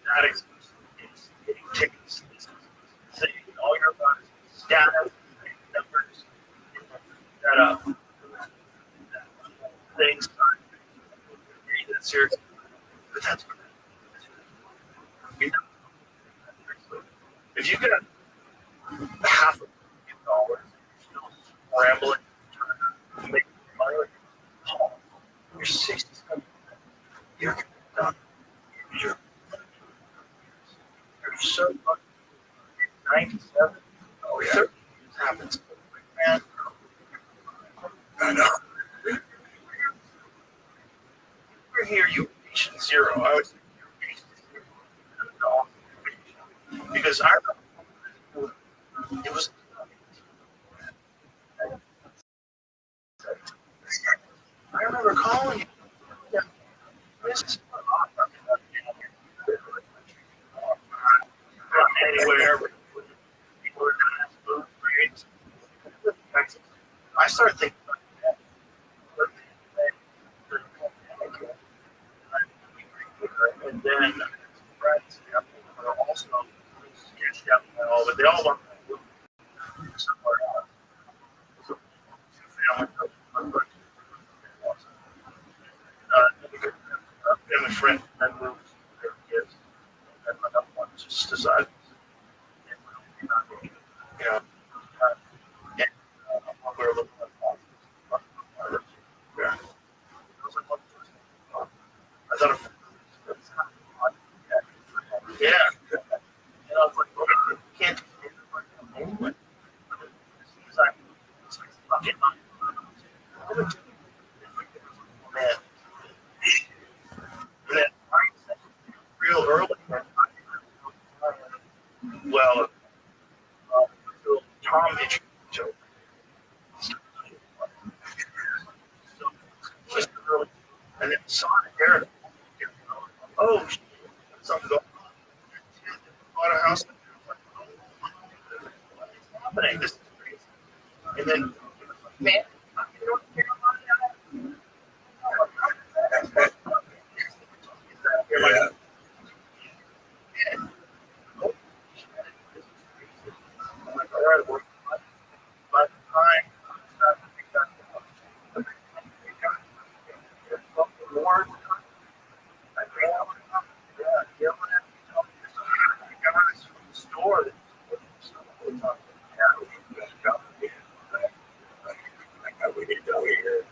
that is getting tickets, all your data, numbers, that up, things, that's serious. But that's if you get $500,000 still rambling, trying to make money, you're 67. You're done. You're so lucky. 97. Oh, yeah. It happens. Man. I know. We're here, you patient zero. I was patient zero. Because I remember it was. I remember calling you. Yeah. Anywhere. People are going to move grades. I started thinking about that. And then friends are also sketched out and all, but they all want to move somewhere else. So, family, family friend then moved their kids, and another one just decided, you know, we're looking at yeah. I thought, yeah. And I was like, well, you can't do it anyway. It's like, fucking man. And then real early. Well, Tom introduced and then saw it there. Oh, something going on. Bought a house. What's happening? This is crazy. And then, man, you don't care about that. Yeah. We need to go here.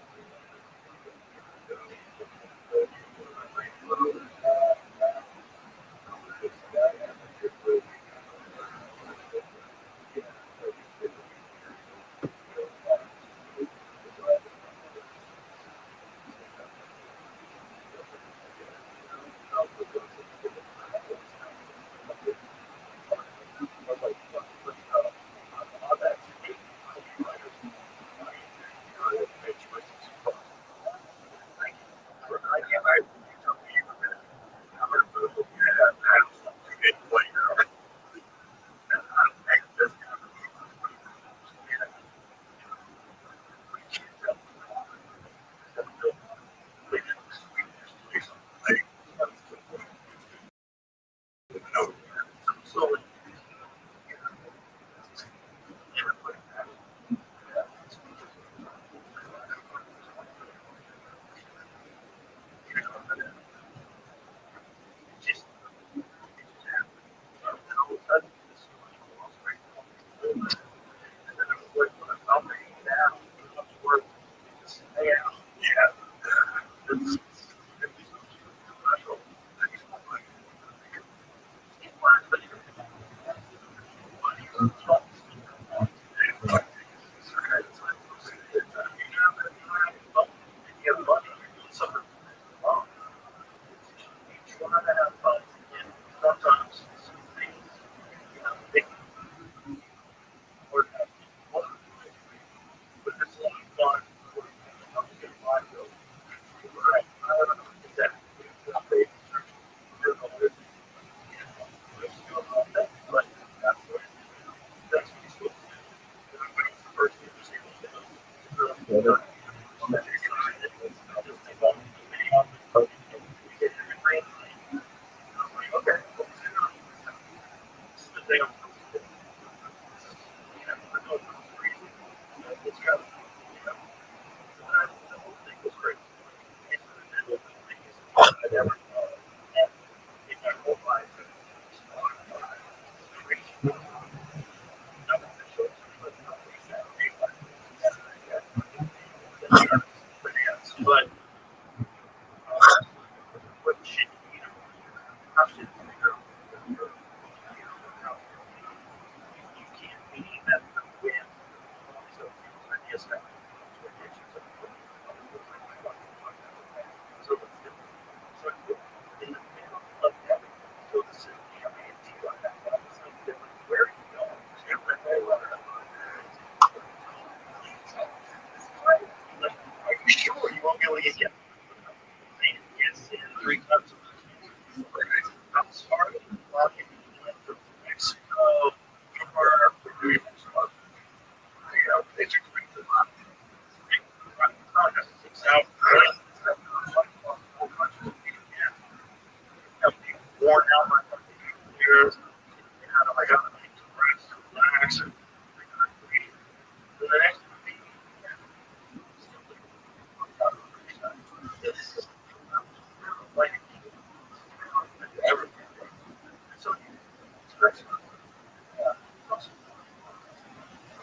But what should how should you can't be that win. So ideas that so in the middle of that, so the city like that, it's like different where you go. Like, are you sure you won't be able to get yes in 3 times? I'm sorry. From Mexico, it's worn out my years. I got to relax and the next like everything. So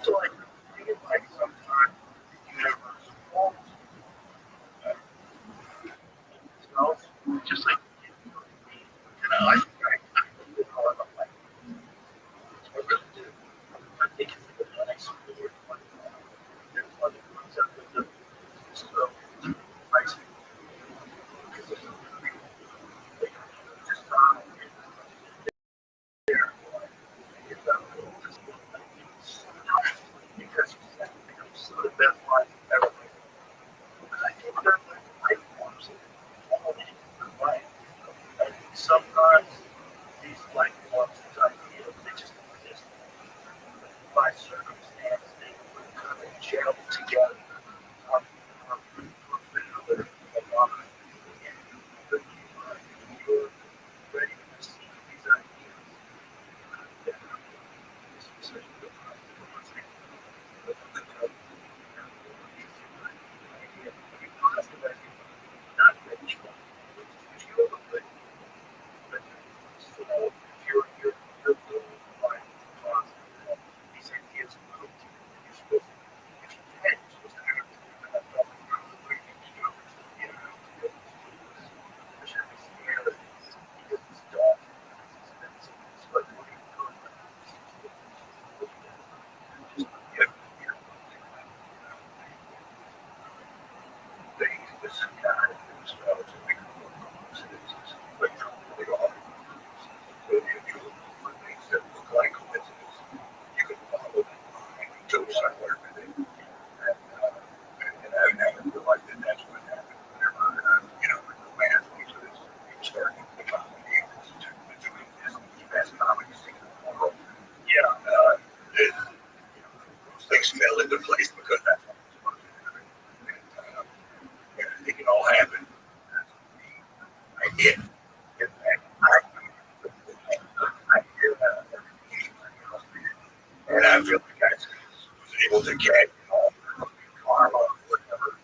so like you get like sometimes you never smells just like I really do. I think it's a nice food. There's one that comes up with the ice because it's the best life ever. I think they're like life forms all in life. And sometimes these life forms, these ideas, they just exist by circumstance, they would courage. you know, you're doing like these ideas move to you. You're supposed to, if you can, you're supposed to act. And that's not what you know, you know, there should be scared because it's dark, it's expensive, it's like what are you doing? Just get this guy who's relatively coincidences, but they are. So if you look for things that look like coincidence, you can follow them and go somewhere with it. And I feel like that's what happened whenever, you know, my athletes are starting to comedy to doing this, the best comedy scene in the world. Yeah, you know, those things fell into place because that's what was supposed to happen. And I think it all happened. I did. And I feel like I was able to get karma or whatever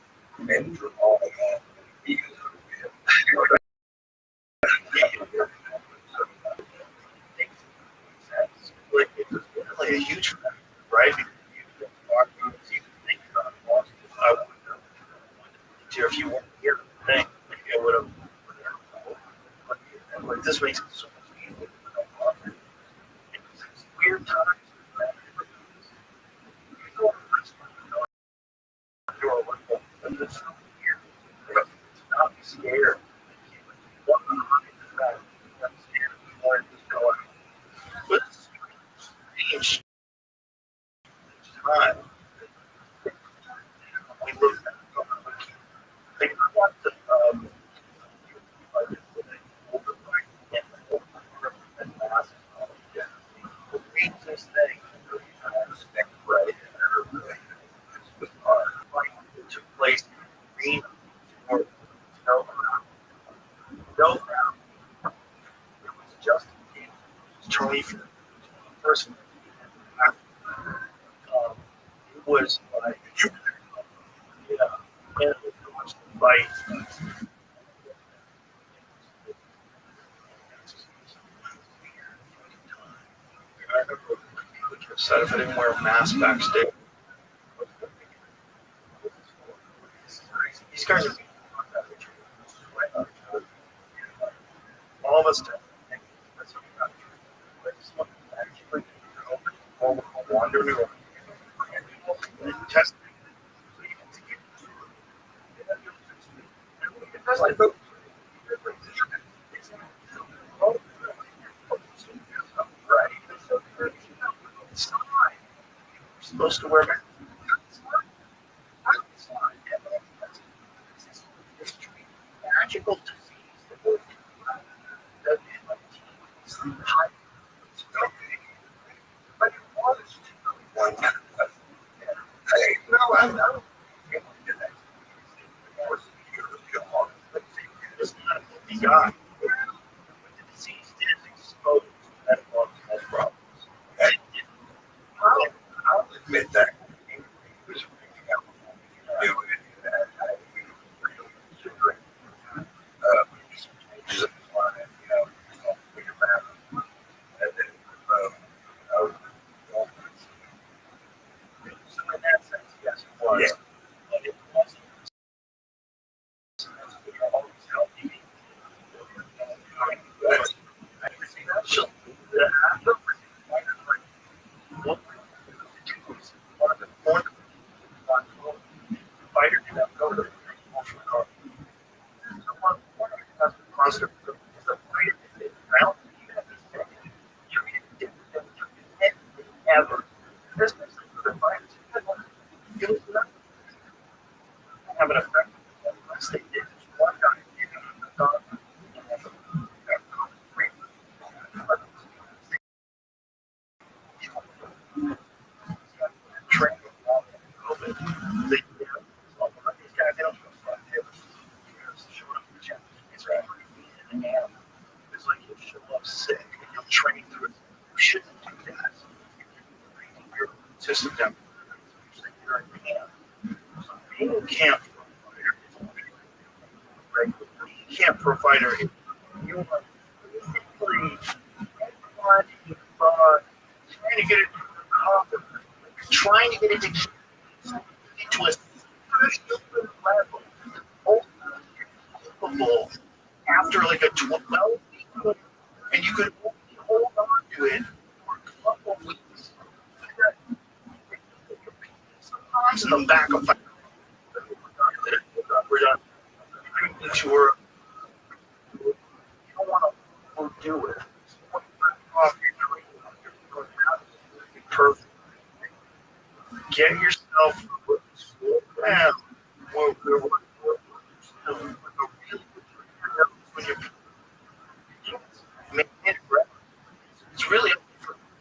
and through all of that because of it. It's really a huge factor, right? I wouldn't have if you weren't here, maybe I would have. But this makes it so much easier. It's weird times. Not be scared. But it's strange time. We look at think about the read this thing right it took place in or no no it was just Charlie person it was like yeah and it was like I remember said if I didn't wear a mask backstage these guys are all of us wandering around testing. Because I vote supposed to wear magical disease but it was hey, no, I'm not. It's not a movie guy. The disease is exposed that it has problems. And I'll admit that. It was so in that sense, yes, it was. Yeah. But it wasn't. Ever. Have an effect unless they did. One guy, train COVID. These guys, they don't show up in the gym. It's right. And it's like you show up sick and you'll train through it. You shouldn't do that. Your system down. You're in camp. So being a camp provider, you are basically get it to keep into a special level. Capable after like a 12 week, and you could only hold on to it for a couple of weeks. Sometimes in the back of we're done. Making sure you don't want to overdo it. Perfect. Get yourself slow down. When you're making it, it's really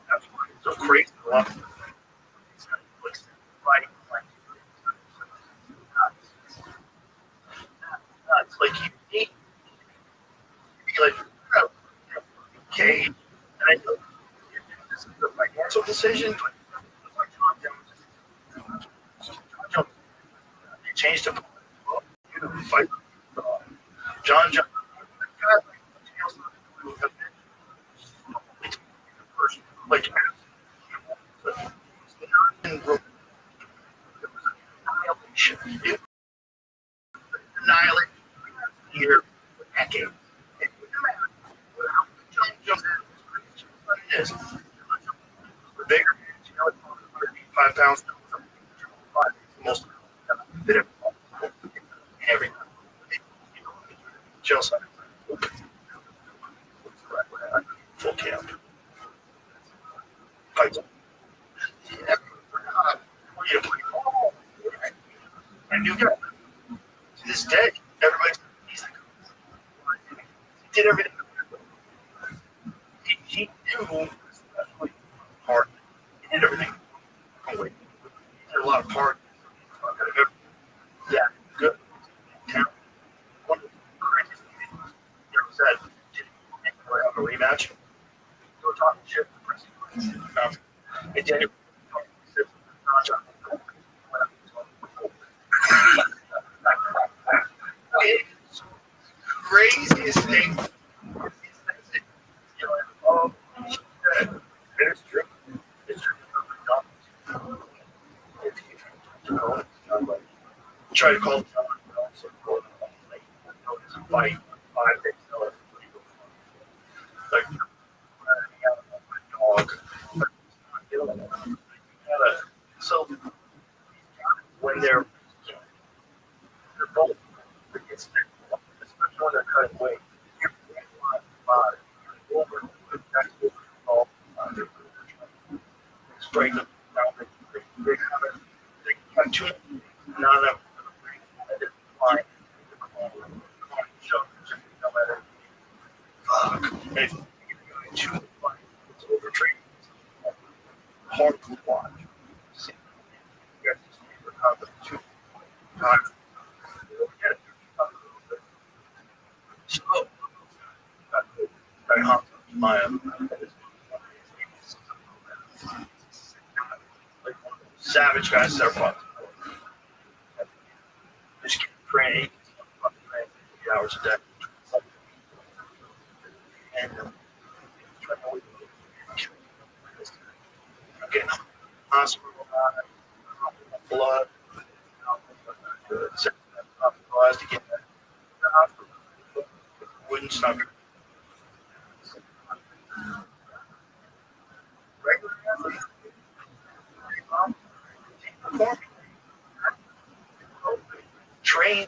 that's why it's so crazy. A lot of it's like you need to be like, oh, okay, and I know this is a financial decision, but like John Jones, they changed the fight. John Jones, like annihilation. It annihilate here for decades. And no matter how John Jones is, the bigger, 185 pounds, most bit of every Chelsea. Full camp. Fights. And you got to this day, everybody's he's like, he did everything. He knew especially hard. He did everything. Oh, wait. He did a lot of hard. Yeah, good. One of the craziest things he ever said, did he have a rematch? They were talking shit to the press. It did. It's craziest thing. Oh, it's true. It's true. Try to call it fight 5 days like dog. So when they're both especially when they're cutting weight, you're over break them down. They have two not enough line. If two it's overtraining. Hard to watch. You guys just recover 2 times. So, my savage guys that are fun. Just get trained 8 hours a day. And getting hospital blood, hospitalized to get the hospital. Wouldn't stop. Regular athletes, train